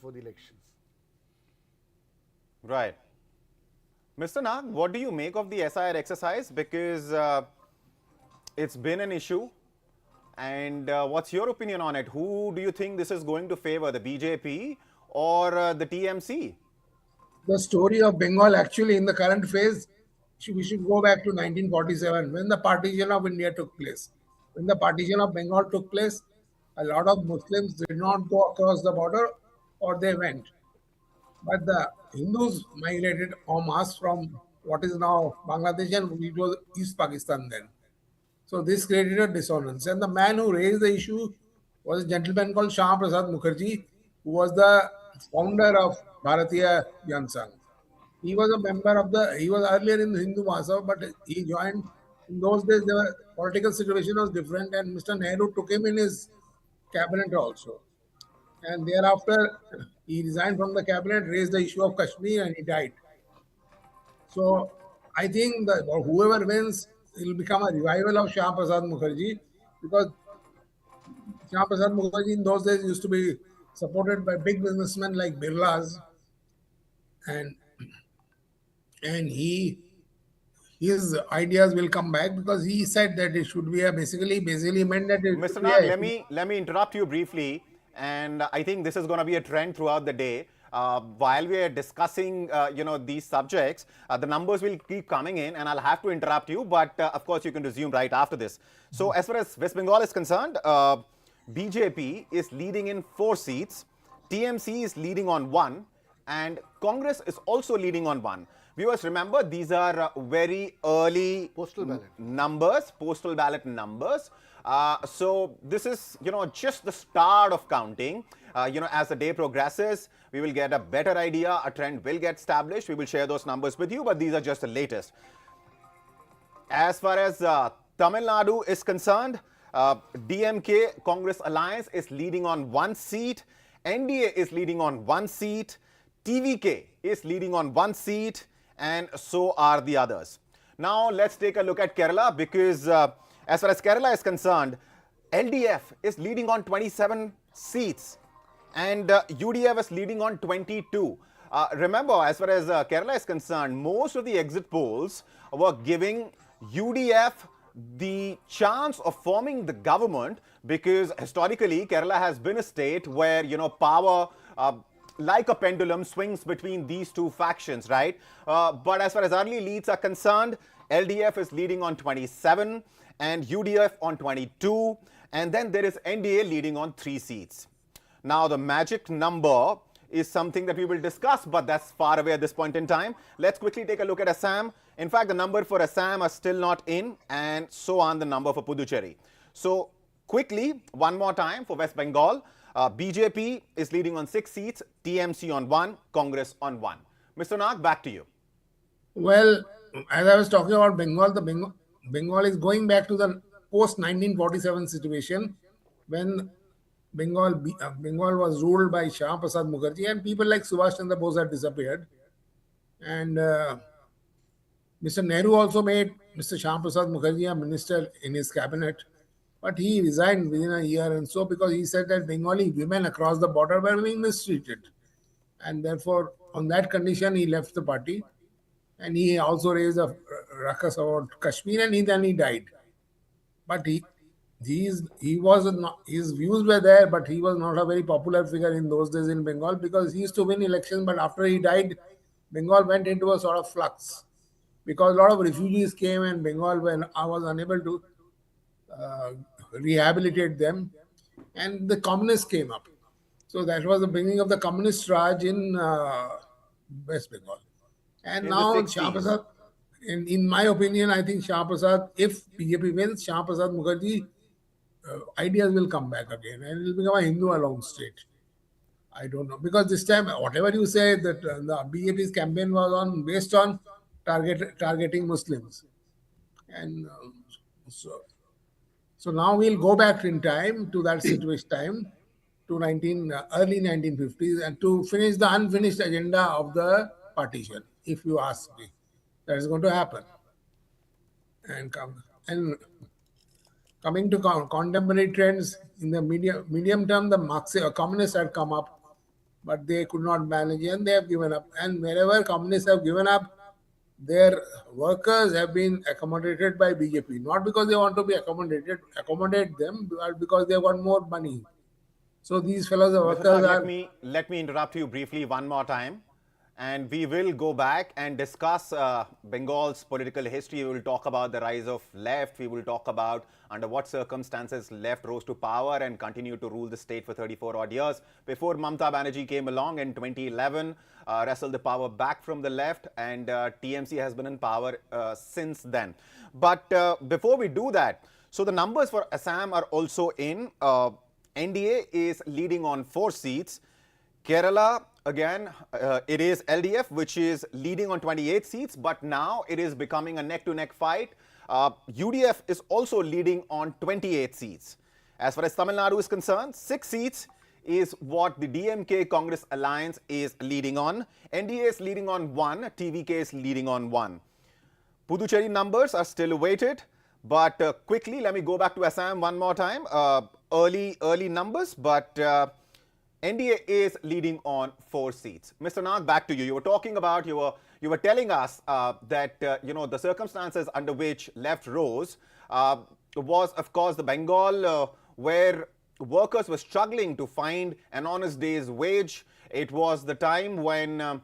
before the elections. Right. Mr. Nag, what do you make of the SIR exercise? Because it's been an issue. And what's your opinion on it? Who do you think this is going to favor, the BJP or the TMC? The story of Bengal actually in the current phase, we should go back to 1947 when the partition of India took place. When the partition of Bengal took place, a lot of Muslims did not go across the border or they went. But the Hindus migrated en masse from what is now Bangladesh and it was East Pakistan then. So this created a dissonance. And the man who raised the issue was a gentleman called Shah Prasad Mukherjee, who was the founder of Bharatiya Jan Sangh. He was a member of he was earlier in the Hindu Mahasabha, but he joined. In those days, the political situation was different, and Mr. Nehru took him in his cabinet also. And thereafter, he resigned from the cabinet, raised the issue of Kashmir, and he died. So I think that whoever wins, it will become a revival of Shah Prasad Mukherjee, because Shah Prasad Mukherjee in those days used to be supported by big businessmen like Birlas, and his ideas will come back because he said that it should be basically meant that it Mr. Nag, let me interrupt you briefly, and I think this is going to be a trend throughout the day. While we are discussing, these subjects, the numbers will keep coming in, and I'll have to interrupt you. But of course, you can resume right after this. So, as far as West Bengal is concerned, BJP is leading in 4 seats, TMC is leading on 1, and Congress is also leading on 1. Viewers, remember, these are very early Postal ballot numbers, postal ballot numbers. So this is, just the start of counting. As the day progresses, we will get a better idea. A trend will get established. We will share those numbers with you, but these are just the latest. As far as Tamil Nadu is concerned, DMK Congress Alliance is leading on 1 seat. NDA is leading on 1 seat. TVK is leading on 1 seat. And so are the others. Now, let's take a look at Kerala, because as far as Kerala is concerned, LDF is leading on 27 seats and UDF is leading on 22. Remember, as far as Kerala is concerned, most of the exit polls were giving UDF the chance of forming the government, because historically Kerala has been a state where, power like a pendulum swings between these two factions, right? But as far as early leads are concerned, LDF is leading on 27 and UDF on 22, and then there is NDA leading on 3 seats. Now, the magic number is something that we will discuss, but that's far away at this point in time. Let's quickly take a look at Assam. In fact, the number for Assam are still not in, and so on the number for Puducherry. So quickly, one more time for West Bengal. BJP is leading on 6 seats, TMC on 1, Congress on 1. Mr. Nag, back to you. Well, as I was talking about Bengal, Bengal is going back to the post-1947 situation when Bengal was ruled by Shah Prasad Mukherjee, and people like Subhash Chandra Bose had disappeared. And Mr. Nehru also made Mr. Shah Prasad Mukherjee a minister in his cabinet. But he resigned within a year, and so because he said that Bengali women across the border were being mistreated. And therefore, on that condition, he left the party. And he also raised a ruckus about Kashmir, and then he died. But his views were there, but he was not a very popular figure in those days in Bengal, because he used to win elections, but after he died, Bengal went into a sort of flux. Because a lot of refugees came, and Bengal I was unable to rehabilitate them, and the communists came up. So that was the beginning of the communist Raj in West Bengal. And In now the Shah 60s. Prasad, in my opinion, I think Shah Prasad, if BJP wins, Shah Prasad Mukherjee ideas will come back again, and it will become a Hindu alone state. I don't know, because this time, whatever you say, that the BJP's campaign was based on targeting Muslims, and so now we'll go back in time to that situation to early 1950s, and to finish the unfinished agenda of the partition. If you ask me, that is going to happen. And coming to contemporary trends in the medium term, the Marxist communists had come up, but they could not manage and they have given up. And wherever communists have given up, their workers have been accommodated by BJP, not because they want to be accommodate them, but because they want more money. So these fellows, the Mr. workers Nag, are. let me interrupt you briefly one more time, and we will go back and discuss Bengal's political history. We will talk about the rise of left. We will talk about under what circumstances left rose to power and continued to rule the state for 34 odd years before Mamata Banerjee came along in 2011, wrestled the power back from the left, and TMC has been in power since then. But before we do that, so the numbers for Assam are also in. NDA is leading on 4 seats. Kerala, again, it is LDF, which is leading on 28 seats, but now it is becoming a neck-to-neck fight. UDF is also leading on 28 seats. As far as Tamil Nadu is concerned, 6 seats is what the DMK Congress alliance is leading on. NDA is leading on 1, TVK is leading on 1. Puducherry numbers are still awaited, but quickly, let me go back to Assam one more time. Early numbers, but NDA is leading on 4 seats. Mr. Nag, back to you. You were talking about, you were telling us that the circumstances under which left rose was, of course, the Bengal where workers were struggling to find an honest day's wage. It was the time when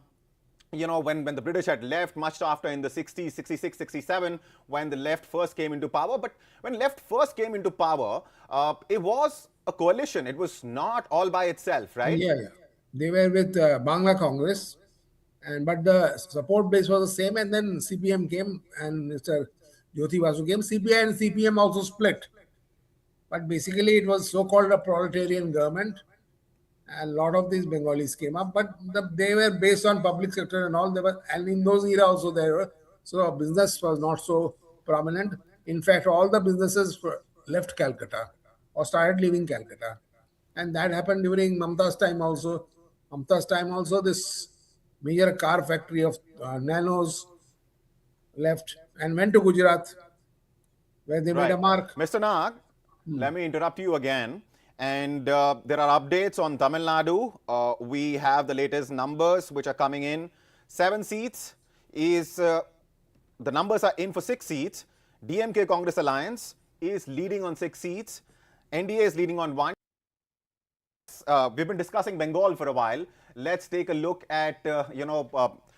when the British had left much after in the 60s, 66, 67, when the left first came into power. But when left first came into power, it was a coalition. It was not all by itself, right? Yeah. They were with Bangla Congress, but the support base was the same. And then CPM came, and Mr. Jyoti Basu came. CPI and CPM also split. But basically, it was so-called a proletarian government, and a lot of these Bengalis came up. But they were based on public sector and all. They were, and in those era also there were. So business was not so prominent. In fact, all the businesses left Calcutta or started leaving Calcutta, and that happened during Mamta's time also. Mamta's time also, this major car factory of Nanos left and went to Gujarat, where they made a Right. mark. Mr. Nag, let me interrupt you again. And there are updates on Tamil Nadu. We have the latest numbers which are coming in. 7 seats is, the numbers are in for 6 seats. DMK Congress Alliance is leading on 6 seats. NDA is leading on 1. We've been discussing Bengal for a while. Let's take a look at,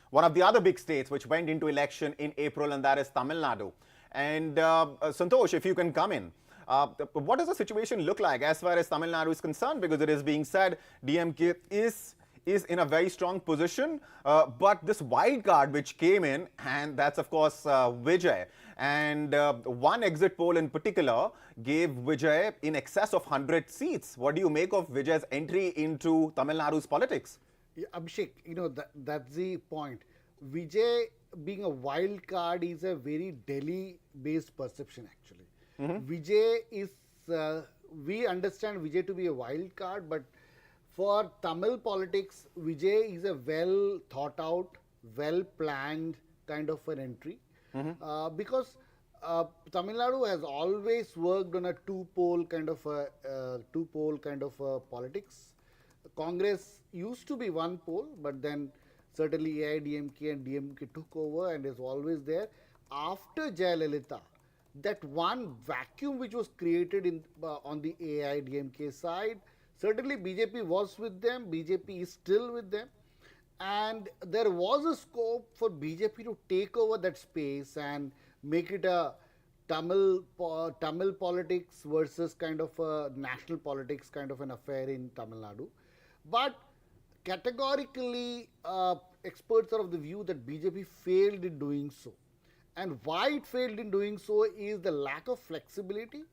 one of the other big states which went into election in April, and that is Tamil Nadu. And Santosh, if you can come in. What does the situation look like as far as Tamil Nadu is concerned? Because it is being said DMK is in a very strong position, but this wild card which came in, and that's of course Vijay. And one exit poll in particular gave Vijay in excess of 100 seats. What do you make of Vijay's entry into Tamil Nadu's politics? Yeah, Abhishek, that's the point. Vijay being a wild card is a very Delhi-based perception actually. Vijay is, we understand Vijay to be a wild card, but for Tamil politics, Vijay is a well thought out, well planned kind of an entry. Because Tamil Nadu has always worked on a two-pole kind of a politics. Congress used to be one pole, but then certainly AIDMK and DMK took over and is always there. After Jayalalitha, that one vacuum which was created on the AIDMK side, certainly BJP was with them, BJP is still with them, and there was a scope for BJP to take over that space and make it a Tamil politics versus kind of a national politics kind of an affair in Tamil Nadu. But categorically, experts are of the view that BJP failed in doing so. And why it failed in doing so is the lack of flexibility,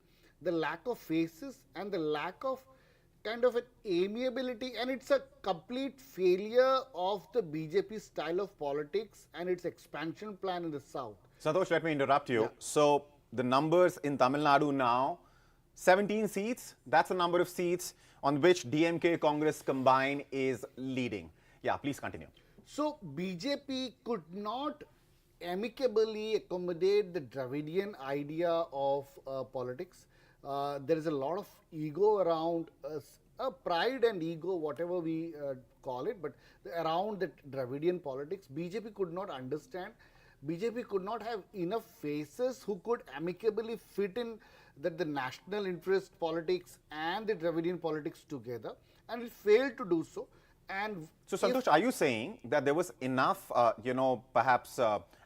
the lack of faces, and the lack of kind of an amiability. And it's a complete failure of the BJP style of politics and its expansion plan in the south. Santosh, let me interrupt you. Yeah. So the numbers in Tamil Nadu now, 17 seats. That's the number of seats on which DMK Congress combined is leading. Yeah, please continue. So BJP could not amicably accommodate the Dravidian idea of politics. There is a lot of ego around pride and ego, whatever we call it, but around the Dravidian politics, BJP could not understand. BJP could not have enough faces who could amicably fit in that the national interest politics and the Dravidian politics together, and it failed to do so. And So, Santosh, are you saying that there was enough, perhaps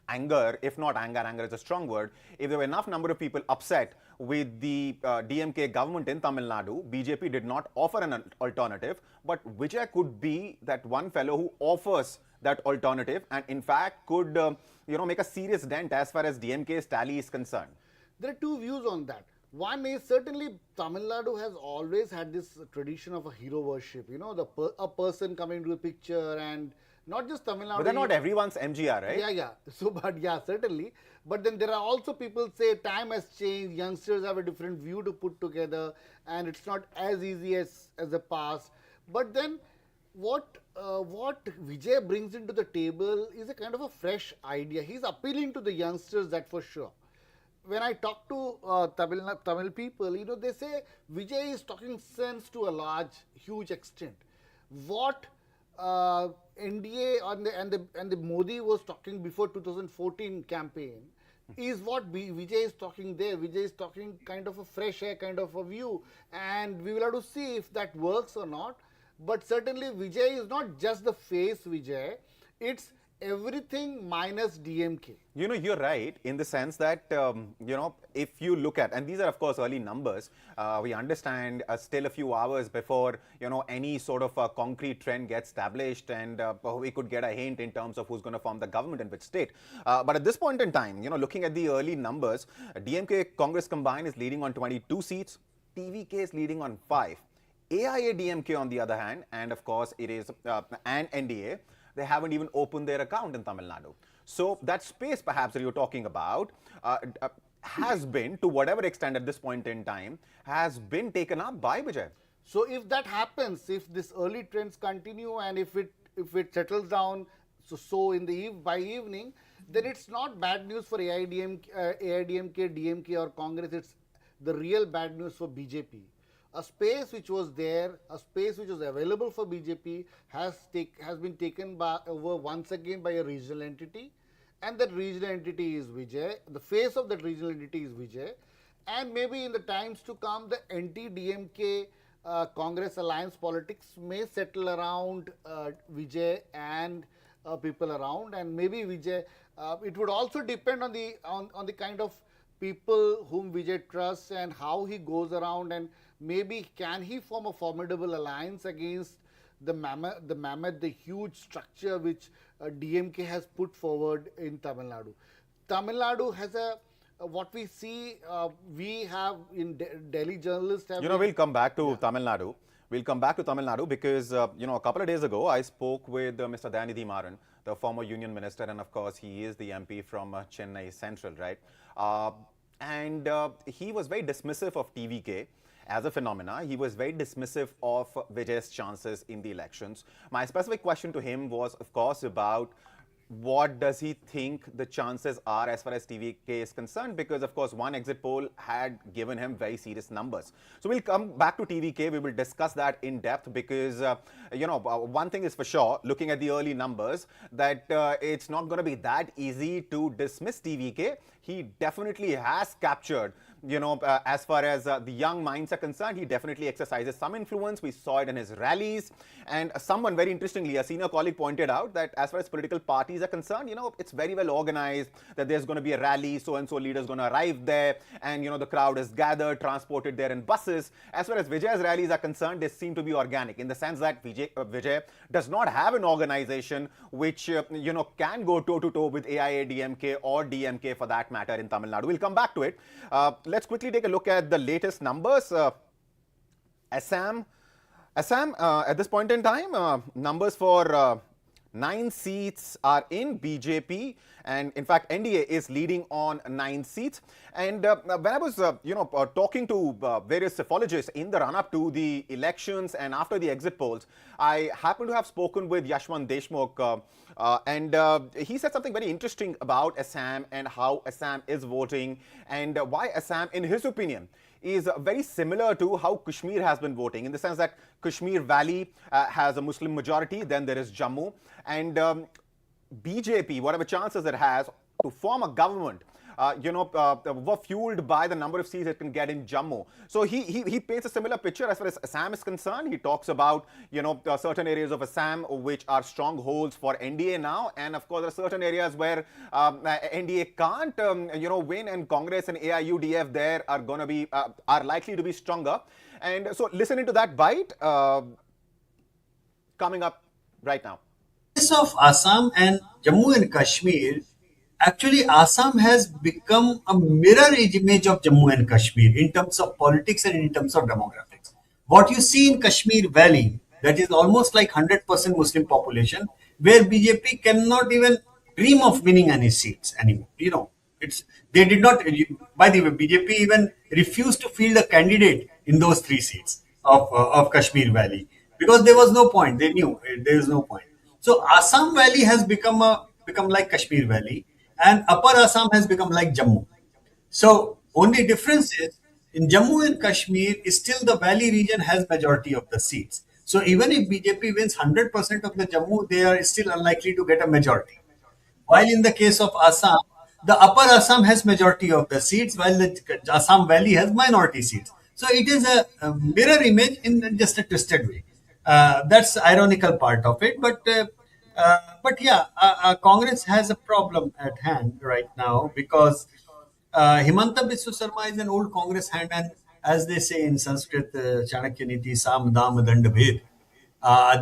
anger, if not anger, anger is a strong word, if there were enough number of people upset with the DMK government in Tamil Nadu, BJP did not offer an alternative, but Vijay could be that one fellow who offers that alternative and in fact could, make a serious dent as far as DMK's tally is concerned? there are two views on that. One is certainly Tamil Nadu has always had this tradition of a hero worship. A person coming into the picture, and not just Tamil Nadu. But they're not everyone's MGR, right? Yeah. So, but yeah, certainly. But then there are also people say time has changed. Youngsters have a different view to put together, and it's not as easy as the past. But then, what Vijay brings into the table is a kind of a fresh idea. He's appealing to the youngsters, that for sure. When I talk to Tamil people, they say Vijay is talking sense to a huge extent. What NDA and the Modi was talking before 2014 campaign is what Vijay is talking there. Vijay is talking kind of a fresh air, kind of a view, and we will have to see if that works or not. But certainly Vijay is not just the face Vijay, it's everything minus DMK. You're right in the sense that, if you look at, and these are of course early numbers, we understand still a few hours before, any sort of concrete trend gets established, and we could get a hint in terms of who's going to form the government in which state. But at this point in time, looking at the early numbers, DMK Congress combined is leading on 22 seats, TVK is leading on 5. AIA-DMK on the other hand, and of course it is, and NDA, they haven't even opened their account in Tamil Nadu. So that space perhaps that you're talking about has been, to whatever extent at this point in time, has been taken up by Vijay. So if that happens, if this early trends continue, and if it settles down, by evening, then it's not bad news for AIDMK, DMK or Congress. It's the real bad news for BJP. A space which was there, a space which was available for BJP has been taken over once again by a regional entity, and that regional entity is Vijay. The face of that regional entity is Vijay, and maybe in the times to come, the anti-DMK Congress alliance politics may settle around Vijay and people around, and maybe Vijay. It would also depend on the kind of people whom Vijay trusts and how he goes around, and maybe can he form a formidable alliance against the mammoth, the huge structure which DMK has put forward in Tamil Nadu. Tamil Nadu has what we see, we have in Delhi journalists have... we'll come back to Tamil Nadu. We'll come back to Tamil Nadu because, a couple of days ago, I spoke with Mr. Dayanidhi Maran, the former union minister, and of course, he is the MP from Chennai Central, right? And he was very dismissive of TVK as a phenomena. He was very dismissive of Vijay's chances in the elections. My specific question to him was, of course, about what does he think the chances are as far as TVK is concerned, because of course one exit poll had given him very serious numbers. So we'll come back to TVK, we will discuss that in depth because one thing is for sure, looking at the early numbers, that it's not going to be that easy to dismiss TVK. He definitely has captured, as far as the young minds are concerned, he definitely exercises some influence. We saw it in his rallies. And someone very interestingly, a senior colleague pointed out that as far as political parties are concerned, it's very well organized, that there's going to be a rally, so-and-so leader is going to arrive there, and, the crowd is gathered, transported there in buses. As far as Vijay's rallies are concerned, they seem to be organic in the sense that Vijay does not have an organization which, can go toe-to-toe with AIA-DMK or DMK for that matter in Tamil Nadu. We'll come back to it. Let's quickly take a look at the latest numbers. Assam, at this point in time, numbers for 9 seats are in BJP, and in fact NDA is leading on 9 seats. And when I was talking to various psephologists in the run-up to the elections and after the exit polls, I happened to have spoken with Yashwant Deshmukh, and he said something very interesting about Assam and how Assam is voting, and why Assam, in his opinion, is very similar to how Kashmir has been voting, in the sense that Kashmir Valley has a Muslim majority, then there is Jammu, and BJP, whatever chances it has to form a government, were fueled by the number of seats it can get in Jammu. So he paints a similar picture as far as Assam is concerned. He talks about, certain areas of Assam which are strongholds for NDA now, and of course there are certain areas where NDA can't, win, and Congress and AIUDF there are going to be, are likely to be stronger. And so listen into that bite coming up right now. Case of Assam and Jammu and Kashmir, actually Assam has become a mirror image of Jammu and Kashmir in terms of politics and in terms of demographics. What you see in Kashmir Valley, that is almost like 100% Muslim population, where BJP cannot even dream of winning any seats anymore. They did not. By the way, BJP even refused to field a candidate in those 3 seats of Kashmir Valley because there was no point. They knew there is no point. So Assam Valley has become like Kashmir Valley, and Upper Assam has become like Jammu. So only difference is in Jammu and Kashmir, still the valley region has majority of the seats. So even if BJP wins 100% of the Jammu, they are still unlikely to get a majority. While in the case of Assam, the Upper Assam has majority of the seats, while the Assam Valley has minority seats. So it is a mirror image in just a twisted way. That's the ironical part of it. But yeah, Congress has a problem at hand right now because Himanta Biswa Sarma is an old Congress hand, and as they say in Sanskrit, Chanakya Niti Sam Dam Dand Bhed.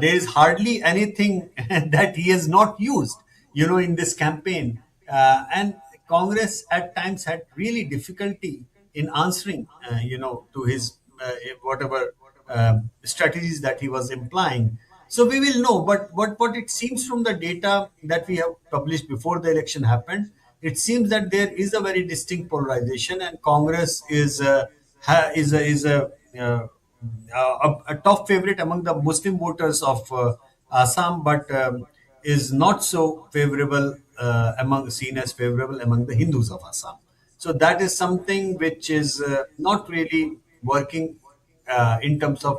There is hardly anything that he has not used, in this campaign. And Congress at times had really difficulty in answering, to his whatever strategies that he was implying. So we will know. But what it seems from the data that we have published before the election happened, it seems that there is a very distinct polarization, and Congress is a top favorite among the Muslim voters of Assam, but is not so favorable seen as favorable among the Hindus of Assam. So that is something which is not really working in terms of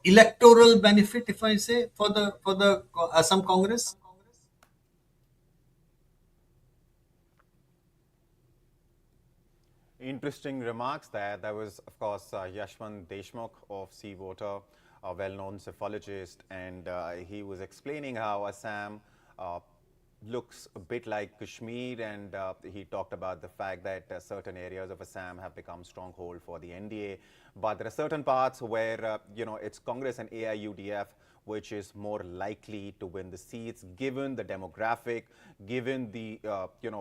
electoral benefit, if I say, for the Assam Congress. Interesting remarks there. There was, of course, Yashwant Deshmukh of Sea Water, a well-known cephalogist, and he was explaining how Assam looks a bit like Kashmir, and he talked about the fact that certain areas of Assam have become stronghold for the NDA, but there are certain parts where, it's Congress and AIUDF which is more likely to win the seats, given the demographic, given the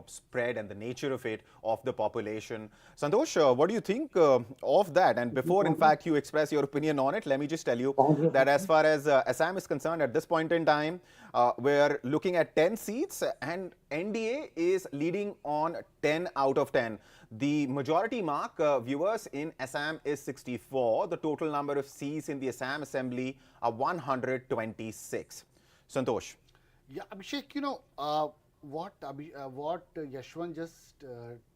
spread and the nature of it, of the population. Santosh, what do you think of that? And before, in fact, you express your opinion on it, let me just tell you that as far as Assam is concerned, at this point in time, we're looking at 10 seats, and NDA is leading on 10 out of 10. The majority mark, viewers, in Assam is 64. The total number of seats in the Assam Assembly are 126. Santosh. Yeah, Abhishek, what Yashwant just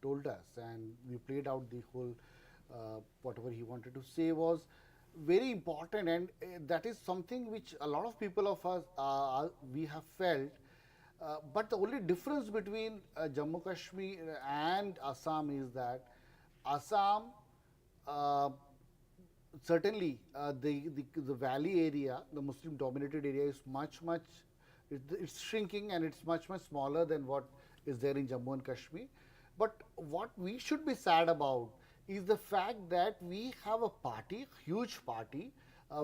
told us, and we played out the whole, whatever he wanted to say was very important, and that is something which a lot of people of us, we have felt. But the only difference between Jammu Kashmir and Assam is that Assam, certainly the valley area, the Muslim dominated area is much, it's shrinking, and it's much smaller than what is there in Jammu and Kashmir. But what we should be sad about is the fact that we have a party, huge party,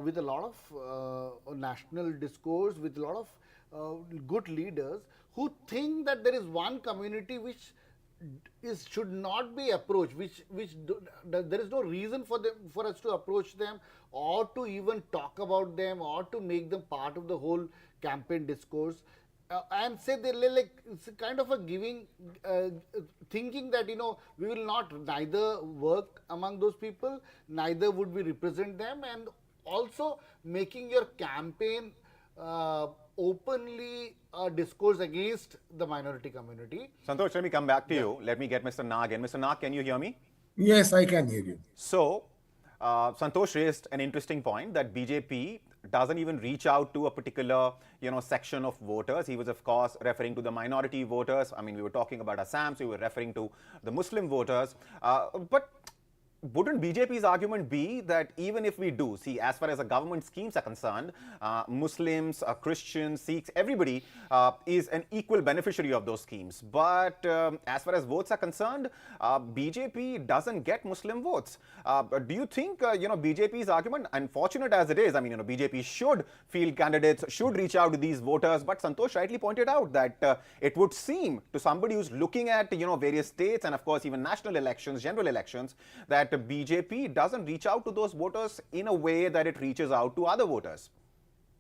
with a lot of national discourse, with a lot of good leaders who think that there is one community which should not be approached, there is no reason for us to approach them, or to even talk about them, or to make them part of the whole campaign discourse, and say they like it's kind of a giving, thinking that we will not neither work among those people, neither would we represent them, and also making your campaign openly discourse against the minority community. Santosh, let me come back to you. Let me get Mr. Nag in. Mr. Nag, can you hear me? Yes, I can hear you. So, Santosh raised an interesting point that BJP doesn't even reach out to a particular, section of voters. He was, of course, referring to the minority voters. I mean, we were talking about Assam, so we were referring to the Muslim voters. But wouldn't BJP's argument be that even if we do, see, as far as the government schemes are concerned, Muslims, Christians, Sikhs, everybody is an equal beneficiary of those schemes. But as far as votes are concerned, BJP doesn't get Muslim votes. Do you think, BJP's argument, unfortunate as it is, I mean, BJP should field candidates, should reach out to these voters, but Santosh rightly pointed out that it would seem to somebody who's looking at, various states and, of course, even national elections, general elections, that BJP doesn't reach out to those voters in a way that it reaches out to other voters.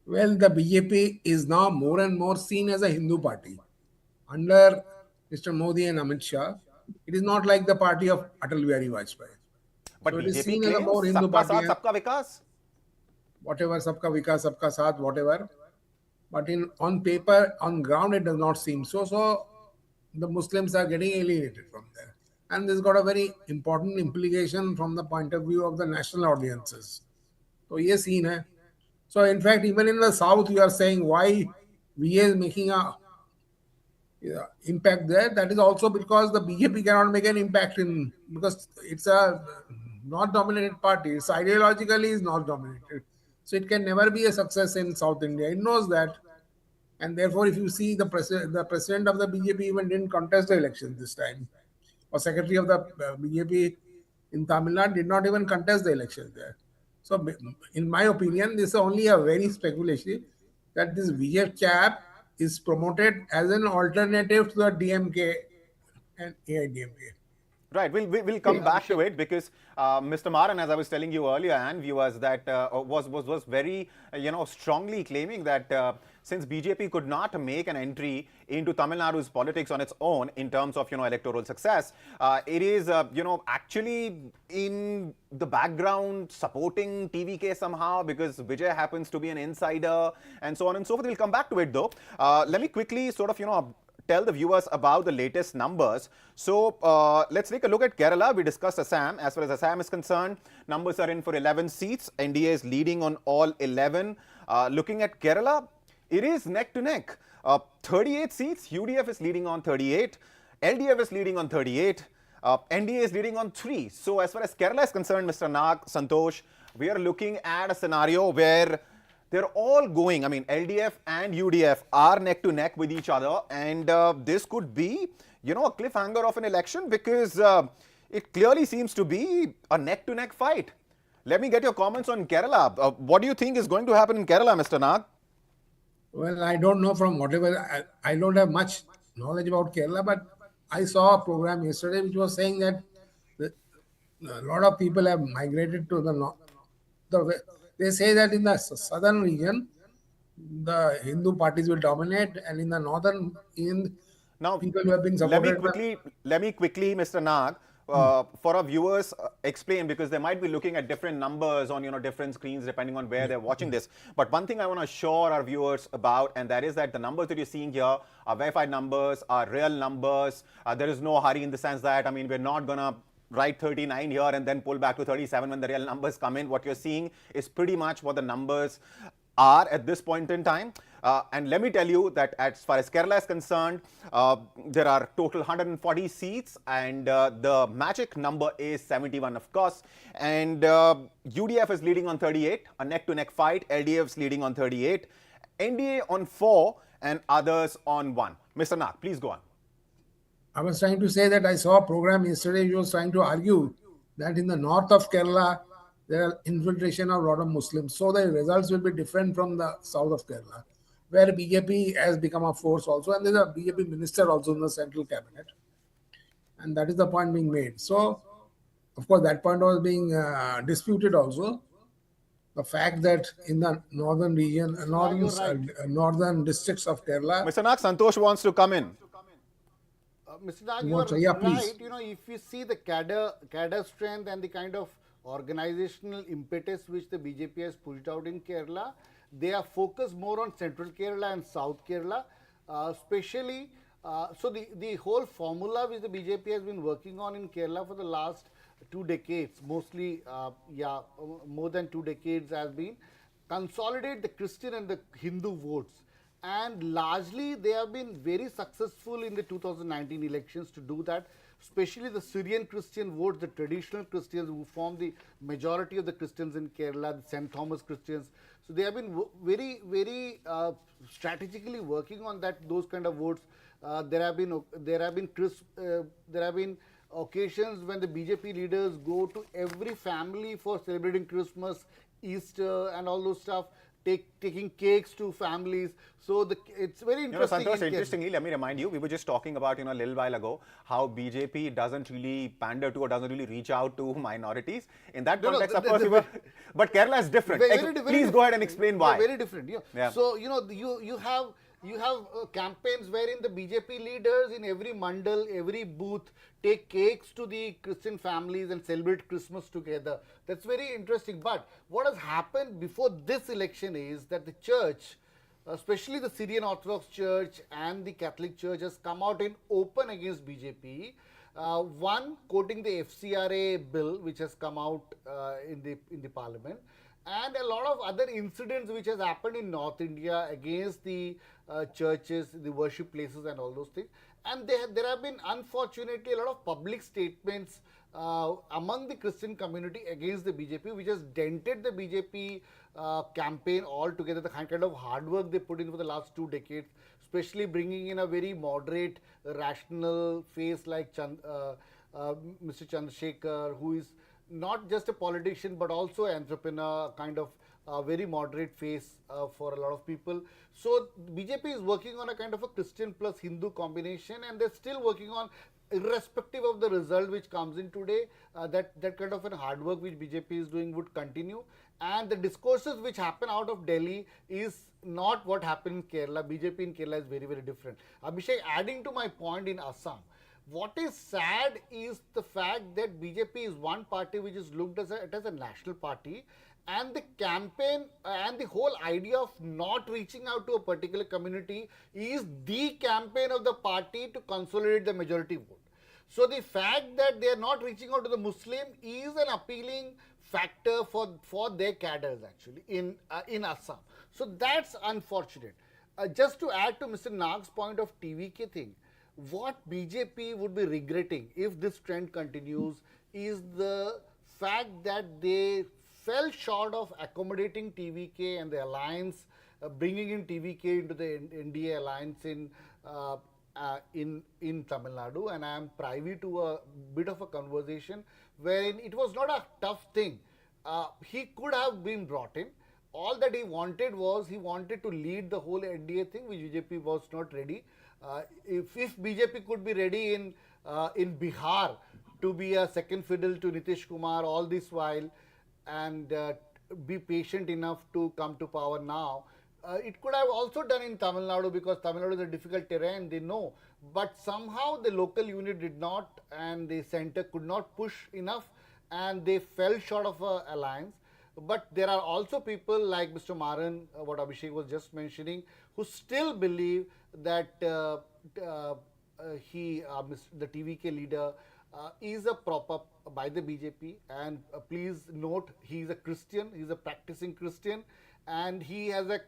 Well, the BJP is now more and more seen as a Hindu party. Under Mr. Modi and Amit Shah, it is not like the party of Atal Bihari Vajpayee. But So it is BJP seen as a claims more Hindu Sabka party. Saath, Sabka Vikas. Whatever, sabka vikas, sabka saath, whatever. But on paper, on ground, it does not seem so. So the Muslims are getting alienated from there. And this got a very important implication from the point of view of the national audiences. So ye scene hai. So in fact, even in the south, you are saying why Vijay is making a impact there. That is also because the BJP cannot make an impact in, because it's a not dominated party. It's ideologically is not dominated. So it can never be a success in South India. It knows that. And therefore, if you see the president of the BJP even didn't contest the election this time, or secretary of the BJP in Tamil Nadu did not even contest the election there. So, in my opinion, this is only a very speculation that this Vijay chap is promoted as an alternative to the DMK and AIDMK. Right, we'll come back to it because Mr. Maran, as I was telling you earlier, and viewers, that was very, strongly claiming that since BJP could not make an entry into Tamil Nadu's politics on its own in terms of, electoral success, it is, actually in the background supporting TVK somehow because Vijay happens to be an insider and so on and so forth. We'll come back to it though. Let me quickly sort of, tell the viewers about the latest numbers. So let's take a look at Kerala. We discussed Assam. As far as Assam is concerned, numbers are in for 11 seats. NDA is leading on all 11. Looking at Kerala, it is neck to neck. 38 seats, UDF is leading on 38. LDF is leading on 38. NDA is leading on 3. So as far as Kerala is concerned, Mr. Nag, Santosh, we are looking at a scenario where they're all going, I mean, LDF and UDF are neck to neck with each other, and this could be, a cliffhanger of an election because it clearly seems to be a neck to neck fight. Let me get your comments on Kerala. What do you think is going to happen in Kerala, Mr. Nag? Well, I don't know from whatever, I don't have much knowledge about Kerala, but I saw a program yesterday which was saying that a lot of people have migrated to the north. They say that in the southern region, the Hindu parties will dominate, and in the northern, now, people who have been supported. Let me quickly, Mr. Nag, for our viewers, explain because they might be looking at different numbers on different screens depending on where they're watching this. But one thing I want to assure our viewers about, and that is that the numbers that you're seeing here are verified numbers, are real numbers. There is no hurry in the sense that, I mean, we're not going to write 39 here and then pull back to 37 when the real numbers come in. What you're seeing is pretty much what the numbers are at this point in time. And let me tell you that as far as Kerala is concerned, there are total 140 seats and the magic number is 71, of course. And UDF is leading on 38, a neck-to-neck fight. LDF is leading on 38, NDA on 4 and others on 1. Mr. Nag, please go on. I was trying to say that I saw a program yesterday which was trying to argue that in the north of Kerala, there are infiltration of a lot of Muslims. So the results will be different from the south of Kerala, where BJP has become a force also. And there's a BJP minister also in the central cabinet. And that is the point being made. So, of course, that point was being disputed also. The fact that in the northern region, northern districts of Kerala. Mr. Nag, Santosh wants to come in. Mr. Nag, you are Yeah, right. please. If you see the cadre strength and the kind of organizational impetus which the BJP has pushed out in Kerala, they are focused more on central Kerala and south Kerala, especially. So the whole formula which the BJP has been working on in Kerala for the last 2 decades, mostly, more than 2 decades, has been consolidate the Christian and the Hindu votes. And largely, they have been very successful in the 2019 elections to do that, especially the Syrian Christian votes, the traditional Christians who form the majority of the Christians in Kerala, the St. Thomas Christians. So they have been very strategically working on those kind of votes. There have been occasions when the BJP leaders go to every family for celebrating Christmas, Easter, and all those stuff, taking cakes to families. So it's very interesting. Santosh, interestingly, let me remind you, we were just talking about, a little while ago, how BJP doesn't really pander to or doesn't really reach out to minorities. In that context, of course, but Kerala is different. Please go ahead and explain why. Very different. Yeah. So, you have campaigns wherein the BJP leaders in every mandal, every booth, take cakes to the Christian families and celebrate Christmas together. That's very interesting. But what has happened before this election is that the church, especially the Syrian Orthodox Church and the Catholic Church, has come out in open against BJP. One, quoting the FCRA bill which has come out in the parliament, and a lot of other incidents which has happened in North India against the churches, the worship places and all those things. And there have been, unfortunately, a lot of public statements among the Christian community against the BJP, which has dented the BJP campaign altogether, the kind of hard work they put in for the last 2 decades, especially bringing in a very moderate, rational face like Mr. Chandrasekhar, who is not just a politician but also an entrepreneur, kind of very moderate face for a lot of people. So BJP is working on a kind of a Christian plus Hindu combination, and they're still working on, irrespective of the result which comes in today, that kind of an hard work which BJP is doing would continue. And the discourses which happen out of Delhi is not what happened in Kerala. BJP in Kerala is very, very different. Abhishek, adding to my point in Assam, what is sad is the fact that BJP is one party which is looked as a national party, and the campaign and the whole idea of not reaching out to a particular community is the campaign of the party to consolidate the majority vote. So the fact that they are not reaching out to the Muslim is an appealing factor for their cadres actually in Assam. So that's unfortunate. Just to add to Mr. Nag's point of TVK thing, what BJP would be regretting if this trend continues is the fact that they fell short of accommodating TVK and the alliance, bringing in TVK into the NDA alliance in Tamil Nadu. And I am privy to a bit of a conversation wherein it was not a tough thing. He could have been brought in. All that he wanted to lead the whole NDA thing, which BJP was not ready. If BJP could be ready in Bihar to be a second fiddle to Nitish Kumar all this while, and be patient enough to come to power now, it could have also done in Tamil Nadu, because Tamil Nadu is a difficult terrain, they know. But somehow the local unit did not, and the center could not push enough, and they fell short of an alliance. But there are also people like Mr. Maran, what Abhishek was just mentioning, who still believe that the TVK leader is a prop up by the BJP. And please note, he is a Christian, he is a practicing Christian, and he has a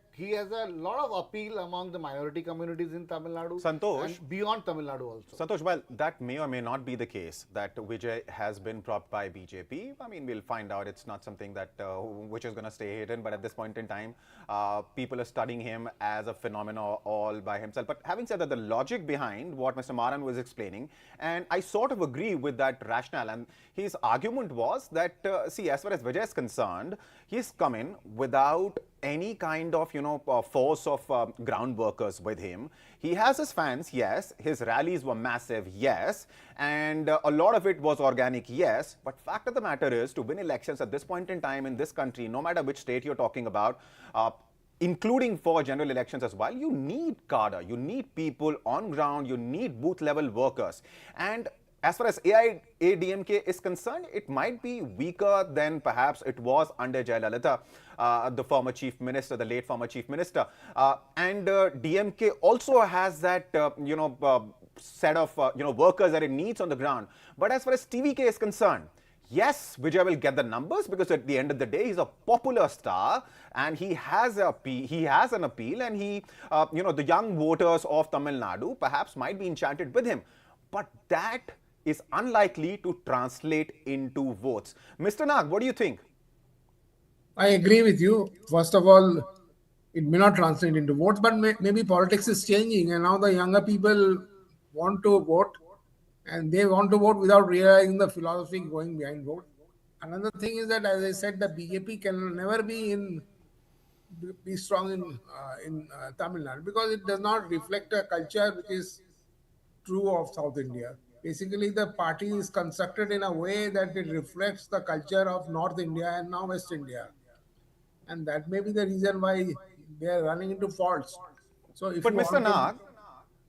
lot of appeal among the minority communities in Tamil Nadu, Santosh, and beyond Tamil Nadu also. Santosh, well, that may or may not be the case, that Vijay has been propped by BJP. I mean, we'll find out. It's not something that which is going to stay hidden, but at this point in time, people are studying him as a phenomenon all by himself. But having said that, the logic behind what Mr. Maran was explaining, and I sort of agree with that rationale, and his argument was that, see, as far as Vijay is concerned, he's come in without any kind of, force of ground workers with him. He has his fans, yes. His rallies were massive, yes. And a lot of it was organic, yes. But fact of the matter is, to win elections at this point in time in this country, no matter which state you're talking about, including for general elections as well, you need cadre, you need people on ground, you need booth level workers. And as far as AIADMK is concerned, it might be weaker than perhaps it was under Jayalalitha, the former chief minister, the late former chief minister. And DMK also has that, set of, workers that it needs on the ground. But as far as TVK is concerned, yes, Vijay will get the numbers because at the end of the day, he's a popular star and he has an appeal, and the young voters of Tamil Nadu perhaps might be enchanted with him. But that is unlikely to translate into votes. Mr. Nag, what do you think? I agree with you. First of all, it may not translate into votes, but maybe politics is changing, and now the younger people want to vote, and they want to vote without realizing the philosophy going behind vote. Another thing is that, as I said, the BJP can never be strong in Tamil Nadu because it does not reflect a culture which is true of South India. Basically, the party is constructed in a way that it reflects the culture of North India and now West India, and that may be the reason why they are running into faults. So, if But you Mr. want to, Nag,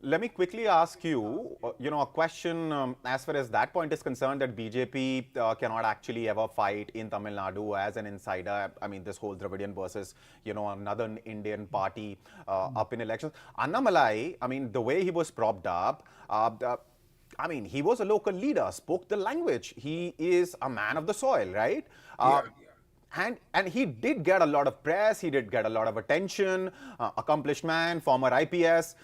let me quickly ask you, a question as far as that point is concerned, that BJP cannot actually ever fight in Tamil Nadu as an insider. I mean, this whole Dravidian versus, another Indian party up in elections. Annamalai, I mean, the way he was propped up, he was a local leader, spoke the language. He is a man of the soil, right? Yeah. And he did get a lot of press, he did get a lot of attention, accomplished man, former IPS.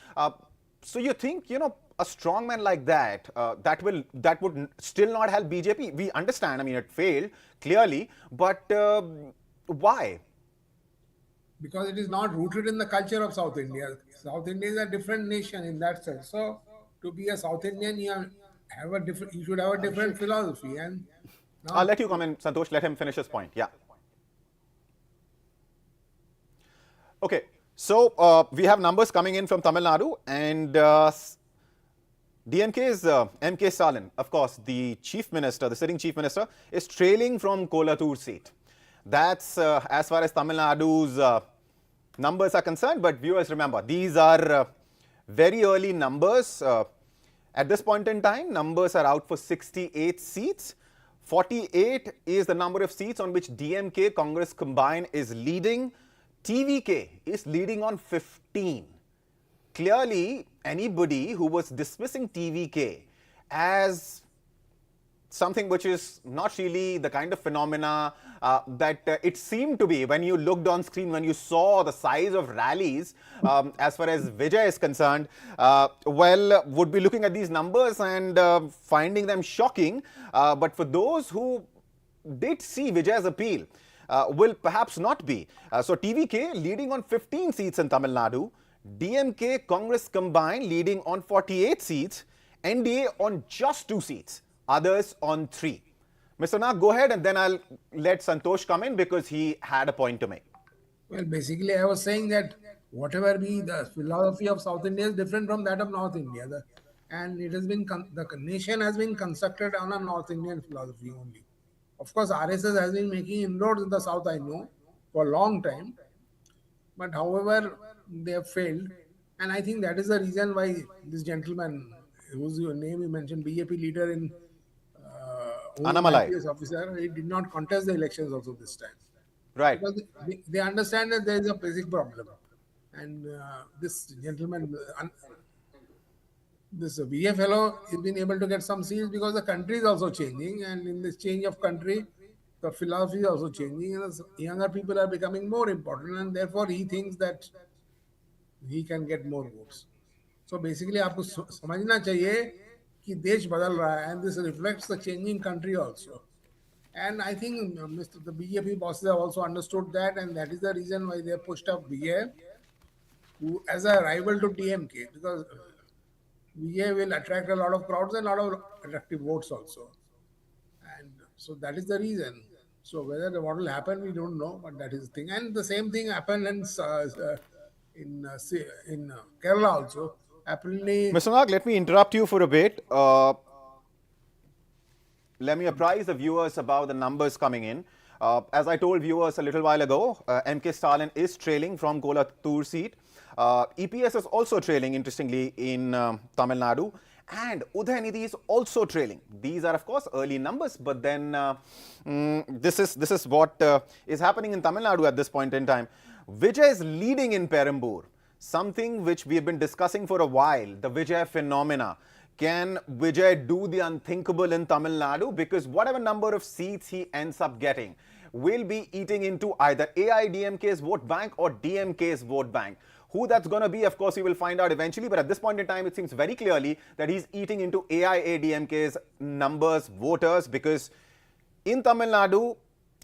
So you think, a strong man like that, that would still not help BJP? We understand, it failed, clearly, but why? because it is not rooted in the culture of South India. South India is a different nation in that sense. So, to be a South Indian, you should have a different philosophy. And now, I'll let you come in, Santosh, let him finish his point. Yeah. Okay, so we have numbers coming in from Tamil Nadu, and DMK's M.K. Stalin, of course, the chief minister, the sitting chief minister, is trailing from Kolathur seat. That's as far as Tamil Nadu's numbers are concerned. But viewers, remember, these are very early numbers. At this point in time, numbers are out for 68 seats. 48 is the number of seats on which DMK, Congress combined, is leading. TVK is leading on 15. Clearly, anybody who was dismissing TVK as something which is not really the kind of phenomena that it seemed to be when you looked on screen, when you saw the size of rallies, as far as Vijay is concerned, would be looking at these numbers and finding them shocking. But for those who did see Vijay's appeal, will perhaps not be. So TVK leading on 15 seats in Tamil Nadu, DMK, Congress combined leading on 48 seats, NDA on just 2 seats, others on 3. Mr. Nag, go ahead, and then I'll let Santosh come in because he had a point to make. well, basically, I was saying that whatever be the philosophy of South India is different from that of North India. And it has been, the nation has been constructed on a North Indian philosophy only. Of course, RSS has been making inroads in the South, I know, for a long time. But however, they have failed. And I think that is the reason why this gentleman, whose name you mentioned, BJP leader in Annamalai. IPS officer, he did not contest the elections also this time. Right. Because they understand that there is a basic problem. And this gentleman, this Vijay fellow, has been able to get some seats because the country is also changing. And in this change of country, the philosophy is also changing. And younger people are becoming more important. And therefore, he thinks that he can get more votes. So basically, आपको समझना चाहिए कि देश बदल रहा है, and this reflects the changing country also. And I think the BJP bosses have also understood that, and that is the reason why they have pushed up Vijay as a rival to DMK, because Vijay will attract a lot of crowds and a lot of attractive votes also. And so that is the reason. So whether what will happen, we don't know, but that is the thing. And the same thing happened in Kerala also. Apparently, Mr. Nag, let me interrupt you for a bit. Let me apprise the viewers about the numbers coming in. As I told viewers a little while ago, M.K. Stalin is trailing from Kolathur seat. EPS is also trailing, interestingly, in Tamil Nadu. And Udhayanidhi is also trailing. These are, of course, early numbers, but then this is what is happening in Tamil Nadu at this point in time. Vijay is leading in Perambur, something which we have been discussing for a while, the Vijay phenomena. Can Vijay do the unthinkable in Tamil Nadu? Because whatever number of seats he ends up getting will be eating into either AIDMK's vote bank or DMK's vote bank. Who that's going to be, of course, we will find out eventually. But at this point in time, it seems very clearly that he's eating into AIADMK's numbers, voters, because in Tamil Nadu,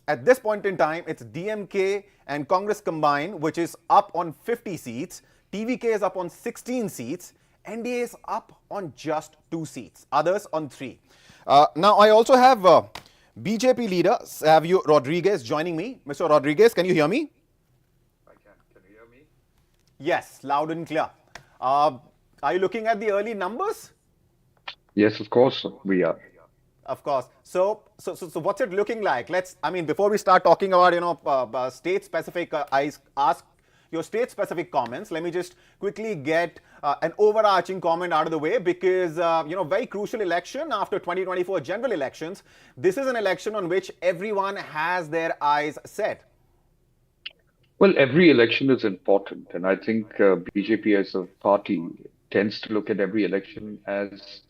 at this point in time, it's DMK and Congress combined, which is up on 50 seats. TVK is up on 16 seats. NDA is up on just 2 seats. Others on 3. Now, I also have BJP leader Savio Rodriguez joining me. Mr. Rodriguez, can you hear me? I can. Can you hear me? Yes, loud and clear. Are you looking at the early numbers? Yes, of course we are. Of course. So what's it looking like? Before we start talking about, state-specific, I ask your state-specific comments. Let me just quickly get an overarching comment out of the way because, very crucial election after 2024 general elections. This is an election on which everyone has their eyes set. Well, every election is important, and I think BJP as a party tends to look at every election as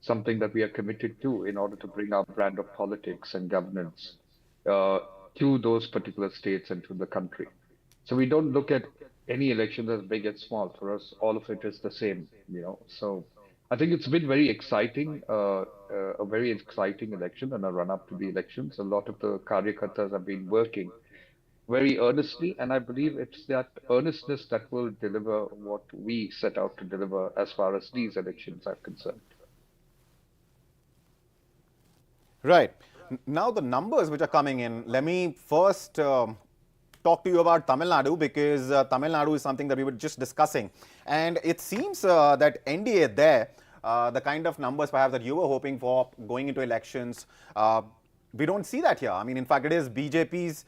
something that we are committed to in order to bring our brand of politics and governance to those particular states and to the country. So we don't look at any election as big and small. For us, all of it is the same, So I think it's been very exciting, a very exciting election and a run-up to the elections. A lot of the Karyakartas have been working very earnestly, and I believe it's that earnestness that will deliver what we set out to deliver as far as these elections are concerned. Right. Now the numbers which are coming in, let me first talk to you about Tamil Nadu because Tamil Nadu is something that we were just discussing. And it seems that NDA there, the kind of numbers perhaps that you were hoping for going into elections, we don't see that here. In fact, it is BJP's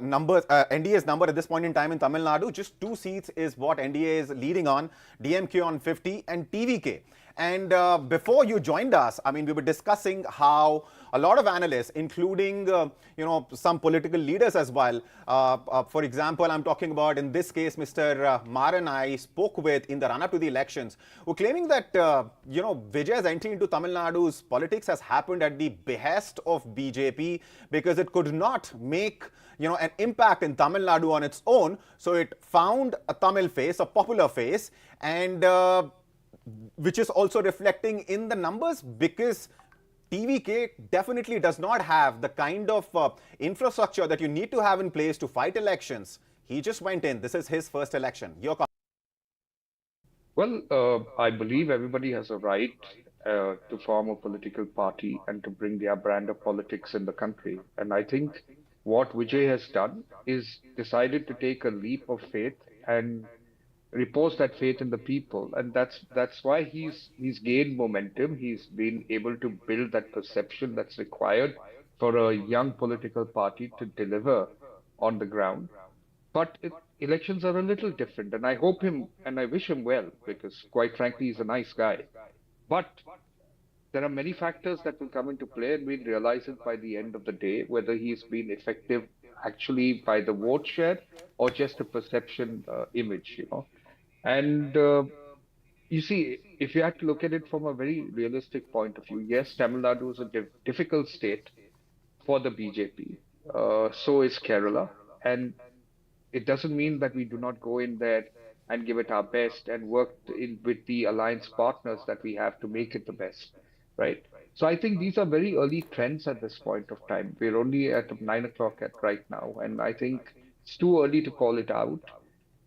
numbers, NDA's number at this point in time in Tamil Nadu. Just 2 seats is what NDA is leading on, DMK on 50 and TVK. And before you joined us, we were discussing how a lot of analysts, including some political leaders as well. For example, I'm talking about in this case, Mr. Maran I spoke with in the run-up to the elections, who claiming that Vijay's entry into Tamil Nadu's politics has happened at the behest of BJP because it could not make an impact in Tamil Nadu on its own. So it found a Tamil face, a popular face, and which is also reflecting in the numbers because TVK definitely does not have the kind of infrastructure that you need to have in place to fight elections. He just went in. This is his first election. Your comment? Well, I believe everybody has a right to form a political party and to bring their brand of politics in the country. And I think what Vijay has done is decided to take a leap of faith and repose that faith in the people, and that's why he's gained momentum. He's been able to build that perception that's required for a young political party to deliver on the ground. But elections are a little different, and I hope him and I wish him well because, quite frankly, he's a nice guy. But there are many factors that will come into play, and we'll realize it by the end of the day whether he's been effective actually by the vote share or just a perception image, And you see, if you had to look at it from a very realistic point of view, yes, Tamil Nadu is a difficult state for the BJP. So is Kerala. And it doesn't mean that we do not go in there and give it our best and work with the alliance partners that we have to make it the best, right? So I think these are very early trends at this point of time. We're only at 9 o'clock right now, and I think it's too early to call it out.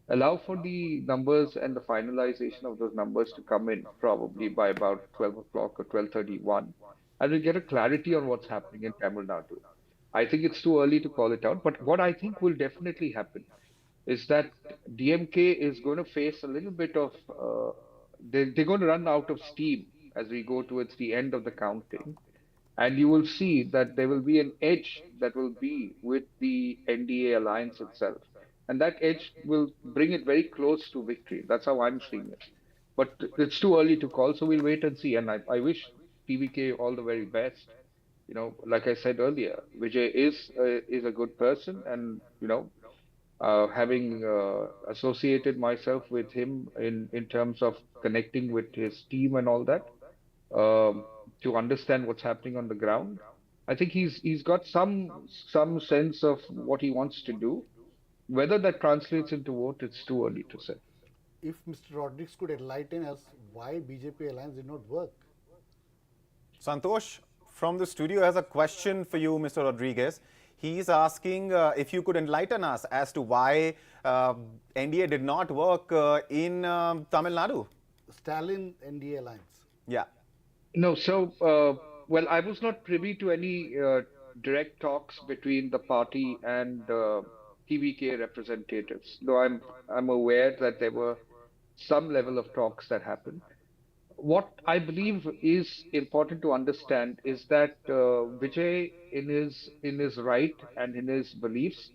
Allow for the numbers and the finalization of those numbers to come in probably by about 12 o'clock or 12:31, and we'll get a clarity on what's happening in Tamil Nadu. I think it's too early to call it out, but what I think will definitely happen is that DMK is going to face a little bit of, they're going to run out of steam as we go towards the end of the counting. And you will see that there will be an edge that will be with the NDA alliance itself. And that edge will bring it very close to victory. That's how I'm seeing it. But it's too early to call, so we'll wait and see. And I wish TVK all the very best. Like I said earlier, Vijay is a good person, and having associated myself with him in terms of connecting with his team and all that, to understand what's happening on the ground. I think he's got some sense of what he wants to do. Whether that translates into vote, it's too early to say. If Mr. Rodriguez could enlighten us why BJP alliance did not work. Santosh from the studio has a question for you, Mr. Rodriguez. He's asking if you could enlighten us as to why NDA did not work in Tamil Nadu. Stalin NDA alliance. Yeah. No, so well, I was not privy to any direct talks between the party and TVK representatives, though I'm aware that there were some level of talks that happened. What I believe is important to understand is that Vijay, in his right and in his beliefs,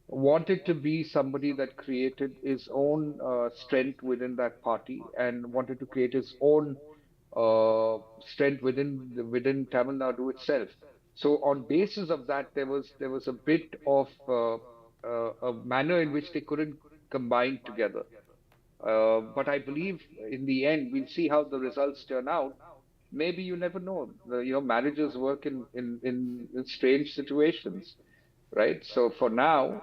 wanted to be somebody that created his own strength within that party and wanted to create his own strength within Tamil Nadu itself. So on basis of that, there was a bit of a manner in which they couldn't combine together. But I believe in the end, we'll see how the results turn out. Maybe you never know. Marriages work in strange situations, right? So for now,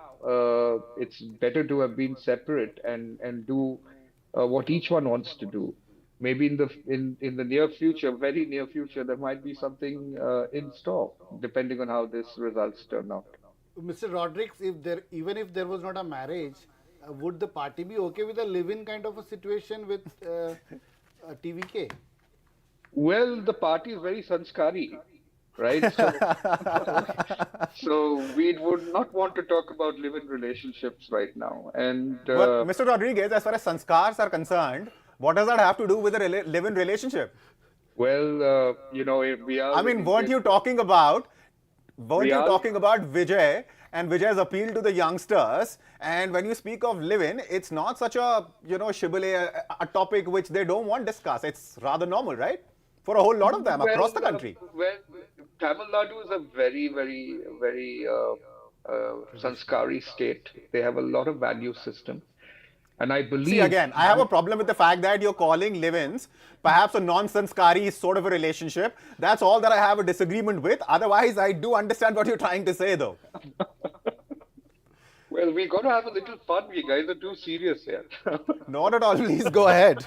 it's better to have been separate and do what each one wants to do. Maybe in the near future, very near future, there might be something in store, depending on how these results turn out. Mr. Rodriguez, even if there was not a marriage, would the party be okay with a live-in kind of a situation with TVK? Well, the party is very sanskari, right? So we would not want to talk about live-in relationships right now. And But Mr. Rodriguez, as far as sanskars are concerned, what does that have to do with a live-in relationship? well, we are. I mean, living weren't with- you talking about are- Vijay and Vijay's appeal to the youngsters? And when you speak of live-in, it's not such a shibboleth, a topic which they don't want discussed. It's rather normal, right? For a whole lot of them across the country. Well, Tamil Nadu is a very, very, very sanskari state. They have a lot of value system, and I believe. See, again, I have a problem with the fact that you're calling live-ins perhaps a non-sanskari sort of a relationship. That's all that I have a disagreement with. Otherwise, I do understand what you're trying to say, though. Well, we got to have a little fun. You guys are too serious here. Not at all. Please go ahead.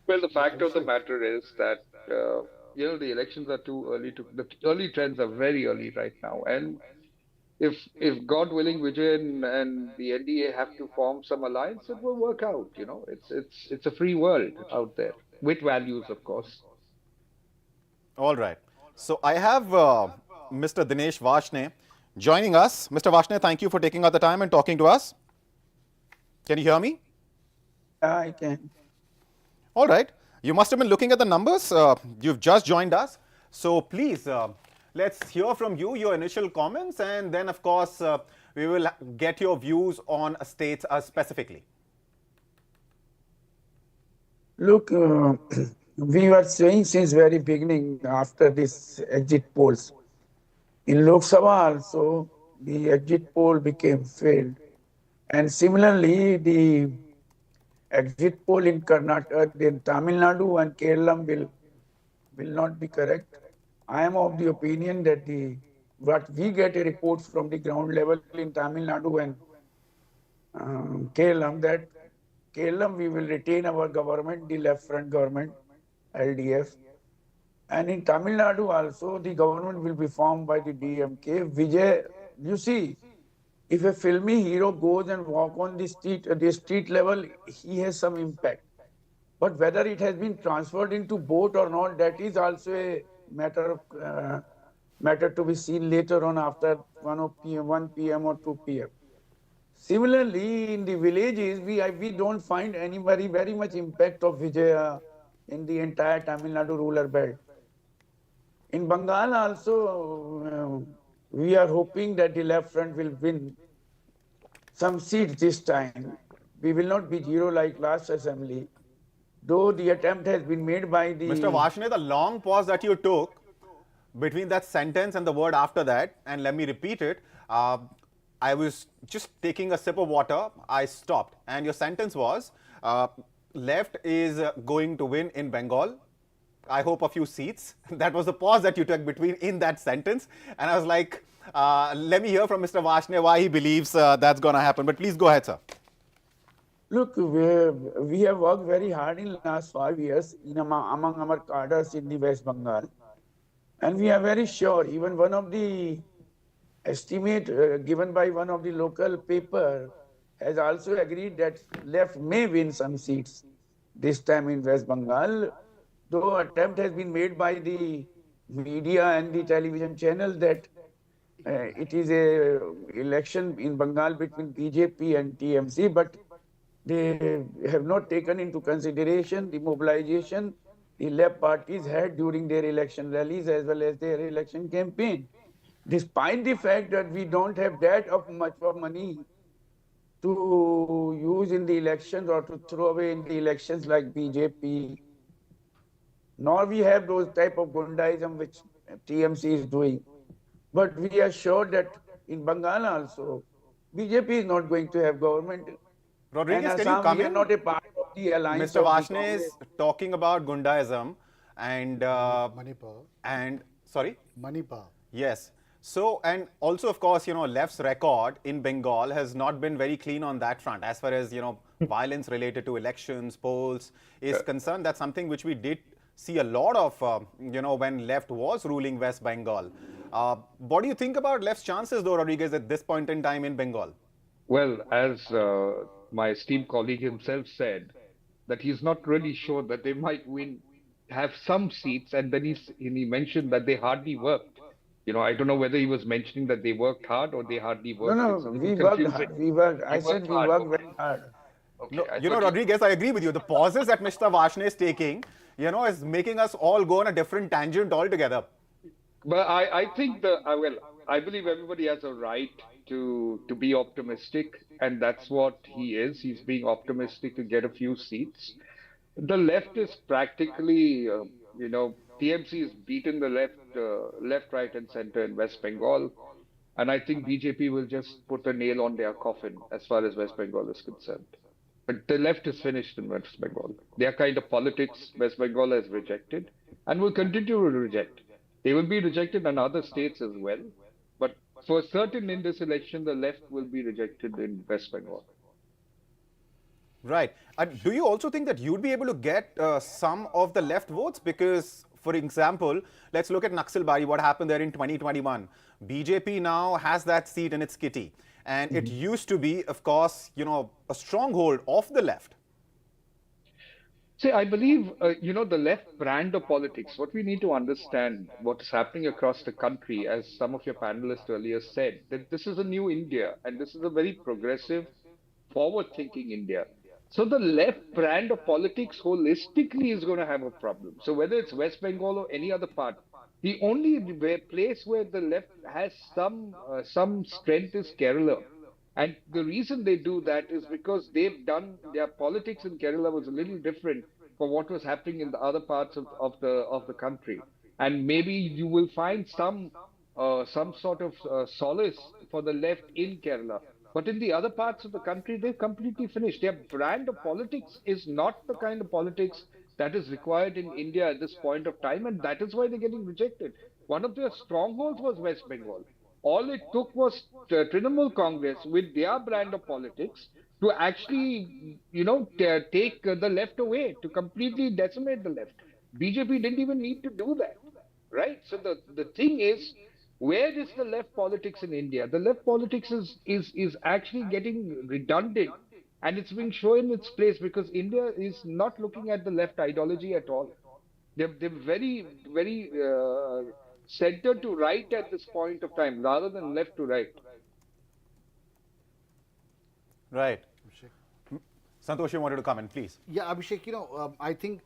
Well, the fact of the matter is that the elections are too early the early trends are very early right now, and if God willing, Vijay and the NDA have to form some alliance, it will work out. It's a free world out there with values, of course. All right. So I have Mr. Dinesh Vashne joining us. Mr. Vashne, thank you for taking out the time and talking to us. Can you hear me? I can. All right. You must have been looking at the numbers. You've just joined us. So please, let's hear from you, your initial comments, and then, of course, we will get your views on states specifically. Look, we were saying since very beginning after this exit polls. In Lok Sabha also, the exit poll became failed. And similarly, the exit poll in Karnataka, in Tamil Nadu and Kerala will not be correct. I am of the opinion that what we get a reports from the ground level in Tamil Nadu and Kerala, that Kerala we will retain our government, the left front government, LDF. And in Tamil Nadu also, the government will be formed by the DMK. Vijay, you see, if a filmy hero goes and walk on the street level, he has some impact. But whether it has been transferred into boat or not, that is also a matter to be seen later on after 1 p.m. or 2 p.m. Similarly, in the villages, we don't find any very much impact of Vijay in the entire Tamil Nadu rural belt. In Bengal also, we are hoping that the left front will win some seats this time. We will not be zero like last assembly, though the attempt has been made by the... Mr. Vashne, the long pause that you took between that sentence and the word after that, and let me repeat it, I was just taking a sip of water, I stopped, and your sentence was, left is going to win in Bengal, I hope, a few seats. That was the pause that you took between in that sentence. And I was like, let me hear from Mr. Vashne why he believes that's going to happen. But please go ahead, sir. Look, we have worked very hard in last 5 years among our cadres in the West Bengal. And we are very sure, even one of the estimate given by one of the local paper has also agreed that left may win some seats this time in West Bengal, though attempt has been made by the media and the television channel that it is a election in Bengal between BJP and TMC, but they have not taken into consideration the mobilization the left parties had during their election rallies as well as their election campaign. Despite the fact that we don't have that much of money to use in the elections or to throw away in the elections like BJP, nor we have those type of gundaism which TMC is doing. But we are sure that in Bengal also, BJP is not going to have government. Rodriguez, And can you Assam, come we are in? not a part of the alliance Mr. of the Vashne is Congress. talking about Gundaism and Manipur. Sorry. Manipur. Yes. So, and also, of course, left's record in Bengal has not been very clean on that front as far as, violence related to elections, polls is concerned. That's something which we did see a lot of, when left was ruling West Bengal. What do you think about left's chances, though, Rodriguez, at this point in time in Bengal? Well, as my esteemed colleague himself said, that he's not really sure that they might have some seats, and then he mentioned that they hardly worked. I don't know whether he was mentioning that they worked hard or they hardly worked. No, It's a little we worked confusing. hard. We worked. I You said worked we hard, worked okay. very hard. Okay, No, I thought Rodriguez, I agree with you. The pauses that Mr. Vashne is taking, is making us all go on a different tangent altogether. But I think I believe everybody has a right to be optimistic, and that's what he is. He's being optimistic to get a few seats. The left is practically, TMC has beaten the left, right, and center in West Bengal, and I think BJP will just put a nail on their coffin as far as West Bengal is concerned. But the left is finished in West Bengal. Their kind of politics, West Bengal has rejected and will continue to reject. They will be rejected in other states as well. But for certain in this election, the left will be rejected in West Bengal. Right. Do you also think that you'd be able to get some of the left votes? Because, for example, let's look at Naxalbari, what happened there in 2021. BJP now has that seat in its kitty. And it used to be, of course, a stronghold of the left. See, I believe, the left brand of politics, what we need to understand, what's happening across the country, as some of your panelists earlier said, that this is a new India and this is a very progressive, forward-thinking India. So the left brand of politics holistically is going to have a problem. So whether it's West Bengal or any other part, the only place where the left has some strength is Kerala. And the reason they do that is because they've done their politics in Kerala was a little different from what was happening in the other parts of the country. And maybe you will find some sort of solace for the left in Kerala. But in the other parts of the country, they've completely finished. Their brand of politics is not the kind of politics that is required in India at this point of time, and that is why they're getting rejected. One of their strongholds was West Bengal. All it took was Trinamool Congress with their brand of politics to actually, take the left away, to completely decimate the left. BJP didn't even need to do that, right? So the thing is, where is the left politics in India? The left politics is actually getting redundant, and it's being shown its place because India is not looking at the left ideology at all. They're very, very center to right at this point of time rather than left to right. Right. Santosh, you wanted to comment, please. Yeah, Abhishek, I think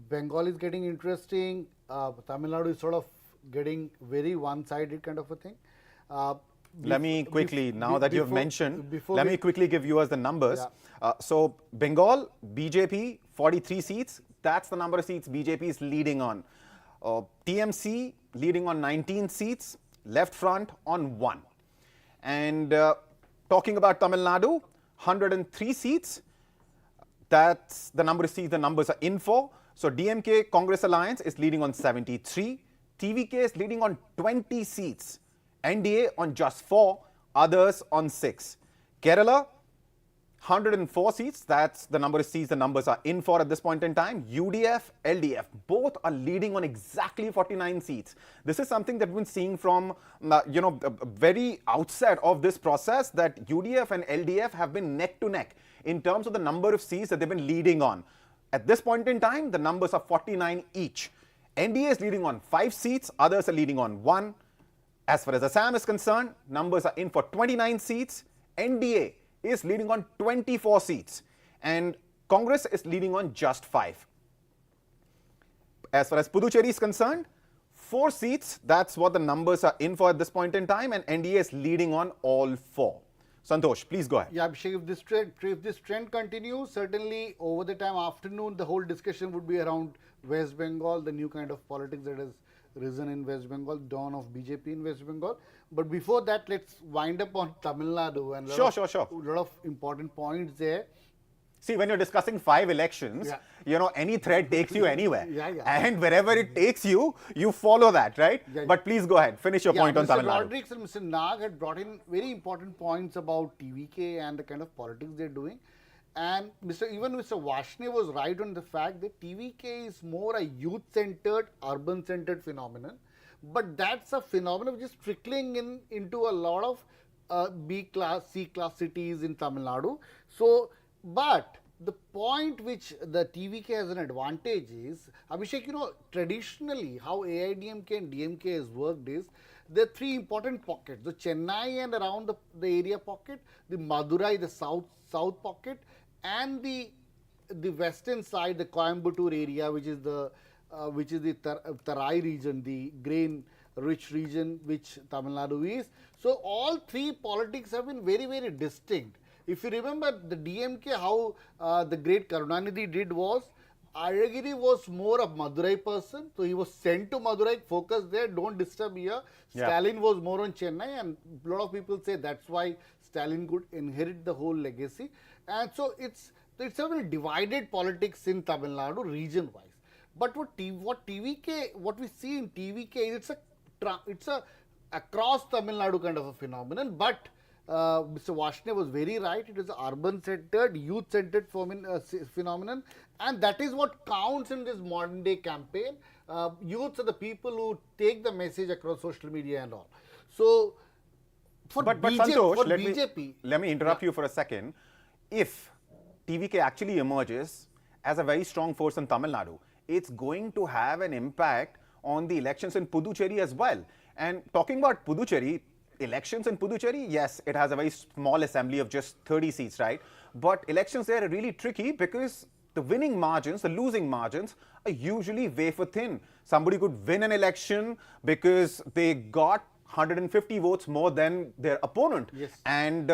Bengal is getting interesting. Tamil Nadu is sort of getting very one-sided kind of a thing. Let me quickly, now that you've mentioned, let me quickly give you us the numbers. Yeah. So, Bengal, BJP, 43 seats. That's the number of seats BJP is leading on. TMC leading on 19 seats, Left Front on 1. And talking about Tamil Nadu, 103 seats. That's the number of seats the numbers are in for. So DMK Congress Alliance is leading on 73. TVK is leading on 20 seats. NDA on just 4. Others on 6. Kerala, 104 seats. That's the number of seats the numbers are in for at this point in time. UDF, LDF, both are leading on exactly 49 seats. This is something that we've been seeing from, very outset of this process, that UDF and LDF have been neck to neck in terms of the number of seats that they've been leading on. At this point in time, the numbers are 49 each. NDA is leading on 5 seats. Others are leading on 1. As far as Assam is concerned, numbers are in for 29 seats. NDA is leading on 24 seats. And Congress is leading on just 5. As far as Puducherry is concerned, 4 seats. That's what the numbers are in for at this point in time. And NDA is leading on all 4. Santosh, please go ahead. Yeah, Abhishek, if this trend continues, certainly over the time afternoon, the whole discussion would be around West Bengal, the new kind of politics that has risen in West Bengal, dawn of BJP in West Bengal. But before that, let's wind up on Tamil Nadu and Sure. a lot of important points there. See, when you're discussing 5 elections, any thread takes you anywhere. And wherever it takes you, you follow that, right? But please go ahead. Finish your point on Tamil Nadu. Mr. Rodrigues and Mr. Nag had brought in very important points about TVK and the kind of politics they're doing. And even Mr. Vashne was right on the fact that TVK is more a youth-centered, urban-centered phenomenon. But that's a phenomenon which is trickling into a lot of B class, C class cities in Tamil Nadu. So, but the point which the TVK has an advantage is, Abhishek, traditionally how AIDMK and DMK has worked is, there are 3 important pockets, the Chennai and around the area pocket, the Madurai, the south pocket, and the western side, the Coimbatore area, which is the Tarai region, the grain rich region which Tamil Nadu is. So all 3 politics have been very, very distinct. If you remember the DMK, how the great Karunanidhi did was, Ayagiri was more a Madurai person, so he was sent to Madurai, focus there, don't disturb here. Stalin was more on Chennai, and a lot of people say that's why Stalin could inherit the whole legacy. And so it's a very divided politics in Tamil Nadu region-wise. But what we see in TVK is it's a across Tamil Nadu kind of a phenomenon. But Mr. Vashne was very right. It is an urban-centered, youth-centered phenomenon, and that is what counts in this modern-day campaign. Youths are the people who take the message across social media and all. So, But Santosh, let me interrupt you for a second. If TVK actually emerges as a very strong force in Tamil Nadu, it's going to have an impact on the elections in Puducherry as well. And talking about Puducherry, elections in Puducherry, yes, it has a very small assembly of just 30 seats, right? But elections there are really tricky because the winning margins, the losing margins are usually wafer thin. Somebody could win an election because they got 150 votes more than their opponent, and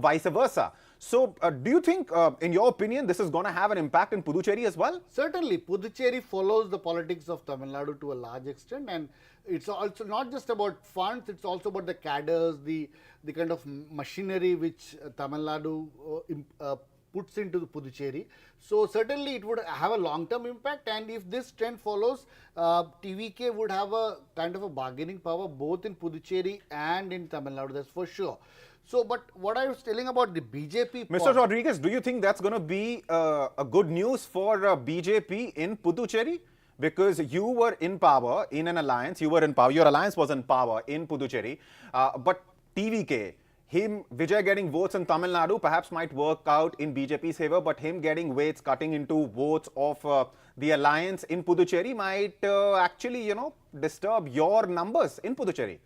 vice versa. So, do you think, in your opinion, this is going to have an impact in Puducherry as well? Certainly, Puducherry follows the politics of Tamil Nadu to a large extent, and it's also not just about funds, it's also about the cadres, the kind of machinery which Tamil Nadu puts into the Puducherry. So certainly it would have a long-term impact, and if this trend follows, TVK would have a kind of a bargaining power both in Puducherry and in Tamil Nadu, that's for sure. So, but what I was telling about the BJP... Mr. Rodriguez, do you think that's going to be a good news for BJP in Puducherry? Because you were in power in an alliance, your alliance was in power in Puducherry, but TVK, Vijay getting votes in Tamil Nadu perhaps might work out in BJP's favor, but him getting weights cutting into votes of the alliance in Puducherry might actually, disturb your numbers in Puducherry.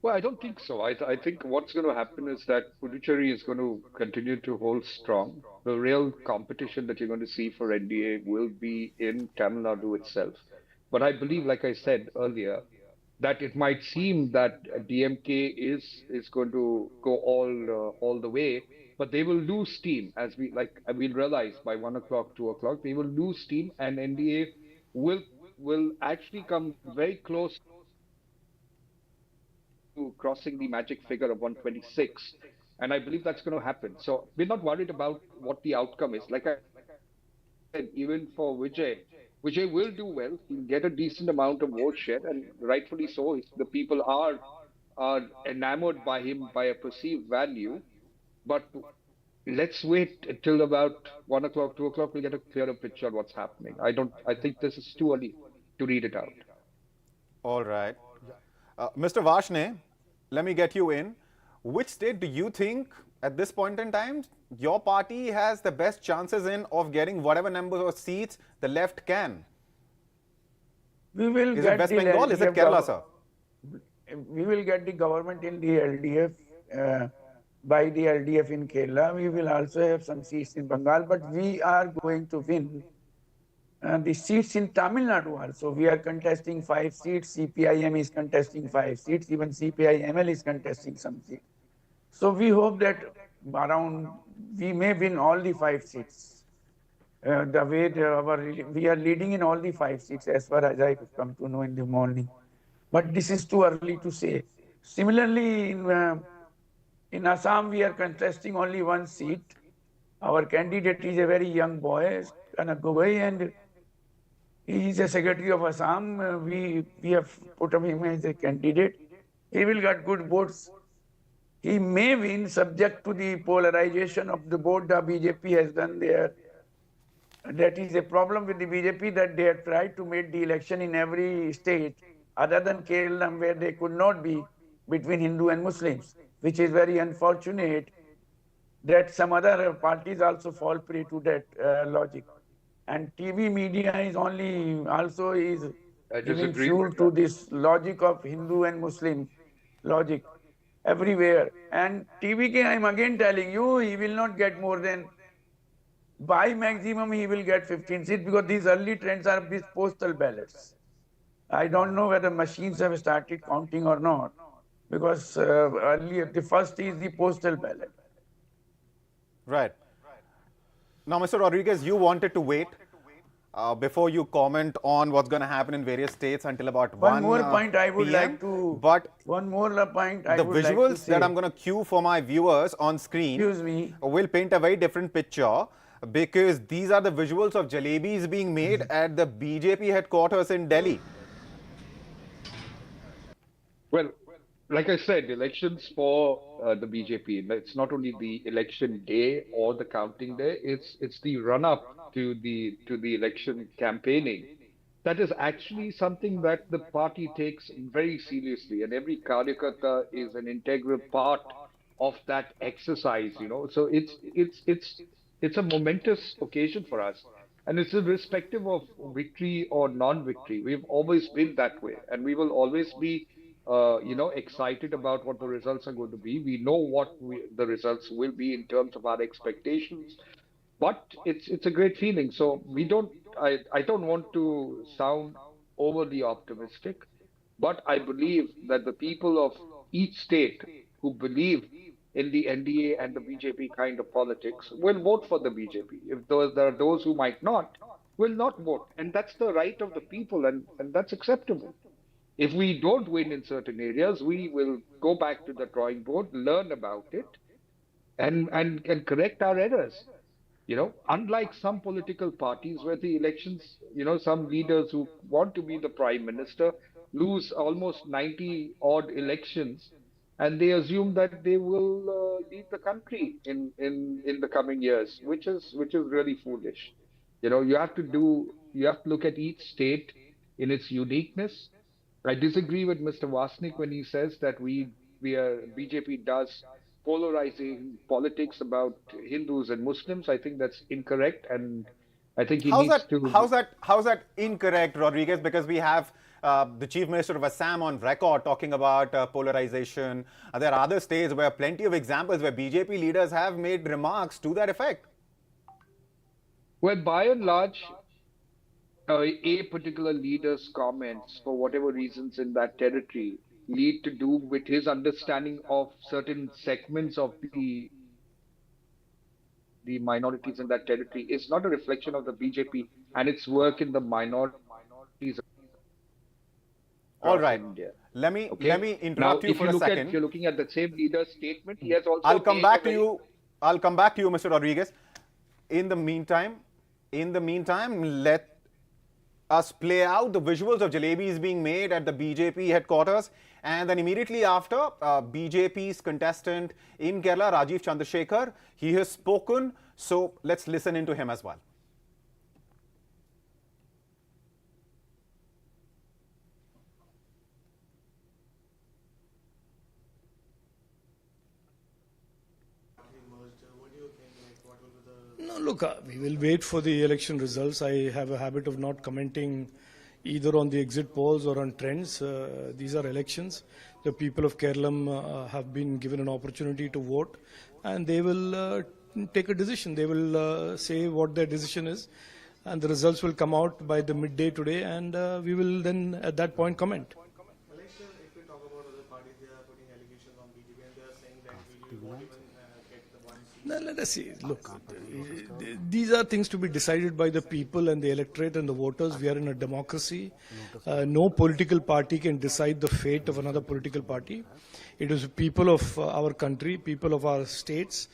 Well, I don't think so. I think what's going to happen is that Puducherry is going to continue to hold strong. The real competition that you're going to see for NDA will be in Tamil Nadu itself. But I believe, like I said earlier, that it might seem that DMK is going to go all the way, but they will lose steam as we'll realize by 1 o'clock, 2 o'clock, they will lose steam, and NDA will actually come very close to crossing the magic figure of 126. And I believe that's going to happen. So we're not worried about what the outcome is. Like I said, even for Vijay will do well. He'll get a decent amount of vote share, and rightfully so. The people are enamored by him by a perceived value. But let's wait till about 1 o'clock, 2 o'clock. We'll get a clearer picture on what's happening. I think this is too early to read it out. All right. Mr. Vashne, let me get you in. Which state do you think at this point in time your party has the best chances in of getting whatever number of seats the left can? We will Is it get West the Bengal? Is it LDF Kerala, sir? we will get the government in the LDF by the LDF in Kerala. We will also have some seats in Bengal, but we are going to win the seats in Tamil Nadu also. We are contesting 5 seats. CPIM is contesting 5 seats. Even CPIML is contesting some seats. So we hope that we may win all the 5 seats. The way we are leading in all the 5 seats as far as I come to know in the morning. But this is too early to say. Similarly, in Assam, we are contesting only 1 seat. Our candidate is a very young boy, Kanak Gogoi, and he is a secretary of Assam. We have put him as a candidate. He will get good votes. He may win subject to the polarization of the vote the BJP has done there. That is a problem with the BJP, that they have tried to make the election in every state other than Kerala, where they could not be between Hindu and Muslims, which is very unfortunate that some other parties also fall prey to that logic. And TV media is also I giving disagree fuel with to that. this logic of Hindu and Muslim logic everywhere. And TVK, I'm again telling you, he will not get more than, by maximum, he will get 15 seats, because these early trends are these postal ballots. I don't know whether machines have started counting or not, because earlier the first is the postal ballot. Right. Now, Mr. Rodriguez, you wanted to wait before you comment on what's going to happen in various states until about 1 One more point I would PM. like to. But One more point I the would like to visuals say. that I'm going to cue for my viewers on screen Excuse me. will paint a very different picture, because these are the visuals of jalebis being made at the BJP headquarters in Delhi. Well, like I said, elections for the BJP, it's not only the election day or the counting day, it's the run up to the election campaigning. That is actually something that the party takes very seriously, and every Karyakarta is an integral part of that exercise, you know. So it's a momentous occasion for us. And it's irrespective of victory or non-victory. We've always been that way, and we will always be, excited about what the results are going to be. We know what the results will be in terms of our expectations, but it's a great feeling. So I don't want to sound overly optimistic, but I believe that the people of each state who believe in the NDA and the BJP kind of politics will vote for the BJP. If there are those who might not, will not vote. And that's the right of the people, and that's acceptable. If we don't win in certain areas, we will go back to the drawing board, learn about it, and correct our errors. You know, unlike some political parties where the elections, some leaders who want to be the prime minister lose almost 90 odd elections, and they assume that they will lead the country in the coming years, which is really foolish. You have to look at each state in its uniqueness. I disagree with Mr. Vasnik when he says that BJP does polarizing politics about Hindus and Muslims. I think that's incorrect, and I think he needs to. How's that incorrect, Rodriguez? Because we have the Chief Minister of Assam on record talking about polarization. There are other states where plenty of examples where BJP leaders have made remarks to that effect. Well, by and large, a particular leader's comments, for whatever reasons in that territory, lead to do with his understanding of certain segments of the minorities in that territory is not a reflection of the BJP and its work in the minorities All across right. India. let me Okay. let me Now, interrupt you if for you a look at, second. if you're looking at the same leader's statement, he has also I'll come made back a to very- you. I'll come back to you, Mr. Rodriguez. In the meantime, let us play out the visuals of jalebis being made at the BJP headquarters, and then immediately after, BJP's contestant in Kerala, Rajiv Chandrasekhar, he has spoken. So let's listen into him as well. No, look, we will wait for the election results. I have a habit of not commenting either on the exit polls or on trends. These are elections. The people of Kerala have been given an opportunity to vote, and they will take a decision. They will say what their decision is, and the results will come out by the midday today, and we will then at that point comment. Malaysia, if we talk about other parties, they are putting allegations on BJP and they are saying that we won't even get the one seat. Now, let us see. Look, these are things to be decided by the people and the electorate and the voters. We are in a democracy. No political party can decide the fate of another political party. It is people of our country, people of our states,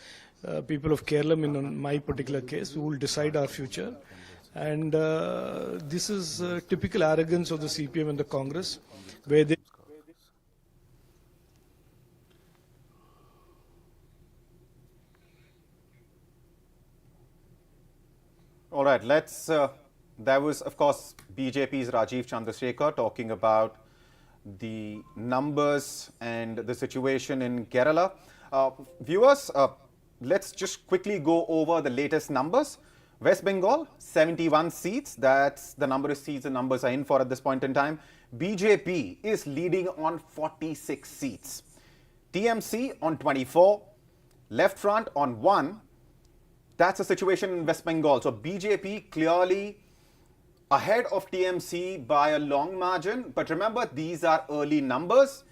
people of Kerala, in my particular case, who will decide our future. And this is typical arrogance of the CPM and the Congress, where they All right, let's. That was, of course, BJP's Rajiv Chandrasekhar talking about the numbers and the situation in Kerala. Viewers, let's just quickly go over the latest numbers. West Bengal, 71 seats. That's the number of seats the numbers are in for at this point in time. BJP is leading on 46 seats. TMC on 24. Left Front on 1. That's the situation in West Bengal. So BJP clearly ahead of TMC by a long margin. But remember, these are early numbers.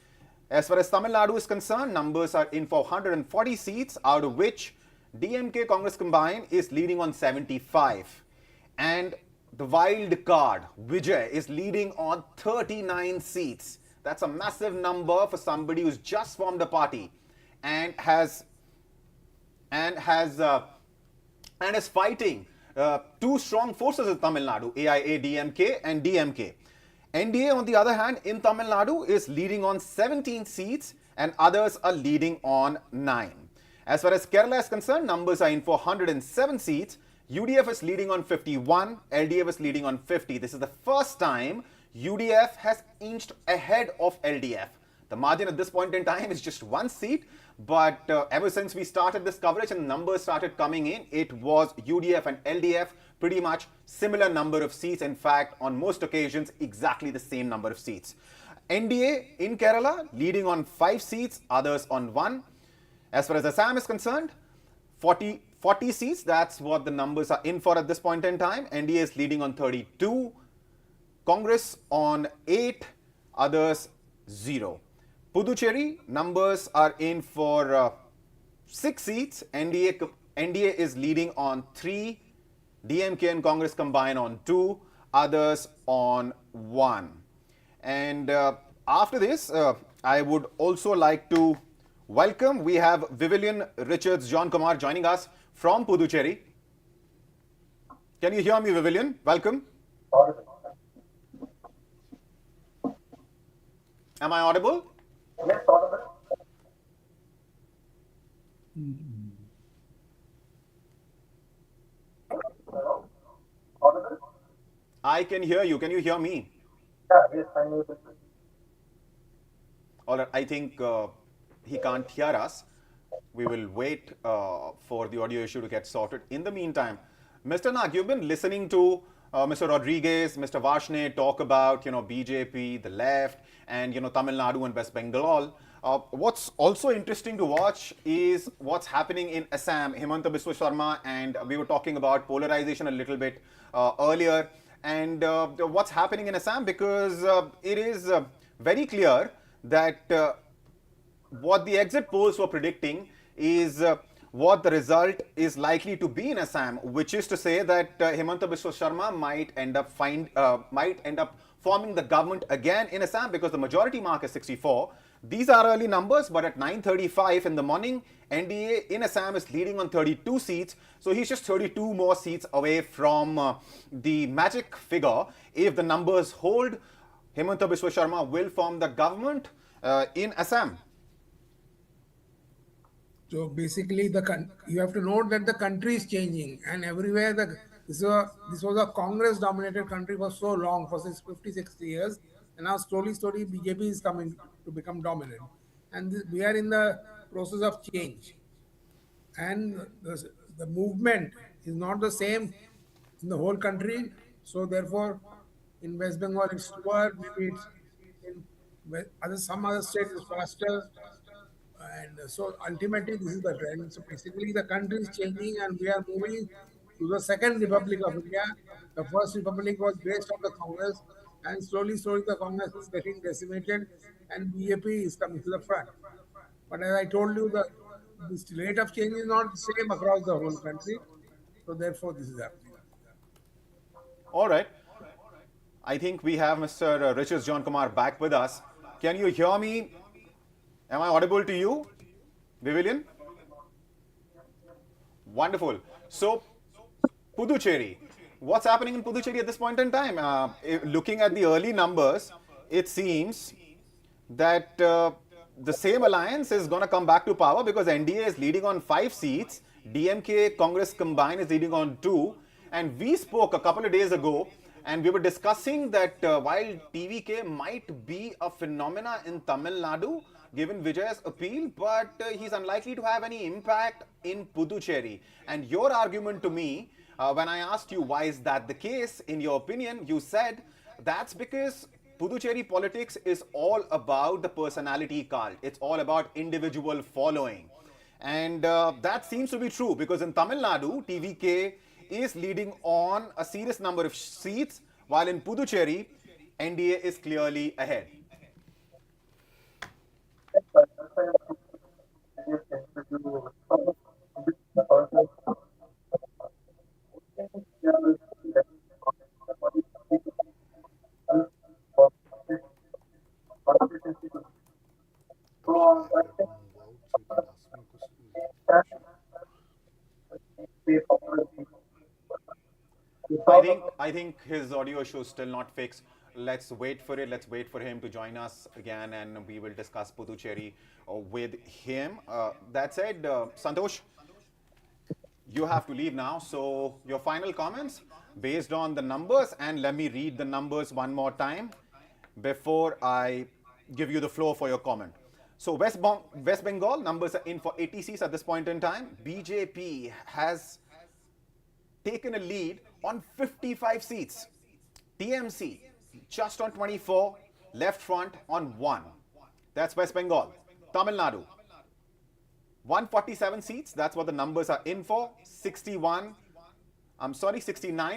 As far as Tamil Nadu is concerned, numbers are in for 140 seats, out of which DMK Congress combined is leading on 75. And the wild card, Vijay, is leading on 39 seats. That's a massive number for somebody who's just formed a party and is fighting two strong forces in Tamil Nadu, AIA, DMK and DMK. NDA, on the other hand, in Tamil Nadu is leading on 17 seats and others are leading on 9. As far as Kerala is concerned, numbers are in for 107 seats. UDF is leading on 51, LDF is leading on 50. This is the first time UDF has inched ahead of LDF. The margin at this point in time is just 1 seat, but ever since we started this coverage and numbers started coming in, it was UDF and LDF pretty much similar number of seats. In fact, on most occasions, exactly the same number of seats. NDA in Kerala leading on 5 seats, others on 1. As far as Assam is concerned, 40 seats, that's what the numbers are in for at this point in time. NDA is leading on 32, Congress on 8, others 0. Puducherry, numbers are in for 6 seats. NDA is leading on 3, DMK and Congress combine on 2, others on 1. And after this, I would also like to welcome, we have Vivian Richards John Kumar joining us from Puducherry. Can you hear me, Vivian? Welcome. Am I audible? Yes, audible. Hello? Audible? I can hear you. Can you hear me? Yeah, yes, I'm able to. All right, I think he can't hear us. We will wait for the audio issue to get sorted. In the meantime, Mr. Nag, you've been listening to Mr. Rodriguez, Mr. Varshney talk about, BJP, the left, and, Tamil Nadu and West Bengal. What's also interesting to watch is what's happening in Assam. Himanta Biswa Sharma, and we were talking about polarization a little bit earlier. And what's happening in Assam, because it is very clear that what the exit polls were predicting is what the result is likely to be in Assam, which is to say that Himanta Biswa Sharma might end up forming the government again in Assam because the majority mark is 64. These are early numbers, but at 9:35 in the morning, NDA in Assam is leading on 32 seats. So he's just 32 more seats away from the magic figure. If the numbers hold, Himanta Biswa Sharma will form the government in Assam. So basically, you have to note that the country is changing, and everywhere this was a Congress-dominated country for so long, for 50, 60 years, and now slowly, BJP is coming to become dominant, and we are in the process of change, and the movement is not the same in the whole country. So therefore, in West Bengal it's slower, maybe it's in some other states it's faster, and so ultimately, this is the trend. So basically, the country is changing, and we are moving to the second Republic of India. The first Republic was based on the Congress, and slowly, the Congress is getting decimated, and BJP is coming to the front. But as I told you, this rate of change is not the same across the whole country. So therefore, this is happening. All right. I think we have Mr. Richard John Kumar back with us. Can you hear me? Am I audible to you, Vivillian? Wonderful. So, Puducherry. What's happening in Puducherry at this point in time? Looking at the early numbers, it seems that the same alliance is going to come back to power because NDA is leading on 5 seats, DMK Congress combined is leading on 2, and we spoke a couple of days ago and we were discussing that while TVK might be a phenomena in Tamil Nadu, given Vijay's appeal, but he's unlikely to have any impact in Puducherry. And your argument to me, when I asked you why is that the case, in your opinion, you said that's because Puducherry politics is all about the personality cult. It's all about individual following. And that seems to be true because in Tamil Nadu, TVK is leading on a serious number of seats, while in Puducherry, NDA is clearly ahead. I think his audio issue is still not fixed. Let's wait for it. Let's wait for him to join us again, and we will discuss Puducherry with him. That said, Santosh, you have to leave now. So your final comments based on the numbers, and let me read the numbers one more time before I give you the floor for your comment. So West Bengal numbers are in for 80 seats at this point in time. BJP has taken a lead on 55 seats. TMC just on 24, Left Front on 1. That's West Bengal. Tamil Nadu, 147 seats. That's what the numbers are in for. 69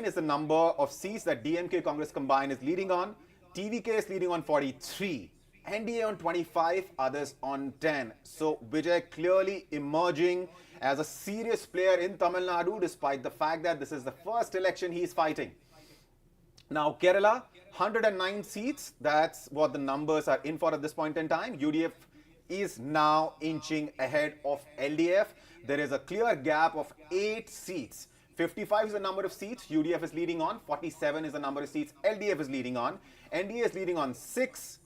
is the number of seats that DMK Congress combined is leading on. TVK is leading on 43. NDA on 25, others on 10. So Vijay clearly emerging as a serious player in Tamil Nadu, despite the fact that this is the first election he's fighting. Now Kerala, 109 seats. That's what the numbers are in for at this point in time. UDF is now inching ahead of LDF. There is a clear gap of 8 seats. 55 is the number of seats UDF is leading on. 47 is the number of seats LDF is leading on. NDA is leading on 6.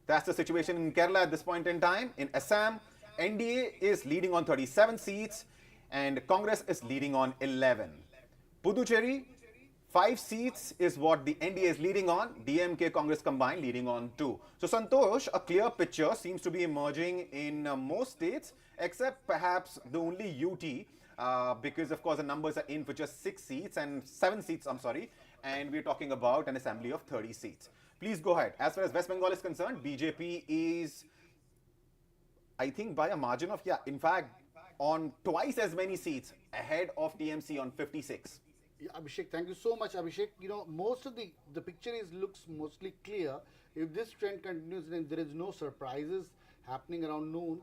That's the situation in Kerala at this point in time. In Assam, NDA is leading on 37 seats and Congress is leading on 11. Puducherry, 5 seats is what the NDA is leading on. DMK Congress combined leading on 2. So Santosh, a clear picture seems to be emerging in most states except perhaps the only UT because of course the numbers are in for just 7 seats, and we're talking about an assembly of 30 seats. Please go ahead. As far as West Bengal is concerned, BJP is, I think, by a margin of, in fact, on twice as many seats ahead of TMC on 56. Yeah, Abhishek, thank you so much, Abhishek. Most of the picture looks mostly clear. If this trend continues, then there is no surprises happening around noon.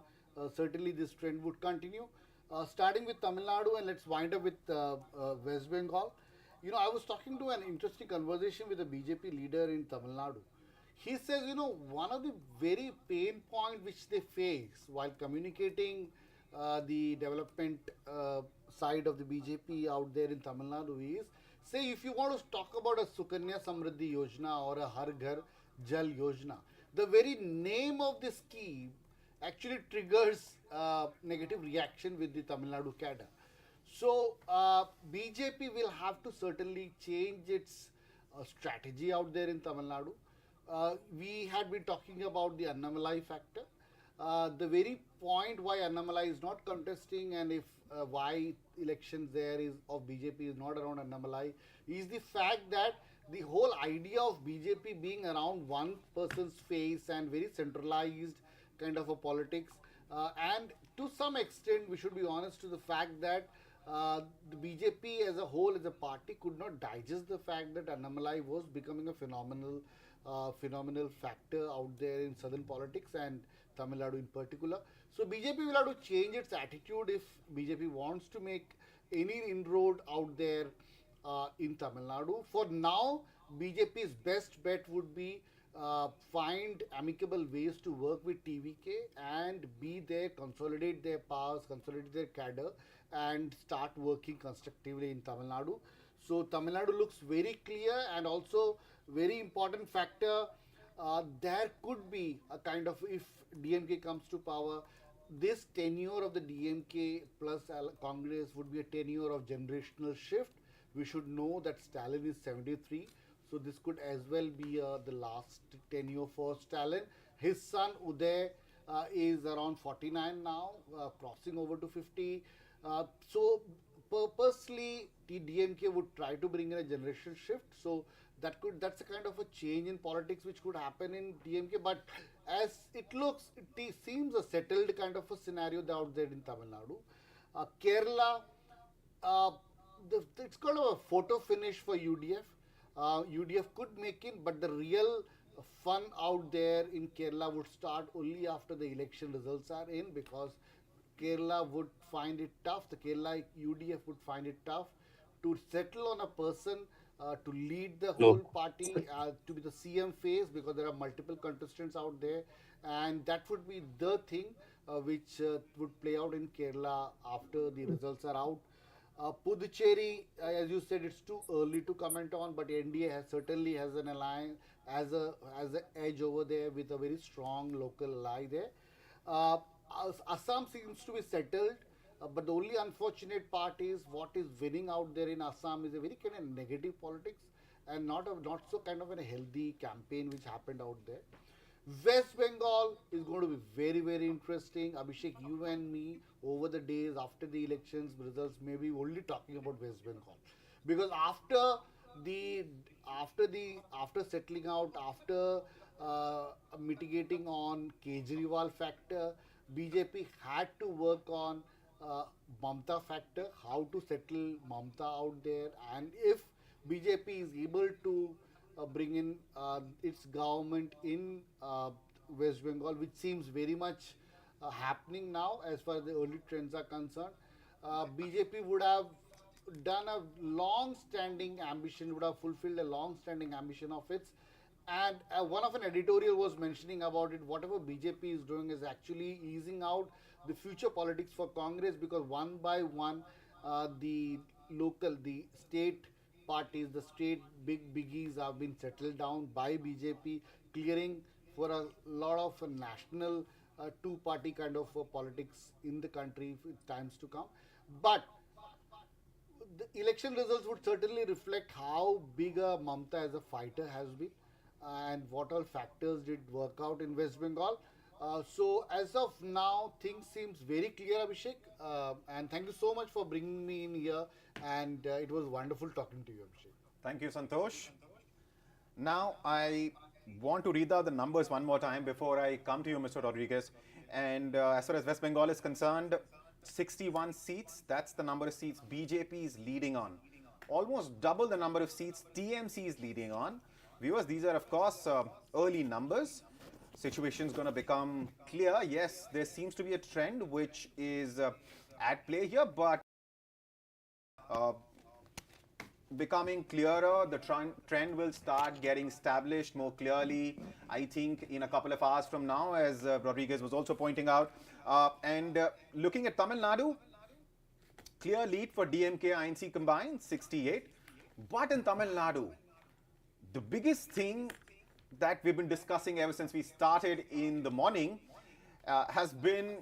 Certainly, this trend would continue. Starting with Tamil Nadu, and let's wind up with West Bengal. I was talking to an interesting conversation with a BJP leader in Tamil Nadu. He says, one of the very pain point which they face while communicating the development side of the BJP out there in Tamil Nadu is, say, if you want to talk about a Sukanya Samriddhi Yojana or a Har Ghar Jal Yojana, the very name of the scheme actually triggers negative reaction with the Tamil Nadu cadre. So BJP will have to certainly change its strategy out there in Tamil Nadu. We had been talking about the Annamalai factor. The very point why Annamalai is not contesting and if why elections there is of BJP is not around Annamalai is the fact that the whole idea of BJP being around one person's face and very centralized kind of a politics. And to some extent, we should be honest to the fact that the BJP as a whole, as a party, could not digest the fact that Annamalai was becoming a phenomenal factor out there in southern politics and Tamil Nadu in particular. So BJP will have to change its attitude if BJP wants to make any inroad out there in Tamil Nadu. For now, BJP's best bet would be find amicable ways to work with TVK and be there, consolidate their powers, consolidate their cadre, and start working constructively in Tamil Nadu. So Tamil Nadu looks very clear, and also very important factor. There could be a kind of, if DMK comes to power, this tenure of the DMK plus Congress would be a tenure of generational shift. We should know that Stalin is 73. So this could as well be the last tenure for Stalin. His son Uday is around 49 now, crossing over to 50. So purposely, the DMK would try to bring in a generation shift. So that's a kind of a change in politics which could happen in DMK. But as it looks, it seems a settled kind of a scenario out there in Tamil Nadu. Kerala, it's kind of a photo finish for UDF. UDF could make it, but the real fun out there in Kerala would start only after the election results are in, because Kerala would find it tough, the Kerala UDF would find it tough to settle on a person to lead the whole party, to be the CM phase, because there are multiple contestants out there, and that would be the thing which would play out in Kerala after the results are out. Puducherry, as you said, it's too early to comment on, but NDA certainly has an alliance, as an edge over there with a very strong local ally there. Assam seems to be settled, but the only unfortunate part is what is winning out there in Assam is a very kind of negative politics and not so kind of a healthy campaign which happened out there. West Bengal is going to be very, very interesting. Abhishek, you and me, over the days after the elections results, may be only talking about West Bengal, because after settling out, after mitigating on Kejriwal factor, BJP had to work on Mamta factor, how to settle Mamta out there, and if BJP is able to bring in its government in West Bengal, which seems very much happening now as far as the early trends are concerned. BJP would have done a long-standing ambition, would have fulfilled a long-standing ambition of its. And one of an editorial was mentioning about it, whatever BJP is doing is actually easing out the future politics for Congress, because one by one, the state parties, the state biggies have been settled down by BJP, clearing for a lot of national two-party kind of politics in the country in times to come. But the election results would certainly reflect how big a Mamta as a fighter has been and what all factors did work out in West Bengal. So as of now, things seems very clear, Abhishek. And thank you so much for bringing me in here. And it was wonderful talking to you, Abhishek. Thank you, Santosh. Now, I want to read out the numbers one more time before I come to you, Mr. Rodriguez. And as far as West Bengal is concerned, 61 seats, that's the number of seats BJP is leading on. Almost double the number of seats TMC is leading on. Viewers, these are, of course, early numbers. Situation is going to become clear. Yes, there seems to be a trend which is at play here, but uh, becoming clearer. The trend will start getting established more clearly, I think, in a couple of hours from now, as Rodriguez was also pointing out. And looking at Tamil Nadu, clear lead for DMK INC combined, 68. But in Tamil Nadu, the biggest thing that we've been discussing ever since we started in the morning has been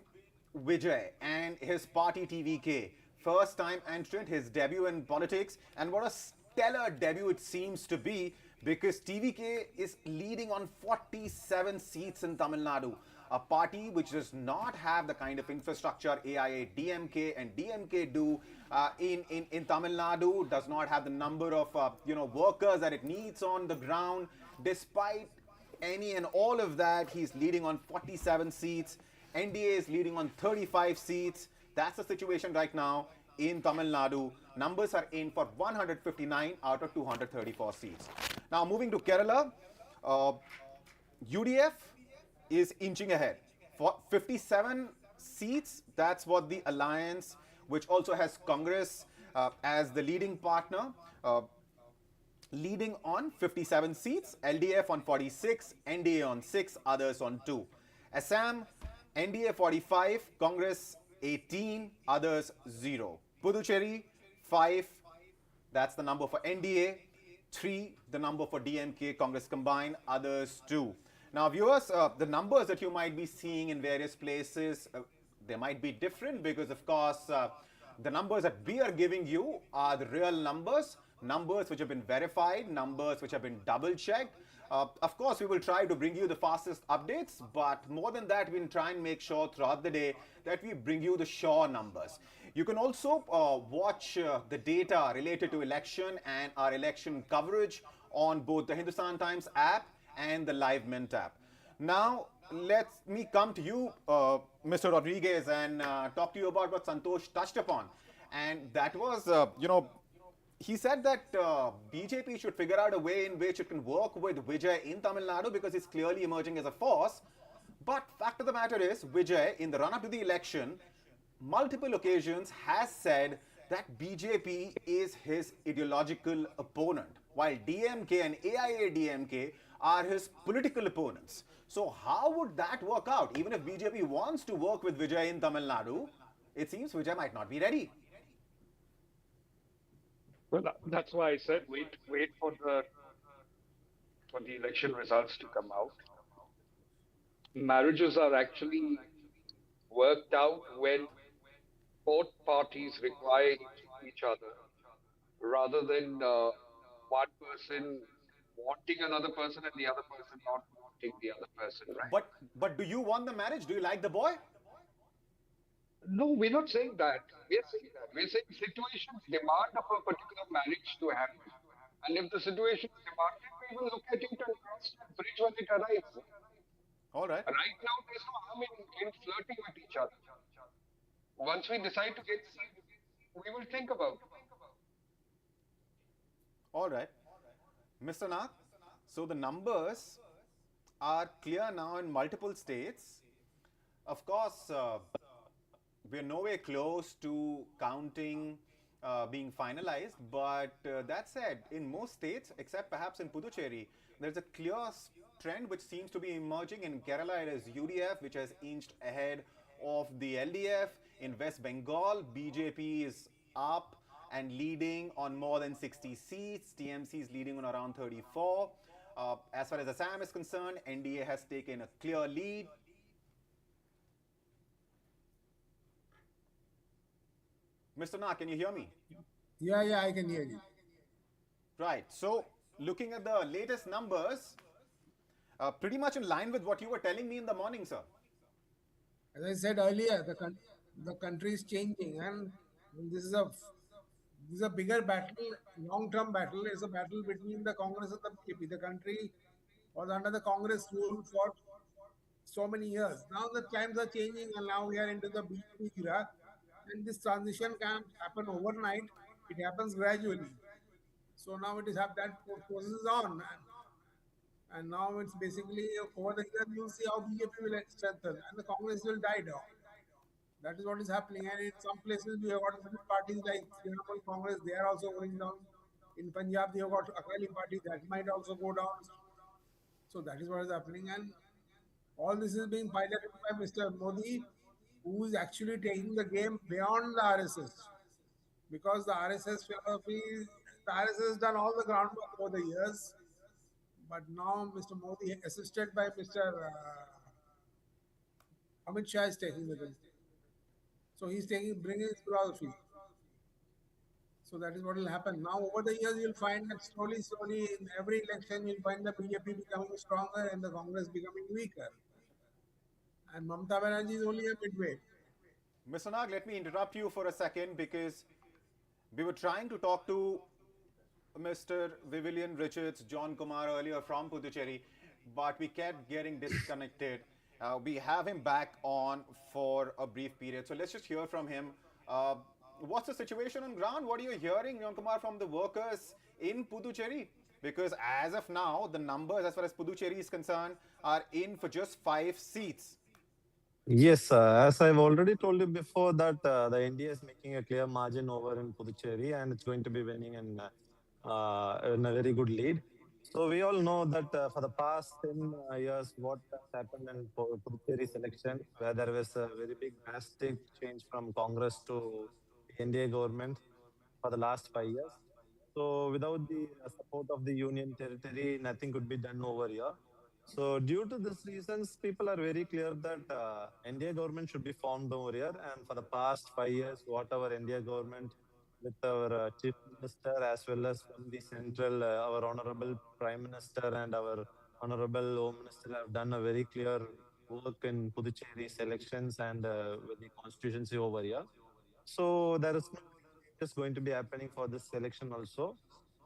Vijay and his party TVK. First time entrant, his debut in politics, and what a stellar debut it seems to be, because TVK is leading on 47 seats in Tamil Nadu. A party which does not have the kind of infrastructure AIA, DMK, and DMK do in Tamil Nadu, does not have the number of workers that it needs on the ground. Despite any and all of that, he's leading on 47 seats. NDA is leading on 35 seats. That's the situation right now in Tamil Nadu. Numbers are in for 159 out of 234 seats. Now, moving to Kerala, UDF is inching ahead for 57 seats. That's what the alliance, which also has Congress as the leading partner, leading on 57 seats. LDF on 46, NDA on 6, others on 2. Assam, NDA 45, Congress 18, others 0. Puducherry 5, that's the number for NDA. 3, the number for DMK, Congress combined, others 2. Now, viewers, the numbers that you might be seeing in various places, they might be different because, of course, the numbers that we are giving you are the real numbers, numbers which have been verified, numbers which have been double-checked. Of course, we will try to bring you the fastest updates, but more than that, we'll try and make sure throughout the day that we bring you the sure numbers. You can also watch the data related to election and our election coverage on both the Hindustan Times app and the Live Mint app. Now, let me come to you, Mr. Rodriguez, and talk to you about what Santosh touched upon. And that was, he said that BJP should figure out a way in which it can work with Vijay in Tamil Nadu because it's clearly emerging as a force. But fact of the matter is, Vijay, in the run-up to the election, multiple occasions has said that BJP is his ideological opponent, while DMK and AIA-DMK are his political opponents. So how would that work out? Even if BJP wants to work with Vijay in Tamil Nadu, it seems Vijay might not be ready. Well, that's why I said wait for the election results to come out. Marriages are actually worked out when both parties require each other, rather than one person wanting another person and the other person not wanting the other person, right? But do you want the marriage? Do you like the boy? No, we're not saying that. We're saying that. We're saying situations demand of a particular marriage to happen. And if the situation is demanded, we will look at it and cross that bridge when it arrives. All right. Right now, there's no harm in flirting with each other. Once we decide to get serious, we will think about it. All right. Mr. Nath, so the numbers are clear now in multiple states. Of course, we're nowhere close to counting being finalized, but that said, in most states, except perhaps in Puducherry, there's a clear trend which seems to be emerging. In Kerala, it is UDF, which has inched ahead of the LDF. In West Bengal, BJP is up and leading on more than 60 seats. TMC is leading on around 34. As far as Assam is concerned, NDA has taken a clear lead. Mr. Na, can you hear me? Yeah, I can hear you. Right. So, looking at the latest numbers, pretty much in line with what you were telling me in the morning, sir. As I said earlier, the country is changing, and this is a bigger battle, long-term battle. It's a battle between the Congress and the BJP. The country was under the Congress rule for so many years. Now the times are changing, and now we are into the BJP era. And this transition can't happen overnight. It happens gradually. So now it is have that process is on, and now it's basically over the years you'll see how BJP will strengthen and the Congress will die down. That is what is happening. And in some places, we have got middle parties like Trinamool Congress, they are also going down. In Punjab, they have got Akali Party, that might also go down. So that is what is happening. And all this is being piloted by Mr. Modi, who is actually taking the game beyond the RSS. Because the RSS philosophy, the RSS has done all the groundwork over the years. But now Mr. Modi, assisted by Mr. Amit Shah, is taking the control. So he's bringing his philosophy. So that is what will happen. Now, over the years, you'll find that slowly, in every election, you'll find the BJP becoming stronger and the Congress becoming weaker. And Mamata Banerjee is only a midway. Mr. Nag, let me interrupt you for a second because we were trying to talk to Mr. Vivian Richards, John Kumar earlier from Puducherry, but we kept getting disconnected. We have him back on for a brief period. So let's just hear from him. What's the situation on ground? What are you hearing, John Kumar, from the workers in Puducherry? Because as of now, the numbers, as far as Puducherry is concerned, are in for just 5 seats. Yes, as I've already told you before, that the India is making a clear margin over in Puducherry, and it's going to be winning in a very good lead. So we all know that for the past 10 years, what has happened in Puducherry's election, where there was a very big drastic change from Congress to the NDA government for the last 5 years. So without the support of the union territory, nothing could be done over here. So due to these reasons, people are very clear that India government should be formed over here. And for the past 5 years, what our India government with our chief minister as well as from the central, our honorable prime minister and our honorable home minister have done a very clear work in Puducherry's elections and with the constituency over here. So there is no big changes going to be happening for this election also.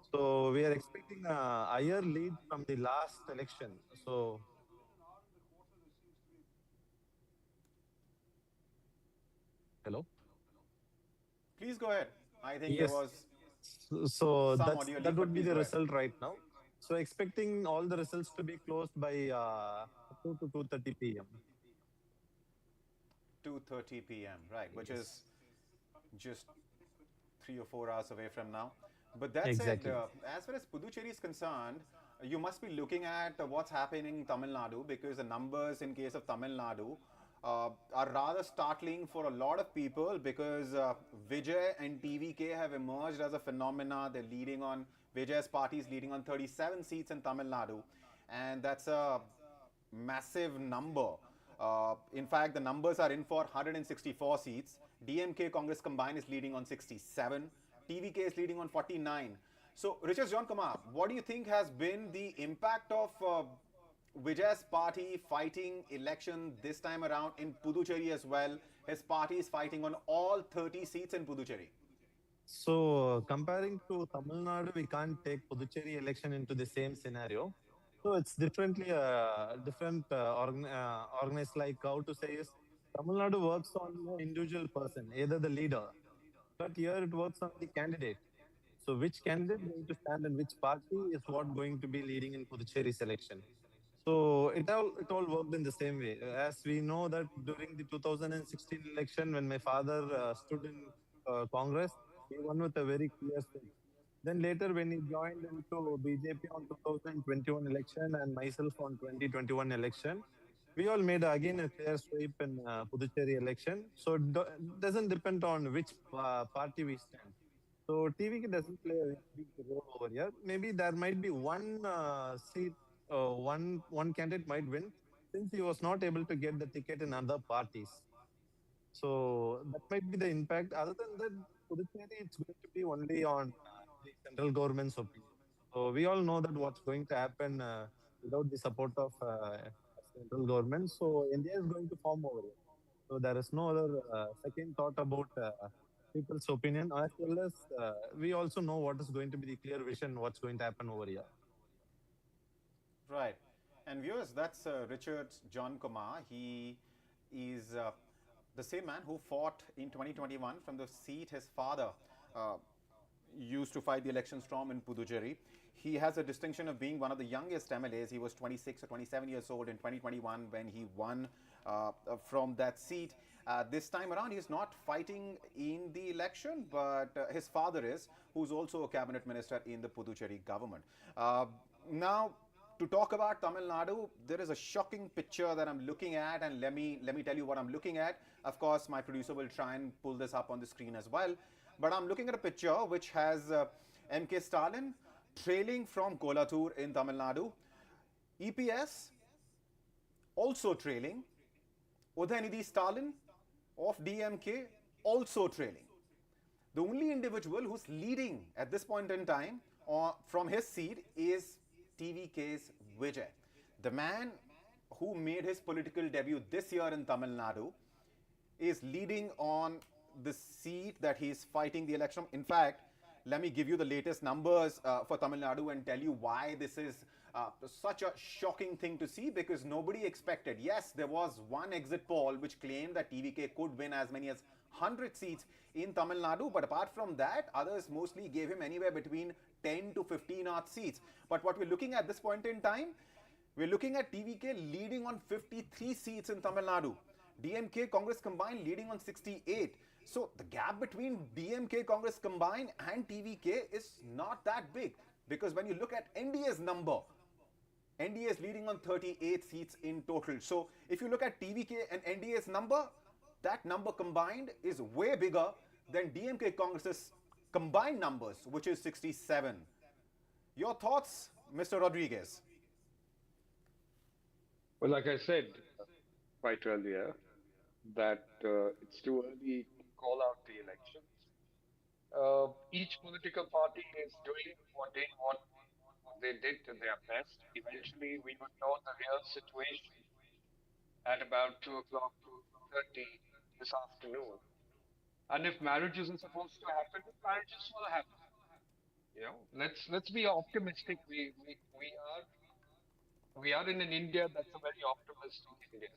So we are expecting a higher lead from the last election. So hello. Please go ahead. I think there Yes. was So some audio that leak, but would be please the go ahead. result right now. So expecting all the results to be closed by 2 to 2:30 p.m. 2:30 p.m. Right, which Yes. is just 3 or 4 hours away from now. But that said, Exactly. as far as Puducherry is concerned, you must be looking at what's happening in Tamil Nadu because the numbers in case of Tamil Nadu are rather startling for a lot of people because Vijay and TVK have emerged as a phenomena. They're leading on, Vijay's party is leading on 37 seats in Tamil Nadu, and that's a massive number. In fact, the numbers are in for 164 seats. DMK Congress combined is leading on 67. TVK is leading on 49. So, Richard John Kumar, what do you think has been the impact of Vijay's party fighting election this time around in Puducherry as well? His party is fighting on all 30 seats in Puducherry. So comparing to Tamil Nadu, we can't take Puducherry election into the same scenario. So it's differently different organized, like how to say is Tamil Nadu works on the individual person, either the leader, but here it works on the candidate. So which candidate going to stand in which party is what going to be leading in Puducherry selection. So it all worked in the same way. As we know that during the 2016 election, when my father stood in Congress, he won with a very clear swing. Then later, when he joined into BJP on 2021 election and myself on 2021 election, we all made again a clear sweep in Puducherry election. So it doesn't depend on which party we stand. So TVK doesn't play a big role over here. Maybe there might be one seat, one candidate might win since he was not able to get the ticket in other parties. So that might be the impact. Other than that, Puducherry, it's going to be only on the central government's opinion. So we all know that what's going to happen without the support of central government. So India is going to form over here. So there is no other second thought about people's opinion, as well as we also know what is going to be the clear vision, what's going to happen over here. Right. And viewers, that's Richard John Kumar. He is the same man who fought in 2021 from the seat his father uh, used to fight the election storm in Puducherry. He has a distinction of being one of the youngest MLAs. He was 26 or 27 years old in 2021 when he won from that seat. This time around, he's not fighting in the election, but his father is, who's also a cabinet minister in the Puducherry government. Now, to talk about Tamil Nadu, there is a shocking picture that I'm looking at, and let me tell you what I'm looking at. Of course, my producer will try and pull this up on the screen as well. But I'm looking at a picture which has MK Stalin trailing from Kolathur in Tamil Nadu, EPS also trailing, Udayanidhi Stalin of DMK also trailing. The only individual who's leading at this point in time from his seat is TVK's Vijay, the man who made his political debut this year in Tamil Nadu, is leading on the seat that he's fighting the election. In fact, let me give you the latest numbers for Tamil Nadu and tell you why this is such a shocking thing to see, because nobody expected. Yes, there was one exit poll which claimed that TVK could win as many as 100 seats in Tamil Nadu, but apart from that, others mostly gave him anywhere between 10 to 15 odd seats. But what we're looking at this point in time, we're looking at TVK leading on 53 seats in Tamil Nadu. DMK Congress combined leading on 68. So the gap between DMK Congress combined and TVK is not that big, because when you look at NDA's number, NDA is leading on 38 seats in total. So if you look at TVK and NDA's number, that number combined is way bigger than DMK Congress's combined numbers, which is 67. Your thoughts, Mr. Rodriguez? Well, like I said quite earlier, that it's too early to call out the elections. Each political party is doing what they did to their best. Eventually, we would know the real situation at about 2 o'clock, 2:30 this afternoon. And if marriages are supposed to happen, marriages will happen. Let's be optimistic. We are in an India that's a very optimistic India,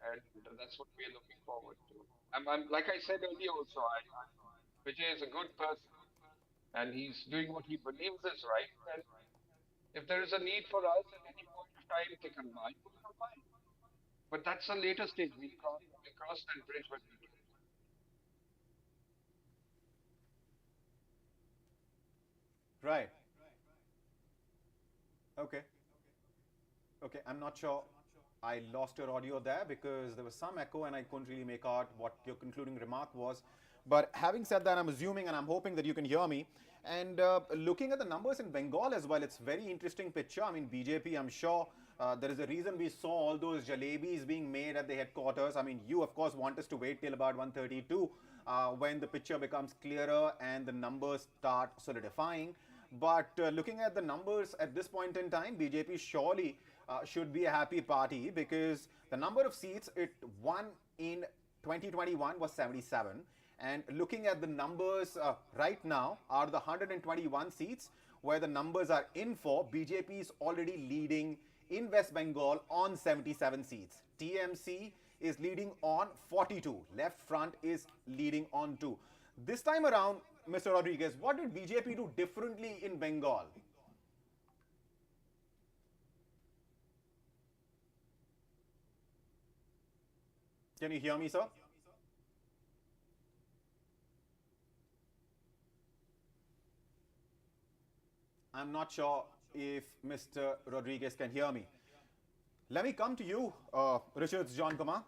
and that's what we are looking forward to. I'm like I said earlier also, Vijay is a good person, and he's doing what he believes is right. And if there is a need for us at any point of time to combine, we'll combine. But that's a later stage. We cross that bridge when we get it. Right. Okay. Okay, I'm not sure. I lost your audio there because there was some echo and I couldn't really make out what your concluding remark was. But having said that, I'm assuming and I'm hoping that you can hear me. And looking at the numbers in Bengal as well, it's very interesting picture. I mean, BJP, I'm sure there is a reason we saw all those jalebis being made at the headquarters. I mean, you, of course, want us to wait till about 1:32 when the picture becomes clearer and the numbers start solidifying. But looking at the numbers at this point in time, BJP surely should be a happy party, because the number of seats it won in 2021 was 77. And looking at the numbers right now are the 121 seats where the numbers are in for. BJP is already leading in West Bengal on 77 seats. TMC is leading on 42. Left Front is leading on 2. This time around, Mr. Rodriguez, what did BJP do differently in Bengal? Can you hear me, sir? I'm not sure if Mr. Rodriguez can hear me. Let me come to you, Richards John Kumar.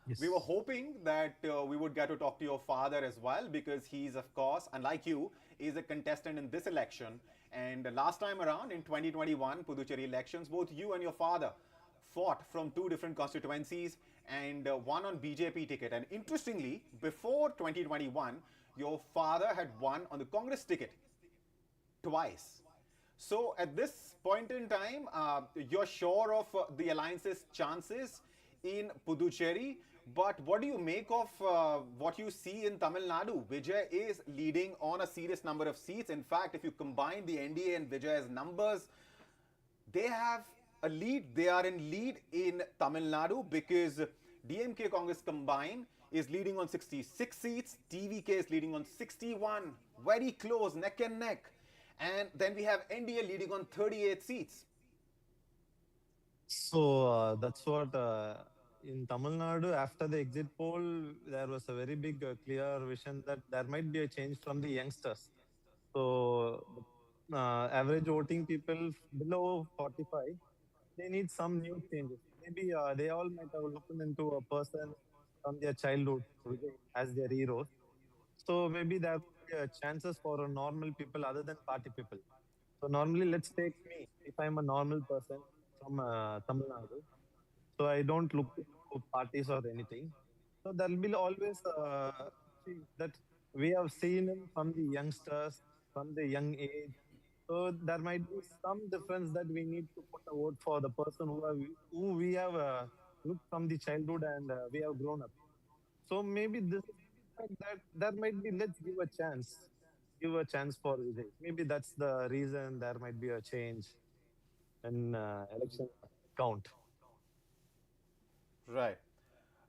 Yes. We were hoping that we would get to talk to your father as well, because he's, of course, unlike you, is a contestant in this election. And last time around in 2021 Puducherry elections, both you and your father fought from two different constituencies and won on BJP ticket. And interestingly, before 2021, your father had won on the Congress ticket twice. So at this point in time, you're sure of the alliance's chances in Puducherry. But what do you make of what you see in Tamil Nadu? Vijay is leading on a serious number of seats. In fact, if you combine the NDA and Vijay's numbers, they have a lead. They are in lead in Tamil Nadu, because DMK Congress combined is leading on 66 seats. TVK is leading on 61. Very close, neck and neck. And then we have NDA leading on 38 seats. So that's what in Tamil Nadu, after the exit poll, there was a very big, clear vision that there might be a change from the youngsters. So, average voting people below 45, they need some new changes. Maybe they all might have looked into a person from their childhood Vijay, as their heroes. So maybe there will be chances for a normal people other than party people. So normally, let's take me if I'm a normal person from Tamil Nadu. So I don't look into parties or anything. So there will be always see that we have seen him from the youngsters, from the young age. So there might be some difference that we need to put a vote for the person who we have looked from the childhood and we have grown up. So maybe this is that might be, let's give a chance for Vijay. Maybe that's the reason there might be a change in election count. Right.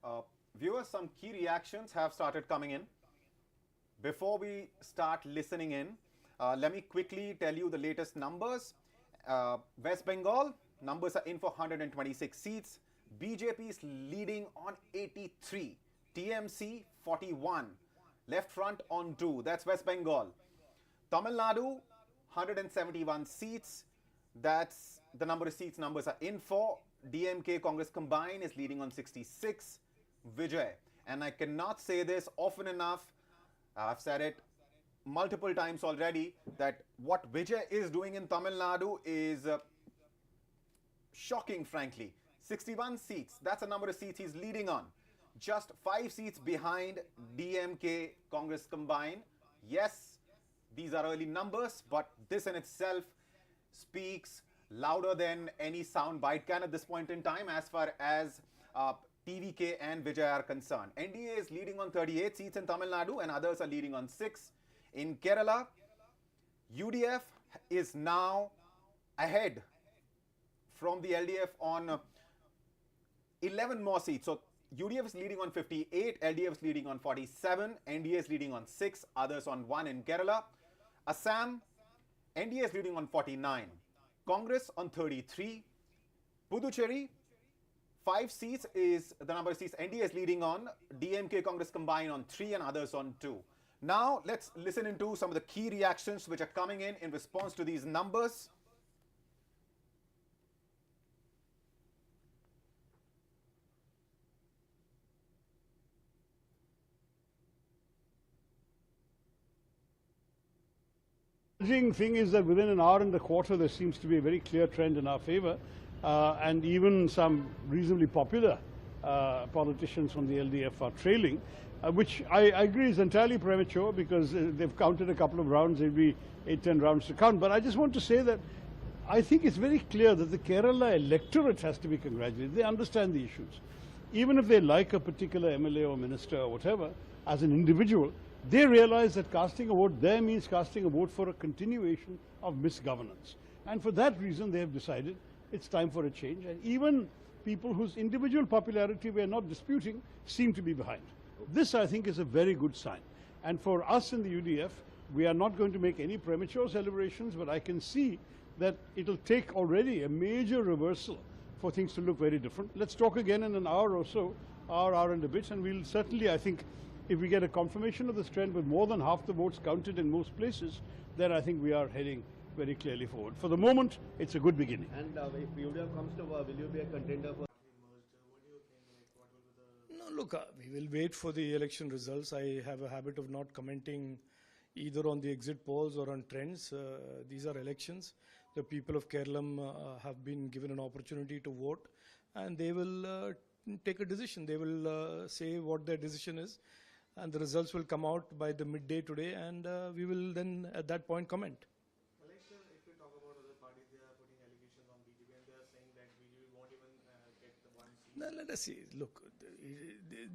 Uh, Viewers, some key reactions have started coming in. Before we start listening in, let me quickly tell you the latest numbers. West Bengal, numbers are in for 126 seats. BJP is leading on 83. TMC 41. Left Front on 2. That's West Bengal. Tamil Nadu, 171 seats. That's the number of seats numbers are in for. DMK Congress combined is leading on 66. Vijay. And I cannot say this often enough. I've said it multiple times already that what Vijay is doing in Tamil Nadu is shocking, frankly. 61 seats. That's the number of seats he's leading on. Just 5 seats behind DMK Congress combined. Yes, these are early numbers, but this in itself speaks louder than any soundbite can at this point in time as far as TVK and Vijay are concerned. NDA is leading on 38 seats in Tamil Nadu and others are leading on 6. In Kerala, UDF is now ahead from the LDF on 11 more seats. So UDF is leading on 58, LDF is leading on 47, NDA is leading on 6, others on 1 in Kerala. Assam, NDA is leading on 49, Congress on 33, Puducherry, 5 seats is the number of seats NDA is leading on, DMK Congress combined on 3 and others on 2. Now let's listen into some of the key reactions which are coming in response to these numbers. The thing is that within an hour and a quarter, there seems to be a very clear trend in our favor, and even some reasonably popular politicians from the LDF are trailing, which I agree is entirely premature because they've counted a couple of rounds, there'll be 8-10 rounds to count. But I just want to say that I think it's very clear that the Kerala electorate has to be congratulated. They understand the issues. Even if they like a particular MLA or minister or whatever, as an individual, they realize that casting a vote there means casting a vote for a continuation of misgovernance. And for that reason, they have decided it's time for a change. And even people whose individual popularity we are not disputing seem to be behind. This, I think, is a very good sign. And for us in the UDF, we are not going to make any premature celebrations, but I can see that it'll take already a major reversal for things to look very different. Let's talk again in an hour or so, hour and a bit, and we'll certainly, I think, if we get a confirmation of this trend with more than half the votes counted in most places, then I think we are heading very clearly forward. For the moment, it's a good beginning. And if UDF comes to power, will you be a contender for? No, look, we will wait for the election results. I have a habit of not commenting either on the exit polls or on trends. These are elections. The people of Kerala have been given an opportunity to vote, and they will take a decision. They will say what their decision is, and the results will come out by the midday today, and we will then at that point comment. If we talk about other parties, they are putting allegations on BJP and they are saying that BJP won't even get the 1 seat. Now, let us see. Look,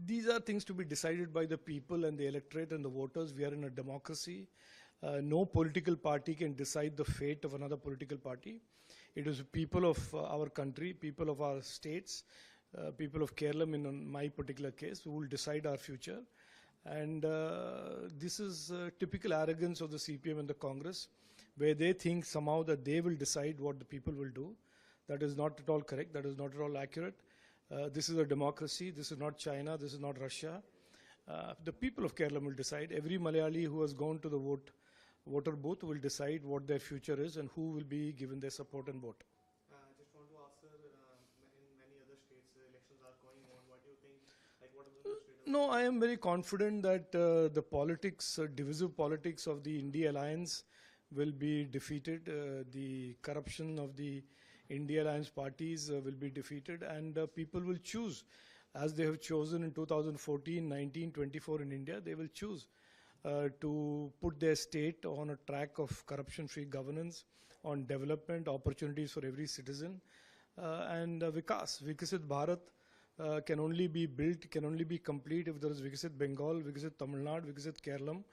these are things to be decided by the people and the electorate and the voters. We are in a democracy. No political party can decide the fate of another political party. It is people of our country, people of our states, people of Kerala, in my particular case, who will decide our future. And this is typical arrogance of the CPM and the Congress, where they think somehow that they will decide what the people will do. That is not at all correct. That is not at all accurate. This is a democracy. This is not China. This is not Russia. The people of Kerala will decide. Every Malayali who has gone to the voter booth will decide what their future is and who will be given their support and vote. Just want to ask, sir, in many other states, elections are going on. What do you think? Like, what is the state of No, I am very confident that the politics, divisive politics of the India alliance will be defeated. The corruption of the India alliance parties will be defeated, and people will choose, as they have chosen in 2014, 19, 24 in India, they will choose to put their state on a track of corruption-free governance, on development, opportunities for every citizen, and Vikas, Vikasit Bharat can only be built, can only be complete if there is Vikasit Bengal, Vikasit Tamil Nadu, Vikasit Kerala,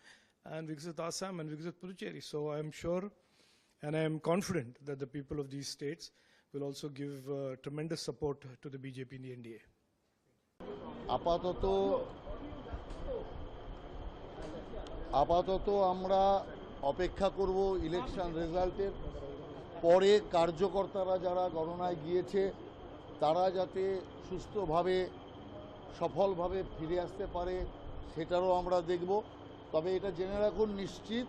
and Vikasit Assam and Vikasit Puducherry. So I am sure and I am confident that the people of these states will also give tremendous support to the BJP in the NDA. আপাতত আমরা অপেক্ষা করব election রেজাল্টের পরে কার্যকর্তারা যারা গণনায় গিয়েছে তারা যাতে সুস্থভাবে সফলভাবে ফিরে আসতে পারে সেটারও আমরা দেখব। তবে এটা জেনে রাখুন নিশ্চিত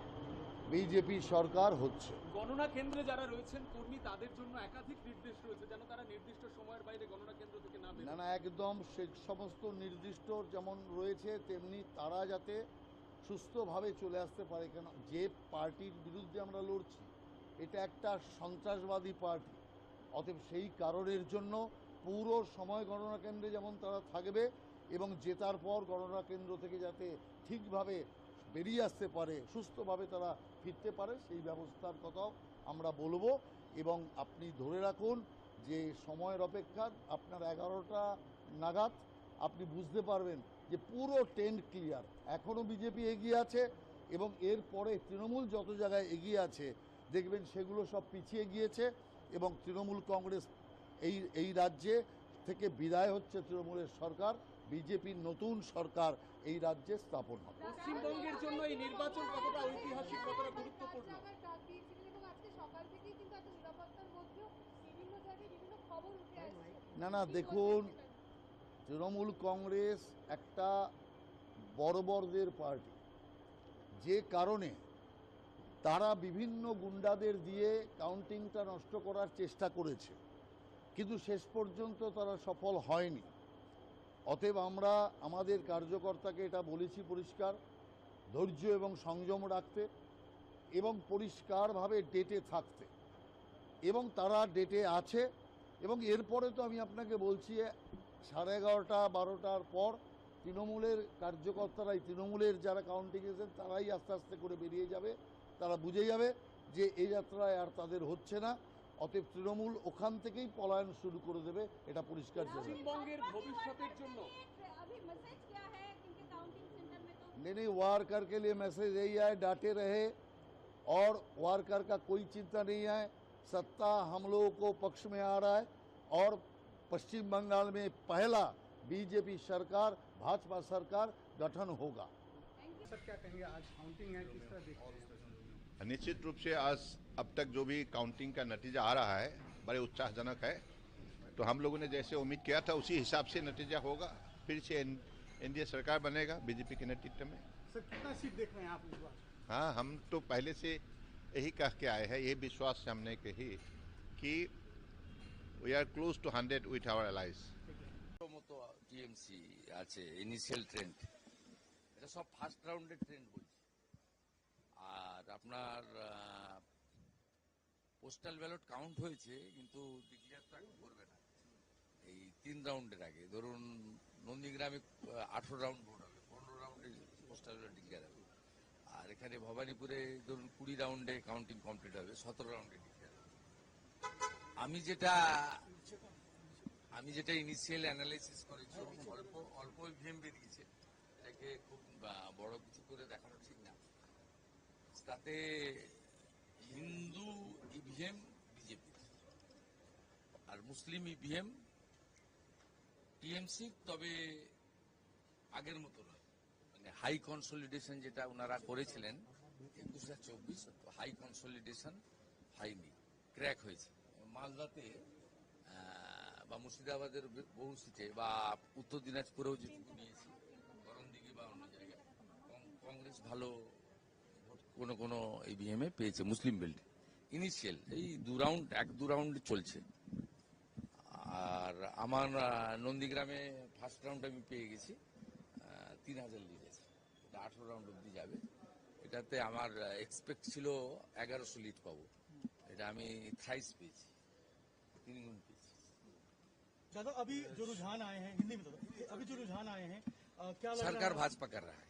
বিজেপি সরকার হচ্ছে। গণনা কেন্দ্রে যারা রয়েছেন কর্মী তাদের জন্য একাধিক নির্দেশ রয়েছে যেন তারা নির্দিষ্ট সময়ের বাইরে গণনা কেন্দ্র থেকে না বেরোয়। না একদম সে সমস্ত নির্দিষ্ট যেমন রয়েছে তেমনি তারা যাতে সুস্থভাবে চলে আসতে পারে। কেন যে পার্টির বিরুদ্ধে আমরা লড়ছি এটা একটা সন্ত্রাসবাদী পার্টি, অতএব সেই কারণের জন্য পুরো সময় গণনা কেন্দ্রে যেমন তারা থাকবে এবং জেতার পর গণনা কেন্দ্র থেকে যাতে ঠিকভাবে বেরিয়ে আসতে পারে, সুস্থভাবে তারা ফিরতে পারে সেই ব্যবস্থার কথাও আমরা বলবো। এবং আপনি ধরে রাখুন যে সময়ের অপেক্ষা আপনার 11টা নাগাদ আপনি বুঝতে পারবেন যে পুরো টেন্ট ক্লিয়ার। এখনও বিজেপি এগিয়ে আছে এবং এরপরে তৃণমূল যত জায়গায় এগিয়ে আছে দেখবেন সেগুলো সব পিছিয়ে গিয়েছে এবং তৃণমূল কংগ্রেস এই রাজ্যে থেকে বিদায় হচ্ছে তৃণমূলের সরকার, বিজেপির নতুন সরকার এই রাজ্যে স্থাপন হবে। পশ্চিমবঙ্গের জন্য এই নির্বাচন কতটা ঐতিহাসিক, কতটা গুরুত্বপূর্ণ? না দেখুন, তৃণমূল কংগ্রেস একটা বর্বরদের পার্টি, যে কারণে তারা বিভিন্ন গুন্ডাদের দিয়ে কাউন্টিংটা নষ্ট করার চেষ্টা করেছে, কিন্তু শেষ পর্যন্ত তারা সফল হয়নি। অতএব আমরা আমাদের কার্যকর্তাকে এটা বলেছি পরিষ্কার ধৈর্য এবং সংযম রাখতে এবং পরিষ্কারভাবে ডেটে থাকতে, এবং তারা ডেটে আছে। এবং এরপরে তো আমি আপনাকে বলছি 11:30 12টার পর তৃণমূলের কার্যকর্তারাই, তৃণমূলের যারা কাউন্টিং এজেন্ট তারাই আস্তে আস্তে করে বেরিয়ে যাবে, তারা বুঝে যাবে যে এই যাত্রায় আর তাদের হচ্ছে না। অতএব তৃণমূল ওখান থেকেই পলায়ন শুরু করে দেবে, এটা পরিষ্কার। পশ্চিমবঙ্গের ভবিষ্যতের জন্য नहीं वार्कर के लिए मैसेज यही है, डांटे रहे और वार्कर का कोई चिंता नहीं है। सत्ता हम लोगों को पक्ष में आ रहा है और पश्चिम बंगाल में पहला बीजेपी सरकार, भाजपा सरकार गठन होगा। सर क्या कहेंगे, आज काउंटिंग है, किस तरह देखते हैं? निश्चित रूप से आज अब तक जो भी काउंटिंग का नतीजा आ रहा है बड़े उत्साहजनक है। तो हम लोगों ने जैसे उम्मीद किया था उसी हिसाब से नतीजा होगा, फिर से एनडीए सरकार बनेगा बीजेपी के नेतृत्व में। सर कितना सीट देख रहे हैं आप इस बार? हाँ, हम तो पहले से यही कह के आए हैं, यही विश्वास से हमने कही कि we are close to 100 with our allies. মতো টিএমসি আছে ইনিশিয়াল ট্রেন্ড, এটা সব ফার্স্ট রাউন্ডের ট্রেন্ড বলছি। আর আপনার পোস্টাল ব্যালট কাউন্ট হয়েছে কিন্তু ডিক্লেয়ার তো এখন করবে না এই 3 রাউন্ডের আগে। ধরুন নন্দীগ্রামে 18 রাউন্ড ভোট হবে, 15 রাউন্ডে পোস্টাল ব্যালট ডিক্লেয়ার হবে। আর এখানে ভবানীপুরে ধরুন 20 রাউন্ডে কাউন্টিং কমপ্লিট হবে, 17 রাউন্ডে ডিক্লেয়ার হবে। আমি যেটা ইনিশিয়াল অ্যানালাইসিস করেছি, অল্প ইভিএম বেরিয়েছে, এটাকে খুব বড় কিছু করে দেখানো ঠিক না। তাতে হিন্দু ইভিএম বিজেপি আর মুসলিম ইভিএম টিএমসি, তবে আগের মতো নয়। মানে হাই কনসলিডেশন যেটা ওনারা করেছিলেন 21-24, হাই কনসলিডেশন হয়নি, ক্র্যাক হয়েছে। মালদাতে বা মুর্শিদাবাদের বহু সিটে বা উত্তর দিনাজপুরেও যেটুকু নিয়েছি করণদিঘি বা অন্য জায়গায় কংগ্রেস ভালো কোনো কোনো ইভিএম এ পেয়েছে মুসলিম বেল্ট ইনিশিয়াল এই দু রাউন্ড চলছে। আর আমার নন্দীগ্রামে ফার্স্ট রাউন্ড আমি পেয়ে গেছি 3000 লিড আছে, এটা 18 রাউন্ড অব্দি যাবে। এটাতে আমার এক্সপেক্ট ছিল 1100 লিড পাবো, এটা আমি থাইস পেয়েছি, 3 गुण पेয়েছি। दादा अभी जो रुझान आए हैं, हिंदी में दादा, अभी जो रुझान आए हैं क्या लग सरकार रहा है? भाजपा कर रहा है,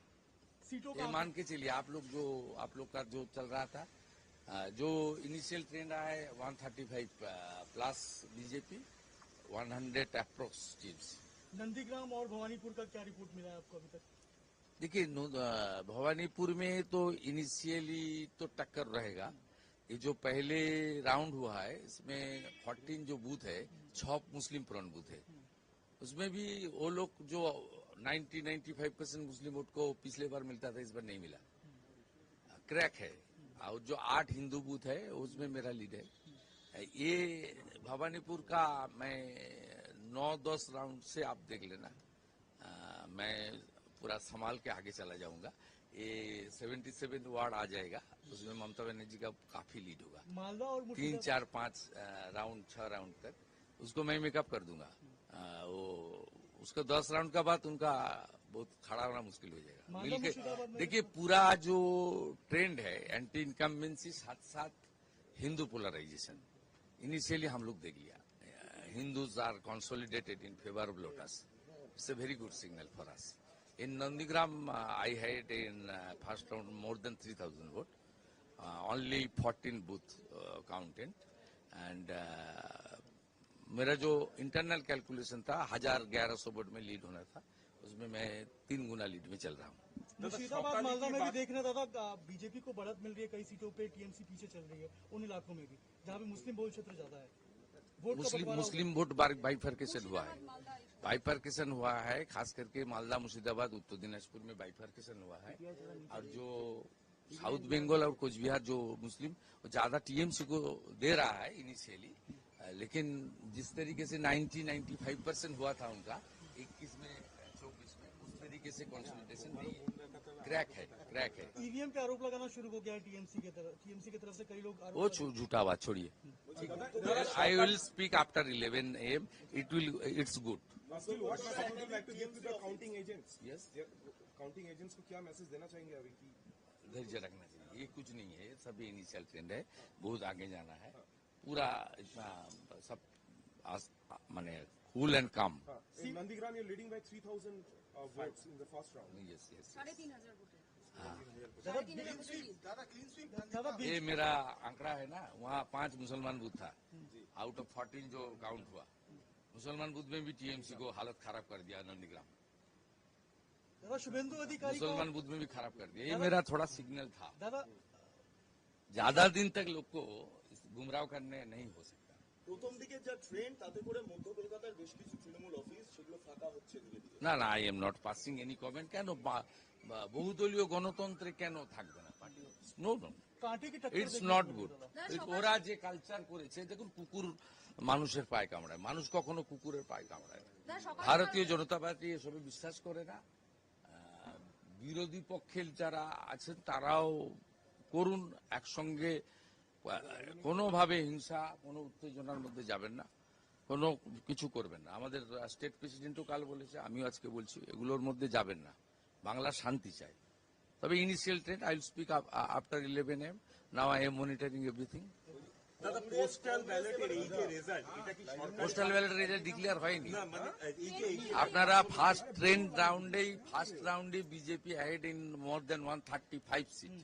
सीटों ये का मान के चलिए। आप लोग का जो चल रहा था, जो इनिशियल ट्रेंड रहा है 135 plus BJP, 100 approx teams. Nandigram और भवानीपुर का क्या रिपोर्ट मिला है आपको अभी तक? देखिए भवानीपुर में तो इनिशियली तो टक्कर रहेगा। ये जो पहले राउंड हुआ है इसमें 14 जो बूथ है 6 मुस्लिम प्रॉन बूथ है, उसमें भी वो लोग जो 90-95% मुस्लिम वोट को पिछले बार मिलता था इस बार नहीं मिला, क्रैक है। और जो 8 हिंदू बूथ है उसमें मेरा लीड है। ये भवानीपुर का मैं 9-10 राउंड से आप देख लेना, मैं पूरा संभाल के आगे चला जाऊंगा। ये 77 वार्ड आ जाएगा, उसमें ममता बनर्जी का काफी लीड होगा। मालदा और 3, 4, 5 राउंड 6 राउंड तक उसको मैं मेकअप कर दूंगा। वो उसका 10 राउंड का बाद उनका बहुत खड़ा होना मुश्किल हो जाएगा। मिलके देखिए पूरा जो ट्रेंड है एंटी इनकम्बेंसी साथ साथ हिंदू पोलराइजेशन इनिशियली हम लोग देख लिया। Hindus are consolidated in favour of lotus, it's a very good signal for us. In Nandigram, I had in first round more than 3,000 vote, only 14 booth counted, and मेरा जो internal calculation था 1100 vote में lead होना था, उसमें मैं 3 गुना lead में चल रहा हूँ। मुर्शिदाबाद मालदा में भी देख रहे दादा बीजेपी को बढ़त मिल रही है, कई सीटों पे टीएमसी पीछे चल रही है उन इलाकों में भी जहाँ पे मुस्लिम बहुल क्षेत्र ज्यादा है। मुस्लिम वोट बाइफर्केशन हुआ है, बाइफर्केशन हुआ है, खास करके मालदा मुर्शिदाबाद उत्तर दिनाजपुर में बाइफर्केशन हुआ है। और जो साउथ बंगाल और कुछ बिहार जो मुस्लिम ज्यादा टीएमसी को दे रहा है इनिशियली, लेकिन जिस तरीके से 90-95% हुआ था उनका 21 में 24 में, उस तरीके से कंसोलिडेशन नहीं है, क्रैक है। ईवीएम पे आरोप लगाना शुरू हो गया है टीएमसी की तरफ से कई लोग वो झूठा बात छोड़िए। I will speak after 11 AM. It's good. Still, what message would you like to give to the counting agents? Yes. Counting agents को क्या मैसेज देना चाहेंगे अभी की? धैर्य रखना चाहिए, ये कुछ नहीं है, सभी इनिशियल ट्रेंड है, बहुत आगे जाना है, पूरा इतना सब माने कूल एंड काम। In Nandigram, you're leading by 3,000 votes in the first round. Yes. 3,500 vote है। ये मेरा आंकड़ा है ना, वहाँ 5 मुसलमान बूथ था, आउट ऑफ 14 जो काउंट हुआ, मुसलमान बूथ में भी टीएमसी को हालत खराब कर दिया नंदीग्राम, शुभेंदु अधिकारी मुसलमान बूथ में भी खराब कर दिया। ये मेरा थोड़ा सिग्नल था, दादा ज्यादा दिन तक लोग को गुमराह करने नहीं हो सकता। প্রথম দিকে যা ট্রেন্ড তাতে করে মধ্য কলকাতার বেশ কিছু তৃণমূল অফিস সেগুলো ফাঁকা হচ্ছে ধীরে ধীরে। না I am not passing any comment. কেন বহুদলীয় গণতন্ত্রে কেন থাকবে না party? No, it's not good. ওরা যে কালচার করেছে, দেখুন কুকুর মানুষের পায়ে কামড়ায়, মানুষ কখনো কুকুরের পায়ে কামড়ায় না। ভারতীয় জনতা পার্টি এসবে বিশ্বাস করে না। বিরোধী পক্ষের যারা আছেন তারাও করুন, একসঙ্গে কোনোভাবে হিংসা কোনো উত্তেজনার মধ্যে যাবেন না, কোনো কিছু করবেন না। আমাদের স্টেট প্রেসিডেন্টও কাল বলেছে, আমিও আজকে বলছি, এগুলোর মধ্যে যাবেন না। বাংলা শান্তি চাই। তবে initial trend I will speak after 11 AM। Now I am monitoring everything. দাদা পোস্টাল ব্যালটের এই যে রেজাল্ট, এটা কি পোস্টাল ব্যালটের রেজাল্ট ডিক্লেয়ার হয়নি? আপনারা ফার্স্ট রাউন্ডে BJP had in more than 135 seat.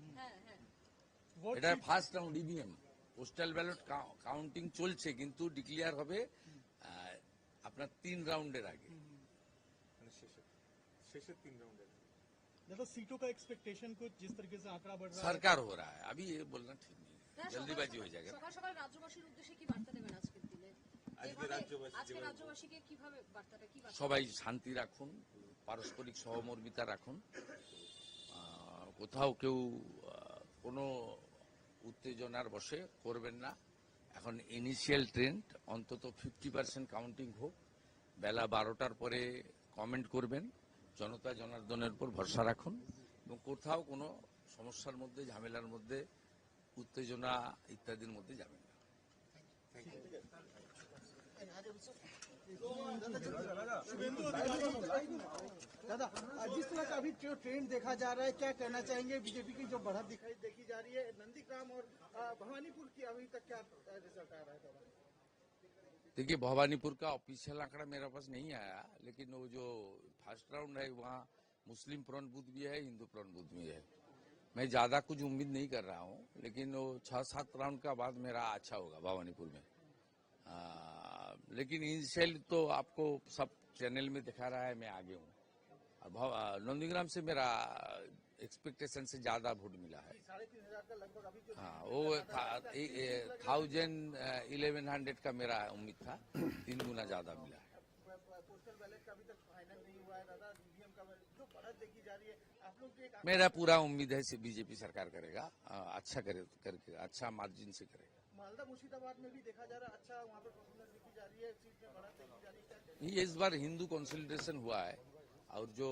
এটা first round EVM, postal ballot counting চলছে, কিন্তু ডিক্লেয়ার হবে আপনার 3 রাউন্ডের আগে, शेषे 3 राउंड है। दादा सीटों का एक्सपेक्टेशन कुछ जिस तरीके से आंकड़ा बढ़ रहा है, सरकार हो रहा है, अभी ये बोलना ठीक नहीं है, जल्दीबाजी हो जाएगा। সকাল সকাল রাজ্যবাসীর উদ্দেশ্যে কি বার্তা দেবেন আজকের দিনে? আজকে রাজ্যবাসীকে কিভাবে বার্তাটা কি বার্তা? সবাই শান্তি রাখুন, পারস্পরিক সহমর্মিতা রাখুন, কোথাও কেউ কোনো উত্তেজনার বশে করবেন না, এখন ইনিশিয়াল ট্রেন্ড অন্তত 50% কাউন্টিং হোক, বেলা 12টার পরে কমেন্ট করবেন, জনতা জনার্দনের উপর ভরসা রাখুন এবং কোথাও কোনো সমস্যার মধ্যে, ঝামেলার মধ্যে, উত্তেজনা ইত্যাদির মধ্যে যাবেন না। दादा, जिस तरह का अभी जो ट्रेंड देखा जा रहा है, क्या कहना चाहेंगे? बीजेपी की जो बढ़त देखी जा रही है, नंदीग्राम और भवानीपुर की अभी तक क्या रिजल्ट आ रहा है? देखिए, भवानीपुर का ऑफिशियल आंकड़ा मेरे पास नहीं आया, लेकिन वो जो फर्स्ट राउंड है वहाँ मुस्लिम प्रॉन बूथ भी है, हिंदू प्रॉन बूथ भी है। मैं ज्यादा कुछ उम्मीद नहीं कर रहा हूँ, लेकिन वो 6-7 राउंड का बाद मेरा अच्छा होगा भवानीपुर में। लेकिन इनिशियल तो आपको सब चैनल में दिखा रहा है मैं आगे हूँ। नंदीग्राम से मेरा एक्सपेक्टेशन से ज्यादा वोट मिला है। 3,500 का लगभग अभी जो हाँ, वो 1100 का मेरा उम्मीद था, 3 गुना ज्यादा मिला है। पोस्टल बैलेट का अभी तक फाइनल नहीं हुआ है दादा, ईवीएम का जो बढ़त देखी जा रही है, आप लोग की मेरा पूरा उम्मीद है बीजेपी सरकार करेगा, अच्छा करके अच्छा मार्जिन से करेगा। मालदा मुर्शिदाबाद में भी देखा जा रहा है, अच्छा वहाँ पर परफॉर्मेंस देखी जा रही है, सीट में बढ़त देखी जा रही है, क्या ये इस बार हिंदू कंसोलिडेशन हुआ है और जो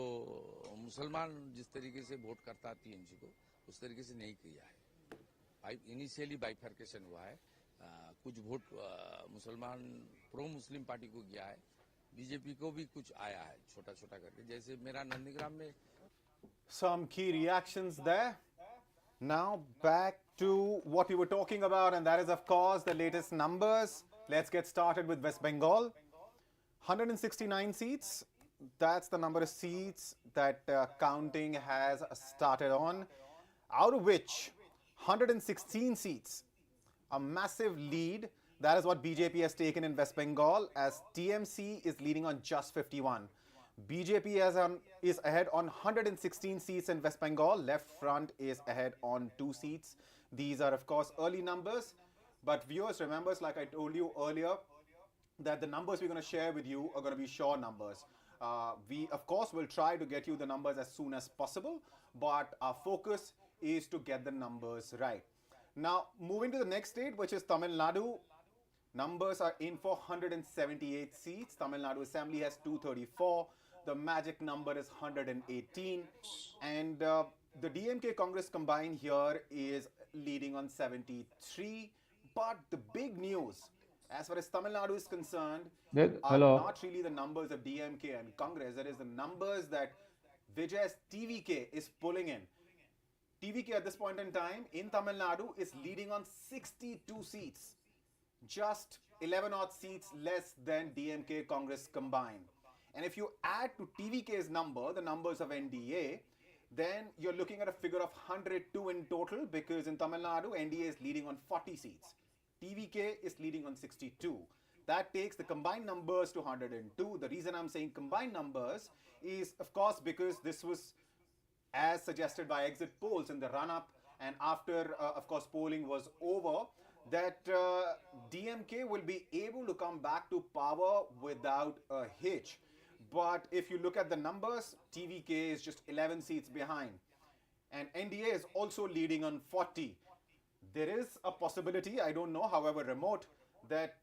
मुसलमान जिस तरीके से वोट करता टीएमसी को उस तरीके से नहीं किया है। इनिशियली बाइफर्केशन हुआ है, कुछ वोट मुसलमान प्रो मुस्लिम पार्टी को गया है, बीजेपी को भी कुछ आया है छोटा छोटा करके, जैसे मेरा नंदीग्राम में। Some key reactions there. Now back to what we were talking about, and that is of course the latest numbers. Let's get started with West Bengal. 169 seats. That's the number of seats that counting has started on, out of which 116 seats, a massive lead. That is what BJP has taken in West Bengal, as TMC is leading on just 51. BJP is ahead on 116 seats in West Bengal. Left Front is ahead on 2 seats. These are of course early numbers, but viewers, remember, like I told you earlier, that the numbers we're going to share with you are going to be sure numbers. We of course will try to get you the numbers as soon as possible, but our focus is to get the numbers right. Now moving to the next state, which is Tamil Nadu. Numbers are in for 178 seats. Tamil Nadu Assembly has 234. The magic number is 118. And the DMK Congress combined here is leading on 73. But the big news, as far as Tamil Nadu is concerned, are not really the numbers of DMK and Congress. It is the numbers that Vijay's TVK is pulling in. TVK at this point in time in Tamil Nadu is leading on 62 seats. Just 11 odd seats less than DMK Congress combined. And if you add to TVK's number, the numbers of NDA, then you're looking at a figure of 102 in total, because in Tamil Nadu, NDA is leading on 40 seats. TVK is leading on 62. That takes the combined numbers to 102. The reason I'm saying combined numbers is, of course, because this was as suggested by exit polls in the run-up and after, of course, polling was over, that DMK will be able to come back to power without a hitch. But if you look at the numbers, TVK is just 11 seats behind. And NDA is also leading on 40. There is a possibility, I don't know, however remote, that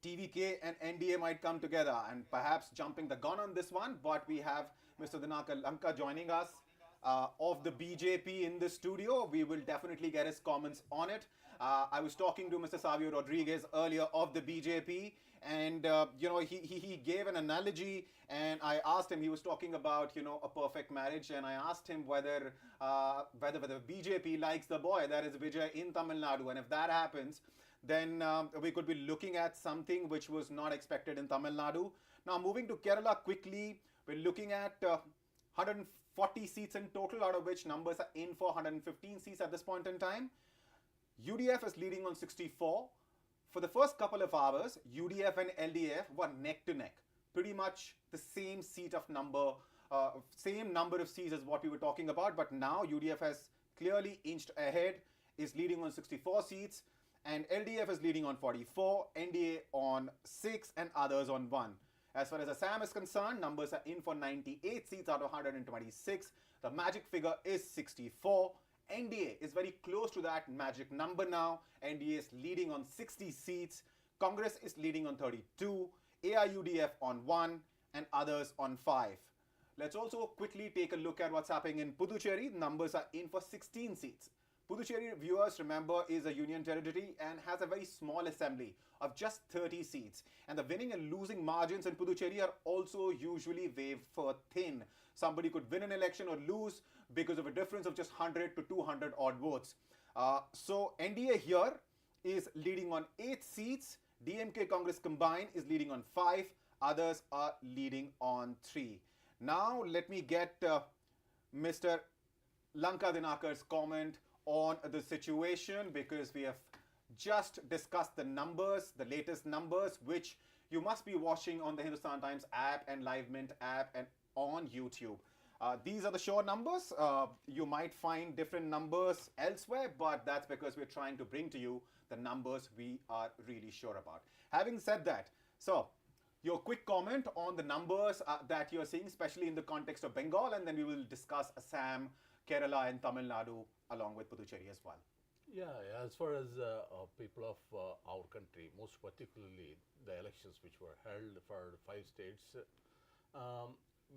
TVK and NDA might come together, and perhaps jumping the gun on this one. But we have Mr. Dinakar Lanka joining us of the BJP in the studio. We will definitely get his comments on it. I was talking to Mr. Savio Rodriguez earlier of the BJP, and he gave an analogy, and I asked him, he was talking about a perfect marriage, and I asked him whether BJP likes the boy, that is Vijay, in Tamil Nadu, and if that happens, then we could be looking at something which was not expected in Tamil Nadu. Now moving to Kerala quickly, we're looking at 140 seats in total, out of which numbers are in for 115 seats at this point in time. UDF is leading on 64. For the first couple of hours, UDF and LDF were neck to neck. Pretty much the same same number of seats as what we were talking about. But now UDF has clearly inched ahead, is leading on 64 seats. And LDF is leading on 44, NDA on 6, and others on 1. As far as Assam is concerned, numbers are in for 98 seats out of 126. The magic figure is 64. NDA is very close to that magic number now. NDA is leading on 60 seats. Congress is leading on 32. AIUDF on 1 and others on 5. Let's also quickly take a look at what's happening in Puducherry. Numbers are in for 16 seats. Puducherry, viewers remember, is a union territory and has a very small assembly of just 30 seats. And the winning and losing margins in Puducherry are also usually wafer thin. Somebody could win an election or lose because of a difference of just 100 to 200 odd votes. So NDA here is leading on 8 seats. DMK Congress combined is leading on 5. Others are leading on 3. Now let me get Mr. Lanka Dinakar's comment on the situation, because we have just discussed the numbers, the latest numbers, which you must be watching on the Hindustan Times app and Live Mint app and on YouTube. These are the sure numbers. You might find different numbers elsewhere, but that's because we're trying to bring to you the numbers we are really sure about. Having said that, so your quick comment on the numbers that you're seeing, especially in the context of Bengal, and then we will discuss Assam, Kerala and Tamil Nadu along with Puducherry as well. Yeah, as far as people of our country, most particularly the elections which were held for 5 states,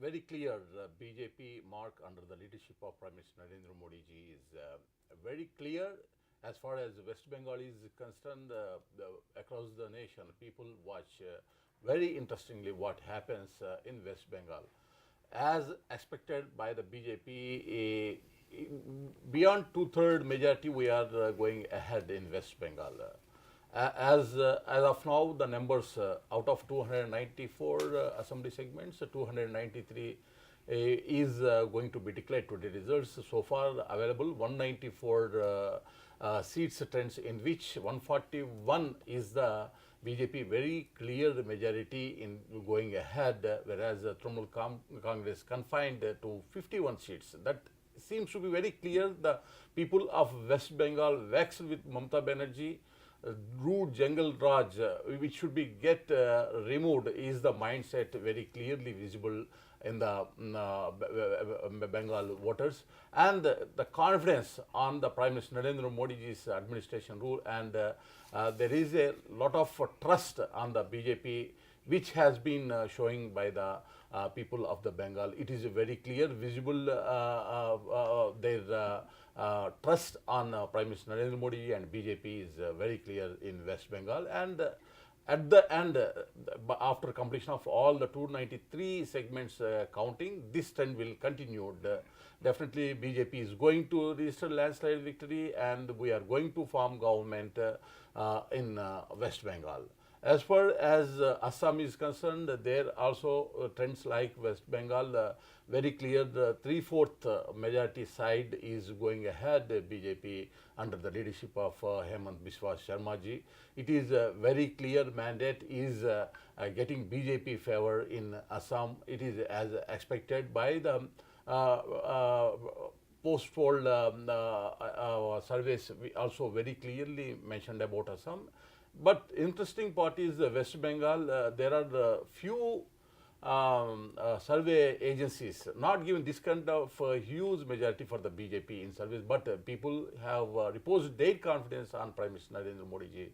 very clear BJP mark under the leadership of Prime Minister Narendra Modi ji is very clear. As far as West Bengal is concerned, across the nation, people watch very interestingly what happens in West Bengal. As expected by the BJP, beyond 2/3 majority, we are going ahead in West Bengal. As of now, the numbers out of 294 assembly segments, 293 is going to be declared to the results. So far available 194 seats trends, in which 141 is the BJP very clear majority in going ahead, whereas Trinamool Congress confined to 51 seats. That seems to be very clear. The people of West Bengal vexed with Mamata Banerjee, rude jungle Raj, which should be removed, is the mindset very clearly visible in the Bengal voters, and the confidence on the Prime Minister Narendra Modi's administration rule, and there is a lot of trust on the BJP, which has been showing by the people of the Bengal. It is very clear, visible their trust on Prime Minister Narendra Modi and BJP is very clear in West Bengal. And at the end, after completion of all the 293 segments counting, this trend will continue. Definitely BJP is going to register landslide victory, and we are going to form government in West Bengal. As far as Assam is concerned, there also trends like West Bengal, very clear. The 3/4 majority side is going ahead, BJP under the leadership of Hemant Biswa Sharma ji. It is a very clear mandate is getting BJP favor in Assam. It is as expected by the post-poll surveys. We also very clearly mentioned about Assam. But interesting part is West Bengal, there are few survey agencies not given this kind of huge majority for the BJP in surveys, but people have reposed their confidence on Prime Minister Narendra Modi ji.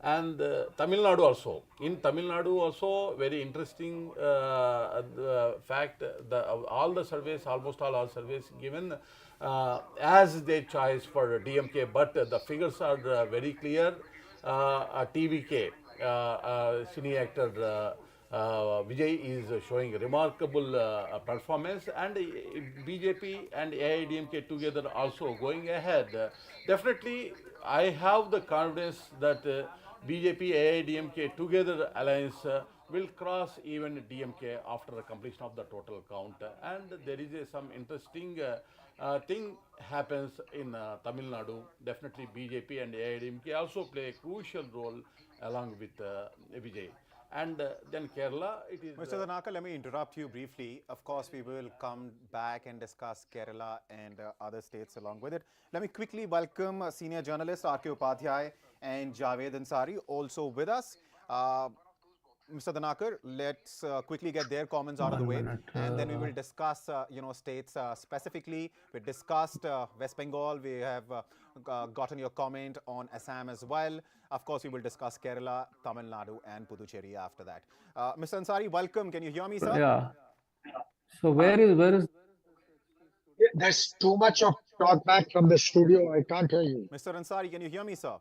And Tamil Nadu also. In Tamil Nadu also, very interesting fact, all the surveys, almost all surveys given as their choice for DMK, but the figures are very clear. TVK, cine actor Vijay is showing a remarkable performance, and BJP and AIDMK together also going ahead. Definitely, I have the confidence that BJP, AIDMK together alliance will cross even DMK after the completion of the total count. And there is some interesting thing happens in Tamil Nadu. Definitely BJP and AIDMK also play a crucial role along with Vijay. And then Kerala, it is... Mr. Dhanaka, let me interrupt you briefly. Of course, we will come back and discuss Kerala and other states along with it. Let me quickly welcome senior journalist R.K. Upadhyay and Javed Ansari also with us. Mr. Danakar, let's quickly get their comments out of the way, and then we will discuss, states specifically. We discussed West Bengal. We have gotten your comment on Assam as well. Of course, we will discuss Kerala, Tamil Nadu, and Puducherry after that. Mr. Ansari, welcome. Can you hear me, sir? Yeah. So where is There's too much of talkback from the studio. I can't hear you. Mr. Ansari, can you hear me, sir?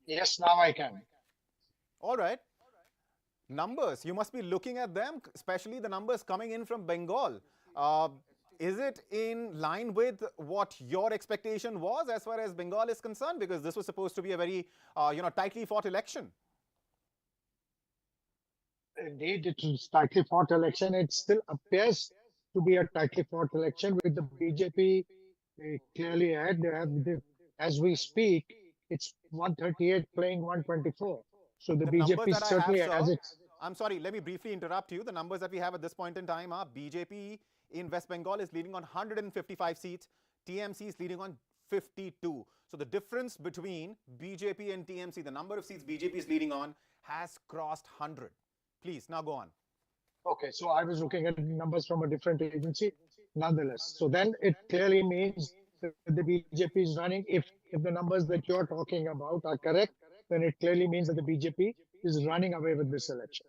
Yes, now I can. All right. Numbers, you must be looking at them, especially the numbers coming in from Bengal. Is it in line with what your expectation was as far as Bengal is concerned? Because this was supposed to be a very, tightly fought election. Indeed, it is tightly fought election. It still appears to be a tightly fought election with the BJP clearly ahead. As we speak, it's 138 playing 124. So the BJP certainly has it. I'm sorry, let me briefly interrupt you. The numbers that we have at this point in time are BJP in West Bengal is leading on 155 seats. TMC is leading on 52. So the difference between BJP and TMC, the number of seats BJP is leading on, has crossed 100. Please, now go on. Okay, so I was looking at numbers from a different agency, nonetheless. So then it clearly means that the BJP is running. If the numbers that you're talking about are correct, then it clearly means that the BJP is running away with this election.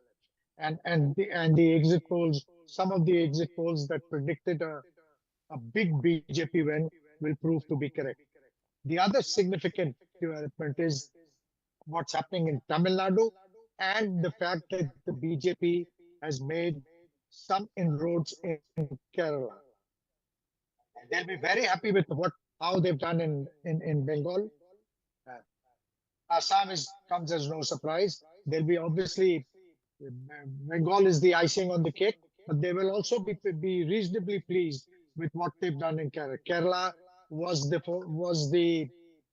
And the exit polls, some of the exit polls that predicted a big BJP win will prove to be correct. The other significant development is what's happening in Tamil Nadu and the fact that the BJP has made some inroads in Kerala. They'll be very happy with how they've done in Bengal. Assam comes as no surprise. They'll be obviously, Bengal is the icing on the cake, but they will also be reasonably pleased with what they've done in Kerala. Kerala was the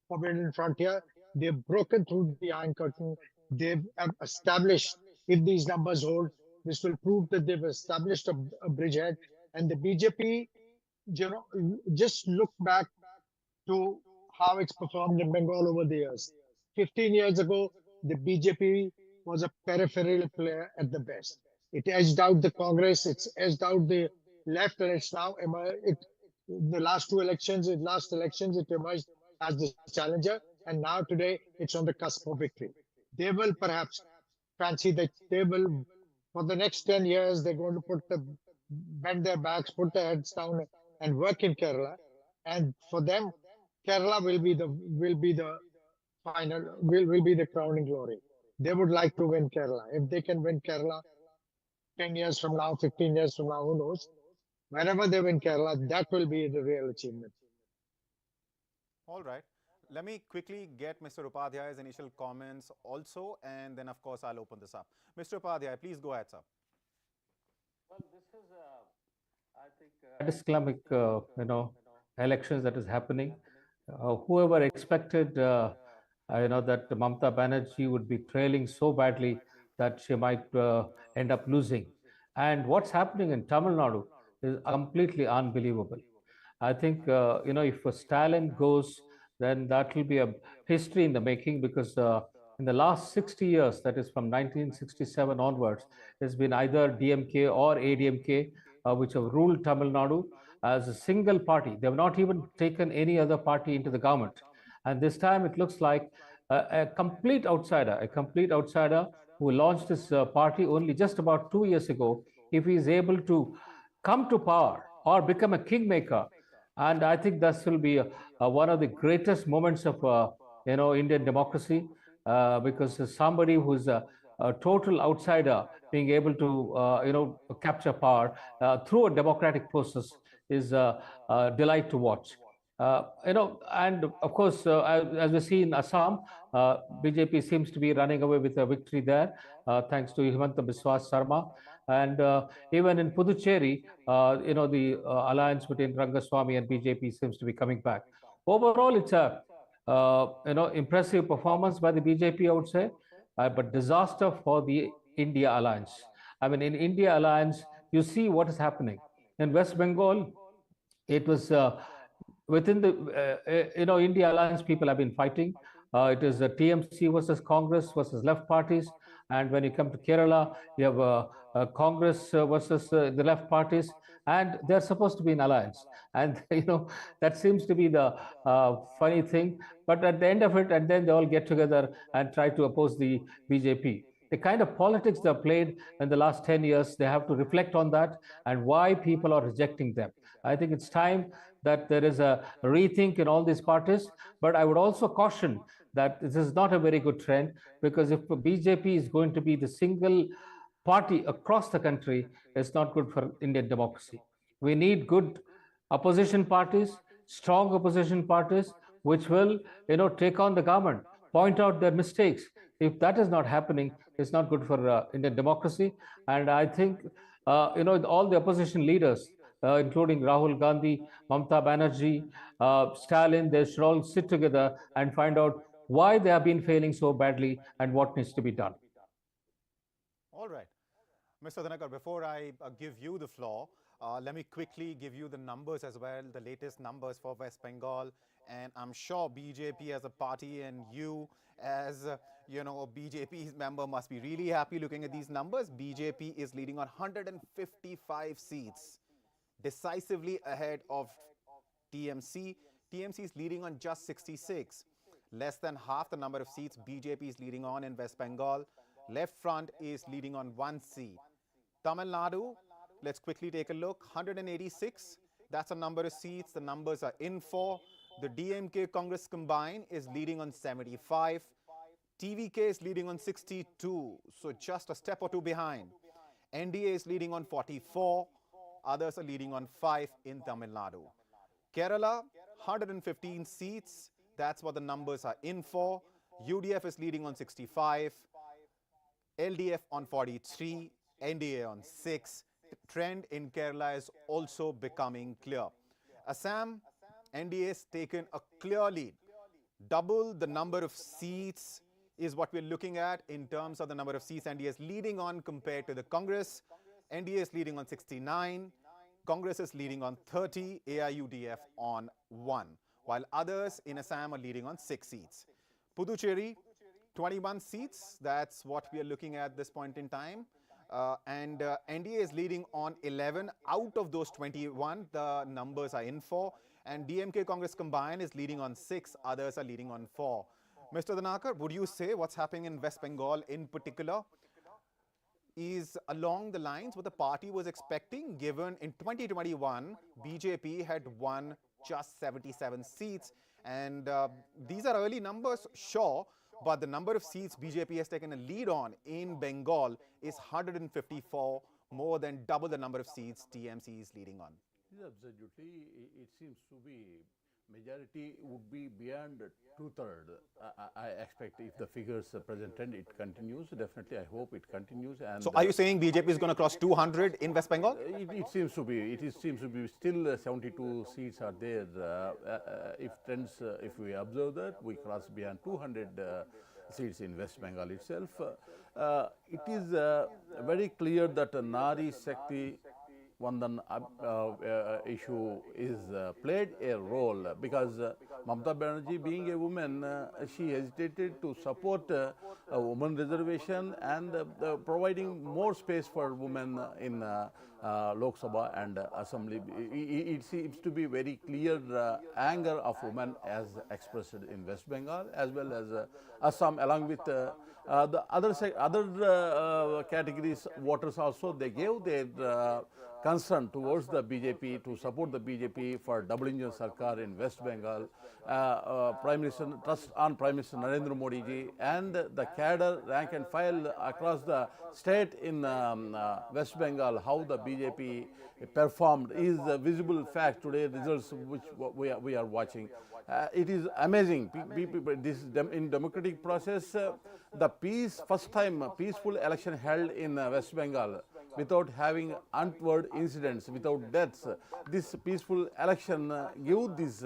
forbidden frontier. They've broken through the Iron Curtain. They've established, if these numbers hold, this will prove that they've established a bridgehead. And the BJP, just look back to how it's performed in Bengal over the years. 15 years ago, the BJP was a peripheral player at the best. It edged out the Congress, it's edged out the left, and it's now the last elections, it emerged as the challenger, and now today it's on the cusp of victory. They will perhaps fancy that they will, for the next 10 years, they're going to bend their backs, put their heads down, and work in Kerala. And for them, Kerala will be the crowning glory. They would like to win Kerala. If they can win Kerala 10 years from now, 15 years from now, who knows? Whenever they win Kerala, that will be the real achievement. All right. Let me quickly get Mr. Upadhyay's initial comments also, and then, of course, I'll open this up. Mr. Upadhyay, please go ahead, sir. Well, this is, I think, Islamic, elections that is happening. Whoever expected, that Mamata Banerjee would be trailing so badly that she might end up losing. And what's happening in Tamil Nadu is completely unbelievable. I think, if Stalin goes, then that will be a history in the making, because in the last 60 years, that is from 1967 onwards, there's been either DMK or ADMK which have ruled Tamil Nadu as a single party. They have not even taken any other party into the government. And this time it looks like a complete outsider who launched this party only just about 2 years ago, if he is able to come to power or become a kingmaker. And I think this will be one of the greatest moments of Indian democracy, because somebody who's a total outsider being able to capture power through a democratic process is a delight to watch. And of course, as we see in Assam, BJP seems to be running away with a victory there, thanks to Himanta Biswa Sarma. And even in Puducherry, the alliance between Rangaswamy and BJP seems to be coming back. Overall, it's a impressive performance by the BJP, I would say, but disaster for the India alliance. I mean, in India alliance, you see what is happening. In West Bengal, it was within the India alliance, people have been fighting. It is the TMC versus Congress versus left parties. And when you come to Kerala, you have Congress versus the left parties, and they're supposed to be in alliance. And that seems to be the funny thing. But at the end of it, and then they all get together and try to oppose the BJP. The kind of politics they've played in the last 10 years, they have to reflect on that and why people are rejecting them. I think it's time that there is a rethink in all these parties. But I would also caution that this is not a very good trend, because if BJP is going to be the single party across the country, it's not good for Indian democracy. We need good opposition parties, strong opposition parties, which will, take on the government, point out their mistakes. If that is not happening, it's not good for Indian democracy. And I think, all the opposition leaders, including Rahul Gandhi, Mamata Banerjee, Stalin, they should all sit together and find out why they have been failing so badly and what needs to be done. All right. Mr. Dhanakar, before I give you the floor, let me quickly give you the numbers as well, the latest numbers for West Bengal. And I'm sure BJP as a party and you as, a BJP's member must be really happy looking at these numbers. BJP is leading on 155 seats, decisively ahead of TMC. TMC is leading on just 66. Less than half the number of seats BJP is leading on in West Bengal. Left Front is leading on 1 seat. Tamil Nadu, let's quickly take a look. 186, that's a number of seats. The numbers are in for. The DMK Congress combined is leading on 75. TVK is leading on 62, so just a step or two behind. NDA is leading on 44. Others are leading on 5 in Tamil Nadu. Kerala, 115 seats. That's what the numbers are in for. UDF is leading on 65. LDF on 43. NDA on 6. The trend in Kerala is also becoming clear. Assam, NDA has taken a clear lead. Double the number of seats is what we're looking at in terms of the number of seats NDA is leading on compared to the Congress. NDA is leading on 69. Congress is leading on 30. AIUDF on 1. While others in Assam are leading on 6 seats. Puducherry, 21 seats. That's what we are looking at this point in time. And NDA is leading on 11. Out of those 21, the numbers are in for. And DMK Congress combined is leading on 6. Others are leading on 4. Mr. Dhanakar, would you say what's happening in West Bengal in particular is along the lines what the party was expecting, given in 2021, BJP had won just 77 seats. And these are early numbers, sure, but the number of seats BJP has taken a lead on in Bengal is 154, more than double the number of seats TMC is leading on. Yes, absolutely. It seems to be majority would be beyond 2/3. I expect if the figures presented, it continues. Definitely, I hope it continues. And so, are you saying BJP is going to cross 200 in West Bengal? It seems to be. Seems to be still 72 seats are there. If we observe that, we cross beyond 200 seats in West Bengal itself. It is very clear that Nari Shakti Vandan issue is played a role because Mamata Banerjee, being a woman, she hesitated to support a woman reservation and providing more space for women in Lok Sabha and Assembly. It seems to be very clear anger of women as expressed in West Bengal as well as Assam, along with the other categories voters also. They gave their concern towards the BJP, to support the BJP for double engine Sarkar in West Bengal. Prime Minister, trust on Prime Minister Narendra Modi ji, and the cadre, rank and file across the state in West Bengal, how the BJP performed is a visible fact today, results which we are watching. It is amazing. In democratic process, the first time peaceful election held in West Bengal without having untoward incidents, without deaths. This peaceful election gave this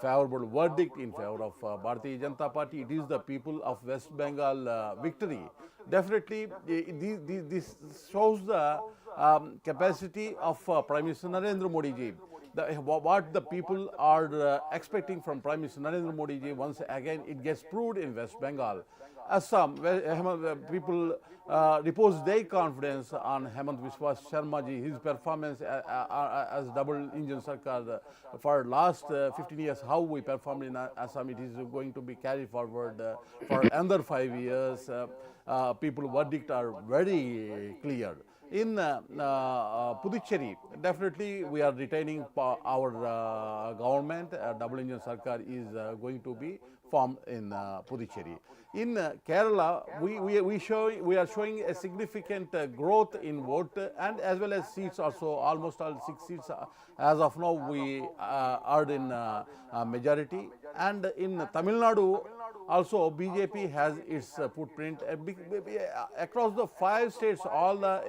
favorable verdict in favor of Bharatiya Janata Party. It is the people of West Bengal victory. Definitely, this shows the capacity of Prime Minister Narendra Modi ji. What the people are expecting from Prime Minister Narendra Modi ji, once again it gets proved in West Bengal. Assam, where people repose their confidence on Hemant Biswa Sharma ji, his performance as double engine Sarkar for last 15 years, how we performed in Assam, it is going to be carried forward for another 5 years. People verdict are very clear. In Puducherry, definitely we are retaining our government. Double engine Sarkar is going to be formed in Puducherry. In Kerala, we are showing a significant growth in vote and as well as seats also. Almost all 6 seats as of now we are in majority. And in Tamil Nadu, also BJP has its footprint across the 5 states, all the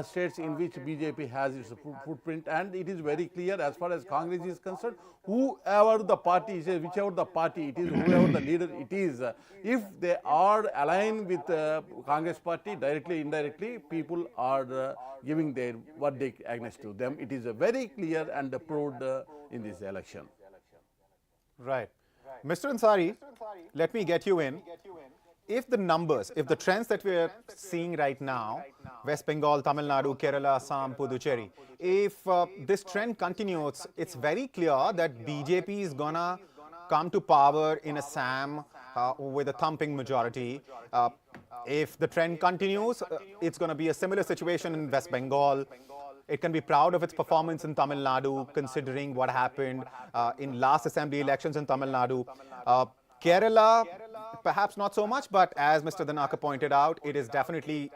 states in which BJP has its footprint, and it is very clear as far as Congress is concerned, whoever the party is, whichever the party it is, whoever the leader it is, if they are aligned with Congress party directly, indirectly, people are giving their verdict against to them. It is very clear and proved in this election. Right. Mr. Ansari, let me get you in. If the numbers, if the trends that we are seeing right now, West Bengal, Tamil Nadu, Kerala, Assam, Puducherry, if this trend continues, it's very clear that BJP is gonna come to power in Assam with a thumping majority. If the trend continues, it's going to be a similar situation in West Bengal. It can be proud of its performance in Tamil Nadu, considering what happened in last assembly elections in Tamil Nadu. Kerala, perhaps not so much, but as Mr. Danaka pointed out, it is definitely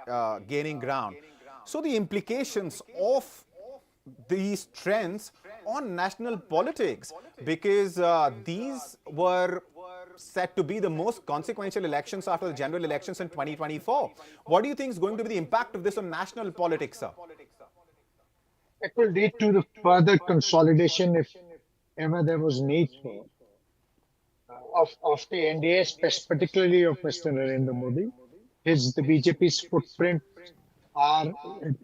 gaining ground. So the implications of these trends on national politics, because these were set to be the most consequential elections after the general elections in 2024. What do you think is going to be the impact of this on national politics, sir? It will lead to the further consolidation, if ever there was need for, of the NDA, particularly of Mr. Narendra Modi. The BJP's footprint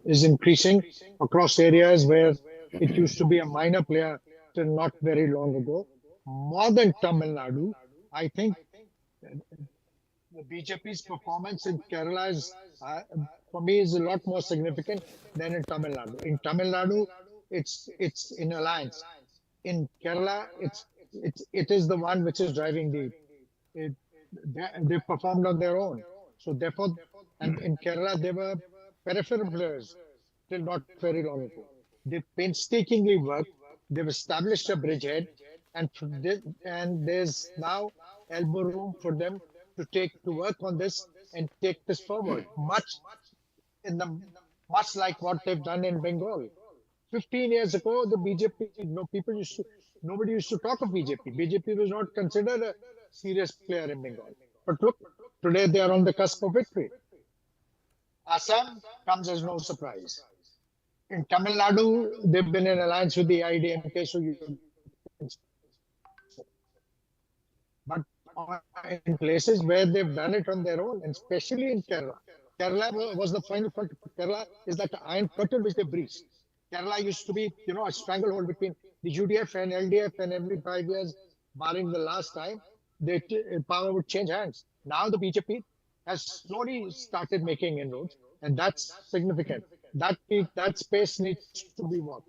is increasing across areas where it used to be a minor player till not very long ago. More than Tamil Nadu, I think the BJP's performance in Kerala is, for me, is a lot more significant than in Tamil Nadu. In Tamil Nadu, it's in alliance. In Kerala, it is the one which is driving they performed on their own. So therefore, and in Kerala, they were peripheral players till not very long ago. They painstakingly worked. They've established a bridgehead, and there's now elbow room for them to work on this and take this forward. Much like what they've done in Bengal. 15 years ago, the BJP, nobody used to talk of BJP. BJP was not considered a serious player in Bengal. But look, today they are on the cusp of victory. Assam comes as no surprise. In Tamil Nadu, they've been in alliance with the IDMK, but in places where they've done it on their own, and especially in Kerala. Kerala was the final front. Kerala is like an iron curtain which they breached. Kerala used to be, a stranglehold between the UDF and LDF, and every 5 years, barring the last time, the power would change hands. Now the BJP has slowly started making inroads, and that's significant. That space needs to be watched.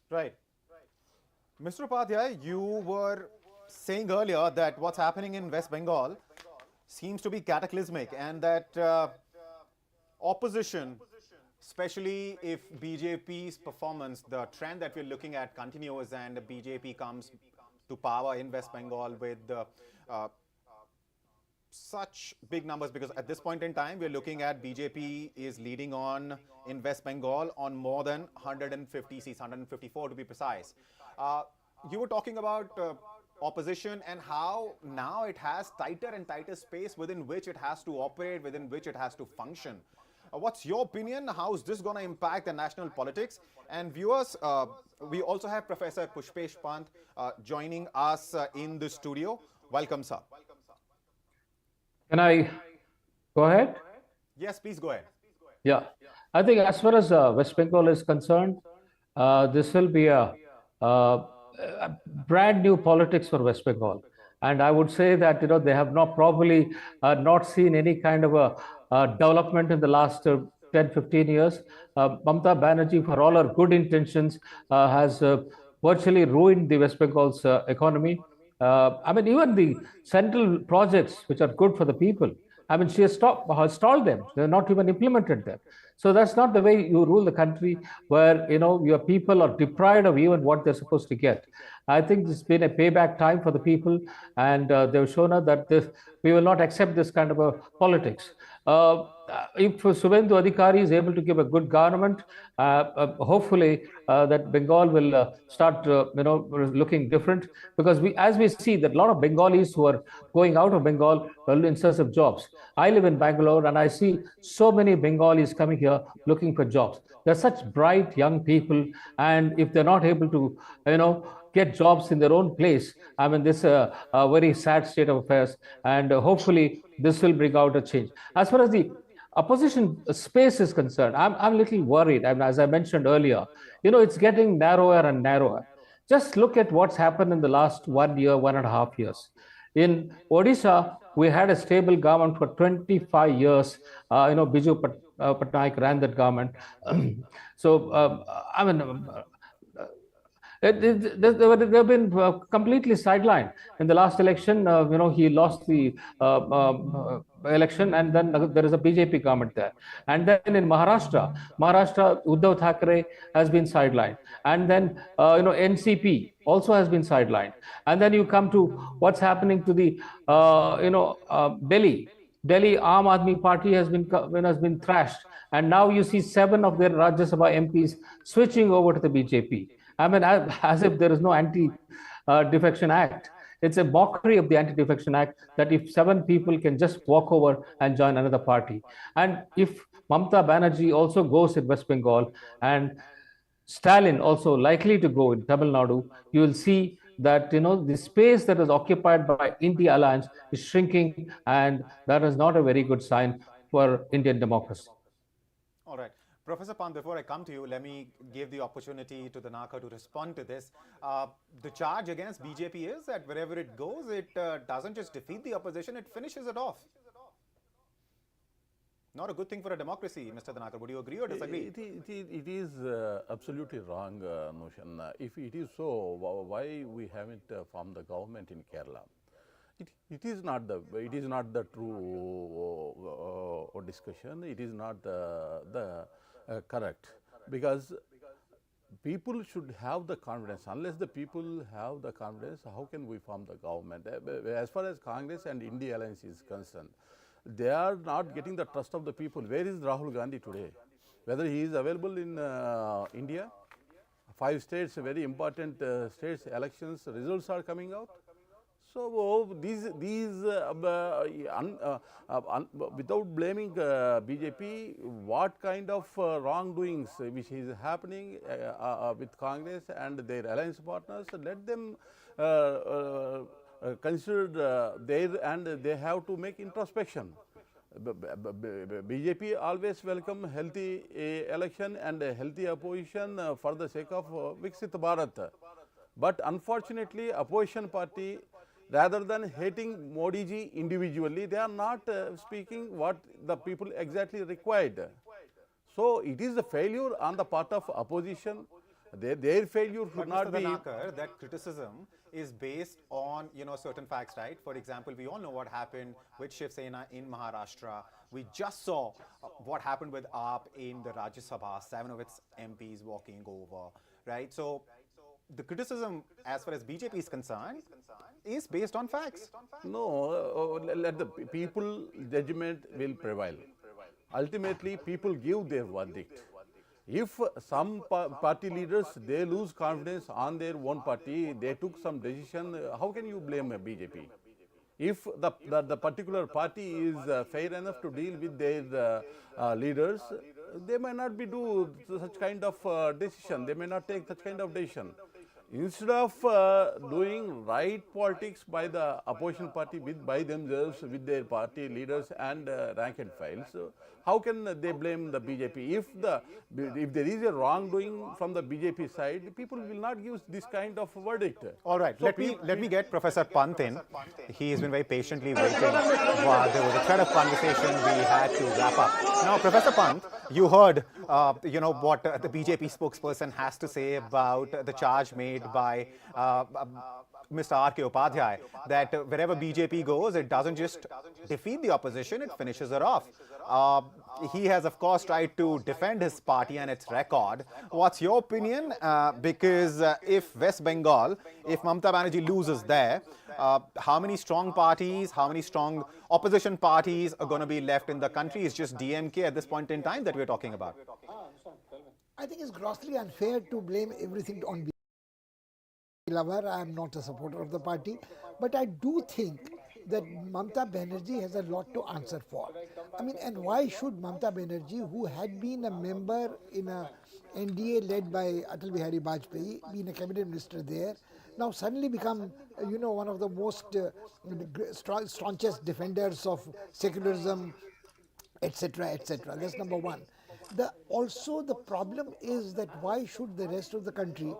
Right. Mr. Upadhyay, you were saying earlier that what's happening in West Bengal seems to be cataclysmic, and that opposition, especially if BJP's performance, the trend that we're looking at continues and BJP comes to power in West Bengal with such big numbers, because at this point in time, we're looking at BJP is leading on in West Bengal on more than 150 seats, 154 to be precise. You were talking about opposition and how now it has tighter and tighter space within which it has to operate, within which it has to function. What's your opinion? How is this going to impact the national politics? And viewers, we also have Professor Pushpesh Pant joining us in the studio. Welcome, sir. Can I go ahead? Yes, please go ahead. Yeah, I think as far as West Bengal is concerned, this will be a brand new politics for West Bengal, and I would say that they have not probably not seen any kind of a development in the last 10, 15 years. Mamata Banerjee, for all her good intentions, has virtually ruined the West Bengal's economy. I mean, even the central projects which are good for the people. I mean, she has stalled them. They're not even implemented them. So that's not the way you rule the country, where your people are deprived of even what they're supposed to get. I think this has been a payback time for the people, and they've shown us that we will not accept this kind of a politics. If Suvendu Adhikari is able to give a good government, hopefully that Bengal will start, looking different, because as we see that a lot of Bengalis who are going out of Bengal in search of jobs. I live in Bangalore and I see so many Bengalis coming here looking for jobs. They're such bright young people, and if they're not able to, get jobs in their own place, I mean, this is a very sad state of affairs, and hopefully this will bring out a change. As far as the opposition space is concerned, I'm a little worried. I mean, as I mentioned earlier, it's getting narrower and narrower. Just look at what's happened in the last 1 year, 1.5 years. In Odisha, we had a stable government for 25 years. Biju Patnaik ran that government. So, I mean, they've been completely sidelined. In the last election, he lost the election, and then there is a BJP government there. And then in Maharashtra, Uddhav Thackeray has been sidelined. And then, NCP also has been sidelined. And then you come to what's happening to the, Delhi. Delhi Aam Aadmi Party has been thrashed. And now you see 7 of their Rajya Sabha MPs switching over to the BJP. I mean, as if there is no Anti-Defection Act. It's a mockery of the Anti-Defection Act that if 7 people can just walk over and join another party. And if Mamata Banerjee also goes in West Bengal, and Stalin also likely to go in Tamil Nadu, you will see that the space that is occupied by India Alliance is shrinking, and that is not a very good sign for Indian democracy. All right. Professor Pant, before I come to you, let me give the opportunity to the Naka to respond to this. The charge against BJP is that wherever it goes, it doesn't just defeat the opposition, it finishes it off. Not a good thing for a democracy, Mr. Danakar. Would you agree or disagree? It is absolutely wrong notion. If it is so, why we haven't formed the government in Kerala? It is not the true discussion. It is not the correct, because people should have the confidence. Unless the people have the confidence, how can we form the government? As far as Congress and India Alliance is concerned, they are not getting the trust of the people. Where is Rahul Gandhi today? Whether he is available in India? 5 states, very important states, elections, results are coming out. So without blaming BJP, what kind of wrongdoings which is happening with Congress and their alliance partners, let them consider and they have to make introspection. BJP always welcome healthy election and a healthy opposition for the sake of Viksit Bharat. But unfortunately, opposition party, rather than hating Modi ji individually, they are not speaking what the people exactly required. So it is a failure on the part of opposition. Their failure should not be. Danakar, that criticism is based on certain facts, right? For example, we all know what happened with Shiv Sena in Maharashtra. We just saw what happened with AAP in the Rajya Sabha, 7 of its MPs walking over, right? So the criticism, as far as BJP is concerned, is based on facts. No, let the people judgment will prevail. Ultimately, people give their verdict. If some party leaders, they lose confidence on their own party, they took some decision, how can you blame BJP? If the particular party is fair enough to deal with their leaders, they may not do such kind of decision. They may not take such kind of decision. instead of doing right politics by the opposition party by themselves with their party leaders and rank and files, how can they blame the BJP? If there is a wrongdoing from the BJP side, people will not give this kind of verdict. All right, So let me get Professor Pant in. He has been very patiently waiting. There was a thread of conversation we had to wrap up. Now, Professor Pant, you heard, what the BJP spokesperson has to say about the charge made by Mr. R.K. Upadhyay, that wherever BJP goes, it doesn't just defeat the opposition, it finishes it off. He has, of course, tried to defend his party and its record. What's your opinion? Because if West Bengal, if Mamata Banerjee loses there, how many strong parties, how many strong opposition parties are going to be left in the country? It's just DMK at this point in time that we're talking about. I think it's grossly unfair to blame everything on BJP. Lover, I am not a supporter of the party, but I do think that Mamata Banerjee has a lot to answer for. I mean, and why should Mamata Banerjee, who had been a member in a NDA led by Atal Bihari Vajpayee, been a cabinet minister there, now suddenly become, one of the most staunchest defenders of secularism, etc., etc. That's number one. Also, the problem is that why should the rest of the country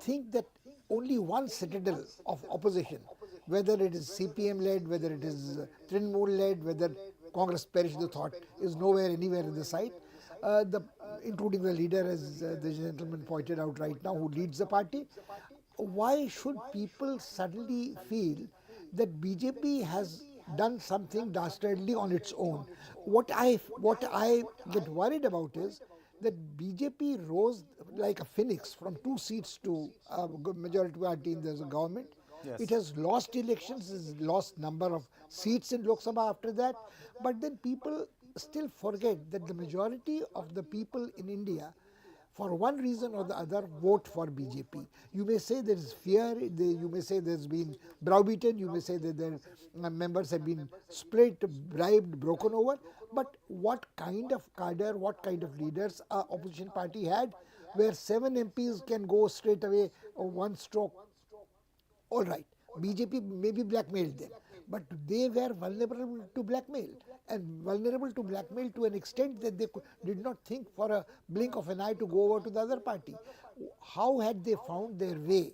think that only one citadel of opposition, whether it is CPM-led, whether it is Trinamool-led, whether Congress perished the thought, is nowhere, anywhere in the sight, including the leader, as the gentleman pointed out right now, who leads the party. Why should people suddenly feel that BJP has done something dastardly on its own? What I get worried about is that BJP rose like a phoenix from 2 seats to a majority party in the government. Yes. It has lost elections, it has lost number of seats in Lok Sabha after that, but then people still forget that the majority of the people in India, for one reason or the other, vote for BJP. You may say there is fear, you may say there's been browbeaten, you may say that their members have been split, bribed, broken over, but what kind of cadre, what kind of leaders a opposition party had, where 7 MPs can go straight away one stroke. All right, BJP maybe blackmailed them, but they were vulnerable to blackmail, and vulnerable to blackmail to an extent that they did not think for a blink of an eye to go over to the other party. How had they found their way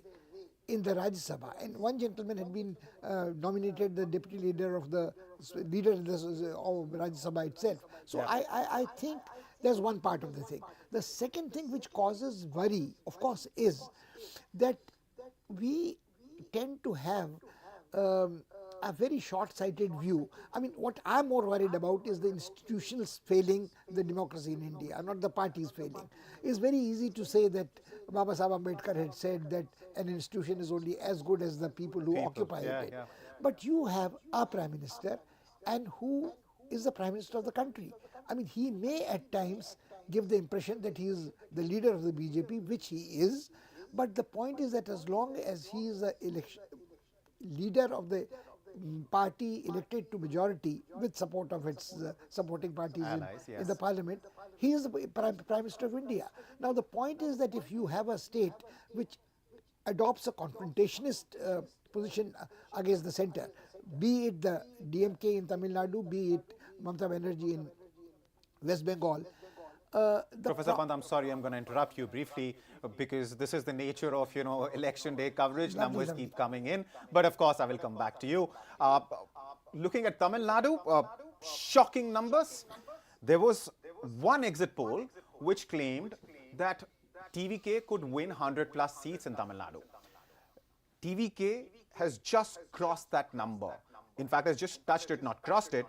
in the Rajya Sabha? And one gentleman had been nominated the deputy leader of the of Rajya Sabha itself. So Yeah. I think there's one part of the thing. The second thing which causes worry, of course, is that we tend to have a very short-sighted view. I mean, what I'm more worried about is the institutions failing the democracy in India, not the parties failing. It's very easy to say that Baba Sahib Ambedkar had said that an institution is only as good as the people who occupy it. yeah. But you have a prime minister, and who is the prime minister of the country. I mean, he may at times give the impression that he is the leader of the BJP, which he is, but the point is that as long as he is the leader of the party elected to majority with support of its supporting parties Allies, in yes. the parliament, he is the prime minister of India. Now the point is that if you have a state which adopts a confrontationist position against the center, be it the DMK in Tamil Nadu, be it Mamata Banerjee in West Bengal. Professor Pant, I'm sorry, I'm going to interrupt you briefly because this is the nature of, election day coverage. Numbers keep coming in. But of course, I will come back to you. Looking at Tamil Nadu, shocking numbers. There was one exit poll which claimed that TVK could win 100 plus seats in Tamil Nadu. TVK has just crossed that number. In fact, has just touched it, not crossed it.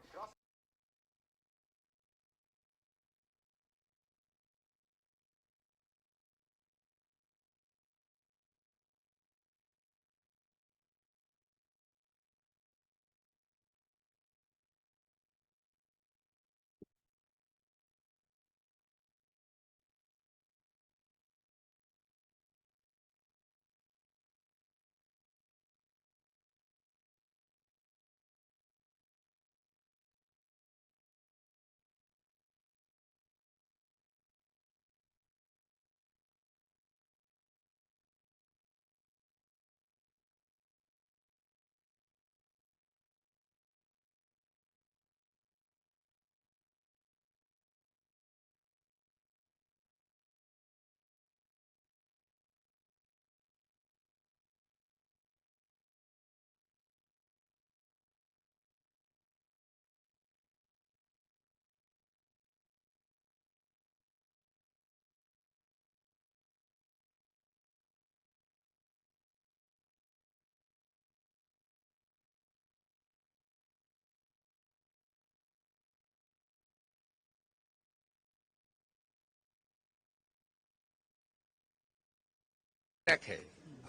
Crack है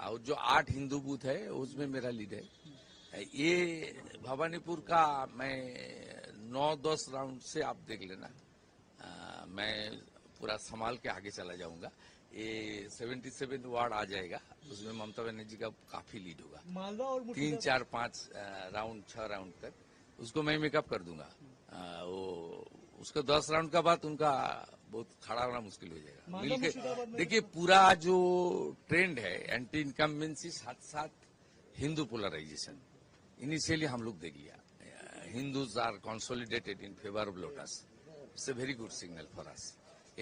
और जो 8 Hindu booth है उसमें मेरा lead है। ये भवानीपुर का मैं 9-10 राउंड से आप देख लेना, मैं पूरा संभाल के आगे चला जाऊंगा। ये 77 वार्ड आ जाएगा, उसमें ममता बनर्जी का काफी लीड होगा। मालदा और 3, 4, 5 राउंड 6 राउंड तक उसको मैं मेकअप कर दूंगा। वो उसका 10 राउंड का बाद उनका बहुत खड़ा होना मुश्किल हो जाएगा। मिलके देखिए पूरा जो ट्रेंड है एंटी इनकम्बेंसी साथ साथ हिंदू पोलराइजेशन इनिशियली हम लोग देख लिया। Hindus are consolidated in favour of lotus, it's a very good signal for us.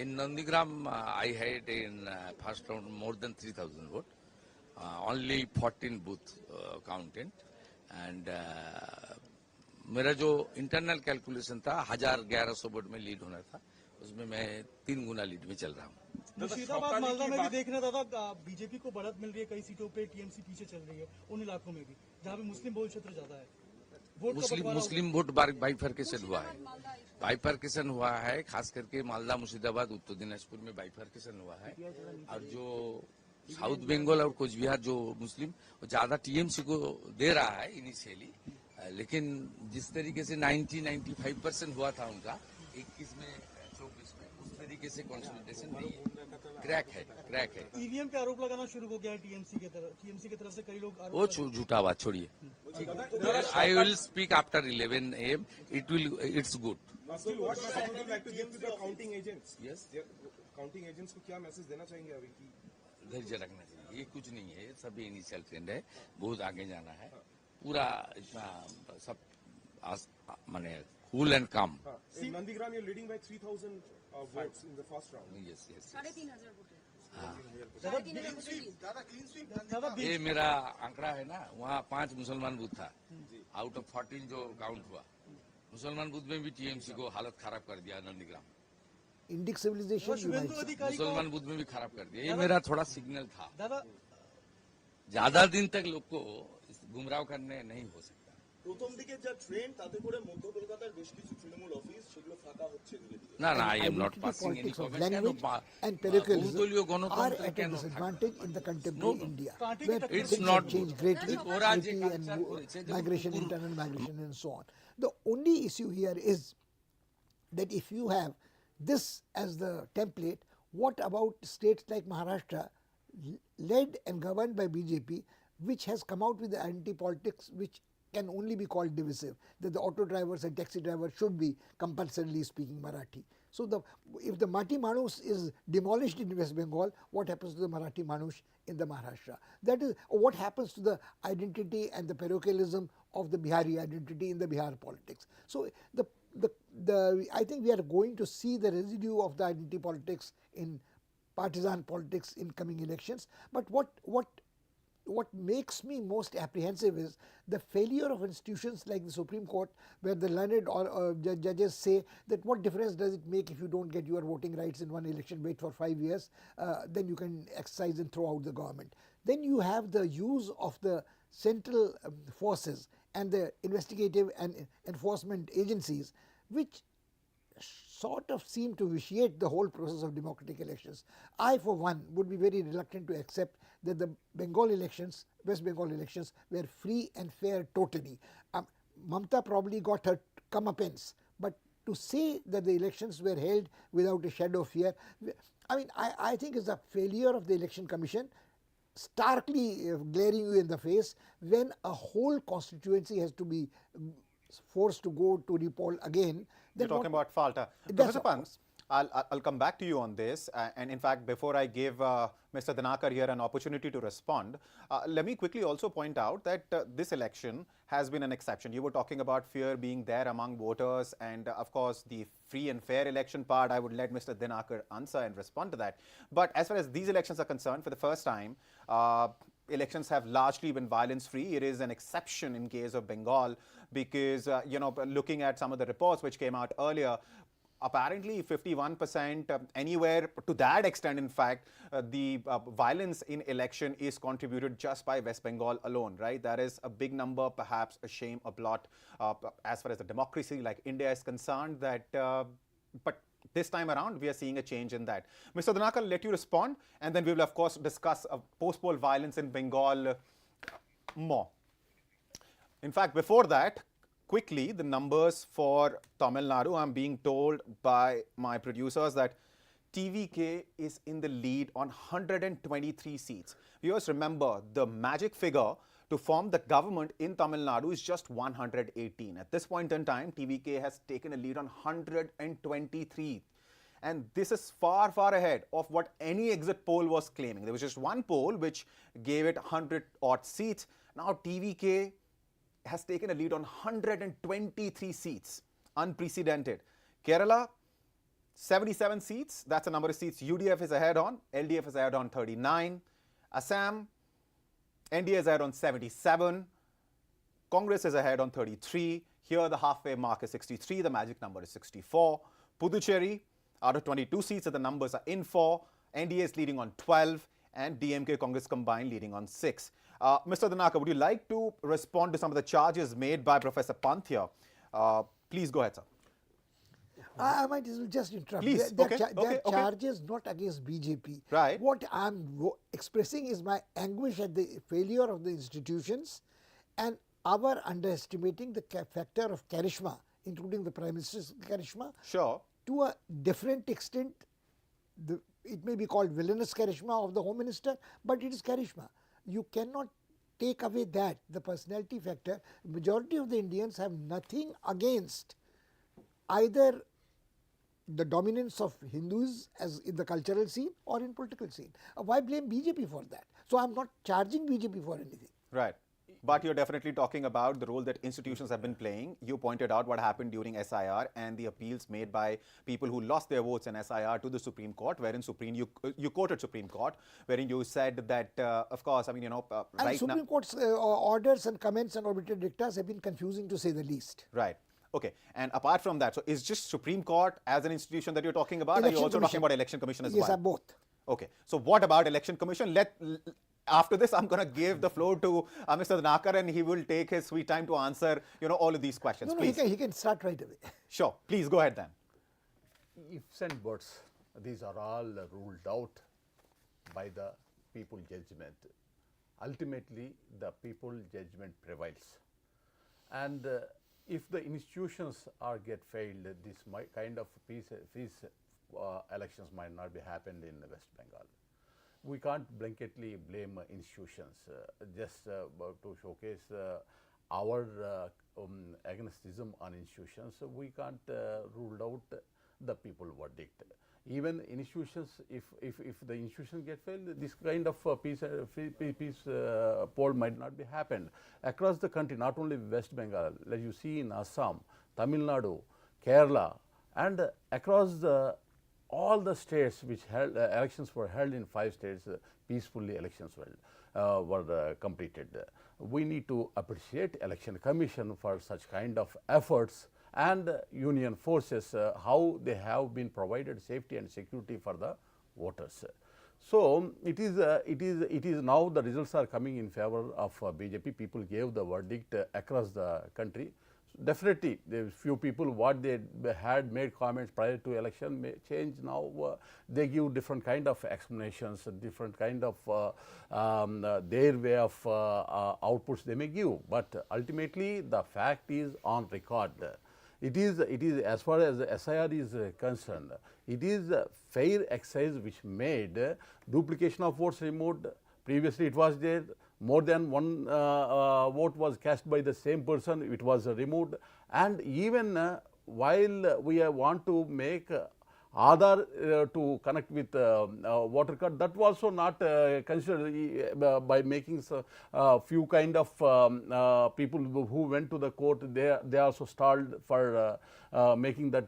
In Nandigram, I had in first round more than 3,000 vote, only 14 booth counted, and मेरा जो internal calculation था 1,1100 vote में lead होना था, उसमें मैं 3 गुना lead में चल रहा हूँ। मुर्शिदाबाद मालदा में भी देखना दादा, बीजेपी को बढ़त मिल रही है, कई सीटों पे टीएमसी पीछे चल रही है उन इलाकों में भी जहाँ पे मुस्लिम बहुल क्षेत्र ज्यादा है। मुस्लिम वोट बाइफरकेशन हुआ है, बाइफरकेशन हुआ है, खास करके मालदा मुर्शिदाबाद उत्तर दिनाजपुर में बाइफरकेशन हुआ है। और जो साउथ बंगाल और कुछ बिहार जो मुस्लिम ज्यादा टीएमसी को दे रहा है इनिशियली, लेकिन जिस तरीके से 90-95% हुआ था उनका 21 में 24 में, उस तरीके से कंसोलिडेशन नहीं है, क्रैक है। ईवीएम पे आरोप लगाना शुरू हो गया है टीएमसी की तरफ से कई लोग वो झूठा बात छोड़िए। I will speak after 11 AM, it's good. Still, what message would you like to give to the counting agents? Yes. Counting agents को क्या मैसेज देना चाहेंगे अभी की? धैर्य रखना चाहिए, ये कुछ नहीं है, सब इनिशियल ट्रेंड है, बहुत आगे जाना है, पूरा इतना सब माने कूल एंड काम। In Nandigram, you're leading by 3,000 votes in the first round. Yes. 3,500 vote है। ये मेरा आंकड़ा है ना, वहाँ 5 मुसलमान बूथ था, आउट ऑफ 14 जो काउंट हुआ, मुसलमान बूथ में भी टीएमसी को हालत खराब कर दिया नंदीग्राम। इंडिक सिविलाइजेशन मुसलमान बूथ में भी खराब कर दिया। ये मेरा थोड़ा सिग्नल था। ज्यादा दिन तक लोग को गुमराह करने नहीं हो सकता। প্রথম দিকে যা ট্রেন্ড তাতে করে মধ্য কলকাতার বেশ কিছু তৃণমূল অফিস সেগুলো ফাঁকা হচ্ছে ধীরে ধীরে। না, I am not passing any comment. And parochialism are at a disadvantage in the contemporary India, where it's things not have changed greatly, IT and migration, internal migration, and so on. The only issue here is that if you have this as the template, what about states like Maharashtra, led and governed by BJP, which has come out with the anti-politics which can only be called divisive, that the auto drivers and taxi drivers should be compulsorily speaking Marathi. So if the Marathi Manush is demolished in West Bengal, what happens to the Marathi Manush in the Maharashtra? That is what happens to the identity and the parochialism of the Bihari identity in the Bihar politics. So I think we are going to see the residue of the identity politics in partisan politics in coming elections. But what makes me most apprehensive is the failure of institutions like the Supreme Court, where the learned or judges say that what difference does it make if you don't get your voting rights in one election, wait for 5 years, then you can exercise and throw out the government. Then you have the use of the central forces and the investigative and enforcement agencies, which sort of seem to vitiate the whole process of democratic elections. I, for one, would be very reluctant to accept that the Bengal elections, West Bengal elections, were free and fair totally. Mamta probably got her comeuppance, but to say that the elections were held without a shadow of fear, I mean, I think it's a failure of the Election Commission, starkly glaring you in the face when a whole constituency has to be forced to go to repoll again. You're talking about Falta. Professor Pant, I'll come back to you on this. And in fact, before I give Mr. Dhanakar here an opportunity to respond, let me quickly also point out that this election has been an exception. You were talking about fear being there among voters, and of course, the free and fair election part, I would let Mr. Dhanakar answer and respond to that. But as far as these elections are concerned, for the first time, elections have largely been violence-free. It is an exception in case of Bengal because, looking at some of the reports which came out earlier, apparently 51%, anywhere to that extent, in fact, the violence in election is contributed just by West Bengal alone, right? That is a big number, perhaps a shame, a blot, as far as the democracy like India is concerned. That, but This time around, we are seeing a change in that. Mr. Dhanaka, I'll let you respond, and then we will, of course, discuss post-poll violence in Bengal more. In fact, before that, quickly, the numbers for Tamil Nadu, I'm being told by my producers that TVK is in the lead on 123 seats. Viewers, remember, the magic figure to form the government in Tamil Nadu is just 118. At this point in time, TVK has taken a lead on 123. And this is far, far ahead of what any exit poll was claiming. There was just one poll which gave it 100 odd seats. Now TVK has taken a lead on 123 seats. Unprecedented. Kerala, 77 seats. That's the number of seats UDF is ahead on. LDF is ahead on 39. Assam, NDA is ahead on 77. Congress is ahead on 33. Here the halfway mark is 63. The magic number is 64. Puducherry, out of 22 seats that the numbers are in for, NDA is leading on 12 and DMK Congress combined leading on 6. Mr. Dhanaka, would you like to respond to some of the charges made by Professor Pant here? Please go ahead, sir. I might as well just interrupt. Please. Their charge is not against BJP. Right. What I'm expressing is my anguish at the failure of the institutions and our underestimating the factor of charisma, including the Prime Minister's charisma. Sure. To a different extent, it may be called villainous charisma of the Home Minister, but it is charisma. You cannot take away that, the personality factor. Majority of the Indians have nothing against either the dominance of Hindus as in the cultural scene or in political scene. Why blame BJP for that? So I'm not charging BJP for anything. Right. But you're definitely talking about the role that institutions have been playing. You pointed out what happened during SIR and the appeals made by people who lost their votes in SIR to the Supreme Court, wherein you quoted Supreme Court, wherein you said that, of course, I mean, right Supreme now, Court's orders and comments and arbitrary dictas have been confusing to say the least. Right. Okay. And apart from that, so is just Supreme Court as an institution that you're talking about? Election Are you also Commission. talking about Election Commission as Yes, well? both. Okay. So what about Election Commission? After this, I'm going to give the floor to Mr. Dhanakar, and he will take his sweet time to answer, all of these questions. No, Please. he can start right away. Sure. Please go ahead then. Ifs and buts, these are all ruled out by the people judgment. Ultimately, the people judgment prevails. And if the institutions get failed, this kind of peace elections might not be happened in West Bengal. We can't blanketly blame institutions just to showcase our agnosticism on institutions. We can't rule out the people verdict. Even institutions, if the institutions get failed, this kind of peace poll might not be happened across the country. Not only West Bengal, as you see in Assam, Tamil Nadu, Kerala, and across all the states which held elections were held in 5 states, peacefully elections were completed. We need to appreciate Election Commission for such kind of efforts, and union forces, how they have been provided safety and security for the voters. So it is now the results are coming in favor of BJP. People gave the verdict across the country. Definitely, there few people what they had made comments prior to election may change now. They give different kind of explanations, different kind of their way of outputs they may give. But ultimately, the fact is on record. It is as far as the SIR is concerned, it is a fair exercise which made duplication of votes removed. Previously, it was there. More than one vote was cast by the same person, it was removed. And even while we want to make Aadhaar to connect with voter card, that was also not considered by making few kind of people who went to the court. They also stalled for making that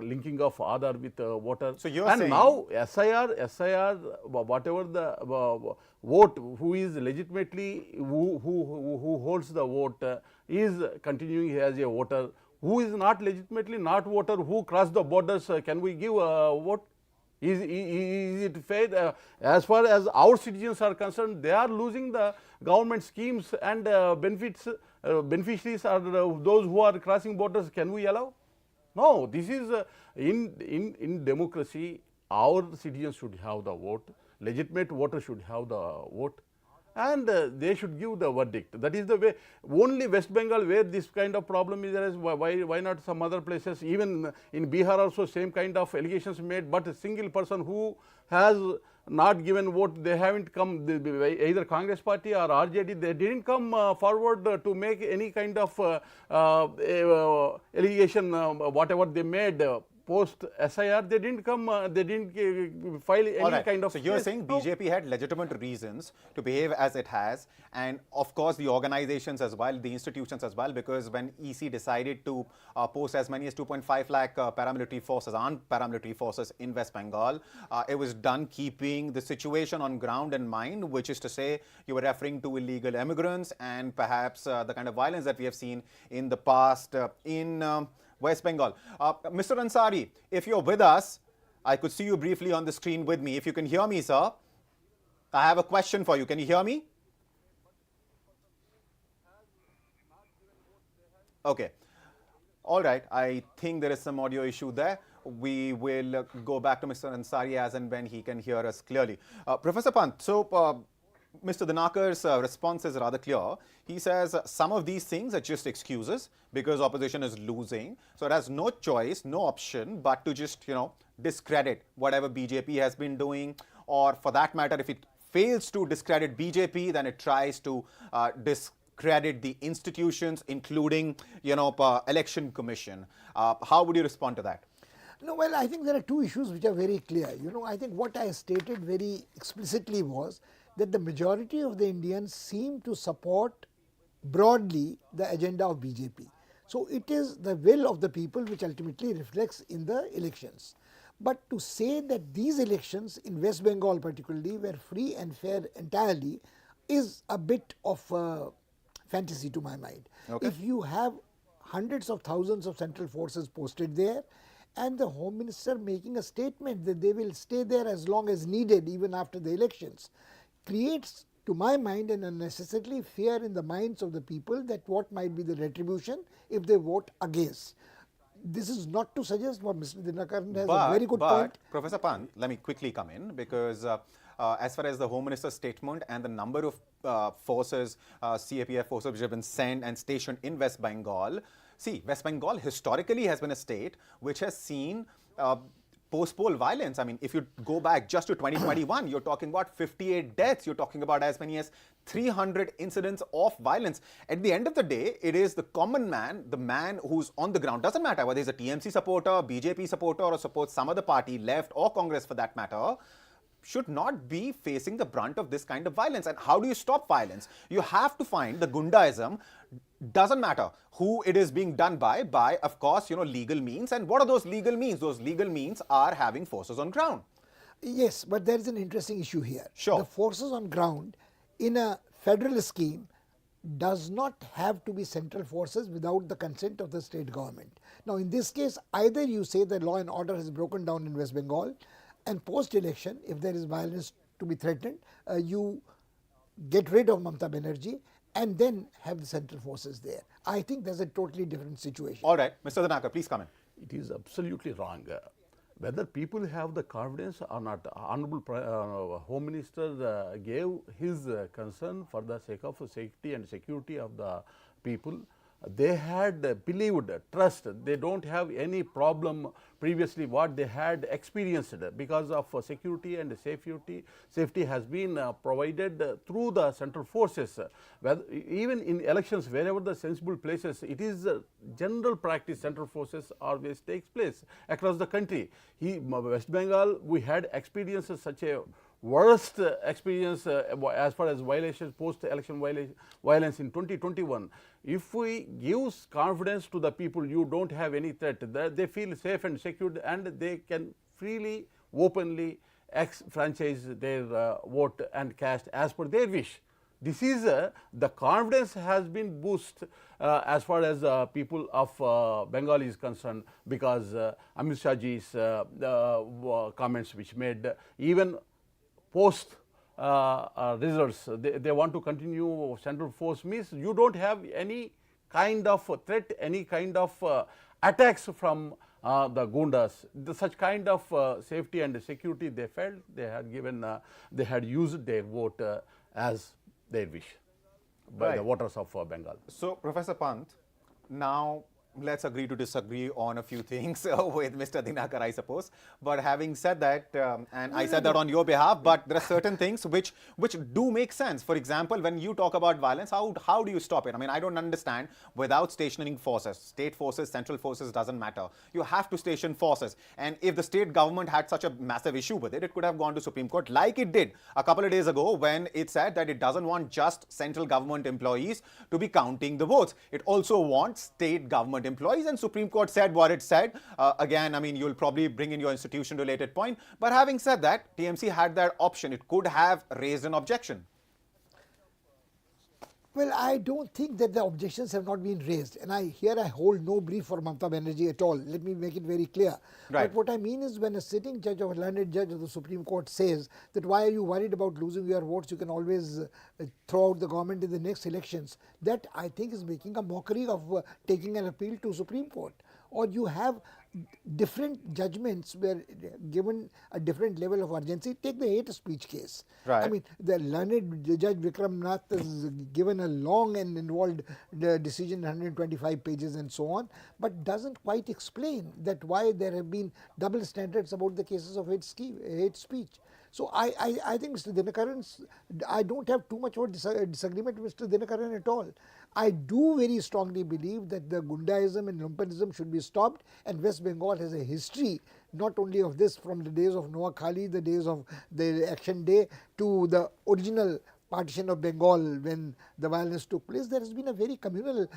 linking of Aadhaar with voter. So you're and saying now SIR, whatever the vote, who is legitimately who holds the vote is continuing as a voter. Who is not legitimately not voter, who crossed the borders, can we give a vote? Is it fair? As far as our citizens are concerned, they are losing the government schemes and benefits. Beneficiaries are those who are crossing borders. Can we allow? No, this is in democracy, our citizens should have the vote, legitimate voters should have the vote, and they should give the verdict. That is the way. Only West Bengal where this kind of problem is there. Why not some other places? Even in Bihar also same kind of allegations made, but a single person who has not given vote, they haven't come, either Congress party or RJD, they didn't come forward to make any kind of allegation, whatever they made. Post SIR, they didn't come, they didn't file any kind of. So you're saying BJP had legitimate reasons to behave as it has, and of course the organizations as well, the institutions as well, because when EC decided to post as many as 2.5 lakh paramilitary forces, armed paramilitary forces in West Bengal, it was done keeping the situation on ground in mind, which is to say you were referring to illegal immigrants and perhaps the kind of violence that we have seen in the past in West Bengal. Mr. Ansari, if you're with us, I could see you briefly on the screen with me. If you can hear me, sir, I have a question for you. Can you hear me? Okay. All right. I think there is some audio issue there. We will go back to Mr. Ansari as and when he can hear us clearly. Professor Pant, so Mr. Dinakar's response is rather clear. He says some of these things are just excuses because opposition is losing. So it has no choice, no option but to just, discredit whatever BJP has been doing, or for that matter, if it fails to discredit BJP, then it tries to discredit the institutions, including, election commission. How would you respond to that? No, well, I think there are two issues which are very clear. I think what I stated very explicitly was that the majority of the Indians seem to support broadly the agenda of BJP. So it is the will of the people which ultimately reflects in the elections. But to say that these elections in West Bengal particularly were free and fair entirely is a bit of fantasy to my mind. Okay. If you have hundreds of thousands of central forces posted there, and the Home Minister making a statement that they will stay there as long as needed even after the elections, creates, to my mind, an unnecessarily fear in the minds of the people that what might be the retribution if they vote against. This is not to suggest what Mr. Dinakaran has a very good point. Professor Pant, let me quickly come in because as far as the Home Minister's statement and the number of forces, CAPF forces which have been sent and stationed in West Bengal, see, West Bengal historically has been a state which has seen post-poll violence. I mean, if you go back just to 2021, you're talking about 58 deaths. You're talking about as many as 300 incidents of violence. At the end of the day, it is the common man, the man who's on the ground. Doesn't matter whether he's a TMC supporter, BJP supporter, or supports some other party, left or Congress for that matter, should not be facing the brunt of this kind of violence. And how do you stop violence? You have to find the gundaism. Doesn't matter who it is being done by of course, legal means. And what are those legal means? Those legal means are having forces on ground. Yes, but there is an interesting issue here. Sure. The forces on ground in a federal scheme does not have to be central forces without the consent of the state government. Now, in this case, either you say the law and order has broken down in West Bengal, and post-election, if there is violence to be threatened, you get rid of Mamata Banerjee and then have the central forces there. I think there's a totally different situation. All right, Mr. Danaka, please come in. It is absolutely wrong. Whether people have the confidence or not, Honorable Home Minister gave his concern for the sake of safety and security of the people. They had believed, trust, they don't have any problem previously what they had experienced because of security and safety has been provided through the central forces. Even in elections, wherever the sensible places, it is general practice, central forces always takes place across the country. West Bengal, we had experienced such a worst experience as far as violations, post-election violence in 2021. If we give confidence to the people, you don't have any threat, they feel safe and secured and they can freely, openly franchise their vote and cast as per their wish. This is the confidence has been boosted as far as people of Bengal is concerned because Amit Shah ji's comments which made even post results, they want to continue central force means you don't have any kind of threat, any kind of attacks from the gundas, such kind of safety and security they felt they had given, they had used their vote as their wish by the Right. voters of Bengal. So, Professor Pant, now let's agree to disagree on a few things with Mr. Dinakar, I suppose. But having said that, and I said that on your behalf, but there are certain things which do make sense. For example, when you talk about violence, how do you stop it? I mean, I don't understand. Without stationing forces, state forces, central forces, doesn't matter. You have to station forces. And if the state government had such a massive issue with it, it could have gone to Supreme Court like it did a couple of days ago when it said that it doesn't want just central government employees to be counting the votes. It also wants state government employees, and Supreme Court said what it said. Again, I mean, you'll probably bring in your institution related point. But having said that, TMC had that option. It could have raised an objection. Well, I don't think that the objections have not been raised. And I hold no brief for Mamata Banerjee at all. Let me make it very clear. Right. But what I mean is when a sitting judge or a learned judge of the Supreme Court says that why are you worried about losing your votes, you can always throw out the government in the next elections, that I think is making a mockery of taking an appeal to Supreme Court. Or you have different judgments where given a different level of urgency. Take the hate speech case. Right. I mean, the learned Judge Vikram Nath has given a long and involved decision, 125 pages and so on, but doesn't quite explain that why there have been double standards about the cases of hate speech. So I think Mr. Dinakaran, I don't have too much of a disagreement with Mr. Dinakaran at all. I do very strongly believe that the Gundaism and Lumpenism should be stopped, and West Bengal has a history not only of this from the days of Noah Khali, the days of the Action Day, to the original partition of Bengal when the violence took place. There has been a very communal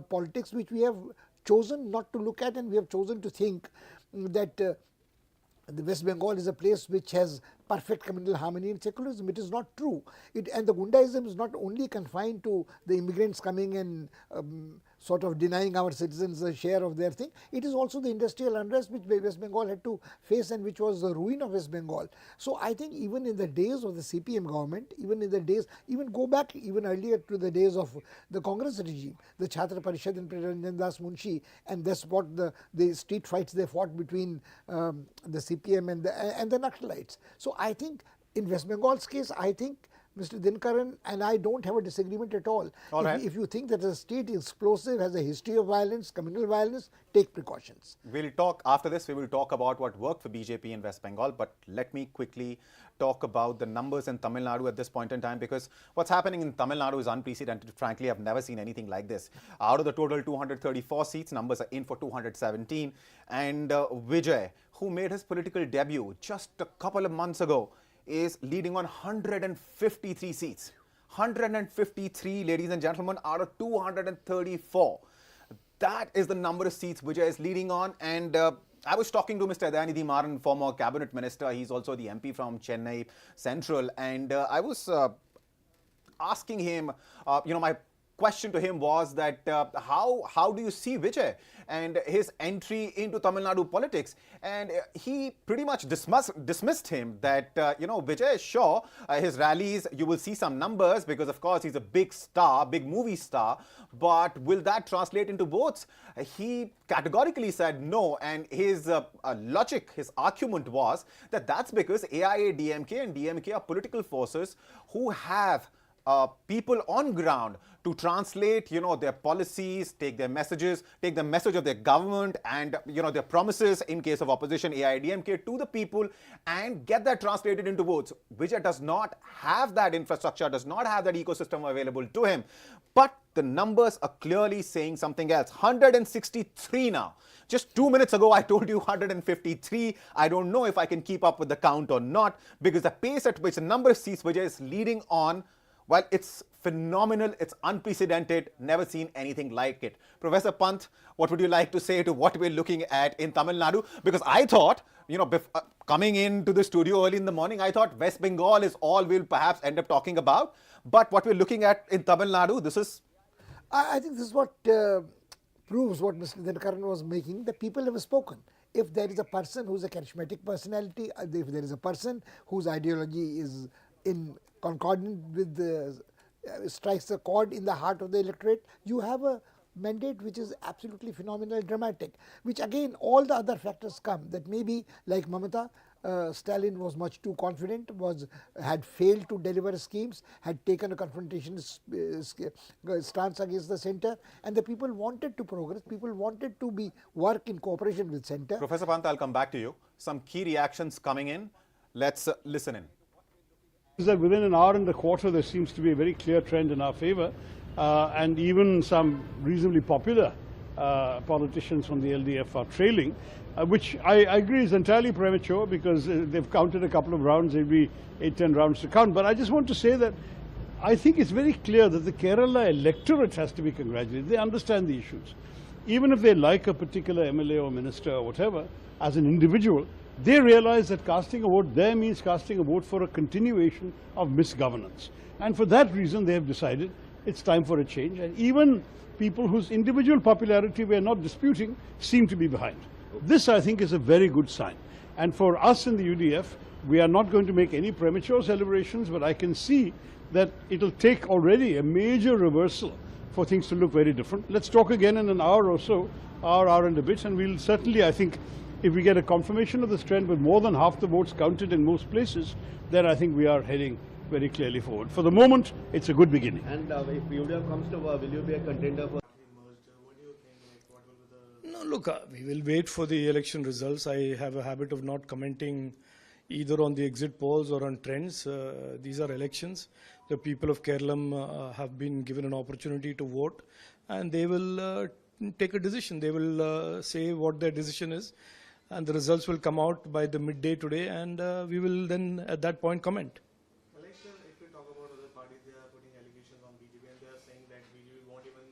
politics which we have chosen not to look at, and we have chosen to think that the West Bengal is a place which has perfect communal harmony and secularism. It is not true. And the Gundaism is not only confined to the immigrants coming and sort of denying our citizens a share of their thing. It is also the industrial unrest which West Bengal had to face and which was the ruin of West Bengal. So I think even in the days of the CPM government, even go back even earlier to the days of the Congress regime, the Chhatra Parishad and Ranjan Das Munshi, and that's what the street fights they fought between the CPM and the Naxalites. So I think in West Bengal's case, I think Mr. Dinakaran and I don't have a disagreement at all. If you think that the state is explosive, has a history of violence, communal violence, take precautions. We'll talk after this. We will talk about what worked for BJP in West Bengal. But let me quickly talk about the numbers in Tamil Nadu at this point in time, because what's happening in Tamil Nadu is unprecedented. Frankly, I've never seen anything like this. Out of the total 234 seats, numbers are in for 217. And Vijay, who made his political debut just a couple of months ago, is leading on 153 seats. 153, ladies and gentlemen, out of 234. That is the number of seats Vijay is leading on. And I was talking to Mr. Dayanidhi Maran, former cabinet minister. He's also the MP from Chennai Central. And I was asking him, my question to him was that how do you see Vijay and his entry into Tamil Nadu politics? And he pretty much dismissed him that, Vijay, sure, his rallies, you will see some numbers because, of course, he's a big star, big movie star, but will that translate into votes? He categorically said no, and his logic, his argument was that that's because AIA-DMK and DMK are political forces who have people on ground to translate, their policies, take their messages, take the message of their government and, their promises in case of opposition AIDMK to the people and get that translated into votes. Vijay does not have that infrastructure, does not have that ecosystem available to him. But the numbers are clearly saying something else. 163 now. Just 2 minutes ago, I told you 153. I don't know if I can keep up with the count or not, because the pace at which the number of seats Vijay is leading on, well, it's phenomenal, it's unprecedented, never seen anything like it. Professor Pant, what would you like to say to what we're looking at in Tamil Nadu? Because I thought, coming into the studio early in the morning, I thought West Bengal is all we'll perhaps end up talking about. But what we're looking at in Tamil Nadu, this is... I think this is what proves what Mr. Dinakaran was making. The people have spoken. If there is a person who's a charismatic personality, if there is a person whose ideology is in concordant with the strikes a chord in the heart of the electorate, you have a mandate which is absolutely phenomenal, dramatic, which again all the other factors come that maybe like Mamata, Stalin was much too confident, had failed to deliver schemes, had taken a confrontation stance against the centre, and the people wanted to progress, people wanted to work in cooperation with centre. Professor Pant, I'll come back to you. Some key reactions coming in. Let's listen in. Is that within an hour and a quarter there seems to be a very clear trend in our favour, and even some reasonably popular politicians from the LDF are trailing, which I agree is entirely premature because they've counted a couple of rounds, there'll be 8-10 rounds to count. But I just want to say that I think it's very clear that the Kerala electorate has to be congratulated. They understand the issues. Even if they like a particular MLA or minister or whatever, as an individual, they realize that casting a vote there means casting a vote for a continuation of misgovernance. And for that reason, they have decided it's time for a change. And even people whose individual popularity we are not disputing seem to be behind. This, I think, is a very good sign. And for us in the UDF, we are not going to make any premature celebrations, but I can see that it'll take already a major reversal for things to look very different. Let's talk again in an hour or so, hour and a bit, and we'll certainly, I think, if we get a confirmation of this trend with more than half the votes counted in most places, then I think we are heading very clearly forward. For the moment, it's a good beginning. And if UDF comes to power, will you be a contender for? No, look, we will wait for the election results. I have a habit of not commenting either on the exit polls or on trends. These are elections. The people of Kerala have been given an opportunity to vote, and they will take a decision. They will say what their decision is, and the results will come out by the midday today, and we will then at that point comment. If we talk about other parties, they are putting allegations on BJP and they are saying that BJP won't even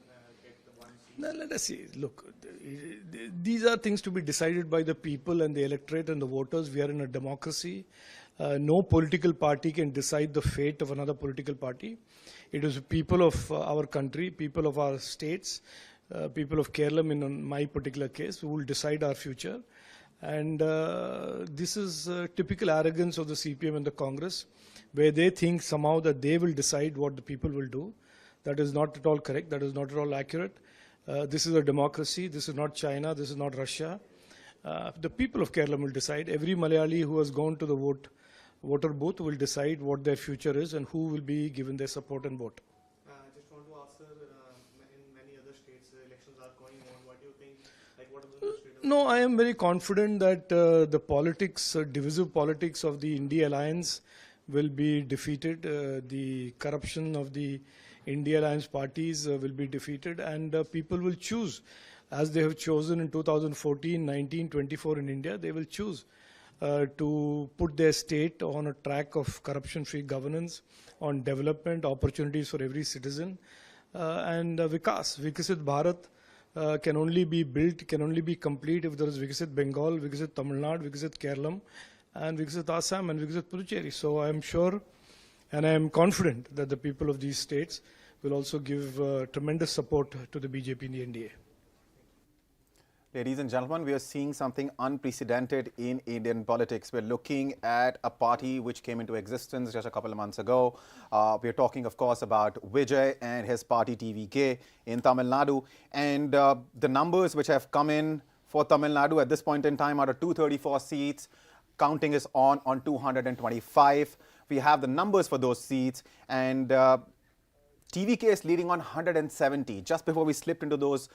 get the one seat. Now, let us see. Look, these are things to be decided by the people and the electorate and the voters. We are in a democracy. No political party can decide the fate of another political party. It is people of our country, people of our states, people of Kerala, in my particular case, who will decide our future. And this is typical arrogance of the CPM and the Congress, where they think somehow that they will decide what the people will do. That is not at all correct. That is not at all accurate. This is a democracy. This is not China. This is not Russia. The people of Kerala will decide. Every Malayali who has gone to the voter booth will decide what their future is and who will be given their support and vote. I just want to ask, sir, in many other states, elections are going on. What do you think? Like, what are the state? No, I am very confident that the politics, divisive politics of the India alliance will be defeated. The corruption of the India alliance parties will be defeated, and people will choose, as they have chosen in 2014, 19, 24 in India, they will choose to put their state on a track of corruption-free governance, on development, opportunities for every citizen, and Vikas, Vikasit Bharat can only be built, can only be complete if there is Vikasit Bengal, Vikasit Tamil Nadu, Vikasit Kerala, and Vikasit Assam and Vikasit Puducherry. So I am sure and I am confident that the people of these states will also give tremendous support to the BJP in the NDA. Ladies and gentlemen, we are seeing something unprecedented in Indian politics. We're looking at a party which came into existence just a couple of months ago. We're talking, of course, about Vijay and his party TVK in Tamil Nadu. And the numbers which have come in for Tamil Nadu at this point in time out of 234 seats, counting is on 225. We have the numbers for those seats, and TVK is leading on 170. Just before we slipped into those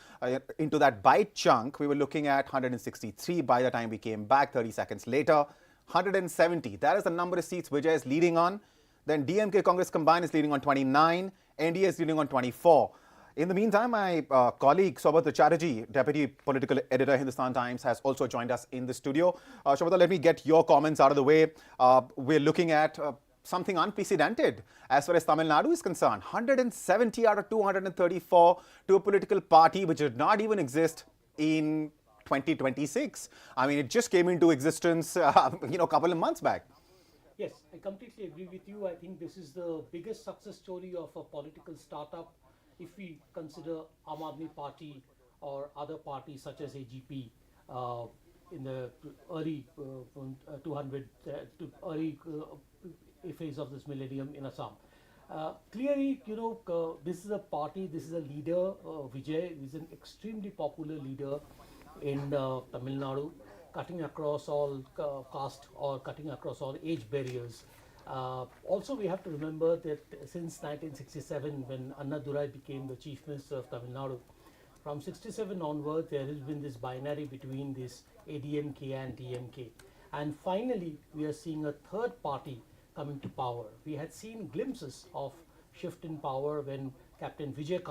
into that bite chunk, we were looking at 163 by the time we came back 30 seconds later. 170. That is the number of seats Vijay is leading on. Then DMK Congress combined is leading on 29. NDA is leading on 24. In the meantime, my colleague Saubata Chatterjee, Deputy Political Editor, Hindustan Times, has also joined us in the studio. Saubata, let me get your comments out of the way. We're looking at something unprecedented as far as Tamil Nadu is concerned. 170 out of 234 to a political party which did not even exist in 2026. I mean, it just came into existence, a couple of months back. Yes, I completely agree with you. I think this is the biggest success story of a political startup. If we consider Aam Aadmi Party or other parties such as AGP in the early early phase of this millennium in Assam. Clearly, this is a party, this is a leader, Vijay is an extremely popular leader in Tamil Nadu, cutting across all caste or cutting across all age barriers. Also, we have to remember that since 1967, when Annadurai became the Chief Minister of Tamil Nadu, from 67 onwards, there has been this binary between this ADMK and DMK. And finally, we are seeing a third party coming to power. We had seen glimpses of shift in power when Captain Vijay,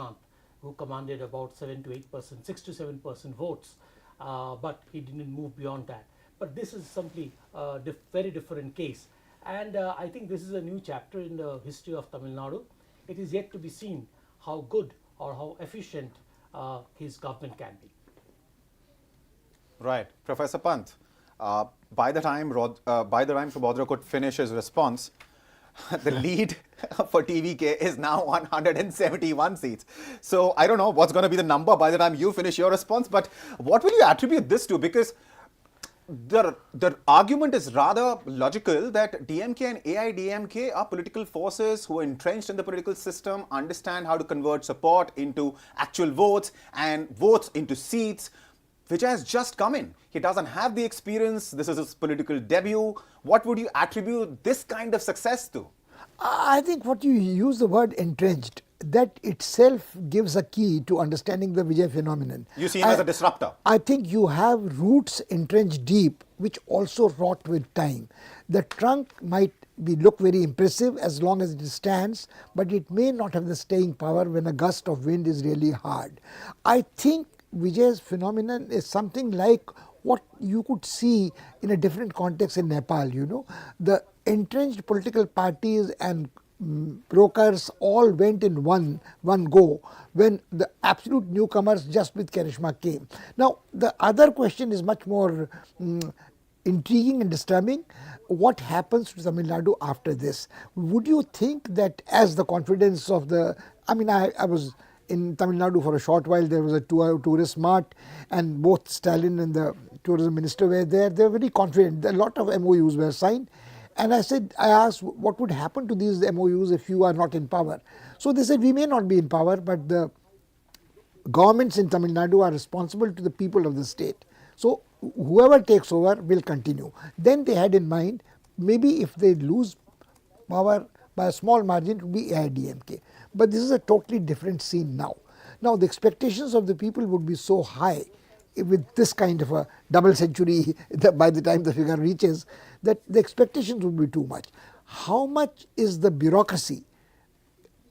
who commanded about 7 to 8%, 6 to 7% votes, but he didn't move beyond that. But this is simply a very different case. And I think this is a new chapter in the history of Tamil Nadu. It is yet to be seen how good or how efficient his government can be. Right. Professor Pant, by the time Subhadra could finish his response, the lead for TVK is now 171 seats. So I don't know what's going to be the number by the time you finish your response, but what will you attribute this to? Because the argument is rather logical that DMK and AIDMK are political forces who are entrenched in the political system, understand how to convert support into actual votes and votes into seats. Vijay has just come in. He doesn't have the experience. This is his political debut. What would you attribute this kind of success to? I think what you use the word entrenched, that itself gives a key to understanding the Vijay phenomenon. You see him as a disruptor. I think you have roots entrenched deep, which also rot with time. The trunk might look very impressive as long as it stands, but it may not have the staying power when a gust of wind is really hard. I think Vijay's phenomenon is something like what you could see in a different context in Nepal, The entrenched political parties and brokers all went in one go when the absolute newcomers just with charisma came. Now, the other question is much more intriguing and disturbing. What happens to Tamil Nadu after this? Would you think that as the confidence of I was in Tamil Nadu for a short while. There was a tourist mart, and both Stalin and the tourism minister were there. They were very confident. A lot of MOUs were signed. And I asked, what would happen to these MOUs if you are not in power? So they said, we may not be in power, but the governments in Tamil Nadu are responsible to the people of the state. So whoever takes over will continue. Then they had in mind, maybe if they lose power by a small margin, it would be AIDMK. But this is a totally different scene now. Now the expectations of the people would be so high with this kind of a double century by the time the figure reaches, that the expectations would be too much. How much is the bureaucracy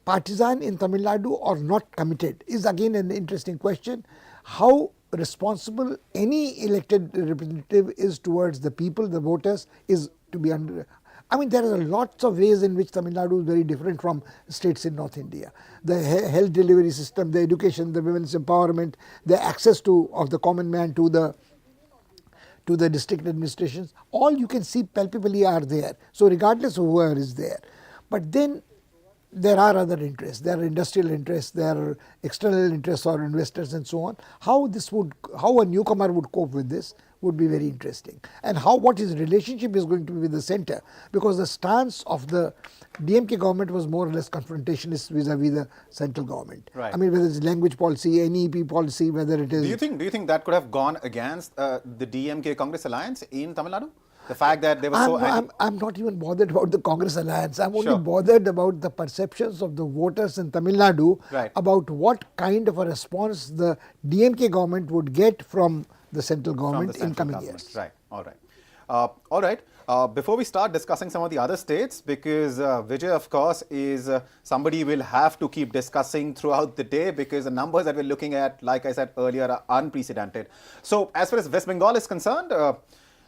partisan in Tamil Nadu or not committed is again an interesting question. How responsible any elected representative is towards the people, the voters, is to be under. There are lots of ways in which Tamil Nadu is very different from states in North India. The health delivery system, the education, the women's empowerment, the access of the common man to the district administrations, all you can see palpably are there. So regardless of whoever is there. But then there are other interests. There are industrial interests, there are external interests or investors and so on. How a newcomer would cope with this would be very interesting. And what his relationship is going to be with the center, because the stance of the DMK government was more or less confrontationist vis-a-vis the central government. Right. Whether it's language policy, NEP policy, whether it is. Do you think that could have gone against the DMK Congress alliance in Tamil Nadu? The fact that they were I'm not even bothered about the Congress alliance. I'm only bothered about the perceptions of the voters in Tamil Nadu about what kind of a response the DMK government would get from the central government in coming years. Right. All right. Before we start discussing some of the other states, because Vijay, of course, is somebody we'll have to keep discussing throughout the day, because the numbers that we're looking at, like I said earlier, are unprecedented. So as far as West Bengal is concerned,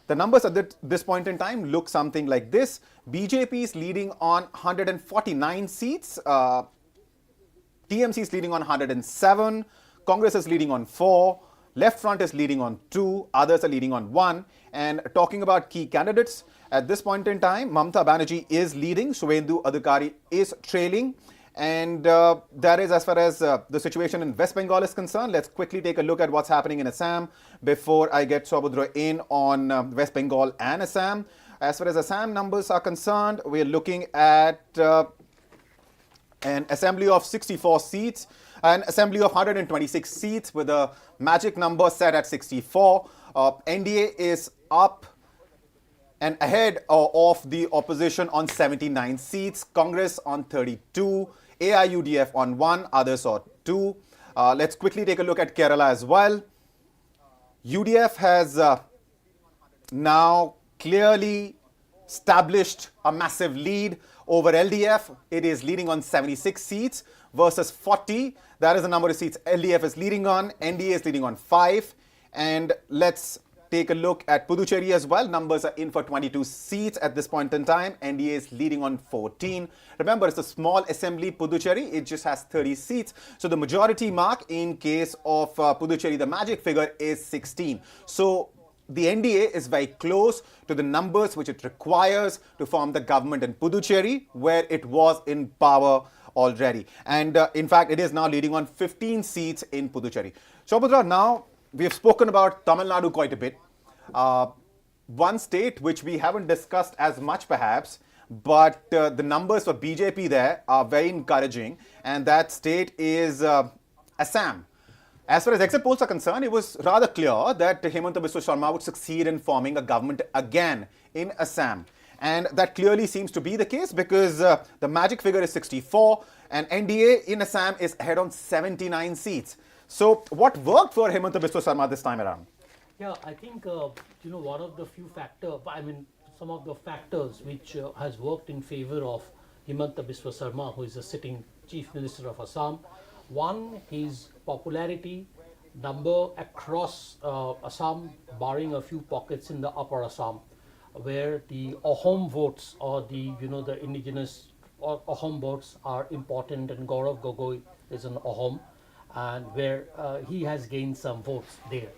the numbers at this point in time look something like this. BJP is leading on 149 seats. TMC is leading on 107. Congress is leading on 4. Left Front is leading on 2. Others are leading on 1. And talking about key candidates, at this point in time, Mamata Banerjee is leading. Suvendu Adhikari is trailing. And that is as far as the situation in West Bengal is concerned. Let's quickly take a look at what's happening in Assam before I get Subhadra in on West Bengal and Assam. As far as Assam numbers are concerned, we're looking at an assembly of 64 seats, an assembly of 126 seats with a magic number set at 64. NDA is up and ahead of the opposition on 79 seats, Congress on 32, AIUDF on 1, others on 2. Let's quickly take a look at Kerala as well. UDF has now clearly established a massive lead over LDF. It is leading on 76 seats versus 40. That is the number of seats LDF is leading on. NDA is leading on 5. And let's take a look at Puducherry as well. Numbers are in for 22 seats at this point in time. NDA is leading on 14. Remember, it's a small assembly, Puducherry. It just has 30 seats. So the majority mark in case of Puducherry, the magic figure is 16. So the NDA is very close to the numbers which it requires to form the government in Puducherry, where it was in power already. And in fact, it is now leading on 15 seats in Puducherry. Shobhadra, now we have spoken about Tamil Nadu quite a bit. One state which we haven't discussed as much perhaps, but the numbers for BJP there are very encouraging, and that state is Assam. As far as exit polls are concerned, it was rather clear that Himanta Biswa Sharma would succeed in forming a government again in Assam. And that clearly seems to be the case because the magic figure is 64 and NDA in Assam is ahead on 79 seats. So what worked for Himanta Biswa Sharma this time around? Yeah, I think, one of the few factors, some of the factors which has worked in favor of Himanta Biswa Sharma, who is the sitting Chief Minister of Assam. One, his popularity number across Assam, barring a few pockets in the upper Assam, where the Ahom votes or the indigenous or Ahom votes are important, and Gaurav Gogoi is an Ahom, and where he has gained some votes there.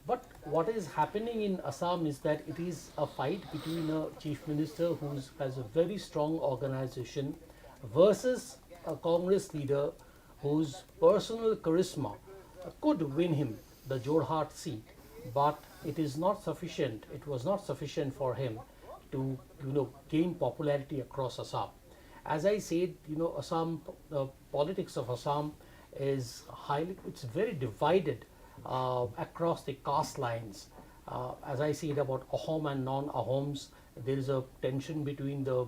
But what is happening in Assam is that it is a fight between a chief minister who has a very strong organization versus a Congress leader whose personal charisma could win him the Jorhat seat, but it is not sufficient. It was not sufficient for him to gain popularity across Assam. As I said, Assam, the politics of Assam is it's very divided across the caste lines. As I said about Ahom and non-Ahoms, there is a tension between the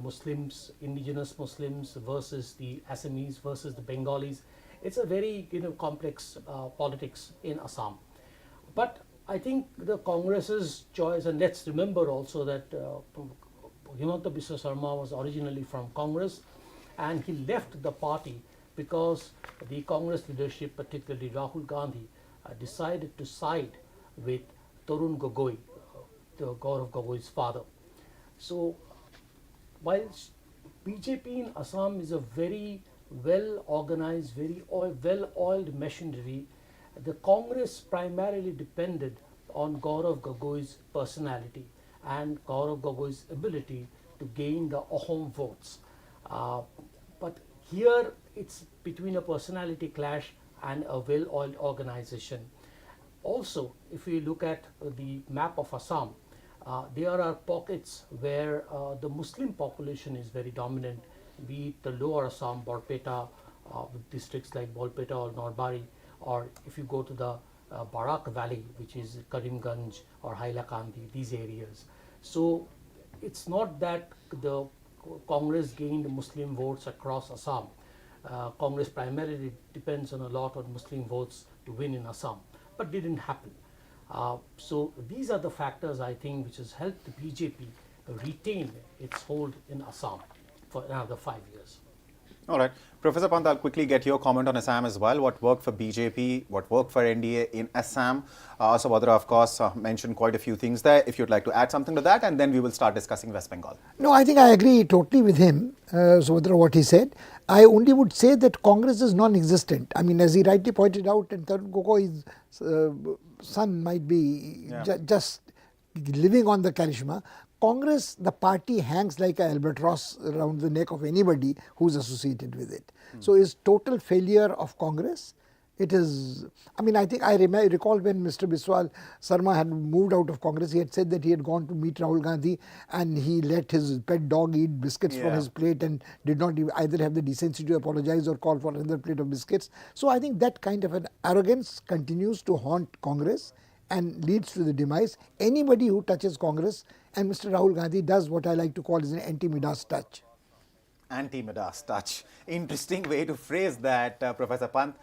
Muslims, indigenous Muslims versus the Assamese versus the Bengalis. It's a very complex politics in Assam. But I think the Congress's choice, and let's remember also that Himanta Biswa Sharma was originally from Congress, and he left the party because the Congress leadership, particularly Rahul Gandhi, decided to side with Tarun Gogoi, the Gaurav Gogoi's father. So, while BJP in Assam is a very well organized, very well oiled machinery, the Congress primarily depended on Gaurav Gogoi's personality and Gaurav Gogoi's ability to gain the Ahom votes. But here it's between a personality clash and a well oiled organization. Also, if we look at the map of Assam, there are pockets where the Muslim population is very dominant, be it the lower Assam, Borpeta, districts like Bolpeta or Norbari, or if you go to the Barak Valley, which is Karimganj or Hailakandi, these areas. So it's not that the Congress gained Muslim votes across Assam. Congress primarily depends on a lot on Muslim votes to win in Assam, but didn't happen. So these are the factors, I think, which has helped the BJP retain its hold in Assam for another 5 years. All right. Professor Pant, I'll quickly get your comment on Assam as well. What worked for BJP, what worked for NDA in Assam? Subhadra, of course, mentioned quite a few things there. If you'd like to add something to that, and then we will start discussing West Bengal. No, I think I agree totally with him, Subhadra, what he said. I only would say that Congress is non-existent. I mean, as he rightly pointed out, and Tarun Gogoi's son might be just living on the charisma. Congress, the party hangs like an albatross around the neck of anybody who's associated with it. So it's total failure of Congress It is, I mean, I think I recall when Mr. Biswal Sarma had moved out of Congress, he had said that he had gone to meet Rahul Gandhi and he let his pet dog eat biscuits from his plate and did not either have the decency to apologize or call for another plate of biscuits. So I think that kind of an arrogance continues to haunt Congress and leads to the demise. Anybody who touches Congress, and Mr. Rahul Gandhi does what I like to call is an anti-Midas touch. Anti-Midas touch. Interesting way to phrase that, Professor Pant.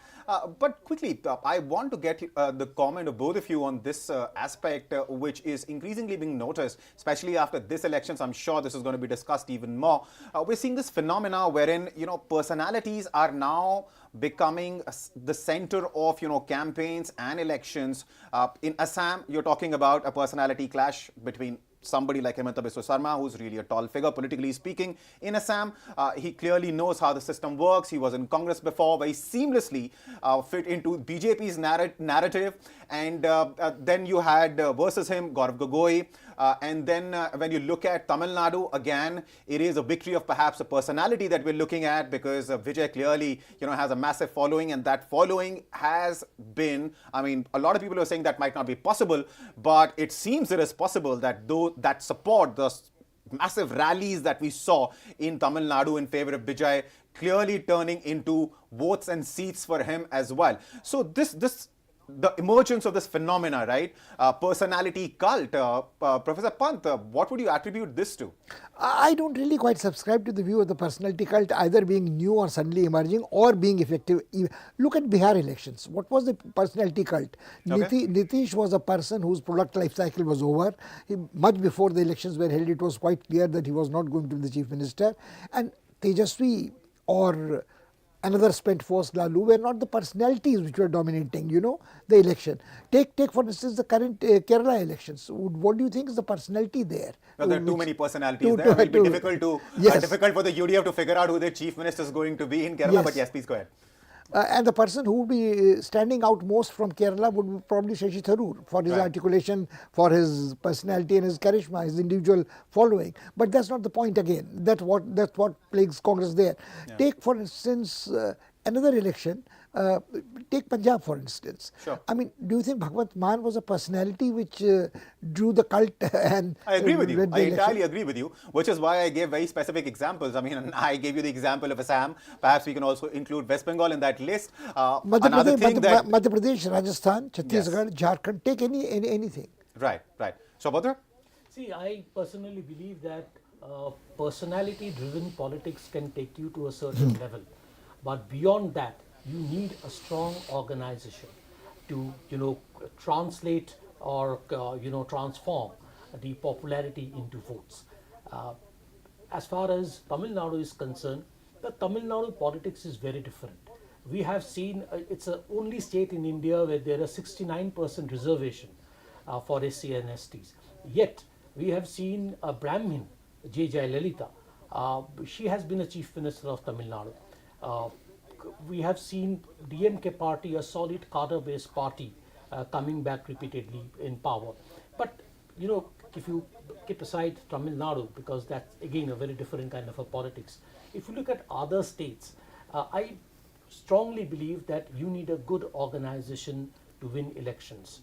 But quickly, I want to get the comment of both of you on this aspect, which is increasingly being noticed, especially after this election. So I'm sure this is going to be discussed even more. We're seeing this phenomena wherein, personalities are now becoming the center of, campaigns and elections. In Assam, you're talking about a personality clash between somebody like Himanta Biswa Sarma, who's really a tall figure, politically speaking. In Assam, he clearly knows how the system works. He was in Congress before, very seamlessly fit into BJP's narrative. And then you had versus him, Gaurav Gogoi. And then when you look at Tamil Nadu, again, it is a victory of perhaps a personality that we're looking at, because Vijay clearly, has a massive following, and that following has been, I mean, a lot of people are saying that might not be possible, but it seems it is possible that though that support, the massive rallies that we saw in Tamil Nadu in favor of Vijay, clearly turning into votes and seats for him as well. So the emergence of this phenomena, right? Personality cult. Professor Pant, what would you attribute this to? I don't really quite subscribe to the view of the personality cult either being new or suddenly emerging or being effective. Look at Bihar elections. What was the personality cult? Okay. Nitish was a person whose product life cycle was over. Much before the elections were held, it was quite clear that he was not going to be the chief minister. And Tejaswi or another spent force Lalu were not the personalities which were dominating, the election. Take for instance the current Kerala elections. What do you think is the personality there? Well, there are too many personalities there. It will be difficult for the UDF to figure out who their chief minister is going to be in Kerala. Yes. But yes, please go ahead. And the person who would be standing out most from Kerala would be probably Shashi Tharoor for his articulation, for his personality and his charisma, his individual following. But that's not the point again. That's what plagues Congress there. Yeah. Take for instance another election. Take Punjab for instance. Sure. I mean, do you think Bhagwant Mann was a personality which drew the cult and I agree with you. I entirely agree with you, which is why I gave very specific examples. I mean, I gave you the example of Assam. Perhaps we can also include West Bengal in that list. Madhya Pradesh, Rajasthan, Chhattisgarh, Jharkhand, take anything. Right. Shabhadra? See, I personally believe that personality-driven politics can take you to a certain level. But beyond that, you need a strong organization to, translate or, transform the popularity into votes. As far as Tamil Nadu is concerned, the Tamil Nadu politics is very different. We have seen, it's the only state in India where there are 69% reservation for SC and STs. Yet, we have seen a Brahmin, J. Jayalalitha. She has been a chief minister of Tamil Nadu. We have seen DMK party, a solid cadre-based party, coming back repeatedly in power. But, if you keep aside Tamil Nadu, because that's again a very different kind of a politics. If you look at other states, I strongly believe that you need a good organization to win elections.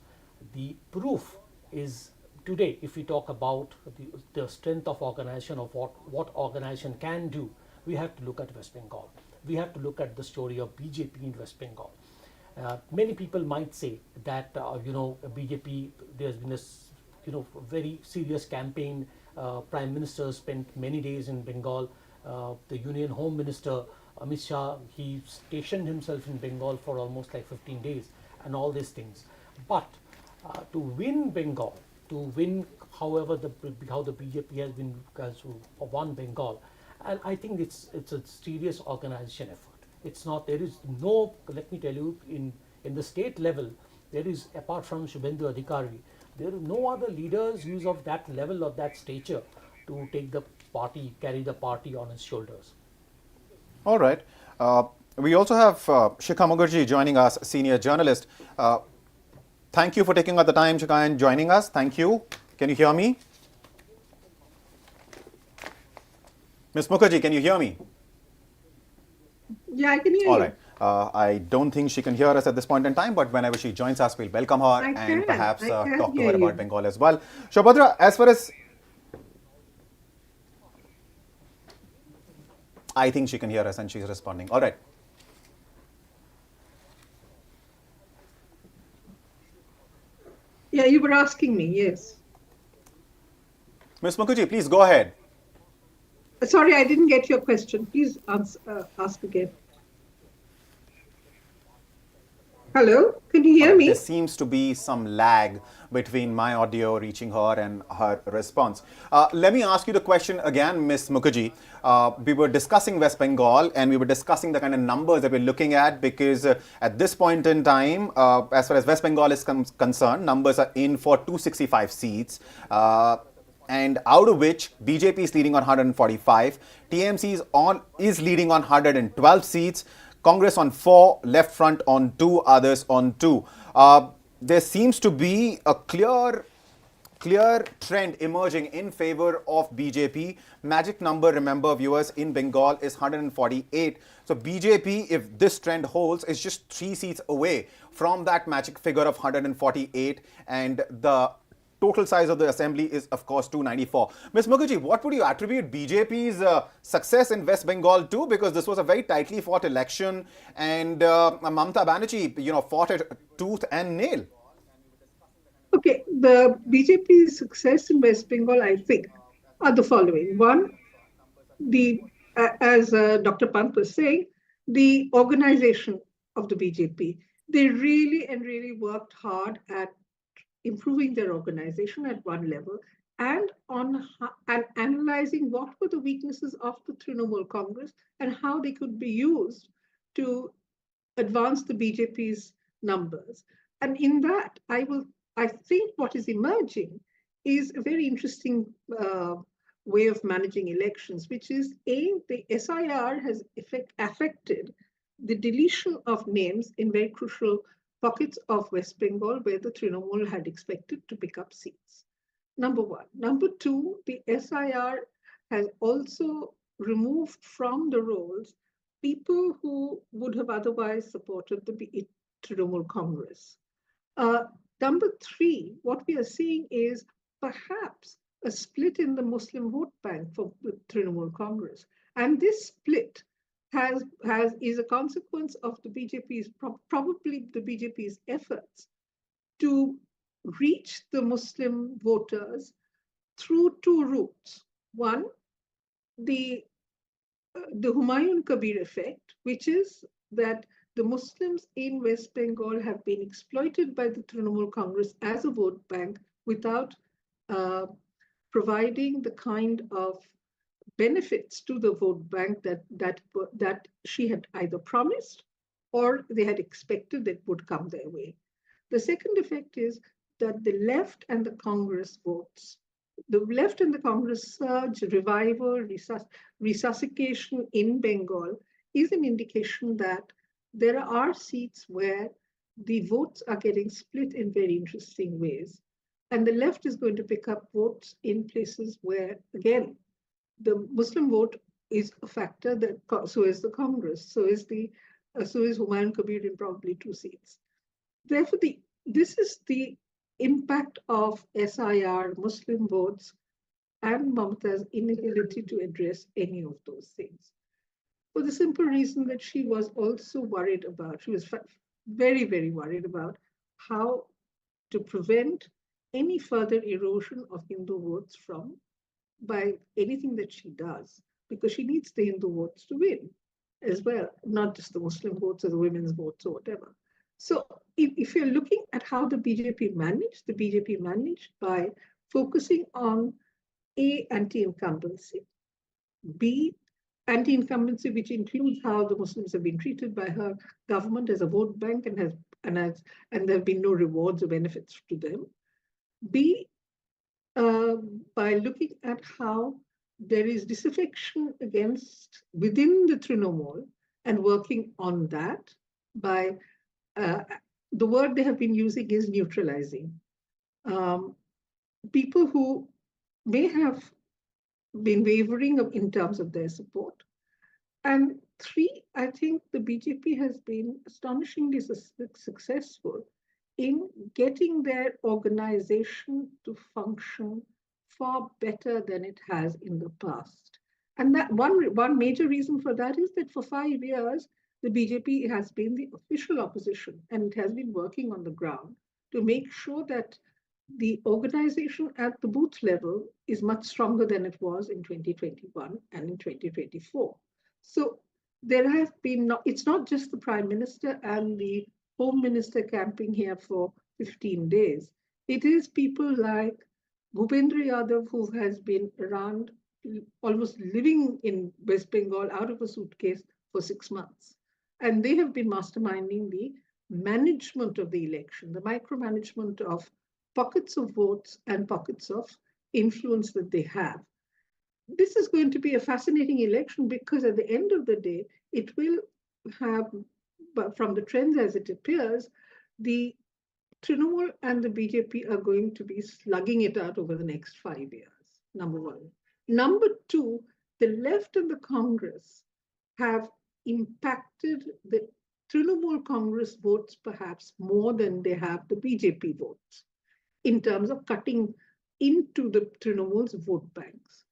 The proof is today, if we talk about the strength of organization, of what organization can do, we have to look at West Bengal. We have to look at the story of BJP in West Bengal. Many people might say that, BJP, there's been a very serious campaign. Prime Minister spent many days in Bengal. The Union Home Minister, Amit Shah, he stationed himself in Bengal for almost like 15 days and all these things. But to win Bengal, to win how the BJP has won Bengal, and I think it's a serious organization effort. It's not, there is no, let me tell you, in the state level, there is, apart from Shubhendu Adhikari, there are no other leaders who's of that level, of that stature, to take the party, carry the party on his shoulders. All right. We also have Shikha Mukherjee joining us, senior journalist. Thank you for taking out the time, Shikha, and joining us. Thank you. Can you hear me? Ms. Mukherjee, can you hear me? Yeah, I can hear you. All right. I don't think she can hear us at this point in time, but whenever she joins us, we'll welcome her and perhaps talk to her about Bengal as well. Shobhadra, as far as I think she can hear us and she's responding. All right. Yeah, you were asking me, yes. Ms. Mukherjee, please go ahead. Sorry, I didn't get your question. Please ask again. Hello, can you hear me? There seems to be some lag between my audio reaching her and her response. Let me ask you the question again, Ms. Mukherjee. We were discussing West Bengal and we were discussing the kind of numbers that we're looking at, because at this point in time, as far as West Bengal is concerned, numbers are in for 265 seats. And out of which BJP is leading on 145, TMC is leading on 112 seats, Congress on 4, Left Front on 2, others on 2. There seems to be a clear trend emerging in favor of BJP. Magic number, remember viewers, in Bengal is 148. So BJP, if this trend holds, is just 3 seats away from that magic figure of 148, and the total size of the assembly is, of course, 294. Ms. Mukherjee, what would you attribute BJP's success in West Bengal to? Because this was a very tightly fought election, and Mamata Banerjee, fought it tooth and nail. Okay, the BJP's success in West Bengal, I think, are the following. One, as Dr. Pant was saying, the organization of the BJP. They really worked hard at improving their organization at one level, and analyzing what were the weaknesses of the Trinamool Congress and how they could be used to advance the BJP's numbers. And in that, I think what is emerging is a very interesting way of managing elections, which is the SIR has affected the deletion of names in very crucial pockets of West Bengal where the Trinamool had expected to pick up seats. Number one. Number two, the SIR has also removed from the rolls people who would have otherwise supported the Trinamool Congress. Number three, what we are seeing is perhaps a split in the Muslim vote bank for the Trinamool Congress. And this split is a consequence of the BJP's, probably the BJP's efforts to reach the Muslim voters through 2 routes. One, the Humayun Kabir effect, which is that the Muslims in West Bengal have been exploited by the Trinamool Congress as a vote bank without providing the kind of benefits to the vote bank that she had either promised or they had expected that would come their way. The second effect is that the left and the Congress votes, the left and the Congress surge, revival, resuscitation in Bengal is an indication that there are seats where the votes are getting split in very interesting ways. And the left is going to pick up votes in places where, again, the Muslim vote is a factor, that so is the Congress, so is Humayun Kabir in probably 2 seats. Therefore, this is the impact of SIR, Muslim votes, and Mamata's inability to address any of those things. For the simple reason that she was also worried about, she was very worried about how to prevent any further erosion of Hindu votes by anything that she does, because she needs the Hindu votes to win as well, not just the Muslim votes or the women's votes or whatever. So if you're looking at how the BJP managed by focusing on A, anti-incumbency, B, anti-incumbency, which includes how the Muslims have been treated by her government as a vote bank and there have been no rewards or benefits to them. B, by looking at how there is disaffection within the Trinamool and working on that by, the word they have been using is neutralizing. People who may have been wavering in terms of their support And three, I think the BJP has been astonishingly successful in getting their organization to function far better than it has in the past. And that one major reason for that is that for 5 years, the BJP has been the official opposition, and it has been working on the ground to make sure that the organization at the booth level is much stronger than it was in 2021 and in 2024. So there have been, it's not just the Prime Minister and the Home Minister camping here for 15 days. It is people like Bhupendra Yadav, who has been around almost living in West Bengal out of a suitcase for 6 months. And they have been masterminding the management of the election, the micromanagement of pockets of votes and pockets of influence that they have. This is going to be a fascinating election because at the end of the day, it will have, from the trends as it appears, the Trinamool and the BJP are going to be slugging it out over the next 5 years, number one. Number two, the left and the Congress have impacted the Trinamool Congress votes perhaps more than they have the BJP votes in terms of cutting into the Trinamool's vote banks.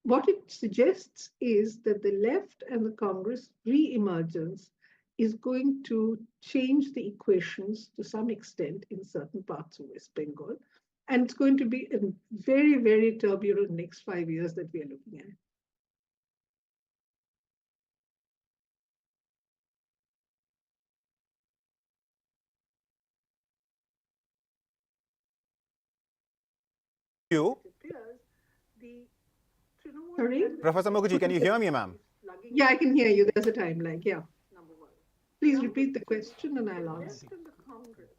What it suggests is that the left and the Congress re-emergence is going to change the equations to some extent in certain parts of West Bengal. And it's going to be a very, very turbulent next 5 years that we are looking at. You? Sorry? Professor Mukherjee, can you hear me, ma'am? Yeah, I can hear you. There's a time lag. Yeah. Please repeat the question and I'll answer. The Congress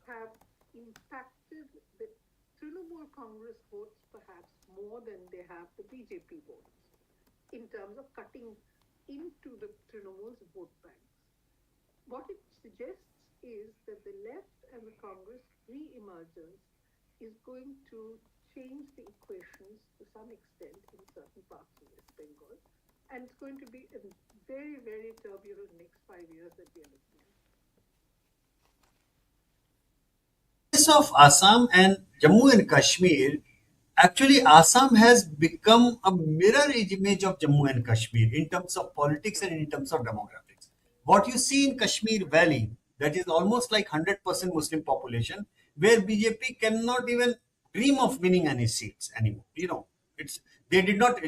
have impacted the Trinamool Congress votes perhaps more than they have the BJP votes in terms of cutting into the Trinamool's vote banks. What it suggests is that the left and the Congress re-emergence is going to change the equations to some extent in certain parts of West Bengal. And it's going to be a very, very turbulent next 5 years that we are looking at. Case of Assam and Jammu and Kashmir, actually Assam has become a mirror image of Jammu and Kashmir in terms of politics and in terms of demographics. What you see in Kashmir Valley, that is almost like 100% Muslim population, where BJP cannot even dream of winning any seats anymore. You know, they did not.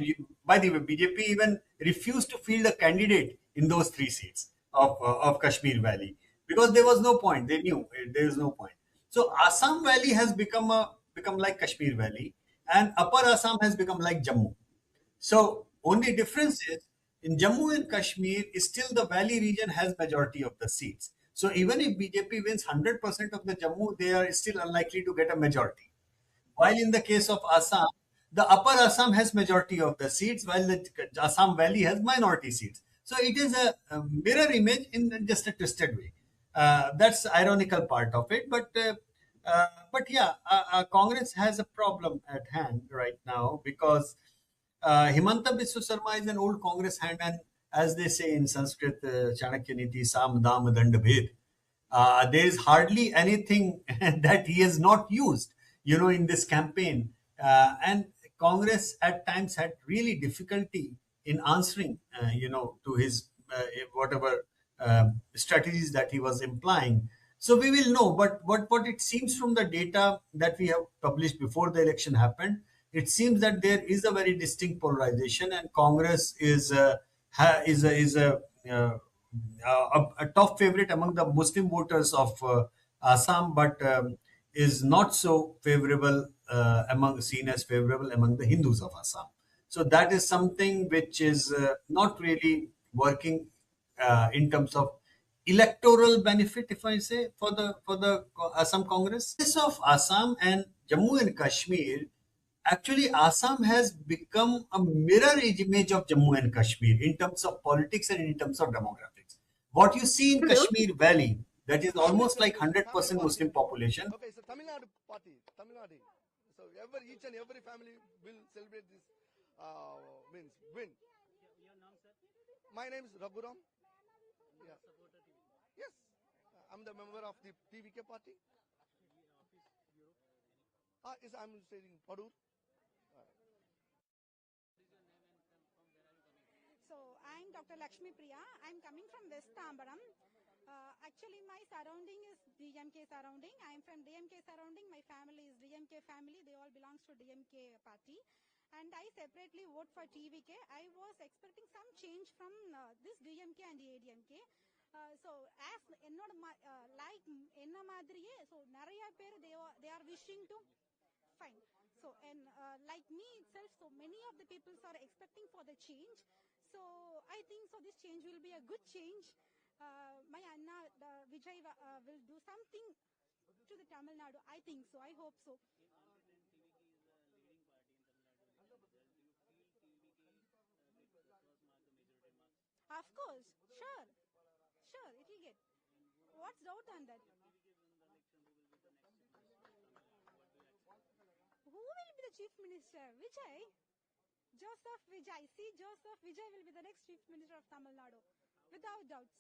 By the way, BJP even refused to field a candidate in those 3 seats of Kashmir Valley because there was no point. They knew there is no point. So Assam Valley has become like Kashmir Valley, and Upper Assam has become like Jammu. So only difference is in Jammu and Kashmir, still the valley region has majority of the seats. So even if BJP wins 100% of the Jammu, they are still unlikely to get a majority. While in the case of Assam, the Upper Assam has majority of the seats, while the Assam Valley has minority seats. So it is a mirror image in just a twisted way. That's the ironical part of it. But yeah, Congress has a problem at hand right now because Himanta Biswa Sarma is an old Congress hand, and as they say in Sanskrit, Chanakya Niti, Sam Dam Dand Bhed. There is hardly anything that he has not used, in this campaign. And Congress at times had really difficulty in answering, to his whatever strategies that he was implying. So we will know. But what it seems from the data that we have published before the election happened, it seems that there is a very distinct polarization, and Congress is a top favorite among the Muslim voters of Assam, but is not so favorable seen as favorable among the Hindus of Assam. So that is something which is not really working in terms of electoral benefit, if I say, for the Assam Congress. Case of Assam and Jammu and Kashmir, actually Assam has become a mirror image of Jammu and Kashmir in terms of politics and in terms of demographics. What you see in Kashmir Valley, that is almost like 100% Muslim population. Okay, it's a Tamil Nadu party, Tamil Nadu. So each and every family will celebrate this win. My name is Raghuram. Yeah. Yes, I'm the member of the TVK party. Yes, I'm staying in Padur. So I'm Dr. Lakshmi Priya. I'm coming from West Tambaram. Actually, my surrounding is DMK surrounding. I'm from DMK surrounding. My family is DMK family. They all belongs to DMK party. And I separately vote for TVK. I was expecting some change from this DMK and the ADMK. So as என்னோட like என்ன மாதிரியே so நிறைய பேர் they are wishing to fine. So and like me itself, so many of the people are expecting for the change. So I think so this change will be a good change. My Anna Vijay will do something to the Tamil Nadu. I think so. I hope so. Of course, sure, it will get. What's doubt on that? Who will be the chief minister? Vijay. Joseph Vijay. See, Joseph Vijay will be the next chief minister of Tamil Nadu, without doubts.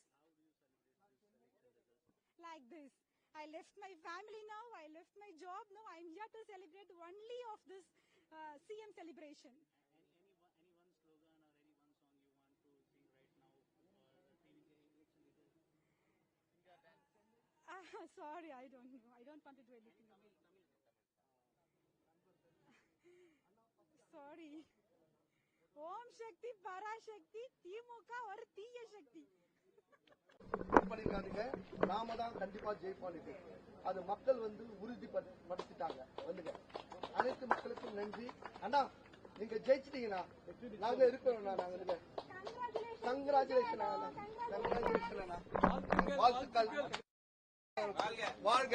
Like this. I left my family now, I left my job now, I'm here to celebrate only of this CM celebration. Any one slogan or any one song you want to sing right now for the Sorry, I don't know. I don't want to do anything. Sorry. Om Shakti, Parashakti, Timuka or Tiya Shakti. பண்ணிருக்காங்க. நாம தான் கண்டிப்பா ஜெயிப்போம். அது மக்கள் வந்து உறுதிப்படுத்திட்டாங்க. வந்துங்க. அனைத்து மக்களுக்கும் நன்றி. அண்ணா நீங்க ஜெயிச்சிட்டீங்கண்ணா. நாங்க இருக்கிறோம் நாங்க வந்துங்க. கங்க்ராச்சுலேஷன் அண்ணா. கங்க்ராச்சுலேஷன் அண்ணா. வாழ்த்துக்கள். வாழ்க.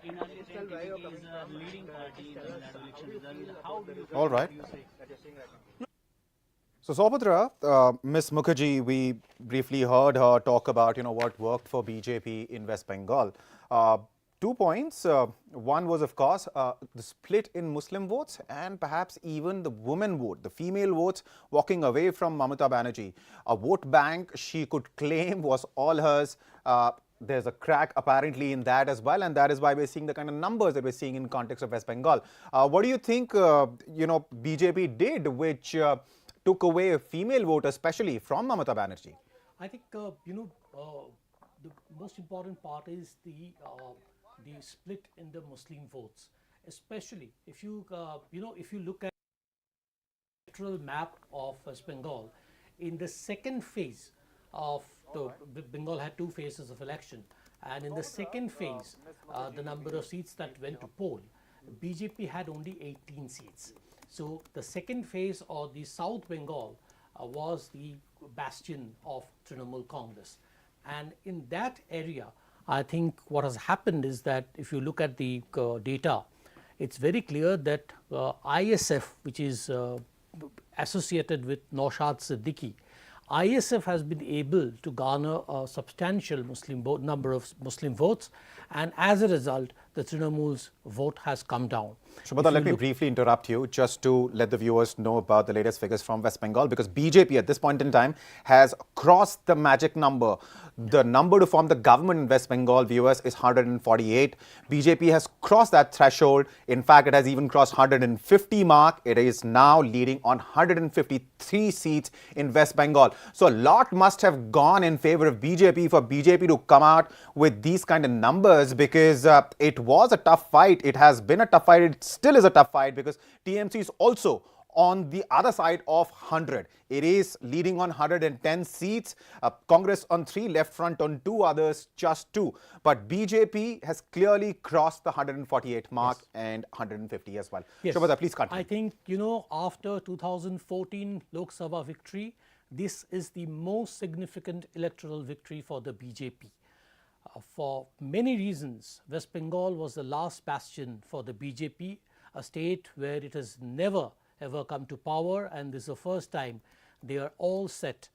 In earlier time, TVK is a leading party in the election result. How do you All right. say? So Saubhadra, Ms. Mukherjee, we briefly heard her talk about what worked for BJP in West Bengal. 2 points. One was, of course, the split in Muslim votes and perhaps even the women vote, the female votes walking away from Mamata Banerjee. A vote bank she could claim was all hers. There's a crack apparently in that as well, and that is why we're seeing the kind of numbers that we're seeing in context of West Bengal. What do you think, BJP did, which took away a female vote, especially from Mamata Banerjee? I think, the most important part is the split in the Muslim votes, especially if you, if you look at the electoral map of West Bengal, in the second phase of Bengal had 2 phases of election, and in the second phase, the number of seats that went to poll, BJP had only 18 seats. So the second phase of the South Bengal was the bastion of Trinamool Congress, and in that area, I think what has happened is that if you look at the data, it's very clear that ISF, which is associated with Naushad Siddiqui, ISF has been able to garner a substantial number of Muslim votes, and as a result, the Trinamool's vote has come down. Shubhata, let me briefly interrupt you just to let the viewers know about the latest figures from West Bengal, because BJP at this point in time has crossed the magic number. The number to form the government in West Bengal, viewers, is 148. BJP has crossed that threshold. In fact, it has even crossed 150 mark. It is now leading on 153 seats in West Bengal. So a lot must have gone in favor of BJP for BJP to come out with these kind of numbers, because it was a tough fight. It has been a tough fight. It still is a tough fight, because TMC is also on the other side of 100. It is leading on 110 seats. Congress on 3, Left Front on 2, others just 2. But BJP has clearly crossed the 148 mark, yes, and 150 as well. Yes. Shubhata, please continue. I think, after 2014 Lok Sabha victory, this is the most significant electoral victory for the BJP. For many reasons, West Bengal was the last bastion for the BJP, a state where it has never ever come to power, and this is the first time they are all set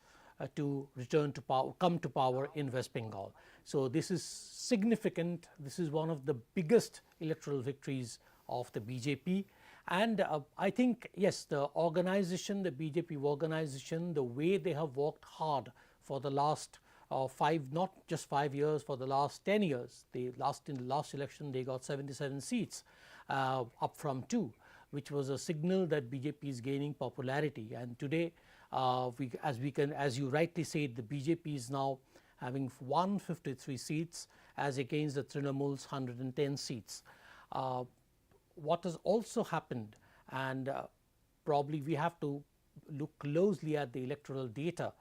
to return to power, come to power in West Bengal. So this is significant. This is one of the biggest electoral victories of the BJP, And I think, yes, the organization, the BJP organization, the way they have worked hard for the last not just 5 years, for the last 10 years. In the last election, they got 77 seats, up from 2, which was a signal that BJP is gaining popularity. And today, as you rightly said, the BJP is now having 153 seats as against the Trinamool's 110 seats. What has also happened, and probably we have to look closely at the electoral data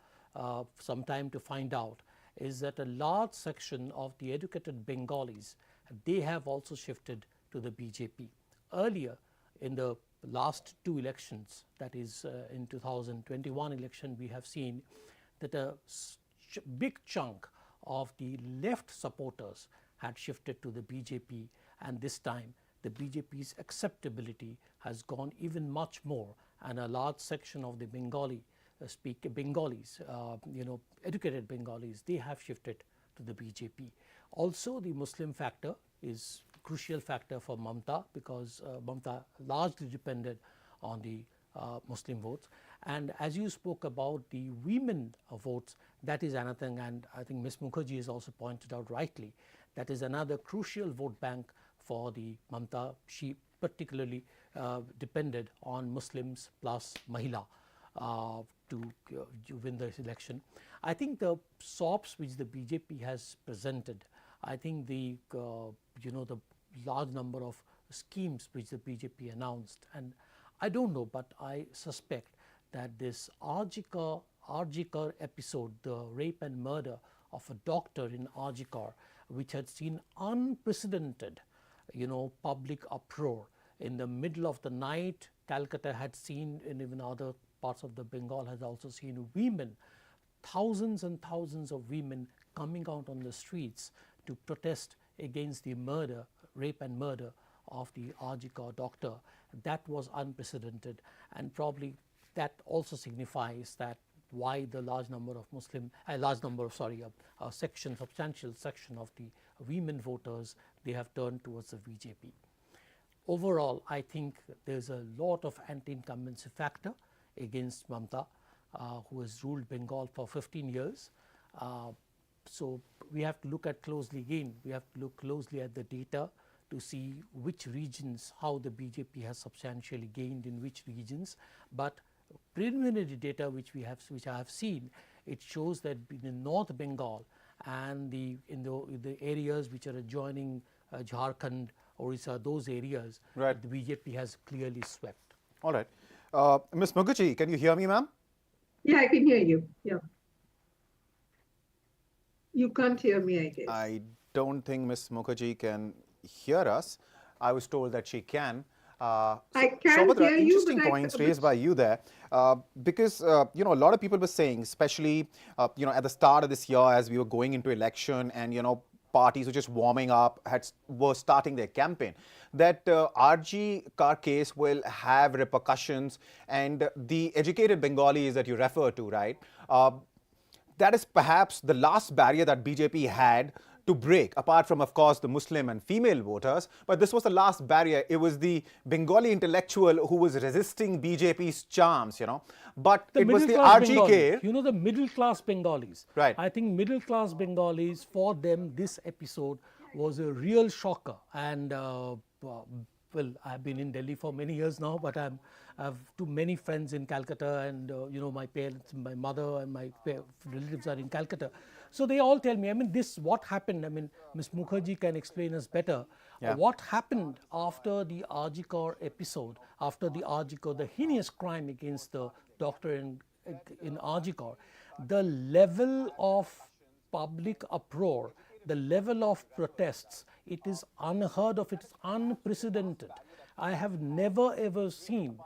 sometime to find out, is that a large section of the educated Bengalis, they have also shifted to the BJP. Earlier in the last 2 elections, that is in 2021 election, we have seen that a big chunk of the left supporters had shifted to the BJP, and this time the BJP's acceptability has gone even much more, and a large section of the Bengalis, educated Bengalis, they have shifted to the BJP. Also, the Muslim factor is crucial factor for Mamta, because Mamta largely depended on the Muslim votes. And as you spoke about the women votes, that is another thing, and I think Ms. Mukherjee has also pointed out rightly, that is another crucial vote bank for the Mamta. She particularly depended on Muslims plus Mahila to win this election. I think the SOPs which the BJP has presented, I think the the large number of schemes which the BJP announced, and I don't know, but I suspect that this Arjikar episode, the rape and murder of a doctor in Arjikar, which had seen unprecedented public uproar in the middle of the night. Calcutta had seen, and even other parts of the Bengal has also seen women, thousands and thousands of women coming out on the streets to protest against the rape and murder of the Arjikar doctor. That was unprecedented, and probably that also signifies that why the substantial section of the women voters, they have turned towards the BJP. Overall, I think there's a lot of anti-incumbency factor against Mamta, who has ruled Bengal for 15 years. So we have to look at closely again, we have to look closely at the data to see which regions, how the BJP has substantially gained in which regions. But preliminary data which I have seen, it shows that in North Bengal and in the areas which are adjoining Jharkhand, Orissa, those areas, right, the BJP has clearly swept. All right. Ms. Mukherjee, can you hear me, ma'am? Yeah, I can hear you. Yeah. You can't hear me, I guess. I don't think Ms. Mukherjee can hear us. I was told that she can. I can Saubhadra, hear you, interesting but points raised by you there, because a lot of people were saying, especially at the start of this year, as we were going into election, and parties were just warming up, were starting their campaign, that RG car case will have repercussions, and the educated Bengalis that you refer to, right? That is perhaps the last barrier that BJP had to break, apart from, of course, the Muslim and female voters. But this was the last barrier. It was the Bengali intellectual who was resisting BJP's charms, But it was the RGK. The middle class Bengalis. Right. I think middle class Bengalis, for them, this episode was a real shocker. And I've been in Delhi for many years now, but I have too many friends in Calcutta, and my parents, my mother and my relatives are in Calcutta. So they all tell me, what happened, Ms. Mukherjee can explain us better. Yeah. What happened after the Arjikar episode, after the heinous crime against the doctor in Arjikar, the level of public uproar, the level of protests, it is unheard of, it is unprecedented. I have never ever seen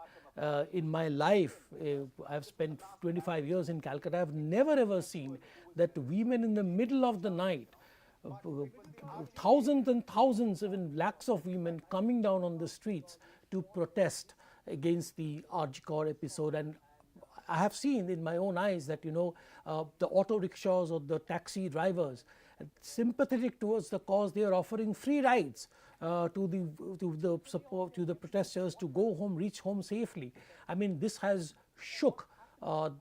in my life, I have spent 25 years in Calcutta, I have never ever seen that women in the middle of the night, thousands and thousands, even lakhs of women coming down on the streets to protest against the Arjikar episode. And I have seen in my own eyes that the auto rickshaws or the taxi drivers, sympathetic towards the cause. They are offering free rides to the support, to the protesters, to go home, reach home safely. I mean, this has shook the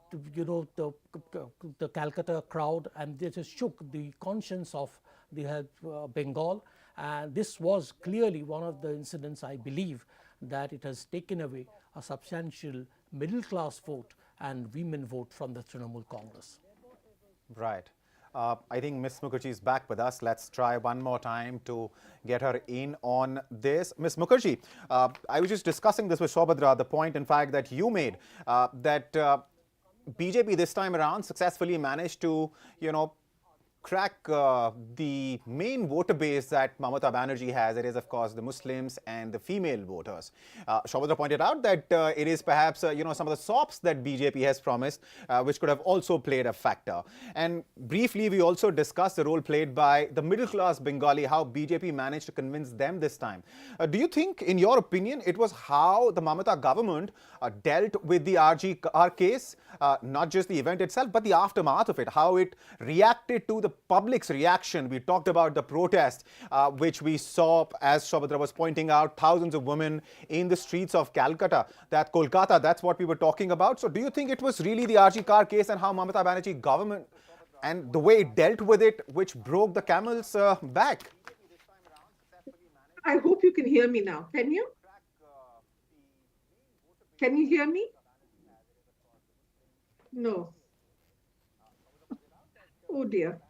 Calcutta crowd, and this has shook the conscience of the Bengal. And this was clearly one of the incidents, I believe, that it has taken away a substantial middle class vote and women vote from the Trinamool Congress. Right. I think Ms. Mukherjee is back with us. Let's try one more time to get her in on this. Ms. Mukherjee, I was just discussing this with Saubhadra, the point, in fact, that you made, that BJP this time around successfully managed to, crack the main voter base that Mamata Banerjee has. It is, of course, the Muslims and the female voters. Saubhadra pointed out that it is perhaps, some of the SOPs that BJP has promised, which could have also played a factor. And briefly, we also discussed the role played by the middle-class Bengali, how BJP managed to convince them this time. Do you think, in your opinion, it was how the Mamata government dealt with the RGR case, not just the event itself, but the aftermath of it, how it reacted to the public's reaction? We talked about the protest, which we saw, as Saubhadra was pointing out, thousands of women in the streets of Kolkata. That's what we were talking about. So do you think it was really the RG car case and how Mamata Banerjee government and the way it dealt with it, which broke the camel's back? I hope you can hear me now. Can you? Can you hear me? No. Oh dear.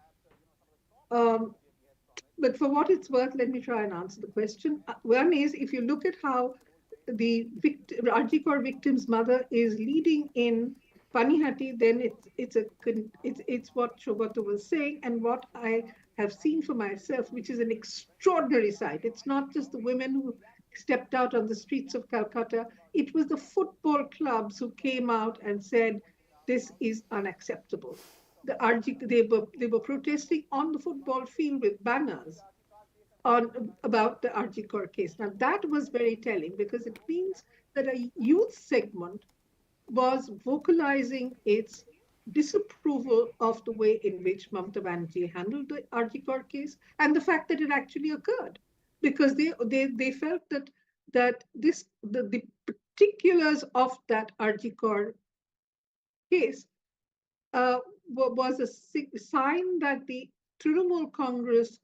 But for what it's worth, let me try and answer the question. One is, if you look at how the Arjikor victim's mother is leading in Panihati, then it's what Saubhadra was saying, and what I have seen for myself, which is an extraordinary sight. It's not just the women who stepped out on the streets of Calcutta. It was the football clubs who came out and said, this is unacceptable. They were protesting on the football field with banners about the Arjikor case. Now that was very telling, because it means that a youth segment was vocalizing its disapproval of the way in which Mamata Banerjee handled the Arjikor case, and the fact that it actually occurred, because they felt that the particulars of that Arjikor case was a sign that the Trinamool Congress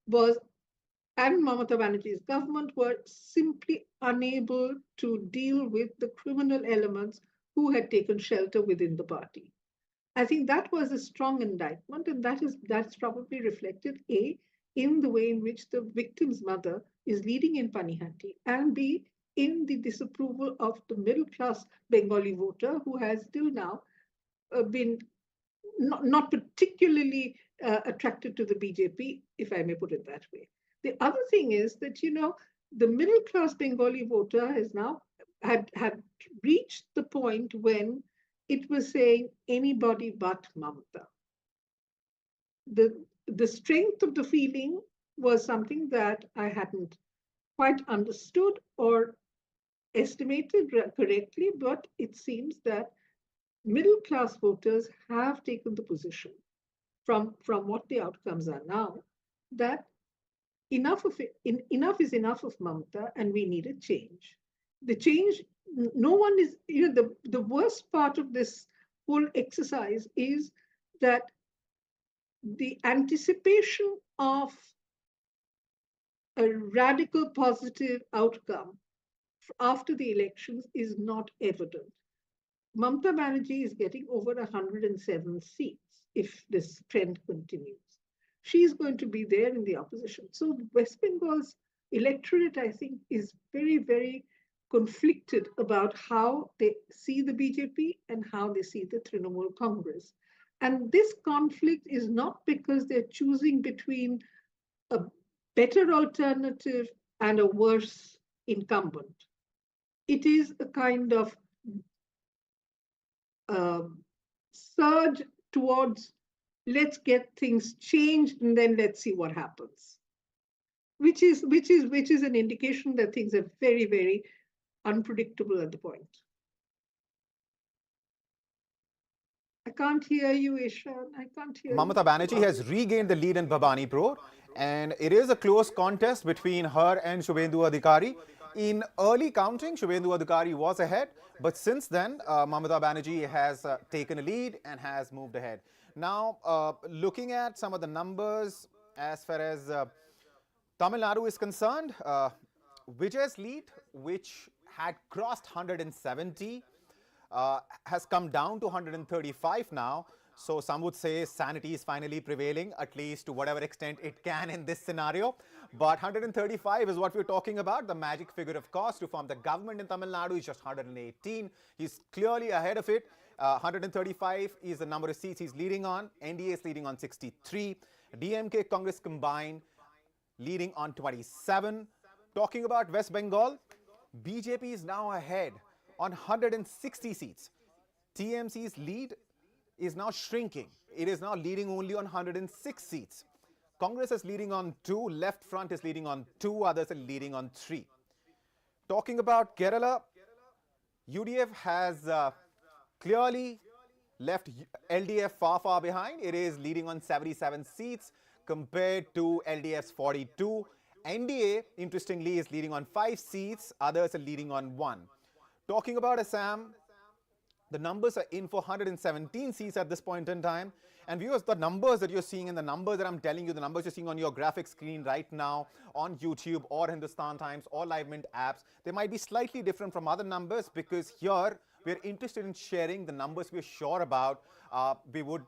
and Mamata Banerjee's government were simply unable to deal with the criminal elements who had taken shelter within the party. I think that was a strong indictment, and that's probably reflected, A, in the way in which the victim's mother is leading in Panihati, and B, in the disapproval of the middle-class Bengali voter, who has till now been not particularly attracted to the BJP, if I may put it that way. The other thing is that, the middle-class Bengali voter has now had reached the point when it was saying anybody but Mamata. The strength of the feeling was something that I hadn't quite understood or estimated correctly, but it seems that middle-class voters have taken the position from what the outcomes are now, that enough is enough of Mamata, and we need a change. The change, no one is, the worst part of this whole exercise is that the anticipation of a radical positive outcome after the elections is not evident. Mamata Banerjee is getting over 107 seats if this trend continues. She's going to be there in the opposition. So West Bengal's electorate, I think, is very, very conflicted about how they see the BJP and how they see the Trinamool Congress. And this conflict is not because they're choosing between a better alternative and a worse incumbent. It is a kind of surge towards, let's get things changed and then let's see what happens, which is an indication that things are very, very unpredictable at the point. I can't hear you, Ishan. I can't hear Mamata you. Banerjee has regained the lead in Bhabanipur, and it is a close contest between her and Shubhendu Adhikari. In early counting, Shubhendu Adhikari was ahead, but since then, Mamata Banerjee has taken a lead and has moved ahead. Now, looking at some of the numbers as far as Tamil Nadu is concerned, Vijay's lead, which had crossed 170, has come down to 135 now. So some would say sanity is finally prevailing, at least to whatever extent it can in this scenario. But 135 is what we're talking about. The magic figure, of course, to form the government in Tamil Nadu is just 118. He's clearly ahead of it. 135 is the number of seats he's leading on. NDA is leading on 63. DMK, Congress combined, leading on 27. Talking about West Bengal, BJP is now ahead on 160 seats. TMC's lead is now shrinking. It is now leading only on 106 seats. Congress is leading on 2, Left Front is leading on 2, others are leading on 3. Talking about Kerala, UDF has clearly left LDF far behind. It is leading on 77 seats compared to LDF's 42. NDA, interestingly, is leading on 5 seats. Others are leading on 1. Talking about Assam, the numbers are in for 117 seats at this point in time. And viewers, the numbers that you're seeing and the numbers that I'm telling you, the numbers you're seeing on your graphic screen right now on YouTube or Hindustan Times or Live Mint apps, they might be slightly different from other numbers because here we're interested in sharing the numbers we're sure about. We would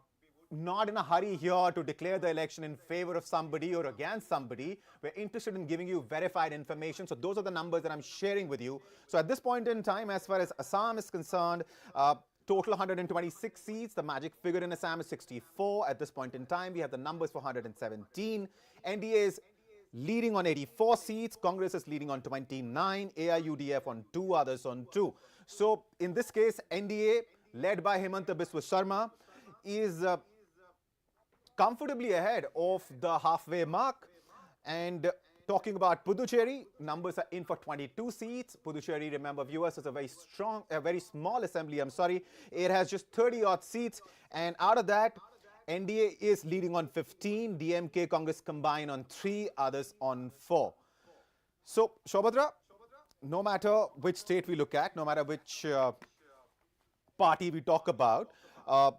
not in a hurry here to declare the election in favor of somebody or against somebody. We're interested in giving you verified information. So those are the numbers that I'm sharing with you. So at this point in time, as far as Assam is concerned, total 126 seats. The magic figure in Assam is 64. At this point in time, we have the numbers for 117. NDA is leading on 84 seats. Congress is leading on 29. AIUDF on 2, others on 2. So in this case, NDA, led by Himanta Biswa Sharma, is comfortably ahead of the halfway mark. And talking about Puducherry, numbers are in for 22 seats. Puducherry, remember viewers, is a very small assembly, It has just 30-odd seats. And out of that, NDA is leading on 15. DMK, Congress combined on 3, others on 4. So, Shobhadra, no matter which state we look at, no matter which party we talk about,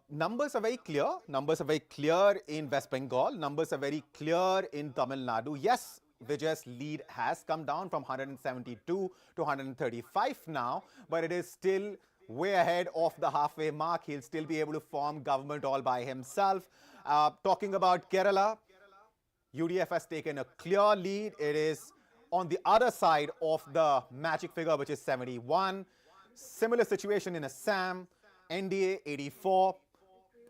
numbers are very clear. Numbers are very clear in West Bengal. Numbers are very clear in Tamil Nadu. Yes, Vijay's lead has come down from 172 to 135 now, but it is still way ahead of the halfway mark. He'll still be able to form government all by himself. Talking about Kerala, UDF has taken a clear lead. It is on the other side of the magic figure, which is 71. Similar situation in Assam. NDA 84,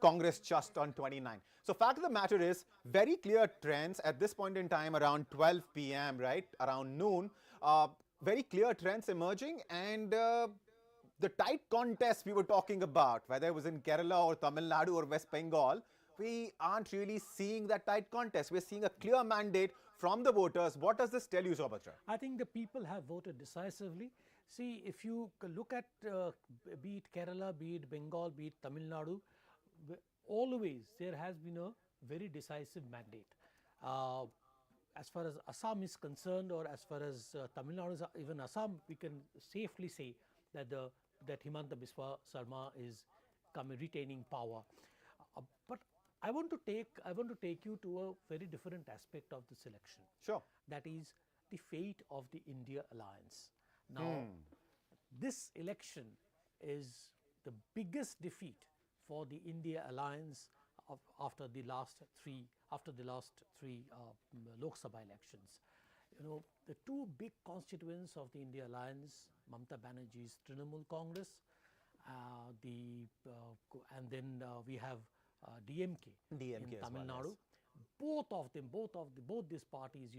Congress just on 29. So fact of the matter is, very clear trends at this point in time around 12 p.m., right, around noon, very clear trends emerging, and the tight contest we were talking about, whether it was in Kerala or Tamil Nadu or West Bengal, we aren't really seeing that tight contest. We're seeing a clear mandate from the voters. What does this tell you, Sobhatra? I think the people have voted decisively. See, if you look at be it Kerala, be it Bengal, be it Tamil Nadu, always there has been a very decisive mandate. As far as Assam is concerned, or as far as Tamil Nadu, even Assam, we can safely say that that Himanta Biswa Sharma is retaining power. But I want to take you to a very different aspect of this election. Sure. That is the fate of the India alliance. Now, this election is the biggest defeat for the India alliance after the last three Lok Sabha elections. You know, the two big constituents of the India alliance, Mamata Banerjee's Trinamool Congress, and then we have DMK in Tamil Nadu. Both these parties,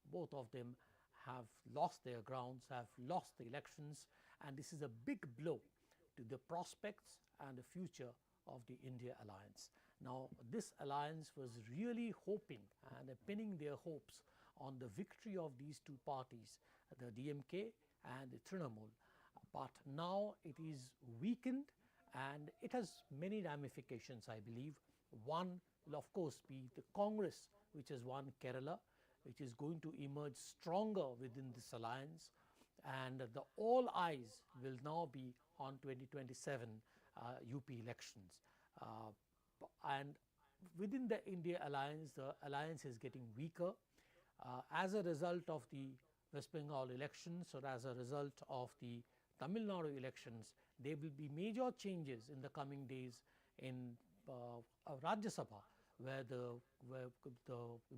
both of them have lost their grounds, have lost the elections, and this is a big blow to the prospects and the future of the India alliance. Now, this alliance was really hoping and pinning their hopes on the victory of these two parties, the DMK and the Trinamool. But now it is weakened, And it has many ramifications, I believe. One will of course be the Congress, which has won Kerala, which is going to emerge stronger within this alliance, and the all eyes will now be on 2027 UP elections. And within the India alliance, the alliance is getting weaker as a result of the West Bengal elections, or as a result of the Tamil Nadu elections. There will be major changes in the coming days in Rajya Sabha, where the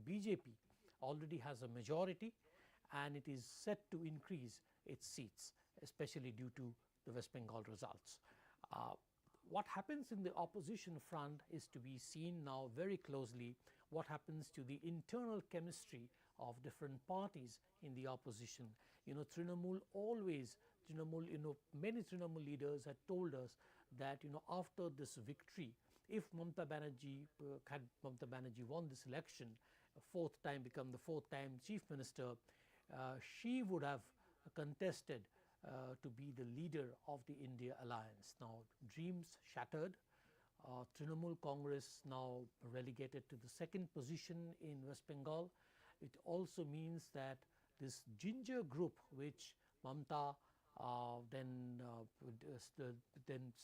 BJP already has a majority, and it is set to increase its seats, especially due to the West Bengal results. What happens in the opposition front is to be seen now very closely. What happens to the internal chemistry of different parties in the opposition. Trinamool always, many Trinamool leaders had told us that, after this victory, if Mamta Banerjee won this election, become the fourth time chief minister, she would have contested to be the leader of the India alliance. Now dreams shattered. Trinamool Congress now relegated to the second position in West Bengal. It also means that this ginger group, which Mamta, then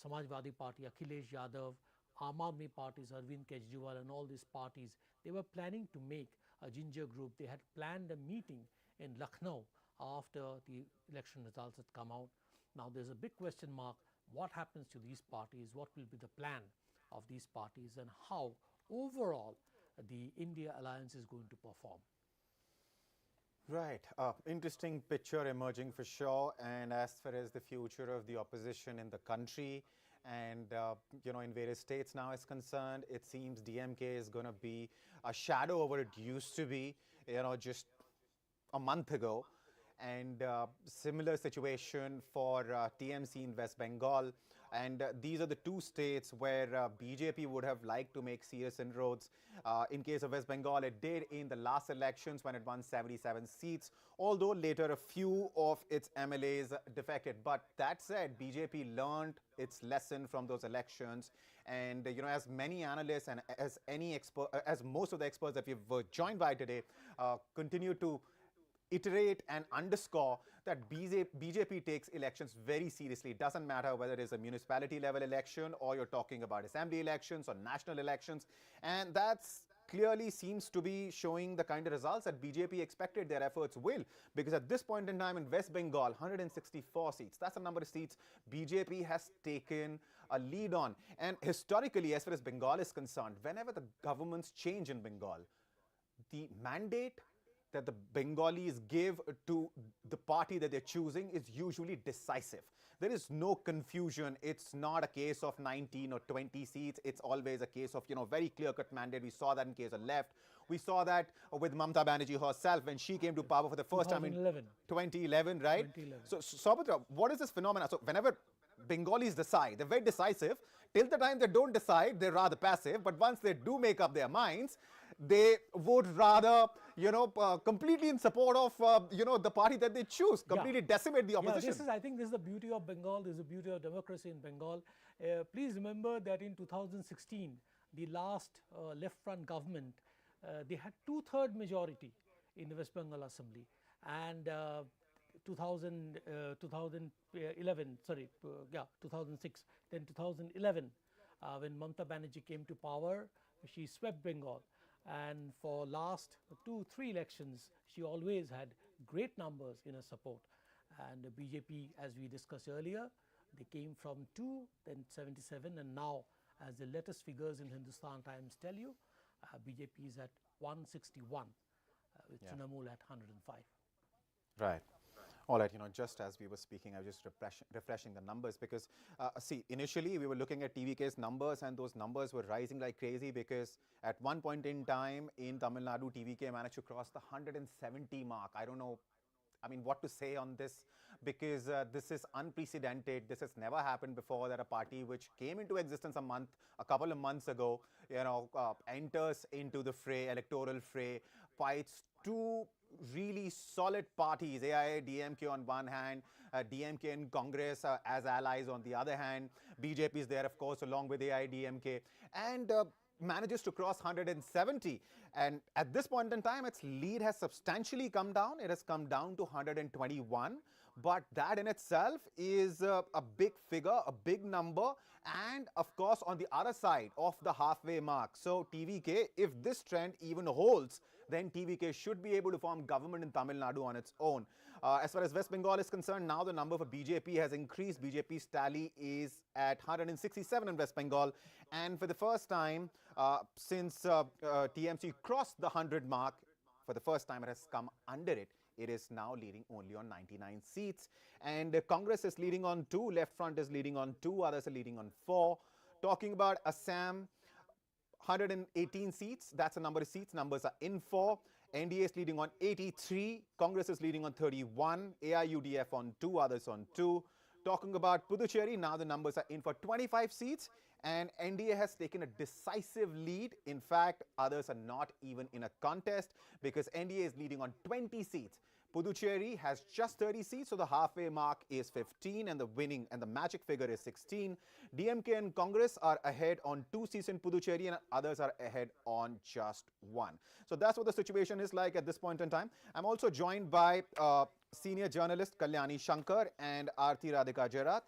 Samajwadi Party, Akhilesh Yadav, Aam Aadmi parties, Arvind Kejriwal, and all these parties, they were planning to make a ginger group. They had planned a meeting in Lucknow after the election results had come out. Now there's a big question mark: what happens to these parties? What will be the plan of these parties, and how overall the India alliance is going to perform? Right. Interesting picture emerging for sure. And as far as the future of the opposition in the country and, in various states now is concerned, it seems DMK is going to be a shadow of what it used to be, just a month ago. And similar situation for TMC in West Bengal. And these are the two states where BJP would have liked to make serious inroads. In case of West Bengal, it did in the last elections when it won 77 seats, although later a few of its MLAs defected. But that said, BJP learned its lesson from those elections. And, as many analysts and as most of the experts that we've joined by today continue to iterate and underscore that BJP takes elections very seriously. It doesn't matter whether it is a municipality level election or you're talking about assembly elections or national elections. And that's clearly seems to be showing the kind of results that BJP expected their efforts will. Because at this point in time in West Bengal, 164 seats, that's the number of seats BJP has taken a lead on. And historically, as far as Bengal is concerned, whenever the governments change in Bengal, the mandate that the Bengalis give to the party that they're choosing is usually decisive. There is no confusion. It's not a case of 19 or 20 seats. It's always a case of, very clear-cut mandate. We saw that in case of left. We saw that with Mamta Banerjee herself when she came to power for the first time in 2011, right? 2011. So, Saubhatra, what is this phenomenon? So, whenever Bengalis decide, they're very decisive. Till the time they don't decide, they're rather passive. But once they do make up their minds, they would rather, completely in support of, the party that they choose, completely decimate the opposition. I think this is the beauty of Bengal. This is the beauty of democracy in Bengal. Please remember that in 2016, the last left front government, they had 2/3 majority in the West Bengal Assembly. And 2006, then 2011, when Mamta Banerjee came to power, she swept Bengal. And for last 2-3 elections, she always had great numbers in her support. And the BJP, as we discussed earlier, they came from 2, then 77, and now, as the latest figures in Hindustan Times tell you, BJP is at 161, with Trinamool at 105. Right. All right, just as we were speaking, I was just refreshing the numbers because, see, initially we were looking at TVK's numbers and those numbers were rising like crazy because at one point in time in Tamil Nadu, TVK managed to cross the 170 mark. I don't know, what to say on this because this is unprecedented. This has never happened before that a party which came into existence a couple of months ago, enters into the fray, electoral fray, fights two really solid parties, AIA-DMK on one hand, DMK and Congress as allies on the other hand. BJP is there, of course, along with AIA-DMK, and manages to cross 170. And at this point in time, its lead has substantially come down. It has come down to 121. But that in itself is a big figure, a big number, and of course on the other side of the halfway mark. So TVK, if this trend even holds, then TVK should be able to form government in Tamil Nadu on its own. As far as West Bengal is concerned, now the number for BJP has increased. BJP's tally is at 167 in West Bengal, and for the first time since TMC crossed the 100 mark, for the first time it has come under it. It is now leading only on 99 seats. And Congress is leading on 2, Left Front is leading on 2, others are leading on 4. Talking about Assam, 118 seats, that's the number of seats, numbers are in for. NDA is leading on 83, Congress is leading on 31, AIUDF on 2, others on 2. Talking about Puducherry, now the numbers are in for 25 seats, and NDA has taken a decisive lead. In fact, others are not even in a contest because NDA is leading on 20 seats. Puducherry has just 30 seats, so the halfway mark is 15 and the winning and the magic figure is 16. DMK and Congress are ahead on 2 seats in Puducherry and others are ahead on just 1. So that's what the situation is like at this point in time. I'm also joined by senior journalist Kalyani Shankar and Aarti Radhika Jarat.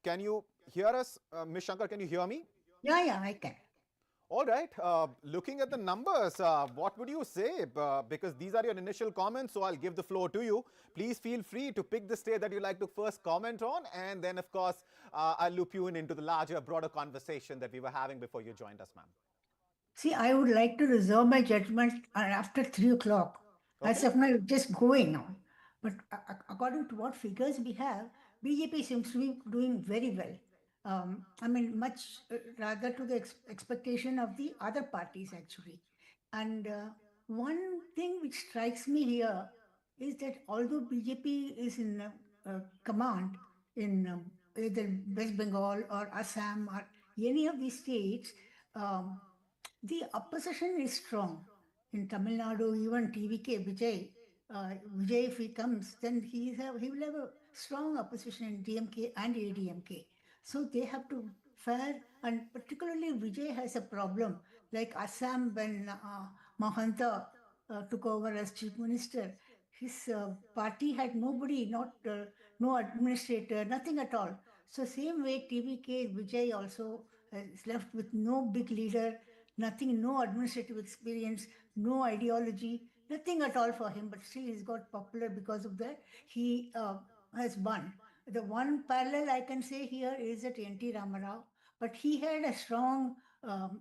Can you hear us? Ms. Shankar, can you hear me? Yeah, I can. All right. Looking at the numbers, what would you say? Because these are your initial comments, so I'll give the floor to you. Please feel free to pick the state that you'd like to first comment on, and then, of course, I'll loop you in into the larger, broader conversation that we were having before you joined us, ma'am. See, I would like to reserve my judgment after 3 o'clock. As of now, just going on. But according to what figures we have, BJP seems to be doing very well. I mean, much rather to the expectation of the other parties, actually. And one thing which strikes me here is that although BJP is in command in either West Bengal or Assam or any of these states, the opposition is strong. In Tamil Nadu, even TVK, Vijay, if he comes, then he will have a strong opposition in DMK and ADMK. So they have to fare, and particularly Vijay has a problem. Like Assam, when Mahanta took over as chief minister, his party had nobody, no administrator, nothing at all. So same way TVK, Vijay also is left with no big leader, nothing, no administrative experience, no ideology, nothing at all for him, but still he's got popular because of that. He has won. The one parallel I can say here is that N.T. Ramarao, but he had a strong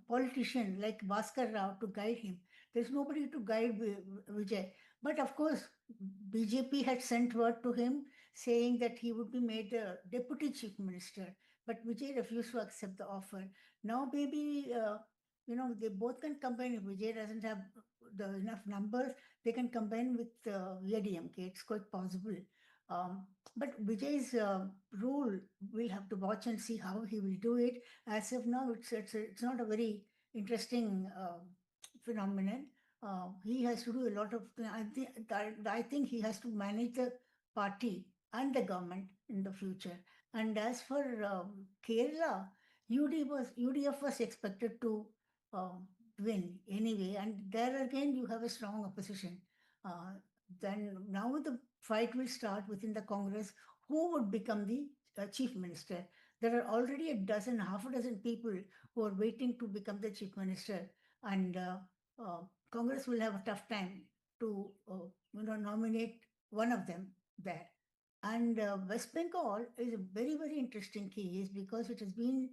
politician like Bhaskar Rao to guide him. There's nobody to guide Vijay. But of course, BJP had sent word to him saying that he would be made a deputy chief minister, but Vijay refused to accept the offer. Now maybe they both can combine. If Vijay doesn't have enough numbers, they can combine with ADMK. It's quite possible. But Vijay's rule, we'll have to watch and see how he will do it. As of now, it's not a very interesting phenomenon. He has to do a lot of. I think he has to manage the party and the government in the future. And as for Kerala, UDF was expected to win anyway, and there again you have a strong opposition. Then now the fight will start within the Congress. Who would become the chief minister? There are already half a dozen people who are waiting to become the chief minister, and Congress will have a tough time to nominate one of them there. And West Bengal is a very, very interesting case because it has been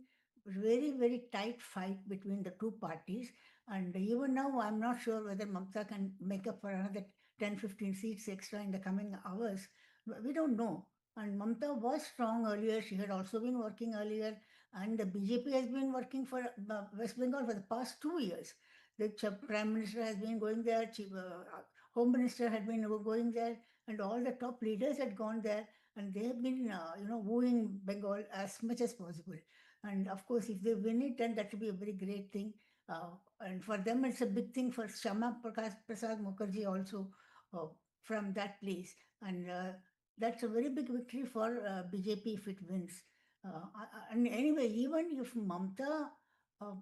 very, very tight fight between the two parties. And even now, I'm not sure whether Mamta can make up for another 10-15 seats extra in the coming hours. We don't know. And Mamta was strong earlier. She had also been working earlier. And the BJP has been working for West Bengal for the past 2 years. The Prime Minister has been going there. Home Minister had been going there. And all the top leaders had gone there. And they have been, wooing Bengal as much as possible. And of course, if they win it, then that will be a very great thing. And for them, it's a big thing for Shama Prasad Mukherjee also uh, from that place. And that's a very big victory for BJP if it wins. And anyway, even if Mamta uh,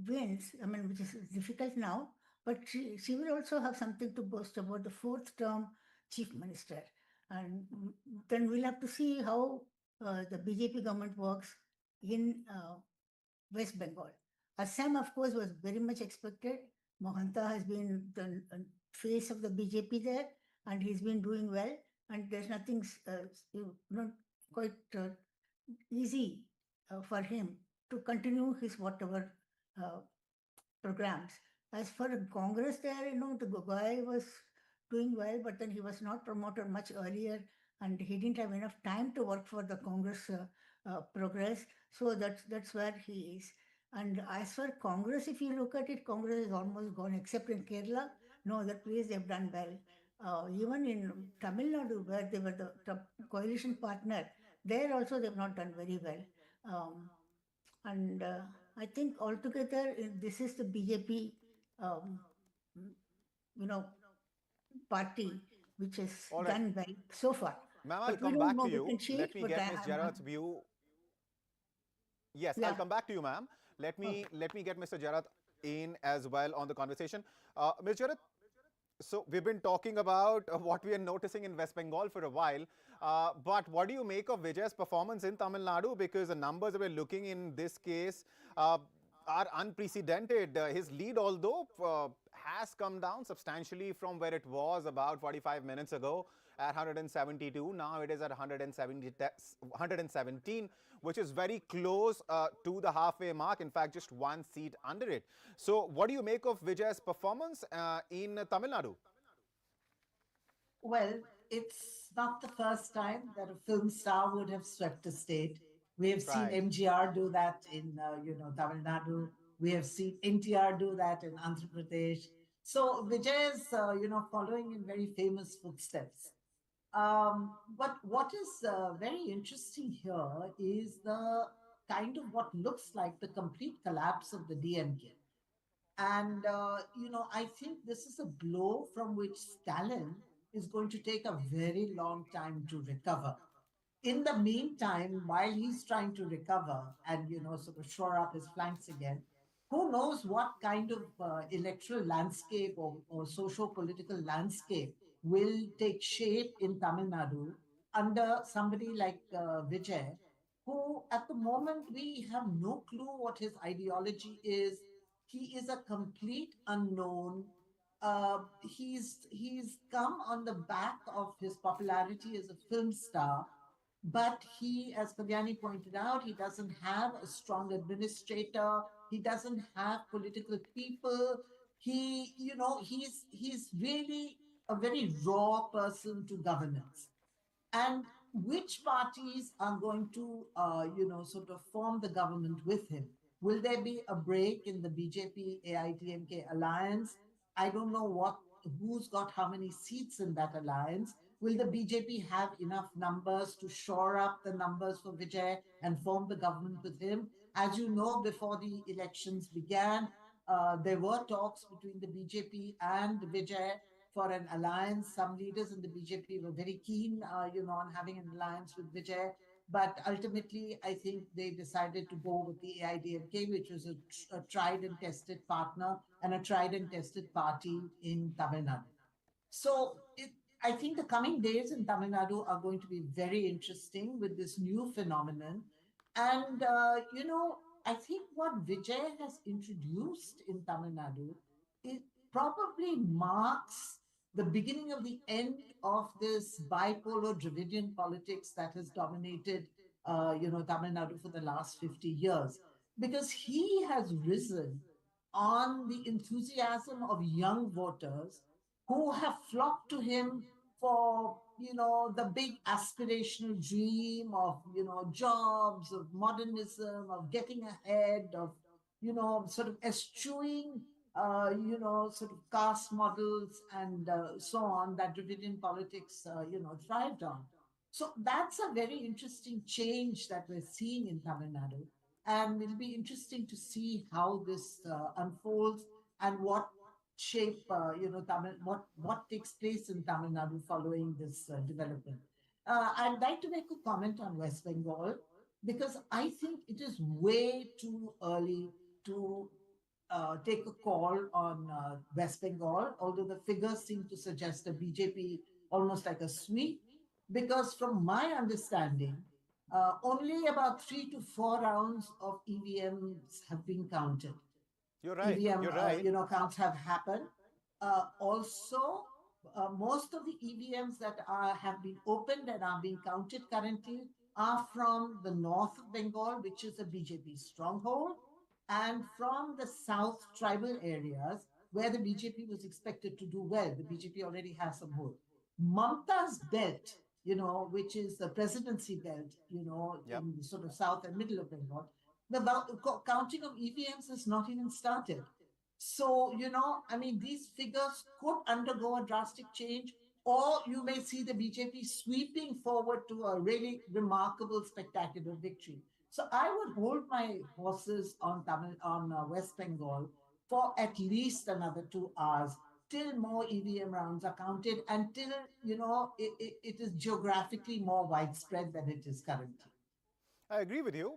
wins, I mean, which is difficult now, but she will also have something to boast about the fourth term chief minister. And then we'll have to see how the BJP government works in West Bengal. Assam, of course, was very much expected. Mohanta has been the face of the BJP there, and he's been doing well. And there's nothing quite easy for him to continue his whatever uh, programs. As for Congress, there, the guy was doing well, but then he was not promoted much earlier, and he didn't have enough time to work for the Congress progress. So that's where he is. And as for Congress, if you look at it, Congress is almost gone, except in Kerala. No, that place they've done well. Even in Tamil Nadu, where they were the coalition partner, there also they've not done very well. And I think altogether, this is the BJP, um, you know, party which has All right. done well so far. Ma'am, I'll But we come don't back know, to we you. can change, Let me but get Ms. Jarat's view. Yes, I'll yeah. come back to you, ma'am. Let me get Mr. Jarat in as well on the conversation. Ms. Jarat, so we've been talking about what we are noticing in West Bengal for a while, but what do you make of Vijay's performance in Tamil Nadu? Because the numbers that we're looking in this case are unprecedented. His lead, although, has come down substantially from where it was about 45 minutes ago at 172. Now it is at 117, which is very close to the halfway mark. In fact, just one seat under it. So what do you make of Vijay's performance in Tamil Nadu? Well, it's not the first time that a film star would have swept a state. We have seen Right. MGR do that in, Tamil Nadu. We have seen NTR do that in Andhra Pradesh. So Vijay is, following in very famous footsteps. But what is very interesting here is the kind of what looks like the complete collapse of the DMK. And, I think this is a blow from which Stalin is going to take a very long time to recover. In the meantime, while he's trying to recover and, sort of shore up his flanks again, who knows what kind of electoral landscape or socio-political landscape will take shape in Tamil Nadu under somebody like Vijay, who at the moment we have no clue what his ideology is. He is a complete unknown. He's come on the back of his popularity as a film star, but he, as Kalyani pointed out, he doesn't have a strong administrator. He doesn't have political people. He's really a very raw person to governance. And which parties are going to, sort of form the government with him? Will there be a break in the BJP AITMK alliance? I don't know who's got how many seats in that alliance. Will the BJP have enough numbers to shore up the numbers for Vijay and form the government with him? As you know, before the elections began, there were talks between the BJP and Vijay for an alliance. Some leaders in the BJP were very keen, on having an alliance with Vijay. But ultimately, I think they decided to go with the AIDMK, which was a tried and tested partner and a tried and tested party in Tamil Nadu. So I think the coming days in Tamil Nadu are going to be very interesting with this new phenomenon. And, I think what Vijay has introduced in Tamil Nadu, it probably marks the beginning of the end of this bipolar Dravidian politics that has dominated, Tamil Nadu for the last 50 years. Because he has risen on the enthusiasm of young voters who have flocked to him for, the big aspirational dream of, jobs, of modernism, of getting ahead, of, sort of eschewing, sort of caste models and so on that Dravidian politics, thrived on. So that's a very interesting change that we're seeing in Tamil Nadu. And it'll be interesting to see how this unfolds and what shape, what takes place in Tamil Nadu following this development. I'd like to make a comment on West Bengal because I think it is way too early to take a call on West Bengal, although the figures seem to suggest a BJP almost like a sweep. Because from my understanding, only about 3 to 4 rounds of EVMs have been counted. You're right. EVM, You're right. counts have happened. Also, most of the EVMs that have been opened and are being counted currently are from the north of Bengal, which is a BJP stronghold, and from the south tribal areas where the BJP was expected to do well. The BJP already has some hold. Mamta's belt, which is the presidency belt, in the sort of south and middle of Bengal, the counting of EVMs has not even started. So, these figures could undergo a drastic change, or you may see the BJP sweeping forward to a really remarkable, spectacular victory. So I would hold my horses on West Bengal for at least another 2 hours till more EVM rounds are counted and till, it is geographically more widespread than it is currently. I agree with you,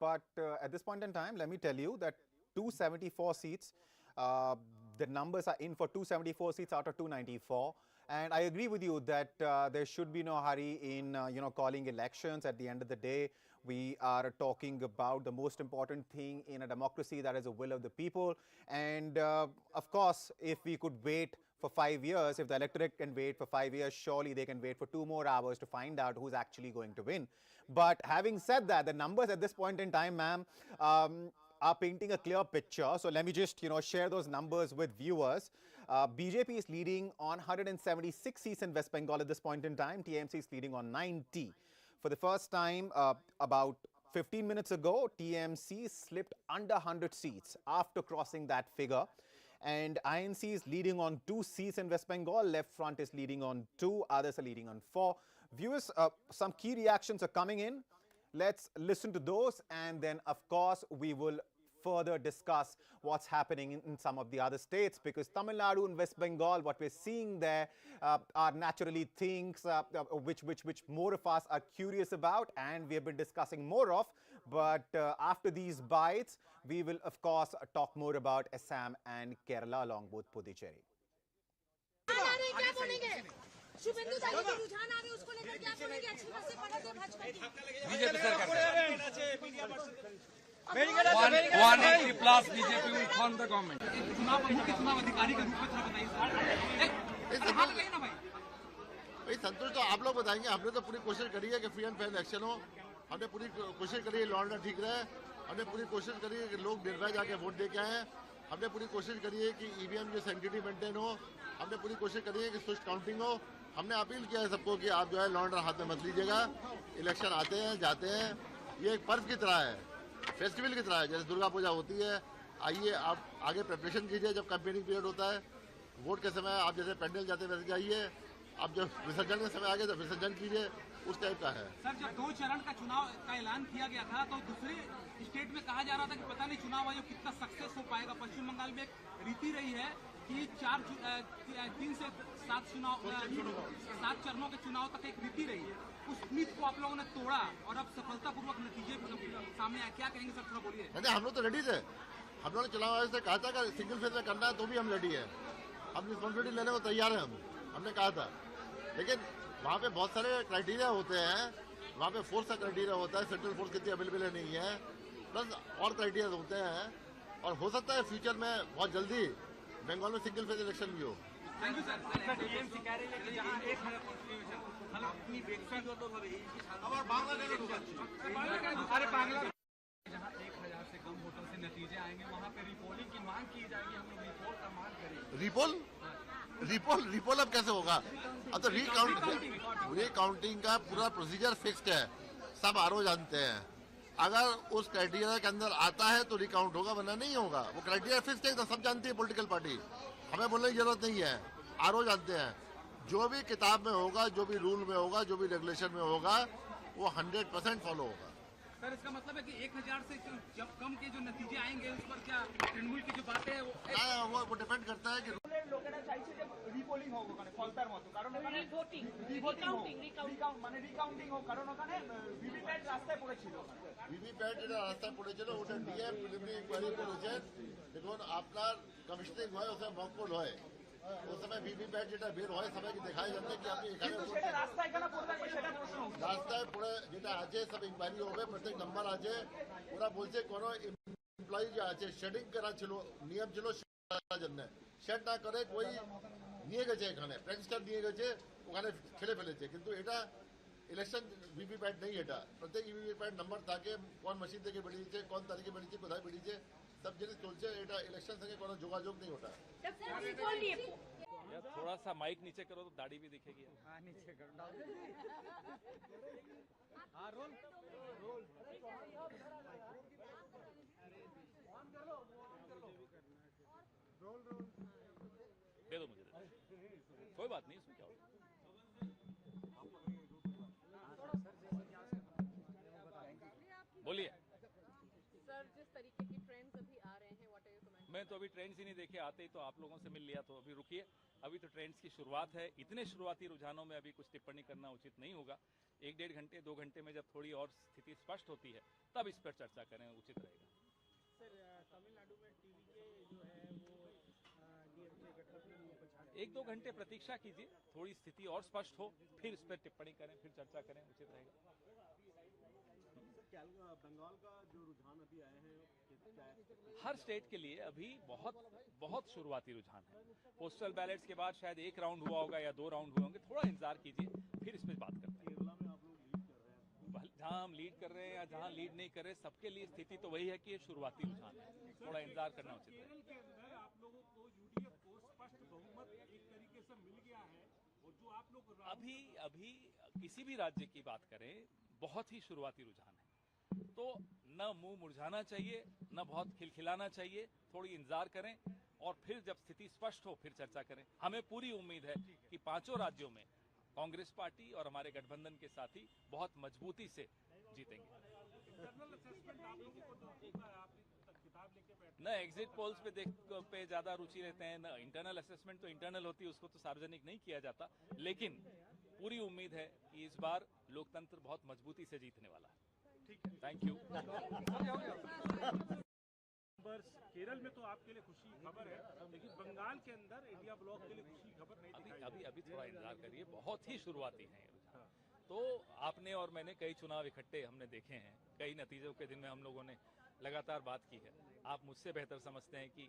but at this point in time, let me tell you that 274 seats, the numbers are in for 274 seats out of 294. And I agree with you that there should be no hurry in, calling elections. At the end of the day, we are talking about the most important thing in a democracy, that is the will of the people. And of course, if we could wait for 5 years, if the electorate can wait for 5 years, surely they can wait for 2 more hours to find out who's actually going to win. But having said that, the numbers at this point in time, ma'am, are painting a clear picture. So let me just, share those numbers with viewers. BJP is leading on 176 seats in West Bengal at this point in time. TMC is leading on 90. For the first time, about 15 minutes ago, TMC slipped under 100 seats after crossing that figure. And INC is leading on 2 seats in West Bengal. Left Front is leading on 2. Others are leading on 4. Viewers, some key reactions are coming in. Let's listen to those, and then, of course, we will further discuss what's happening in some of the other states, because Tamil Nadu and West Bengal, what we're seeing there are naturally things which more of us are curious about, and we have been discussing more of. But after these bites, we will, of course, talk more about Assam and Kerala along with Puducherry. BJP सरकार 180 plus BJP will form the government. चुनाव अधिकारी का रूप में थोड़ा बताइए भाई संतोष, तो आप लोग बताएंगे। हमने तो पूरी कोशिश करी है कि फ्री एंड फेयर इलेक्शन हो। हमने पूरी कोशिश करी है लॉ एंड ऑर्डर ठीक रहे। हमने पूरी कोशिश करी है कि लोग निर्भय जाके वोट दे के आए। हमने पूरी कोशिश करी है कि ईवीएम की सेंसिटिविटी मेंटेन हो। हमने पूरी कोशिश करी है कि स्विच काउंटिंग हो। हमने अपील किया है सबको कि आप जो है लॉ एंड ऑर्डर हाथ में मत लीजिएगा। इलेक्शन आते हैं जाते हैं, ये एक पर्व की तरह है, फेस्टिवल की तरह है, जैसे दुर्गा पूजा होती है। आइए आप आगे प्रिपरेशन कीजिए। जब कैंपेनिंग पीरियड होता है, वोट के समय आप जैसे पेंडल जाते वैसे जाइए। अब जब विसर्जन के समय आ गए तो विसर्जन कीजिए, उस टाइप का है। सर, जब 2 चरण का चुनाव का ऐलान किया गया था तो दूसरे स्टेट में कहा जा रहा था कि पता नहीं चुनाव आयोग कितना सक्सेस हो पाएगा। पश्चिम बंगाल में एक रीति रही है कि 3 से 7 चरणों के चुनाव तक एक रीति रही है। उस नीति को आप लोगों ने तोड़ा और अब सफलतापूर्वक नतीजे सामने आए। क्या कहेंगे सर, थोड़ा बोलिए। नहीं, हम लोग तो रेडी थे। हम लोगों ने चुनाव आयोग से कहा था कि सिंगल फेज में करना है तो भी हम रेडी है। हम रिस्पॉन्सिबिलिटी लेने को तैयार है। हमने कहा था, लेकिन वहाँ पे बहुत सारे क्राइटेरिया होते हैं। वहाँ पे फोर्स का क्राइटेरिया होता है, सेंट्रल फोर्स कितनी अवेलेबल नहीं है, प्लस और क्राइटेरिया होते हैं। और हो सकता है फ्यूचर में बहुत जल्दी बंगाल में सिंगल फेज इलेक्शन भी हो। Thank you sir. टीएमसी कह रही है कि जहां 1000 कॉन्स्टिट्यूशन मतलब अपनी व्यक्तिगत और बांग्लादेश अरे बांग्लादेश जहां 1000 से कम वोटों से नतीजे आएंगे, वहां पे रिपोलिंग की मांग की जाएगी। हम लोग रिपोल का मांग करेंगे। रिपोल अब कैसे होगा? अब तो रीकाउंटिंग का पूरा प्रोसीजर फिक्स्ड है, सब आरओ जानते हैं। अगर उस क्राइटेरिया के अंदर आता है तो रिकाउंट होगा, वरना नहीं होगा। वो क्राइटेरिया फिक्स्ड है, तो सब जानती है पॉलिटिकल पार्टी। हमें बोलने की जरूरत नहीं है, आरओ जानते हैं। जो भी किताब में होगा, जो भी रूल में होगा, जो भी रेगुलेशन में होगा, वो 100% फॉलो होगा। सर इसका मतलब है कि 1000 से जब कम के जो नतीजे आएंगे उस पर क्या तृणमूल की जो बातें है वो डिपेंड करता है कि লোকেরা চাইছে যে রিপোলিং হোক ওখানে ফলতার মতো কারণ ওখানে রিকাউন্টিং হোক কারণ ওখানে ভিভিপ্যাট রাস্তায় পড়েছিল ভিভিপ্যাট যেটা রাস্তায় পড়েছিল ওটা ডিএম প্রিলিমিনারি ইনকোয়ারি করেছেন দেখুন আপনার কমিশনিং হয় ওখানে মকবুল হয় ওই সময় ভিভিপ্যাট যেটা বের হয় সবাইকে দেখাই যাচ্ছে কি আপনি এখানে রাস্তায় পড়ে যেটা আছে সব ইনকোয়ারি হবে প্রত্যেক নাম্বার আছে ওরা বলছে কোনো এমপ্লয়ি যে আছে শেডিং করা ছিল নিয়ম ছিল জন্য শেড না করে কই নিয়ে গেছে এখানে প্র্যাকটিস নিয়ে গেছে ওখানে খেলে ফেলেছে কিন্তু এটা ইলেকশন ভিভিপ্যাট নেই এটা প্রত্যেক ভিভিপ্যাট নাম্বার থাকে কোন মেশিন থেকে বেরিয়েছে কোন তারিখে বেরিয়েছে কোথায় বেরিয়েছে সব জিনিস চলছে এটা ইলেকশন সঙ্গে কোনো যোগাযোগ নেই ওটা थोड़ा सा माइक नीचे करो तो दाढ़ी भी दिखेगी हाँ नीचे करो हाँ रोल दे दो मुझे कोई बात नहीं इसमें क्या होगा बोलिए सर जिस तरीके की ट्रेंड्स अभी आ रहे हैं व्हाट आर योर कमेंट मैं तो अभी ट्रेंड्स ही नहीं देखे आते ही तो आप लोगों से मिल लिया तो अभी रुकिए अभी तो ट्रेंड्स की शुरुआत है इतने शुरुआती रुझानों में अभी कुछ टिप्पणी करना उचित नहीं होगा 1-1.5 घंटे 2 घंटे में जब थोड़ी और स्थिति स्पष्ट होती है तब इस पर चर्चा करें उचित रहेगा सर तमिलनाडु में टीवी के जो है वो डीएमके गठबंधन को पछाड़ 1-2 घंटे प्रतीक्षा कीजिए थोड़ी स्थिति और स्पष्ट हो फिर इस पर टिप्पणी करें फिर चर्चा करें उचित रहेगा बंगाल का जो रुझान अभी आए हैं हर स्टेट के लिए अभी बहुत शुरुआती रुझान है पोस्टल बैलेट्स के बाद शायद 1 राउंड हुआ होगा या 2 राउंड हुए होंगे थोड़ा इंतजार कीजिए फिर इस पर बात करते हैं केरला में आप लोग लीड कर रहे हैं जहां हम लीड कर रहे हैं या जहां लीड नहीं कर रहे सबके लिए स्थिति तो वही है कि ये शुरुआती रुझान है थोड़ा इंतजार करना उचित है केरल के अंदर आप लोगों को यूडीएफ को स्पष्ट बहुमत एक तरीके से मिल गया है और जो आप लोग अभी किसी भी राज्य की बात करें बहुत ही शुरुआती रुझान है तो न मुंह मुरझाना चाहिए न बहुत खिलखिलाना चाहिए थोड़ी इंतजार करें और फिर जब स्थिति स्पष्ट हो फिर चर्चा करें हमें पूरी उम्मीद है कि 5 राज्यों में कांग्रेस पार्टी और हमारे गठबंधन के साथी बहुत मजबूती से जीतेंगे इंटरनल असेसमेंट आप लोगों को जो आप किताब लेके बैठे न एग्जिट पोल्स पे ज्यादा रुचि रहते हैं न इंटरनल असेसमेंट तो इंटरनल होती है उसको तो सार्वजनिक नहीं किया जाता लेकिन पूरी उम्मीद है कि इस बार लोकतंत्र बहुत मजबूती से जीतने वाला है थैंक यू केरल में तो आपके लिए खुशी खबर है लेकिन बंगाल के अंदर इंडिया ब्लॉक के लिए खुशी खबर नहीं अभी थोड़ा इंतजार करिए बहुत ही शुरुआती है तो आपने और मैंने कई चुनाव इकट्ठे हमने देखे हैं कई नतीजों के दिन में हम लोगों ने लगातार बात की है आप मुझसे बेहतर समझते हैं कि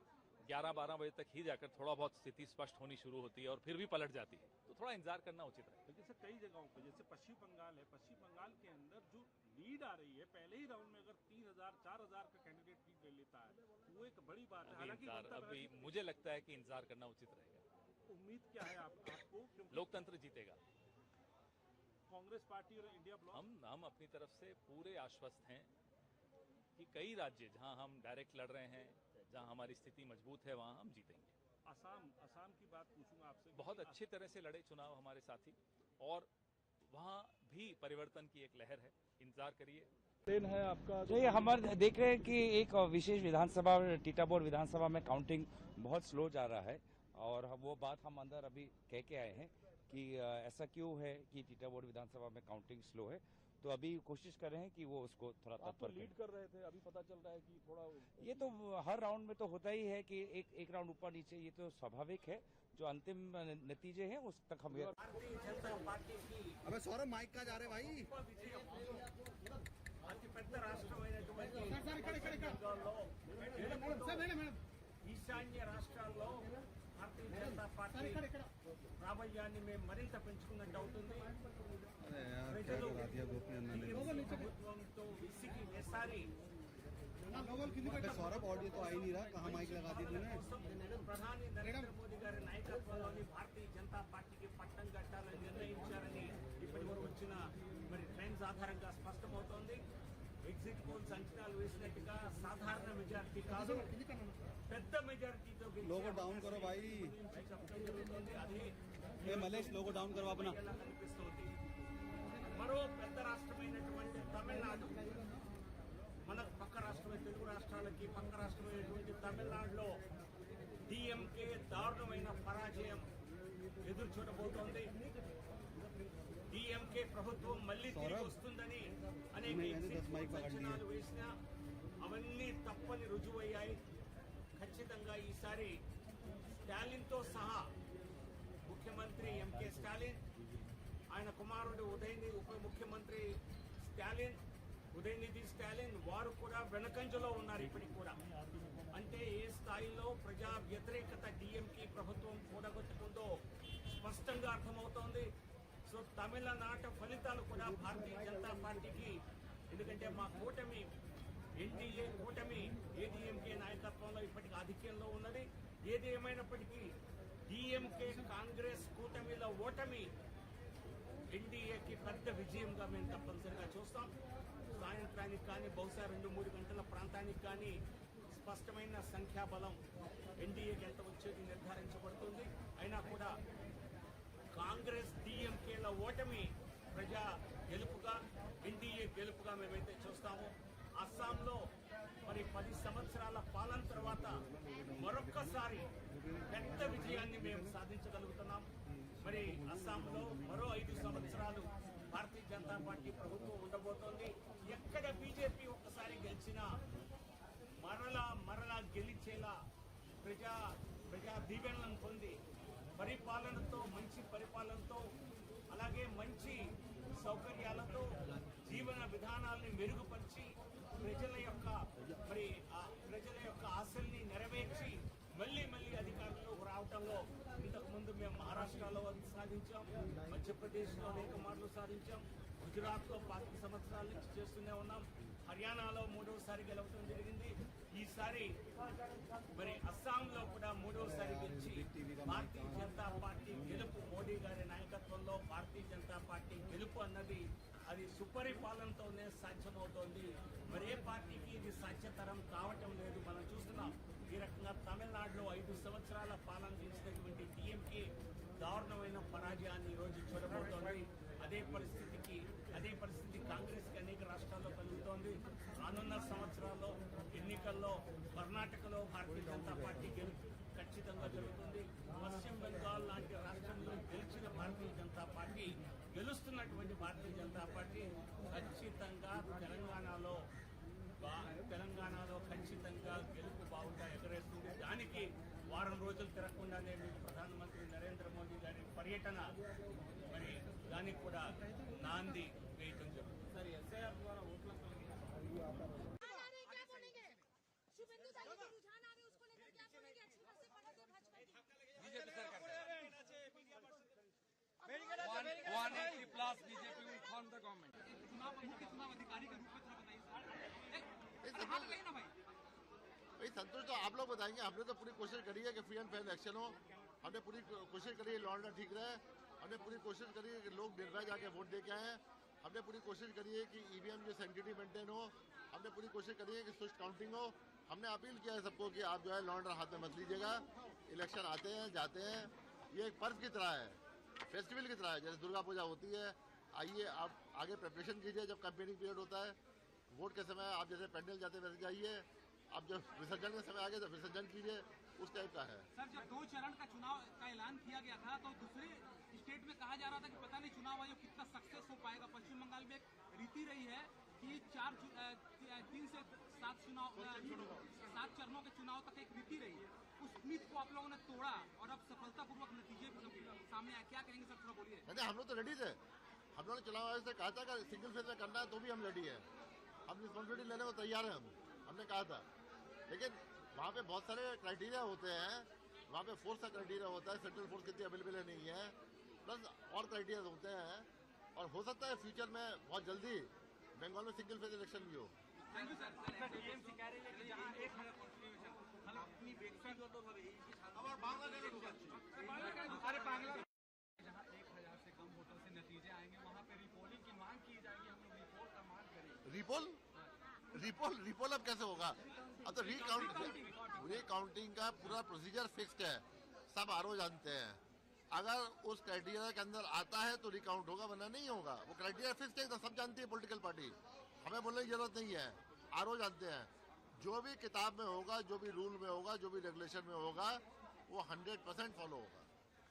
11-12 बजे तक ही जाकर थोड़ा बहुत स्थिति स्पष्ट होनी शुरू होती है और फिर भी पलट जाती है तो थोड़ा इंतजार करना उचित है लेकिन सर कई जगहों पे जैसे पश्चिम बंगाल है पश्चिम बंगाल के अंदर जो लीड आ रही है पहले ही राउंड में अगर 3000-4000 का कैंडिडेट लीड ले लेता है तो वो एक बड़ी बात है हालांकि अभी मुझे लगता है कि इंतजार करना उचित रहेगा उम्मीद क्या है आपको लोकतंत्र जीतेगा कांग्रेस पार्टी और इंडिया ब्लॉक हम अपनी तरफ से पूरे आश्वस्त हैं कि कई राज्य जहां हम डायरेक्ट लड़ रहे हैं जहां हमारी स्थिति मजबूत है वहां हम जीतेंगे असम की बात पूछूंगा आपसे बहुत अच्छी तरह से लड़े चुनाव हमारे साथी और वहां भी परिवर्तन की एक लहर है इंतजार करिए है आपका तो ये हमारे देख रहे हैं कि एक विशेष विधानसभा टीटाबोर विधानसभा में काउंटिंग बहुत स्लो जा रहा है और वो बात हम अंदर अभी कह के आए हैं कि ऐसा क्यों है कि टीटाबोर विधानसभा में काउंटिंग स्लो है तो अभी कोशिश कर रहे हैं कि वो उसको थोड़ा तत्पर लीड कर रहे थे अभी पता चल रहा है कि थोड़ा ये तो हर राउंड में तो होता ही है कि एक राउंड ऊपर नीचे ये तो स्वाभाविक है जो अंतिम नतीजे हैं उस तक हम अबे सौरभ माइक का जा रहे भाई అతి పెద్ద రాష్ట్రమైనటువంటి ఈశాన్య రాష్ట్రాల్లో భారతీయ జనతా పార్టీ ప్రాబల్యాన్ని మేము మరింత పెంచుకున్నట్టు అవుతుంది ప్రజలు ప్రభుత్వంతో విసిగి వేసారి सौरभ ऑडियो तो आ ही नहीं रहा कहाँ माइक लगा दी तूने ప్రధాని నరేంద్ర మోదీ గారి నాయకత్వంలోని భారతీయ జనతా పార్టీకి పట్టం కట్టాలని నిర్ణయించారని ఇప్పటి వరకు వచ్చిన మరి ట్రెండ్స్ ఆధారంగా స్పష్టమవుతోంది ఎగ్జిట్ పోల్స్ అంచనాలు వేసినట్టుగా సాధారణ మెజారిటీ కాదు పెద్ద మెజారిటీతో लोगो डाउन करो भाई చెప్పడం జరుగుతుంది అది मलेश लोगो डाउन करो अपना అనిపిస్తోంది మరో పెద్ద రాష్ట్రమైనటువంటి తమిళనాడు మన పక్క రాష్ట్రమే తెలుగు రాష్ట్రాలకి పక్క రాష్ట్రమైనటువంటి తమిళనాడులో డిఎంకే దారుణమైన పరాజయం ఎదురు చూడబోతోంది. డిఎంకే ప్రభుత్వం మళ్ళీ తిరిగి వస్తుందని అనేక అంచనాలు వేసినా అవన్నీ తప్పని రుజువయ్యాయి. ఖచ్చితంగా ఈసారి స్టాలిన్తో సహా ముఖ్యమంత్రి ఎంకే స్టాలిన్, ఆయన కుమారుడు ఉప ముఖ్యమంత్రి స్టాలిన్, ఉదయనిధి స్టాలిన్ వారు కూడా వెనకంజలో ఉన్నారు ఇప్పటికి కూడా. అంటే ఏ స్థాయిలో ప్రజా వ్యతిరేకత డిఎంకే ప్రభుత్వం కూడగొట్టుకుందో స్పష్టంగా అర్థమవుతోంది. సో తమిళనాట ఫలితాలు కూడా భారతీయ జనతా పార్టీకి, ఎందుకంటే మా కూటమి ఎన్డీఏ కూటమి ఏడీఎంకే నాయకత్వంలో ఇప్పటికీ ఆధిక్యంలో ఉన్నది. ఏది ఏమైనప్పటికీ డిఎంకే కాంగ్రెస్ కూటమిలో ఓటమి ఎన్డీఏకి పెద్ద విజయంగా మేము తప్పనిసరిగా చూస్తాం. సాయంత్రానికి కానీ బహుశా 2-3 గంటల ప్రాంతానికి కానీ స్పష్టమైన సంఖ్యాబలం ఎన్డీఏకి ఎంత వచ్చేది నిర్ధారించబడుతుంది. అయినా కూడా కాంగ్రెస్ డిఎంకేల ఓటమి ప్రజా గెలుపుగా, ఎన్డీఏ గెలుపుగా మేమైతే చూస్తాము. అస్సాంలో మరి 10 సంవత్సరాల పాలన తర్వాత మరొక్కసారి పెద్ద విజయాన్ని మేము సాధించగలుగుతున్నాం. మరి అస్సాంలో మరో 5 సంవత్సరాలు భారతీయ జనతా పార్టీ ప్రభుత్వం ఉండబోతోంది. ఎక్కడ బీజేపీ ఒక్కసారి గెలిచినా మరలా గెలిచేలా ప్రజా దీవెనలను పొంది పరిపాలనతో, మంచి పరిపాలనతో, అలాగే మంచి సౌకర్యాలతో జీవన విధానాల్ని మెరుగుపరిచి ప్రజల యొక్క ఆశల్ని నెరవేర్చి మళ్ళీ అధికారంలోకి రావడంలో ఇంతకుముందు మేము మహారాష్ట్రలో సాధించాం, మధ్యప్రదేశ్లో అనేక మార్లు సాధించాం, గుజరాత్లో 5 సంవత్సరాల నుంచి చేస్తూనే ఉన్నాం, హర్యానాలో 3వసారి గెలవడం జరిగింది. ఈసారి మరి అస్సాంలో కూడా 3వసారి గెలిచి భారతీయ జనతా పార్టీ గెలుపు, మోడీ గారి నాయకత్వంలో భారతీయ జనతా పార్టీ గెలుపు అన్నది అది సుపరిపాలనతోనే సాధ్యమవుతోంది. మరే పార్టీకి ఇది సాధ్యతరం కావటం లేదు. మనం చూస్తున్నాం ఈ రకంగా తమిళనాడులో 5 సంవత్సరాల పాలన చేసినటువంటి డిఎంకే దారుణమైన పరాజయాన్ని ఈరోజు చూడబోతోంది. అదే పరిస్థితి కాంగ్రెస్కి అనేక రాష్ట్రాల్లో కలుగుతోంది. రానున్న సంవత్సరాల్లో ఎన్నికల్లో కర్ణాటకలో భారతీయ జనతా పార్టీ గెలుపు ఖచ్చితంగా జరుగుతుంది. పశ్చిమ బెంగాల్ లాంటి రాష్ట్రంలో గెలిచిన భారతీయ జనతా పార్టీ, గెలుస్తున్నటువంటి భారతీయ జనతా పార్టీ ఖచ్చితంగా తెలంగాణలో ఖచ్చితంగా గెలుపు బావుగా ఎగరేస్తుంది. దానికి వారం రోజులు తిరగకుండానే మీకు ప్రధానమంత్రి నరేంద్ర మోదీ గారి పర్యటన మరి దానికి కూడా నాంది వేయటం జరుగుతుంది. సరే, ఎస్ఐఆర్ ద్వారా ఓట్ల बीजेपी सरकार 180 plus BJP will form the government. चुनाव अधिकारी का रूप में थोड़ा बताइए ना भाई। संतोष तो आप लोग बताएंगे। हमने तो पूरी कोशिश करी है कि फ्री एंड फेयर इलेक्शन हो। हमने पूरी कोशिश करी है लॉ एंड ऑर्डर ठीक रहे। हमने पूरी कोशिश करी है कि लोग निर्भय जाके वोट दे के आए। हमने पूरी कोशिश करी है कि ईवीएम की सेंटिटी मेंटेन हो। हमने पूरी कोशिश करी है कि सुष्ट काउंटिंग हो। हमने अपील किया है सबको कि आप जो है लॉ एंड ऑर्डर हाथ में मत लीजिएगा। इलेक्शन आते हैं जाते हैं, ये एक पर्व की तरह है, फेस्टिवल की तरह है, जैसे दुर्गा पूजा होती है। आइए आप आगे प्रिपरेशन कीजिए। जब कैंपेनिंग पीरियड होता है, वोट के समय आप जैसे पेंडल जाते वैसे जाइए। अब जब विसर्जन के समय आ गए तो विसर्जन कीजिए, उस टाइप का है। सर, जब 2 चरण का चुनाव का ऐलान किया गया था तो दूसरे स्टेट में कहा जा रहा था कि पता नहीं चुनाव आयोग कितना सक्सेस हो पाएगा। पश्चिम बंगाल में एक रीति रही है कि 3 से 7 चरणों के चुनाव तक एक रीति रही है। उस मीत को आप लोगों ने तोड़ा और अब सफलतापूर्वक नतीजे सामने आए। क्या कहेंगे सर, थोड़ा बोलिए। नहीं, हम लोग तो रेडी थे। हम लोगों ने चुनाव आयोग से कहा था कि सिंगल फेज में करना है तो भी हम रेडी है। हम रिस्पॉन्सिबिलिटी लेने को तैयार हैं। हमने कहा था, लेकिन वहाँ पे बहुत सारे क्राइटेरिया होते हैं। वहाँ पे फोर्स का क्राइटेरिया होता है, सेंट्रल फोर्स कितनी अवेलेबल है नहीं है, प्लस और क्राइटेरिया होते हैं। और हो सकता है फ्यूचर में बहुत जल्दी बंगाल में सिंगल फेज इलेक्शन भी हो। Thank you sir. टीएमसी कह रही है कि जहां 1 मिनट कंटिन्यूएशन हम अपनी व्यक्तिगतভাবে আবার বাংলাদেশের अरे बांग्ला जहां 1000 से कम वोटों से नतीजे आएंगे वहां पे रिपोलिंग की मांग की जाएगी। हम लोग रिपोल का मांग करेंगे। रिपोल अब कैसे होगा? अब तो रिकाउंटिंग का पूरा प्रोसीजर फिक्स्ड है, सब आरओ जानते हैं। अगर उस क्राइटेरिया के अंदर आता है तो रिकाउंट होगा, वरना नहीं होगा। वो क्राइटेरिया फिक्स्ड है, तो सब जानती है पॉलिटिकल पार्टी, हमें बोलने की जरूरत नहीं है। आरओ जानते हैं, जो भी किताब में होगा, जो भी रूल में होगा, जो भी रेगुलेशन में होगा, वो 100% फॉलो होगा।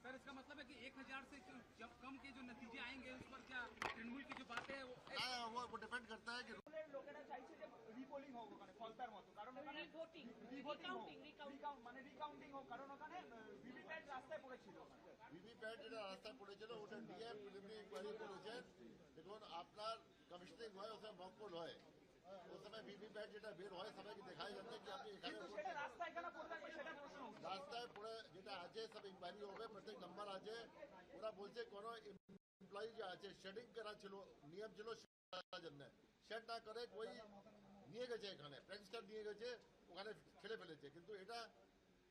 सर इसका मतलब है कि 1000 से जब कम के जो नतीजे आएंगे उस पर क्या तृणमूल की जो बातें है वो डिपेंड करता है कि রিপোলিং হোক ওখানে ফলতার মতো, কারণ ওখানে রিকাউন্টিং মানে রিকাউন্টিং হোক, কারণ ওখানে ভিভিপ্যাট রাস্তায় পড়েছিল। ভিভিপ্যাট যেটা রাস্তায় পড়েছিল ওটা নিয়ে প্রিলিমিনারি ইনকোয়ারি করেছেন। দেখুন আপনার কমিশনিং হয়, ওখানে মকপোল হয়, उस समय वीवीपैट যেটা বের হয় সবাইকে দেখাই যাচ্ছে কি আপনি এখানে সেটা রাস্তায় কেন পড়ে থাকবে সেটা প্রশ্ন। রাস্তায় পড়ে যেটা আছে সব ইনকোয়ারি হবে, প্রত্যেক নাম্বার আছে। ওরা বলছে কোনো এমপ্লয়ি যে আছে শেডিং করা ছিল, নিয়ম ছিল শেডার জন্য, শেড না করে কই নিয়ে গেছে এখানে প্র্যাকটিস নিয়ে গেছে, ওখানে খেলে ফেলেছে। কিন্তু এটা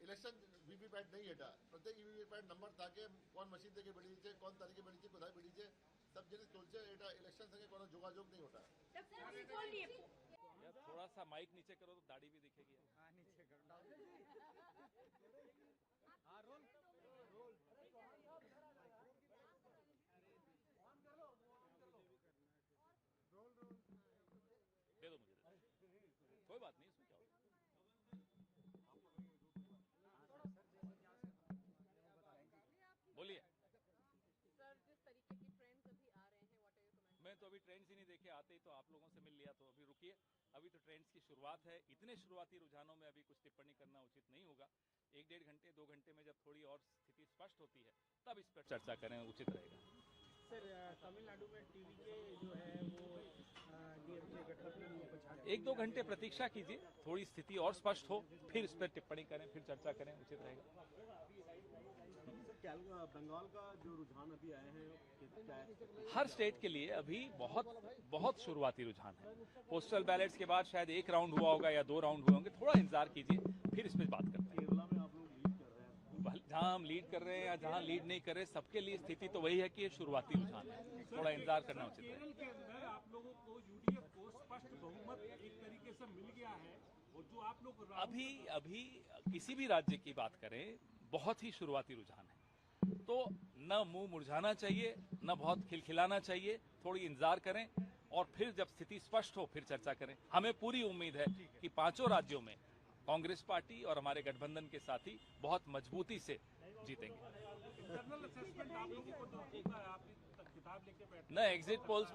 ইলেকশন ভিভিপ্যাট নেই, এটা প্রত্যেক ভিভিপ্যাট নাম্বার থাকে, কোন মেশিন থেকে বেরিয়েছে, কোন তারিখে বেরিয়েছে, কোথায় বেরিয়েছে, সব জিনিস চলছে। এটা ইলেকশন সঙ্গে কোনো যোগাযোগ নেই ওটা। थोड़ा सा माइक नीचे करो तो दाढ़ी भी दिखेगी। हाँ नीचे करो, हाँ रोल रोल दे दो मुझे, कोई बात नहीं, इसमें क्या होगा। बोलिए सर, जिस तरीके की ट्रेंड्स अभी आ रहे हैं, व्हाट आर योर कमेंट्स? मैं तो अभी ट्रेंड्स ही नहीं देखे, आते ही तो आप लोगों से मिल लिया, तो अभी रुकिए, अभी तो ट्रेंड्स की शुरुआत है। इतने शुरुआती रुझानों में अभी कुछ टिप्पणी करना उचित नहीं होगा। 1-1.5 घंटे 2 घंटे में जब थोड़ी और स्थिति स्पष्ट होती है तब इस पर चर्चा करें, उचित रहेगा। सर तमिलनाडु में टीवी के जो है वो डीएमके गठबंधन को पछाड़ 1-2 घंटे प्रतीक्षा कीजिए, थोड़ी स्थिति और स्पष्ट हो, फिर इस पर टिप्पणी करें, फिर चर्चा करें, उचित रहेगा। सर बंगाल का जो रुझान अभी आए हैं, हर स्टेट के लिए अभी बहुत बहुत शुरुआती रुझान है। पोस्टल बैलेट्स के बाद शायद 1 राउंड हुआ होगा या 2 राउंड हुए होंगे, थोड़ा इंतजार कीजिए, फिर इस पर बात करते हैं। केरला में आप लोग लीड कर रहे हैं, जहां हम लीड कर रहे हैं या जहां लीड नहीं कर रहे, सबके लिए स्थिति तो वही है कि ये शुरुआती रुझान है, थोड़ा इंतजार करना उचित है। केरल के अंदर आप लोगों को यूडीएफ को स्पष्ट बहुमत एक तरीके से मिल गया है, और जो आप लोग अभी किसी भी राज्य की बात करें, बहुत ही शुरुआती रुझान है, तो न मुंह मुरझाना चाहिए, न बहुत खिलखिलाना चाहिए, थोड़ी इंतजार करें और फिर जब स्थिति स्पष्ट हो फिर चर्चा करें। हमें पूरी उम्मीद है कि 5 राज्यों में कांग्रेस पार्टी और हमारे गठबंधन के साथी बहुत मजबूती से जीतेंगे। इंटरनल असेसमेंट आप लोगों को जो होगा, आप किताब लेके बैठे न एग्जिट पोल्स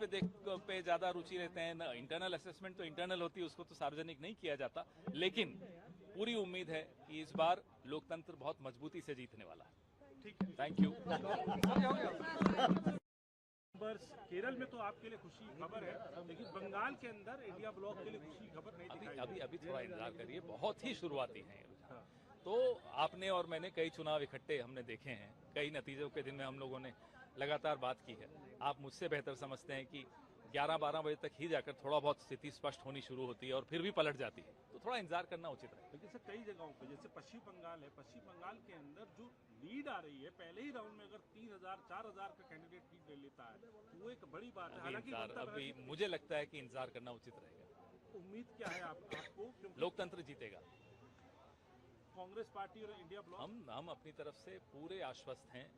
पे ज्यादा रुचि रहते हैं, न इंटरनल असेसमेंट तो इंटरनल होती है, उसको तो सार्वजनिक नहीं किया जाता, लेकिन पूरी उम्मीद है कि इस बार लोकतंत्र बहुत मजबूती से जीतने वाला है। ठीक है, थैंक यू। केरल में तो आपके लिए खुशी की खबर है, लेकिन बंगाल के अंदर इंडिया ब्लॉक के लिए खुशी की खबर नहीं दिखाई। अभी थोड़ा इंतजार करिए, बहुत ही शुरुआती है। तो आपने और मैंने कई चुनाव इकट्ठे हमने देखे हैं, कई नतीजों के दिन में हम लोगों ने लगातार बात की है। आप मुझसे बेहतर समझते हैं कि 11-12 बजे तक ही जाकर थोड़ा बहुत स्थिति स्पष्ट होनी शुरू होती है और फिर भी पलट जाती है, तो थोड़ा इंतजार करना उचित है। लेकिन सर कई जगहों पे जैसे पश्चिम बंगाल है, पश्चिम बंगाल के अंदर जो लीड आ रही है, पहले ही राउंड में अगर 3000-4000 का कैंडिडेट लीड ले लेता है तो वो एक बड़ी बात है। हालांकि अभी मुझे लगता है कि इंतजार करना उचित रहेगा। उम्मीद क्या है आपको? लोकतंत्र जीतेगा। कांग्रेस पार्टी और इंडिया ब्लॉक हम अपनी तरफ से पूरे आश्वस्त हैं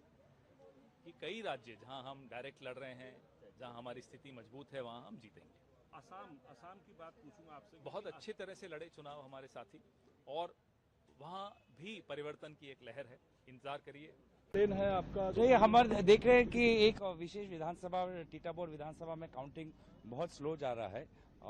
कि कई राज्य जहां हम डायरेक्ट लड़ रहे हैं, जहां हमारी स्थिति मजबूत है, वहां हम जीतेंगे। असम की बात पूछूंगा आपसे। बहुत अच्छी तरह से लड़े चुनाव हमारे साथी, और वहां भी परिवर्तन की एक लहर है, इंतजार करिए। है आपका ये हम देख रहे हैं कि एक विशेष विधानसभा टीटाबोर विधानसभा में काउंटिंग बहुत स्लो जा रहा है,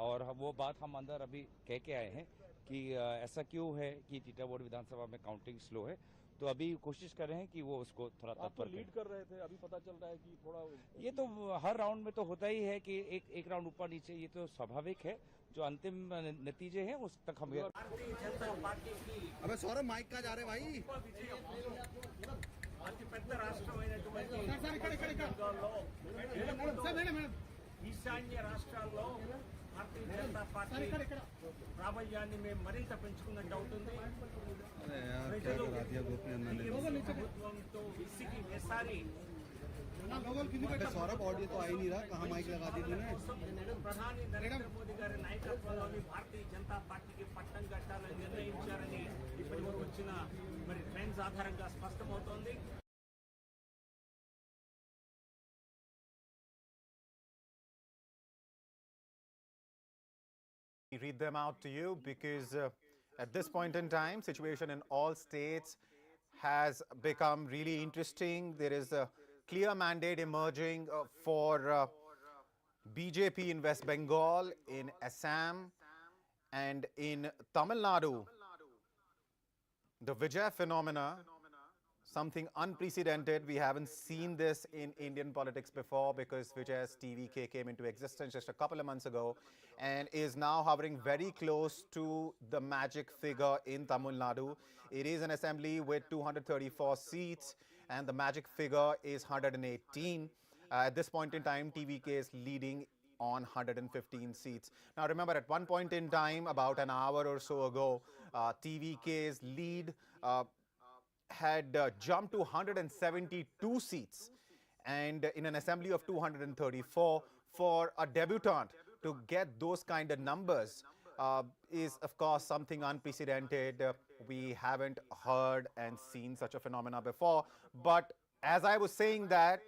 और वो बात हम अंदर अभी कह के आए हैं कि ऐसा क्यों है कि टीटाबोर विधानसभा में काउंटिंग स्लो है। तो अभी कोशिश कर रहे हैं कि वो उसको थोड़ा तत्पर लीड कर रहे थे, अभी पता चल रहा है कि थोड़ा ये तो हर राउंड में तो होता ही है कि एक राउंड ऊपर नीचे, ये तो स्वाभाविक है। जो अंतिम नतीजे हैं उस तक हम भारतीय जनता पार्टी की अबे सौरभ माइक का जा रहे भाई అతిపెద్ద రాష్ట్రమైనటువంటి ఈశాన్య రాష్ట్రాల్లో భారతీయ జనతా పార్టీ ప్రాబల్యాన్ని మేము మరింత పెంచుకున్నట్టు అవుతుంది. ప్రజలు ప్రభుత్వంతో విసిగి వేసారి सौरभ ऑडियो तो आ ही नहीं रहा, कहाँ माइक लगा दी तूने? ప్రధాని నరేంద్ర మోదీ గారి నాయకత్వంలోని భారతీయ జనతా పార్టీకి పట్టం కట్టాలని నిర్ణయించారని ఇప్పటి వరకు వచ్చిన మరి ట్రెండ్స్ ఆధారంగా స్పష్టమవుతోంది. read them out to you because at this point in time, situation in all states has become really interesting. There is a clear mandate emerging for BJP in West Bengal, in Assam, and in Tamil Nadu. The Vijay phenomena, something unprecedented. We haven't seen this in Indian politics before because Vijay's TVK came into existence just a couple of months ago and is now hovering very close to the magic figure in Tamil Nadu. It is an assembly with 234 seats and the magic figure is 118. At this point in time, TVK is leading on 115 seats. Now remember, at one point in time, about an hour or so ago, TVK's lead had jumped to 172 seats, and in an assembly of 234, for a debutant to get those kind of numbers is of course something unprecedented. We haven't heard and seen such a phenomena before. But as I was saying that,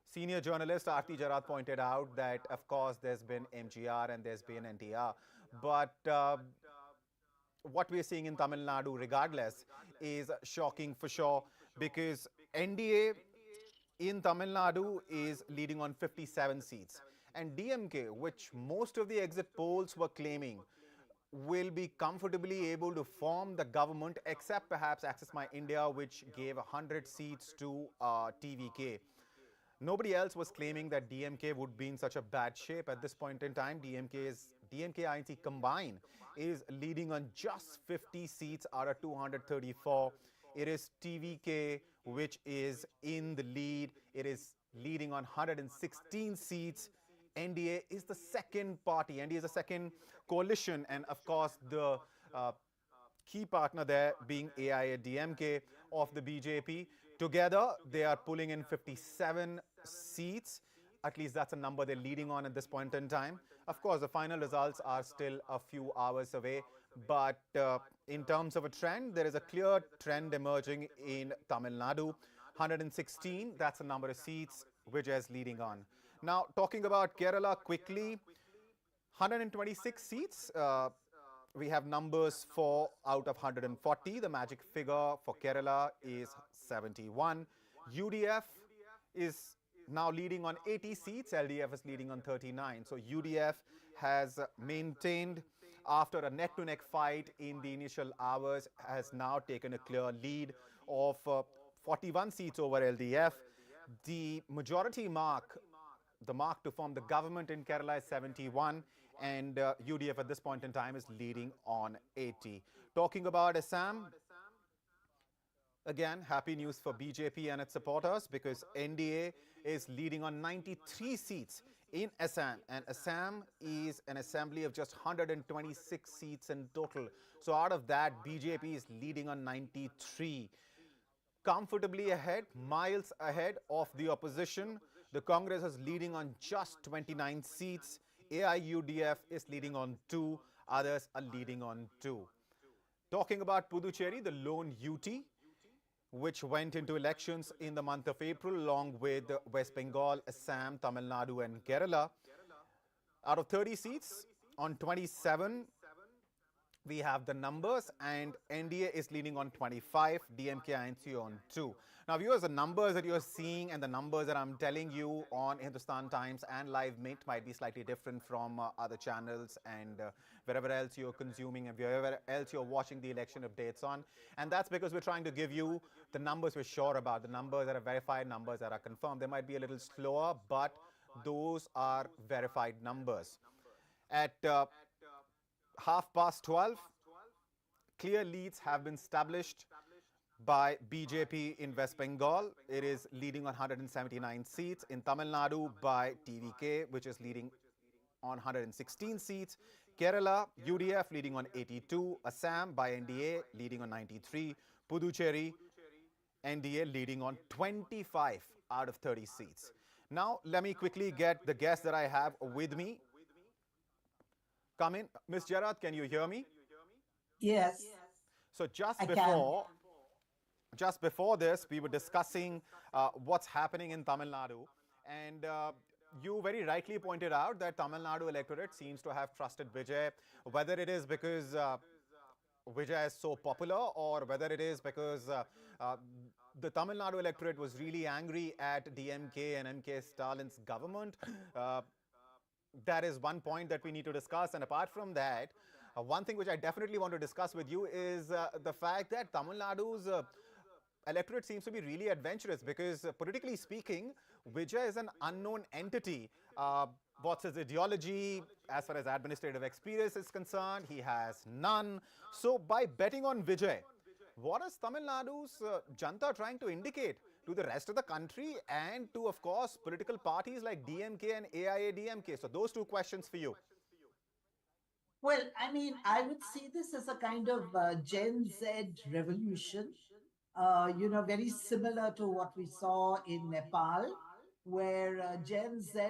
senior journalist Aarti Jarat pointed out that of course there's been MGR and there's been NTR, but what we're seeing in Tamil Nadu regardless is shocking for sure, because NDA in Tamil Nadu is leading on 57 seats, and DMK, which most of the exit polls were claiming will be comfortably able to form the government, except perhaps Access My India, which gave 100 seats to TVK. Nobody else was claiming that DMK would be in such a bad shape at this point in time. DMK INC combined is leading on just 50 seats out of 234. It is TVK which is in the lead. It is leading on 116 seats. NDA is the second party. NDA is the second coalition, and of course the key partner there being AIADMK of the BJP. Together, they are pulling in 57 seats. At least that's a number they're leading on at this point in time. Of course, the final results are still a few hours away. But in terms of a trend, there is a clear trend emerging in Tamil Nadu. 116, that's the number of seats which is leading on. Now, talking about Kerala quickly, 126 seats. We have numbers for out of 140. The magic figure for Kerala is 71. UDF is now leading on 80 seats. LDF is leading on 39. So UDF has maintained, after a neck-to-neck fight in the initial hours, has now taken a clear lead of 41 seats over LDF. The majority mark, the mark to form the government in Kerala, is 71. And UDF at this point in time is leading on 80. Talking about Assam, again, happy news for BJP and its supporters, because NDA is leading on 93 seats in Assam, and Assam is an assembly of just 126 seats in total. So out of that, BJP is leading on 93. Comfortably ahead, miles ahead of the opposition. The Congress is leading on just 29 seats. AIUDF is leading on 2, others are leading on 2. Talking about Puducherry, the lone UT, which went into elections in the month of April along with West Bengal, Assam, Tamil Nadu and Kerala. Out of 30 seats, on 27, we have the numbers, and NDA is leading on 25, DMK INC on 2. Now, viewers, the numbers that you're seeing and the numbers that I'm telling you on Hindustan Times and Live Mint might be slightly different from other channels and wherever else you're consuming and wherever else you're watching the election updates on. And that's because we're trying to give you the numbers we're sure about, the numbers that are verified, numbers that are confirmed. They might be a little slower, but those are verified numbers. At 12:30, clear leads have been established by BJP in West Bengal. It is leading on 179 seats. In Tamil Nadu by TVK, which is leading on 116 seats. Kerala, UDF leading on 82. Assam by NDA leading on 93. Puducherry, NDA leading on 25 out of 30 seats. Now, let me quickly get the guests that I have with me. Come in. Ms. Jarat, can you hear me? Yes. So just I before this, we were discussing what's happening in Tamil Nadu. And You very rightly pointed out that Tamil Nadu electorate seems to have trusted Vijay, whether it is because Vijay is so popular or whether it is because uh, the Tamil Nadu electorate was really angry at DMK and MK Stalin's government. Uh, that is one point that we need to discuss. And apart from that, one thing which I definitely want to discuss with you is the fact that Tamil Nadu's electorate seems to be really adventurous because, politically speaking, Vijay is an unknown entity. What's his ideology? As far as administrative experience is concerned, he has none. So, by betting on Vijay, what is Tamil Nadu's Janta trying to indicate to the rest of the country and to, of course, political parties like DMK and AIADMK? So, those two questions for you. Well, I mean, I would see this as a kind of Gen Z revolution, very similar to what we saw in Nepal, where Gen Z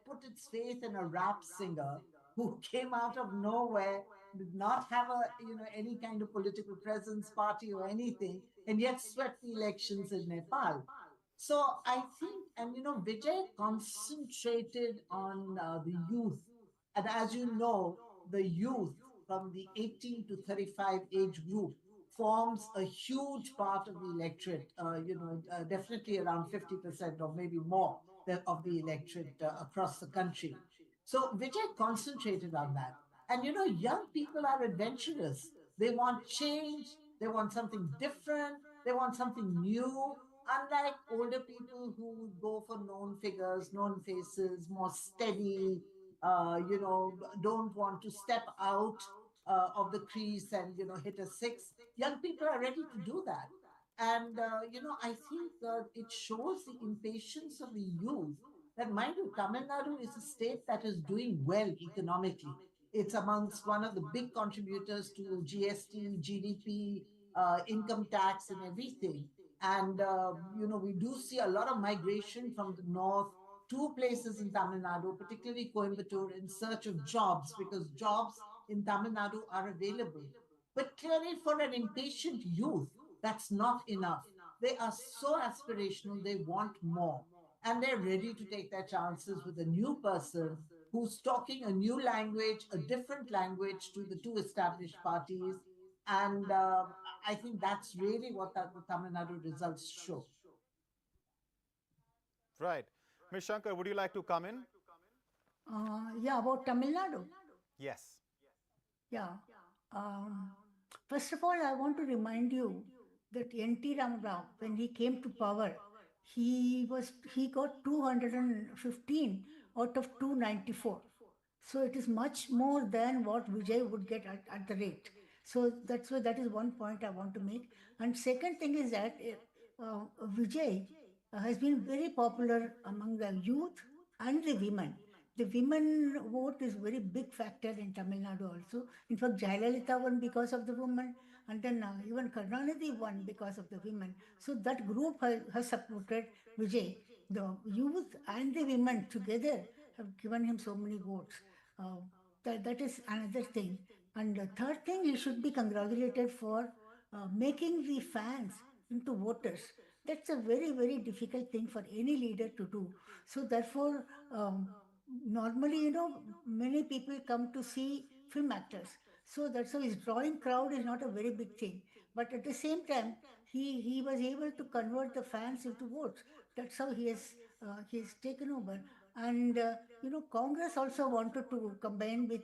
put its faith in a rap singer who came out of nowhere, did not have any kind of political presence, party or anything, and yet swept the elections in Nepal. So I think, and Vijay concentrated on the youth. And as you know, the youth from the 18 to 35 age group forms a huge part of the electorate, definitely around 50% or maybe more of the electorate across the country. So Vijay concentrated on that. And young people are adventurous. They want change, they want something different, they want something new. Unlike older people who would go for known figures, known faces, more steady, don't want to step out of the crease and hit a six. Young people are ready to do that, and I think it shows the impatience of the youth. That, mind you, Tamil Nadu is a state that is doing well economically. It's amongst one of the big contributors to GST, GDP, income tax, and everything. And we do see a lot of migration from the north to places in Tamil Nadu, particularly Coimbatore, in search of jobs because jobs in Tamil Nadu are available. But clearly, for an impatient youth, that's not enough. They are so aspirational, they want more. And they're ready to take their chances with a new person who's talking a new language, a different language to the two established parties. And I think that's really what the Tamil Nadu results show. Right. Ms. Shankar, would you like to come in? Yeah, about Tamil Nadu. Yes. Yeah. Um, First of all, I want to remind you that N.T. Ramarao, when he came to power, he got 215 out of 294. So it is much more than what Vijay would get at the rate. So that is one point I want to make. And second thing is that Vijay has been very popular among the youth and the women. The women vote is very big factor in Tamil Nadu also. In fact, Jayalalitha won because of the women, and then even Karunanidhi won because of the women. So that group has supported Vijay. The youth and the women together have given him so many votes. Uh, that is another thing. And the third thing, he should be congratulated for making the fans into voters. That's a very, very difficult thing for any leader to do. So therefore, normally, many people come to see film actors. So that's why his drawing crowd is not a very big thing. But at the same time, he was able to convert the fans into votes. That's how he has taken over. And Congress also wanted to combine with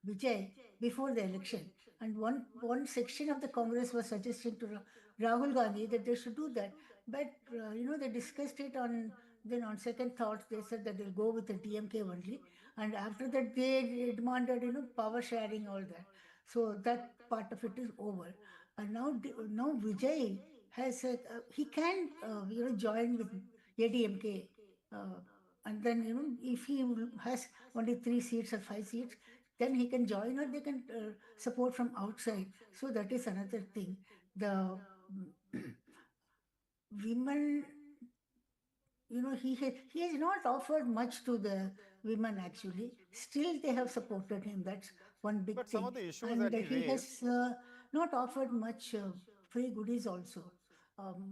Vijay before the election. And one section of the Congress was suggesting to Rahul Gandhi that they should do that. But they discussed it on. Then on second thoughts, they said that they'll go with the DMK only. And after that, they demanded, power sharing, all that. So that part of it is over. And now Vijay he can, join with ADMK. And then, if he has only 3 seats or 5 seats, then he can join or they can support from outside. So that is another thing. The women, he has not offered much to the women actually. Still, they have supported him. That's one big But thing. some of the issues And that he he has raised, not offered much free goodies also.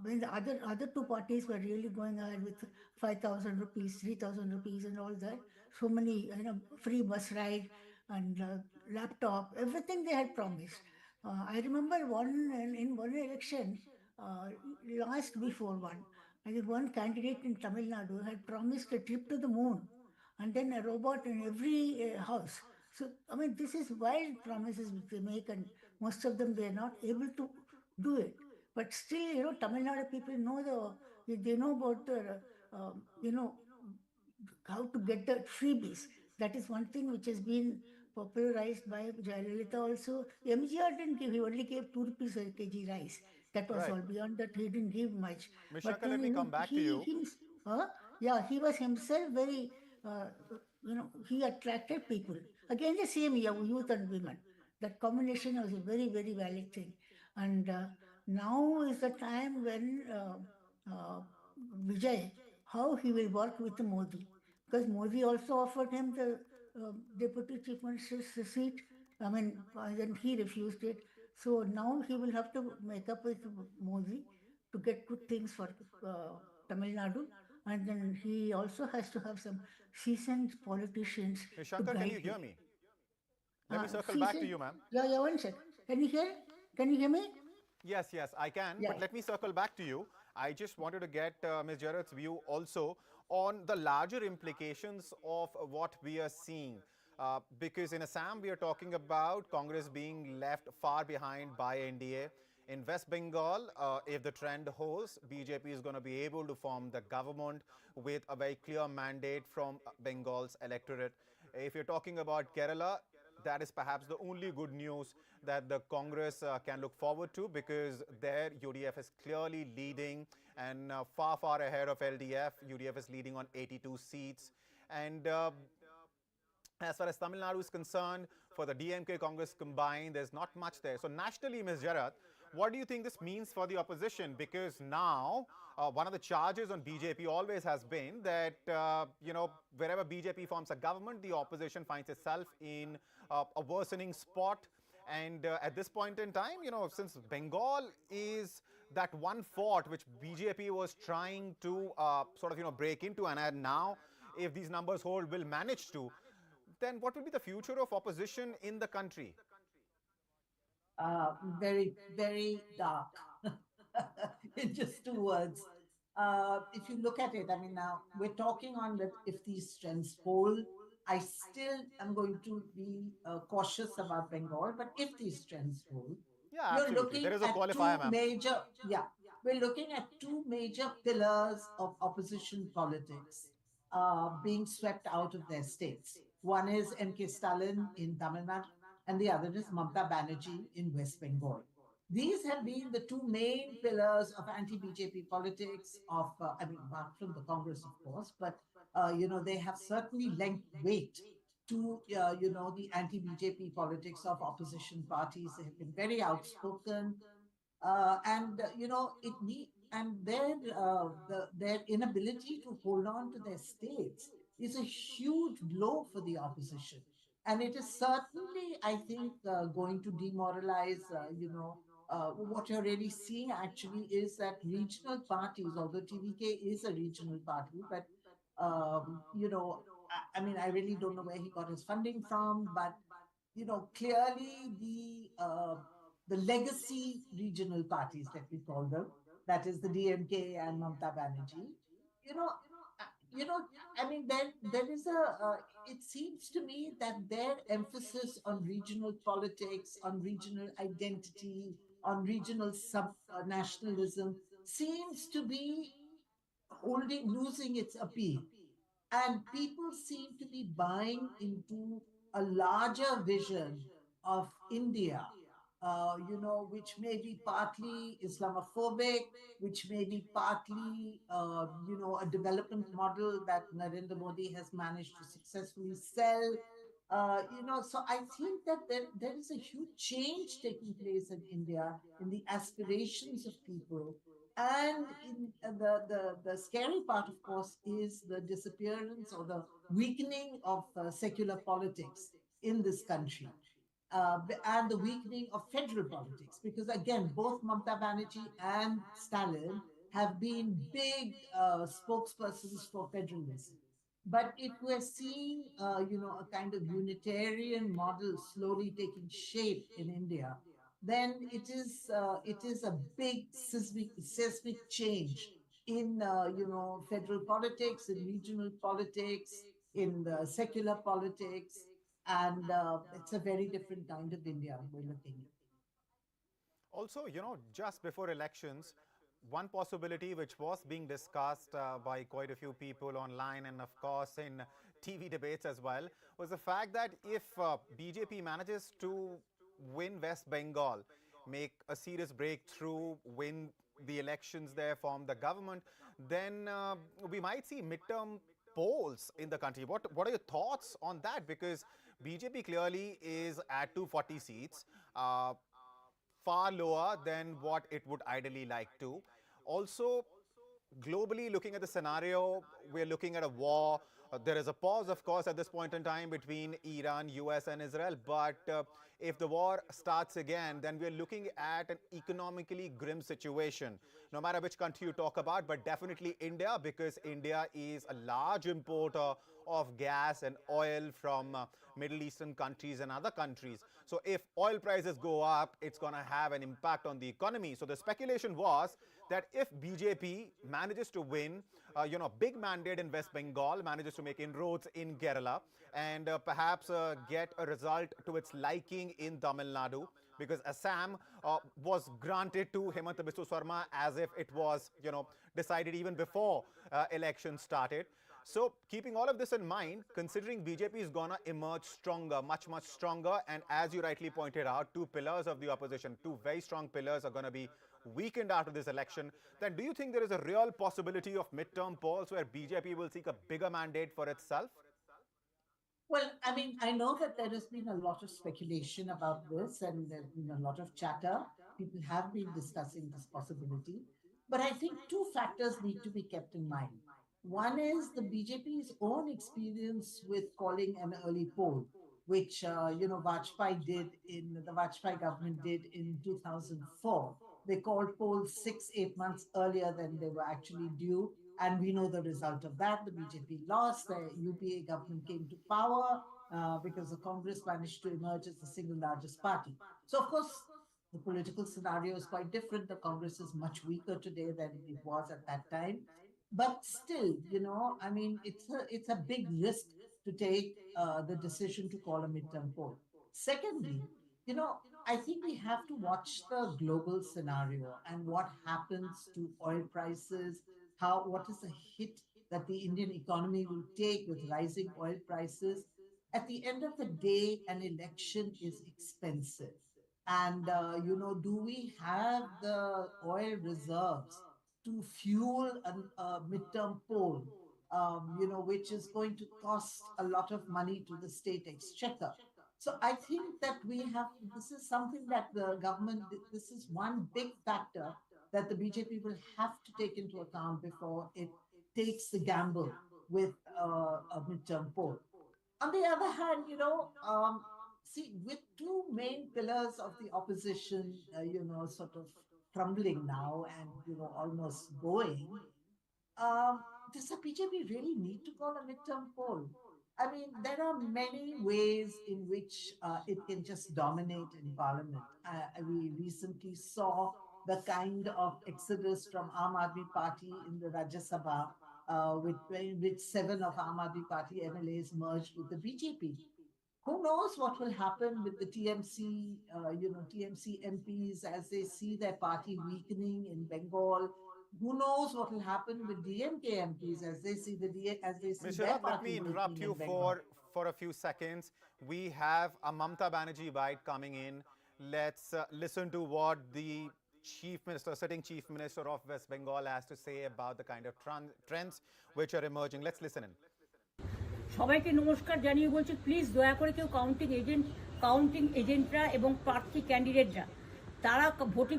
when the other two parties were really going ahead with 5,000 rupees, 3,000 rupees, and all that, so many free bus ride and laptop, everything they had promised. I remember in one election, last before one, I think one candidate in Tamil Nadu had promised a trip to the moon and then a robot in every house. So, I mean, this is wild promises which they make, and most of them they are not able to do it. But still, Tamil Nadu people know they know about the, how to get the freebies. That is one thing which has been popularized by Jayalalitha also. MGR didn't give, he only gave 2 rupees a kg rice. That was Right. all. Beyond that, he didn't give much. Ms. But Shankar, then, let me come back to you. yeah, he was himself very, he attracted people. Again, the same youth and women. That combination was a very, very valid thing. And now is the time when Vijay, how he will work with Modi. Because Modi also offered him the deputy chief minister's seat. I mean, then he refused it. So now he will have to make up with Modi to get good things for Tamil Nadu. And then he also has to have some seasoned politicians Ms. to Shankar, can guide you hear him. me? Let me circle back to Seasoned, you, ma'am. yeah, one sec. Can you hear? Can you hear me? Yes, yes, I can. But Yeah. let me circle back to you. I just wanted to get Ms. Jarrett's view also on the larger implications of what we are seeing. Because in Assam, we are talking about Congress being left far behind by NDA. In West Bengal, if the trend holds, BJP is going to be able to form the government with a very clear mandate from Bengal's electorate. If you're talking about Kerala, that is perhaps the only good news that the Congress can look forward to, because their UDF is clearly leading and far, far ahead of LDF. UDF is leading on 82 seats. And as far as Tamil Nadu is concerned, for the DMK Congress combined, there's not much there. So nationally, Ms. Jarat, what do you think this means for the opposition? Because now, one of the charges on BJP always has been that, wherever BJP forms a government, the opposition finds itself in a worsening spot. And at this point in time, since Bengal is that one fort which BJP was trying to break into, and now, if these numbers hold, will manage to, then what will be the future of opposition in the country? Very, very dark. In just 2 words. If you look at it, I mean, now we're talking on that if these trends hold, I still am going to be cautious about Bengal, but if these trends hold, Yeah, you're absolutely. There looking is a at qualifier, two ma'am. major, yeah, we're looking at two major pillars of opposition politics being swept out of their states. One is M.K. Stalin in Tamil Nadu, and the other is Mamata Banerjee in West Bengal. These have been the two main pillars of anti-BJP politics I mean, apart from the Congress, of course, but, they have certainly lent weight to, the anti-BJP politics of opposition parties. They have been very outspoken, it need and their inability to hold on to their states is a huge blow for the opposition, and it is certainly, I think, going to demoralize. What you're really seeing actually is that regional parties, although TVK is a regional party, but I mean, I really don't know where he got his funding from, but clearly the legacy regional parties, let me call them, that is the DMK and Mamata Banerjee, you know, I mean, there is it seems to me that their emphasis on regional politics, on regional identity, on regional nationalism seems to be losing its appeal. And people seem to be buying into a larger vision of India, which may be partly Islamophobic, which may be partly, a development model that Narendra Modi has managed to successfully sell. So I think that there is a huge change taking place in India in the aspirations of people. And in the scary part, of course, is the disappearance or the weakening of secular politics in this country. and the weakening of federal politics. Because again, both Mamata Banerjee and Stalin have been big spokespersons for federalism. But if we're seeing, a kind of Unitarian model slowly taking shape in India, then it is a big seismic change in federal politics, in regional politics, in the secular politics, and it's a very different kind of India we're looking at. Also, just before elections, one possibility which was being discussed by quite a few people online and, of course, in TV debates as well, was the fact that if BJP manages to win West Bengal, make a serious breakthrough, win the elections there, form the government, then we might see midterm polls in the country. What are your thoughts on that? Because BJP clearly is at 240 seats. Far lower than what it would ideally like to. Also, globally, looking at the scenario, we're looking at a war. There is a pause, of course, at this point in time between Iran, US and Israel. But if the war starts again, then we're looking at an economically grim situation, no matter which country you talk about, but definitely India, because India is a large importer of gas and oil from Middle Eastern countries and other countries. So if oil prices go up, it's going to have an impact on the economy. So the speculation was that if BJP manages to win, big mandate in West Bengal, manages to make inroads in Kerala, and perhaps get a result to its liking in Tamil Nadu, because Assam was granted to Hemant Biswa Sarma as if it was, decided even before elections started. So keeping all of this in mind, considering BJP is gonna emerge stronger, much stronger, and as you rightly pointed out, two pillars of the opposition, two very strong pillars are gonna be weakened after this election, then do you think there is a real possibility of midterm polls where BJP will seek a bigger mandate for itself? Well, I mean, I know that there has been a lot of speculation about this and there's been a lot of chatter. People have been discussing this possibility. But I think two factors need to be kept in mind. One is the BJP's own experience with calling an early poll, which, Vajpayee the Vajpayee government did in 2004. They called polls 6-8 months earlier than they were actually due. And we know the result of that. The BJP lost. The UPA government came to power because the Congress managed to emerge as the single largest party. So, of course, the political scenario is quite different. The Congress is much weaker today than it was at that time. But still, it's a big risk to take the decision to call a midterm poll. Secondly, I think we have to watch the global scenario and what happens to oil prices, what is the hit that the Indian economy will take with rising oil prices. At the end of the day, an election is expensive. And, do we have the oil reserves to fuel a midterm poll, which is going to cost a lot of money to the state exchequer? So I think that this is something that the government, this is one big factor that the BJP will have to take into account before it takes the gamble with a midterm poll. On the other hand, with two main pillars of the opposition, sort of crumbling now and, almost going, does the BJP really need to call a midterm poll? I mean, there are many ways in which it can just dominate in parliament. We recently saw the kind of exodus from Aam Aadmi Party in the Rajya Sabha, with 7 of Aam Aadmi Party MLAs merged with the BJP. Who knows what will happen with the TMC, TMC MPs as they see their party weakening in Bengal. Who knows what will happen with DMK MPs as they see Ms. their Sharat, party let me interrupt weakening you in Bengal. for a few seconds. We have a Mamata Banerjee bite coming in. Let's listen to what the sitting chief minister of West Bengal has to say about the kind of trends which are emerging. Let's listen in. সবাইকে নমস্কার জানিয়ে বলছি, please দয়া করে কেউ counting এজেন্টরা এবং প্রার্থী ক্যান্ডিডেটরা তারা ভোটিং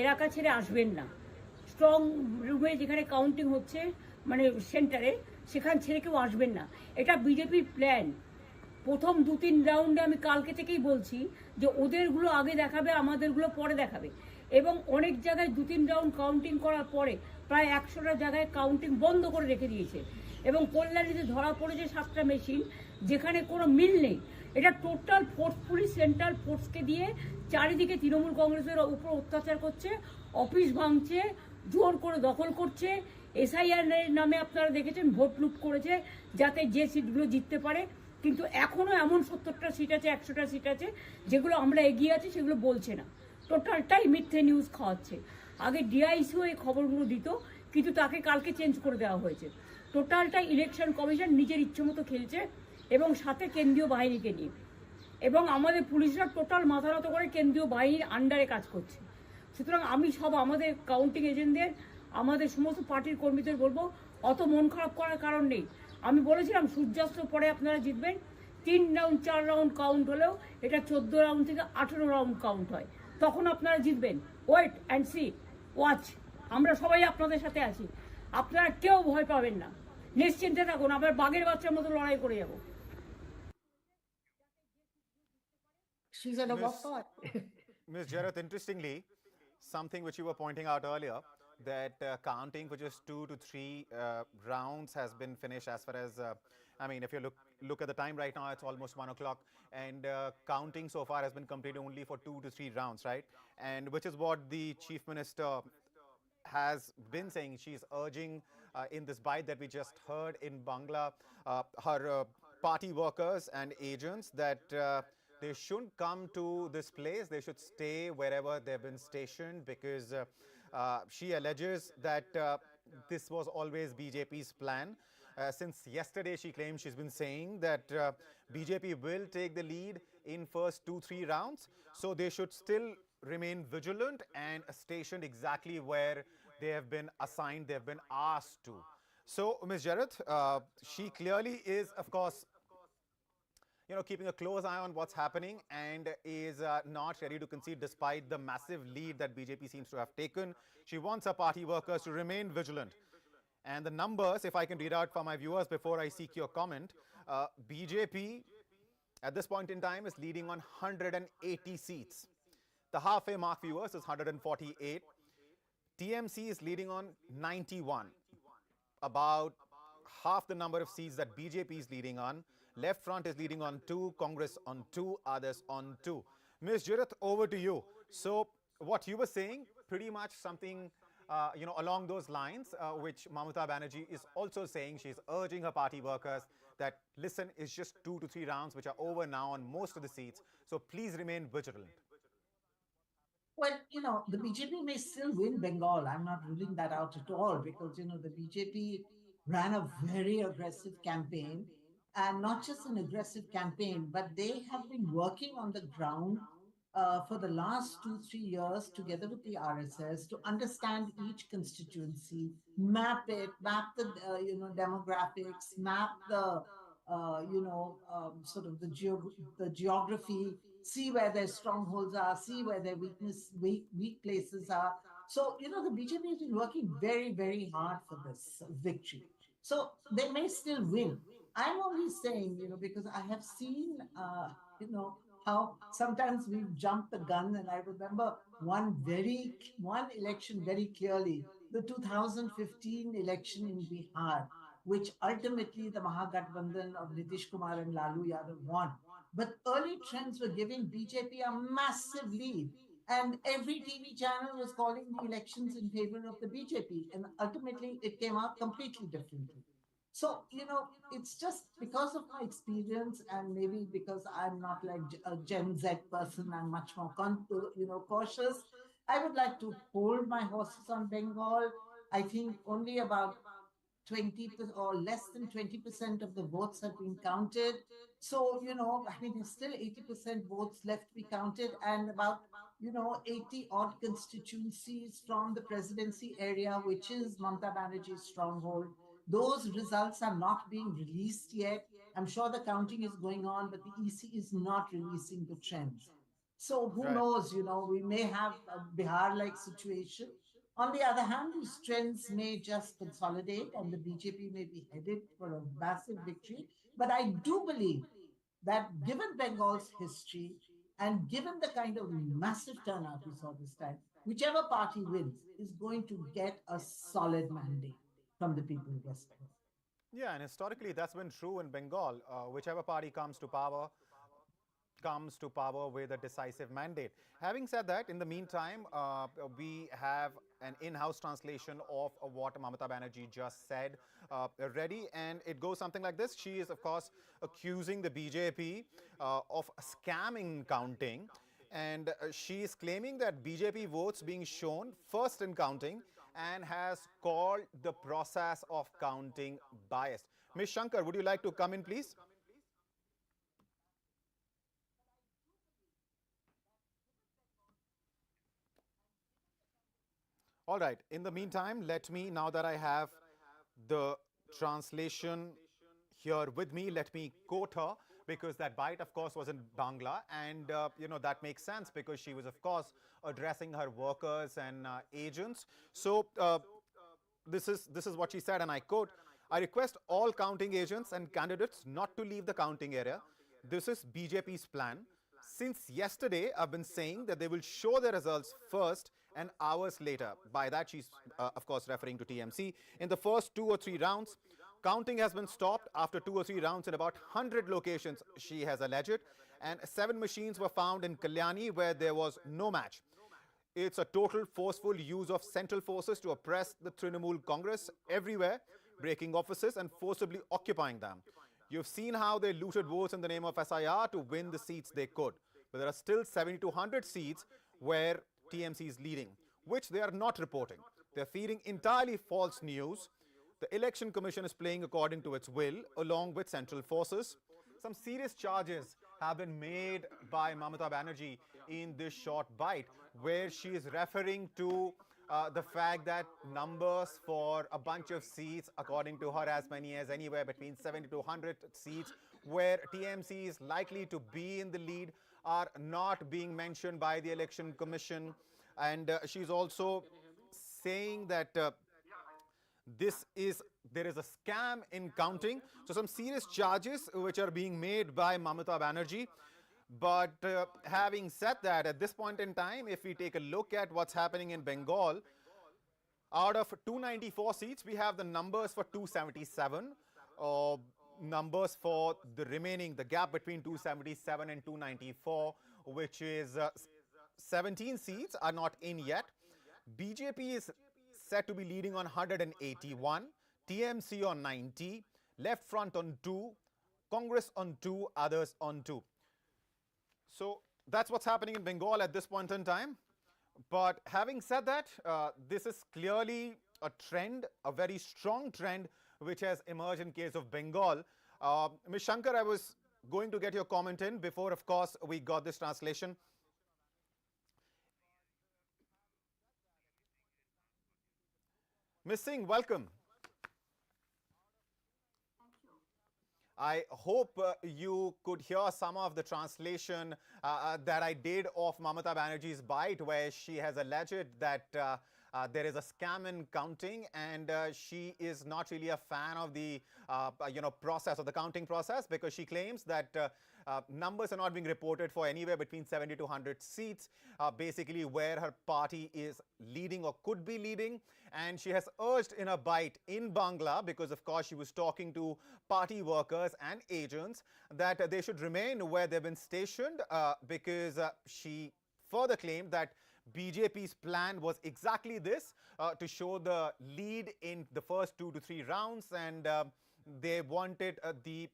এলাকা ছেড়ে আসবেন না। স্ট্রং রুমে যেখানে কাউন্টিং হচ্ছে, মানে সেন্টারে, সেখান ছেড়ে কেউ আসবেন না। এটা বিজেপির প্ল্যান। প্রথম 2-3 রাউন্ডে আমি কালকে থেকেই বলছি যে ওদেরগুলো আগে দেখাবে, আমাদেরগুলো পরে দেখাবে। এবং অনেক জায়গায় 2-3 রাউন্ড কাউন্টিং করার পরে প্রায় 100টা জায়গায় কাউন্টিং বন্ধ করে রেখে দিয়েছে। এবং কল্যাণীতে ধরা পড়েছে 7টা মেশিন, যেখানে কোনো মিল নেই। এটা টোটাল ফোর্সফুলি সেন্ট্রাল ফোর্সকে দিয়ে চারিদিকে তৃণমূল কংগ্রেসের উপর অত্যাচার করছে, অফিস ভাঙছে, জোর করে দখল করছে। এসআইআর নামে আপনারা দেখেছেন ভোট লুট করেছে যাতে যে সিটগুলো জিততে পারে। কিন্তু এখনও এমন 70টা সিট আছে, 100টা সিট আছে যেগুলো আমরা এগিয়ে আছি, সেগুলো বলছে না। টোটালটাই মিথ্যে নিউজ খাওয়াচ্ছে। আগে ডিআইসিও এই খবরগুলো দিত, কিন্তু তাকে কালকে চেঞ্জ করে দেওয়া হয়েছে। টোটালটাই ইলেকশন কমিশন নিজের ইচ্ছে মতো খেলছে, এবং সাথে কেন্দ্রীয় বাহিনীকে নিয়ে। এবং আমাদের পুলিশরা টোটাল মাথা নত করে কেন্দ্রীয় বাহিনীর আন্ডারে কাজ করছে। সুতরাং আমি সব আমাদের কাউন্টিং এজেন্টদের, আমাদের সমস্ত পার্টির কর্মীদের বলবো, অত মন খারাপ করার কারণ নেই। আমি বলেছিলাম সূর্যাস্ত পরে আপনারা জিতবেন। 3 রাউন্ড 4 রাউন্ড কাউন্ট হলেও এটা 14 রাউন্ড থেকে 18 রাউন্ড কাউন্ট হয়, তখন আপনারা জিতবেন। Wait and see, watch. আমরা সবাই আপনাদের সাথে আছি, আপনারা কেউ ভয় পাবেন না, নিশ্চিন্তে থাকুন। আমরা বাঘের বাচ্চার মতো লড়াই করে যাব। She's an award. Ms. Jareth, interestingly, something which you were pointing out earlier, that counting for just 2 to 3 rounds has been finished as far as, I mean, if you look at the time right now, it's almost 1 o'clock, and counting so far has been completed only for 2 to 3 rounds, right? And which is what the Chief Minister has been saying. She's urging in this bite that we just heard in Bangla, her party workers and agents that they shouldn't come to this place. They should stay wherever they've been stationed, because she alleges that this was always BJP's plan. Since yesterday, she claims, she's been saying that BJP will take the lead in first 2-3 rounds. So they should still remain vigilant and stationed exactly where they have been assigned, they have been asked to. So, Ms. Jareth, she clearly is, of course, keeping a close eye on what's happening, and is not ready to concede despite the massive lead that BJP seems to have taken. She wants her party workers to remain vigilant. And the numbers, if I can read out for my viewers before I seek your comment, BJP at this point in time is leading on 180 seats. The halfway mark, viewers, is 148. TMC is leading on 91, about half the number of seats that BJP is leading on. Left Front is leading on 2, Congress on 2, others on 2. Ms. Jareth, over to you. So what you were saying, pretty much something along those lines, which Mamata Banerjee is also saying. She's urging her party workers that, listen, it's just 2 to 3 rounds which are over now on most of the seats, so please remain vigilant. Well, the BJP may still win Bengal. I'm not ruling that out at all, because, the BJP ran a very aggressive campaign, and not just an aggressive campaign, but they have been working on the ground for the last 2-3 years together with the RSS to understand each constituency, map the demographics, map the sort of the geography, see where their strongholds are, see where their weak places are. So, the BJP has been working very, very hard for this victory. So they may still win. I'm only saying, because I have seen, how sometimes we've jumped the gun. And I remember one election very clearly, the 2015 election in Bihar, which ultimately the Mahagathbandhan of Nitish Kumar and Lalu Yadav won. But early trends were giving BJP a massive lead. And every TV channel was calling the elections in favor of the BJP. And ultimately, it came out completely differently. So, it's just because of my experience, and maybe because I'm not like a Gen Z person, I'm much more, cautious. I would like to hold my horses on Bengal. I think only about 20 or less than 20% of the votes have been counted. So, there's still 80% votes left to be counted, and about, 80 odd constituencies from the presidency area, which is Mamata Banerjee's stronghold. Those results are not being released yet. I'm sure the counting is going on, but the EC is not releasing the trends. So who knows, we may have a Bihar-like situation. On the other hand, these trends may just consolidate and the BJP may be headed for a massive victory. But I do believe that given Bengal's history And given the kind of massive turnout we saw this time, whichever party wins is going to get a solid mandate from the people of West Bengal. Yeah, and historically that's been true in Bengal. Whichever party comes to power with a decisive mandate. Having said that, in the meantime, we have an in-house translation of what Mamata Banerjee just said ready, and it goes something like this. She is, of course, accusing the BJP of scamming counting, and she is claiming that BJP votes being shown first in counting and has called the process of counting biased. Ms. Shankar, would you like to come in, please? All right. In the meantime, let me, now that I have the translation here with me, let me quote her, because that bite, of course, was in Bangla. And, that makes sense because she was, of course, addressing her workers and agents. So this is what she said, and I quote, "I request all counting agents and candidates not to leave the counting area. This is BJP's plan. Since yesterday, I've been saying that they will show the results first and hours later." By that, she's, of course, referring to TMC. "In the first 2 or 3 rounds, counting has been stopped after 2 or 3 rounds in about 100 locations," she has alleged, "and 7 machines were found in Kalyani where there was no match. It's a total forceful use of central forces to oppress the Trinamool Congress everywhere, breaking offices and forcibly occupying them. You've seen how they looted votes in the name of SIR to win the seats they could. But there are still 70 to 100 seats where TMC is leading, which they are not reporting. They're feeding entirely false news. The Election Commission is playing according to its will, along with central forces." Some serious charges have been made by Mamata Banerjee in this short bite, where she is referring to the fact that numbers for a bunch of seats, according to her, as many as anywhere between 70 to 100 seats, where TMC is likely to be in the lead, are not being mentioned by the Election Commission. And she's also saying that there is a scam in counting. So some serious charges which are being made by Mamata Banerjee. But having said that, at this point in time, if we take a look at what's happening in Bengal, out of 294 seats, we have the numbers for 277. Numbers for the remaining, the gap between 277 and 294, which is 17 seats are not in yet. BJP is said to be leading on 181, TMC on 90, Left Front on 2, Congress on 2, others on 2. So that's what's happening in Bengal at this point in time. But having said that, this is clearly a trend, a very strong trend, which has emerged in case of Bengal. Ms. Shankar, I was going to get your comment in before, of course, we got this translation. Ms. Singh, welcome. I hope you could hear some of the translation that I did of Mamata Banerjee's bite, where she has alleged that there is a scam in counting, and she is not really a fan of the process of the counting process, because she claims that numbers are not being reported for anywhere between 70 to 100 seats, basically where her party is leading or could be leading. And she has urged in a bite in Bangla, because of course she was talking to party workers and agents, that they should remain where they've been stationed, because she further claimed that BJP's plan was exactly this, to show the lead in the first 2 to 3 rounds, and they wanted the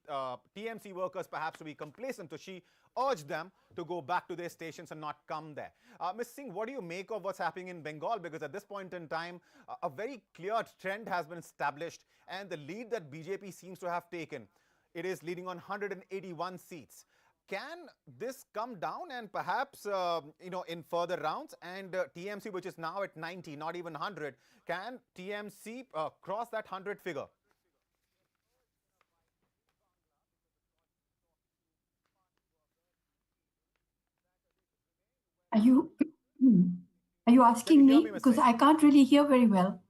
TMC workers perhaps to be complacent. So she urged them to go back to their stations and not come there. Ms. Singh, what do you make of what's happening in Bengal? Because at this point in time, a very clear trend has been established, and the lead that BJP seems to have taken, it is leading on 181 seats. Can this come down and perhaps, in further rounds, and TMC, which is now at 90, not even 100, can TMC cross that 100 figure? Are you asking me? Because I can't really hear very well.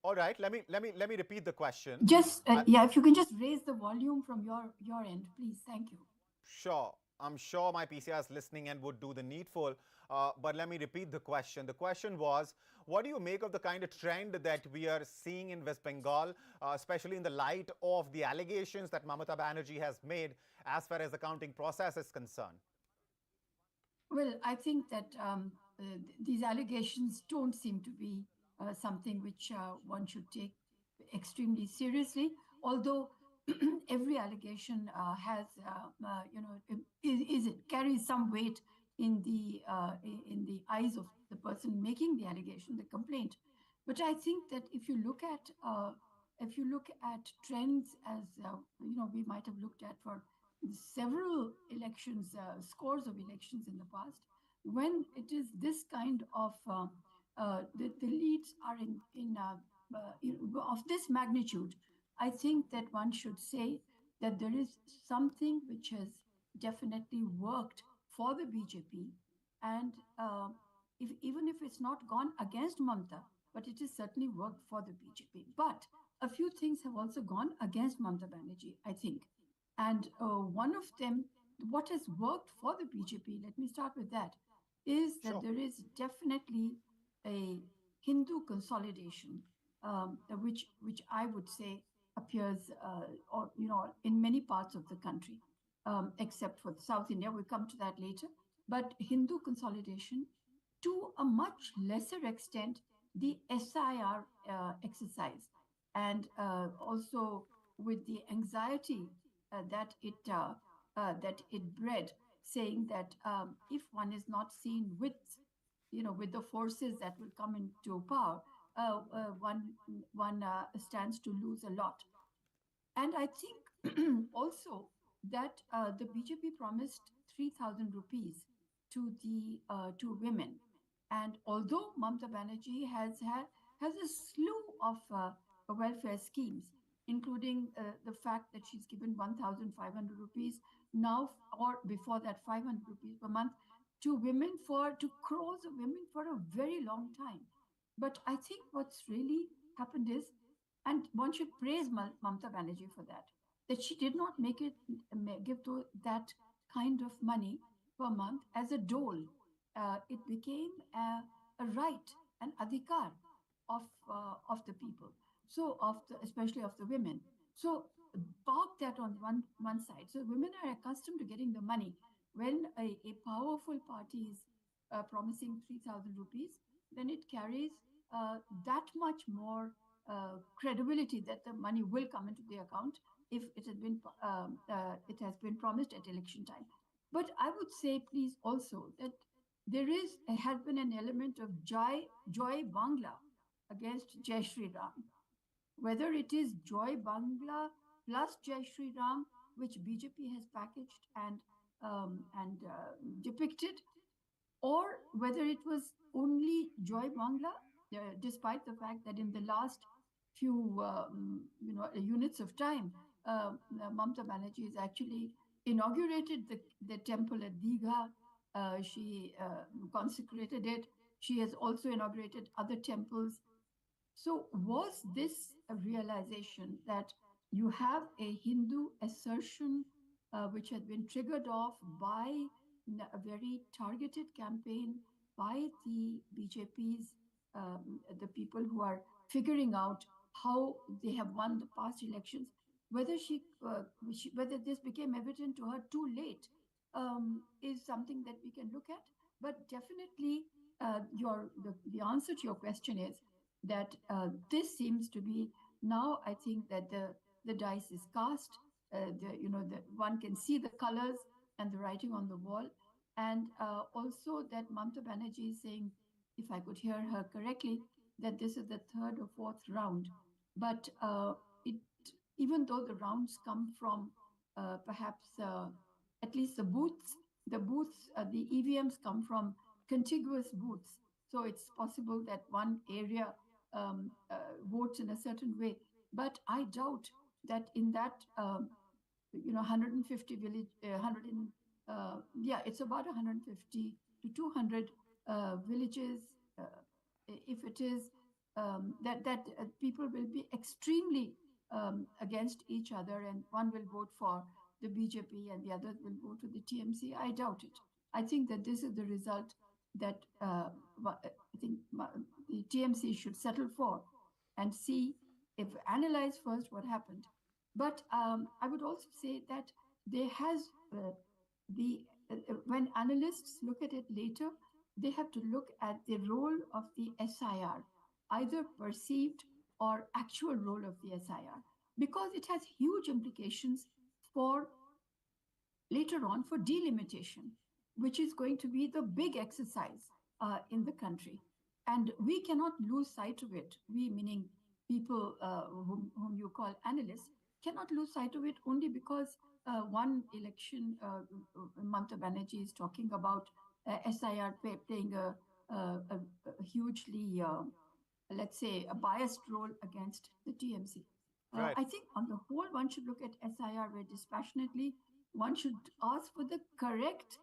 All right, let me repeat the question. Just if you can just raise the volume from your end, please. Thank you. Sure. I'm sure my PCR is listening and would do the needful. But let me repeat the question. The question was, what do you make of the kind of trend that we are seeing in West Bengal, especially in the light of the allegations that Mamata Banerjee has made as far as the counting process is concerned? Well, I think that these allegations don't seem to be something which one should take extremely seriously, although every allegation has, it carries some weight in the eyes of the person making the allegation, the complaint. But I think that if you look at trends, as we might have looked at for several elections, scores of elections in the past, when it is this kind of the leads are of this magnitude, I think that one should say that there is something which has definitely worked for the BJP, and even if it's not gone against Mamata, but it has certainly worked for the BJP. But a few things have also gone against Mamata Banerjee, I think. And one of them, what has worked for the BJP, let me start with that, is that there is definitely a Hindu consolidation, which I would say appears, in many parts of the country, except for South India. We'll come to that later. But Hindu consolidation, to a much lesser extent, the SIR exercise, and also with the anxiety that it bred, saying that if one is not seen with the forces that will come into power, one stands to lose a lot. And I think also that the BJP promised 3,000 rupees to women, and although Mamata Banerjee has a slew of welfare schemes, including the fact that she's given 1,500 rupees now, or before that 500 rupees per month to women, to crores of women for a very long time. But I think what's really happened is, and one should praise Mamata Banerjee for that she did not give that kind of money per month as a dole. It became a right, an adhikar of the people, so especially of the women. So park that on one side. So women are accustomed to getting the money. When a powerful party is promising 3,000 rupees, then it carries that much more credibility that the money will come into the account if it has been promised at election time. But I would say, please, also that has been an element of Joy Bangla against Jai Shri Ram. Whether it is Joy Bangla plus Jai Shri Ram, which BJP has packaged and depicted, or whether it was only Joy Bangla, despite the fact that in the last few units of time, Mamata Banerjee has actually inaugurated the temple at Digha. She consecrated it. She has also inaugurated other temples. So was this a realization that you have a Hindu assertion which had been triggered off by a very targeted campaign by the BJP's, the people who are figuring out how they have won the past elections, whether whether this became evident to her too late is something that we can look at. But definitely the answer to your question is that this seems to be now, I think that the dice is cast. One can see the colors and the writing on the wall, and also that Mamata Banerjee is saying, if I could hear her correctly, that this is the third or fourth round. But even though the rounds come from perhaps at least the booths, the EVMs come from contiguous booths. So it's possible that one area votes in a certain way. But I doubt that in that 150 village, it's about 150 to 200 villages. If it is that people will be extremely against each other, and one will vote for the BJP and the others will go to the TMC. I doubt it. I think that this is the result that I think the TMC should settle for and see if analyze first what happened. But I would also say that there has when analysts look at it later, they have to look at the role of the SIR, either perceived or actual role of the SIR, because it has huge implications for later on for delimitation, which is going to be the big exercise in the country. And we cannot lose sight of it. We, meaning people whom you call analysts, cannot lose sight of it only because one election, Mamata Banerjee is talking about SIR playing a hugely, let's say, a biased role against the TMC. Right. I think on the whole, one should look at SIR very dispassionately. One should ask for the correct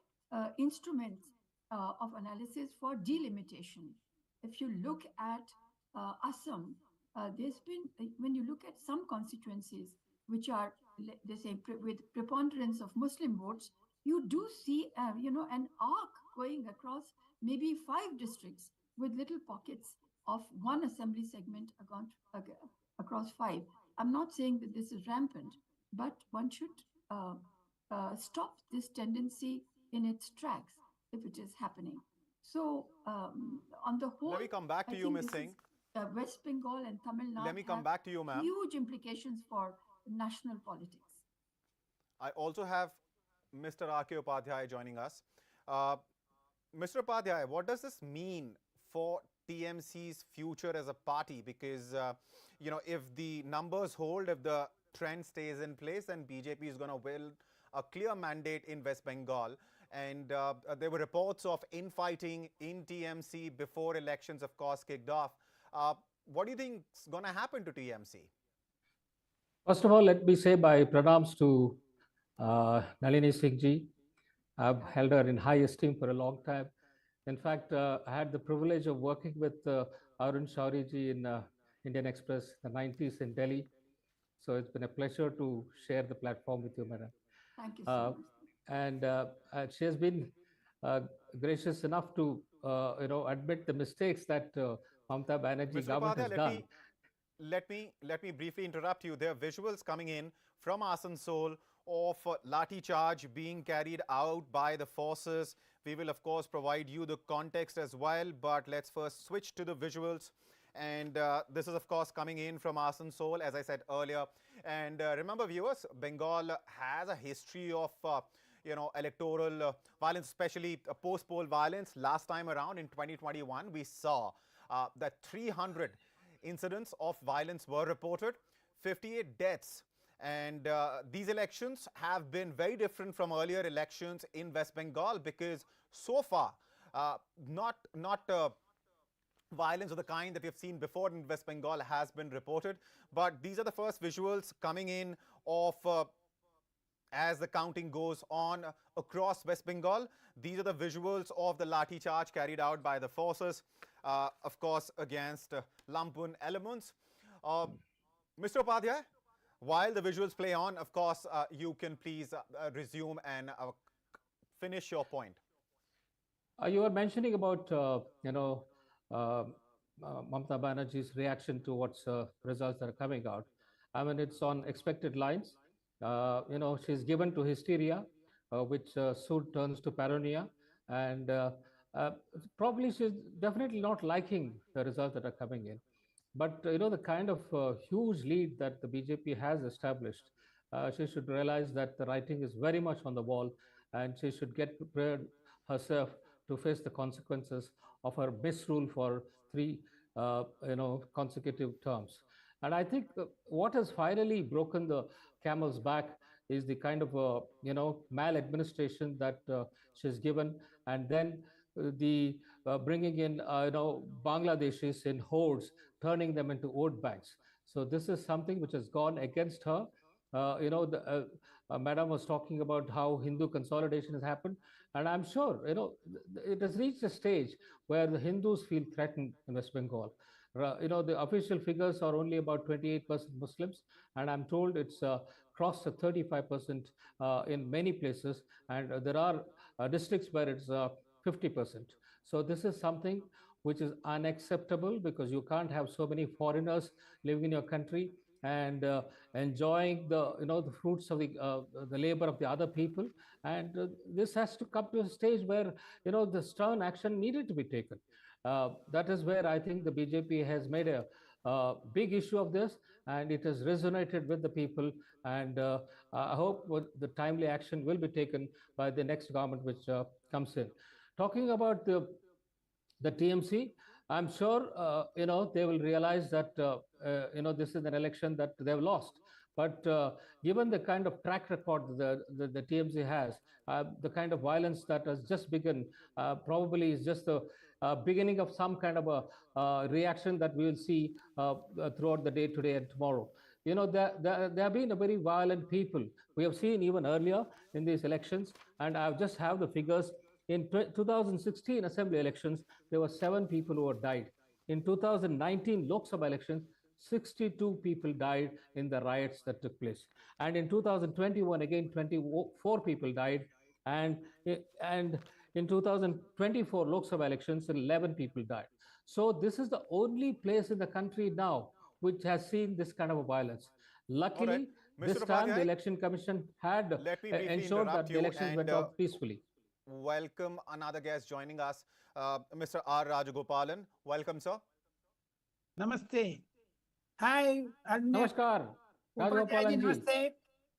instruments of analysis for delimitation. If you look at Assam, there's been, when you look at some constituencies, which are, they say, with preponderance of Muslim votes, you do see, an arc going across maybe 5 districts with little pockets of one assembly segment across 5. I'm not saying that this is rampant, but one should stop this tendency in its tracks if it is happening. So, on the whole, let me come back to you, Ms. Singh. West Bengal and Tamil Nadu Let me come back to you, ma'am. Huge implications for national politics. I also have Mr. R.K. Upadhyay joining us. Mr. Upadhyay, what does this mean for TMC's future as a party? Because, if the numbers hold, if the trend stays in place, then BJP is going to win a clear mandate in West Bengal. And there were reports of infighting in TMC before elections, of course, kicked off. What do you think is going to happen to TMC? First of all, let me say my pranams to Nalini Singh ji. I've held her in high esteem for a long time. In fact, I had the privilege of working with Arun Shauri ji in Indian Express in the 90s in Delhi. So it's been a pleasure to share the platform with you, madam. Thank you so much. And she has been gracious enough to, admit the mistakes that Mamata Banerjee government has done. Let me briefly interrupt you. There are visuals coming in from Asansol of Lati charge being carried out by the forces. We will, of course, provide you the context as well, but let's first switch to the visuals. And this is, of course, coming in from Asansol, as I said earlier. And remember, viewers, Bengal has a history of electoral violence, especially post-poll violence. Last time around in 2021, we saw that 300 incidents of violence were reported, 58 deaths. And these elections have been very different from earlier elections in West Bengal because so far, not violence of the kind that we have seen before in West Bengal has been reported. But these are the first visuals coming in of as the counting goes on across West Bengal. These are the visuals of the lathi charge carried out by the forces, of course, against Lampun elements. Mr. Upadhyay, while the visuals play on, of course, you can please resume and finish your point. You were mentioning about, Mamata Banerjee's reaction to what's results that are coming out. I mean, it's on expected lines. She's given to hysteria, which soon turns to paranoia. And probably she's definitely not liking the results that are coming in. But, the kind of huge lead that the BJP has established, she should realize that the writing is very much on the wall, and she should get prepared herself to face the consequences of her misrule for 3, consecutive terms. And I think what has finally broken the camel's back is the kind of, maladministration that she's given, and then the bringing in, Bangladeshis in hordes, turning them into vote banks. So this is something which has gone against her. Madam was talking about how Hindu consolidation has happened, and I'm sure it has reached a stage where the Hindus feel threatened in West Bengal. The official figures are only about 28% Muslims, and I'm told it's crossed to 35% in many places, and there are districts where it's 50%. So this is something which is unacceptable, because you can't have so many foreigners living in your country and enjoying the fruits of the labor of the other people. And this has to come to a stage where the stern action needed to be taken. That is where I think the BJP has made a big issue of this, and it has resonated with the people. And I hope the timely action will be taken by the next government which comes in. Talking about the TMC, I'm sure they will realize that this is an election that they've lost. But given the kind of track record the TMC has, the kind of violence that has just begun, probably is just the beginning of some kind of a reaction that we will see throughout the day today and tomorrow. There have been a very violent people. We have seen even earlier in these elections, and I just have the figures. In 2016 assembly elections, there were 7 people who had died. In 2019 Lok Sabha elections, 62 people died in the riots that took place. And in 2021, again, 24 people died. And in 2024 Lok Sabha elections, 11 people died. So this is the only place in the country now which has seen this kind of violence. Luckily, this time the Election Commission had ensured that the elections went off peacefully. Welcome another guest joining us, Mr. R. Rajagopalan. Welcome, sir. Namaste. Hi. Namaskar. Rajagopalan ji. Namaste.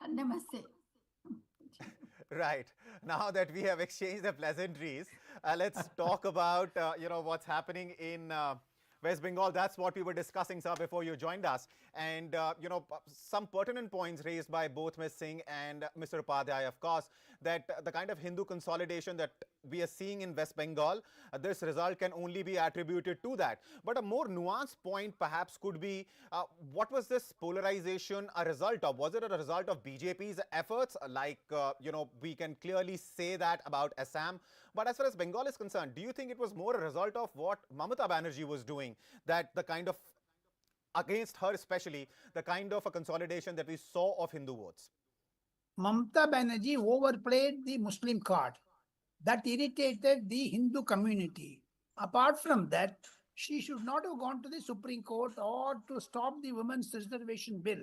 Namaste. Right. Now that we have exchanged the pleasantries, let's talk about what's happening in West Bengal. That's what we were discussing, sir, before you joined us. And, some pertinent points raised by both Ms. Singh and Mr. Upadhyay, of course, that the kind of Hindu consolidation that we are seeing in West Bengal, this result can only be attributed to that. But a more nuanced point perhaps could be, what was this polarization a result of? Was it a result of BJP's efforts? Like, we can clearly say that about Assam. But as far as Bengal is concerned, do you think it was more a result of what Mamata Banerjee was doing, that the kind of, against her especially, the kind of a consolidation that we saw of Hindu votes? Mamata Banerjee overplayed the Muslim card. That irritated the Hindu community. Apart from that, she should not have gone to the Supreme Court or to stop the women's reservation bill.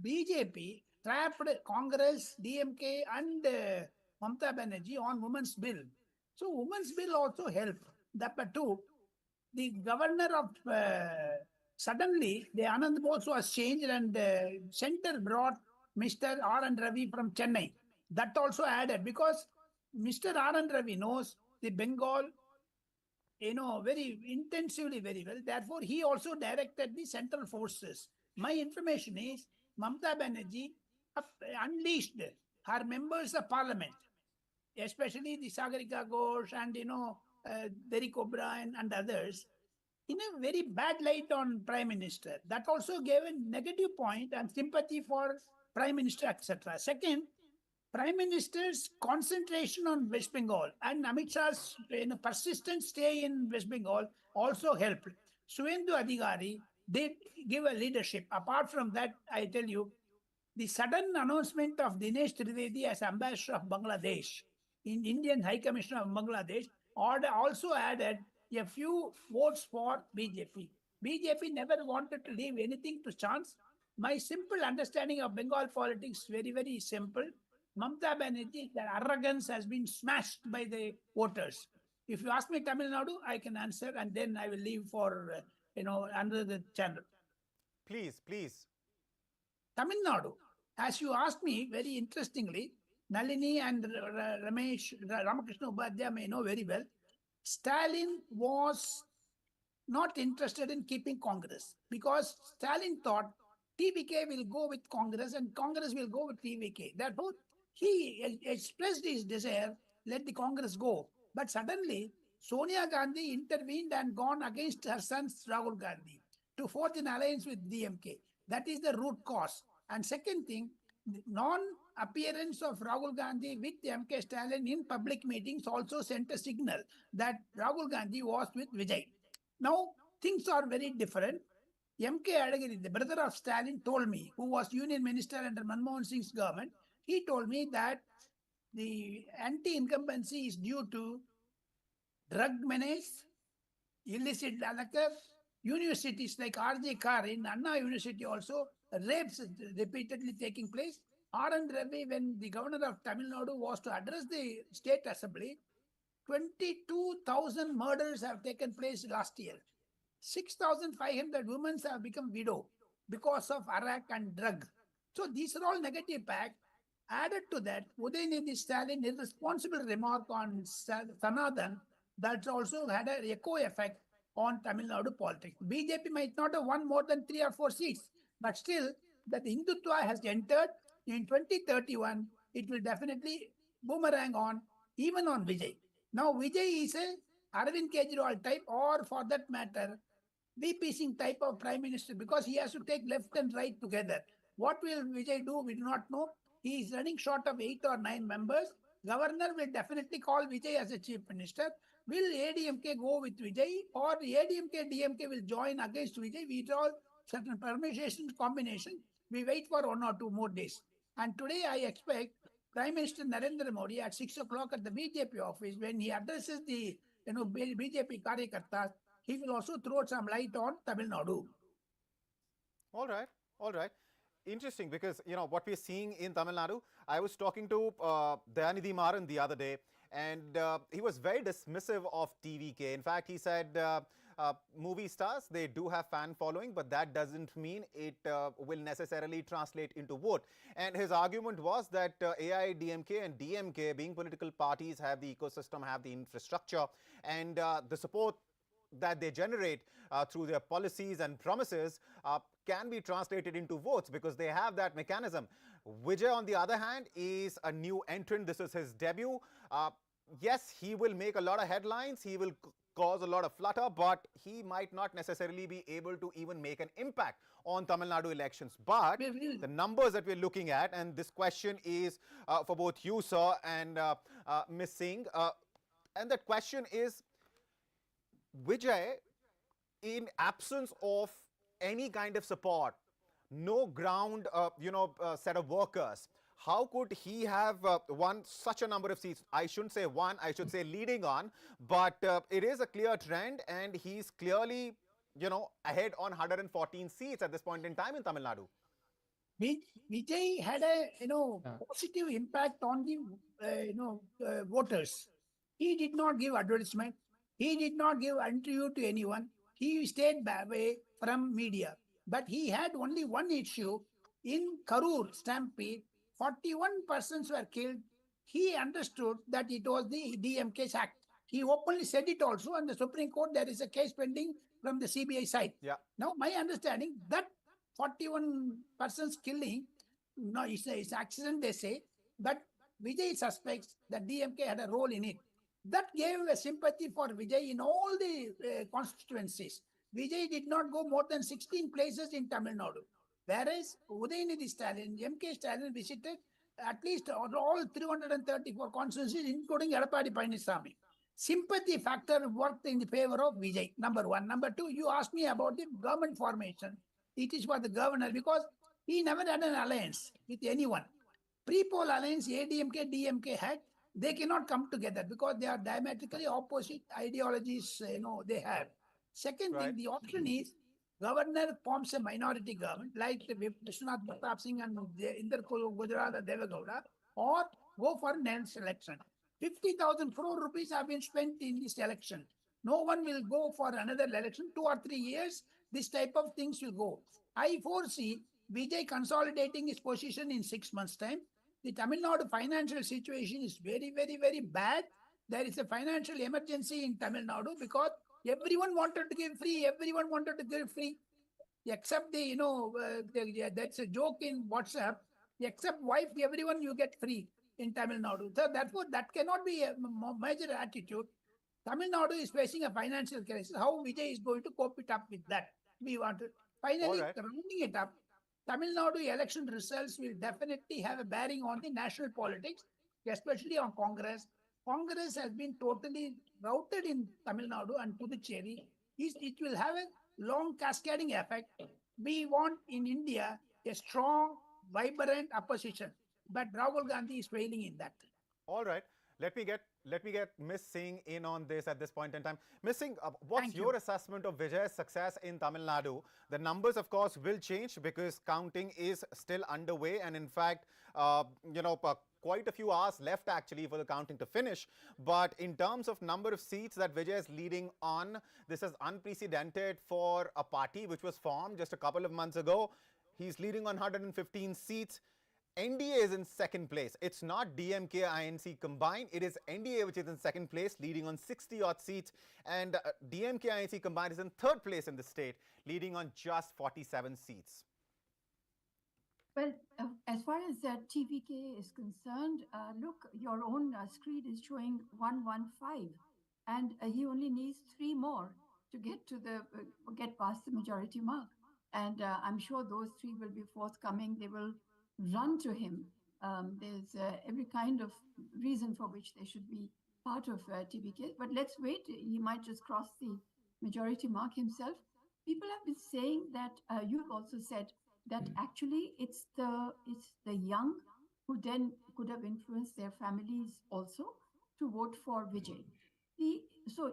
BJP trapped Congress, DMK and Mamata Banerjee on women's bill. So women's bill also helped. That too, the governor of suddenly the Anand Bose was changed, and center brought Mr. R.N. Ravi from Chennai. That also added, because Mr. R.N. Ravi knows the Bengal, very intensively, very well. Therefore, he also directed the central forces. My information is Mamata Banerjee unleashed her members of parliament, especially the Sagarika Ghosh and, Derek O'Brien and others, in a very bad light on Prime Minister. That also gave a negative point and sympathy for Prime Minister, etc. Second, Prime Minister's concentration on West Bengal and Amit Shah's persistent stay in West Bengal also helped. Suvendu Adhikari did give a leadership. Apart from that, I tell you, the sudden announcement of Dinesh Trivedi as ambassador of Bangladesh in Indian High Commissioner of Bangladesh also added a few votes for BJP. BJP never wanted to leave anything to chance. My simple understanding of Bengal politics is very, very simple. Mamata Banerjee, their arrogance has been smashed by the voters. If you ask me Tamil Nadu, I can answer, and then I will leave for, under the channel. Please. Tamil Nadu, as you asked me very interestingly, Nalini and Ramakrishna Upadhyay may know very well, Stalin was not interested in keeping Congress, because Stalin thought TVK will go with Congress and Congress will go with TVK. Therefore, he expressed his desire, let the Congress go. But suddenly, Sonia Gandhi intervened and gone against her son Rahul Gandhi to forge an alliance with DMK. That is the root cause. And second thing, non-appearance of Rahul Gandhi with M.K. Stalin in public meetings also sent a signal that Rahul Gandhi was with Vijay. Now, things are very different. M.K. Adagiri, the brother of Stalin, told me, who was union minister under Manmohan Singh's government, he told me that the anti-incumbency is due to drug menace, illicit liquor, universities like R.J. Carr in Anna University also, rapes repeatedly taking place. R.N. Ravi, when the governor of Tamil Nadu was to address the state assembly, 22,000 murders have taken place last year. 6,500 women have become widow because of arak and drug. So these are all negative facts. Added to that, Udayanidhi Stalin irresponsible remark on Sanathan that's also had an echo effect on Tamil Nadu politics. BJP might not have won more than 3 or 4 seats, but still that Hindutva has entered in 2031, it will definitely boomerang on, even on Vijay. Now Vijay is a Arvind Kejriwal type, or for that matter, VP Singh type of prime minister, because he has to take left and right together. What will Vijay do? We do not know. He is running short of 8 or 9 members. Governor will definitely call Vijay as a chief minister. Will ADMK go with Vijay, or ADMK DMK will join against Vijay? We draw certain permutation combination. We wait for 1 or 2 more days. And today I expect Prime Minister Narendra Modi at 6 o'clock at the BJP office, when he addresses the BJP Karyakartas, he will also throw some light on Tamil Nadu. All right, all right. Interesting, because what we're seeing in Tamil Nadu. I was talking to Dayanidhi Maran the other day, and he was very dismissive of TVK. In fact, he said movie stars, they do have fan following, but that doesn't mean it will necessarily translate into vote. And his argument was that AIDMK and DMK, being political parties, have the ecosystem, have the infrastructure, and the support that they generate through their policies and promises can be translated into votes, because they have that mechanism. Vijay, on the other hand, is a new entrant. This is his debut. Yes, he will make a lot of headlines. He will cause a lot of flutter, but he might not necessarily be able to even make an impact on Tamil Nadu elections. But the numbers that we're looking at, and this question is for both you, sir, and Ms. Singh, and that question is, Vijay, in absence of any kind of support, no ground, set of workers, how could he have won such a number of seats? I shouldn't say one, I should say leading on, but it is a clear trend, and he's clearly, ahead on 114 seats at this point in time in Tamil Nadu. Vijay had a positive impact on the voters. He did not give advertisement. He did not give interview to anyone. He stayed away from media. But he had only one issue. In Karur stampede, 41 persons were killed. He understood that it was the DMK's act. He openly said it also, and the Supreme Court, there is a case pending from the CBI side. Yeah. Now, my understanding, that 41 persons killing, no, it's accident, they say, but Vijay suspects that DMK had a role in it. That gave a sympathy for Vijay in all the constituencies. Vijay did not go more than 16 places in Tamil Nadu. Whereas Udayanidhi Stalin, M.K. Stalin visited at least all 334 constituencies, including Edapadi Palaniswamy. Sympathy factor worked in the favor of Vijay, number one. Number two, you asked me about the government formation. It is for the governor, because he never had an alliance with anyone. Pre-poll alliance, ADMK, DMK had, they cannot come together because they are diametrically opposite ideologies, they have. Second thing, the option is governor forms a minority government like Vishwanath Pratap Singh and Inder Gujarat and Devagowda, or go for next election. 50,000 crore rupees have been spent in this election. No one will go for another election. 2 or 3 years, this type of things will go. I foresee Vijay consolidating his position in 6 months' time. The Tamil Nadu financial situation is very, very, very bad. There is a financial emergency in Tamil Nadu because everyone wanted to give free. Everyone wanted to give free, except that's a joke in WhatsApp. Except wife, everyone you get free in Tamil Nadu. So therefore, that cannot be a major attitude. Tamil Nadu is facing a financial crisis. How Vijay is going to cope it up with that? We want to finally rounding it up. Tamil Nadu election results will definitely have a bearing on the national politics, especially on Congress. Congress has been totally routed in Tamil Nadu and Puducherry. It will have a long cascading effect. We want in India a strong, vibrant opposition, but Rahul Gandhi is failing in that. All right. Let me get Miss Singh in on this at this point in time. Miss Singh, what's Thank your you. assessment of Vijay's success in Tamil Nadu? The numbers, of course, will change because counting is still underway, and in fact, quite a few hours left actually for the counting to finish. But in terms of number of seats that Vijay is leading on, this is unprecedented for a party which was formed just a couple of months ago. He's leading on 115 seats. NDA is in second place. It's not DMK INC combined. It is NDA which is in second place, leading on 60 odd seats, and DMK INC combined is in third place in the state, leading on just 47 seats. Well, as far as TVK is concerned, look, your own screen is showing 115, and he only needs 3 more to get past the majority mark. And I'm sure those 3 will be forthcoming. They will run to him. There's every kind of reason for which they should be part of TVK. But let's wait. He might just cross the majority mark himself. People have been saying that, you've also said, that actually it's the young who then could have influenced their families also to vote for Vijay. So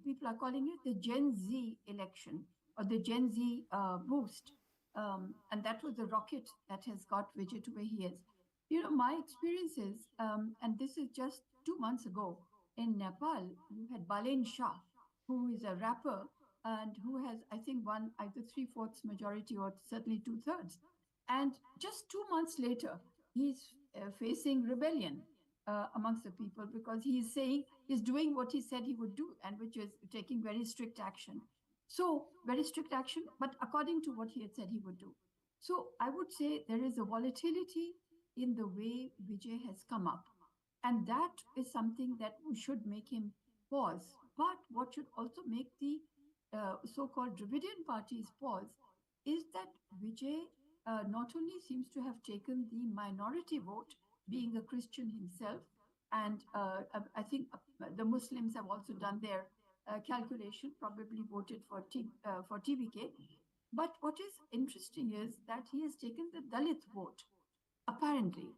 people are calling it the Gen Z election or the Gen Z boost. And that was the rocket that has got Vijay to where he is. My experience is, and this is just 2 months ago, in Nepal, you had Balen Shah, who is a rapper and who has, I think, won either 3/4 majority or certainly 2/3. And just 2 months later, he's facing rebellion amongst the people because he's saying he's doing what he said he would do, and which is taking very strict action. So, very strict action, but according to what he had said he would do. So, I would say there is a volatility in the way Vijay has come up. And that is something that should make him pause. But what should also make the so-called Dravidian parties pause is that Vijay not only seems to have taken the minority vote, being a Christian himself, and I think the Muslims have also done their calculation, probably voted for TVK. But what is interesting is that he has taken the Dalit vote, apparently,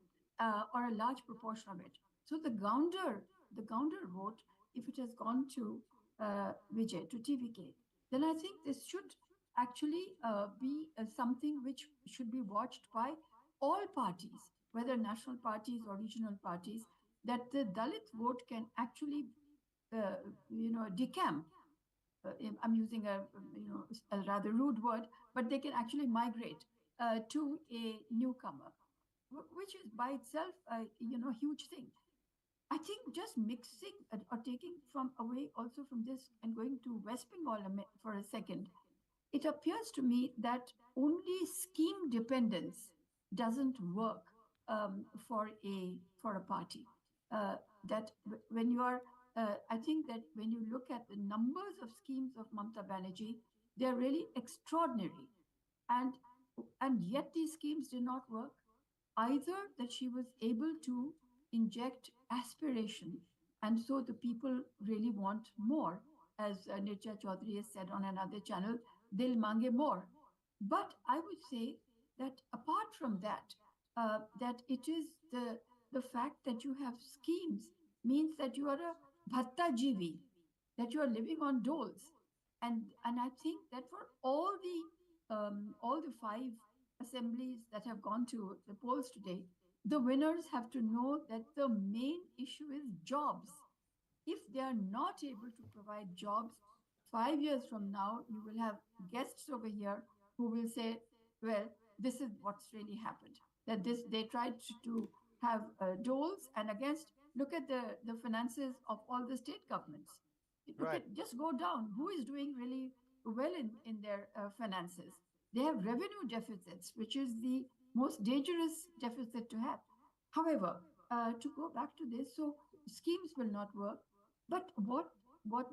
or a large proportion of it. So the Gounder vote, if it has gone to Vijay, to TVK, then I think this should actually be something which should be watched by all parties, whether national parties or regional parties, that the Dalit vote can actually, decamp. I'm using a rather rude word, but they can actually migrate to a newcomer, which is by itself a huge thing. I think just mixing or taking from away also from this and going to West Bengal for a second, it appears to me that only scheme dependence doesn't work for a party. That when you are, I think that when you look at the numbers of schemes of Mamata Banerjee, they're really extraordinary, and yet these schemes did not work. Either that she was able to inject aspiration, and so the people really want more, as Nirja Chaudhary has said on another channel, they'll mange more. But I would say that apart from that, that it is the fact that you have schemes means that you are a bhatta jivi, that you are living on doles, and I think that for all the 5 assemblies that have gone to the polls today, the winners have to know that the main issue is jobs. If they are not able to provide jobs, 5 years from now, you will have guests over here who will say, well, this is what's really happened. That they tried to have doles, and look at the finances of all the state governments. Just go down. Who is doing really well in their finances? They have revenue deficits, which is the most dangerous deficit to have. However, to go back to this, so schemes will not work. But what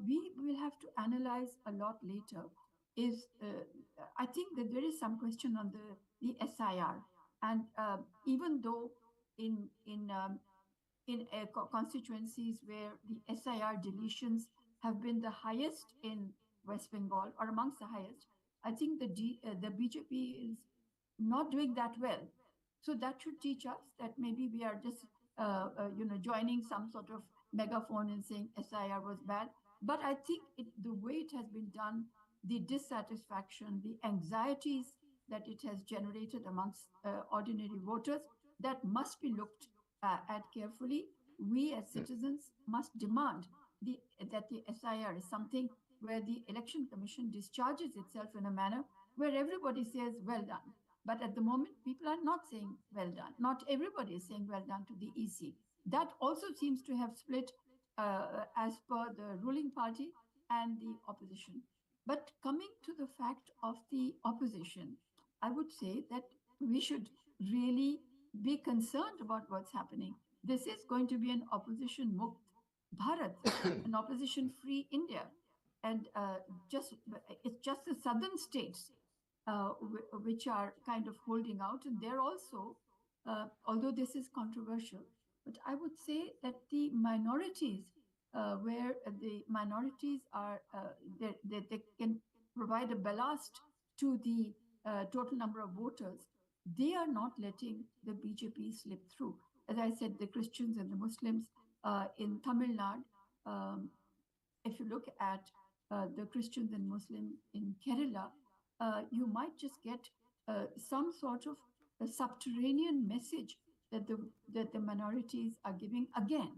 we will have to analyze a lot later is, I think that there is some question on the SIR, and even though in constituencies where the SIR deletions have been the highest in West Bengal, or amongst the highest, I think the BJP is not doing that well. So that should teach us that maybe we are just, joining some sort of megaphone and saying SIR was bad. But I think the way it has been done, the dissatisfaction, the anxieties that it has generated amongst ordinary voters, that must be looked at carefully. We as citizens must demand that the SIR is something where the Election Commission discharges itself in a manner where everybody says, well done. But at the moment, people are not saying well done. Not everybody is saying well done to the EC. That also seems to have split as per the ruling party and the opposition. But coming to the fact of the opposition, I would say that we should really be concerned about what's happening. This is going to be an opposition mukt Bharat, an opposition free India. And it's just the southern states which are kind of holding out. And they're also, although this is controversial, but I would say that the minorities, where the minorities are, they can provide a ballast to the total number of voters, they are not letting the BJP slip through. As I said, the Christians and the Muslims in Tamil Nadu, if you look at the Christians and Muslims in Kerala, you might just get some sort of a subterranean message that the minorities are giving again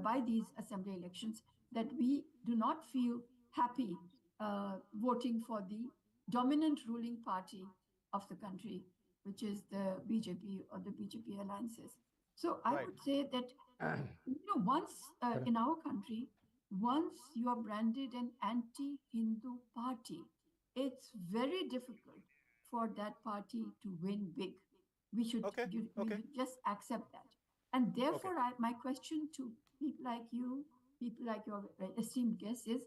by these assembly elections, that we do not feel happy voting for the dominant ruling party of the country, which is the BJP or the BJP alliances. So I would say that once in our country, once you are branded an anti-Hindu party, it's very difficult for that party to win big. We should just accept that. And therefore, my question to people like you, people like your esteemed guests is,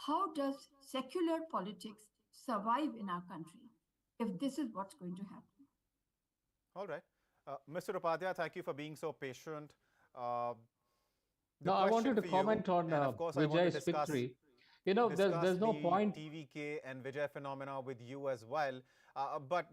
how does secular politics survive in our country if this is what's going to happen? All right. Mr. Upadhyay, thank you for being so patient. No, I wanted to comment on Vijay's victory. There's no point. TVK and Vijay phenomena with you as well. But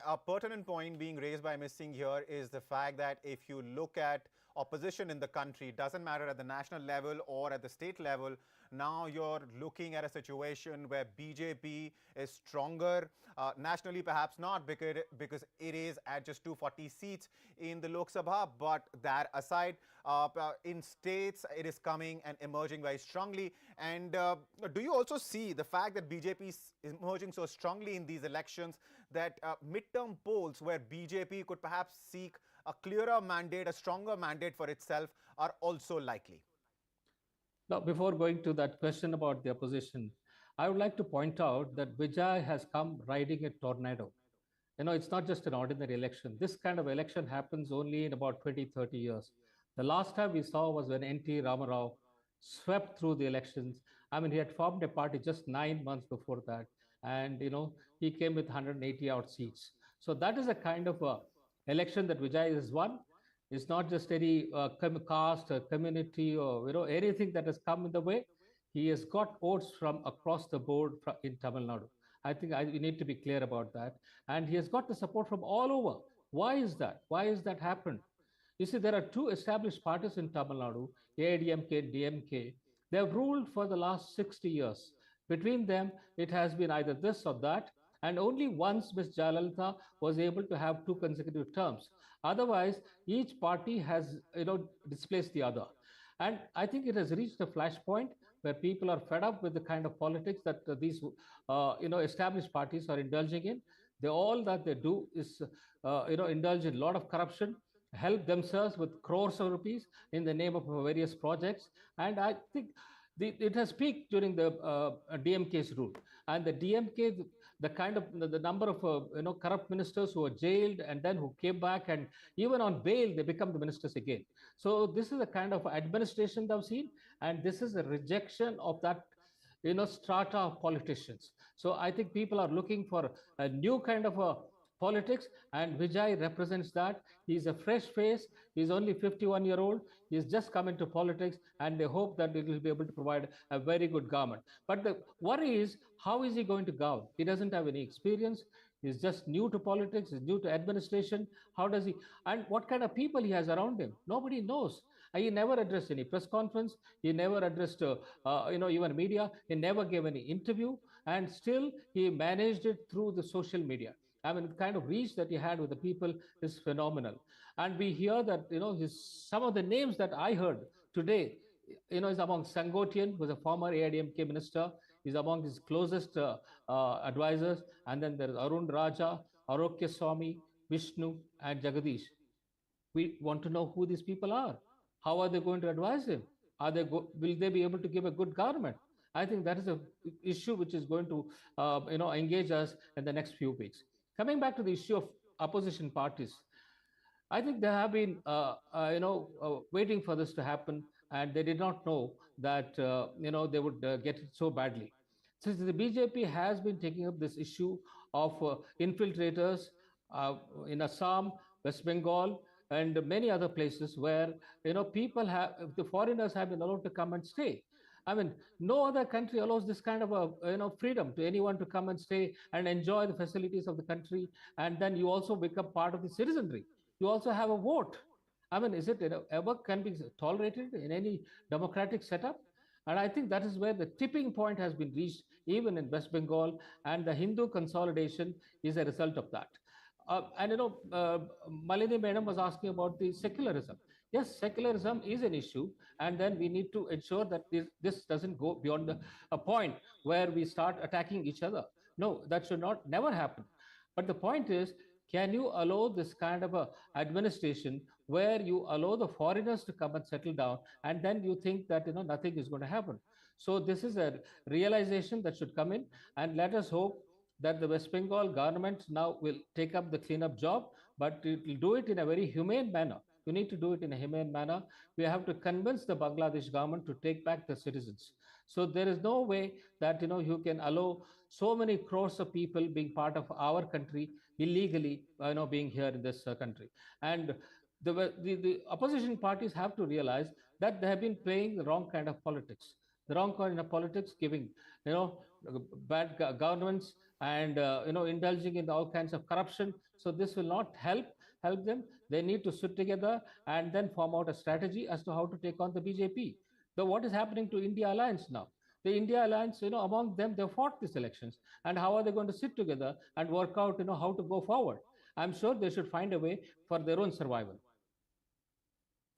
a pertinent point being raised by Ms. Singh here is the fact that if you look at opposition in the country, it doesn't matter at the national level or at the state level, now you're looking at a situation where BJP is stronger, nationally perhaps not, because it is at just 240 seats in the Lok Sabha, but that aside, in states it is coming and emerging very strongly. And do you also see the fact that BJP is emerging so strongly in these elections that midterm polls where BJP could perhaps seek a clearer mandate, a stronger mandate for itself are also likely? Now, before going to that question about the opposition, I would like to point out that Vijay has come riding a tornado. It's not just an ordinary election. This kind of election happens only in about 20, 30 years. The last time we saw was when N.T. Ramarao swept through the elections. I mean, he had formed a party just 9 months before that. And, he came with 180 odd seats. So that is a kind of election that Vijay has won. It's not just any caste or community or anything that has come in the way. He has got votes from across the board in Tamil Nadu. I think we need to be clear about that. And he has got the support from all over. Why is that? Why has that happened? You see, there are two established parties in Tamil Nadu, AIDMK and DMK. They have ruled for the last 60 years. Between them, it has been either this or that. And only once Ms. Jayalalitha was able to have 2 consecutive terms. Otherwise, each party has, displaced the other. And I think it has reached a flashpoint where people are fed up with the kind of politics that these, established parties are indulging in. All that they do is, indulge in a lot of corruption, help themselves with crores of rupees in the name of various projects. And I think it has peaked during the DMK's rule. And the DMK, the kind of the number of corrupt ministers who were jailed and then who came back, and even on bail they become the ministers again. So this is a kind of administration that I've seen, and this is a rejection of that strata of politicians. So I think people are looking for a new kind of a politics, and Vijay represents that. He's a fresh face. He's only 51-year-old. He's just come into politics, and they hope that he will be able to provide a very good government. But the worry is, how is he going to govern? He doesn't have any experience. He's just new to politics. He's new to administration. How does he? And what kind of people he has around him? Nobody knows. He never addressed any press conference. He never addressed, even media. He never gave any interview, and still he managed it through the social media. I mean, the kind of reach that he had with the people is phenomenal. And we hear that, some of the names that I heard today, is among Sangotian, who is a former AIDMK minister. He's among his closest advisors. And then there is Arun Raja, Arokya Swami, Vishnu, and Jagadish. We want to know who these people are. How are they going to advise him? Will they be able to give a good government? I think that is an issue which is going to, engage us in the next few weeks. Coming back to the issue of opposition parties, I think they have been, waiting for this to happen, and they did not know that, they would get it so badly. Since the BJP has been taking up this issue of infiltrators in Assam, West Bengal, and many other places where, the foreigners have been allowed to come and stay. I mean, no other country allows this kind of a freedom to anyone to come and stay and enjoy the facilities of the country, and then you also become part of the citizenry. You also have a vote. I mean, is it ever can be tolerated in any democratic setup? And I think that is where the tipping point has been reached, even in West Bengal, and the Hindu consolidation is a result of that. Malini Madam was asking about the secularism. Yes, secularism is an issue, and then we need to ensure that this doesn't go beyond a point where we start attacking each other. No, that should never happen. But the point is, can you allow this kind of a administration where you allow the foreigners to come and settle down, and then you think that nothing is going to happen? So this is a realization that should come in, and let us hope that the West Bengal government now will take up the cleanup job, but it will do it in a very humane manner. You need to do it in a humane manner. We have to convince the Bangladesh government to take back the citizens. So there is no way that you can allow so many crores of people being part of our country illegally, being here in this country. And the opposition parties have to realize that they have been playing the wrong kind of politics. The wrong kind of politics, giving bad governments, and indulging in all kinds of corruption. So this will not help them. They need to sit together and then form out a strategy as to how to take on the BJP. What is happening to India Alliance now? The India Alliance, among them, they fought these elections, and how are they going to sit together and work out, how to go forward? I'm sure they should find a way for their own survival.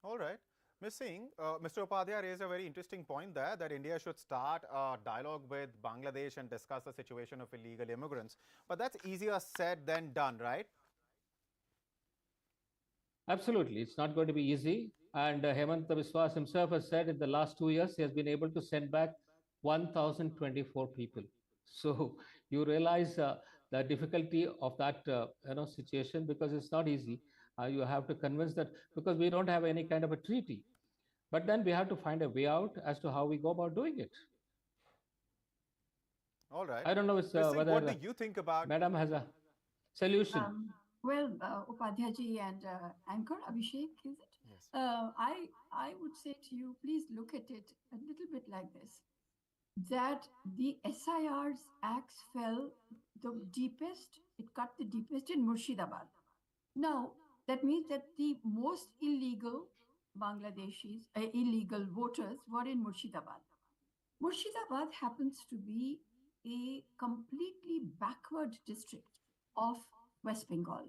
All right. Ms. Singh, Mr. Upadhyay raised a very interesting point there, that India should start a dialogue with Bangladesh and discuss the situation of illegal immigrants. But that's easier said than done, right? Absolutely. It's not going to be easy. And Hemant Biswas himself has said in the last 2 years, he has been able to send back 1,024 people. So you realize the difficulty of that situation, because it's not easy. You have to convince that, because we don't have any kind of a treaty. But then we have to find a way out as to how we go about doing it. All right. I don't know whether what do you think about Madam has a solution. Upadhyayji and anchor Abhishek, is it? Yes. I would say to you, please look at it a little bit like this: that the SIR's axe fell the deepest, it cut the deepest in Murshidabad. Now, that means that the most illegal Bangladeshis, illegal voters were in Murshidabad. Murshidabad happens to be a completely backward district of West Bengal.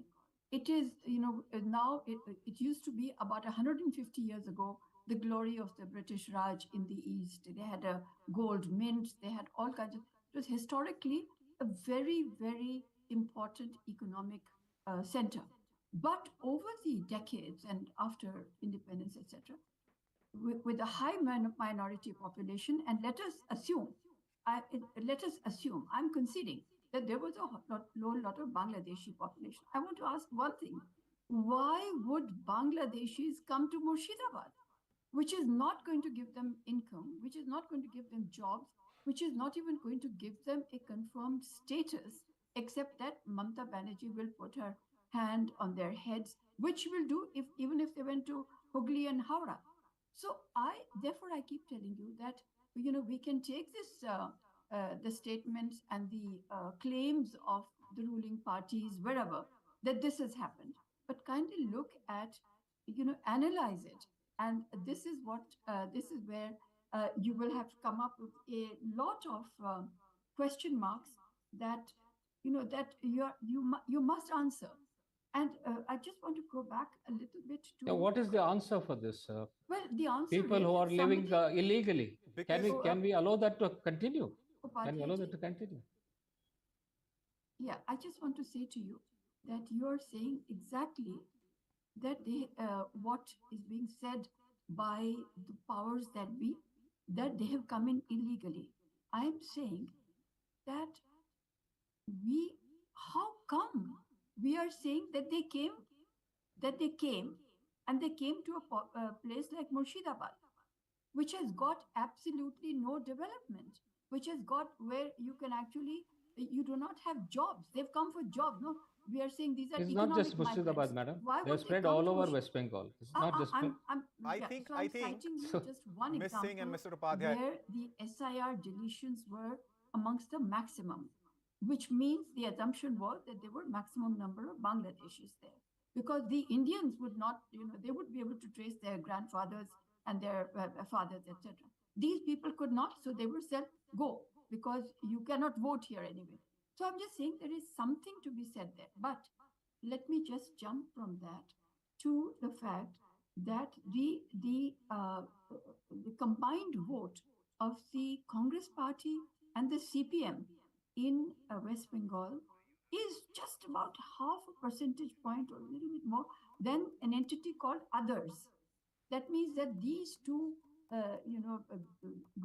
It is, now it used to be about 150 years ago, the glory of the British Raj in the East. They had a gold mint, they had all kinds of, it was historically a very, very important economic center. But over the decades and after independence, etc., with a high minority population, and let us assume, I'm conceding that there was a lot of Bangladeshi population. I want to ask one thing: why would Bangladeshis come to Murshidabad, which is not going to give them income, which is not going to give them jobs, which is not even going to give them a confirmed status except that Mamata Banerjee will put her hand on their heads, which she will do even if they went to Hooghly and Howrah. So therefore I keep telling you that, we can take the statements and the claims of the ruling parties wherever that this has happened, but kindly look at, analyze it, and this is where you will have to come up with a lot of question marks that that you must answer. And I just want to go back a little bit to what is the answer for this? Well, the answer People is who are that living illegally. Because Can we allow that to continue? Can we allow Upadhyayji, that to continue? yeah, I just want to say to you that you are saying exactly that what is being said by the powers that be, that they have come in illegally. I am saying that how come we are saying that they came and they came to a place like Murshidabad, which has got absolutely no development, which has got where you can actually, you do not have jobs. They've come for jobs. No, we are saying these are It's not economic just Murshidabad, migrants. madam. Why They're would they spread come all to over West Bengal. It's not just. I yeah, think so I'm citing you So- just one Ms. Singh and example Mr. Upadhyay, where the SIR deletions were amongst the maximum, which means the assumption was that there were maximum number of Bangladeshis there, because the Indians would not, they would be able to trace their grandfathers and their fathers, etc. These people could not, so they were said, go, because you cannot vote here anyway. So I'm just saying there is something to be said there. But let me just jump from that to the fact that the combined vote of the Congress party and the CPM in West Bengal is just about half a percentage point or a little bit more than an entity called others. That means that these two,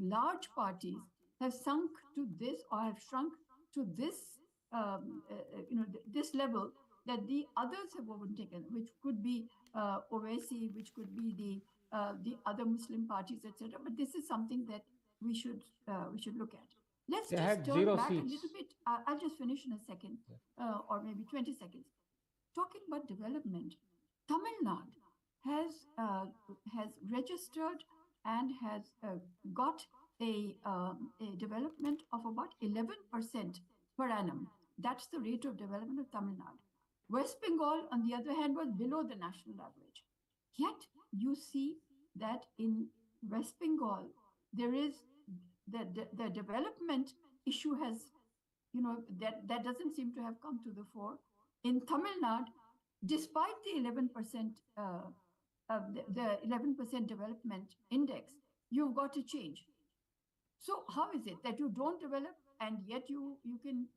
large parties have sunk to this, or have shrunk to this, this level, that the others have overtaken, which could be Owaisi, which could be the other Muslim parties, etc. But this is something that we should look at. Let's They just had turn 0 back a seats. little bit. I'll just finish in a second, or maybe 20 seconds. Talking about development, Tamil Nadu has registered and has got a development of about 11% per annum. That's the rate of development of Tamil Nadu. West Bengal, on the other hand, was below the national average. Yet you see that in West Bengal, there is the development issue has, that doesn't seem to have come to the fore. In Tamil Nadu, despite the 11% the 11% development index, you've got to change. So how is it that you don't develop and yet you can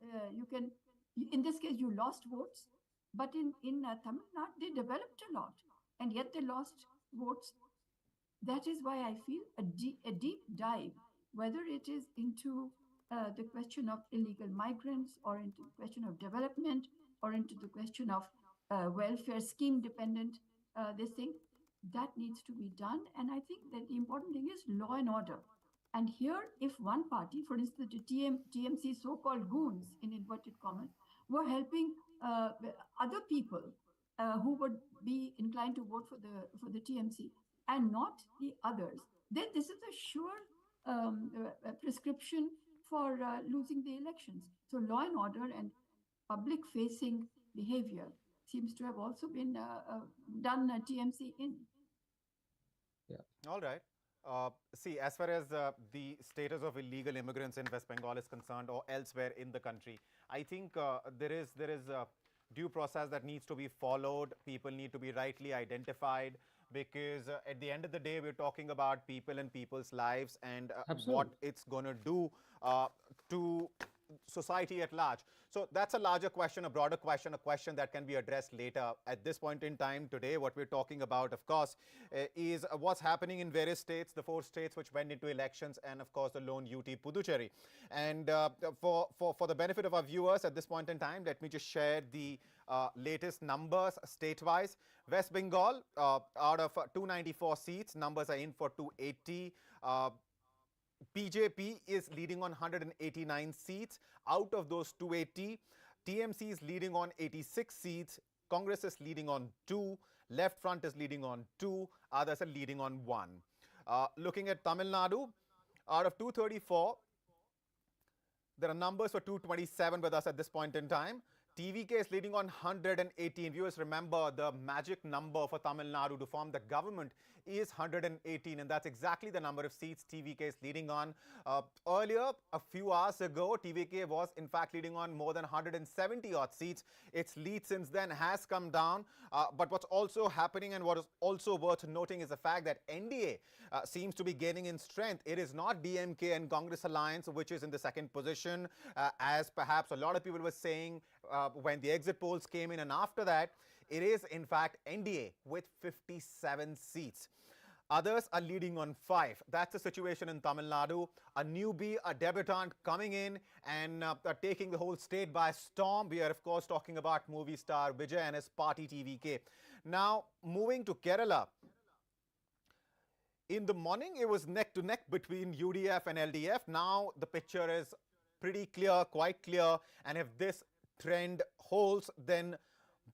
in this case you lost votes, but in Tamil Nadu they developed a lot and yet they lost votes. That is why I feel a deep dive, whether it is into the question of illegal migrants, or into the question of development, or into the question of welfare scheme dependent this thing, that needs to be done. And I think that the important thing is law and order. And here, if one party, for instance, the TMC so-called goons, in inverted commas, were helping other people who would be inclined to vote for the TMC and not the others, then this is a sure prescription for losing the elections. So law and order and public-facing behavior seems to have also been done TMC in. Yeah. All right. See, as far as the status of illegal immigrants in West Bengal is concerned, or elsewhere in the country, I think there is a due process that needs to be followed. People need to be rightly identified, because at the end of the day, we're talking about people and people's lives, and what it's going to do to society at large. So that's a larger question, a broader question, a question that can be addressed later. At this point in time today, what we're talking about, of course, is what's happening in various states, the 4 states which went into elections, and of course the lone UT Puducherry. And for the benefit of our viewers at this point in time, let me just share the latest numbers state-wise. West Bengal, out of 294 seats, numbers are in for 280. BJP is leading on 189 seats. Out of those 280, TMC is leading on 86 seats, Congress is leading on 2, Left Front is leading on 2, others are leading on 1. Looking at Tamil Nadu, out of 234, there are numbers for 227 with us at this point in time. TVK is leading on 118. Viewers, remember the magic number for Tamil Nadu to form the government is 118, and that's exactly the number of seats TVK is leading on. Earlier, a few hours ago, TVK was in fact leading on more than 170 odd seats. Its lead since then has come down. But what's also happening and what is also worth noting is the fact that NDA seems to be gaining in strength. It is not DMK and Congress alliance which is in the second position, as perhaps a lot of people were saying when the exit polls came in, and after that, it is in fact NDA with 57 seats. Others are leading on 5. That's the situation in Tamil Nadu. A newbie, a debutant coming in and taking the whole state by storm. We are, of course, talking about movie star Vijay and his party TVK. Now, moving to Kerala. In the morning, it was neck to neck between UDF and LDF. Now, the picture is pretty clear, quite clear. And if this trend holds, then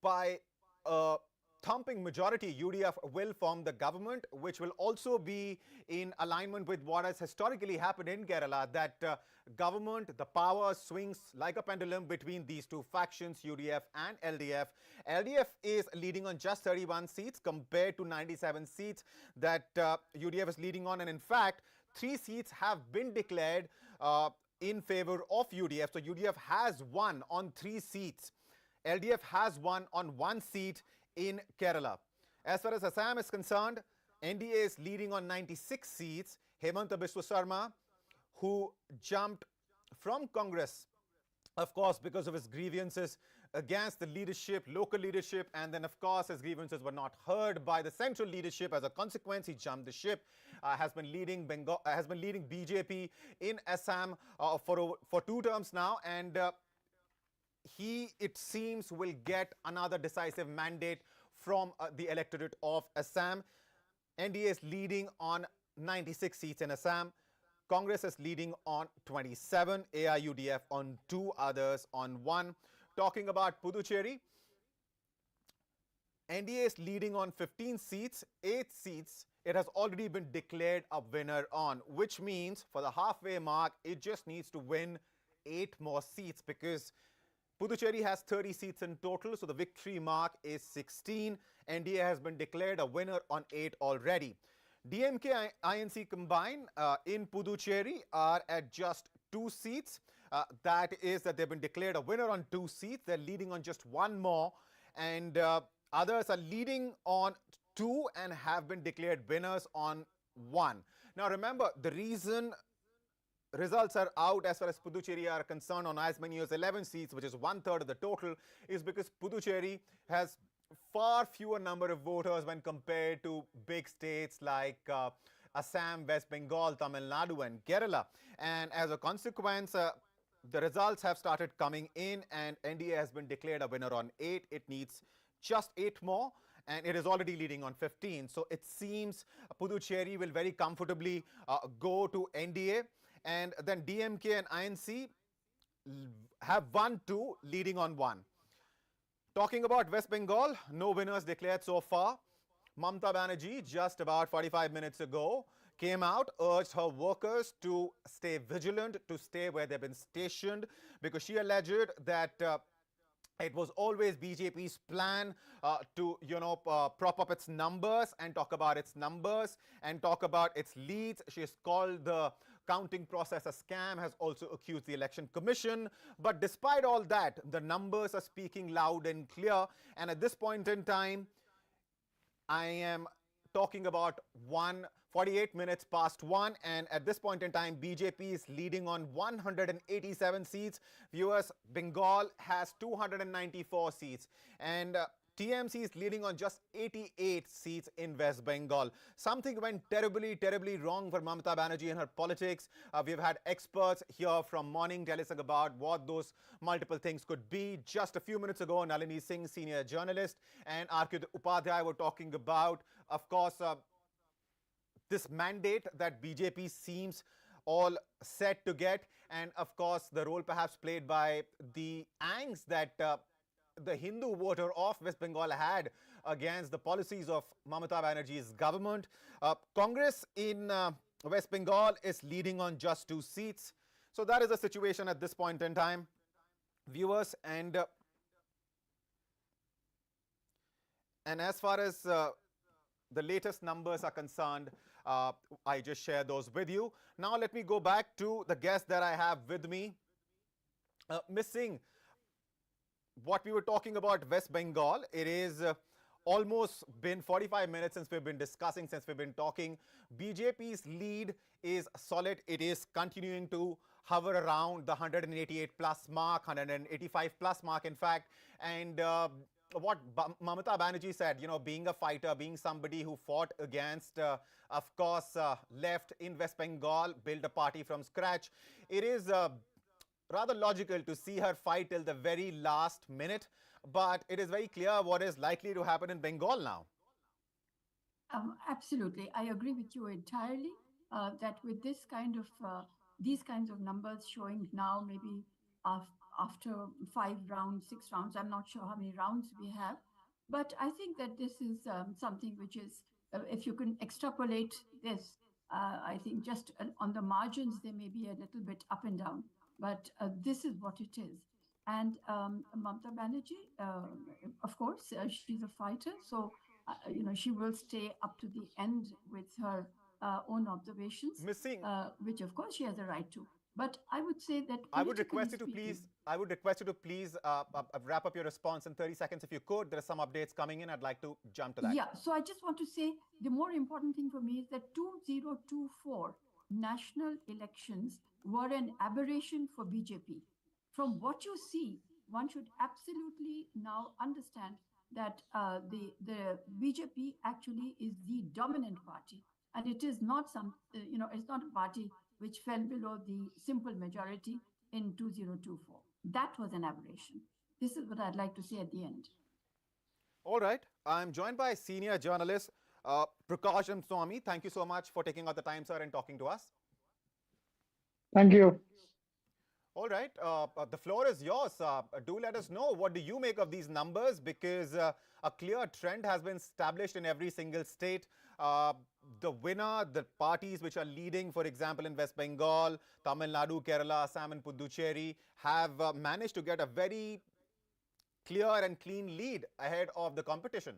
by a thumping majority, UDF will form the government, which will also be in alignment with what has historically happened in Kerala, that government, the power swings like a pendulum between these two factions, UDF and LDF. LDF is leading on just 31 seats compared to 97 seats that UDF is leading on. And in fact, 3 seats have been declared in favor of UDF. So UDF has won on 3 seats. LDF has won on 1 seat in Kerala. As far as Assam is concerned, NDA is leading on 96 seats. Hemanta Biswa Sarma, who jumped from Congress, of course, because of his grievances against the leadership, local leadership, and then, of course, his grievances were not heard by the central leadership. As a consequence, he jumped the ship. Has been leading BJP in Assam for 2 terms now, and he, it seems, will get another decisive mandate from the electorate of Assam. NDA is leading on 96 seats in Assam. Congress is leading on 27, AIUDF on 2, others on 1. Talking about Puducherry, NDA is leading on 15 seats, 8 seats. It has already been declared a winner on, which means for the halfway mark, it just needs to win 8 more seats, because Puducherry has 30 seats in total, so the victory mark is 16. NDA has been declared a winner on 8 already. DMK and INC combined in Puducherry are at just 2 seats. That is that they've been declared a winner on 2 seats. They're leading on just 1 more. And others are leading on 2 and have been declared winners on 1. Now remember, the reason results are out as far as Puducherry are concerned on as many as 11 seats, which is 1/3 of the total, is because Puducherry has far fewer number of voters when compared to big states like Assam, West Bengal, Tamil Nadu and Kerala. And as a consequence, the results have started coming in, and NDA has been declared a winner on 8. It needs just 8 more, and it is already leading on 15. So it seems Puducherry will very comfortably go to NDA. And then DMK and INC have won 2, leading on 1. Talking about West Bengal, no winners declared so far. Mamata Banerjee, just about 45 minutes ago, came out, urged her workers to stay vigilant, to stay where they've been stationed, because she alleged that it was always BJP's plan to, prop up its numbers and talk about its numbers and talk about its leads. She has called the counting process a scam, has also accused the Election Commission. But despite all that, the numbers are speaking loud and clear. And at this point in time, I am talking about 48 minutes past 1, and at this point in time, BJP is leading on 187 seats. Viewers, Bengal has 294 seats, and TMC is leading on just 88 seats in West Bengal. Something went terribly, terribly wrong for Mamata Banerjee and her politics. We've had experts here from morning tell us about what those multiple things could be. Just a few minutes ago, Nalini Singh, senior journalist, and R.K. Upadhyay were talking about, of course, this mandate that BJP seems all set to get. And of course, the role perhaps played by the angst that the Hindu voter of West Bengal had against the policies of Mamata Banerjee's government. Congress in West Bengal is leading on just 2 seats. So that is the situation at this point in time, viewers. And as far as the latest numbers are concerned, I just share those with you. Now let me go back to the guest that I have with me. Ms. Singh, what we were talking about West Bengal, it is almost been 45 minutes since we've been discussing, since we've been talking. BJP's lead is solid. It is continuing to hover around the 188 plus mark, 185 plus mark in fact. And what Mamata Banerjee said, you know, being a fighter, being somebody who fought against, of course, left in West Bengal, built a party from scratch. It is rather logical to see her fight till the very last minute, but it is very clear what is likely to happen in Bengal now. Absolutely, I agree with you entirely. That with this kind of these kinds of numbers showing now, maybe after 5 rounds, 6 rounds, I'm not sure how many rounds we have, but I think that this is something which is, if you can extrapolate this, I think just on the margins there may be a little bit up and down, but this is what it is. And Mamata Banerjee, of course, she's a fighter, so you know, she will stay up to the end with her own observations, which of course she has a right to. But I would say that I would request you to please wrap up your response in 30 seconds if you could. There are some updates coming in. I'd like to jump to that. Yeah, so I just want to say the more important thing for me is that 2024 national elections were an aberration for BJP. From what you see, one should absolutely now understand that the BJP actually is the dominant party, and it is not some, you know, it's not a party which fell below the simple majority in 2024. That was an aberration. This is what I'd like to say at the end. All right. I'm joined by senior journalist Prakash M. Swami. Thank you so much for taking out the time, sir, and talking to us. Thank you. All right. The floor is yours. Do let us know, what do you make of these numbers? Because a clear trend has been established in every single state. The winner, the parties which are leading, for example, in West Bengal, Tamil Nadu, Kerala, Assam and Puducherry, have managed to get a very clear and clean lead ahead of the competition.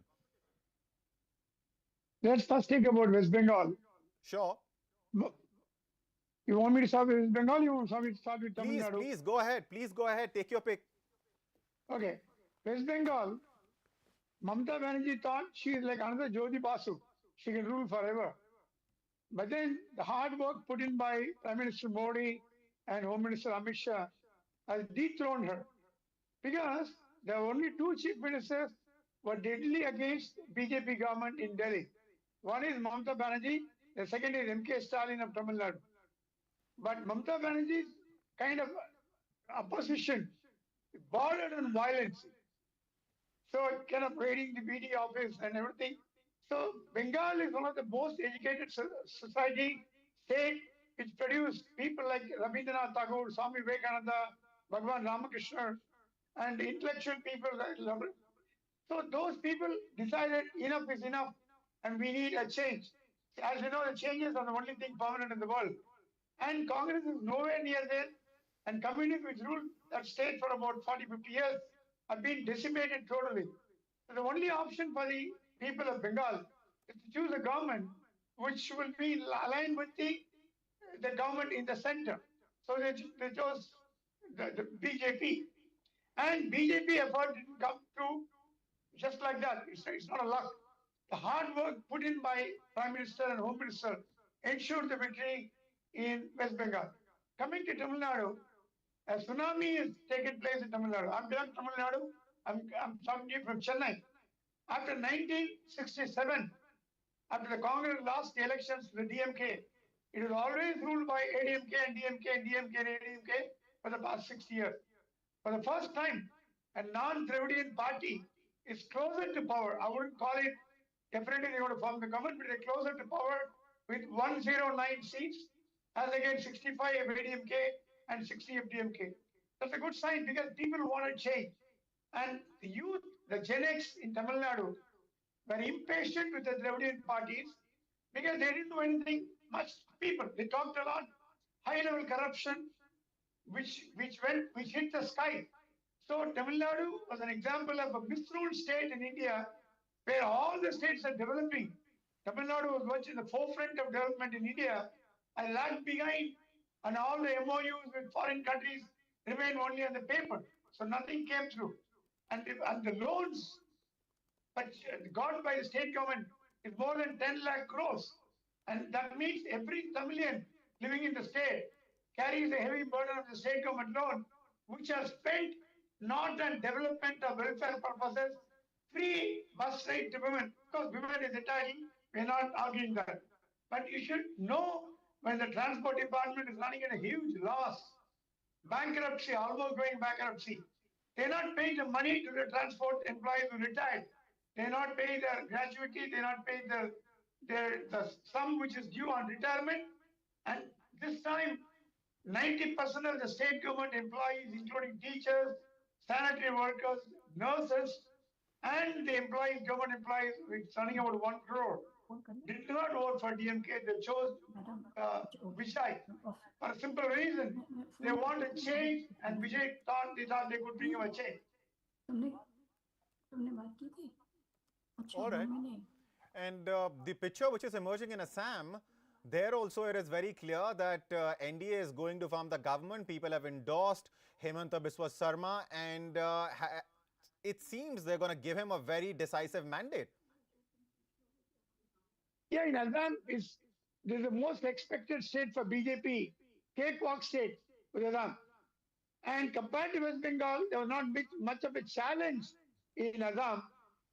Let's first think about West Bengal. Sure. You want me to start with West Bengal? You want me to start with Tamil Nadu? Please go ahead. Please go ahead. Take your pick. Okay. West Bengal, Mamata Banerjee thought she is like another Jyoti Basu. She can rule forever. But then the hard work put in by Prime Minister Modi and Home Minister Amit Shah has dethroned her. Because there are only 2 chief ministers who were deadly against BJP government in Delhi. One is Mamata Banerjee, the second is M.K. Stalin of Tamil Nadu. But Mamata Banerjee's kind of opposition bordered on violence. So kind of raiding the BD office and everything. So Bengal is one of the most educated society state which produced people like Rabindranath Tagore, Swami Vivekananda, Bhagwan Ramakrishna, and intellectual people like so those people decided enough is enough and we need a change. As you know, the changes are the only thing permanent in the world. And Congress is nowhere near there. And communists which ruled that state for about 40, 50 years have been decimated totally. So the only option for the people of Bengal is to choose a government which will be aligned with the government in the center. So they chose the BJP. And BJP effort didn't come through just like that. It's not a luck. The hard work put in by Prime Minister and Home Minister ensured the victory in West Bengal. Coming to Tamil Nadu, a tsunami has taken place in Tamil Nadu. I'm from Tamil Nadu. I'm talking to you from Chennai. After 1967, after the Congress lost the elections to the DMK, it was always ruled by ADMK and DMK and DMK and ADMK for the past 60 years. For the first time, a non-Dravidian party is closer to power. I wouldn't call it, definitely they want to form the government, but they're closer to power with 109 seats as against 65 of ADMK and 60 of DMK. That's a good sign because people want to change. And the youth, the Gen X in Tamil Nadu, were impatient with the Dravidian parties because they didn't do anything much. People, they talked a lot, high-level corruption, which hit the sky. So Tamil Nadu was an example of a misruled state in India, where all the states are developing. Tamil Nadu was much in the forefront of development in India and lagged behind, and all the MOUs with foreign countries remain only on the paper. So nothing came through. And the loans but got by the state government is more than 10 lakh crores. And that means every Tamilian living in the state carries a heavy burden of the state government loan, which are spent not on development or welfare purposes, free bus ride to women. Because women is entitled, we're not arguing that. But you should know when the transport department is running at a huge loss, bankruptcy, almost going bankruptcy. They're not paying the money to the transport employees who retired. They're not paying their gratuity. They're not paying the sum which is due on retirement. And this time, 90% of the state government employees, including teachers, sanitary workers, nurses, and the employees, government employees, which is running about 1 crore, did not vote for DMK. They chose Vijay for a simple reason. They want to change, and Vijay thought they could bring him a change. All right. And the picture which is emerging in Assam, there also it is very clear that NDA is going to form the government. People have endorsed Hemanta Biswa Sarma, and it seems they're going to give him a very decisive mandate. Yeah, in Assam is the most expected state for BJP, cakewalk state with Assam. And compared to West Bengal, there was not much of a challenge in Assam.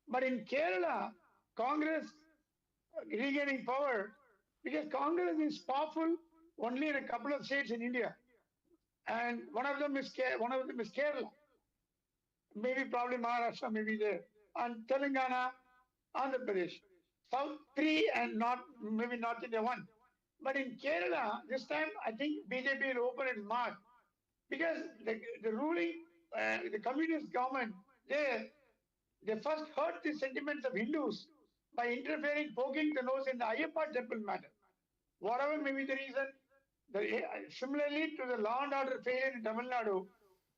But in Kerala, Congress regaining power, because Congress is powerful only in a couple of states in India. And one of them is Kerala. Maybe probably Maharashtra, maybe there. And Telangana, Andhra Pradesh. South 3 and maybe North India 1. But in Kerala, this time I think BJP will open its mouth because the ruling, the communist government there, they first hurt the sentiments of Hindus by interfering, poking the nose in the Ayyappa temple matter. Whatever may be the reason, similarly to the law and order failure in Tamil Nadu,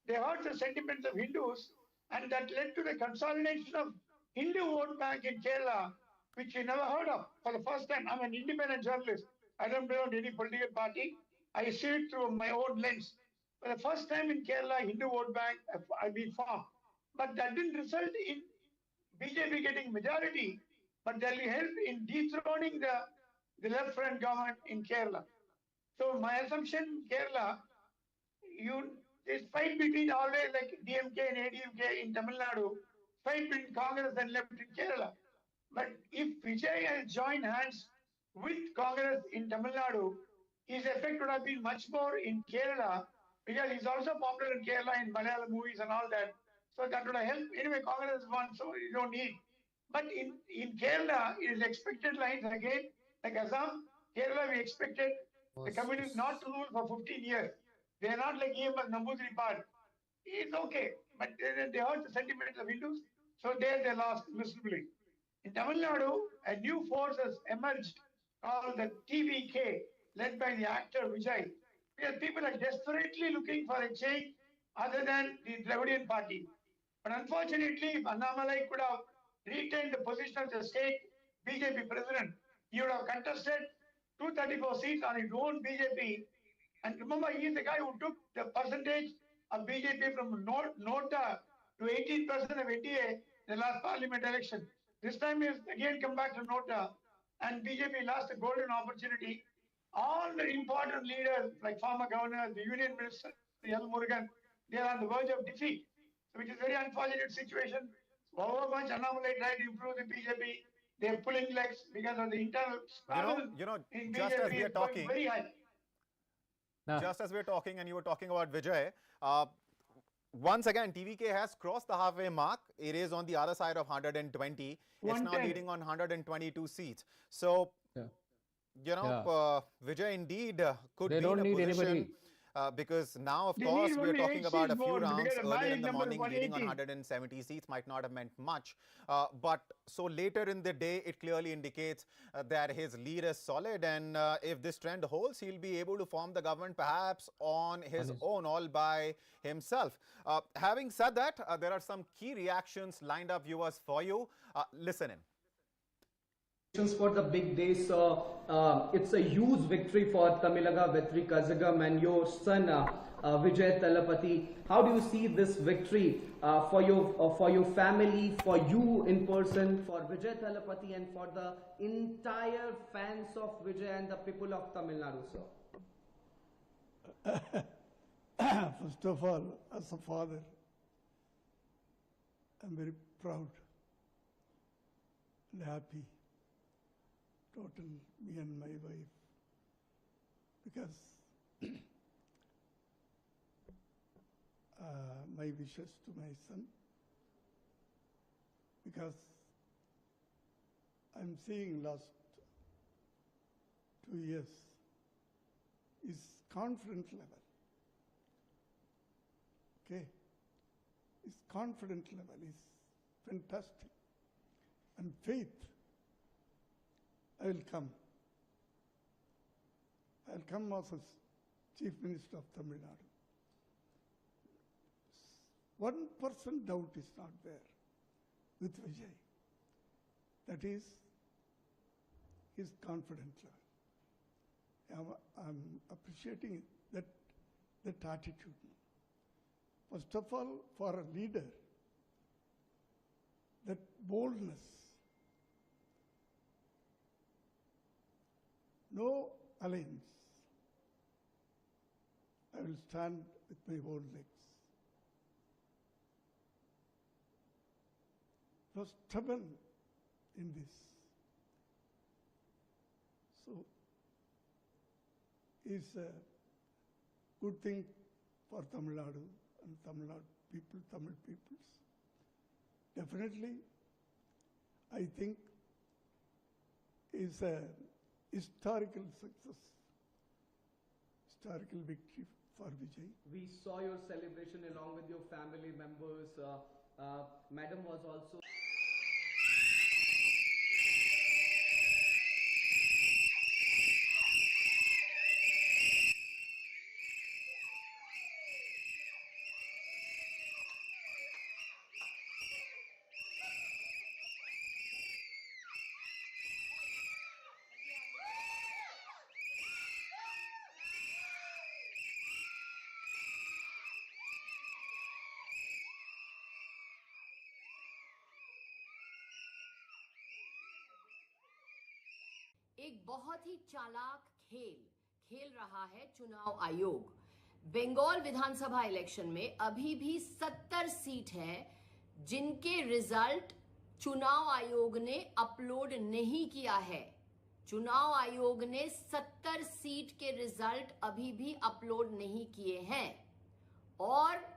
they hurt the sentiments of Hindus, and that led to the consolidation of Hindu vote bank in Kerala, which you never heard of for the first time. I'm an independent journalist. I don't belong to any political party. I see it through my own lens. For the first time in Kerala, Hindu vote bank have been formed. But that didn't result in BJP getting majority, but that will help in dethroning the left front government in Kerala. So my assumption, Kerala, this fight between always like DMK and ADMK in Tamil Nadu, fight between Congress and left in Kerala. But if Vijay has joined hands with Congress in Tamil Nadu, his effect would have been much more in Kerala because he's also popular in Kerala in Malayalam movies and all that. So that would have helped. Anyway, Congress won, so you don't need. But in Kerala, it is expected lines again, like Assam, Kerala, we expected the communists not to rule for 15 years. They are not like EMS Nambudiri part. It's okay, but they hurt the sentiments of Hindus, so there they lost miserably. In Tamil Nadu, a new force has emerged called the TVK, led by the actor Vijay, because people are desperately looking for a change other than the Dravidian party. But unfortunately, if Annamalai could have retained the position of the state BJP president, he would have contested 234 seats on his own BJP. And remember, he is the guy who took the percentage of BJP from Nota to 18% of NDA in the last parliament election. This time he has again come back to Nota, and BJP lost a golden opportunity. All the important leaders, like former governors, the union minister, L. Murugan, they are on the verge of defeat, which is a very unfortunate situation. However much Annamalai tried to improve the BJP, they are pulling legs because of the internal struggle in just BJP as we are is going talking, very high. Just as we're talking, and you were talking about Vijay, once again, TVK has crossed the halfway mark. It is on the other side of 120. It's now leading on 122 seats. So, Yeah. Vijay indeed could They be in don't a need position anybody. because now, of They course, need we are only talking 8 about seats a few more to rounds get a earlier magic in the number morning, leading on 180. 170 seats might not have meant much. But so later in the day, it clearly indicates that his lead is solid. And if this trend holds, he'll be able to form the government perhaps on his own, all by himself. Having said that, there are some key reactions lined up, viewers, for you. Listen in. For the big day, so it's a huge victory for Tamilaga Vetri Kazagam and your son Vijay Talapati. How do you see this victory for your family, for you in person, for Vijay Talapati, and for the entire fans of Vijay and the people of Tamil Nadu, sir? First of all, as a father, I'm very proud and happy. Total, me and my wife, because my wishes to my son, because I'm seeing last 2 years his confidence level. Okay, his confidence level is fantastic, and faith. I will come. I'll come as Chief Minister of Tamil Nadu. 1% doubt is not there with Vijay. That is his confidence level. I'm appreciating that attitude. First of all, for a leader, that boldness. No alliance. I will stand with my own legs. Was stubborn in this. So, it's a good thing for Tamil Nadu and Tamil Nadu people, Tamil peoples. Definitely, I think is a historical success, historical victory for Vijay. We saw your celebration along with your family members. Madam was also. एक बहुत ही चालाक खेल रहा है चुनाव आयोग। बंगाल विधानसभा election में अभी भी 70 सीट है जिनके रिजल्ट चुनाव आयोग ने अपलोड नहीं किया है। चुनाव आयोग ने 70 सीट के रिजल्ट अभी भी अपलोड नहीं किए हैं और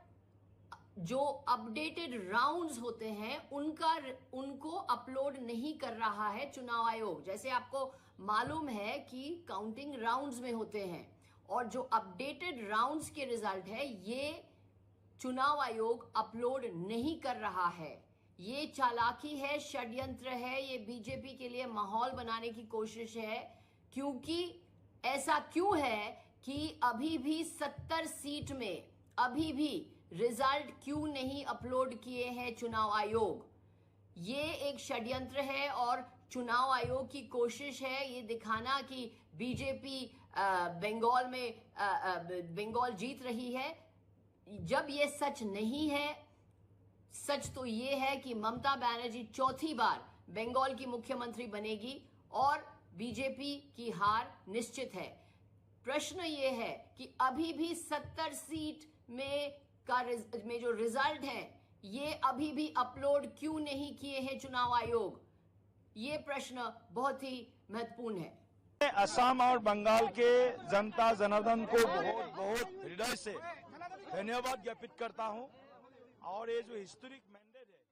जो अपडेटेड राउंड्स होते हैं उनको अपलोड नहीं कर रहा है चुनाव आयोग। जैसे आपको मालूम है कि काउंटिंग राउंड्स में होते हैं और जो अपडेटेड राउंड्स के रिजल्ट है ये चुनाव आयोग अपलोड नहीं कर रहा है। ये चालाकी है, षड्यंत्र है, ये बीजेपी के लिए माहौल बनाने की कोशिश है। क्योंकि ऐसा क्यों है कि अभी भी 70 सीट में अभी भी रिजल्ट क्यों नहीं अपलोड किए हैं चुनाव आयोग? ये एक षड्यंत्र है और चुनाव आयोग की कोशिश है ये दिखाना कि बीजेपी बंगाल में बंगाल जीत रही है, जब ये सच नहीं है। सच तो ये है कि ममता बनर्जी चौथी बार बंगाल की मुख्यमंत्री बनेगी और बीजेपी की हार निश्चित है। प्रश्न ये है कि अभी भी 70 सीट में जो रिजल्ट है ये अभी भी अपलोड क्यों नहीं किए हैं चुनाव आयोग? ये प्रश्न बहुत ही महत्वपूर्ण है। असम और बंगाल के जनता जनार्दन को बहुत बहुत हृदय से धन्यवाद ज्ञापित करता हूं और ये जो हिस्टोरिक मैंडेट है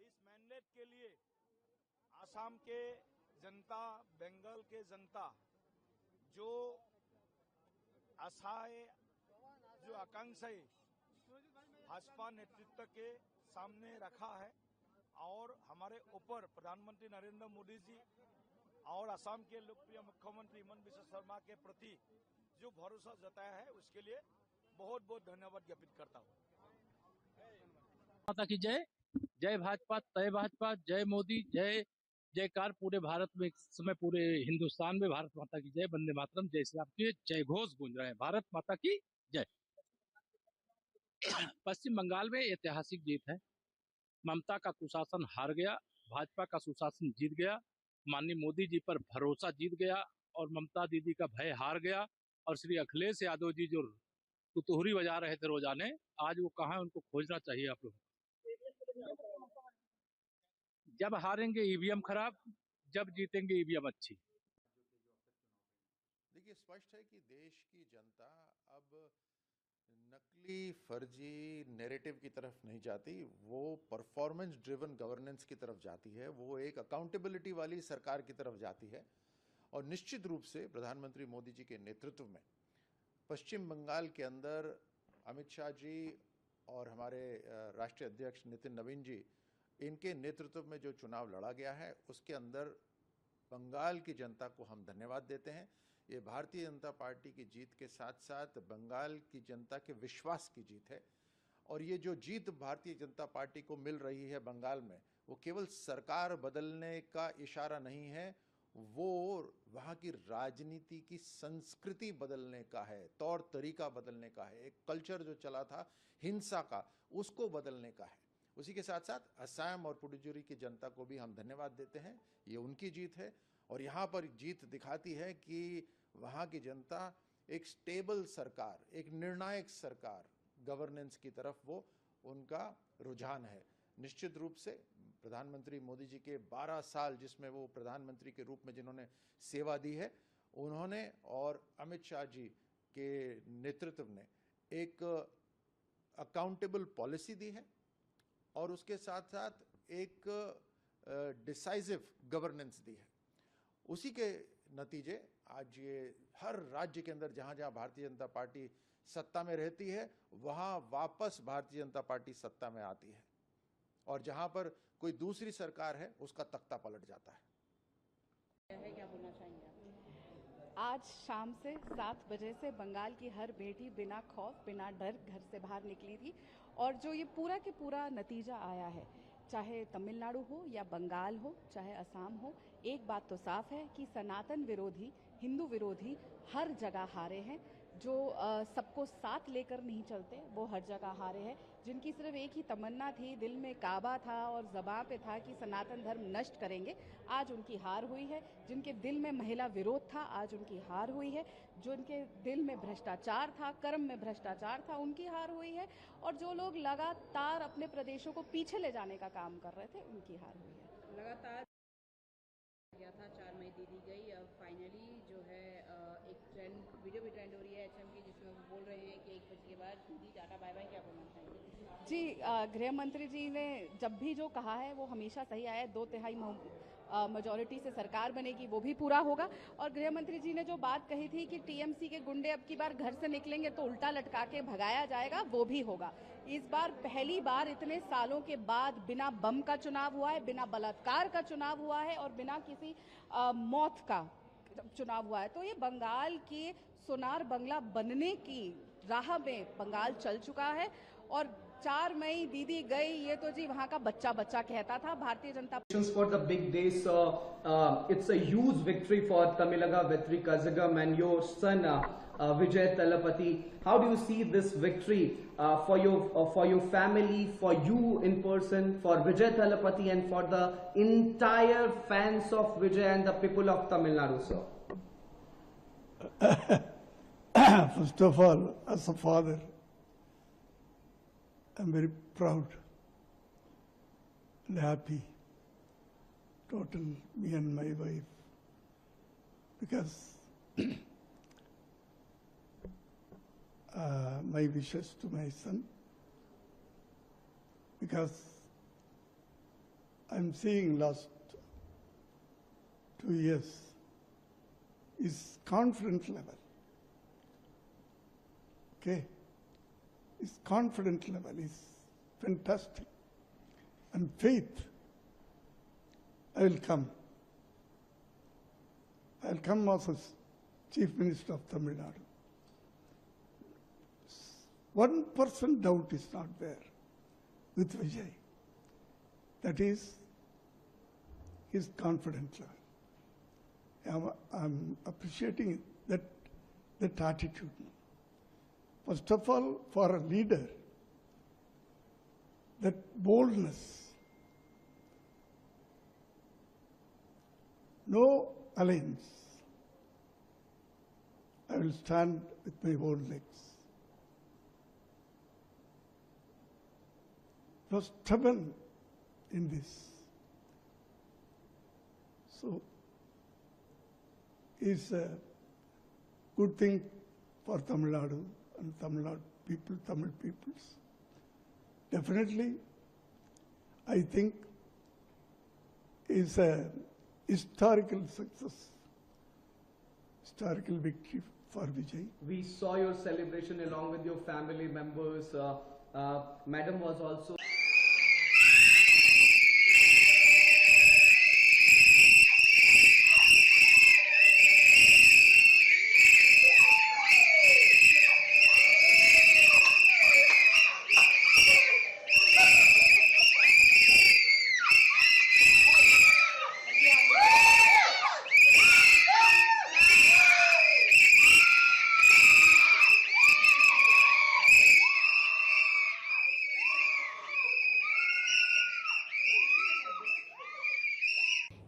इस मैंडेट के लिए असम के जनता, बंगाल के जनता जो आशाएं, जो आकांक्षाएं भाजपा नेतृत्व के सामने रखा है और हमारे ऊपर प्रधानमंत्री नरेंद्र मोदी जी और असम के लोकप्रिय मुख्यमंत्री हिमंत बिस्वा शर्मा के प्रति जो भरोसा जताया है उसके लिए बहुत बहुत धन्यवाद ज्ञापित करता हूँ। माता की जय, जय भाजपा, तय भाजपा, जय मोदी, जय जयकार पूरे भारत में, इस समय पूरे हिंदुस्तान में भारत माता की जय, वंदे मातरम, जय श्री राम के जय घोष गूंज रहे हैं। भारत माता की जय। पश्चिम बंगाल में ऐतिहासिक जीत है। ममता का कुशासन हार गया, भाजपा का सुशासन जीत गया, माननीय मोदी जी पर भरोसा जीत गया और ममता दीदी का भय हार गया। और श्री अखिलेश यादव जी जो तुतुहरी बजा रहे थे रोजाने, आज वो कहाँ है, उनको खोजना चाहिए आप लोग। जब हारेंगे ईवीएम खराब, जब जीतेंगे ईवीएम अच्छी। देखिए, स्पष्ट है कि देश की जनता अब नकली फर्जी नैरेटिव की तरफ नहीं जाती, वो परफॉर्मेंस ड्रिवन गवर्नेंस की तरफ जाती है, वो एक अकाउंटेबिलिटी वाली सरकार की तरफ जाती है। और निश्चित रूप से प्रधानमंत्री मोदी जी के नेतृत्व में पश्चिम बंगाल के अंदर अमित शाह जी और हमारे राष्ट्रीय अध्यक्ष नितिन नवीन जी, इनके नेतृत्व में जो चुनाव लड़ा गया है उसके अंदर बंगाल की जनता को हम धन्यवाद देते हैं। ये भारतीय जनता पार्टी की जीत के साथ साथ बंगाल की जनता के विश्वास की जीत है। और ये जो जीत भारतीय जनता पार्टी को मिल रही है बंगाल में, वो केवल सरकार बदलने का इशारा नहीं है, वो वहाँ की राजनीति की संस्कृति बदलने का है, तौर तरीका बदलने का है, एक कल्चर जो चला था हिंसा का, उसको बदलने का है। उसी के साथ साथ असम और पुडुचेरी की जनता को भी हम धन्यवाद देते हैं, ये उनकी जीत है। और यहाँ पर जीत दिखाती है कि वहाँ की जनता एक स्टेबल सरकार, एक निर्णायक सरकार, गवर्नेंस की तरफ वो उनका रुझान है। निश्चित रूप से प्रधानमंत्री मोदी जी के 12 साल जिसमें वो प्रधानमंत्री के रूप में जिन्होंने सेवा दी है, उन्होंने और अमित शाह जी के नेतृत्व ने एक अकाउंटेबल पॉलिसी दी है और उसके साथ साथ एक डिसाइसिव गवर्नेंस दी है। उसी के नतीजे आज ये हर राज्य के अंदर जहाँ जहाँ भारतीय जनता पार्टी सत्ता में रहती है, वहाँ वापस भारतीय जनता पार्टी सत्ता में आती है और जहाँ पर कोई दूसरी सरकार है उसका तख्ता पलट जाता है। क्या बोलना चाहेंगे आप? आज शाम से 7 बजे से बंगाल की हर बेटी बिना खौफ, बिना डर घर से बाहर निकली थी और जो ये पूरा के पूरा नतीजा आया है, चाहे तमिलनाडु हो या बंगाल हो, चाहे असम हो, एक बात तो साफ है कि सनातन विरोधी, हिंदू विरोधी हर जगह हारे हैं। जो सबको साथ लेकर नहीं चलते वो हर जगह हारे हैं। जिनकी सिर्फ एक ही तमन्ना थी, दिल में काबा था और ज़बां पे था कि सनातन धर्म नष्ट करेंगे, आज उनकी हार हुई है। जिनके दिल में महिला विरोध था, आज उनकी हार हुई है। जो उनके दिल में भ्रष्टाचार था, कर्म में भ्रष्टाचार था, उनकी हार हुई है। और जो लोग लगातार अपने प्रदेशों को पीछे ले जाने का काम कर रहे थे, उनकी हार हुई है। लगातार गया था, 4 मई दीदी गई, अब फाइनली जो है एक ट्रेंड, वीडियो भी ट्रेंड हो रही है एचएम की, जिसमें वो बोल रहे हैं कि 1 बजे के बाद दीदी टाटा बाय बाय। क्या बोलना चाहेंगे? जी, गृह मंत्री जी ने जब भी जो कहा है वो हमेशा सही आया है। 2/3 मेजॉरिटी से सरकार बनेगी, वो भी पूरा होगा। और गृह मंत्री जी ने जो बात कही थी कि टीएमसी के गुंडे अब की बार घर से निकलेंगे तो उल्टा लटका के भगाया जाएगा, वो भी होगा। इस बार पहली बार इतने सालों के बाद बिना बम का चुनाव हुआ है, बिना बलात्कार का चुनाव हुआ है और बिना किसी मौत का चुनाव हुआ है। तो ये बंगाल के सोनार बंगला बनने की राह में बंगाल चल चुका है। और 4 मई दीदी गई, ये तो जी वहाँ का बच्चा बच्चा कहता था। Bharatiya Janata for the big day, so it's a huge victory for Tamilaga Vetri Kazagam and your son Vijay Talapati. How do you see this victory for your family, for you in person, for Vijay Talapati and for the entire fans of Vijay and the people of Tamil Nadu, sir? First of all, as a father, I'm very proud and happy, total, me and my wife, because my wishes to my son, because I'm seeing last 2 years his confidence level. Okay? His confidence level is fantastic. And faith, I will come. I will come as Chief Minister of Tamil Nadu. 1% doubt is not there with Vijay. That is his confidence level. I'm appreciating that attitude. First of all, for a leader, that boldness, no alliance. I will stand with my own legs. Was stubborn in this. So, it's a good thing for Tamil Nadu and Tamil Nadu people, Tamil peoples. Definitely, I think is a historical success, historical victory for Vijay. We saw your celebration along with your family members. Madam was also.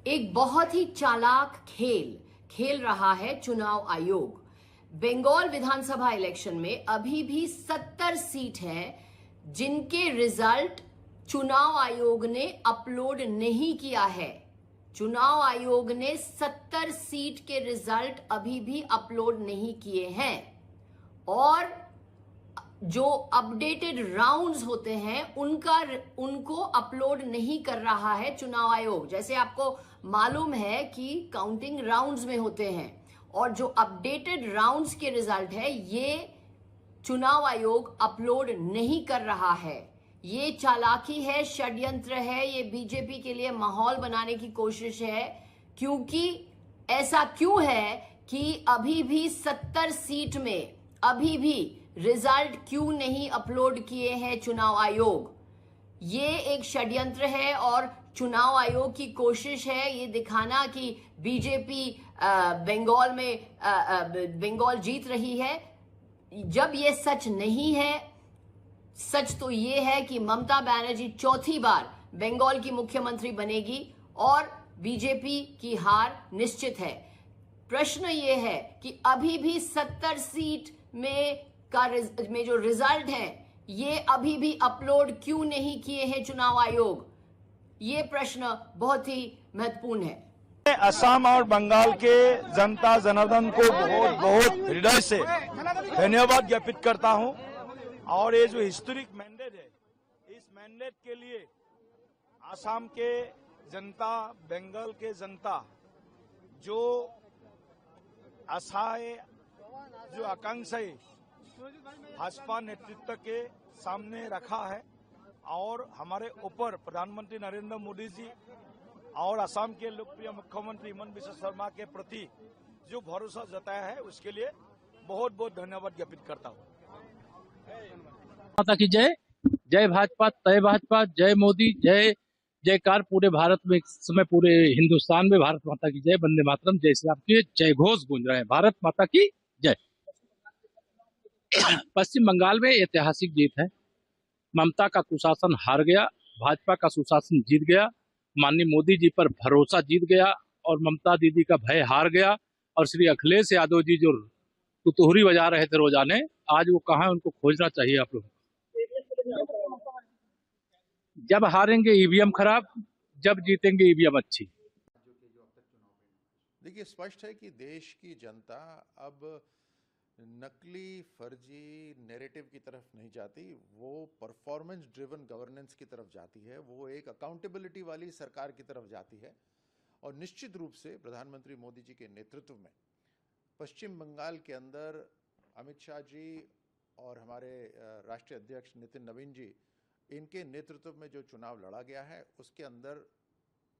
एक बहुत ही चालाक खेल रहा है चुनाव आयोग। बंगाल विधानसभा election में अभी भी 70 सीट है जिनके रिजल्ट चुनाव आयोग ने अपलोड नहीं किया है। चुनाव आयोग ने 70 सीट के रिजल्ट अभी भी अपलोड नहीं किए हैं और जो अपडेटेड राउंड्स होते हैं उनको अपलोड नहीं कर रहा है चुनाव आयोग। जैसे आपको मालूम है कि काउंटिंग राउंड्स में होते हैं और जो अपडेटेड राउंड्स के रिजल्ट है ये चुनाव आयोग अपलोड नहीं कर रहा है। ये चालाकी है, षड्यंत्र है, ये बीजेपी के लिए माहौल बनाने की कोशिश है। क्योंकि ऐसा क्यों है कि अभी भी 70 सीट में अभी भी रिजल्ट क्यों नहीं अपलोड किए हैं चुनाव आयोग? ये एक षड्यंत्र है और चुनाव आयोग की कोशिश है ये दिखाना कि बीजेपी बंगाल में बंगाल जीत रही है, जब ये सच नहीं है। सच तो ये है कि ममता बनर्जी चौथी बार बंगाल की मुख्यमंत्री बनेगी और बीजेपी की हार निश्चित है। प्रश्न ये है कि अभी भी 70 सीट में जो रिजल्ट है ये अभी भी अपलोड क्यों नहीं किए हैं चुनाव आयोग? ये प्रश्न बहुत ही महत्वपूर्ण है। असम और बंगाल के जनता जनार्दन को बहुत बहुत हृदय से धन्यवाद ज्ञापित करता हूं और ये जो हिस्टोरिक मैंडेट है इस मैंडेट के लिए असम के जनता, बंगाल के जनता जो आशाएं, जो आकांक्षाएं भाजपा नेतृत्व के सामने रखा है और हमारे ऊपर प्रधानमंत्री नरेंद्र मोदी जी और असम के लोकप्रिय मुख्यमंत्री हिमंत बिस्वा शर्मा के प्रति जो भरोसा जताया है उसके लिए बहुत बहुत धन्यवाद ज्ञापित करता हूँ। माता की जय, जय भाजपा, तय भाजपा, जय मोदी, जय जयकार पूरे भारत में, इस समय पूरे हिंदुस्तान में भारत माता की जय, वंदे मातरम, जय श्री राम के जय घोष गूंज रहे हैं। भारत माता की जय। पश्चिम बंगाल में ऐतिहासिक जीत है। ममता का कुशासन हार गया, भाजपा का सुशासन जीत गया, माननीय मोदी जी पर भरोसा जीत गया और ममता दीदी का भय हार गया। और श्री अखिलेश यादव जी जो तुतुहरी बजा रहे थे रोजाने, आज वो कहाँ है, उनको खोजना चाहिए आप लोग। जब हारेंगे ईवीएम खराब, जब जीतेंगे ईवीएम अच्छी। देखिए, स्पष्ट है कि देश की जनता अब नकली फर्जी नैरेटिव की तरफ नहीं जाती, वो परफॉर्मेंस ड्रिवन गवर्नेंस की तरफ जाती है, वो एक अकाउंटेबिलिटी वाली सरकार की तरफ जाती है। और निश्चित रूप से प्रधानमंत्री मोदी जी के नेतृत्व में पश्चिम बंगाल के अंदर अमित शाह जी और हमारे राष्ट्रीय अध्यक्ष नितिन नवीन जी, इनके नेतृत्व में जो चुनाव लड़ा गया है उसके अंदर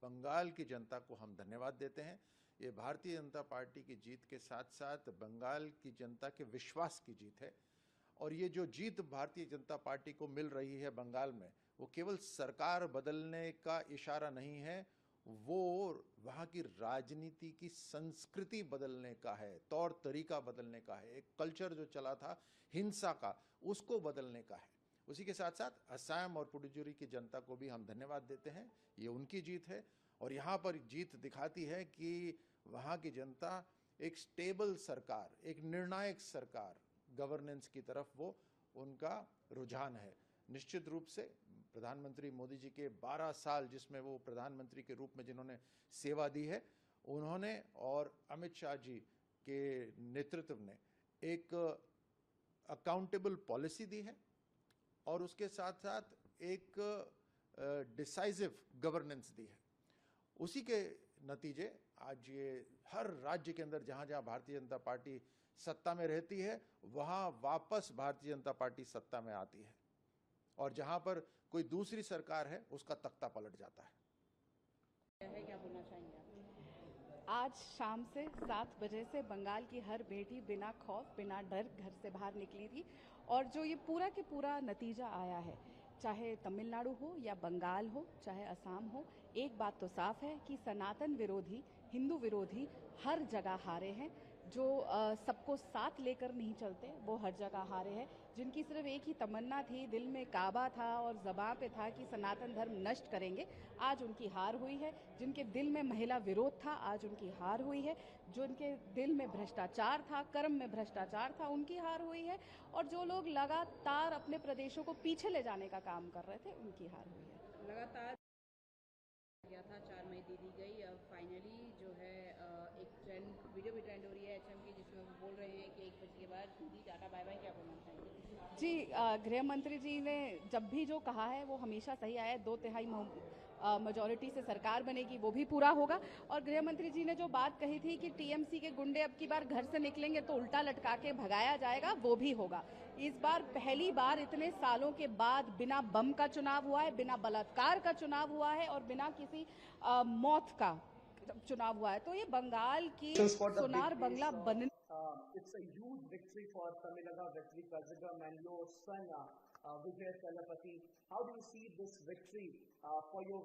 बंगाल की जनता को हम धन्यवाद देते हैं। ये भारतीय जनता पार्टी की जीत के साथ साथ बंगाल की जनता के विश्वास की जीत है। और ये जो जीत भारतीय जनता पार्टी को मिल रही है बंगाल में, वो केवल सरकार बदलने का इशारा नहीं है, वो वहाँ की राजनीति की संस्कृति बदलने का है, तौर तरीका बदलने का है। एक कल्चर जो चला था हिंसा का, उसको बदलने का है। उसी के साथ साथ असम और पुडुचेरी की जनता को भी हम धन्यवाद देते हैं। ये उनकी जीत है और यहाँ पर जीत दिखाती है कि वहाँ की जनता एक स्टेबल सरकार, एक निर्णायक सरकार, गवर्नेंस की तरफ वो उनका रुझान है। निश्चित रूप से प्रधानमंत्री मोदी जी के 12 साल जिसमें वो प्रधानमंत्री के रूप में जिन्होंने सेवा दी है, उन्होंने और अमित शाह जी के नेतृत्व ने एक अकाउंटेबल पॉलिसी दी है और उसके साथ साथ एक डिसाइसिव गवर्नेंस दी है। उसी के नतीजे आज ये हर राज्य के अंदर जहाँ जहाँ भारतीय जनता पार्टी सत्ता में रहती है, वहाँ वापस भारतीय जनता पार्टी सत्ता में आती है और जहाँ पर कोई दूसरी सरकार है उसका तख्ता पलट जाता है। क्या बोलना चाहेंगे आप? आज शाम से 7 बजे से बंगाल की हर बेटी बिना खौफ बिना डर घर से बाहर निकली थी और जो ये पूरा के पूरा नतीजा आया है, चाहे तमिलनाडु हो या बंगाल हो, चाहे असम हो, एक बात तो साफ है कि सनातन विरोधी, हिंदू विरोधी हर जगह हारे हैं। जो सबको साथ लेकर नहीं चलते वो हर जगह हारे हैं। जिनकी सिर्फ एक ही तमन्ना थी, दिल में काबा था और ज़बां पे था कि सनातन धर्म नष्ट करेंगे, आज उनकी हार हुई है। जिनके दिल में महिला विरोध था, आज उनकी हार हुई है। जो उनके दिल में भ्रष्टाचार था, कर्म में भ्रष्टाचार था, उनकी हार हुई है। और जो लोग लगातार अपने प्रदेशों को पीछे ले जाने का काम कर रहे थे, उनकी हार हुई है। लगातार गया था, 4 मई दे दी गई, अब फाइनली जो है एक ट्रेंड, वीडियो भी ट्रेंड हो रही है एचएम की, जिसमें वो बोल रहे हैं कि 1 बजे के बाद दीदी टाटा बाय बाय। क्या बोलना चाहेंगे? जी, गृह मंत्री जी ने जब भी जो कहा है वो हमेशा सही आया है। 2/3 मेजॉरिटी से सरकार बनेगी, वो भी पूरा होगा। और गृह मंत्री जी ने जो बात कही थी कि टीएमसी के गुंडे अब की बार घर से निकलेंगे तो उल्टा लटका के भगाया जाएगा, वो भी होगा। इस बार पहली बार इतने सालों के बाद बिना बम का चुनाव हुआ है, बिना बलात्कार का चुनाव हुआ है और बिना किसी मौत का चुनाव हुआ है। तो ये बंगाल की सोनार बंगला बनने It's a huge victory for Tamil Nadu, Vetri Kazagam and your son Vijay Talapati. How do you see this victory for your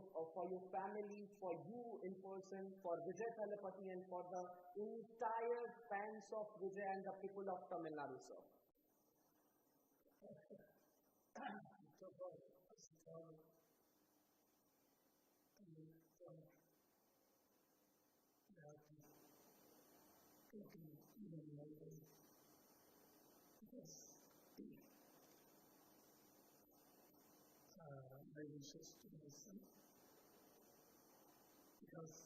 family, for you in person, for Vijay Talapati and for the entire fans of Vijay and the people of Tamil Nadu, sir? My wishes to my son, because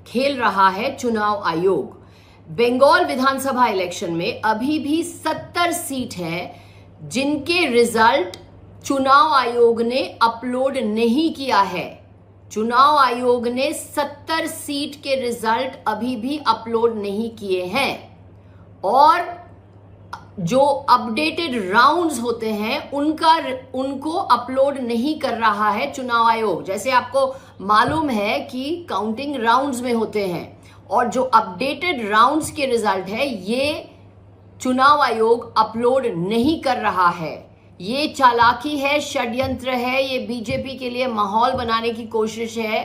खेल रहा है चुनाव आयोग। बंगाल विधानसभा election में अभी भी 70 seat है जिनके रिजल्ट चुनाव आयोग ने अपलोड नहीं किया है। चुनाव आयोग ने 70 सीट के रिजल्ट अभी भी अपलोड नहीं किए हैं और जो अपडेटेड राउंड्स होते हैं उनको अपलोड नहीं कर रहा है चुनाव आयोग। जैसे आपको मालूम है कि काउंटिंग राउंड्स में होते हैं और जो अपडेटेड राउंड्स के रिजल्ट है ये चुनाव आयोग अपलोड नहीं कर रहा है। ये चालाकी है, षड्यंत्र है, ये बीजेपी के लिए माहौल बनाने की कोशिश है।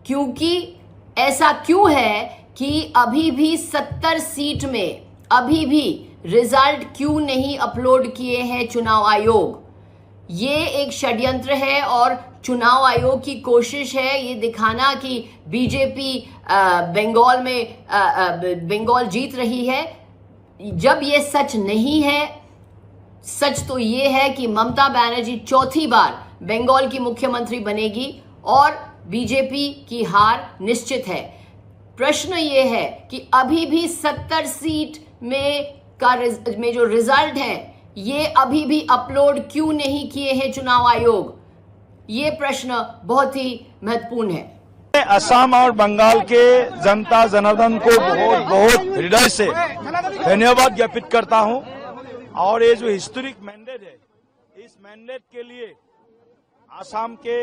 क्योंकि ऐसा क्यों है कि अभी भी 70 सीट में अभी भी रिजल्ट क्यों नहीं अपलोड किए हैं चुनाव आयोग? ये एक षड्यंत्र है और चुनाव आयोग की कोशिश है ये दिखाना कि बीजेपी बंगाल में बंगाल जीत रही है, जब ये सच नहीं है। सच तो ये है कि ममता बनर्जी चौथी बार बंगाल की मुख्यमंत्री बनेगी और बीजेपी की हार निश्चित है। प्रश्न ये है कि अभी भी 70 सीट में जो रिजल्ट है ये अभी भी अपलोड क्यों नहीं किए हैं चुनाव आयोग? ये प्रश्न बहुत ही महत्वपूर्ण है। असम और बंगाल के जनता जनार्दन को बहुत बहुत हृदय से धन्यवाद ज्ञापित करता हूं। और ये जो हिस्टोरिक मैंडेट है, इस मैंडेट के लिए असम के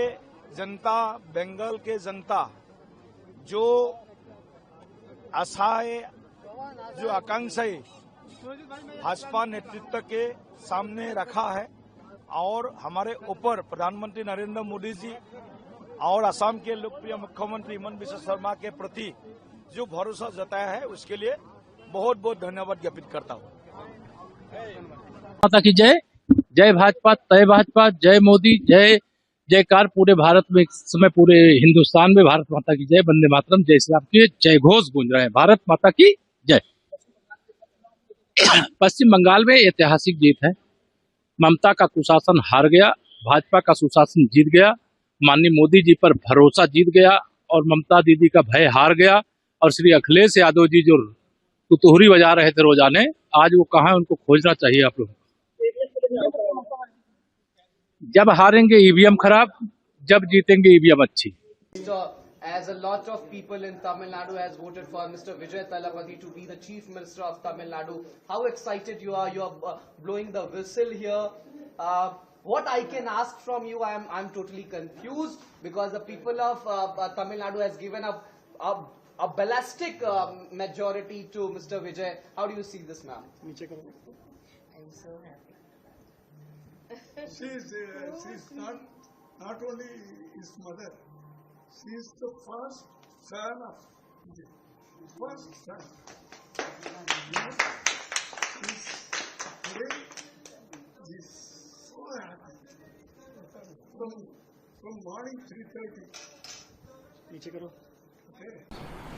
जनता, बंगाल के जनता जो आशाएं, जो आकांक्षाएं भाजपा नेतृत्व के सामने रखा है और हमारे ऊपर प्रधानमंत्री नरेंद्र मोदी जी और असम के लोकप्रिय मुख्यमंत्री हिमंत बिश्व शर्मा के प्रति जो भरोसा जताया है, उसके लिए बहुत बहुत धन्यवाद ज्ञापित करता हूँ। माता की जय। जय भाजपा, तय भाजपा, जय मोदी, जय जयकार पूरे भारत में, इस समय पूरे हिंदुस्तान में भारत माता की जय, वंदे मातरम, जय श्री राम के जय घोष गूंज रहे हैं। भारत माता की जय। पश्चिम बंगाल में ऐतिहासिक जीत है। ममता का कुशासन हार गया, भाजपा का सुशासन जीत गया, माननीय मोदी जी पर भरोसा जीत गया और ममता दीदी का भय हार गया। और श्री अखिलेश यादव जी जो तुतुहरी बजा रहे थे रोजाने, आज वो कहाँ है, उनको खोजना चाहिए आप लोग। जब हारेंगे ईवीएम खराब, जब जीतेंगे ईवीएम अच्छी। As a lot of people in Tamil Nadu has voted for Mr. Vijay Thalapathy to be the Chief Minister of Tamil Nadu, how excited you are? You are blowing the whistle here. What I can ask from you, I'm totally confused because the people of Tamil Nadu has given a ballistic majority to Mr. Vijay. How do you see this, ma'am? I'm so happy. She's not only his mother. She is the first son of Vijay. First son. Today, he is so happy. From morning 3:30.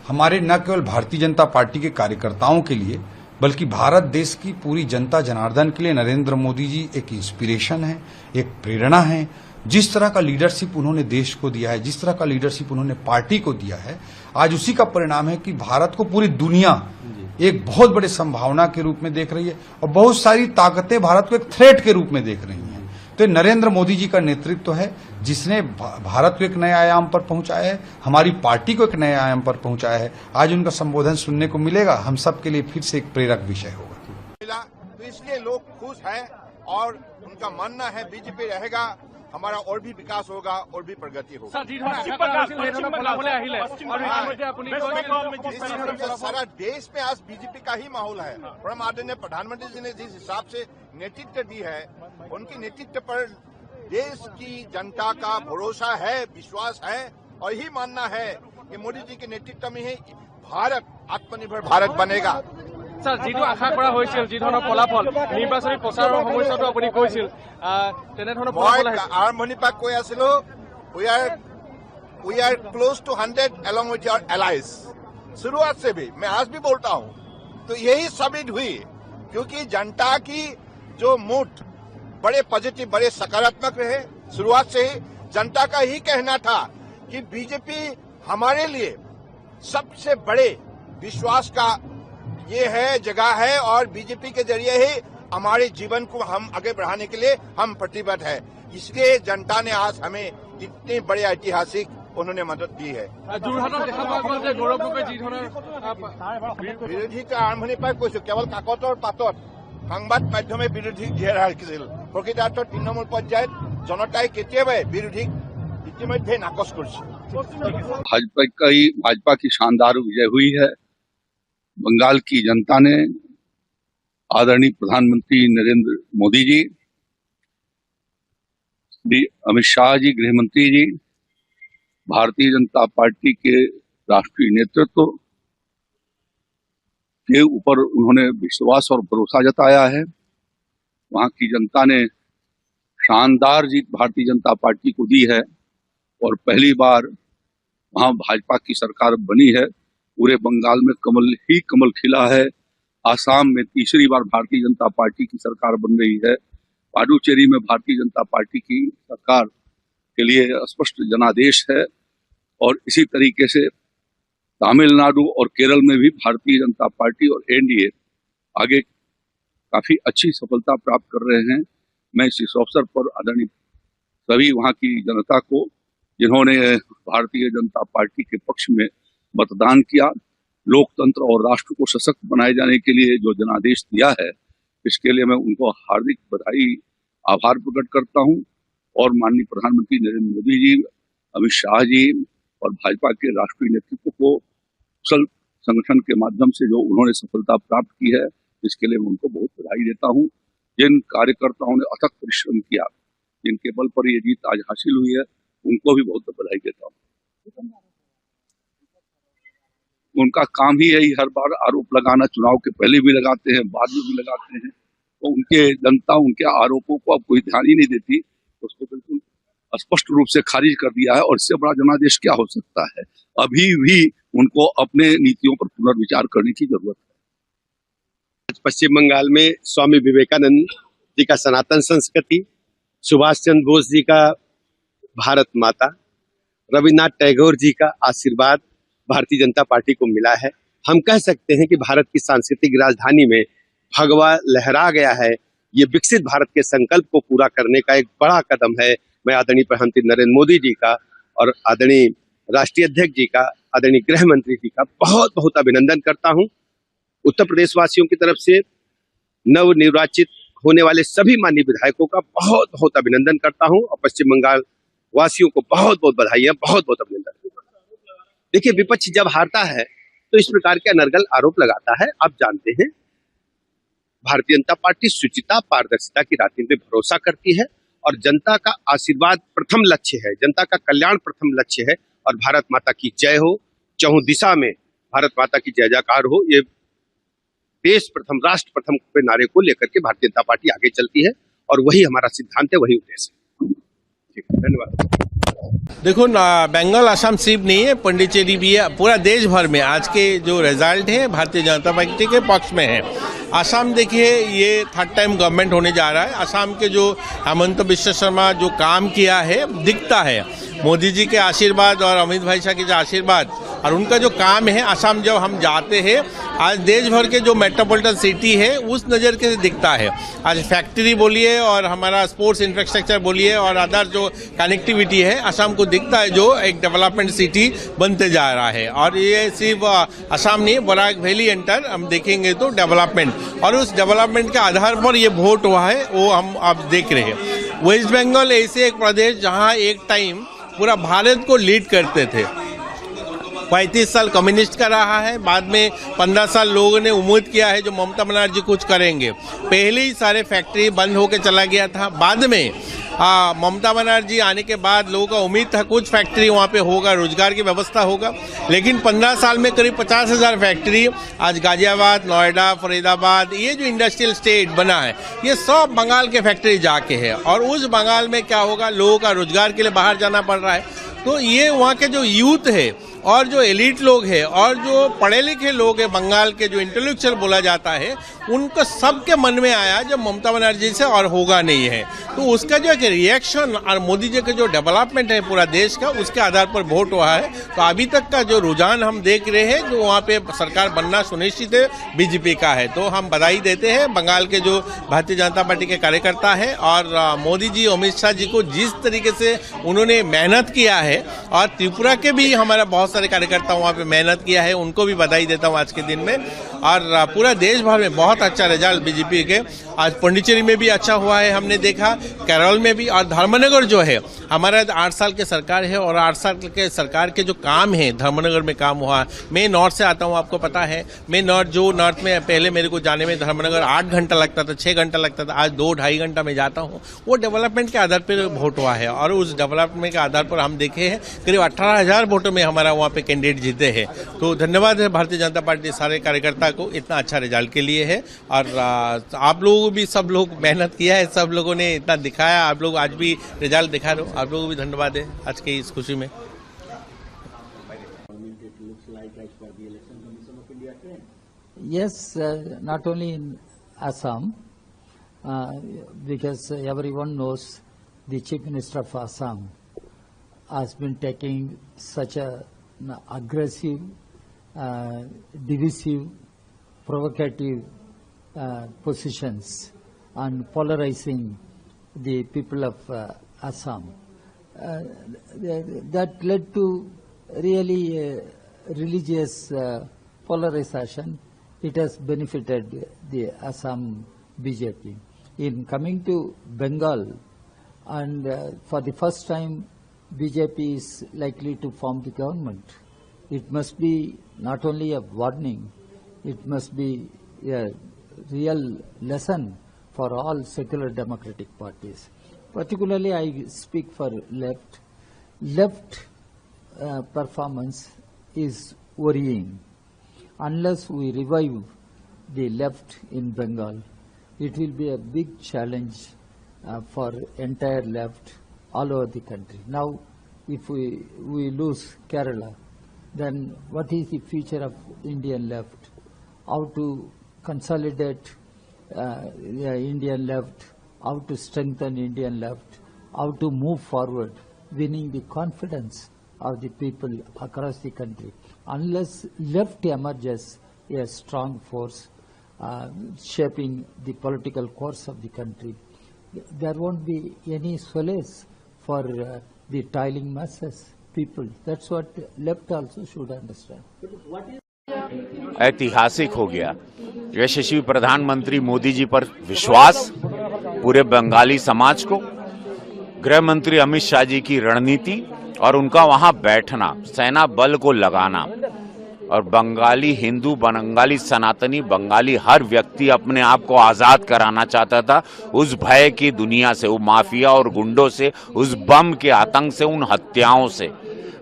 हमारे न केवल Bharatiya Janata party के कार्यकर्ताओं के लिए, बल्कि भारत देश की पूरी जनता जनार्दन के लिए नरेंद्र मोदी जी एक इंस्पिरेशन है, एक प्रेरणा है। जिस तरह का लीडरशिप उन्होंने देश को दिया है, जिस तरह का लीडरशिप उन्होंने पार्टी को दिया है, आज उसी का परिणाम है कि भारत को पूरी दुनिया एक बहुत बड़े संभावना के रूप में देख रही है और बहुत सारी ताकतें भारत को एक थ्रेट के रूप में देख रही हैं। तो नरेंद्र मोदी जी का नेतृत्व है जिसने भारत को एक नए आयाम पर पहुंचाया है, हमारी पार्टी को एक नए आयाम पर पहुंचाया है। आज उनका संबोधन सुनने को मिलेगा, हम सब के लिए फिर से एक प्रेरक विषय होगा। तो इसलिए लोग खुश हैं और उनका मानना है बीजेपी रहेगा, हमारा और भी विकास होगा और भी प्रगति होगा। सारा देश में आज बीजेपी का ही माहौल है। परम आदरणीय प्रधानमंत्री जी ने जिस हिसाब से नेतृत्व दी है, उनकी नेतृत्व पर देश की जनता का भरोसा है, विश्वास है और यही मानना है कि मोदी जी के नेतृत्व में ही भारत आत्मनिर्भर भारत बनेगा। স্যার, যিটো আশা কৰা হৈছিল, যি ধৰণৰ ফলাফল নিৰ্বাচনী প্ৰচাৰৰ সময়তো আপুনি কৈছিল, তেনেধৰণৰ ফলাফল আহিছে। আৰম্ভণিৰ পৰা কৈ আছিলো, we are close to 100 along with your allies। शुरुआत से भी मैं आज भी बोलता हूं, तो यही साबित हुई क्योंकि जनता की जो मूड बड़े पॉजिटिव, बड़े सकारात्मक रहे। शुरुआत से ही जनता का ही कहना था कि बीजेपी हमारे लिए सबसे बड़े विश्वास का ये है, जगह है और बीजेपी के जरिए ही हमारे जीवन को हम आगे बढ़ाने के लिए हम प्रतिबद्ध है। इसलिए जनता ने आज हमें इतनी बड़ी ऐतिहासिक उन्होंने मदद दी है। বিৰোধী আৰম্ভণিৰ পৰাই কৈছো, কেৱল কাকতৰ পাতত সংবাদ মাধ্যমে বিৰোধীক জীয়াই ৰাখিছিল। প্ৰকৃতাৰ্থত তৃণমূল পৰ্যায়ত জনতাই কেতিয়াবাই বিৰোধীক ইতিমধ্যে নাকচ কৰিছে। भाजपा की शानदार विजय हुई है। बंगाल की जनता ने आदरणीय प्रधानमंत्री नरेंद्र मोदी जी, श्री अमित शाह जी गृह मंत्री जी, भारतीय जनता पार्टी के राष्ट्रीय नेतृत्व के ऊपर उन्होंने विश्वास और भरोसा जताया है। वहां की जनता ने शानदार जीत भारतीय जनता पार्टी को दी है और पहली बार वहां भाजपा की सरकार बनी है। पूरे बंगाल में कमल ही कमल खिला है। आसाम में तीसरी बार भारतीय जनता पार्टी की सरकार बन रही है। पुडुचेरी में भारतीय जनता पार्टी की सरकार के लिए स्पष्ट जनादेश है और इसी तरीके से तमिलनाडु और केरल में भी भारतीय जनता पार्टी और एनडीए आगे काफी अच्छी सफलता प्राप्त कर रहे हैं। मैं इस अवसर पर आदरणीय सभी वहां की जनता को जिन्होंने भारतीय जनता पार्टी के पक्ष में मतदान किया। लोकतंत्र और राष्ट्र को सशक्त बनाए जाने के लिए जो जनादेश दिया है, इसके लिए मैं उनको हार्दिक बधाई, आभार प्रकट करता हूं। और माननीय प्रधानमंत्री नरेंद्र मोदी जी, अमित शाह जी और भाजपा के राष्ट्रीय नेतृत्व को कुशल संगठन के माध्यम से जो उन्होंने सफलता प्राप्त की है, इसके लिए मैं उनको बहुत बधाई देता हूं। जिन कार्यकर्ताओं ने अथक परिश्रम किया, जिनके बल पर ये जीत आज हासिल हुई है, उनको भी बहुत बधाई देता हूं। उनका काम ही यही हर बार आरोप लगाना, चुनाव के पहले भी लगाते हैं, बाद में भी लगाते हैं। तो उनके जनता उनके आरोपों को अब कोई ध्यान ही नहीं देती, उसको बिल्कुल स्पष्ट रूप से खारिज कर दिया है। और इससे बड़ा जनादेश क्या हो सकता है? अभी भी उनको अपने नीतियों पर पुनर्विचार करने की जरूरत है। पश्चिम बंगाल में स्वामी विवेकानंद जी का सनातन संस्कृति, सुभाष चंद्र बोस जी का भारत माता, रविन्द्रनाथ टैगोर जी का आशीर्वाद भारतीय जनता पार्टी को मिला है। हम कह सकते हैं कि भारत की सांस्कृतिक राजधानी में भगवा लहरा गया है। ये विकसित भारत के संकल्प को पूरा करने का एक बड़ा कदम है। मैं आदरणीय प्रधानमंत्री नरेंद्र मोदी जी का और आदरणीय राष्ट्रीय अध्यक्ष जी का, आदरणीय गृह मंत्री जी का बहुत बहुत अभिनंदन करता हूं। उत्तर प्रदेश वासियों की तरफ से नवनिर्वाचित होने वाले सभी माननीय विधायकों का बहुत बहुत अभिनंदन करता हूं और पश्चिम बंगाल वासियों को बहुत बहुत बधाई, बहुत बहुत अभिनंदन। देखिए, विपक्ष जब हारता है तो इस प्रकार के अनर्गल आरोप लगाता है। आप जानते हैं, भारतीय जनता पार्टी शुचिता, पारदर्शिता की राजनीति में भरोसा करती है और जनता का आशीर्वाद प्रथम लक्ष्य है, जनता का कल्याण प्रथम लक्ष्य है। और भारत माता की जय हो, चहुं दिशा में भारत माता की जय जयकार हो। ये देश प्रथम, राष्ट्र प्रथम के नारे को लेकर के भारतीय जनता पार्टी आगे चलती है और वही हमारा सिद्धांत है, वही उद्देश्य है। ठीक है, धन्यवाद। देखो ना, बंगाल असम सिर्फ नहीं है, पुडुचेरी भी है। पूरा देश भर में आज के जो रिजल्ट है भारतीय जनता पार्टी के पक्ष में है। असम देखिए, ये थर्ड टाइम गवर्नमेंट होने जा रहा है। असम के जो हेमंत बिश्व शर्मा जो काम किया है दिखता है। मोदी जी के आशीर्वाद और अमित भाई शाह के जो आशीर्वाद और उनका जो काम है, असम जब हम जाते हैं, आज देश भर के जो मेट्रोपॉलिटन सिटी है उस नज़र के दिखता है। आज फैक्ट्री बोलिए और हमारा स्पोर्ट्स इंफ्रास्ट्रक्चर बोलिए और अदर जो कनेक्टिविटी है, असम को दिखता है जो एक डेवलपमेंट सिटी बनते जा रहा है। और ये सिर्फ असम नहीं, बराक वैली एंटर हम देखेंगे तो डेवलपमेंट, और उस डेवलपमेंट के आधार पर ये वोट हुआ है, वो हम अब देख रहे हैं। वेस्ट बंगाल ऐसे एक प्रदेश जहाँ एक टाइम पूरा भारत को लीड करते थे। 35 साल कम्युनिस्ट का रहा है, बाद में 15 साल लोगों ने उम्मीद किया है जो ममता बनर्जी कुछ करेंगे। पहले ही सारे फैक्ट्री बंद होकर चला गया था। बाद में ममता बनर्जी आने के बाद लोगों का उम्मीद था कुछ फैक्ट्री वहाँ पे होगा, रोजगार की व्यवस्था होगा। लेकिन 15 साल में करीब 50,000 फैक्ट्री आज गाजियाबाद, नोएडा, फरीदाबाद, ये जो इंडस्ट्रियल स्टेट बना है, ये सब बंगाल के फैक्ट्री जाके है। और उस बंगाल में क्या होगा, लोगों का रोजगार के लिए बाहर जाना पड़ रहा है। तो ये वहाँ के जो यूथ है और जो एलिट लोग हैं और जो पढ़े लिखे लोग हैं, बंगाल के जो इंटेलेक्चुअल बोला जाता है, उनको सबके मन में आया जब ममता बनर्जी से और होगा नहीं है। तो उसका जो एक रिएक्शन और मोदी जी का जो डेवलपमेंट है पूरा देश का, उसके आधार पर वोट हुआ है। तो अभी तक का जो रुझान हम देख रहे हैं, जो वहाँ पे सरकार बनना सुनिश्चित है बीजेपी का है। तो हम बधाई देते हैं बंगाल के जो भारतीय जनता पार्टी के कार्यकर्ता है और मोदी जी, अमित शाह जी को जिस तरीके से उन्होंने मेहनत किया है, और त्रिपुरा के भी हमारा बहुत सारे कार्यकर्ता वहाँ पे मेहनत किया है, उनको भी बधाई देता हूँ आज के दिन में। और पूरा देश भर में बहुत अच्छा रिजल्ट बीजेपी के। आज पुडुचेरी में भी अच्छा हुआ है, हमने देखा, केरल में भी। और धर्मनगर जो है, हमारा 8 साल के सरकार है और 8 साल के सरकार के जो काम है धर्मनगर में काम हुआ। मैं नॉर्थ से आता हूँ, आपको पता है। मैं नॉर्थ में पहले मेरे को जाने में धर्मनगर 8 घंटा लगता था, 6 घंटा लगता था, आज 2-2.5 घंटा में जाता हूँ। वो डेवलपमेंट के आधार पर वोट हुआ है और उस डेवलपमेंट के आधार पर हम देखे हैं करीब 18,000 वोटों में हमारा वहाँ पे कैंडिडेट जीते हैं। तो धन्यवाद है भारतीय जनता पार्टी सारे कार्यकर्ता को इतना अच्छा रिजल्ट के लिए है। और आप लोगों भी, सब लोग मेहनत किया है, सब लोगों ने इतना दिखाया, आप लोग आज भी रिजल्ट दिखा रहे हो, आप लोगों को भी धन्यवाद है आज की इस खुशी में। Yes, not only in Assam, because everyone knows the Chief Minister of Assam has been taking such a aggressive, divisive, provocative positions and polarizing the people of Assam. that led to really religious polarization. It has benefited the Assam BJP. In coming to Bengal, and for the first time, BJP is likely to form the government. It must be not only a warning, it must be a real lesson for all secular democratic parties. Particularly, I speak for left. Left performance is worrying. Unless we revive the left in Bengal, it will be a big challenge for entire left all over the country. Now, if we lose Kerala, then what is the future of Indian left? How to consolidate the Indian left, how to strengthen Indian left, how to move forward, winning the confidence of the people across the country. Unless left emerges a strong force shaping the political course of the country, there won't be any solace for the toiling masses, people. That's what left also should understand. ऐतिहासिक हो गया। यशस्वी प्रधानमंत्री मोदी जी पर विश्वास पूरे बंगाली समाज को, गृह मंत्री अमित शाह जी की रणनीति और उनका वहां बैठना, सेना बल को लगाना, और बंगाली हिंदू, बंगाली सनातनी, बंगाली हर व्यक्ति अपने आप को आजाद कराना चाहता था उस भय की दुनिया से, वो माफिया और गुंडों से, उस बम के आतंक से, उन हत्याओं से।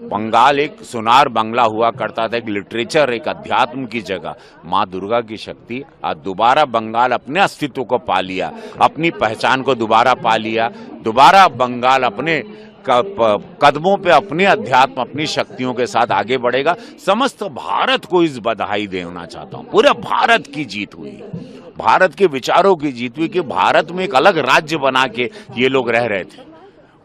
बंगाल एक सुनार बंगला हुआ करता था, एक लिटरेचर, एक अध्यात्म की जगह। माँ दुर्गा की शक्ति आज दोबारा बंगाल अपने अस्तित्व को पा लिया, अपनी पहचान को दोबारा पा लिया। दोबारा बंगाल अपने कदमों पे अपने अध्यात्म, अपनी शक्तियों के साथ आगे बढ़ेगा। समस्त भारत को इस बधाई देना चाहता हूं। पूरे भारत की जीत हुई, भारत के विचारों की जीत हुई कि भारत में एक अलग राज्य बना के ये लोग रह रहे थे।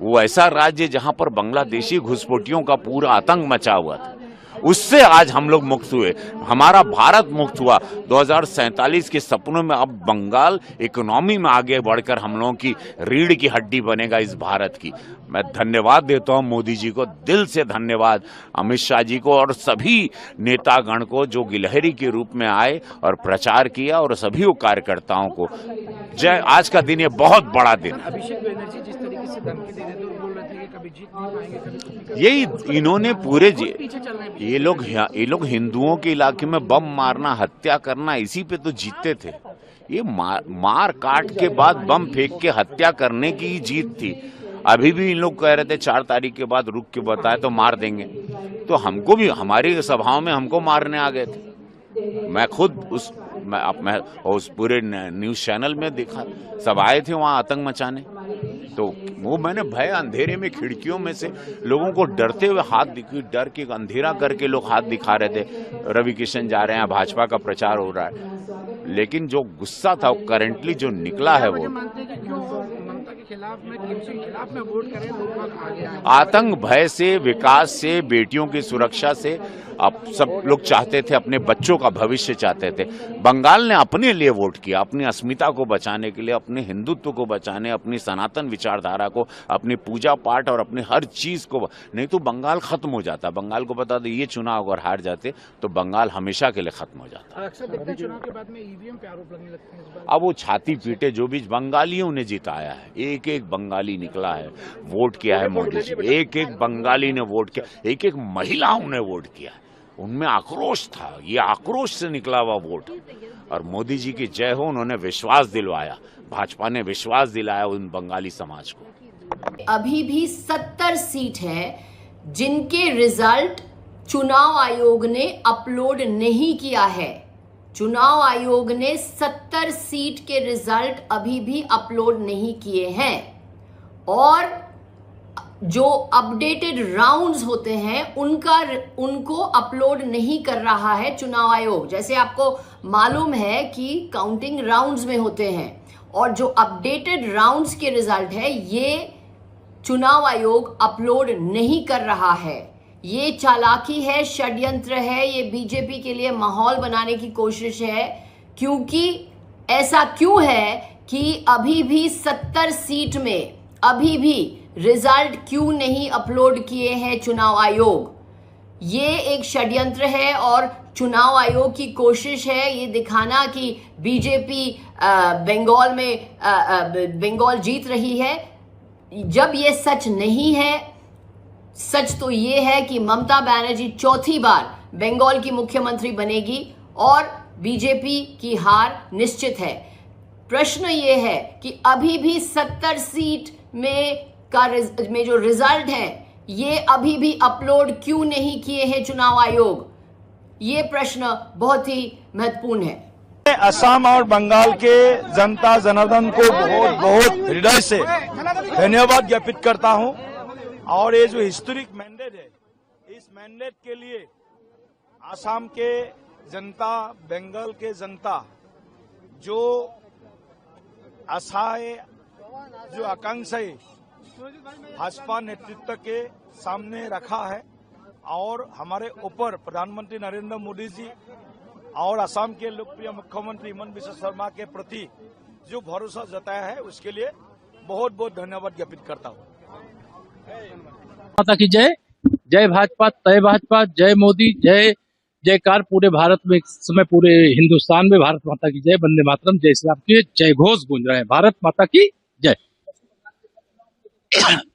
वो ऐसा राज्य जहां पर बांग्लादेशी घुसपैठियों का पूरा आतंक मचा हुआ था, उससे आज हम लोग मुक्त हुए, हमारा भारत मुक्त हुआ। 2047 के सपनों में अब बंगाल इकोनॉमी में आगे बढ़कर हम लोगों की रीढ़ की हड्डी बनेगा इस भारत की। मैं धन्यवाद देता हूं मोदी जी को, दिल से धन्यवाद अमित शाह जी को और सभी नेतागण को जो गिलहरी के रूप में आए और प्रचार किया, और सभी कार्यकर्ताओं को जय। आज का दिन ये बहुत बड़ा दिन है। अभिषेक बनर्जी जिस तरीके से धमकी दे रहे थे, बोल रहे थे कि कभी जीत नहीं पाएंगे, कभी यही इन्होंने पूरे ये लोग हिंदुओं के इलाके में बम मारना, हत्या करना, इसी पे तो जीतते थे। ये मार काट के बाद बम फेंक के हत्या करने की ही जीत थी। अभी भी इन लोग कह रहे थे 4 तारीख के बाद रुक के बताए तो मार देंगे, तो हमको भी हमारी सभाओं में हमको मारने आ गए थे। मैं खुद उस पूरे न्यूज चैनल में देखा, सब आए थे वहां आतंक मचाने, तो वो मैंने भय अंधेरे में खिड़कियों में से लोगों को डरते हुए हाथ दिखी, डर के अंधेरा करके लोग हाथ दिखा रहे थे। रवि किशन जा रहे हैं, भाजपा का प्रचार हो रहा है, लेकिन जो गुस्सा था वो करेंटली जो निकला है वो आतंक भय से, विकास से, बेटियों की सुरक्षा से। अब सब लोग चाहते थे, अपने बच्चों का भविष्य चाहते थे। बंगाल ने अपने लिए वोट किया, अपनी अस्मिता को बचाने के लिए, अपने हिंदुत्व को बचाने, अपनी सनातन विचारधारा को, अपनी पूजा पाठ और अपनी हर चीज को। नहीं तो बंगाल खत्म हो जाता। बंगाल को बता दो ये चुनाव अगर हार जाते तो बंगाल हमेशा के लिए खत्म हो जाता। अक्सर देखते हैं चुनाव के बाद में ईवीएम पे आरोप लगने लगते हैं इस बार। अब वो छाती पीटे, जो भी बंगालियों ने जिताया है, एक एक बंगाली निकला है, वोट किया है मोदी जी, एक एक बंगाली ने वोट किया, एक एक महिलाओं ने वोट किया। उनमें आक्रोश था, ये आक्रोश से निकला हुआ वोट। और मोदी जी की जय हो, उन्होंने विश्वास दिलवाया, भाजपा ने विश्वास दिलाया उन बंगाली समाज को। अभी भी 70 सीट है जिनके रिजल्ट चुनाव आयोग ने अपलोड नहीं किया है। चुनाव आयोग ने 70 सीट के रिजल्ट अभी भी अपलोड नहीं किए हैं, और जो अपडेटेड राउंड्स होते हैं उनको अपलोड नहीं कर रहा है चुनाव आयोग। जैसे आपको मालूम है कि काउंटिंग राउंड्स में होते हैं, और जो अपडेटेड राउंड्स के रिजल्ट है ये चुनाव आयोग अपलोड नहीं कर रहा है। ये चालाकी है, षड्यंत्र है, ये बीजेपी के लिए माहौल बनाने की कोशिश है। क्योंकि ऐसा क्यों है कि अभी भी 70 सीट में अभी भी रिजल्ट क्यों नहीं अपलोड किए हैं चुनाव आयोग। ये एक षड्यंत्र है और चुनाव आयोग की कोशिश है ये दिखाना कि बीजेपी बंगाल में बंगाल जीत रही है, जब ये सच नहीं है। सच तो ये है कि ममता बनर्जी चौथी बार बंगाल की मुख्यमंत्री बनेगी और बीजेपी की हार निश्चित है। प्रश्न ये है कि अभी भी 70 सीट में जो रिजल्ट है ये अभी भी अपलोड क्यों नहीं किए हैं चुनाव आयोग, ये प्रश्न बहुत ही महत्वपूर्ण है। असम और बंगाल के जनता जनार्दन को बहुत बहुत हृदय से धन्यवाद ज्ञापित करता हूं और ये जो हिस्टोरिक मैंडेट है इस मैंडेट के लिए असम के जनता, बंगाल के जनता जो आशाएं, जो आकांक्षाएं भाजपा नेतृत्व के सामने रखा है और हमारे ऊपर प्रधानमंत्री नरेंद्र मोदी जी और असम के लोकप्रिय मुख्यमंत्री हिमंत बिश्व शर्मा के प्रति जो भरोसा जताया है उसके लिए बहुत बहुत धन्यवाद ज्ञापित करता हूँ। माता की जय। जय भाजपा, तय भाजपा, जय मोदी, जय जयकार पूरे भारत में, इस समय पूरे हिंदुस्तान में भारत माता की जय, वंदे मातरम, जय श्री राम के जय घोष गूंज रहे हैं। भारत माता की जय।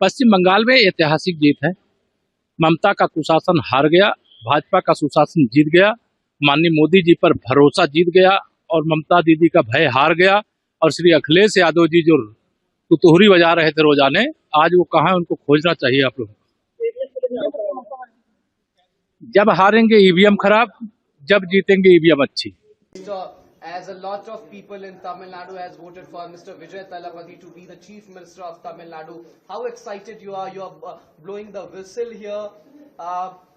पश्चिम बंगाल में ऐतिहासिक जीत है। ममता का कुशासन हार गया, भाजपा का सुशासन जीत गया, माननीय मोदी जी पर भरोसा जीत गया और ममता दीदी का भय हार गया। और श्री अखिलेश यादव जी जो तुतुहरी बजा रहे थे रोजाने, आज वो कहाँ है, उनको खोजना चाहिए आप लोग। जब हारेंगे ईवीएम खराब, जब जीतेंगे ईवीएम अच्छी। As a lot of people in Tamil Nadu has voted for Mr. Vijay Thalapathy to be the Chief Minister of Tamil Nadu, how excited you are? You are blowing the whistle here.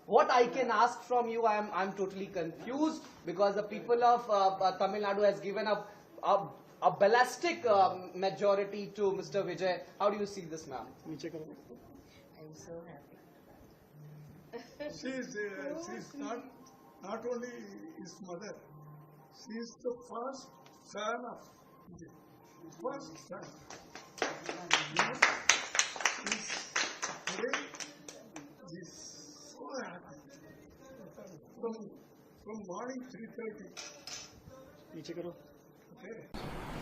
What I can ask from you, I'm totally confused because the people of Tamil Nadu has given a ballistic majority to Mr. Vijay. How do you see this, ma'am? I'm so happy. She's not only his mother. She is the first son of Vijay. First son. Today, he is so happy. From morning 3:30.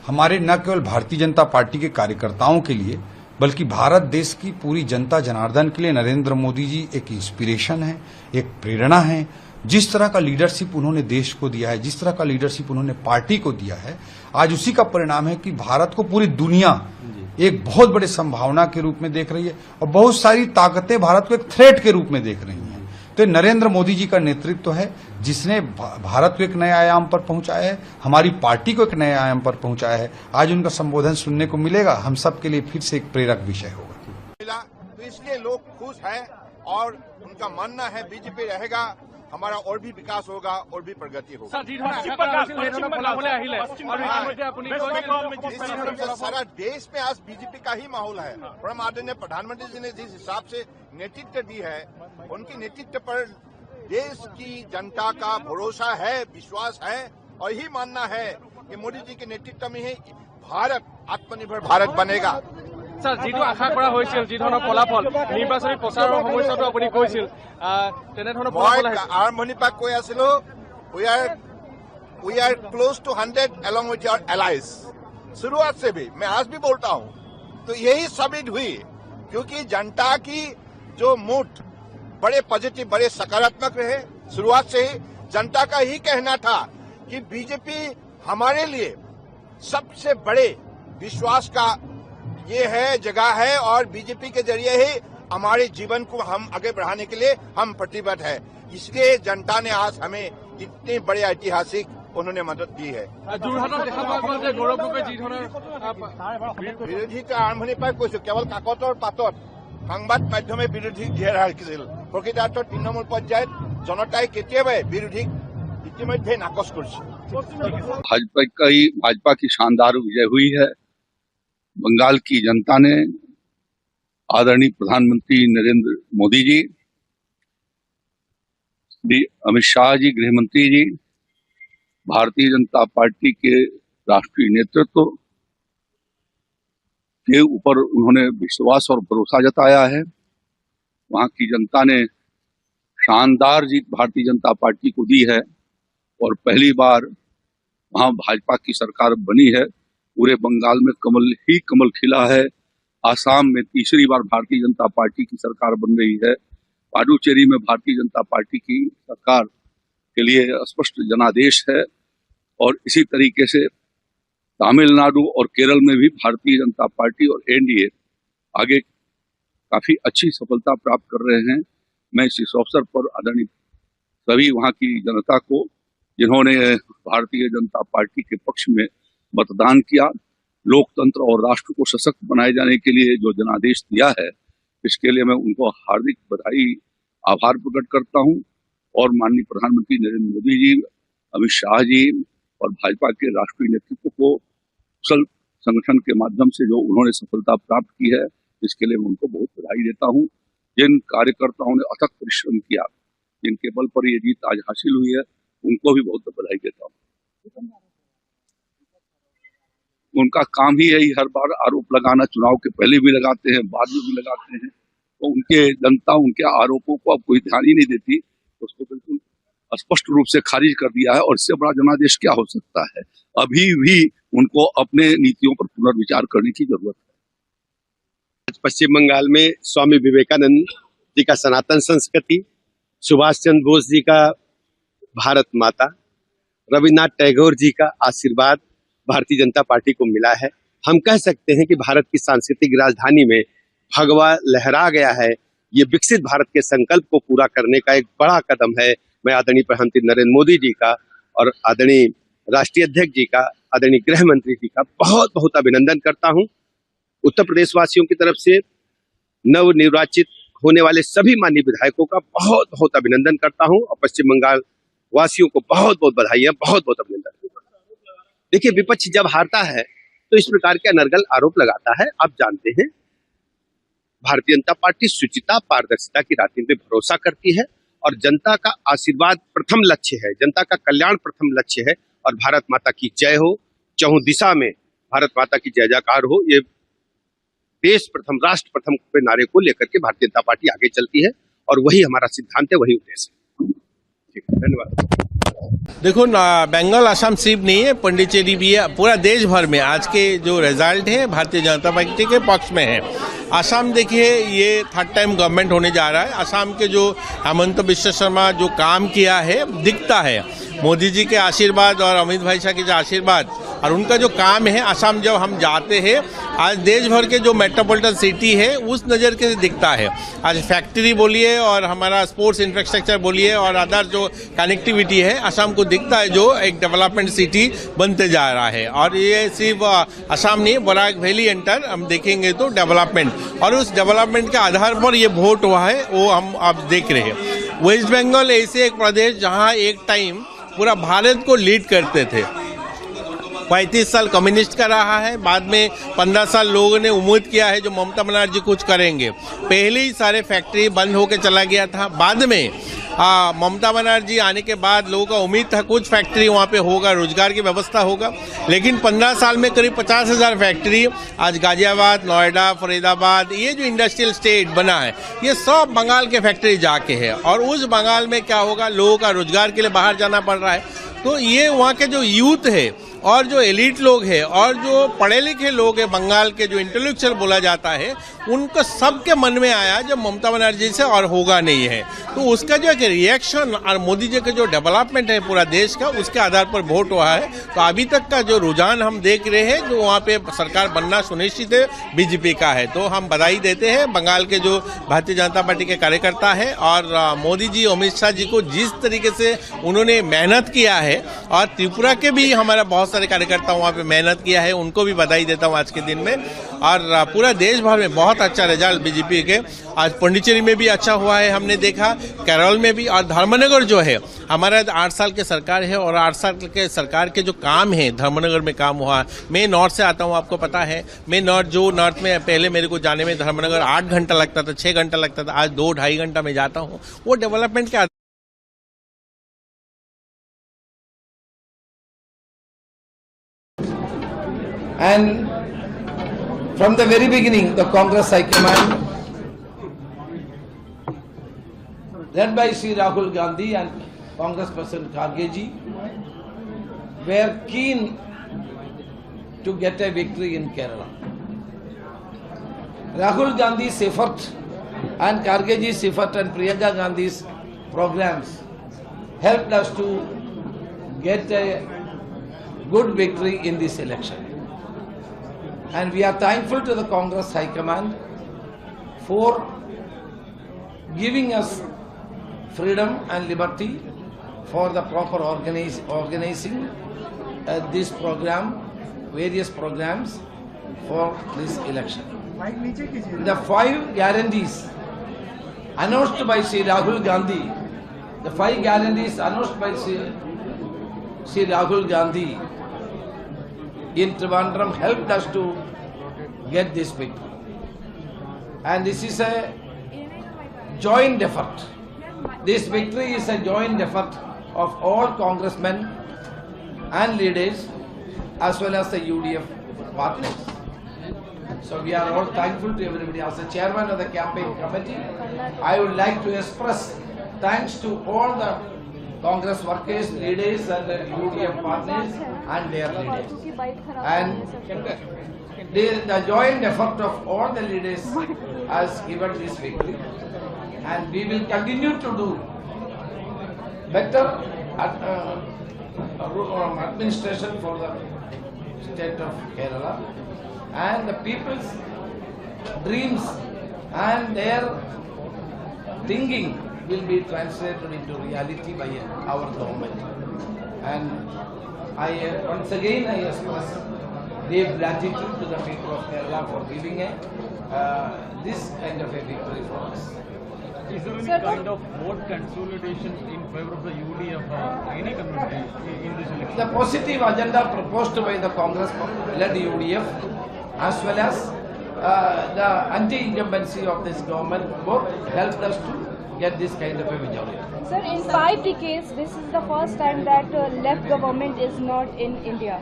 हमारे न केवल Bharatiya Janata party के कार्यकर्ताओं के लिए बल्कि भारत देश की पूरी जनता जनार्दन के लिए नरेंद्र मोदी जी एक इंस्पिरेशन है, एक प्रेरणा है। जिस तरह का लीडरशिप उन्होंने देश को दिया है, जिस तरह का लीडरशिप उन्होंने पार्टी को दिया है, आज उसी का परिणाम है कि भारत को पूरी दुनिया एक बहुत बड़े संभावना के रूप में देख रही है और बहुत सारी ताकतें भारत को एक थ्रेट के रूप में देख रही हैं। तो नरेंद्र मोदी जी का नेतृत्व है जिसने भारत को एक नए आयाम पर पहुंचाया है, हमारी पार्टी को एक नए आयाम पर पहुंचाया है। आज उनका संबोधन सुनने को मिलेगा, हम सब के लिए फिर से एक प्रेरक विषय होगा। तो इसलिए लोग खुश हैं और उनका मानना है बीजेपी रहेगा, हमारा और भी विकास होगा और भी प्रगति होगा। सारा देश में आज बीजेपी का ही माहौल है। परम आदरणीय प्रधानमंत्री जी ने जिस हिसाब से नेतृत्व दी है, उनकी नेतृत्व पर देश की जनता का भरोसा है, विश्वास है और यही मानना है कि मोदी जी के नेतृत्व में ही भारत आत्मनिर्भर भारत बनेगा। স্যার, যিটো আশা কৰা হৈছিল, যি ধৰণৰ ফলাফল নিৰ্বাচনী প্ৰচাৰৰ সময়তো আপুনি কৈছিল, তেনেধৰণৰ ফলাফল আহিছে। আৰম্ভণিৰ পৰা কৈ আছিলো, we are close to 100 along with your allies। शुरुआत से भी मैं आज भी बोलता हूं, तो यही साबित हुई क्योंकि जनता की जो मूड बड़े पॉजिटिव, बड़े सकारात्मक रहे। शुरुआत से ही जनता का ही कहना था कि बीजेपी हमारे लिए सबसे बड़े विश्वास का ये है, जगह है और बीजेपी के जरिए ही हमारे जीवन को हम आगे बढ़ाने के लिए हम प्रतिबद्ध है। इसलिए जनता ने आज हमें इतनी बड़े ऐतिहासिक उन्होंने मदद दी है। বিৰোধী আৰম্ভণিৰ পৰাই কৈছো, কেৱল কাকতৰ পাতত সংবাদ মাধ্যমে বিৰোধীক জীয়াই ৰাখিছিল। প্ৰকৃতাৰ্থত তৃণমূল পৰ্যায়ত জনতাই কেতিয়াবাই বিৰোধীক ইতিমধ্যে নাকচ কৰিছে। भाजपा की शानदार विजय हुई है। बंगाल की जनता ने आदरणीय प्रधानमंत्री नरेंद्र मोदी जी, श्री अमित शाह जी गृह मंत्री जी, भारतीय जनता पार्टी के राष्ट्रीय नेतृत्व के ऊपर उन्होंने विश्वास और भरोसा जताया है। वहां की जनता ने शानदार जीत भारतीय जनता पार्टी को दी है और पहली बार वहां भाजपा की सरकार बनी है। पूरे बंगाल में कमल ही कमल खिला है। आसाम में तीसरी बार भारतीय जनता पार्टी की सरकार बन रही है। पुडुचेरी में भारतीय जनता पार्टी की सरकार के लिए स्पष्ट जनादेश है और इसी तरीके से तमिलनाडु और केरल में भी भारतीय जनता पार्टी और एनडीए आगे काफी अच्छी सफलता प्राप्त कर रहे हैं। मैं इस अवसर पर आदरणीय सभी वहां की जनता को, जिन्होंने भारतीय जनता पार्टी के पक्ष में मतदान किया, लोकतंत्र और राष्ट्र को सशक्त बनाए जाने के लिए जो जनादेश दिया है, इसके लिए मैं उनको हार्दिक बधाई, आभार प्रकट करता हूं। और माननीय प्रधानमंत्री नरेंद्र मोदी जी, अमित शाह जी और भाजपा के राष्ट्रीय नेतृत्व को कुशल संगठन के माध्यम से जो उन्होंने सफलता प्राप्त की है, इसके लिए मैं उनको बहुत बधाई देता हूं। जिन कार्यकर्ताओं ने अथक परिश्रम किया, जिनके बल पर ये जीत आज हासिल हुई है, उनको भी बहुत बधाई देता हूं। उनका काम ही यही हर बार आरोप लगाना, चुनाव के पहले भी लगाते हैं, बाद में भी लगाते हैं। तो उनके जनता उनके आरोपों को अब कोई ध्यान ही नहीं देती, उसको बिल्कुल स्पष्ट रूप से खारिज कर दिया है। और इससे बड़ा जनादेश क्या हो सकता है। अभी भी उनको अपने नीतियों पर पुनर्विचार करने की जरूरत है। पश्चिम बंगाल में स्वामी विवेकानंद जी का सनातन संस्कृति, सुभाष चंद्र बोस जी का भारत माता, रविन्द्रनाथ टैगोर जी का आशीर्वाद भारतीय जनता पार्टी को मिला है। हम कह सकते हैं कि भारत की सांस्कृतिक राजधानी में भगवा लहरा गया है। ये विकसित भारत के संकल्प को पूरा करने का एक बड़ा कदम है। मैं आदरणीय प्रधानमंत्री नरेंद्र मोदी जी का और आदरणीय राष्ट्रीय अध्यक्ष जी का, आदरणीय गृह मंत्री जी का बहुत बहुत अभिनंदन करता हूं। उत्तर प्रदेश वासियों की तरफ से नवनिर्वाचित होने वाले सभी माननीय विधायकों का बहुत बहुत अभिनंदन करता हूं और पश्चिम बंगाल वासियों को बहुत बहुत बधाइयां, बहुत बहुत अभिनंदन। देखिए, विपक्ष जब हारता है तो इस प्रकार के अनर्गल आरोप लगाता है। आप जानते हैं, भारतीय जनता पार्टी शुचिता, पारदर्शिता की राजनीति पे भरोसा करती है और जनता का आशीर्वाद प्रथम लक्ष्य है, जनता का कल्याण प्रथम लक्ष्य है। और भारत माता की जय हो, चहुं दिशा में भारत माता की जय जयकार हो। ये देश प्रथम, राष्ट्र प्रथम के नारे को लेकर के भारतीय जनता पार्टी आगे चलती है और वही हमारा सिद्धांत है, वही उद्देश्य है। ठीक है, धन्यवाद। देखो बंगाल असम सिर्फ नहीं है, पंडिचेरी भी है। पूरा देश भर में आज के जो रिजल्ट है भारतीय जनता पार्टी के पक्ष में है। असम देखिए, ये थर्ड टाइम गवर्नमेंट होने जा रहा है। असम के जो हेमंत बिश्व शर्मा जो काम किया है दिखता है। मोदी जी के आशीर्वाद और अमित भाई शाह के जो आशीर्वाद और उनका जो काम है, असम जब हम जाते हैं, आज देश भर के जो मेट्रोपॉलिटन सिटी है उस नज़र के दिखता है। आज फैक्ट्री बोलिए और हमारा स्पोर्ट्स इंफ्रास्ट्रक्चर बोलिए और अदर जो कनेक्टिविटी है, असम को दिखता है जो एक डेवलपमेंट सिटी बनते जा रहा है। और ये सिर्फ असम नहीं, बराक वैली एंटर हम देखेंगे तो डेवलपमेंट, और उस डेवलपमेंट के आधार पर ये वोट हुआ है, वो हम अब देख रहे हैं। वेस्ट बंगाल ऐसे एक प्रदेश जहाँ एक टाइम पूरा भारत को लीड करते थे। 35 साल कम्युनिस्ट का रहा है, बाद में 15 साल लोगों ने उम्मीद किया है जो ममता बनर्जी कुछ करेंगे। पहले ही सारे फैक्ट्री बंद होकर चला गया था। बाद में ममता बनर्जी आने के बाद लोगों का उम्मीद था कुछ फैक्ट्री वहाँ पे होगा, रोजगार की व्यवस्था होगा। लेकिन 15 साल में करीब 50,000 फैक्ट्री आज गाजियाबाद, नोएडा, फरीदाबाद, ये जो इंडस्ट्रियल स्टेट बना है, ये सब बंगाल के फैक्ट्री जाके है। और उस बंगाल में क्या होगा, लोगों का रोजगार के लिए बाहर जाना पड़ रहा है। तो ये वहाँ के जो यूथ है और जो एलिट लोग हैं और जो पढ़े लिखे लोग हैं, बंगाल के जो इंटेलेक्चुअल बोला जाता है, उनको सबके मन में आया जब ममता बनर्जी से और होगा नहीं है। तो उसका जो एक रिएक्शन और मोदी जी का जो डेवलपमेंट है पूरा देश का, उसके आधार पर वोट हुआ है। तो अभी तक का जो रुझान हम देख रहे हैं, जो वहाँ पे सरकार बनना सुनिश्चित है, बीजेपी का है। तो हम बधाई देते हैं बंगाल के जो भारतीय जनता पार्टी के कार्यकर्ता है और मोदी जी, अमित शाह जी को जिस तरीके से उन्होंने मेहनत किया है, और त्रिपुरा के भी हमारा बहुत सारे कार्यकर्ता वहाँ पे मेहनत किया है, उनको भी बधाई देता हूँ आज के दिन में। और पूरा देश भर में बहुत अच्छा रिजल्ट बीजेपी के। आज पंडिचेरी में भी अच्छा हुआ है, हमने देखा, केरल में भी। और धर्मनगर जो है, हमारा 8 साल के सरकार है और 8 साल के सरकार के जो काम है धर्मनगर में काम हुआ। मैं नॉर्थ से आता हूँ, आपको पता है। मैं नॉर्थ में पहले मेरे को जाने में धर्मनगर 8 घंटा लगता था, 6 घंटा लगता था, आज 2-2.5 घंटा में जाता हूँ। वो डेवलपमेंट के And From the very beginning, the Congress High Command, led by Sri Rahul Gandhi and Congress President Kharge ji, were keen to get a victory in Kerala. Rahul Gandhi's effort and Kharge ji's effort and Priyanka Gandhi's programs helped us to get a good victory in this election. And we are thankful to the Congress High Command for giving us freedom and liberty for the proper organizing this program, various programs for this election. The 5 guarantees announced by Sri Rahul Gandhi, the 5 guarantees announced by Sri Rahul Gandhi in Trivandrum helped us to get this victory. And this is a joint effort. This victory is a joint effort of all congressmen and leaders as well as the UDF partners. So we are all thankful to everybody. As the chairman of the campaign committee, I would like to express thanks to all the Congress workers, leaders and the UDF partners and their leaders. And the joint effort of all the leaders has given this victory. And we will continue to do better administration for the state of Kerala, and the people's dreams and their thinking will be translated into reality by our government. And once again I express deep gratitude to the people of Kerala for giving this kind of a victory for us. Is there any kind of vote consolidation in favor of the UDF or any community in this election? The positive agenda proposed by the Congress-led UDF as well as the anti-incumbency of this government both helped us to get this kind of a majority. Sir, in 5 decades, this is the first time that left government is not in India.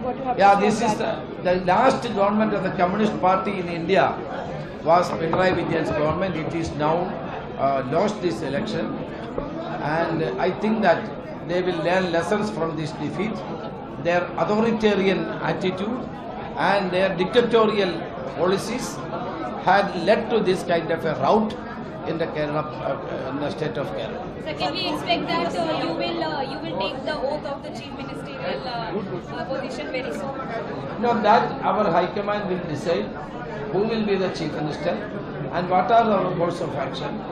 What you have to say This is the last government of the Communist Party in India was Pinarayi Vijay's government. It is now lost this election, and I think that they will learn lessons from this defeat. Their authoritarian attitude and their dictatorial policies had led to this kind of a rout in the Kerala, in the state of Kerala. So can we expect that you will take the oath of the chief ministerial position very soon? No, that our High Command will decide who will be the chief minister and what are our course of action.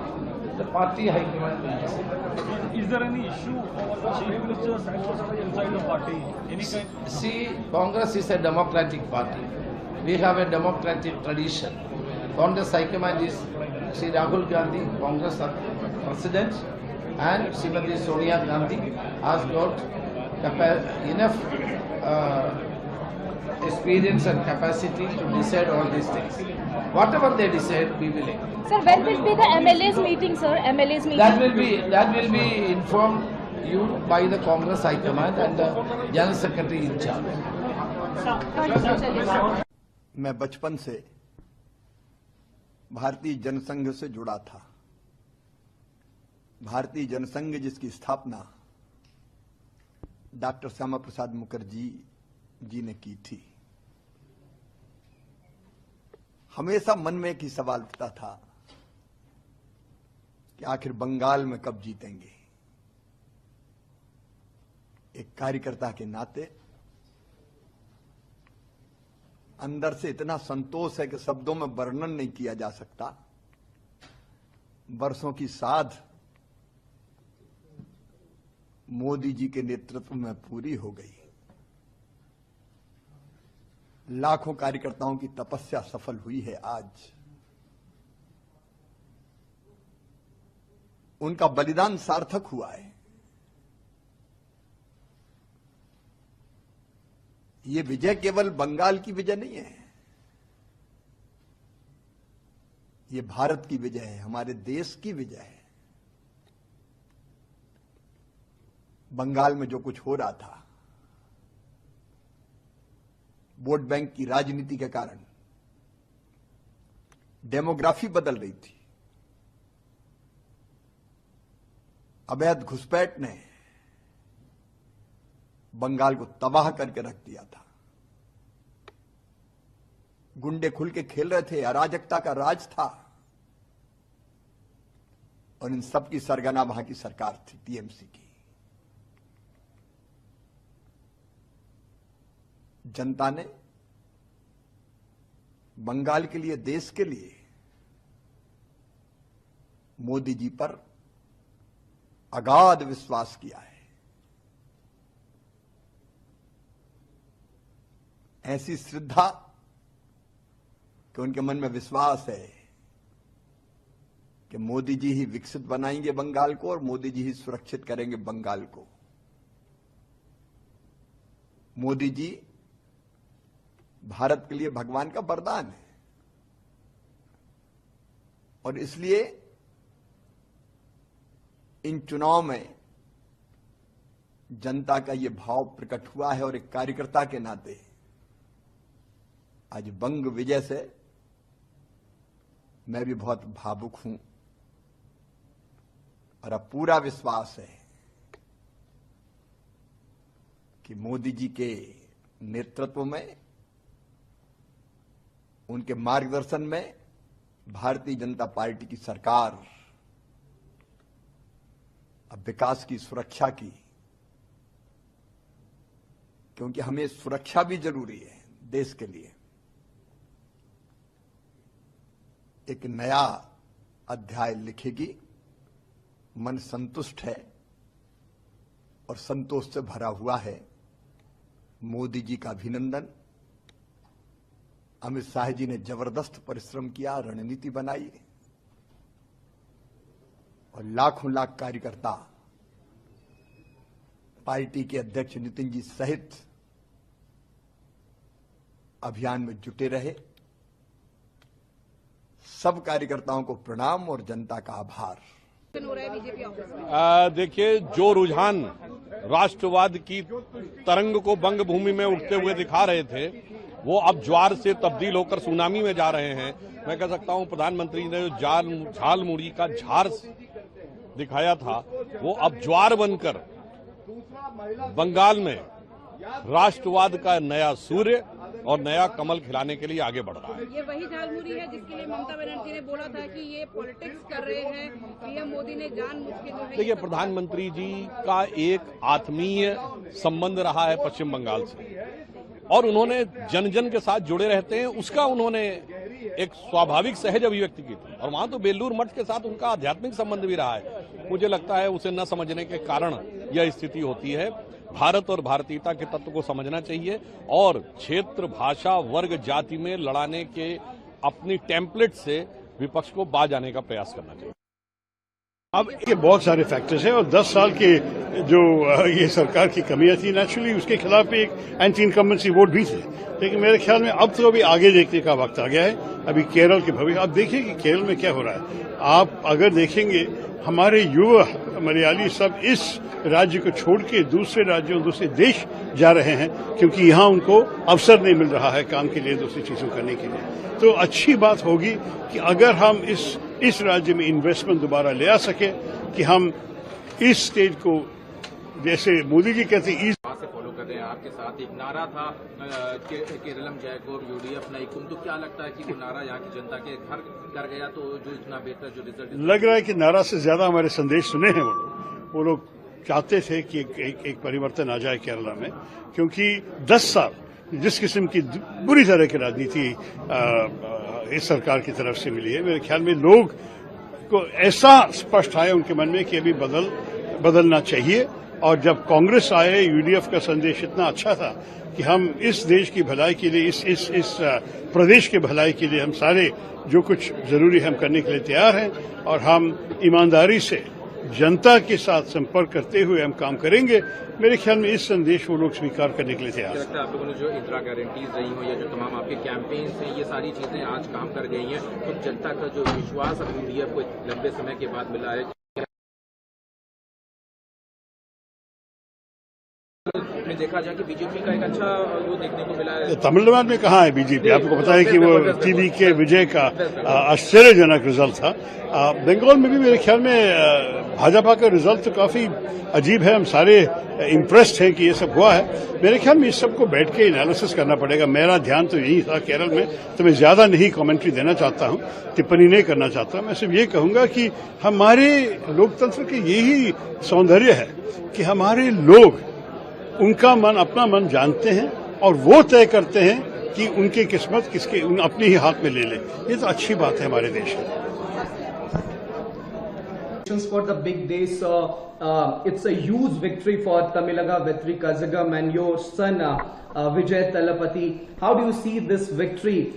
The party High Command will decide. Is there any issue over chief minister's post inside the party? Any kind? See, Congress is a democratic party. We have a democratic tradition. Congress High Command is Sri Rahul Gandhi, Congress President, and Srimati Sonia Gandhi has got enough experience and capacity to decide all these things. Whatever they decide, we will act. Sir, when will be the MLA's meeting, sir? MLA's meeting? That will be informed you by the Congress High Command and the General Secretary in charge. मैं बचपन से भारतीय जनसंघ से जुड़ा था। भारतीय जनसंघ जिसकी स्थापना डॉक्टर श्यामा प्रसाद मुखर्जी जी ने की थी। हमेशा मन में एक ही सवाल उठता था कि आखिर बंगाल में कब जीतेंगे। एक कार्यकर्ता के नाते अंदर से इतना संतोष है कि शब्दों में वर्णन नहीं किया जा सकता। वर्षों की साध मोदी जी के नेतृत्व में पूरी हो गई। लाखों कार्यकर्ताओं की तपस्या सफल हुई है। आज उनका बलिदान सार्थक हुआ है। ये विजय केवल बंगाल की विजय नहीं है, ये भारत की विजय है, हमारे देश की विजय है। बंगाल में जो कुछ हो रहा था, वोट बैंक की राजनीति के कारण डेमोग्राफी बदल रही थी। अवैध घुसपैठ ने बंगाल को तबाह करके रख दिया था। गुंडे खुल के खेल रहे थे, अराजकता का राज था, और इन सब की सरगना वहां की सरकार थी, टीएमसी की। जनता ने बंगाल के लिए, देश के लिए मोदी जी पर अगाध विश्वास किया है। ऐसी श्रद्धा कि उनके मन में विश्वास है कि मोदी जी ही विकसित बनाएंगे बंगाल को और मोदी जी ही सुरक्षित करेंगे बंगाल को। मोदी जी भारत के लिए भगवान का वरदान है, और इसलिए इन चुनाव में जनता का यह भाव प्रकट हुआ है। और एक कार्यकर्ता के नाते आज बंग विजय से मैं भी बहुत भावुक हूं, और अब पूरा विश्वास है कि मोदी जी के नेतृत्व में, उनके मार्गदर्शन में भारतीय जनता पार्टी की सरकार अब विकास की, सुरक्षा की, क्योंकि हमें सुरक्षा भी जरूरी है देश के लिए, एक नया अध्याय लिखेगी। मन संतुष्ट है और संतोष से भरा हुआ है। मोदी जी का अभिनंदन। अमित शाह जी ने जबरदस्त परिश्रम किया, रणनीति बनाई, और लाखों लाख कार्यकर्ता पार्टी के अध्यक्ष नितिन जी सहित अभियान में जुटे रहे। सब कार्यकर्ताओं को प्रणाम और जनता का आभार। देखिए, जो रुझान राष्ट्रवाद की तरंग को बंग भूमि में उठते हुए दिखा रहे थे, वो अब ज्वार से तब्दील होकर सुनामी में जा रहे हैं। मैं कह सकता हूं प्रधानमंत्री ने जो झाल मुड़ी का झार दिखाया था, वो अब ज्वार बनकर बंगाल में राष्ट्रवाद का नया सूर्य और नया कमल खिलाने के लिए आगे बढ़ रहा है। ये वही झालमुड़ी है जिसके लिए ममता बनर्जी ने बोला था कि ये पॉलिटिक्स कर रहे हैं, पीएम मोदी ने जानबूझ के जो है। देखिए, प्रधानमंत्री जी का एक आत्मीय संबंध रहा है पश्चिम बंगाल से, और उन्होंने जन जन के साथ जुड़े रहते हैं, उसका उन्होंने एक स्वाभाविक सहज अभिव्यक्ति की थी। और वहां तो बेलूर मठ के साथ उनका आध्यात्मिक संबंध भी रहा है। मुझे लगता है उसे न समझने के कारण यह स्थिति होती है। भारत और भारतीयता के तत्व को समझना चाहिए, और क्षेत्र, भाषा, वर्ग, जाति में लड़ाने के अपनी टेम्पलेट से विपक्ष को बाज आने का प्रयास करना चाहिए। अब ये बहुत सारे फैक्टर्स हैं, और 10 साल के जो ये सरकार की कमियां थी, नेचुरली उसके खिलाफ एक एंटी इनकम्बेंसी वोट भी थे। लेकिन मेरे ख्याल में अब तो अभी आगे देखने का वक्त आ गया है। अभी केरल के भविष्य, आप देखिए कि केरल में क्या हो रहा है। आप अगर देखेंगे, हमारे युवा मलयाली सब इस राज्य को छोड़ के दूसरे राज्यों, दूसरे देश जा रहे हैं, क्योंकि यहाँ उनको अवसर नहीं मिल रहा है काम के लिए, दूसरी चीजों करने के लिए। तो अच्छी बात होगी कि अगर हम इस राज्य में इन्वेस्टमेंट दोबारा ले आ सके, कि हम इस स्टेट को, जैसे मोदी जी कहते हैं, से फॉलो कर रहे हैं। आपके साथ एक नारा था केरलम जयकोर यूडीएफ नईकुम, तो क्या लगता है कि वो नारा यहाँ की जनता के घर कर गया, तो जो इतना बेहतर जो रिजल्ट लग रहा है कि नारा से ज्यादा हमारे संदेश सुने हैं वो लोग चाहते थे कि एक परिवर्तन आ जाए केरला में, क्योंकि 10 साल जिस किस्म की बुरी तरह की राजनीति इस सरकार की तरफ से मिली है, मेरे ख्याल में लोग को ऐसा स्पष्ट आया उनके मन में कि अभी बदलना चाहिए। और जब कांग्रेस आए, यूडीएफ का संदेश इतना अच्छा था कि हम इस देश की भलाई के लिए, इस प्रदेश के भलाई के लिए हम सारे जो कुछ जरूरी हम करने के लिए तैयार हैं, और हम ईमानदारी से जनता के साथ संपर्क करते हुए हम काम करेंगे। मेरे ख्याल में इस संदेश वो लोग स्वीकार करने के लिए तैयार हैं। आप लोगों ने जो इंदिरा गारंटीज रही हो या जो तमाम आपके कैंपेन्स हैं, ये सारी चीजें आज काम कर गई हैं, तो जनता का जो विश्वास अब यूडीएफ को लंबे समय के बाद मिला है। में देखा जाए कि बीजेपी का एक अच्छा वो देखने को मिला है। तमिलनाडु में कहाँ है बीजेपी? आपको पता है कि वो टीवी के विजय का आश्चर्यजनक रिजल्ट था। बंगाल में भी मेरे ख्याल में भाजपा का रिजल्ट तो काफी अजीब है। हम सारे इम्प्रेस्ड हैं कि ये सब हुआ है। मेरे ख्याल में इस सबको बैठ के एनालिसिस करना पड़ेगा। मेरा ध्यान तो यही था केरल में, तो मैं ज्यादा नहीं कमेंट्री देना चाहता हूं, टिप्पणी नहीं करना चाहता। मैं सिर्फ ये कहूंगा कि हमारे लोकतंत्र के यही सौंदर्य है कि हमारे लोग उनका मन, अपना मन जानते हैं और वो तय करते हैं कि उनकी किस्मत किसके अपने ही हाथ में ले ले। ये तो अच्छी बात है हमारे देश में। For the big day, so it's a huge victory for Tamilaga Vetri Kazhagam and your son Vijay Talapati. How do you see this victory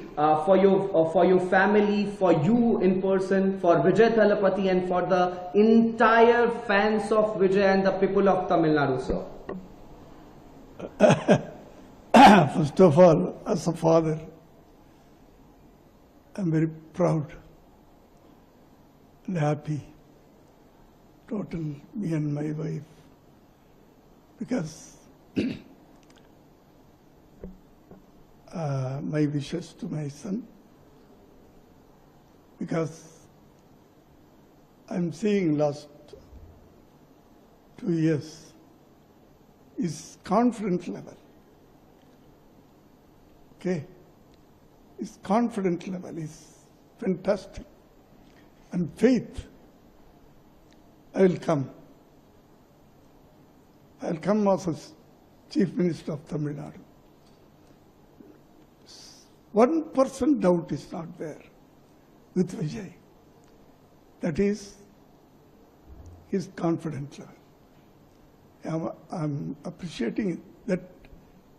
for your family, for you in person, for Vijay Talapati, and for the entire fans of Vijay and the people of Tamil Nadu, sir? First of all, as a father, I'm very proud and happy. Total, me and my wife, because my wishes to my son, because I'm seeing last 2 years his confidence level. Okay, his confidence level is fantastic, and faith. I will come as Chief Minister of Tamil Nadu. 1% doubt is not there with Vijay. That is his confidence level. I'm appreciating that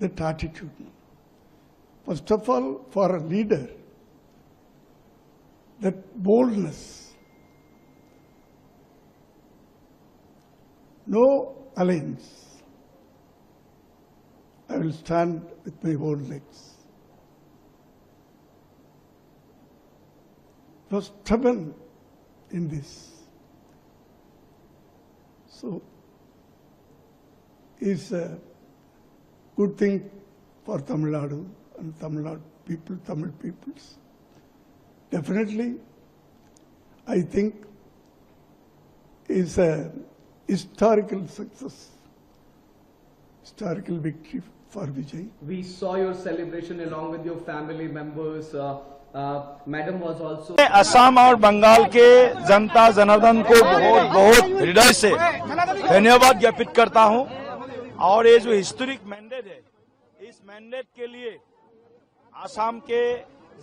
attitude. First of all, for a leader, that boldness. No alliance. I will stand with my own legs. Was stubborn in this. So, it's a good thing for Tamil Nadu and Tamil Nadu people, Tamil peoples. Definitely, I think it's a historical success, historical victory for Vijay. We saw your celebration along with your family members. Madam was also. Assam और बंगाल के जनता जनार्दन को बहुत बहुत हृदय से धन्यवाद ज्ञापित करता हूं। और ये जो हिस्टोरिक मैंडेट है, इस मैंडेट के लिए असम के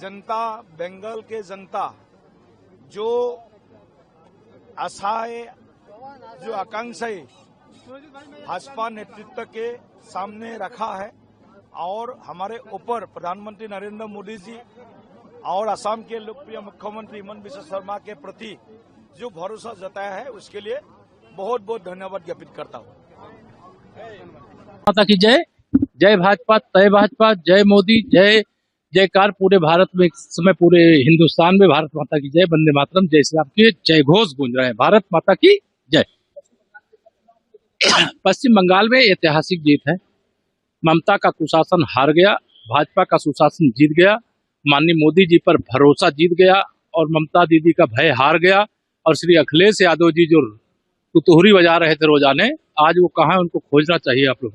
जनता, बंगाल के जनता जो आशाएं, जो आकांक्षाएं भाजपा नेतृत्व के सामने रखा है और हमारे ऊपर प्रधानमंत्री नरेंद्र मोदी जी और असम के लोकप्रिय मुख्यमंत्री हिमंत बिस्वा शर्मा के प्रति जो भरोसा जताया है, उसके लिए बहुत बहुत धन्यवाद ज्ञापित करता हूं। माता की जय, जय भाजपा, तय भाजपा, जय मोदी, जय जयकार पूरे भारत में, इस समय पूरे हिंदुस्तान में भारत माता की जय, वंदे मातरम, जय श्री राम के जय घोष गूंज रहे हैं। भारत माता की जय। पश्चिम बंगाल में ऐतिहासिक जीत है। ममता का कुशासन हार गया, भाजपा का सुशासन जीत गया, माननीय मोदी जी पर भरोसा जीत गया और ममता दीदी का भय हार गया। और श्री अखिलेश यादव जी जो कुतूहरी बजा रहे थे रोजाने, आज वो कहाँ है, उनको खोजना चाहिए आप लोग।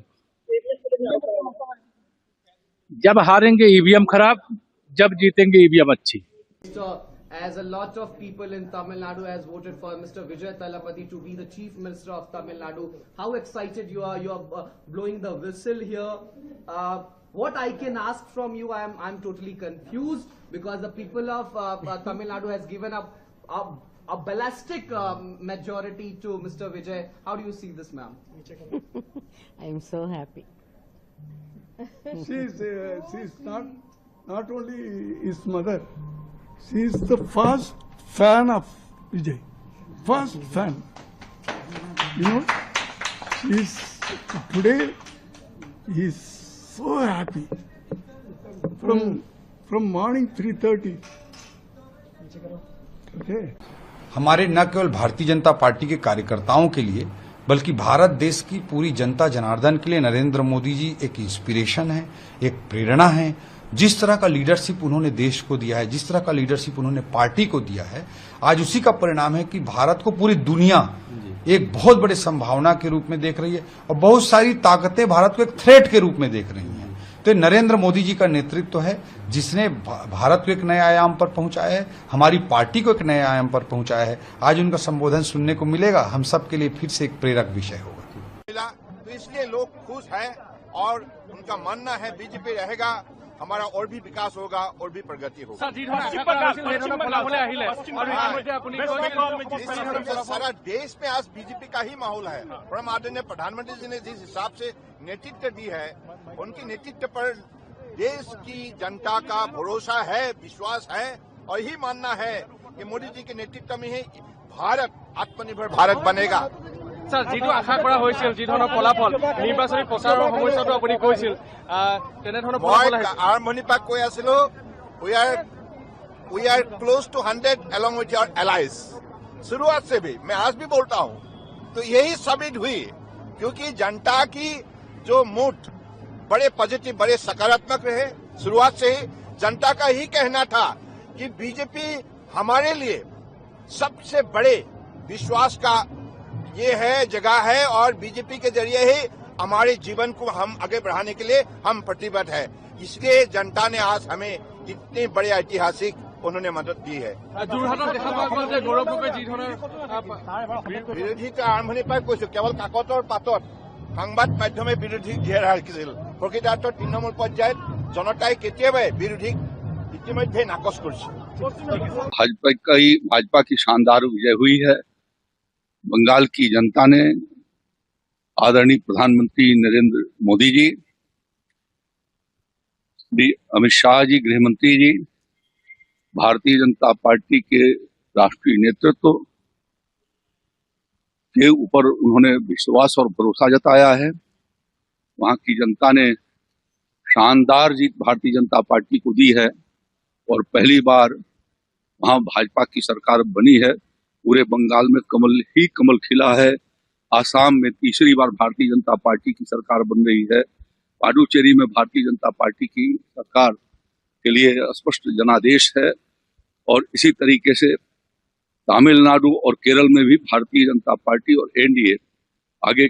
जब हारेंगे ईवीएम खराब, जब जीतेंगे ईवीएम अच्छी। As a lot of people in Tamil Nadu has voted for Mr. Vijay Talapati to be the Chief Minister of Tamil Nadu, how excited you are? You are blowing the whistle here. What I can ask from you, I'm totally confused because the people of Tamil Nadu has given up a ballistic majority to Mr. Vijay. How do you see this, ma'am? I am so happy. She's not only his mother. She is the first fan of Vijay. First fan. You know, today he is so happy. From morning 3:30. Okay. हमारे न केवल Bharatiya Janata party के कार्यकर्ताओं के लिए बल्कि भारत देश की पूरी जनता जनार्दन के लिए नरेंद्र मोदी जी एक इंस्पिरेशन है, एक प्रेरणा है। जिस तरह का लीडरशिप उन्होंने देश को दिया है, जिस तरह का लीडरशिप उन्होंने पार्टी को दिया है, आज उसी का परिणाम है कि भारत को पूरी दुनिया एक बहुत बड़े संभावना के रूप में देख रही है और बहुत सारी ताकतें भारत को एक थ्रेट के रूप में देख रही हैं। तो नरेंद्र मोदी जी का नेतृत्व है जिसने भारत को एक नए आयाम पर पहुंचाया है, हमारी पार्टी को एक नए आयाम पर पहुंचाया है। आज उनका संबोधन सुनने को मिलेगा, हम सब के लिए फिर से एक प्रेरक विषय होगा। तो इसलिए लोग खुश हैं और उनका मानना है बीजेपी रहेगा, हमारा और भी विकास होगा और भी प्रगति होगा। सारा देश में आज बीजेपी का ही माहौल है और हम आदरणीय प्रधानमंत्री जी ने जिस हिसाब से नेतृत्व दी है, उनके नेतृत्व पर देश की जनता का भरोसा है, विश्वास है और यही मानना है कि मोदी जी के नेतृत्व में ही भारत आत्मनिर्भर भारत बनेगा। স্যার, যিটো আশা কৰা হৈছিল, যি ধৰণৰ ফলাফল নিৰ্বাচনী প্ৰচাৰৰ সময়তো আপুনি কৈছিল, তেনেধৰণৰ ফলাফল আহিছে। আৰম্ভণিৰ পৰা কৈ আছিলো, we are close to 100 along with your allies। शुरुआत से भी मैं आज भी बोलता हूं, तो यही साबित हुई क्योंकि जनता की जो मूड बड़े पॉजिटिव, बड़े सकारात्मक रहे। शुरुआत से ही जनता का ही कहना था कि बीजेपी हमारे लिए सबसे बड़े विश्वास का ये है, जगह है और बीजेपी के जरिए ही हमारे जीवन को हम आगे बढ़ाने के लिए हम प्रतिबद्ध है। इसलिए जनता ने आज हमें इतने बड़े ऐतिहासिक उन्होंने मदद दी है। বিৰোধী আৰম্ভণিৰ পৰাই কৈছো, কেৱল কাকতৰ পাতত সংবাদ মাধ্যমে বিৰোধীক ঘেৰা ৰাখিছিল। প্ৰকৃতাৰ্থত তৃণমূল পৰ্যায়ত জনতাই কেতিয়াবাই বিৰোধীক ইতিমধ্যে নাকচ কৰিছে। भाजपा की शानदार विजय हुई है। बंगाल की जनता ने आदरणीय प्रधानमंत्री नरेंद्र मोदी जी, श्री अमित शाह जी गृह मंत्री जी, भारतीय जनता पार्टी के राष्ट्रीय नेतृत्व के ऊपर उन्होंने विश्वास और भरोसा जताया है। वहां की जनता ने शानदार जीत भारतीय जनता पार्टी को दी है और पहली बार वहां भाजपा की सरकार बनी है। पूरे बंगाल में कमल ही कमल खिला है। आसाम में तीसरी बार भारतीय जनता पार्टी की सरकार बन रही है। पुडुचेरी में भारतीय जनता पार्टी की सरकार के लिए स्पष्ट जनादेश है और इसी तरीके से तमिलनाडु और केरल में भी भारतीय जनता पार्टी और एनडीए आगे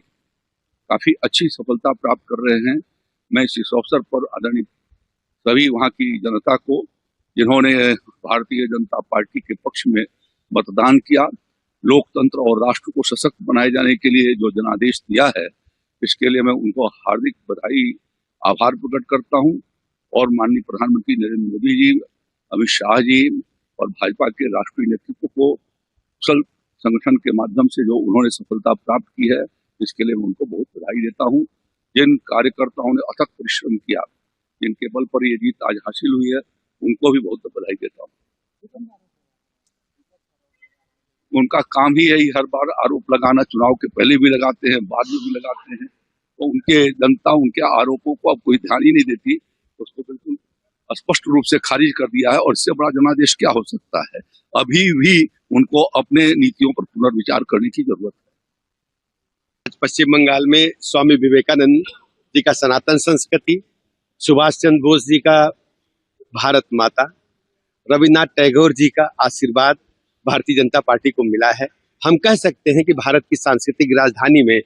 काफी अच्छी सफलता प्राप्त कर रहे हैं। मैं इस अवसर पर आदरणीय सभी वहां की जनता को, जिन्होंने भारतीय जनता पार्टी के पक्ष में मतदान किया, लोकतंत्र और राष्ट्र को सशक्त बनाए जाने के लिए जो जनादेश दिया है, इसके लिए मैं उनको हार्दिक बधाई, आभार प्रकट करता हूं और माननीय प्रधानमंत्री नरेंद्र मोदी जी, अमित शाह जी और भाजपा के राष्ट्रीय नेतृत्व को कुशल संगठन के माध्यम से जो उन्होंने सफलता प्राप्त की है, इसके लिए मैं उनको बहुत बधाई देता हूं। जिन कार्यकर्ताओं ने अथक परिश्रम किया, जिनके बल पर ये जीत आज हासिल हुई है, उनको भी बहुत बधाई देता हूं। उनका काम ही यही हर बार आरोप लगाना, चुनाव के पहले भी लगाते हैं, बाद में भी लगाते हैं, तो उनके जनता उनके आरोपों को अब कोई ध्यान ही नहीं देती, उसको बिल्कुल स्पष्ट रूप से खारिज कर दिया है और इससे बड़ा जनादेश क्या हो सकता है। अभी भी उनको अपने नीतियों पर पुनर्विचार करने की जरूरत है। पश्चिम बंगाल में स्वामी विवेकानंद जी का सनातन संस्कृति, सुभाष चंद्र बोस जी का भारत माता, रविन्द्रनाथ टैगोर जी का आशीर्वाद भारतीय जनता पार्टी को मिला है। हम कह सकते हैं कि भारत की सांस्कृतिक राजधानी में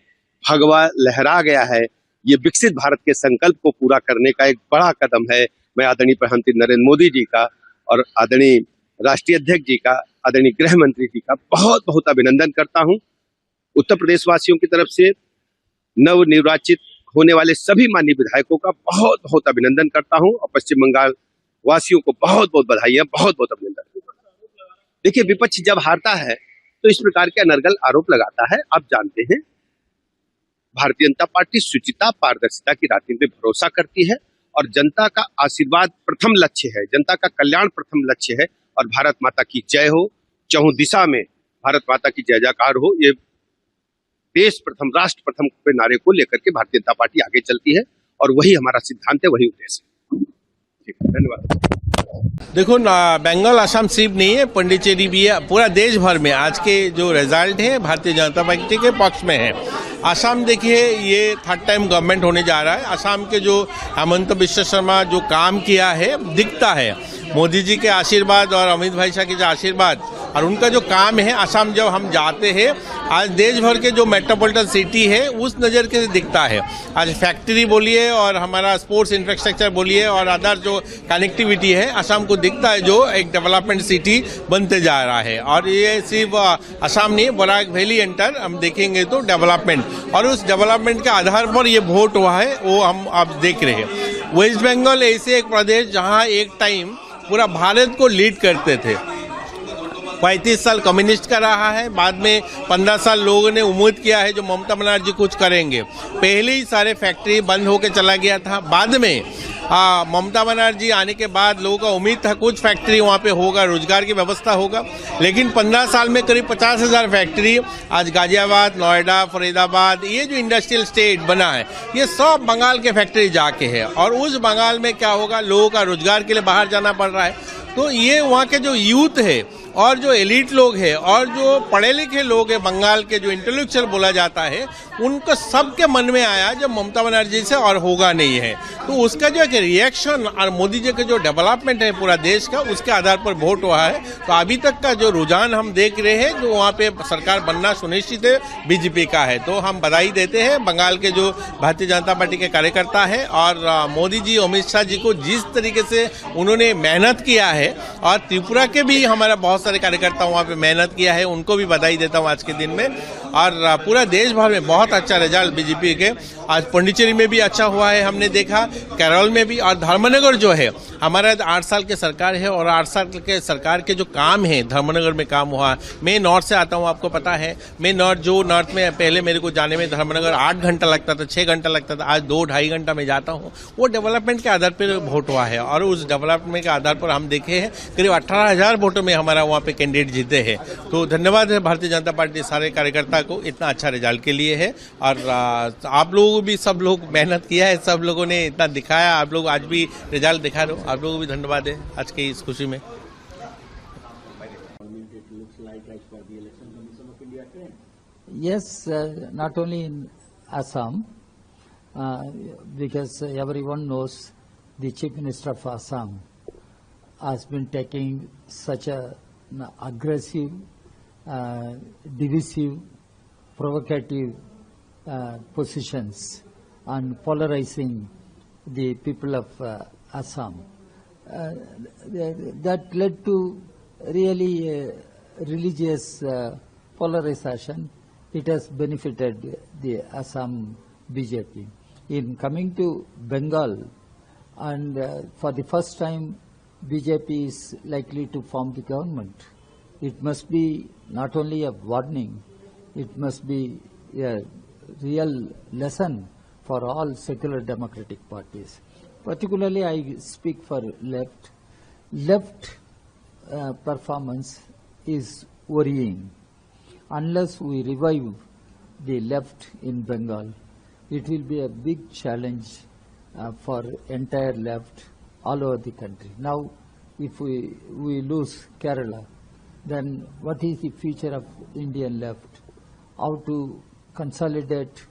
भगवा लहरा गया है। ये विकसित भारत के संकल्प को पूरा करने का एक बड़ा कदम है। मैं आदरणीय प्रधानमंत्री नरेंद्र मोदी जी का और आदरणीय राष्ट्रीय अध्यक्ष जी का, आदरणीय गृह मंत्री जी का बहुत बहुत अभिनंदन करता हूं। उत्तर प्रदेश वासियों की तरफ से नव निर्वाचित होने वाले सभी माननीय विधायकों का बहुत बहुत अभिनंदन करता हूं और पश्चिम बंगाल वासियों को बहुत बहुत बधाई, बहुत बहुत अभिनंदन। देखिए, विपक्ष जब हारता है तो इस प्रकार के अनर्गल आरोप लगाता है। आप जानते हैं, भारतीय जनता पार्टी शुचिता, पारदर्शिता की राजनीति में भरोसा करती है और जनता का आशीर्वाद प्रथम लक्ष्य है, जनता का कल्याण प्रथम लक्ष्य है और भारत माता की जय हो, चहुं दिशा में भारत माता की जय जयकार हो। ये देश प्रथम, राष्ट्र प्रथम के नारे को लेकर के भारतीय जनता पार्टी आगे चलती है और वही हमारा सिद्धांत है, वही उद्देश्य है। ठीक है, धन्यवाद। देखो बंगाल असम सिर्फ नहीं है, पंडिचेरी भी है, पूरा देश भर में आज के जो रिजल्ट है भारतीय जनता पार्टी के पक्ष में है। असम देखिए ये थर्ड टाइम गवर्नमेंट होने जा रहा है। असम के जो हेमंत बिश्व शर्मा जो काम किया है दिखता है, मोदी जी के आशीर्वाद और अमित भाई शाह के जो आशीर्वाद और उनका जो काम है। असम जब हम जाते हैं आज देश भर के जो मेट्रोपॉलिटन सिटी है उस नज़र के दिखता है। आज फैक्ट्री बोलिए और हमारा स्पोर्ट्स इंफ्रास्ट्रक्चर बोलिए और अदर जो कनेक्टिविटी है असम को दिखता है जो एक डेवलपमेंट सिटी बनते जा रहा है। और ये सिर्फ असम नहीं, बराक वैली एंटर हम देखेंगे तो डेवलपमेंट और उस डेवलपमेंट के आधार पर ये वोट हुआ है वो हम अब देख रहे हैं। वेस्ट बंगाल ऐसे एक प्रदेश जहाँ एक टाइम पूरा भारत को लीड करते थे। 35 साल कम्युनिस्ट का रहा है, बाद में 15 साल लोगों ने उम्मीद किया है जो ममता बनर्जी कुछ करेंगे। पहले ही सारे फैक्ट्री बंद होकर चला गया था, बाद में ममता बनर्जी आने के बाद लोगों का उम्मीद था कुछ फैक्ट्री वहाँ पे होगा, रोजगार की व्यवस्था होगा, लेकिन 15 साल में करीब 50,000 फैक्ट्री आज गाजियाबाद, नोएडा, फरीदाबाद ये जो इंडस्ट्रियल स्टेट बना है ये सब बंगाल के फैक्ट्री जाके है। और उस बंगाल में क्या होगा, लोगों का रोजगार के लिए बाहर जाना पड़ रहा है। तो ये वहाँ के जो यूथ है और जो एलिट लोग हैं और जो पढ़े लिखे लोग हैं बंगाल के जो इंटेलेक्चुअल बोला जाता है उनको सबके मन में आया जब ममता बनर्जी से और होगा नहीं है। तो उसका जो एक रिएक्शन और मोदी जी का जो डेवलपमेंट है पूरा देश का उसके आधार पर वोट हुआ है। तो अभी तक का जो रुझान हम देख रहे हैं जो वहाँ पे सरकार बनना सुनिश्चित है बीजेपी का है। तो हम बधाई देते हैं बंगाल के जो भारतीय जनता पार्टी के कार्यकर्ता है और मोदी जी अमित शाह जी को जिस तरीके से उन्होंने मेहनत किया है और त्रिपुरा के भी हमारा बहुत सारे कार्यकर्ता वहाँ पे मेहनत किया है, उनको भी बधाई देता हूँ आज के दिन में। और पूरा देश भर में बहुत अच्छा रिजल्ट बीजेपी के। आज पंडिचेरी में भी अच्छा हुआ है हमने देखा, केरल में भी। और धर्मनगर जो है हमारा 8 साल के सरकार है और 8 साल के सरकार के जो काम है धर्मनगर में काम हुआ। मैं नॉर्थ से आता हूँ, आपको पता है मैं नॉर्थ में पहले मेरे को जाने में धर्मनगर 8 घंटा लगता था, 6 घंटा लगता था, आज 2-2.5 घंटा में जाता हूँ। वो डेवलपमेंट के आधार पर वोट हुआ है और उस डेवलपमेंट के आधार पर हम देखे हैं करीब 18,000 वोटों में हमारा वहाँ पे कैंडिडेट जीते हैं। तो धन्यवाद है भारतीय जनता पार्टी सारे कार्यकर्ता को इतना अच्छा रिजल्ट के लिए है। और आप लोगों को भी सब लोग मेहनत किया है, सब लोगों ने इतना दिखाया, आप लोग आज भी रिजल्ट दिखा रहे हो, आप लोगों को भी धन्यवाद है आज की इस खुशी में। Yes, not only in Assam, because everyone knows the Chief Minister of Assam has been taking such an aggressive, divisive, provocative positions and polarizing the people of Assam. That led to really religious polarization. It has benefited the Assam BJP. In coming to Bengal, and for the first time BJP is likely to form the government. It must be not only a warning, it must be a real lesson for all secular democratic parties. Particularly I speak for left. Left performance is worrying. Unless we revive the left in Bengal, it will be a big challenge for entire left all over the country. Now, if we lose Kerala, then what is the future of Indian left? How to consolidate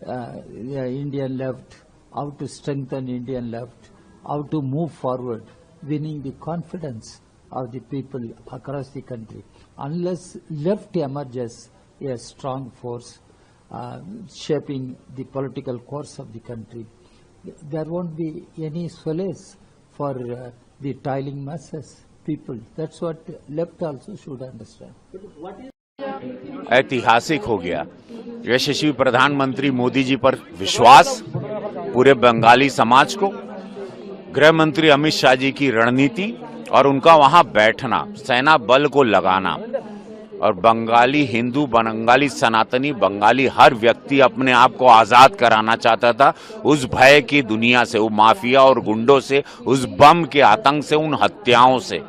Indian left, how to strengthen Indian left, how to move forward, winning the confidence of the people across the country. Unless left emerges a strong force shaping the political course of the country, there won't be any solace for the toiling masses, people. That's what left also should understand. ऐतिहासिक हो गया। यशस्वी प्रधानमंत्री मोदी जी पर विश्वास पूरे बंगाली समाज को, गृह मंत्री अमित शाह जी की रणनीति और उनका वहां बैठना, सेना बल को लगाना, और बंगाली हिंदू, बंगाली सनातनी, बंगाली हर व्यक्ति अपने आप को आजाद कराना चाहता था उस भय की दुनिया से, वो माफिया और गुंडों से, उस बम के आतंक से, उन हत्याओं से।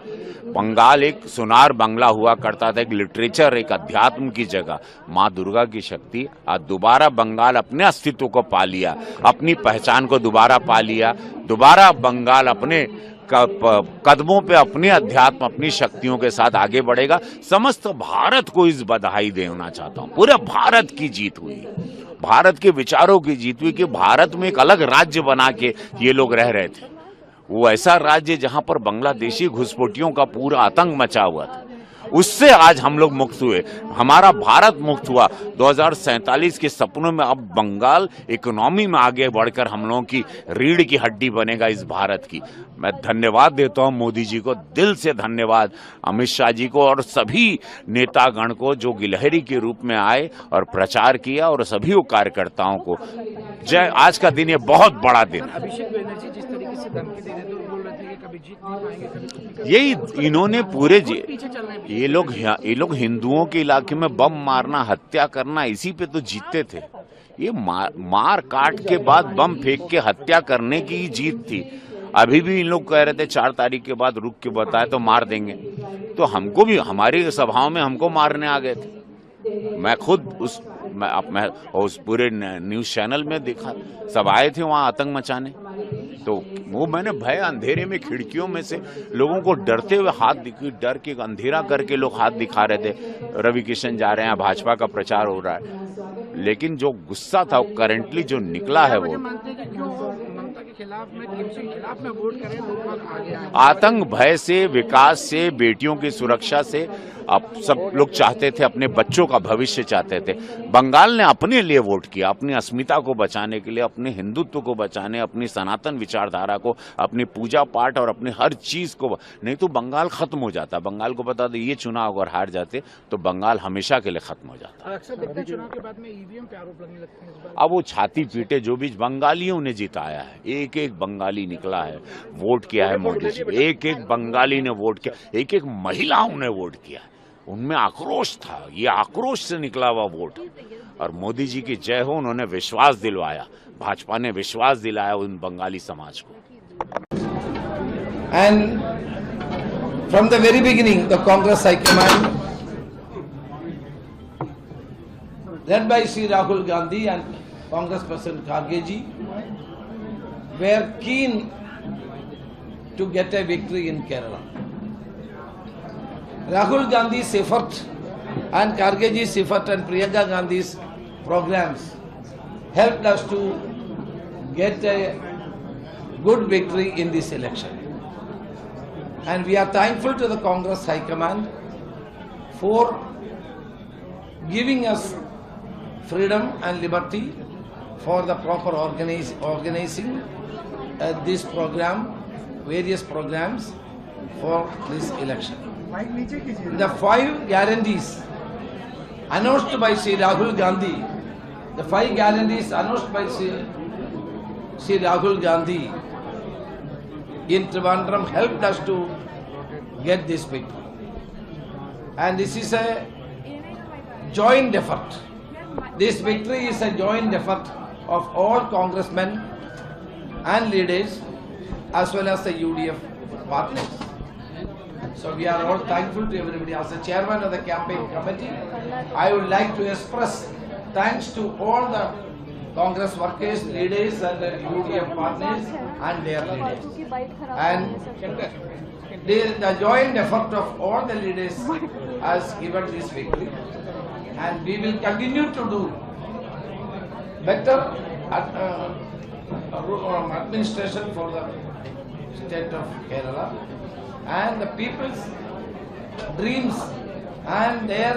बंगाल एक सुनार बंगला हुआ करता था, एक लिटरेचर, एक अध्यात्म की जगह। माँ दुर्गा की शक्ति आज दोबारा बंगाल अपने अस्तित्व को पा लिया, अपनी पहचान को दोबारा पा लिया, दोबारा बंगाल अपने कदमों पे अपने अध्यात्म अपनी शक्तियों के साथ आगे बढ़ेगा। समस्त भारत को इस बधाई देना चाहता हूँ। पूरे भारत की जीत हुई, भारत के विचारों की जीत हुई कि भारत में एक अलग राज्य बना के ये लोग रह रहे थे। वो ऐसा राज्य जहां पर बांग्लादेशी घुसपैठियों का पूरा आतंक मचा हुआ था, उससे आज हम लोग मुक्त हुए, हमारा भारत मुक्त हुआ। 2047 के सपनों में अब बंगाल इकोनॉमी में आगे बढ़कर हम लोगों की रीढ़ की हड्डी बनेगा इस भारत की। मैं धन्यवाद देता हूं मोदी जी को, दिल से धन्यवाद अमित शाह जी को और सभी नेतागण को जो गिलहरी के रूप में आए और प्रचार किया, और सभी कार्यकर्ताओं को जय। आज का दिन ये बहुत बड़ा दिन है। अभिषेक बनर्जी जिस तरीके से धमकी दे रहे थे, बोल रहे थे कि कभी जीत नहीं पाएंगे, कभी यही इन्होंने पूरे ये लोग हिंदुओं के इलाके में बम मारना, हत्या करना, इसी पे तो जीतते थे। ये मार काट के बाद बम फेंक के हत्या करने की ही जीत थी। अभी भी इन लोग कह रहे थे 4 तारीख के बाद रुक के बताए तो मार देंगे, तो हमको भी हमारी सभाओं में हमको मारने आ गए थे। मैं खुद उस पूरे न्यूज चैनल में देखा, सब आए थे वहां आतंक मचाने, तो वो मैंने भय अंधेरे में खिड़कियों में से लोगों को डरते हुए डर के अंधेरा करके लोग हाथ दिखा रहे थे। रवि किशन जा रहे हैं, भाजपा का प्रचार हो रहा है, लेकिन जो गुस्सा था वो करेंटली जो निकला है वो आतंक भय से, विकास से, बेटियों की सुरक्षा से। अब सब लोग चाहते थे, अपने बच्चों का भविष्य चाहते थे। बंगाल ने अपने लिए वोट किया, अपनी अस्मिता को बचाने के लिए, अपने हिंदुत्व को बचाने, अपनी सनातन विचारधारा को, अपनी पूजा पाठ और अपनी हर चीज को। नहीं तो बंगाल खत्म हो जाता। बंगाल को बता दे ये चुनाव अगर हार जाते तो बंगाल हमेशा के लिए खत्म हो जाता। अक्सर देखते हैं चुनाव के बाद में ईवीएम पे आरोप लगने लगते हैं इस बार। अब वो छाती पीटे, जो भी बंगालियों ने जिताया है, एक एक बंगाली निकला है, वोट किया है मोदी जी, एक एक बंगाली ने वोट किया, एक एक महिलाओं ने वोट किया। उनमें आक्रोश था, ये आक्रोश से निकला हुआ वोट। और मोदी जी की जय हो, उन्होंने विश्वास दिलवाया, भाजपा ने विश्वास दिलाया उन बंगाली समाज को। And from the very beginning, the Congress High Command, led by Sri Rahul Gandhi and Congress President Kharge ji, were keen to get a victory in Kerala. Rahul Gandhi's effort and Kharge ji's effort and Priyanka Gandhi's programs helped us to get a good victory in this election. And we are thankful to the Congress High Command for giving us freedom and liberty for the proper organizing this program, various programs for this election. The 5 guarantees announced by Sri Rahul Gandhi, the 5 guarantees announced by Sri Rahul Gandhi in Trivandrum helped us to get this victory. And this is a joint effort. This victory is a joint effort of all congressmen and leaders as well as the UDF partners. So we are all thankful to everybody. As the chairman of the campaign committee, I would like to express thanks to all the Congress workers, leaders and the UDF partners and their leaders. And the joint effort of all the leaders has given this victory. And we will continue to do better administration for the state of Kerala. And the people's dreams and their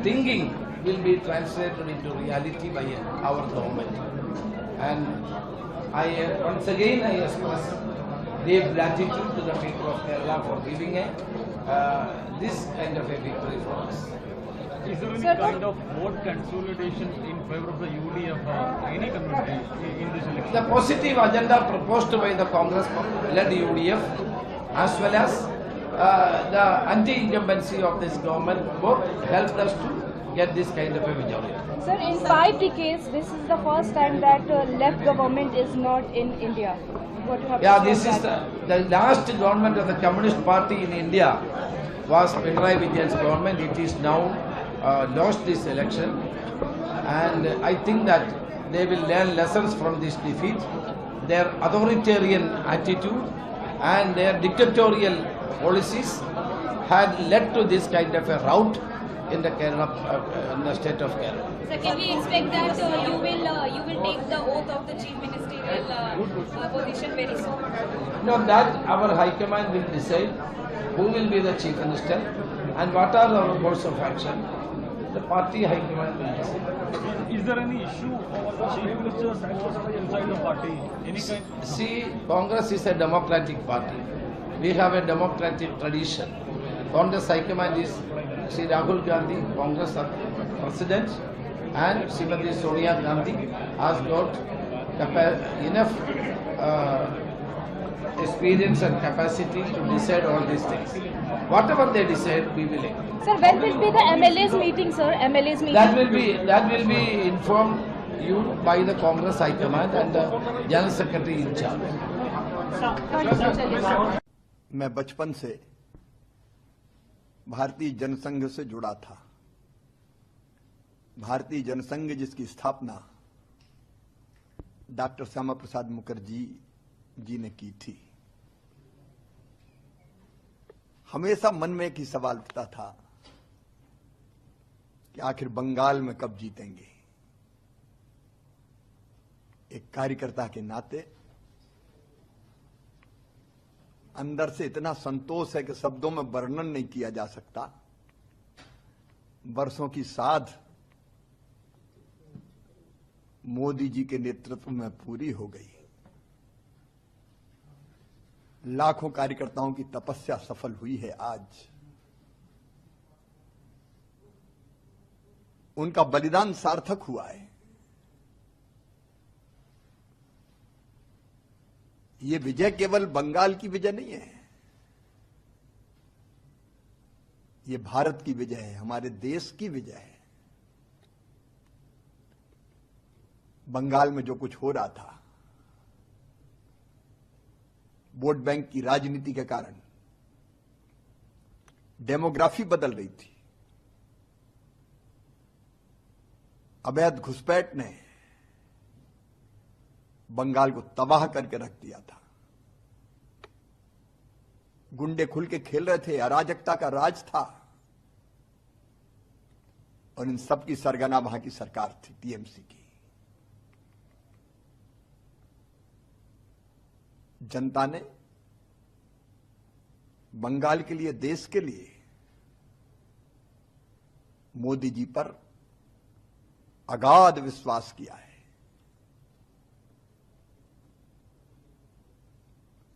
thinking will be translated into reality by our government. And once again I express deep gratitude to the people of Kerala for giving this kind of a victory for us. Is there any kind of vote consolidation in favor of the UDF or any community in this election? The positive agenda proposed by the Congress-led UDF as well as the anti-incumbency of this government both helped us to get this kind of a majority. Sir, in 5 decades, this is the first time that left government is not in India. What you have Yeah, to say this on is that? the last government of the Communist Party in India was Pinarayi Vijay's government. It is now lost this election, and I think that they will learn lessons from this defeat. Their authoritarian attitude and their dictatorial policies had led to this kind of a rout in the Kerala, in the state of Kerala. So can we expect that you will take the oath of the chief ministerial position very soon? No, that our High Command will decide who will be the chief minister and what are our course of action. The party High Command will decide. Is there any issue over the chief minister's actions inside the party? Any kind? See, Congress is a democratic party. We have a democratic tradition. Congress High Command is Sri Rahul Gandhi, Congress President, and Srimati Sonia Gandhi has got enough experience and capacity to decide all these things. Whatever they decide, we will act. Sir, when will be the MLA's meeting, sir? MLA's meeting? That will be informed you by the Congress High Command and the General Secretary in charge. मैं बचपन से भारतीय जनसंघ से जुड़ा था। भारतीय जनसंघ जिसकी स्थापना डॉक्टर श्यामा प्रसाद मुखर्जी जी ने की थी। हमेशा मन में एक ही सवाल उठता था कि आखिर बंगाल में कब जीतेंगे। एक कार्यकर्ता के नाते अंदर से इतना संतोष है कि शब्दों में वर्णन नहीं किया जा सकता। वर्षों की साध मोदी जी के नेतृत्व में पूरी हो गई। लाखों कार्यकर्ताओं की तपस्या सफल हुई है। आज उनका बलिदान सार्थक हुआ है। ये विजय केवल बंगाल की विजय नहीं है, ये भारत की विजय है, हमारे देश की विजय है। बंगाल में जो कुछ हो रहा था, वोट बैंक की राजनीति के कारण डेमोग्राफी बदल रही थी। अवैध घुसपैठ ने बंगाल को तबाह करके रख दिया था। गुंडे खुल के खेल रहे थे, अराजकता का राज था, और इन सब की सरगना वहां की सरकार थी, टीएमसी की। जनता ने बंगाल के लिए, देश के लिए मोदी जी पर अगाध विश्वास किया है।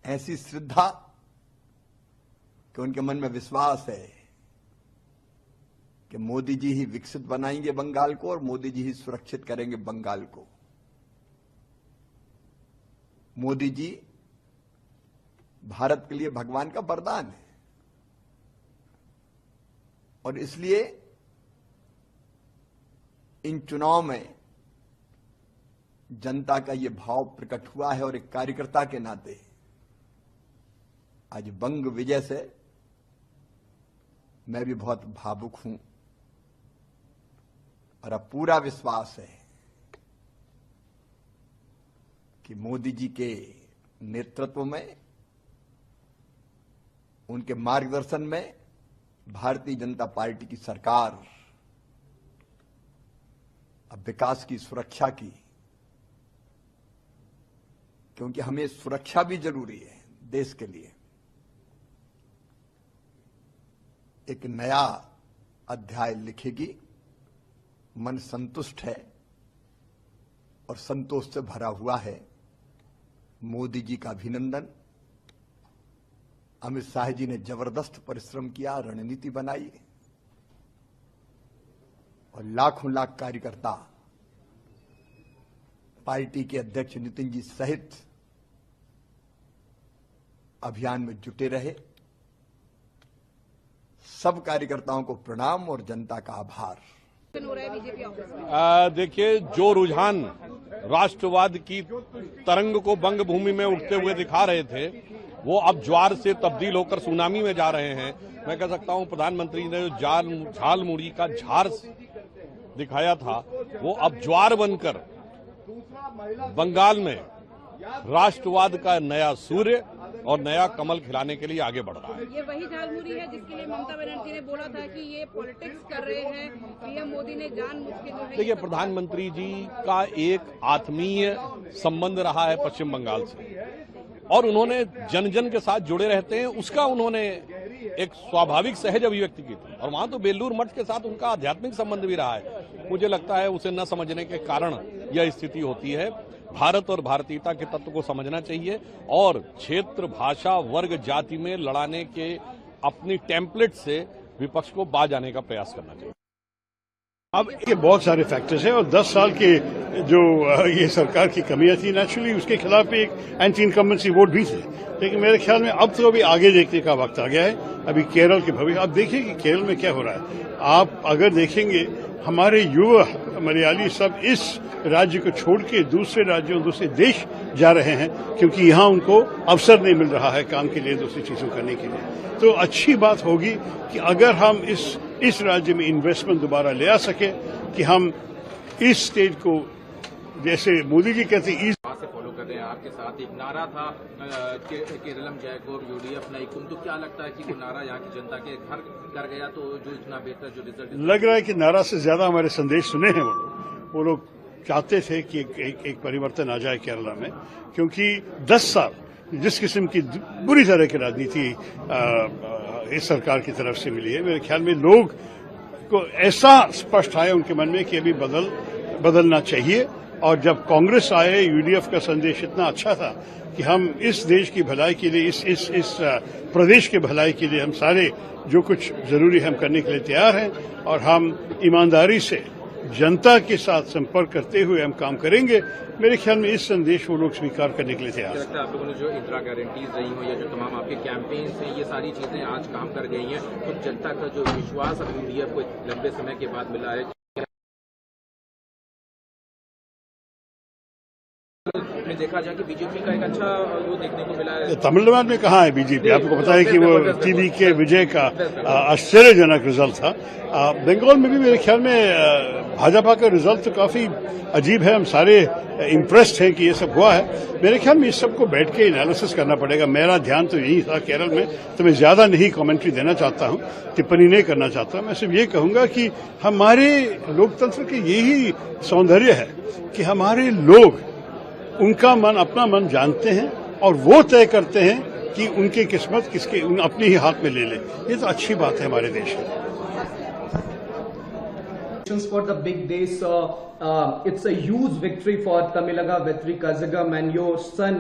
ऐसी श्रद्धा कि उनके मन में विश्वास है कि मोदी जी ही विकसित बनाएंगे बंगाल को और मोदी जी ही सुरक्षित करेंगे बंगाल को। मोदी जी भारत के लिए भगवान का वरदान है, और इसलिए इन चुनाव में जनता का यह भाव प्रकट हुआ है। और एक कार्यकर्ता के नाते आज बंग विजय से मैं भी बहुत भावुक हूं, और अब पूरा विश्वास है कि मोदी जी के नेतृत्व में, उनके मार्गदर्शन में भारतीय जनता पार्टी की सरकार अब विकास की, सुरक्षा की, क्योंकि हमें सुरक्षा भी जरूरी है देश के लिए, एक नया अध्याय लिखेगी। मन संतुष्ट है और संतोष से भरा हुआ है। मोदी जी का अभिनंदन। अमित शाह जी ने जबरदस्त परिश्रम किया, रणनीति बनाई, और लाखों लाख कार्यकर्ता पार्टी के अध्यक्ष नितिन जी सहित अभियान में जुटे रहे। सब कार्यकर्ताओं को प्रणाम और जनता का आभार। देखिए, जो रुझान राष्ट्रवाद की तरंग को बंग भूमि में उठते हुए दिखा रहे थे, वो अब ज्वार से तब्दील होकर सुनामी में जा रहे हैं। मैं कह सकता हूं प्रधानमंत्री ने जो झाल मुड़ी का झार दिखाया था, वो अब ज्वार बनकर बंगाल में राष्ट्रवाद का नया सूर्य और नया कमल खिलाने के लिए आगे बढ़ रहा है। ये वही झालमुरी है जिसके लिए ममता बनर्जी ने बोला था कि ये पॉलिटिक्स कर रहे हैं, पीएम मोदी ने जानबूझ के जो है। देखिए, प्रधानमंत्री जी का एक आत्मीय संबंध रहा है पश्चिम बंगाल से और उन्होंने जन जन के साथ जुड़े रहते हैं, उसका उन्होंने एक स्वाभाविक सहज अभिव्यक्ति की थी। और वहां तो बेलूर मठ के साथ उनका आध्यात्मिक संबंध भी रहा है। मुझे लगता है उसे न समझने के कारण यह स्थिति होती है। भारत और भारतीयता के तत्व को समझना चाहिए और क्षेत्र, भाषा, वर्ग, जाति में लड़ाने के अपनी टेम्पलेट से विपक्ष को बाज आने का प्रयास करना चाहिए। अब ये बहुत सारे फैक्टर्स हैं और 10 साल के जो ये सरकार की कमियां थी, नेचुरली उसके खिलाफ एक एंटी इनकम्बेंसी वोट भी थे। लेकिन मेरे ख्याल में अब तो अभी आगे देखने का वक्त आ गया है। अभी केरल के भविष्य आप देखिए कि केरल में क्या हो रहा है। आप अगर देखेंगे हमारे युवा मलयाली सब इस राज्य को छोड़ के दूसरे राज्यों, दूसरे देश जा रहे हैं क्योंकि यहाँ उनको अवसर नहीं मिल रहा है काम के लिए, दूसरी चीजों करने के लिए। तो अच्छी बात होगी कि अगर हम इस राज्य में इन्वेस्टमेंट दोबारा ले आ सके कि हम इस स्टेट को, जैसे मोदी जी कहते हैं, से फॉलो कर रहे हैं। आपके साथ एक नारा था केरलम जयकोर यूडीएफ नाइकुम, तो क्या लगता है कि वो नारा यहाँ की जनता के घर कर गया तो जो इतना बेहतर जो रिजल्ट लग रहा है कि नारा से ज्यादा हमारे संदेश सुने हैं वो लोग चाहते थे कि एक परिवर्तन आ जाए केरला में, क्योंकि 10 साल जिस किस्म की बुरी तरह की राजनीति इस सरकार की तरफ से मिली है, मेरे ख्याल में लोग को ऐसा स्पष्ट आया उनके मन में कि अभी बदलना चाहिए। और जब कांग्रेस आए, यूडीएफ का संदेश इतना अच्छा था कि हम इस देश की भलाई के लिए, इस प्रदेश के भलाई के लिए हम सारे जो कुछ जरूरी है हम करने के लिए तैयार हैं और हम ईमानदारी से जनता के साथ संपर्क करते हुए हम काम करेंगे। मेरे ख्याल में इस संदेश वो लोग स्वीकार करने के लिए तैयार हैं। आप लोगों ने जो इंदिरा गारंटीज रही हो या जो तमाम आपके कैंपेन्स हैं, ये सारी चीजें आज काम कर गई हैं, तो जनता का जो विश्वास अब यूडीएफ को लंबे समय के बाद मिला है। में देखा जाए कि बीजेपी का एक अच्छा वो देखने को मिला है। तमिलनाडु में कहाँ है बीजेपी? आपको पता है कि वो टीवी के विजय का आश्चर्यजनक रिजल्ट था। बंगाल में भी मेरे ख्याल में भाजपा का रिजल्ट तो काफी अजीब है। हम सारे इम्प्रेस्ड हैं कि ये सब हुआ है। मेरे ख्याल में इस सबको बैठ के एनालिसिस करना पड़ेगा। मेरा ध्यान तो यही था केरल में, तो मैं ज्यादा नहीं कमेंट्री देना चाहता हूँ, टिप्पणी नहीं करना चाहता। मैं सिर्फ ये कहूंगा कि हमारे लोकतंत्र के यही सौंदर्य है कि हमारे लोग उनका मन, अपना मन जानते हैं और वो तय करते हैं कि उनकी किस्मत किसके अपने ही हाथ में ले ले। ये तो अच्छी बात है हमारे देश में। For the big day, so it's a huge victory for Tamilaga Vetri Kazagam and your son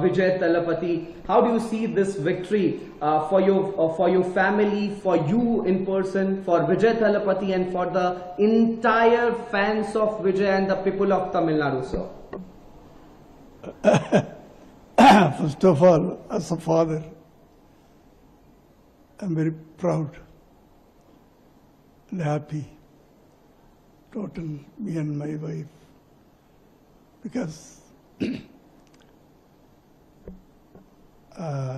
Vijay Talapati. How do you see this victory for your family, for you in person, for Vijay Talapati, and for the entire fans of Vijay and the people of Tamil Nadu, sir? First of all, as a father, I'm very proud and happy, total, me and my wife, because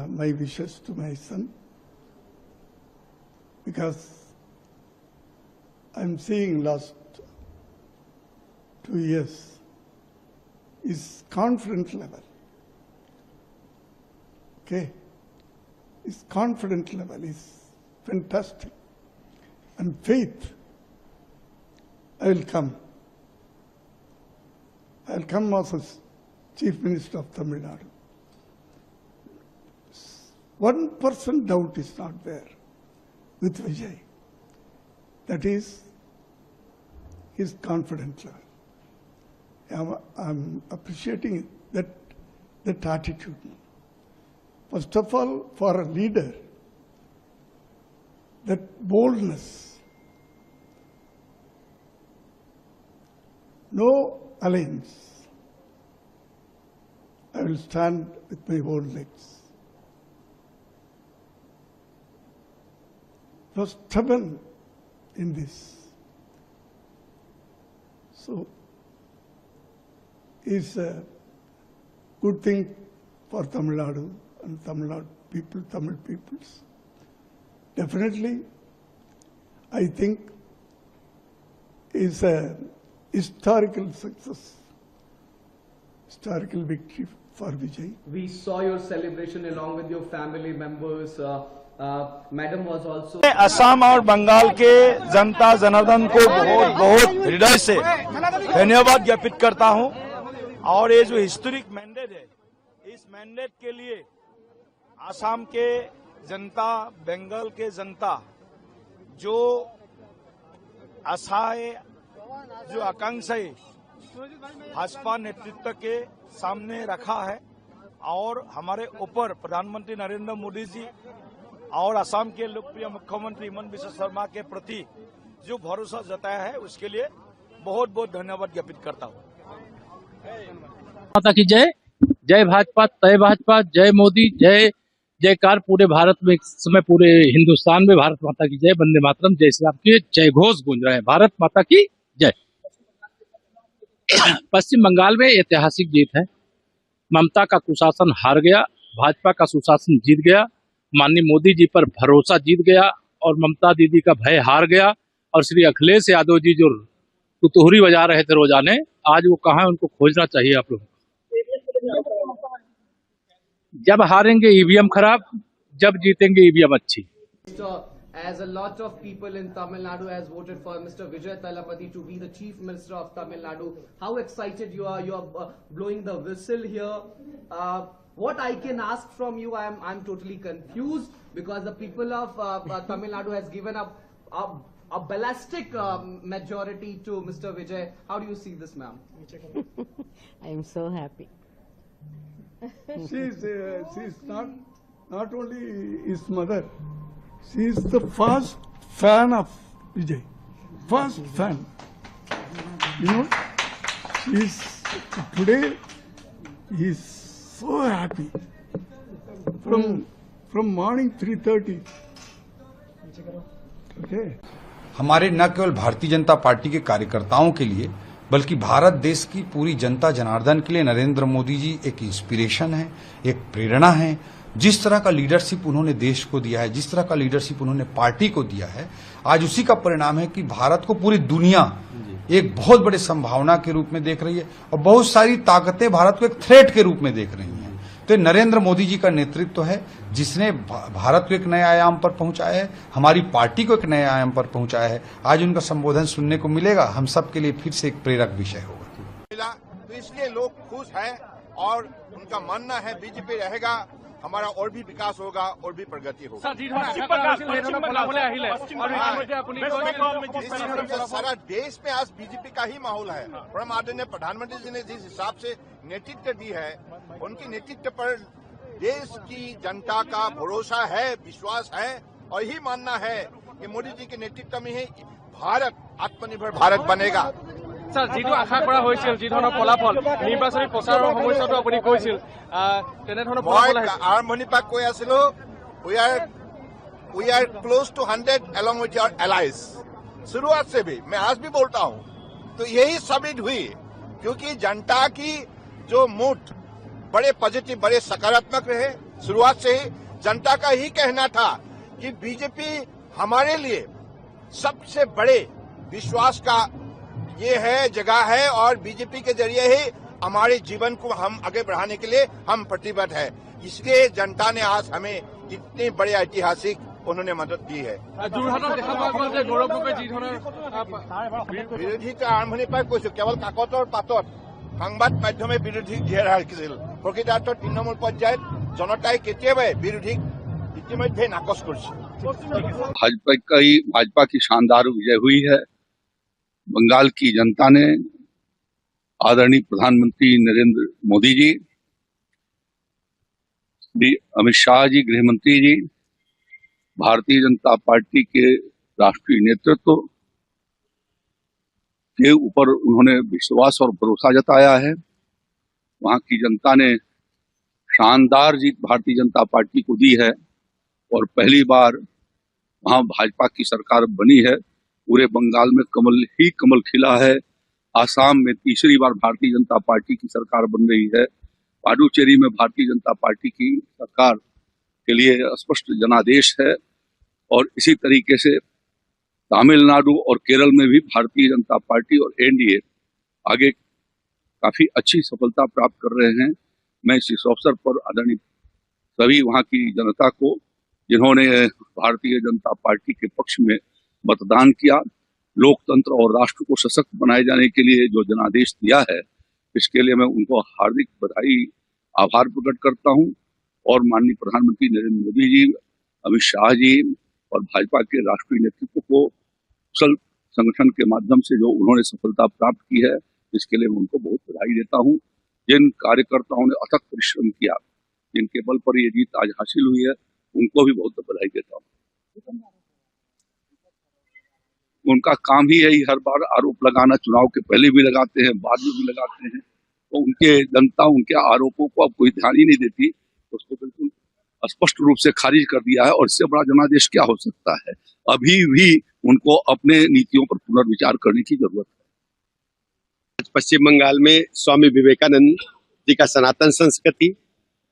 my wishes to my son, because I'm seeing last 2 years is confidence level. Okay? His confidence level is fantastic. And faith, I will come. I will come as Chief Minister of Tamil Nadu. 1% doubt is not there with Vijay. That is his confidence level. I'm appreciating that attitude. First of all, for a leader, that boldness, no alliance. I will stand with my own legs. Was stubborn in this. So, is a good thing for Tamil Nadu and Tamil Nadu people, Tamil peoples. Definitely, I think is a historical success. historical victory for Vijay. We saw your celebration along with your family members. Madam was also. Assam और बंगाल के जनता जनार्दन को बहुत बहुत हृदय से धन्यवाद ज्ञापित करता हूं। और ये जो हिस्टोरिक मैंडेट है, इस मैंडेट के लिए असम के जनता, बंगाल के जनता जो आशाएं, जो आकांक्षाएं भाजपा नेतृत्व के सामने रखा है और हमारे ऊपर प्रधानमंत्री नरेंद्र मोदी जी और असम के लोकप्रिय मुख्यमंत्री हिमंत बिस्वा शर्मा के प्रति जो भरोसा जताया है, उसके लिए बहुत बहुत धन्यवाद ज्ञापित करता हूं। माता की जय, जय भाजपा, तय भाजपा, जय मोदी, जय जयकार पूरे भारत में, इस समय पूरे हिंदुस्तान में भारत माता की जय, वंदे मातरम, जय श्री राम के जय घोष गूंज रहे हैं। भारत माता की जय। पश्चिम बंगाल में ऐतिहासिक जीत है। ममता का कुशासन हार गया, भाजपा का सुशासन जीत गया, माननीय मोदी जी पर भरोसा जीत गया और ममता दीदी का भय हार गया। और श्री अखिलेश यादव जी जो तुतुहरी बजा रहे थे रोजाने, आज वो कहाँ है, उनको खोजना चाहिए आप लोग। जब हारेंगे ईवीएम खराब, जब जीतेंगे ईवीएम अच्छी। As a lot of people in Tamil Nadu has voted for Mr. Vijay Thalapathy to be the Chief Minister of Tamil Nadu. How excited you are? You are blowing the whistle here. What I can ask from you, I'm totally confused because the people of Tamil Nadu has given up a ballistic majority to Mr. Vijay. How do you see this, ma'am? I am so happy. She's not only his mother. She is the first fan of Vijay. First fan. You know, today he is so happy. From morning 3:30. Okay. हमारे न केवल Bharatiya Janata party के कार्यकर्ताओं के लिए बल्कि भारत देश की पूरी जनता जनार्दन के लिए नरेंद्र मोदी जी एक इंस्पिरेशन है, एक प्रेरणा है। जिस तरह का लीडरशिप उन्होंने देश को दिया है, जिस तरह का लीडरशिप उन्होंने पार्टी को दिया है, आज उसी का परिणाम है कि भारत को पूरी दुनिया एक बहुत बड़े संभावना के रूप में देख रही है और बहुत सारी ताकतें भारत को एक थ्रेट के रूप में देख रही हैं। तो नरेंद्र मोदी जी का नेतृत्व है जिसने भारत को एक नए आयाम पर पहुंचाया है, हमारी पार्टी को एक नए आयाम पर पहुंचाया है। आज उनका संबोधन सुनने को मिलेगा, हम सब के लिए फिर से एक प्रेरक विषय होगा। तो इसलिए लोग खुश हैं और उनका मानना है बीजेपी रहेगा, हमारा और भी विकास होगा और भी प्रगति होगी। सारा देश में आज बीजेपी का ही माहौल है और हम आदरणीय प्रधानमंत्री जी ने जिस हिसाब से नेतृत्व दी है, उनकी नेतृत्व पर देश की जनता का भरोसा है, विश्वास है और यही मानना है कि मोदी जी के नेतृत्व में ही भारत आत्मनिर्भर भारत बनेगा। স্যার, যিটো আশা কৰা হৈছিল, যি ধৰণৰ ফলাফল নিৰ্বাচনী প্ৰচাৰৰ সময়তো আপুনি কৈছিল, তেনেধৰণৰ ফলাফল আৰম্ভণিৰ পৰা কৈ আছিলো, we are close to 100 along with your allies। शुरुआत से भी मैं आज भी बोलता हूं, तो यही साबित हुई क्योंकि जनता की जो मूड बड़े पॉजिटिव, बड़े सकारात्मक रहे। शुरुआत से ही जनता का ही कहना था कि बीजेपी हमारे लिए सबसे बड़े विश्वास का ये है, जगह है और बीजेपी के जरिए ही हमारे जीवन को हम आगे बढ़ाने के लिए हम प्रतिबद्ध है। इसलिए जनता ने आज हमें इतनी बड़ी ऐतिहासिक उन्होंने मदद दी है। বিৰোধীতা আৰম্ভণিৰ পৰাই কৈছো, কেৱল কাকতৰ পাতত সংবাদ মাধ্যমে বিৰোধীক ঘেৰ ৰাখিছিল। প্ৰকৃতাৰ্থত তৃণমূল পৰ্যায়ত জনতাই কেতিয়াবাই বিৰোধীক ইতিমধ্যে নাকচ কৰিছে। भाजपा की शानदार विजय हुई है। बंगाल की जनता ने आदरणीय प्रधानमंत्री नरेंद्र मोदी जी, श्री अमित शाह जी गृह मंत्री जी, भारतीय जनता पार्टी के राष्ट्रीय नेतृत्व के ऊपर उन्होंने विश्वास और भरोसा जताया है। वहां की जनता ने शानदार जीत भारतीय जनता पार्टी को दी है और पहली बार वहां भाजपा की सरकार बनी है। पूरे बंगाल में कमल ही कमल खिला है। आसाम में तीसरी बार भारतीय जनता पार्टी की सरकार बन रही है। पुडुचेरी में भारतीय जनता पार्टी की सरकार के लिए स्पष्ट जनादेश है और इसी तरीके से तमिलनाडु और केरल में भी भारतीय जनता पार्टी और एनडीए आगे काफी अच्छी सफलता प्राप्त कर रहे हैं। मैं इस अवसर पर आदरणीय सभी वहां की जनता को, जिन्होंने भारतीय जनता पार्टी के पक्ष में मतदान किया, लोकतंत्र और राष्ट्र को सशक्त बनाए जाने के लिए जो जनादेश दिया है, इसके लिए मैं उनको हार्दिक बधाई, आभार प्रकट करता हूं। और माननीय प्रधानमंत्री नरेंद्र मोदी जी, अमित शाह जी और भाजपा के राष्ट्रीय नेतृत्व को कुशल संगठन के माध्यम से जो उन्होंने सफलता प्राप्त की है, इसके लिए मैं उनको बहुत बधाई देता हूं। जिन कार्यकर्ताओं ने अथक परिश्रम किया, जिनके बल पर ये जीत आज हासिल हुई है, उनको भी बहुत बधाई देता हूं। उनका काम ही यही हर बार आरोप लगाना, चुनाव के पहले भी लगाते हैं, बाद में भी लगाते हैं, तो उनके जनता उनके आरोपों को अब कोई ध्यान ही नहीं देती, उसको बिल्कुल स्पष्ट रूप से खारिज कर दिया है। और इससे बड़ा जनादेश क्या हो सकता है? अभी भी उनको अपने नीतियों पर पुनर्विचार करने की जरूरत है। पश्चिम बंगाल में स्वामी विवेकानंद जी का सनातन संस्कृति,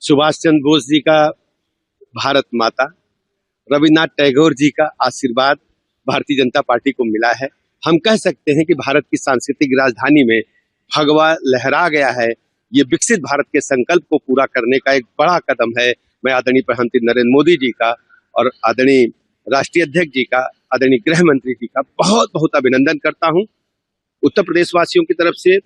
सुभाष चंद्र बोस जी का भारत माता, रविन्द्रनाथ टैगोर जी का आशीर्वाद भारतीय जनता पार्टी को मिला है। हम कह सकते हैं कि भारत की सांस्कृतिक राजधानी में भगवा लहरा गया है। ये विकसित भारत के संकल्प को पूरा करने का एक बड़ा कदम है। मैं आदरणीय प्रधानमंत्री नरेंद्र मोदी जी का और आदरणीय राष्ट्रीय अध्यक्ष जी का, आदरणीय गृह मंत्री जी का बहुत बहुत अभिनंदन करता हूं। उत्तर प्रदेश वासियों की तरफ से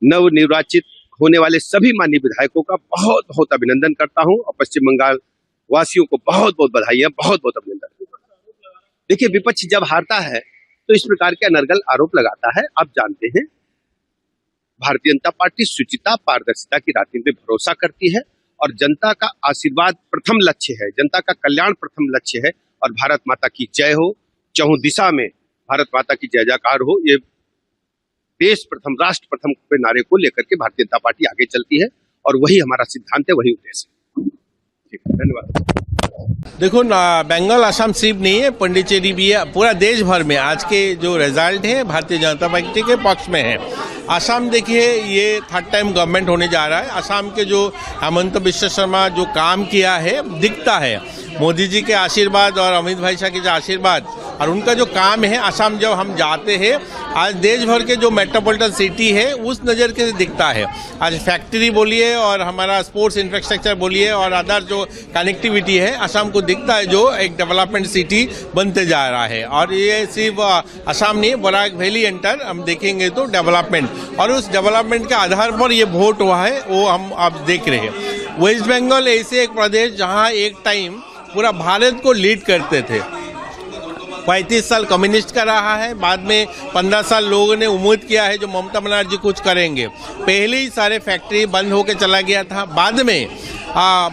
नव निर्वाचित होने वाले सभी माननीय विधायकों का बहुत बहुत अभिनंदन करता हूं और पश्चिम बंगाल वासियों को बहुत बहुत बधाई, बहुत बहुत अभिनंदन। देखिए, विपक्ष जब हारता है तो इस प्रकार के अनर्गल आरोप लगाता है। आप जानते हैं, भारतीय जनता पार्टी शुचिता, पारदर्शिता की राजनीति में भरोसा करती है और जनता का आशीर्वाद प्रथम लक्ष्य है, जनता का कल्याण प्रथम लक्ष्य है। और भारत माता की जय हो, चहुं दिशा में भारत माता की जय जयकार हो, ये देश प्रथम, राष्ट्र प्रथम के नारे को लेकर के भारतीय जनता पार्टी आगे चलती है और वही हमारा सिद्धांत है, वही उद्देश्य है। धन्यवाद। देखो, बंगाल असम सिर्फ नहीं है, पंडिचेरी भी है। पूरा देश भर में आज के जो रिजल्ट है भारतीय जनता पार्टी के पक्ष में है। असम देखिए, ये थर्ड टाइम गवर्नमेंट होने जा रहा है। असम के जो हेमंत बिश्व शर्मा जो काम किया है, दिखता है मोदी जी के आशीर्वाद और अमित भाई शाह के जो आशीर्वाद और उनका जो काम है। असम जब हम जाते हैं, आज देश भर के जो मेट्रोपॉलिटन सिटी है उस नज़र के दिखता है। आज फैक्ट्री बोलिए और हमारा स्पोर्ट्स इंफ्रास्ट्रक्चर बोलिए और अदर जो कनेक्टिविटी है, असम को दिखता है जो एक डेवलपमेंट सिटी बनते जा रहा है। और ये सिर्फ असम नहीं, बराक वैली एंटर हम देखेंगे तो डेवलपमेंट, और उस डेवलपमेंट के आधार पर ये वोट हुआ है, वो हम अब देख रहे हैं। वेस्ट बंगाल ऐसे एक प्रदेश जहाँ एक टाइम पूरा भारत को लीड करते थे। 35 साल कम्युनिस्ट का रहा है, बाद में 15 साल लोगों ने उम्मीद किया है जो ममता बनर्जी कुछ करेंगे। पहले ही सारे फैक्ट्री बंद होकर चला गया था। बाद में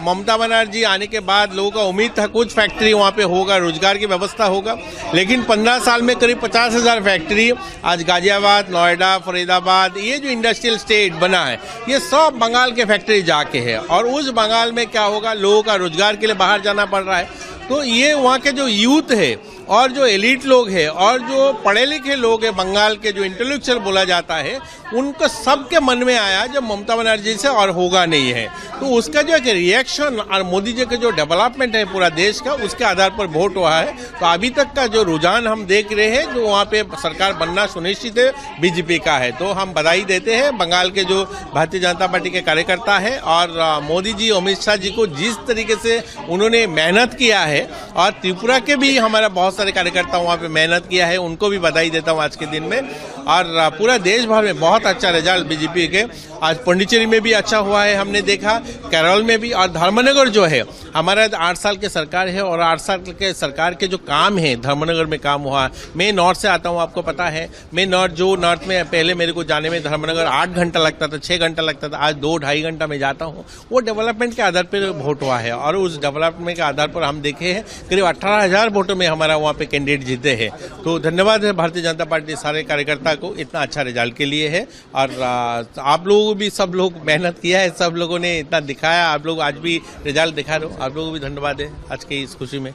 ममता बनर्जी आने के बाद लोगों का उम्मीद था कुछ फैक्ट्री वहाँ पे होगा, रोजगार की व्यवस्था होगा। लेकिन 15 साल में करीब 50,000 फैक्ट्री आज गाजियाबाद, नोएडा, फरीदाबाद, ये जो इंडस्ट्रियल स्टेट बना है, ये सब बंगाल के फैक्ट्री जाके है। और उस बंगाल में क्या होगा, लोगों का रोजगार के लिए बाहर जाना पड़ रहा है। तो ये वहाँ के जो यूथ है और जो एलिट लोग हैं और जो पढ़े लिखे लोग हैं, बंगाल के जो इंटेलेक्चुअल बोला जाता है, उनको सबके मन में आया जब ममता बनर्जी से और होगा नहीं है। तो उसका जो एक रिएक्शन और मोदी जी का जो डेवलपमेंट है पूरा देश का, उसके आधार पर वोट हुआ है। तो अभी तक का जो रुझान हम देख रहे हैं, जो वहाँ पे सरकार बनना सुनिश्चित है, बीजेपी का है। तो हम बधाई देते हैं बंगाल के जो भारतीय जनता पार्टी के कार्यकर्ता है और मोदी जी, अमित शाह जी को जिस तरीके से उन्होंने मेहनत किया है, और त्रिपुरा के भी हमारा बहुत सारे कार्यकर्ता वहाँ पे मेहनत किया है, उनको भी बधाई देता हूँ आज के दिन में। और पूरा देश भर में बहुत अच्छा रिजल्ट बीजेपी के। आज पांडिचेरी में भी अच्छा हुआ है, हमने देखा, केरल में भी। और धर्मनगर जो है, हमारा 8 साल के सरकार है और 8 साल के सरकार के जो काम है धर्मनगर में काम हुआ। मैं नॉर्थ से आता हूँ, आपको पता है। मैं नॉर्थ में पहले मेरे को जाने में धर्मनगर 8 घंटा लगता था, 6 घंटा लगता था, आज 2-2.5 घंटा में जाता हूँ। वो डेवलपमेंट के आधार पर वोट हुआ है और उस डेवलपमेंट के आधार पर हम देखे हैं करीब 18,000 वोटों में हमारा वहाँ पे कैंडिडेट जीते हैं। तो धन्यवाद है भारतीय जनता पार्टी सारे कार्यकर्ता को इतना अच्छा रिजल्ट के लिए है। और आप लोगों को भी, सब लोग मेहनत किया है, सब लोगों ने इतना दिखाया, आप लोग आज भी रिजल्ट दिखा रहे हो, आप लोगों को भी धन्यवाद है आज की इस खुशी में।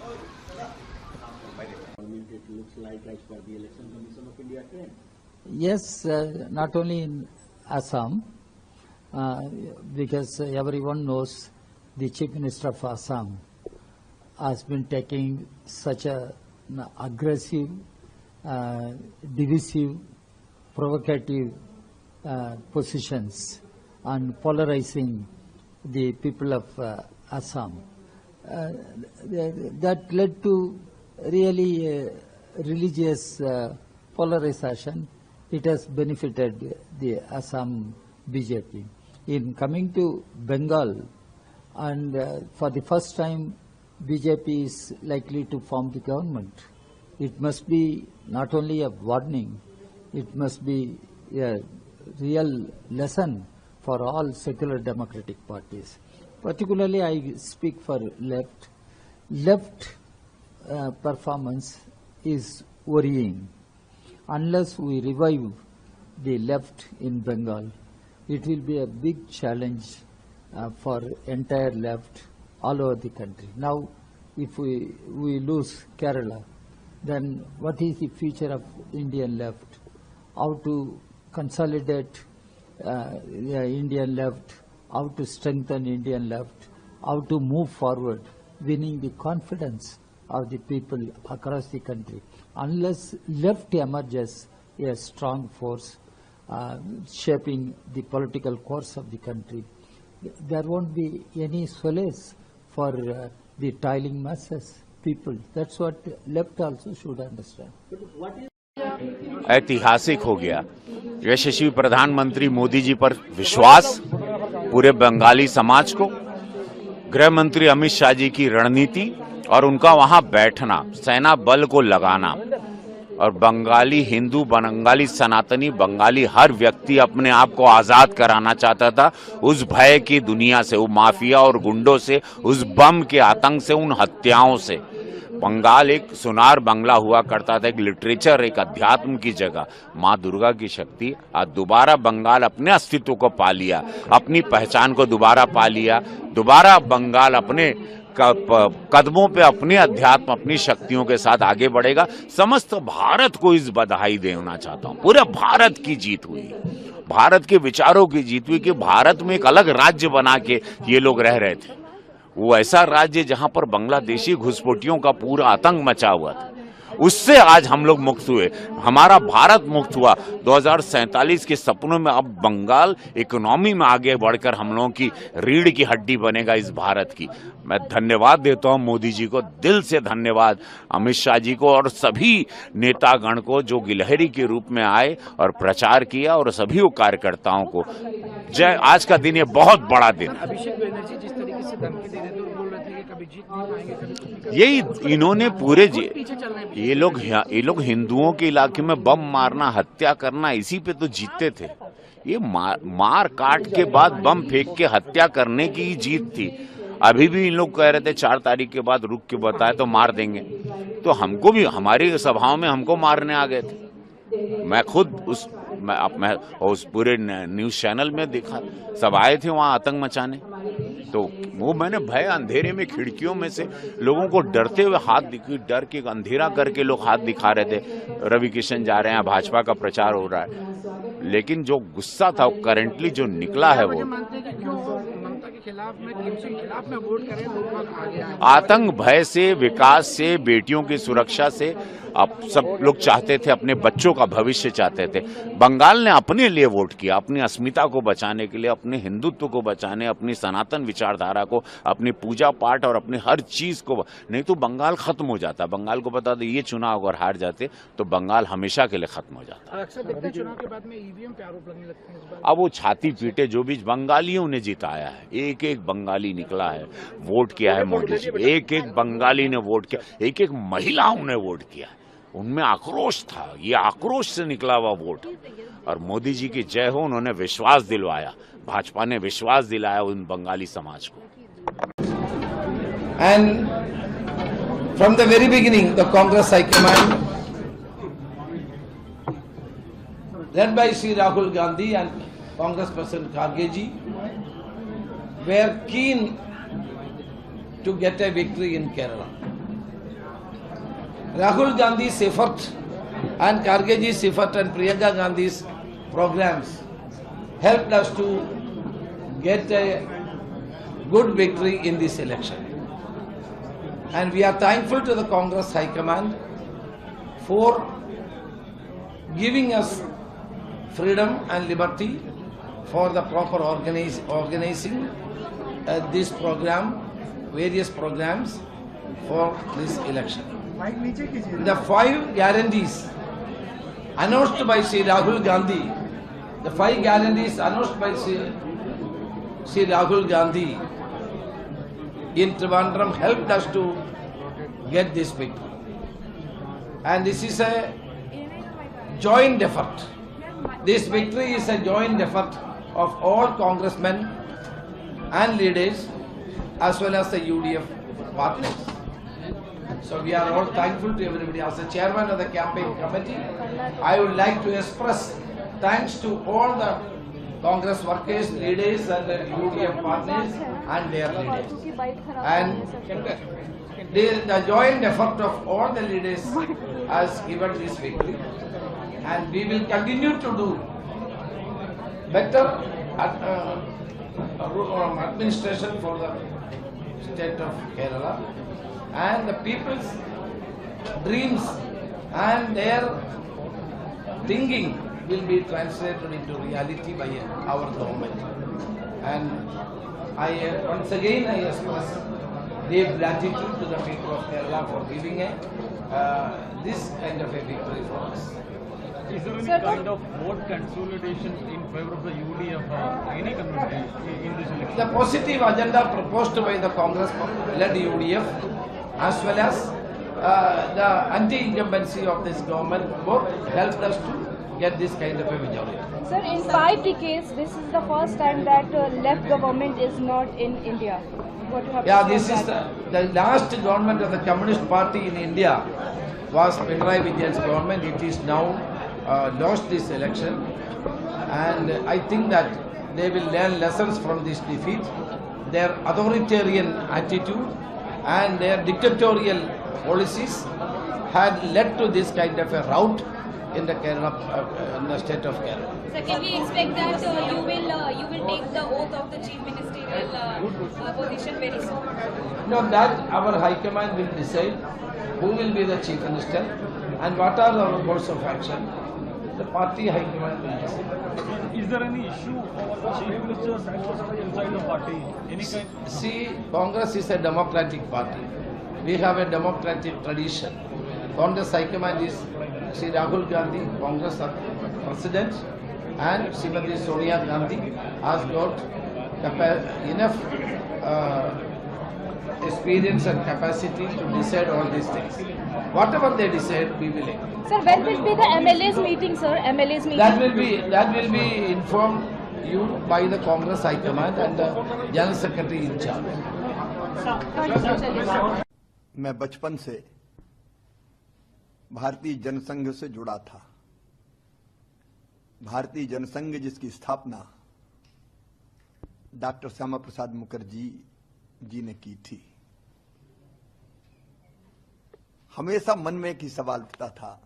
Yes, not only in Assam, because everyone knows the Chief Minister of Assam has been taking such an aggressive, divisive, provocative positions and polarizing the people of Assam. That led to really religious polarization. It has benefited the Assam BJP. In coming to Bengal, and for the first time, BJP is likely to form the government. It must be not only a warning, it must be a real lesson for all secular democratic parties. Particularly, I speak for left. Left performance is worrying. Unless we revive the left in Bengal, it will be a big challenge for entire left all over the country. Now, if we lose Kerala, then what is the future of Indian left? How to consolidate Indian left, how to strengthen Indian left, how to move forward, winning the confidence of the people across the country. Unless left emerges a strong force shaping the political course of the country, there won't be any solace for the toiling masses, people. That's what left also should understand. ऐतिहासिक हो गया यशस्वी प्रधानमंत्री मोदी जी पर विश्वास पूरे बंगाली समाज को, गृह मंत्री अमित शाह जी की रणनीति और उनका वहां बैठना, सेना बल को लगाना, और बंगाली हिंदू, बंगाली सनातनी, बंगाली हर व्यक्ति अपने आप को आजाद कराना चाहता था उस भय की दुनिया से, वो माफिया और गुंडों से, उस बम के आतंक से, उन हत्याओं से। बंगाल एक सुनार बंगला हुआ करता था, एक लिटरेचर, एक अध्यात्म की जगह। माँ दुर्गा की शक्ति आज दोबारा बंगाल अपने अस्तित्व को पा लिया, अपनी पहचान को दोबारा पा लिया। दोबारा बंगाल अपने कदमों पे अपने अध्यात्म, अपनी शक्तियों के साथ आगे बढ़ेगा। समस्त भारत को इस बधाई देना चाहता हूँ। पूरे भारत की जीत हुई, भारत के विचारों की जीत हुई कि भारत में एक अलग राज्य बना के ये लोग रह रहे थे। वो ऐसा राज्य जहां पर बांग्लादेशी घुसपैठियों का पूरा आतंक मचा हुआ था, उससे आज हम लोग मुक्त हुए, हमारा भारत मुक्त हुआ। 2047 के सपनों में अब बंगाल इकोनॉमी में आगे बढ़कर हम लोगों की रीढ़ की हड्डी बनेगा इस भारत की। मैं धन्यवाद देता हूं मोदी जी को, दिल से धन्यवाद अमित शाह जी को और सभी नेतागण को जो गिलहरी के रूप में आए और प्रचार किया, और सभी कार्यकर्ताओं को जय। आज का दिन ये बहुत बड़ा दिन है। अभिषेक बनर्जी जिस तरीके से धमकी दे रहे थे, बोल रहे थे कि कभी जीत नहीं पाएंगे, कभी यही इन्होंने पूरे ये लोग हिंदुओं के इलाके में बम मारना, हत्या करना, इसी पे तो जीतते थे। ये मार काट के बाद बम फेंक के हत्या करने की ही जीत थी। अभी भी इन लोग कह रहे थे 4 तारीख के बाद रुक के बताए तो मार देंगे, तो हमको भी हमारी सभाओं में हमको मारने आ गए थे। मैं खुद उस पूरे न्यूज चैनल में देखा, सब आए थे वहां आतंक मचाने, तो वो मैंने भय अंधेरे में खिड़कियों में से लोगों को डरते हुए डर के अंधेरा करके लोग हाथ दिखा रहे थे। रवि किशन जा रहे हैं, भाजपा का प्रचार हो रहा है, लेकिन जो गुस्सा था वो करेंटली जो निकला है वो आतंक, भय से, विकास से, बेटियों की सुरक्षा से। अब सब लोग चाहते थे, अपने बच्चों का भविष्य चाहते थे। बंगाल ने अपने लिए वोट किया, अपनी अस्मिता को बचाने के लिए, अपने हिंदुत्व को बचाने, अपनी सनातन विचारधारा को, अपनी पूजा पाठ और अपनी हर चीज को। नहीं तो बंगाल खत्म हो जाता। बंगाल को बता दो, ये चुनाव अगर हार जाते तो बंगाल हमेशा के लिए खत्म हो जाता। अक्सर देखते हैं चुनाव के बाद में ईवीएम पे आरोप लगने लगते हैं इस बार। अब वो छाती पीटे, जो भी बंगालियों ने जिताया है, एक एक बंगाली निकला है, वोट किया है मोदी जी, एक एक बंगाली ने वोट किया, एक एक महिलाओं ने वोट किया। उनमें आक्रोश था, ये आक्रोश से निकला हुआ वोट। और मोदी जी की जय हो, उन्होंने विश्वास दिलवाया, भाजपा ने विश्वास दिलाया उन बंगाली समाज को। And from the very beginning, the Congress High Command, led by Sri Rahul Gandhi and Congress President Kharge ji, were keen to get a victory in Kerala. Rahul Gandhi's effort and Kharge ji's effort and Priyanka Gandhi's programs helped us to get a good victory in this election. And we are thankful to the Congress High Command for giving us freedom and liberty for the proper organizing this program, various programs for this election. The 5 guarantees announced by Sri Rahul Gandhi, the 5 guarantees announced by Sri Rahul Gandhi in Trivandrum helped us to get this victory. And this is a joint effort. This victory is a joint effort of all congressmen and leaders as well as the UDF partners. So we are all thankful to everybody. As the chairman of the campaign committee, I would like to express thanks to all the Congress workers, leaders and the UDF partners and their leaders. And the joint effort of all the leaders has given this victory. And we will continue to do better administration for the state of Kerala, and the people's dreams and their thinking will be translated into reality by our government. And once again I express deep gratitude to the people of Kerala for giving this kind of a victory for us. Is there any kind of vote consolidation in favor of the UDF or any community in this election? The positive agenda proposed by the Congress-led UDF as well as the anti-incumbency of this government both helped us to get this kind of a majority. Sir, in 5 decades, this is the first time that left government is not in India. What do you have to say This is the last government of the Communist Party in India was Pinarayi Vijayan's government. It is now lost this election, and I think that they will learn lessons from this defeat. Their authoritarian attitude and their dictatorial policies had led to this kind of a rout in the Kerala, in the state of Kerala. So can we expect that you will take the oath of the chief ministerial position very soon? No, that our High Command will decide who will be the chief minister and what are our course of action. The party High Command will decide. Is there any issue of chief minister's post inside the party? Any kind? See, Congress is a democratic party. We have a democratic tradition. Congress High Command is Sri Rahul Gandhi, Congress President, and Srimati Sonia Gandhi has got enough experience and capacity to decide all these things. Whatever they decide, we will agree. Sir, when will be the MLA's meeting, sir? MLA's meeting? That will be informed you by the Congress High Command and the General Secretary in charge. मैं बचपन से भारतीय जनसंघ से जुड़ा था। भारतीय जनसंघ जिसकी स्थापना डॉक्टर श्यामा प्रसाद मुखर्जी जी ने की थी। हमेशा मन में एक ही सवाल उठता था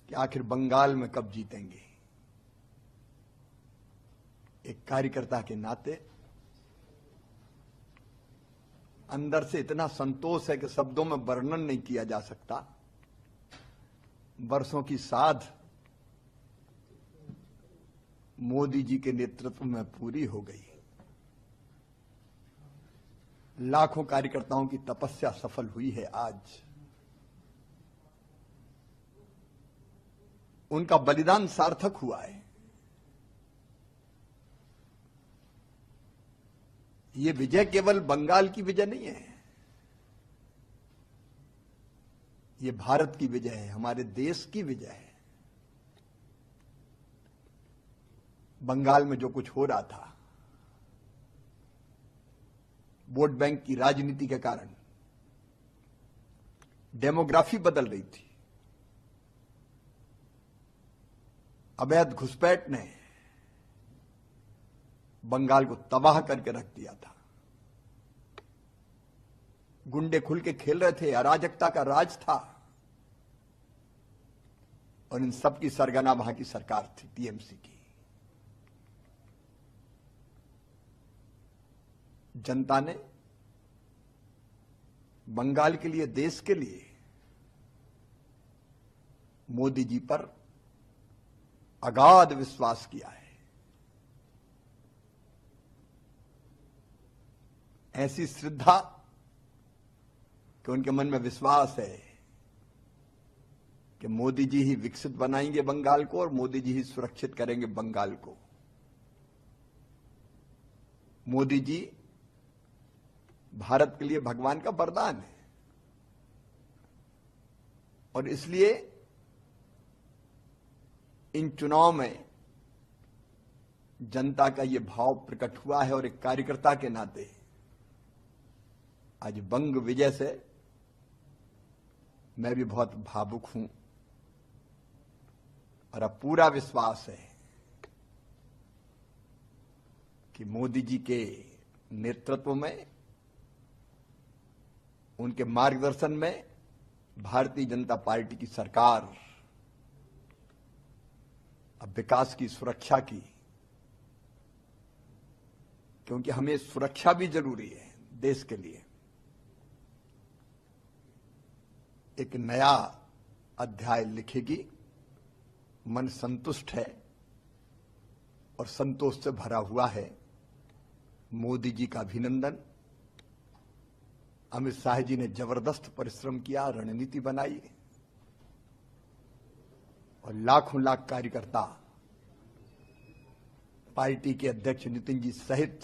कि आखिर बंगाल में कब जीतेंगे। एक कार्यकर्ता के नाते अंदर से इतना संतोष है कि शब्दों में वर्णन नहीं किया जा सकता। वर्षों की साध मोदी जी के नेतृत्व में पूरी हो गई। लाखों कार्यकर्ताओं की तपस्या सफल हुई है। आज उनका बलिदान सार्थक हुआ है। ये विजय केवल बंगाल की विजय नहीं है, ये भारत की विजय है, हमारे देश की विजय है। बंगाल में जो कुछ हो रहा था, वोट बैंक की राजनीति के कारण डेमोग्राफी बदल रही थी। अवैध घुसपैठ ने बंगाल को तबाह करके रख दिया था। गुंडे खुल के खेल रहे थे, अराजकता का राज था, और इन सब की सरगना वहां की सरकार थी, टीएमसी की। जनता ने बंगाल के लिए, देश के लिए मोदी जी पर अगाध विश्वास किया है। ऐसी श्रद्धा कि उनके मन में विश्वास है कि मोदी जी ही विकसित बनाएंगे बंगाल को और मोदी जी ही सुरक्षित करेंगे बंगाल को। मोदी जी भारत के लिए भगवान का वरदान है और इसलिए इन चुनाव में जनता का ये भाव प्रकट हुआ है और एक कार्यकर्ता के नाते आज बंग विजय से मैं भी बहुत भावुक हूं और अब पूरा विश्वास है कि मोदी जी के नेतृत्व में, उनके मार्गदर्शन में भारतीय जनता पार्टी की सरकार अब विकास की, सुरक्षा की, क्योंकि हमें सुरक्षा भी जरूरी है देश के लिए, एक नया अध्याय लिखेगी। मन संतुष्ट है और संतोष से भरा हुआ है। मोदी जी का अभिनंदन। अमित शाह जी ने जबरदस्त परिश्रम किया, रणनीति बनाई और लाखों लाख कार्यकर्ता पार्टी के अध्यक्ष नितिन जी सहित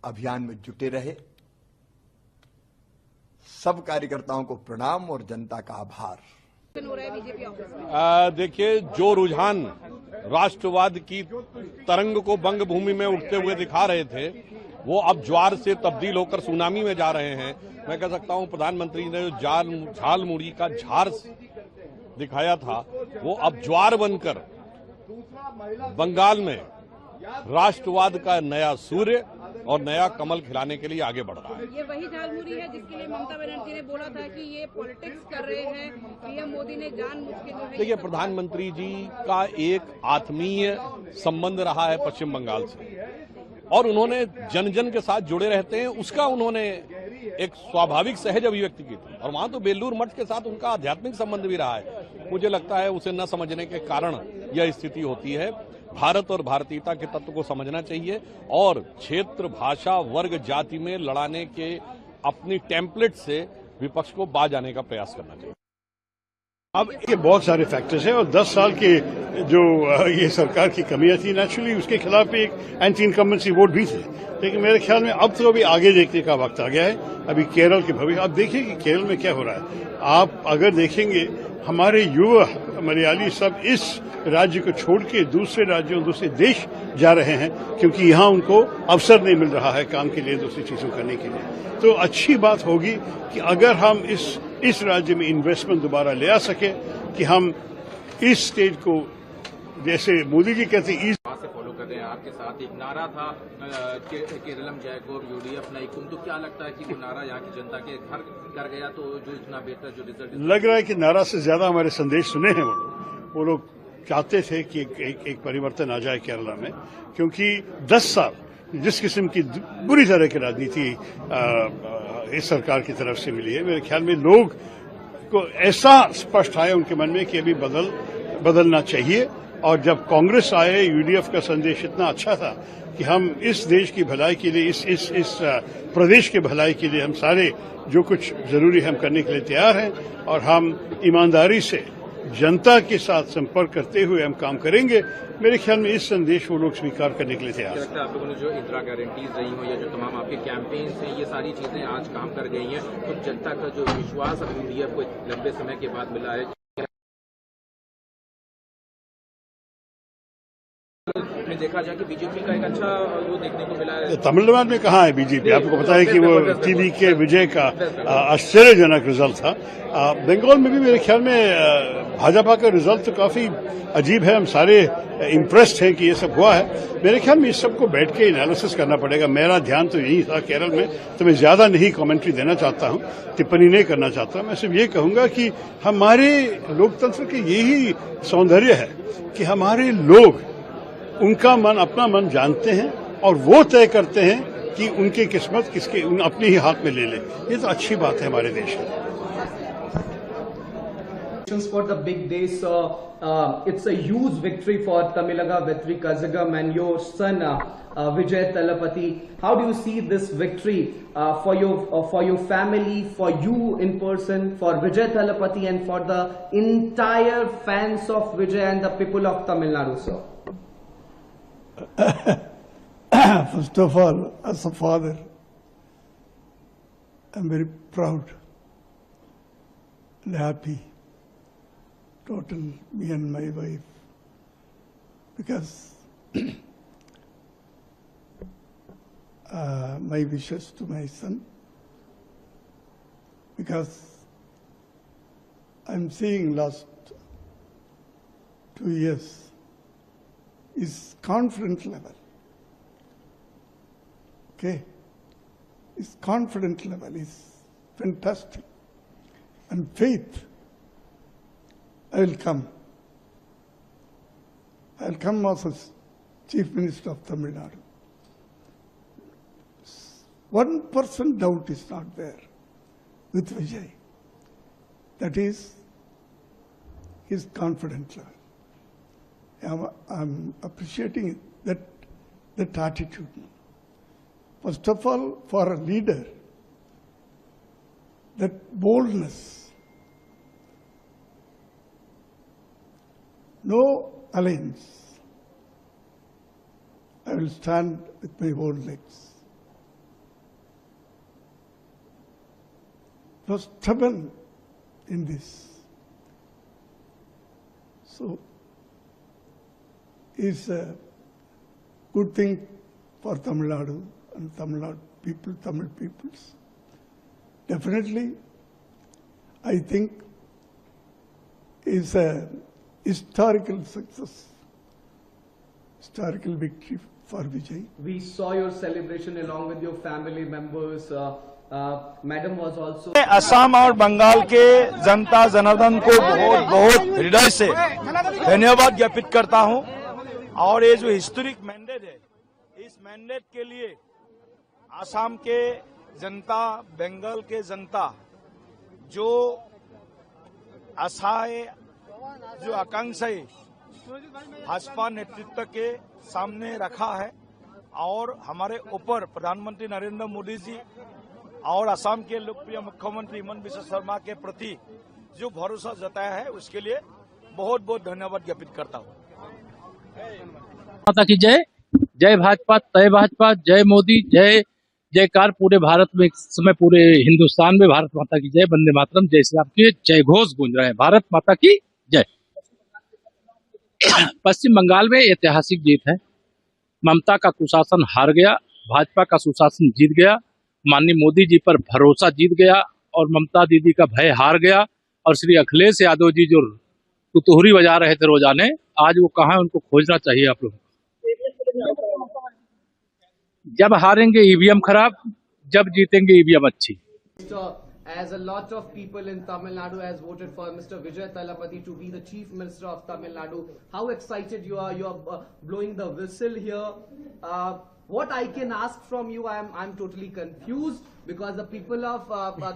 अभियान में जुटे रहे। सब कार्यकर्ताओं को प्रणाम और जनता का आभार। देखिए, जो रुझान राष्ट्रवाद की तरंग को बंग भूमि में उठते हुए दिखा रहे थे वो अब ज्वार से तब्दील होकर सुनामी में जा रहे हैं। मैं कह सकता हूं प्रधानमंत्री ने जो झाल मुड़ी का झार दिखाया था वो अब ज्वार बनकर बंगाल में राष्ट्रवाद का नया सूर्य और नया कमल खिलाने के लिए आगे बढ़ रहा है। ये वही झालमुड़ी है जिसके लिए ममता बनर्जी ने बोला था कि ये पॉलिटिक्स कर रहे हैं, पीएम मोदी ने जानबूझ के जो है। देखिए, प्रधानमंत्री जी का एक आत्मीय संबंध रहा है पश्चिम बंगाल से और उन्होंने जन जन के साथ जुड़े रहते हैं, उसका उन्होंने एक स्वाभाविक सहज अभिव्यक्ति की थी और वहां तो बेलूर मठ के साथ उनका आध्यात्मिक संबंध भी रहा है। मुझे लगता है उसे न समझने के कारण यह स्थिति होती है। भारत और भारतीयता के तत्व को समझना चाहिए और क्षेत्र, भाषा, वर्ग, जाति में लड़ाने के अपनी टेम्पलेट से विपक्ष को बाज आने का प्रयास करना चाहिए। अब ये बहुत सारे फैक्टर्स हैं और 10 साल के जो ये सरकार की कमियां थी, नेचुरली उसके खिलाफ भी एक एंटी इनकम्बेंसी वोट भी थे, लेकिन मेरे ख्याल में अब तो अभी आगे देखने का वक्त आ गया है। अभी केरल के भविष्य, आप देखिए कि केरल में क्या हो रहा है। आप अगर देखेंगे हमारे युवा मलयाली सब इस राज्य को छोड़ के दूसरे राज्यों, दूसरे देश जा रहे हैं क्योंकि यहाँ उनको अवसर नहीं मिल रहा है काम के लिए, दूसरी चीजों करने के लिए। तो अच्छी बात होगी कि अगर हम इस राज्य में इन्वेस्टमेंट दोबारा ले आ सके कि हम इस स्टेट को, जैसे मोदी जी कहते हैं, से फॉलो कर रहे हैं। आपके साथ एक नारा था केरलम जयकोर यूडीएफ नाइकुम, तो क्या लगता है कि वो नारा यहाँ की जनता के घर कर गया तो जो इतना बेहतर जो रिजल्ट लग रहा है कि नारा से ज्यादा हमारे संदेश सुने हैं वो लोग चाहते थे कि एक परिवर्तन आ जाए केरला में, क्योंकि 10 साल जिस किस्म की बुरी तरह की राजनीति इस सरकार की तरफ से मिली है, मेरे ख्याल में लोग को ऐसा स्पष्ट आया उनके मन में कि अभी बदलना चाहिए। और जब कांग्रेस आए, यूडीएफ का संदेश इतना अच्छा था कि हम इस देश की भलाई के लिए, इस प्रदेश के भलाई के लिए हम सारे जो कुछ जरूरी है हम करने के लिए तैयार हैं और हम ईमानदारी से जनता के साथ संपर्क करते हुए हम काम करेंगे। मेरे ख्याल में इस संदेश को लोग स्वीकार करने के लिए तैयार हैं। आप लोगों ने जो इंदिरा गारंटीज रही हो या जो तमाम आपके कैंपेन्स हैं, ये सारी चीजें आज काम कर गई हैं, तो जनता का जो विश्वास अब यूडीएफ को लंबे समय के बाद मिला है। देखा जाए कि बीजेपी का एक अच्छा वो देखने को मिला है। तमिलनाडु में कहाँ है बीजेपी? आपको पता है कि वो टीवी के विजय का आश्चर्यजनक रिजल्ट था। बंगाल में भी मेरे ख्याल में भाजपा का रिजल्ट तो काफी अजीब है। हम सारे इम्प्रेस्ड हैं कि ये सब हुआ है। मेरे ख्याल में इस सबको बैठ के एनालिसिस करना पड़ेगा। मेरा ध्यान तो यही था केरल में, तो मैं ज्यादा नहीं कमेंट्री देना चाहता हूँ, टिप्पणी नहीं करना चाहता। मैं सिर्फ ये कहूंगा कि हमारे लोकतंत्र के यही सौंदर्य है कि हमारे लोग उनका मन, अपना मन जानते हैं और वो तय करते हैं कि उनकी किस्मत किसके अपने ही हाथ में ले ले। ये तो अच्छी बात है हमारे देश में। For the big day, so it's a huge victory for Tamilaga Vetri Kazhagam and your son Vijay Talapati. How do you see this victory for your family, for you in person, for Vijay Talapati, and for the entire fans of Vijay and the people of Tamil Nadu, sir? First of all, as a father, I'm very proud and happy. Total, me and my wife, because my wishes to my son, because I'm seeing last 2 years, his confidence level, okay, his confidence level is fantastic, and faith. I will come as a Chief Minister of Tamil Nadu. 1% doubt is not there with Vijay. That is his confidence level. I'm appreciating that attitude. First of all, for a leader, that boldness. No alliance. I will stand with my own legs. Was stubborn in this. So, it's a good thing for Tamil Nadu and Tamil Nadu people, Tamil peoples. Definitely, I think is a historical success, historical victory for Vijay. We saw your celebration along with your family members. Madam was also. Assam और बंगाल के जनता जनार्दन को बहुत बहुत हृदय से धन्यवाद ज्ञापित करता हूं। और ये जो हिस्टोरिक मैंडेट है, इस मैंडेट के लिए असम के जनता, बंगाल के जनता जो आशाएं, जो आकांक्षाएं भाजपा नेतृत्व के सामने रखा है और हमारे ऊपर प्रधानमंत्री नरेंद्र मोदी जी और असम के लोकप्रिय मुख्यमंत्री हिमंत बिश्व शर्मा के प्रति जो भरोसा जताया है, उसके लिए बहुत बहुत धन्यवाद ज्ञापित करता हूं। माता की जय, जय भाजपा, तय भाजपा, जय मोदी, जय जयकार पूरे भारत में, इस समय पूरे हिंदुस्तान में भारत माता की जय, वंदे मातरम, जय श्री राम के जय घोष गूंज रहे हैं। भारत माता की जय। पश्चिम बंगाल में ऐतिहासिक जीत है। ममता का कुशासन हार गया, भाजपा का सुशासन जीत गया, माननीय मोदी जी पर भरोसा जीत गया और ममता दीदी का भय हार गया। और श्री अखिलेश यादव जी जो तुतुहरी बजा रहे थे रोजाने, आज वो कहाँ है, उनको खोजना चाहिए आप लोग। जब हारेंगे ईवीएम खराब, जब जीतेंगे ईवीएम अच्छी। As a lot of people in Tamil Nadu has voted for Mr. Vijay Talapati to be the Chief Minister of Tamil Nadu, how excited you are? You are blowing the whistle here. What I can ask from you, I'm totally confused because the people of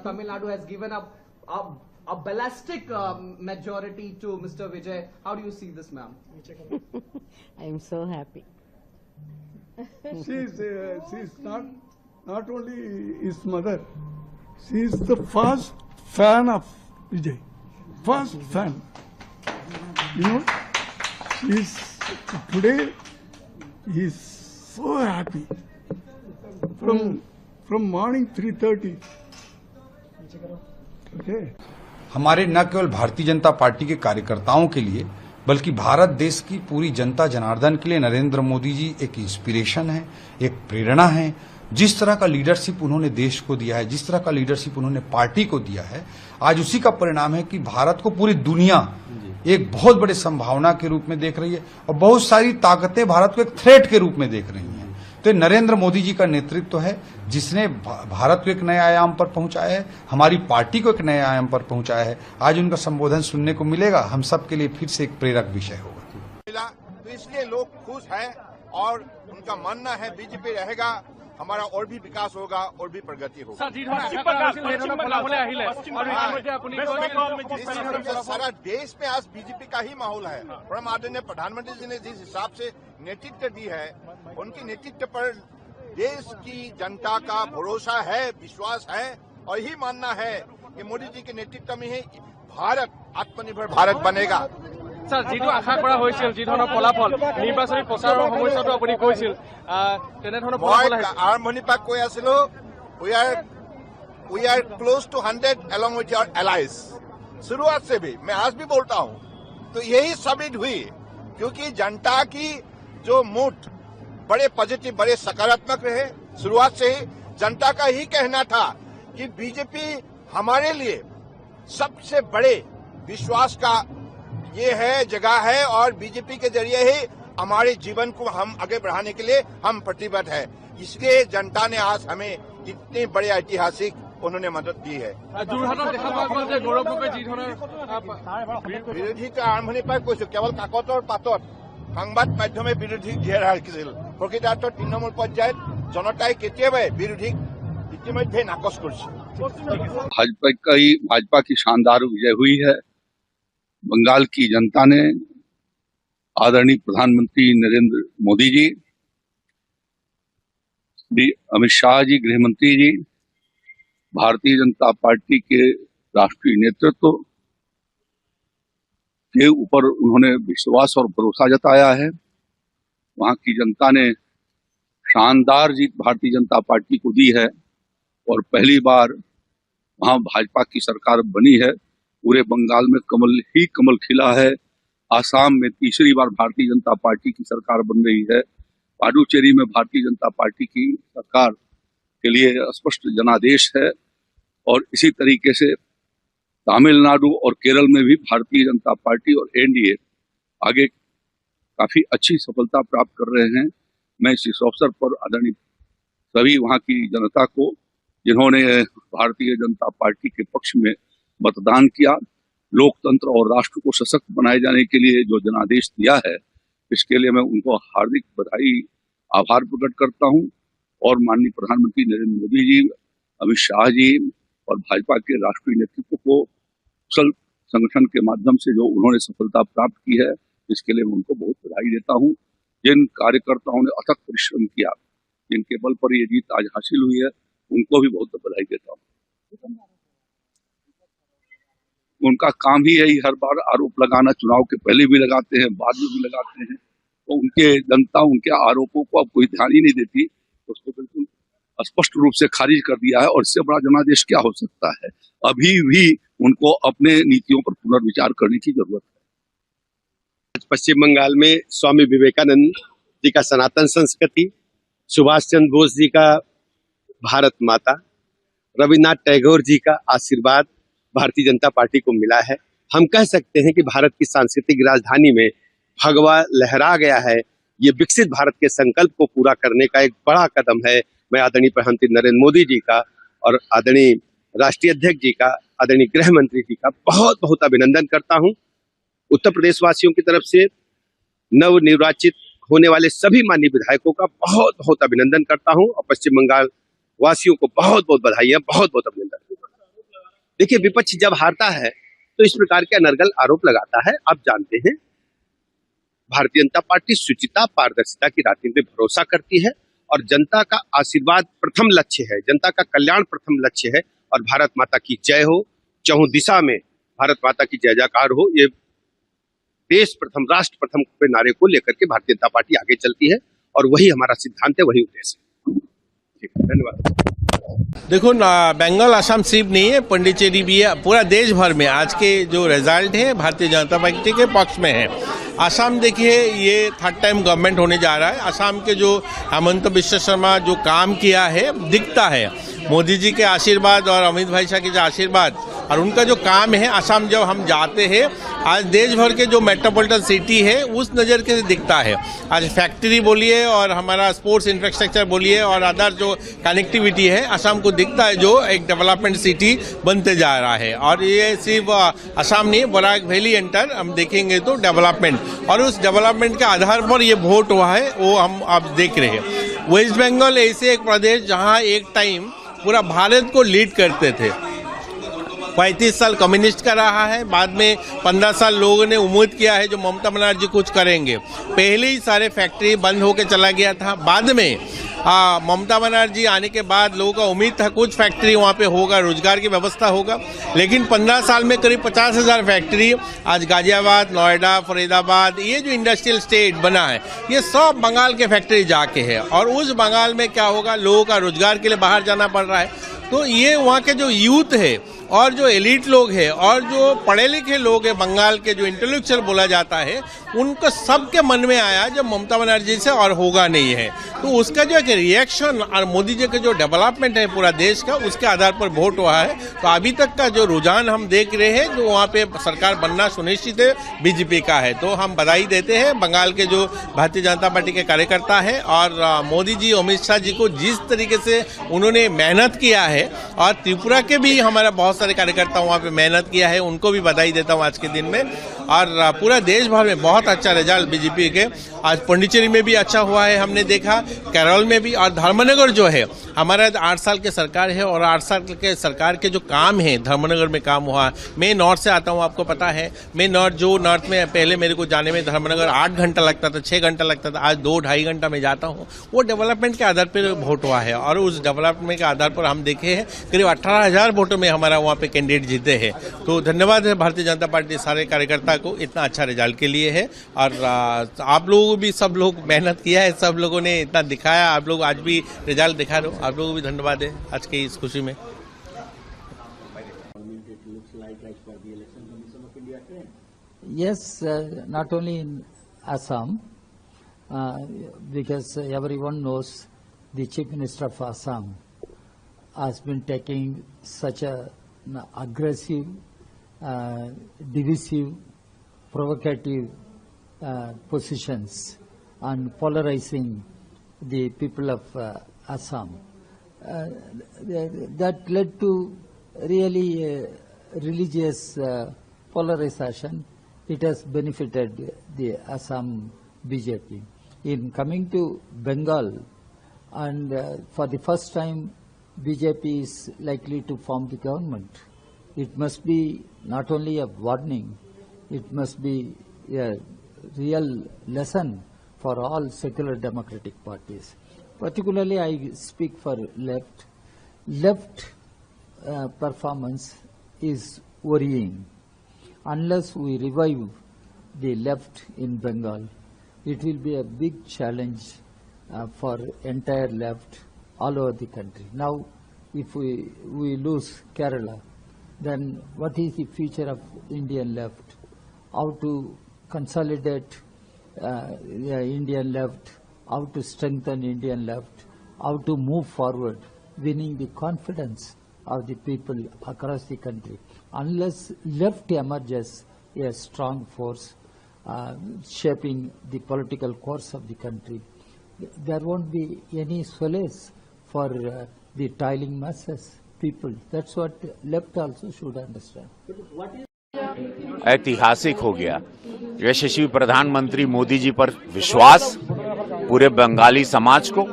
Tamil Nadu has given up a ballistic majority to Mr. Vijay. How do you see this, ma'am? I am so happy. She's not only his mother. She is the first fan of Vijay. First fan. You know, today he is so happy. From morning 3:30. Okay. हमारे न केवल Bharatiya Janata party के कार्यकर्ताओं के लिए, बल्कि भारत देश की पूरी जनता जनार्दन के लिए नरेंद्र मोदी जी एक इंस्पिरेशन है, एक प्रेरणा है। जिस तरह का लीडरशिप उन्होंने देश को दिया है, जिस तरह का लीडरशिप उन्होंने पार्टी को दिया है, आज उसी का परिणाम है कि भारत को पूरी दुनिया एक बहुत बड़े संभावना के रूप में देख रही है और बहुत सारी ताकतें भारत को एक थ्रेट के रूप में देख रही हैं। तो नरेंद्र मोदी जी का नेतृत्व है जिसने भारत को एक नए आयाम पर पहुंचाया है, हमारी पार्टी को एक नए आयाम पर पहुंचाया है। आज उनका संबोधन सुनने को मिलेगा, हम सब के लिए फिर से एक प्रेरक विषय होगा। तो इसलिए लोग खुश हैं और उनका मानना है बीजेपी रहेगा हमारा और भी विकास होगा और भी प्रगति होगी। सारा देश में आज बीजेपी का ही माहौल है और हम आदरणीय प्रधानमंत्री जी ने जिस हिसाब से नेतृत्व दी है, उनकी नेतृत्व पर देश की जनता का भरोसा है, विश्वास है और यही मानना है कि मोदी जी के नेतृत्व में ही भारत आत्मनिर्भर भारत बनेगा। স্যার, যিটো আশা কৰা হৈছিল, যি ধৰণৰ ফলাফল নিৰ্বাচনী প্ৰচাৰৰ সময়তো আপুনি কৈছিল, তেনেধৰণৰ ফলাফল আহিছে। আৰম্ভণিৰ পৰা কৈ আছিলো, we are close to 100 along with your allies। शुरुआत से भी मैं आज भी बोलता हूं, तो यही साबित हुई क्योंकि जनता की जो मूड बड़े पॉजिटिव, बड़े सकारात्मक रहे। शुरुआत से ही जनता का ही कहना था कि बीजेपी हमारे लिए सबसे बड़े विश्वास का ये है, जगह है और बीजेपी के जरिए ही हमारे जीवन को हम आगे बढ़ाने के लिए हम प्रतिबद्ध है। इसलिए जनता ने आज हमें इतनी बड़ी ऐतिहासिक उन्होंने मदद दी है। বিৰোধী আৰম্ভণিৰ পৰাই কৈছো, কেৱল কাকতৰ পাতত সংবাদ মাধ্যমে বিৰোধীক জীয়াই ৰাখিছিল। প্ৰকৃতাৰ্থত তৃণমূল পৰ্যায়ত জনতাই কেতিয়াবাই বিৰোধীক ইতিমধ্যে নাকচ কৰিছে। भाजपा की शानदार विजय हुई है। बंगाल की जनता ने आदरणीय प्रधानमंत्री नरेंद्र मोदी जी, श्री अमित शाह जी गृह मंत्री जी, भारतीय जनता पार्टी के राष्ट्रीय नेतृत्व के ऊपर उन्होंने विश्वास और भरोसा जताया है। वहां की जनता ने शानदार जीत भारतीय जनता पार्टी को दी है और पहली बार वहां भाजपा की सरकार बनी है। पूरे बंगाल में कमल ही कमल खिला है। आसाम में तीसरी बार भारतीय जनता पार्टी की सरकार बन रही है। पुडुचेरी में भारतीय जनता पार्टी की सरकार के लिए स्पष्ट जनादेश है और इसी तरीके से तमिलनाडु और केरल में भी भारतीय जनता पार्टी और एनडीए आगे काफी अच्छी सफलता प्राप्त कर रहे हैं। मैं इस अवसर पर आदरणीय सभी वहां की जनता को, जिन्होंने भारतीय जनता पार्टी के पक्ष में मतदान किया, लोकतंत्र और राष्ट्र को सशक्त बनाए जाने के लिए जो जनादेश दिया है, इसके लिए मैं उनको हार्दिक बधाई, आभार प्रकट करता हूं और माननीय प्रधानमंत्री नरेंद्र मोदी जी, अमित शाह जी और भाजपा के राष्ट्रीय नेतृत्व को कुशल संगठन के माध्यम से जो उन्होंने सफलता प्राप्त की है, इसके लिए मैं उनको बहुत बधाई देता हूं। जिन कार्यकर्ताओं ने अथक परिश्रम किया, जिनके बल पर ये जीत आज हासिल हुई है, उनको भी बहुत बधाई देता हूं। उनका काम ही यही हर बार आरोप लगाना, चुनाव के पहले भी लगाते हैं, बाद में भी लगाते हैं, तो उनके जनता उनके आरोपों को अब कोई ध्यान ही नहीं देती, उसको बिल्कुल स्पष्ट रूप से खारिज कर दिया है और इससे बड़ा जनादेश क्या हो सकता है। अभी भी उनको अपने नीतियों पर पुनर्विचार करने की जरूरत है। पश्चिम बंगाल में स्वामी विवेकानंद जी का सनातन संस्कृति, सुभाष चंद्र बोस जी का भारत माता, रविन्द्रनाथ टैगोर जी का आशीर्वाद भारतीय जनता पार्टी को मिला है। हम कह सकते हैं कि भारत की सांस्कृतिक राजधानी में भगवा लहरा गया है। ये विकसित भारत के संकल्प को पूरा करने का एक बड़ा कदम है। मैं आदरणीय प्रधानमंत्री नरेंद्र मोदी जी का और आदरणीय राष्ट्रीय अध्यक्ष जी का, आदरणीय गृह मंत्री जी का बहुत बहुत अभिनंदन करता हूं। उत्तर प्रदेश वासियों की तरफ से नवनिर्वाचित होने वाले सभी माननीय विधायकों का बहुत बहुत अभिनंदन करता हूं और पश्चिम बंगाल वासियों को बहुत बहुत बधाई है, बहुत बहुत अभिनंदन। देखिए, विपक्ष जब हारता है तो इस प्रकार के अनर्गल आरोप लगाता है। आप जानते हैं, भारतीय जनता पार्टी शुचिता, पारदर्शिता की राजनीति में भरोसा करती है और जनता का आशीर्वाद प्रथम लक्ष्य है, जनता का कल्याण प्रथम लक्ष्य है और भारत माता की जय हो, चहुं दिशा में भारत माता की जय जयकार हो। ये देश प्रथम, राष्ट्र प्रथम के नारे को लेकर के भारतीय जनता पार्टी आगे चलती है और वही हमारा सिद्धांत है, वही उद्देश्य है। ठीक है, धन्यवाद। देखो, बंगाल असम सिर्फ नहीं है, पुडुचेरी भी है। पूरा देश भर में आज के जो रिजल्ट है भारतीय जनता पार्टी के पक्ष में है। असम देखिए, ये थर्ड टाइम गवर्नमेंट होने जा रहा है। असम के जो हेमंत बिश्व शर्मा जो काम किया है दिखता है। मोदी जी के आशीर्वाद और अमित भाई शाह के जो आशीर्वाद और उनका जो काम है, असम जब हम जाते हैं, आज देश भर के जो मेट्रोपॉलिटन सिटी है उस नज़र के दिखता है। आज फैक्ट्री बोलिए और हमारा स्पोर्ट्स इंफ्रास्ट्रक्चर बोलिए और अदर जो कनेक्टिविटी है, असम को दिखता है जो एक डेवलपमेंट सिटी बनते जा रहा है। और ये सिर्फ असम नहीं, बराक वैली एंटर हम देखेंगे तो डेवलपमेंट, और उस डेवलपमेंट के आधार पर ये वोट हुआ है, वो हम आप देख रहे हैं। वेस्ट बंगाल ऐसे एक प्रदेश जहां एक टाइम पूरा भारत को लीड करते थे। 35 साल कम्युनिस्ट का रहा है, बाद में 15 साल लोगों ने उम्मीद किया है जो ममता बनर्जी कुछ करेंगे। पहले ही सारे फैक्ट्री बंद होकर चला गया था, बाद में ममता बनर्जी आने के बाद लोगों का उम्मीद था कुछ फैक्ट्री वहाँ पे होगा, रोजगार की व्यवस्था होगा, लेकिन 15 साल में करीब 50,000 फैक्ट्री आज गाजियाबाद, नोएडा, फरीदाबाद, ये जो इंडस्ट्रियल स्टेट बना है ये सब बंगाल के फैक्ट्री जाके है। और उस बंगाल में क्या होगा, लोगों का रोजगार के लिए बाहर जाना पड़ रहा है। तो ये वहाँ के जो यूथ है और जो एलिट लोग हैं और जो पढ़े लिखे लोग हैं, बंगाल के जो इंटेलेक्चुअल बोला जाता है, उनको सबके मन में आया जब ममता बनर्जी से और होगा नहीं है। तो उसका जो एक रिएक्शन और मोदी जी का जो डेवलपमेंट है पूरा देश का, उसके आधार पर वोट हुआ है। तो अभी तक का जो रुझान हम देख रहे हैं, जो वहाँ पे सरकार बनना सुनिश्चित है बीजेपी का है। तो हम बधाई देते हैं बंगाल के जो भारतीय जनता पार्टी के कार्यकर्ता है और मोदी जी, अमित शाह जी को जिस तरीके से उन्होंने मेहनत किया है, और त्रिपुरा के भी हमारा बहुत सारे कार्यकर्ता वहाँ पे मेहनत किया है, उनको भी बधाई देता हूँ आज के दिन में। और पूरा देश भर में बहुत अच्छा रिजल्ट बीजेपी के। आज पुडुचेरी में भी अच्छा हुआ है, हमने देखा, केरल में भी। और धर्मनगर जो है हमारा 8 साल के सरकार है और 8 साल के सरकार के जो काम है धर्मनगर में काम हुआ है। मैं नॉर्थ से आता हूँ, आपको पता है, मैं नॉर्थ में पहले मेरे को जाने में धर्मनगर 8 घंटा लगता था, 6 घंटा लगता था, आज 2-2.5 घंटा में जाता हूँ। वो डेवलपमेंट के आधार पर वोट हुआ है और उस डेवलपमेंट के आधार पर हम देखे हैं करीब 18,000 वोटों में हमारा वहाँ पे कैंडिडेट जीते हैं। तो धन्यवाद है भारतीय जनता पार्टी सारे कार्यकर्ता को इतना अच्छा रिजल्ट के लिए है। और आप लोगों भी, सब लोग मेहनत किया है, सब लोगों ने इतना दिखाया, आप लोग आज भी रिजल्ट दिखा रहे हो, आप लोगों को भी धन्यवाद है आज की इस खुशी में। Yes, not only in Assam, because everyone knows the Chief Minister of Assam has been taking such a aggressive, divisive, provocative positions and polarizing the people of Assam. That led to really religious polarization. It has benefited the Assam BJP. In coming to Bengal, and for the first time BJP is likely to form the government. It must be not only a warning, it must be a real lesson for all secular democratic parties. Particularly I speak for left. Left performance is worrying. Unless we revive the left in Bengal, it will be a big challenge for entire left all over the country. Now, if we lose Kerala, then what is the future of Indian left? How to consolidate the Indian left? How to strengthen Indian left? How to move forward, winning the confidence of the people across the country? Unless left emerges a strong force shaping the political course of the country, there won't be any solace for the toiling masses, people. That's what left also should understand. ऐतिहासिक हो गया। यशस्वी प्रधानमंत्री मोदी जी पर विश्वास पूरे बंगाली समाज को,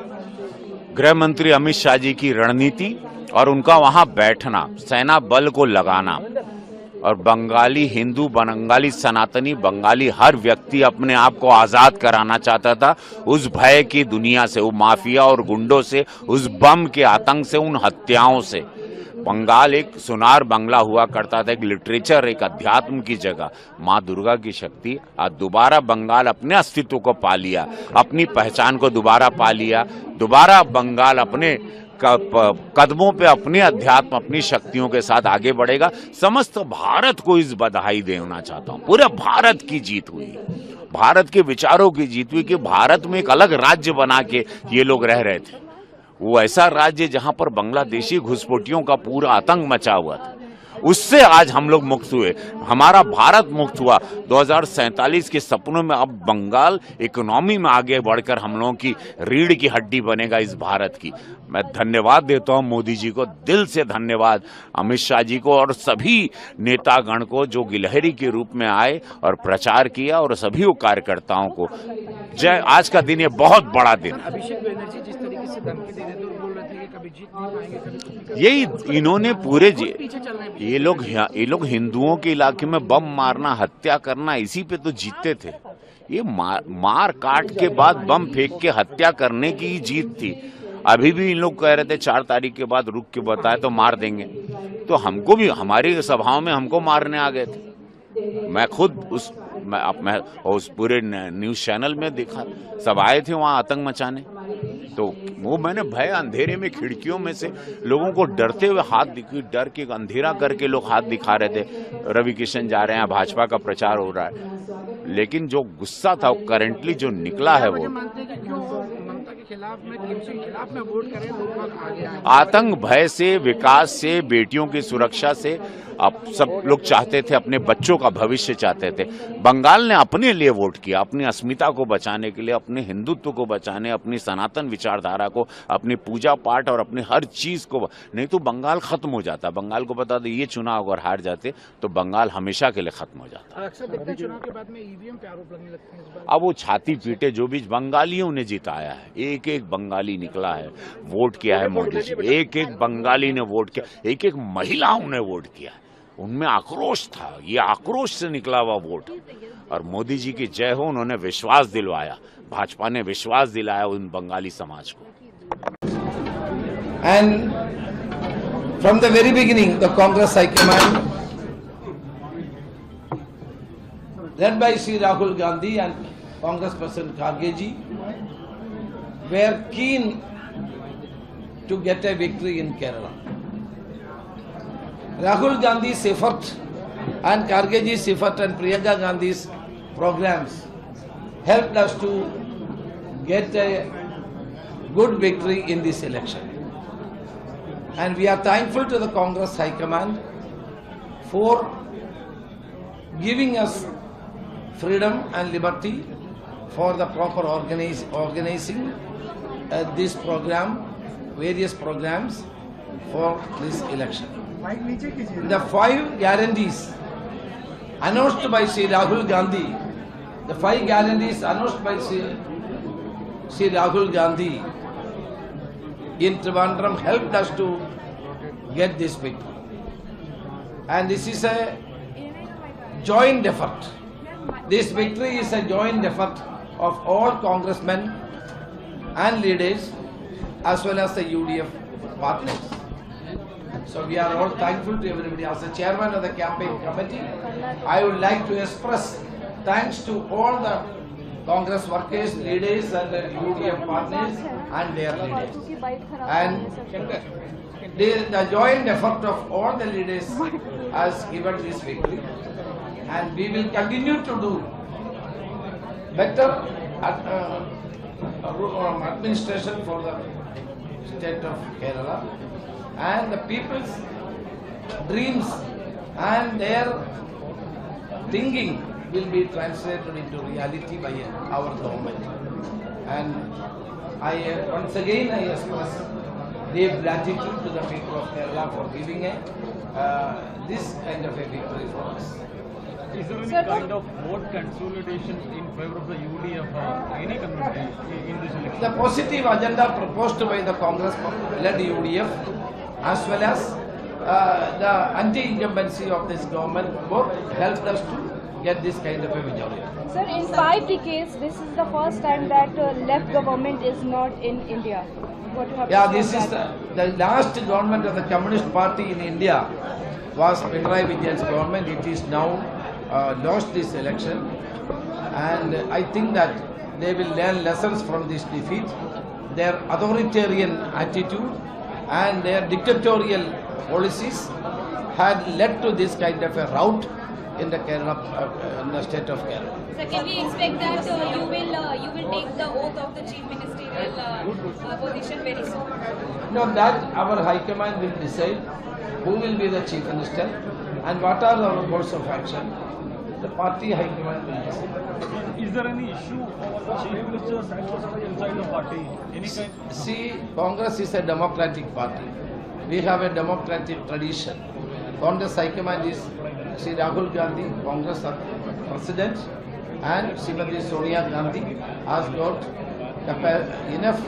गृह मंत्री अमित शाह जी की रणनीति और उनका वहां बैठना, सेना बल को लगाना, और बंगाली हिंदू, बंगाली सनातनी, बंगाली हर व्यक्ति अपने आप को आजाद कराना चाहता था उस भय की दुनिया से, वो माफिया और गुंडों से, उस बम के आतंक से, उन हत्याओं से। बंगाल एक सुनार बंगला हुआ करता था, एक लिटरेचर, एक अध्यात्म की जगह। माँ दुर्गा की शक्ति आज दोबारा बंगाल अपने अस्तित्व को पा लिया, अपनी पहचान को दोबारा पा लिया। दोबारा बंगाल अपने कदमों पे अपने अध्यात्म, अपनी शक्तियों के साथ आगे बढ़ेगा। समस्त भारत को इस बधाई देना चाहता हूँ। पूरे भारत की जीत हुई, भारत के विचारों की जीत हुई कि भारत में एक अलग राज्य बना के ये लोग रह रहे थे। वो ऐसा राज्य जहां पर बांग्लादेशी घुसपैठियों का पूरा आतंक मचा हुआ था, उससे आज हम लोग मुक्त हुए, हमारा भारत मुक्त हुआ। 2047 के सपनों में अब बंगाल इकोनॉमी में आगे बढ़कर हम लोगों की रीढ़ की हड्डी बनेगा इस भारत की। मैं धन्यवाद देता हूं मोदी जी को, दिल से धन्यवाद अमित शाह जी को और सभी नेतागण को जो गिलहरी के रूप में आए और प्रचार किया, और सभी कार्यकर्ताओं को जय। आज का दिन ये बहुत बड़ा दिन है। से धमकी दे रहे थे और बोल रहे थे कि कभी जीत नहीं पाएंगे, कभी कुछ नहीं कर यही इन्होंने पूरे पीछे चल रहे हैं। ये लोग हिंदुओं के इलाके में बम मारना, हत्या करना, इसी पे तो जीतते थे। ये मार काट के बाद बम फेंक के हत्या करने की ही जीत थी। अभी भी इन लोग कह रहे थे 4 तारीख के बाद रुक के बताए तो मार देंगे, तो हमको भी हमारी सभाओं में हमको मारने आ गए थे। मैं खुद मैं उस पूरे न्यूज चैनल में देखा, सब आए थे वहां आतंक मचाने, तो वो मैंने भय अंधेरे में खिड़कियों में से लोगों को डरते हुए डर के अंधेरा करके लोग हाथ दिखा रहे थे। रवि किशन जा रहे हैं, भाजपा का प्रचार हो रहा है, लेकिन जो गुस्सा था वो करेंटली जो निकला है वो मानते हैं कि क्यों ममता के खिलाफ में वोट करें, लोग आगे आए। आतंक भय से, विकास से, बेटियों की सुरक्षा से अब सब लोग चाहते थे, अपने बच्चों का भविष्य चाहते थे। बंगाल ने अपने लिए वोट किया, अपनी अस्मिता को बचाने के लिए, अपने हिंदुत्व को बचाने, अपनी सनातन विचारधारा को, अपनी पूजा पाठ और अपनी हर चीज को, नहीं तो बंगाल खत्म हो जाता। बंगाल को बता दो ये चुनाव अगर हार जाते तो बंगाल हमेशा के लिए खत्म हो जाता। अक्सर देखते हैं चुनाव के बाद में ईवीएम पे आरोप लगने लगते हैं इस बार। अब वो छाती पीटे, जो भी बंगालियों ने जिताया है, एक एक बंगाली निकला है, वोट किया है मोदी जी, एक एक बंगाली ने वोट किया, एक एक महिलाओं ने वोट किया, उनमें आक्रोश था, ये आक्रोश से निकला हुआ वोट। और मोदी जी की जय हो, उन्होंने विश्वास दिलवाया, भाजपा ने विश्वास दिलाया उन बंगाली समाज को। And from the very beginning, the Congress High Command, led by Sri Rahul Gandhi and Congress President Kharge ji, were keen to get a victory in Kerala. Rahul Gandhi's effort and Kharge ji's effort and Priyanka Gandhi's programs helped us to get a good victory in this election. And we are thankful to the Congress High Command for giving us freedom and liberty for the proper organizing this program, various programs for this election. The 5 guarantees announced by Sri Rahul Gandhi, the 5 guarantees announced by Sri Rahul Gandhi in Trivandrum helped us to get this victory. And this is a joint effort. This victory is a joint effort of all congressmen and leaders as well as the UDF partners. So we are all thankful to everybody. As the chairman of the campaign committee, I would like to express thanks to all the Congress workers, leaders and the UDF partners and their leaders. And the joint effort of all the leaders has given this victory. And we will continue to do better administration for the state of Kerala, and the people's dreams and their thinking will be translated into reality by our government. And once again I express deep gratitude to the people of Kerala for giving this kind of a victory for us. Is there any kind of vote consolidation in favor of the UDF or any community in this election? The positive agenda proposed by the Congress-led UDF as well as the anti-incumbency of this government both helped us to get this kind of a majority. Sir, in 5 decades, this is the first time that left government is not in India. What you have Yeah, to this say is on the last government of the Communist Party in India was Pinarayi Vijay's government. It is now lost this election, and I think that they will learn lessons from this defeat. Their authoritarian attitude and their dictatorial policies had led to this kind of a rout in the Kerala, in the state of Kerala. So can we expect that you will take the oath of the chief ministerial position very soon? No, that our High Command will decide who will be the chief minister and what are our course of action. The party High Command will decide. Is there any issue of chief minister's post inside the party? Any kind? See, Congress is a democratic party. We have a democratic tradition. Congress High Command is Sri Rahul Gandhi, Congress President, and Srimati Sonia Gandhi has got enough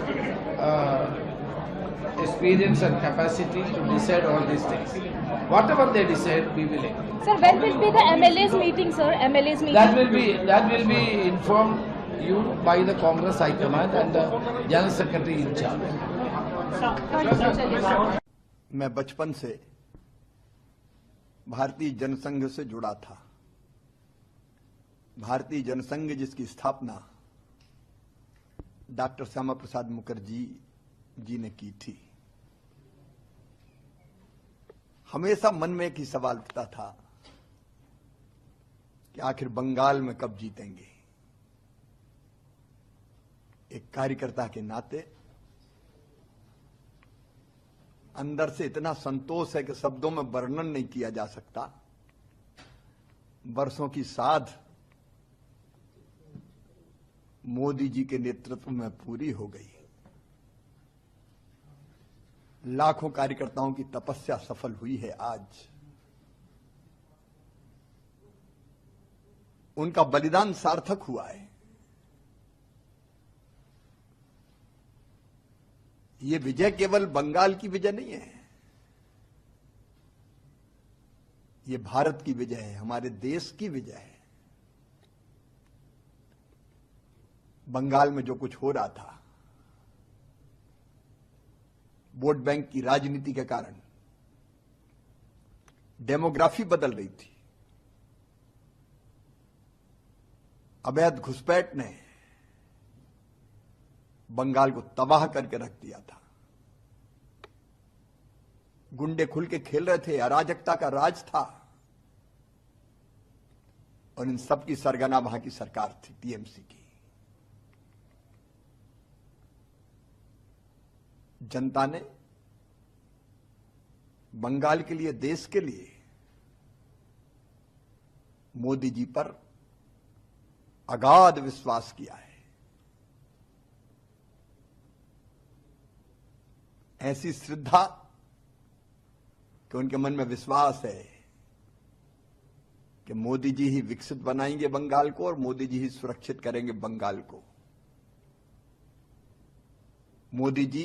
experience and capacity to decide all these things. Whatever they decide, we will agree. Sir, when will be the MLA's meeting, sir? MLA's meeting? That will be informed you by the Congress High Command and the General Secretary in charge. मैं बचपन से भारतीय जनसंघ से जुड़ा था। भारतीय जनसंघ जिसकी स्थापना डॉक्टर श्यामा प्रसाद मुखर्जी जी ने की थी। हमेशा मन में एक ही सवाल उठता था कि आखिर बंगाल में कब जीतेंगे। एक कार्यकर्ता के नाते अंदर से इतना संतोष है कि शब्दों में वर्णन नहीं किया जा सकता। वर्षों की साध मोदी जी के नेतृत्व में पूरी हो गई। लाखों कार्यकर्ताओं की तपस्या सफल हुई है। आज उनका बलिदान सार्थक हुआ है। ये विजय केवल बंगाल की विजय नहीं है, ये भारत की विजय है, हमारे देश की विजय है। बंगाल में जो कुछ हो रहा था, वोट बैंक की राजनीति के कारण डेमोग्राफी बदल रही थी। अवैध घुसपैठ ने बंगाल को तबाह करके रख दिया था। गुंडे खुल के खेल रहे थे, अराजकता का राज था, और इन सब की सरगना वहां की सरकार थी, टीएमसी की। जनता ने बंगाल के लिए, देश के लिए मोदी जी पर अगाध विश्वास किया है। ऐसी श्रद्धा कि उनके मन में विश्वास है कि मोदी जी ही विकसित बनाएंगे बंगाल को और मोदी जी ही सुरक्षित करेंगे बंगाल को। मोदी जी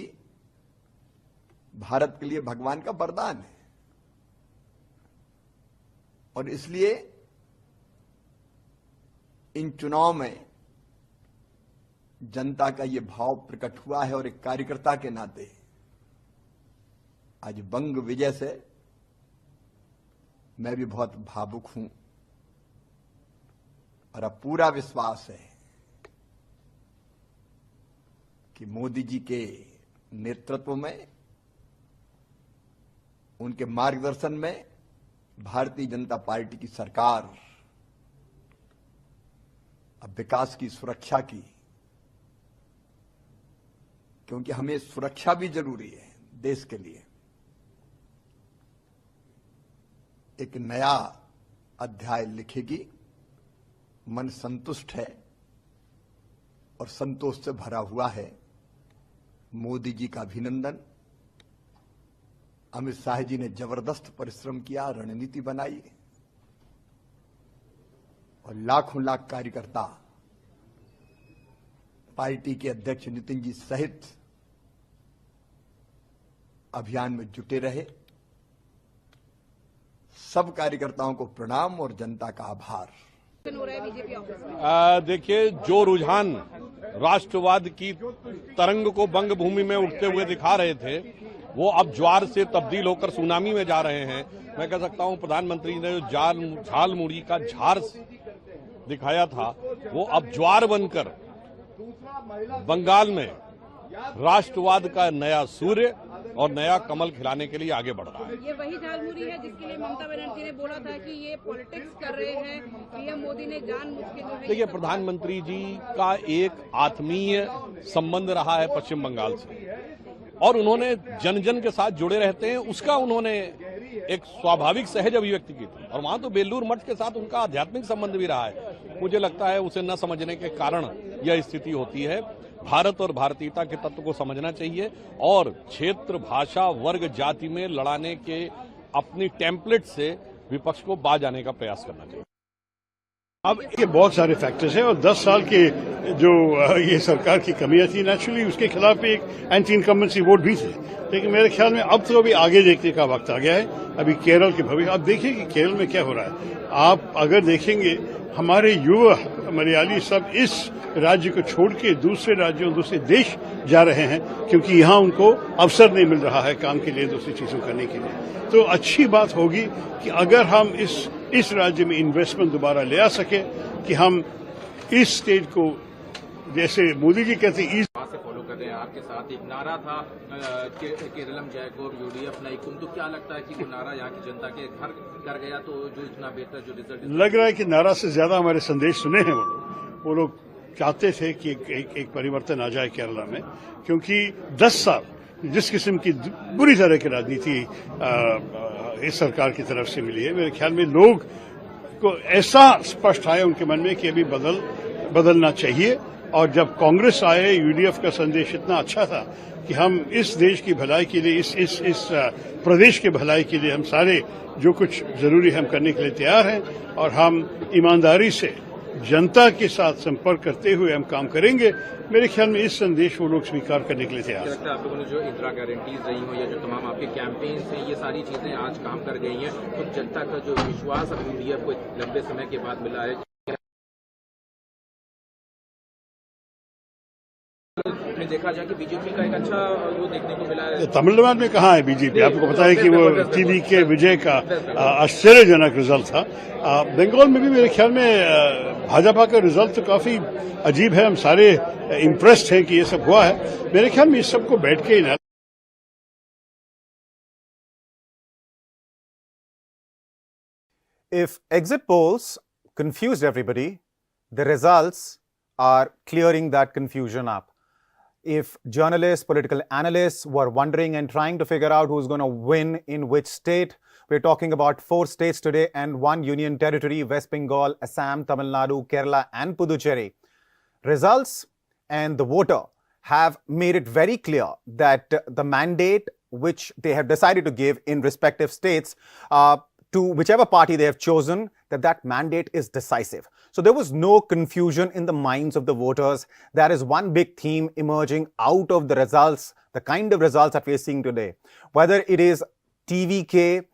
भारत के लिए भगवान का वरदान है, और इसलिए इन चुनाव में जनता का यह भाव प्रकट हुआ है। और एक कार्यकर्ता के नाते आज बंग विजय से मैं भी बहुत भावुक हूं, और अब पूरा विश्वास है कि मोदी जी के नेतृत्व में, उनके मार्गदर्शन में भारतीय जनता पार्टी की सरकार अब विकास की, सुरक्षा की, क्योंकि हमें सुरक्षा भी जरूरी है देश के लिए, एक नया अध्याय लिखेगी। मन संतुष्ट है और संतोष से भरा हुआ है। मोदी जी का अभिनंदन। अमित शाह जी ने जबरदस्त परिश्रम किया, रणनीति बनाई, और लाखों लाख कार्यकर्ता पार्टी के अध्यक्ष नितिन जी सहित अभियान में जुटे रहे। सब कार्यकर्ताओं को प्रणाम और जनता का आभार। देखिए, जो रुझान राष्ट्रवाद की तरंग को बंग भूमि में उठते हुए दिखा रहे थे, वो अब ज्वार से तब्दील होकर सुनामी में जा रहे हैं। मैं कह सकता हूं प्रधानमंत्री ने जो झाल मुड़ी का झार दिखाया था, वो अब ज्वार बनकर बंगाल में राष्ट्रवाद का नया सूर्य और नया कमल खिलाने के लिए आगे बढ़ रहा है। ये वही झालमुड़ी है जिसके लिए ममता बनर्जी ने बोला था कि ये पॉलिटिक्स कर रहे हैं, पीएम मोदी ने जानबूझ के जो है। देखिए, प्रधानमंत्री जी का एक आत्मीय संबंध रहा है पश्चिम बंगाल से, और उन्होंने जन जन के साथ जुड़े रहते हैं, उसका उन्होंने एक स्वाभाविक सहज अभिव्यक्ति की थी। और वहां तो बेलूर मठ के साथ उनका आध्यात्मिक संबंध भी रहा है। मुझे लगता है उसे न समझने के कारण यह स्थिति होती है। भारत और भारतीयता के तत्व को समझना चाहिए, और क्षेत्र, भाषा, वर्ग, जाति में लड़ाने के अपनी टेम्पलेट से विपक्ष को बाज आने का प्रयास करना चाहिए। अब ये बहुत सारे फैक्टर्स हैं और 10 साल के जो ये सरकार की कमियां थी नेचुरली उसके खिलाफ एक एंटी इनकम्बेंसी वोट भी थे, लेकिन मेरे ख्याल में अब तो अभी आगे देखने का वक्त आ गया है। अभी केरल के भविष्य अब देखिए कि केरल में क्या हो रहा है। आप अगर देखेंगे हमारे युवा मलयाली सब इस राज्य को छोड़ के दूसरे राज्यों दूसरे देश जा रहे हैं क्योंकि यहाँ उनको अवसर नहीं मिल रहा है काम के लिए, दूसरी चीजों करने के लिए। तो अच्छी बात होगी कि अगर हम इस राज्य में इन्वेस्टमेंट दोबारा ले आ सके कि हम इस स्टेट को जैसे मोदी जी कहते हैं से फॉलो कर रहे हैं। आपके साथ एक नारा था केरलम जयकोर यूडीएफ नईकुम, तो क्या लगता है कि वो नारा यहाँ की जनता के घर कर गया तो जो इतना बेहतर जो रिजल्ट लग रहा है कि नारा से ज्यादा हमारे संदेश सुने हैं वो लोग चाहते थे कि एक परिवर्तन आ जाए केरला में, क्योंकि 10 साल जिस किस्म की बुरी तरह की राजनीति इस सरकार की तरफ से मिली है, मेरे ख्याल में लोग को ऐसा स्पष्ट आया उनके मन में कि अभी बदलना चाहिए। और जब कांग्रेस आए, यूडीएफ का संदेश इतना अच्छा था कि हम इस देश की भलाई के लिए, इस प्रदेश के भलाई के लिए हम सारे जो कुछ जरूरी है हम करने के लिए तैयार हैं और हम ईमानदारी से जनता के साथ संपर्क करते हुए हम काम करेंगे। मेरे ख्याल में इस संदेश वो लोग स्वीकार करने के लिए तैयार हैं। आप लोगों ने जो इंदिरा गारंटीज रही हो या जो तमाम आपके कैंपेन्स हैं, ये सारी चीजें आज काम कर गई हैं, तो जनता का जो विश्वास अब यूडीएफ को लंबे समय के बाद मिला है, देखा जाए कि बीजेपी का एक अच्छा वो देखने को मिला है। तमिलनाडु में कहाँ है बीजेपी? आपको पता है कि वो टीवी के विजय का आश्चर्यजनक रिजल्ट था। बंगाल में भी मेरे ख्याल में भाजपा का रिजल्ट तो काफी अजीब है। हम सारे इम्प्रेस्ड हैं कि ये सब हुआ है। मेरे ख्याल में इस सबको बैठ के ही If exit polls confused everybody, the results are clearing that confusion up. If journalists, political analysts were wondering and trying to figure out who's going to win in which state, we're talking about 4 states today and 1 union territory, West Bengal, Assam, Tamil Nadu, Kerala and Puducherry. Results and the voter have made it very clear that the mandate which they have decided to give in respective states to whichever party they have chosen, that mandate is decisive. So there was no confusion in the minds of the voters. That is one big theme emerging out of the results, the kind of results that we are seeing today. Whether it is TVK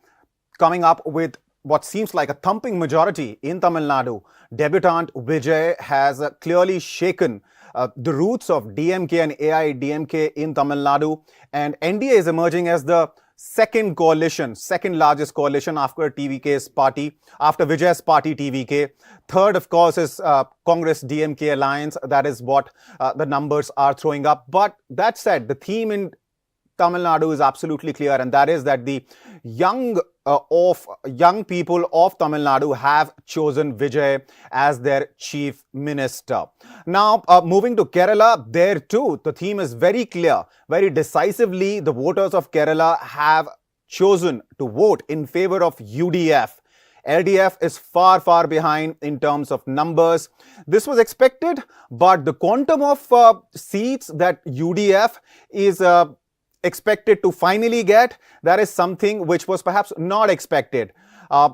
coming up with what seems like a thumping majority in Tamil Nadu, debutant Vijay has clearly shaken the roots of DMK and AIDMK in Tamil Nadu, and NDA is emerging as the second largest coalition after TVK's party, after Vijay's party TVK. Third, of course, is Congress DMK alliance. That is what the numbers are throwing up. But that said, the theme in Tamil Nadu is absolutely clear, and that is that the young people of Tamil Nadu have chosen Vijay as their chief minister. Now, moving to Kerala, there too, the theme is very clear. Very decisively, the voters of Kerala have chosen to vote in favor of UDF. LDF is far, far behind in terms of numbers. This was expected, but the quantum of seats that UDF is expected to finally get, that is something which was perhaps not expected.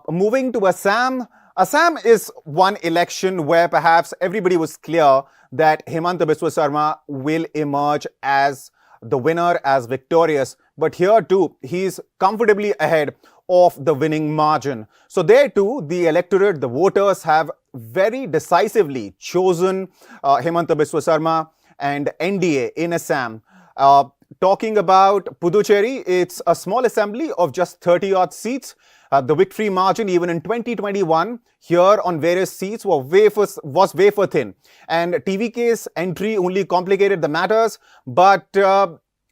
Moving to Assam, Assam is one election where perhaps everybody was clear that Himanta Biswa Sarma will emerge as the winner, as victorious. But here too, he's comfortably ahead of the winning margin. So there too, the electorate, the voters have very decisively chosen Himanta Biswa Sarma and NDA in Assam. Talking about Puducherry, it's a small assembly of just 30-odd seats. The victory margin, even in 2021, here on various seats was wafer thin. And TVK's entry only complicated the matters. But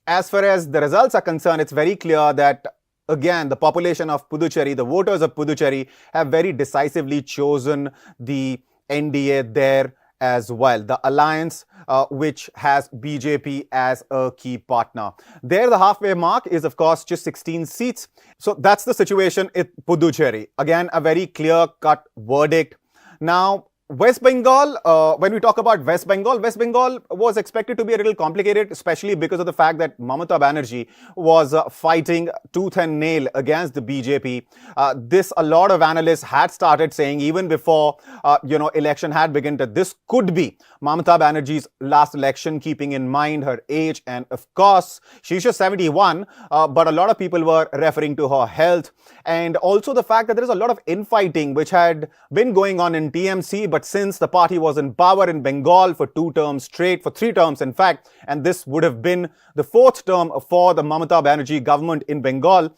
as far as the results are concerned, it's very clear that, again, the population of Puducherry, the voters of Puducherry, have very decisively chosen the NDA there as well. The alliance which has BJP as a key partner. There, the halfway mark is, of course, just 16 seats. So that's the situation in Puducherry. Again, a very clear-cut verdict. Now, West Bengal, when we talk about West Bengal was expected to be a little complicated, especially because of the fact that Mamata Banerjee was fighting tooth and nail against the BJP. A lot of analysts had started saying even before, election had begun that this could be Mamata Banerjee's last election, keeping in mind her age. And of course, she's just 71, but a lot of people were referring to her health. And also the fact that there is a lot of infighting which had been going on in TMC, but since the party was in power in Bengal for 2 terms straight, for 3 terms in fact, and this would have been the 4th term for the Mamata Banerjee government in Bengal,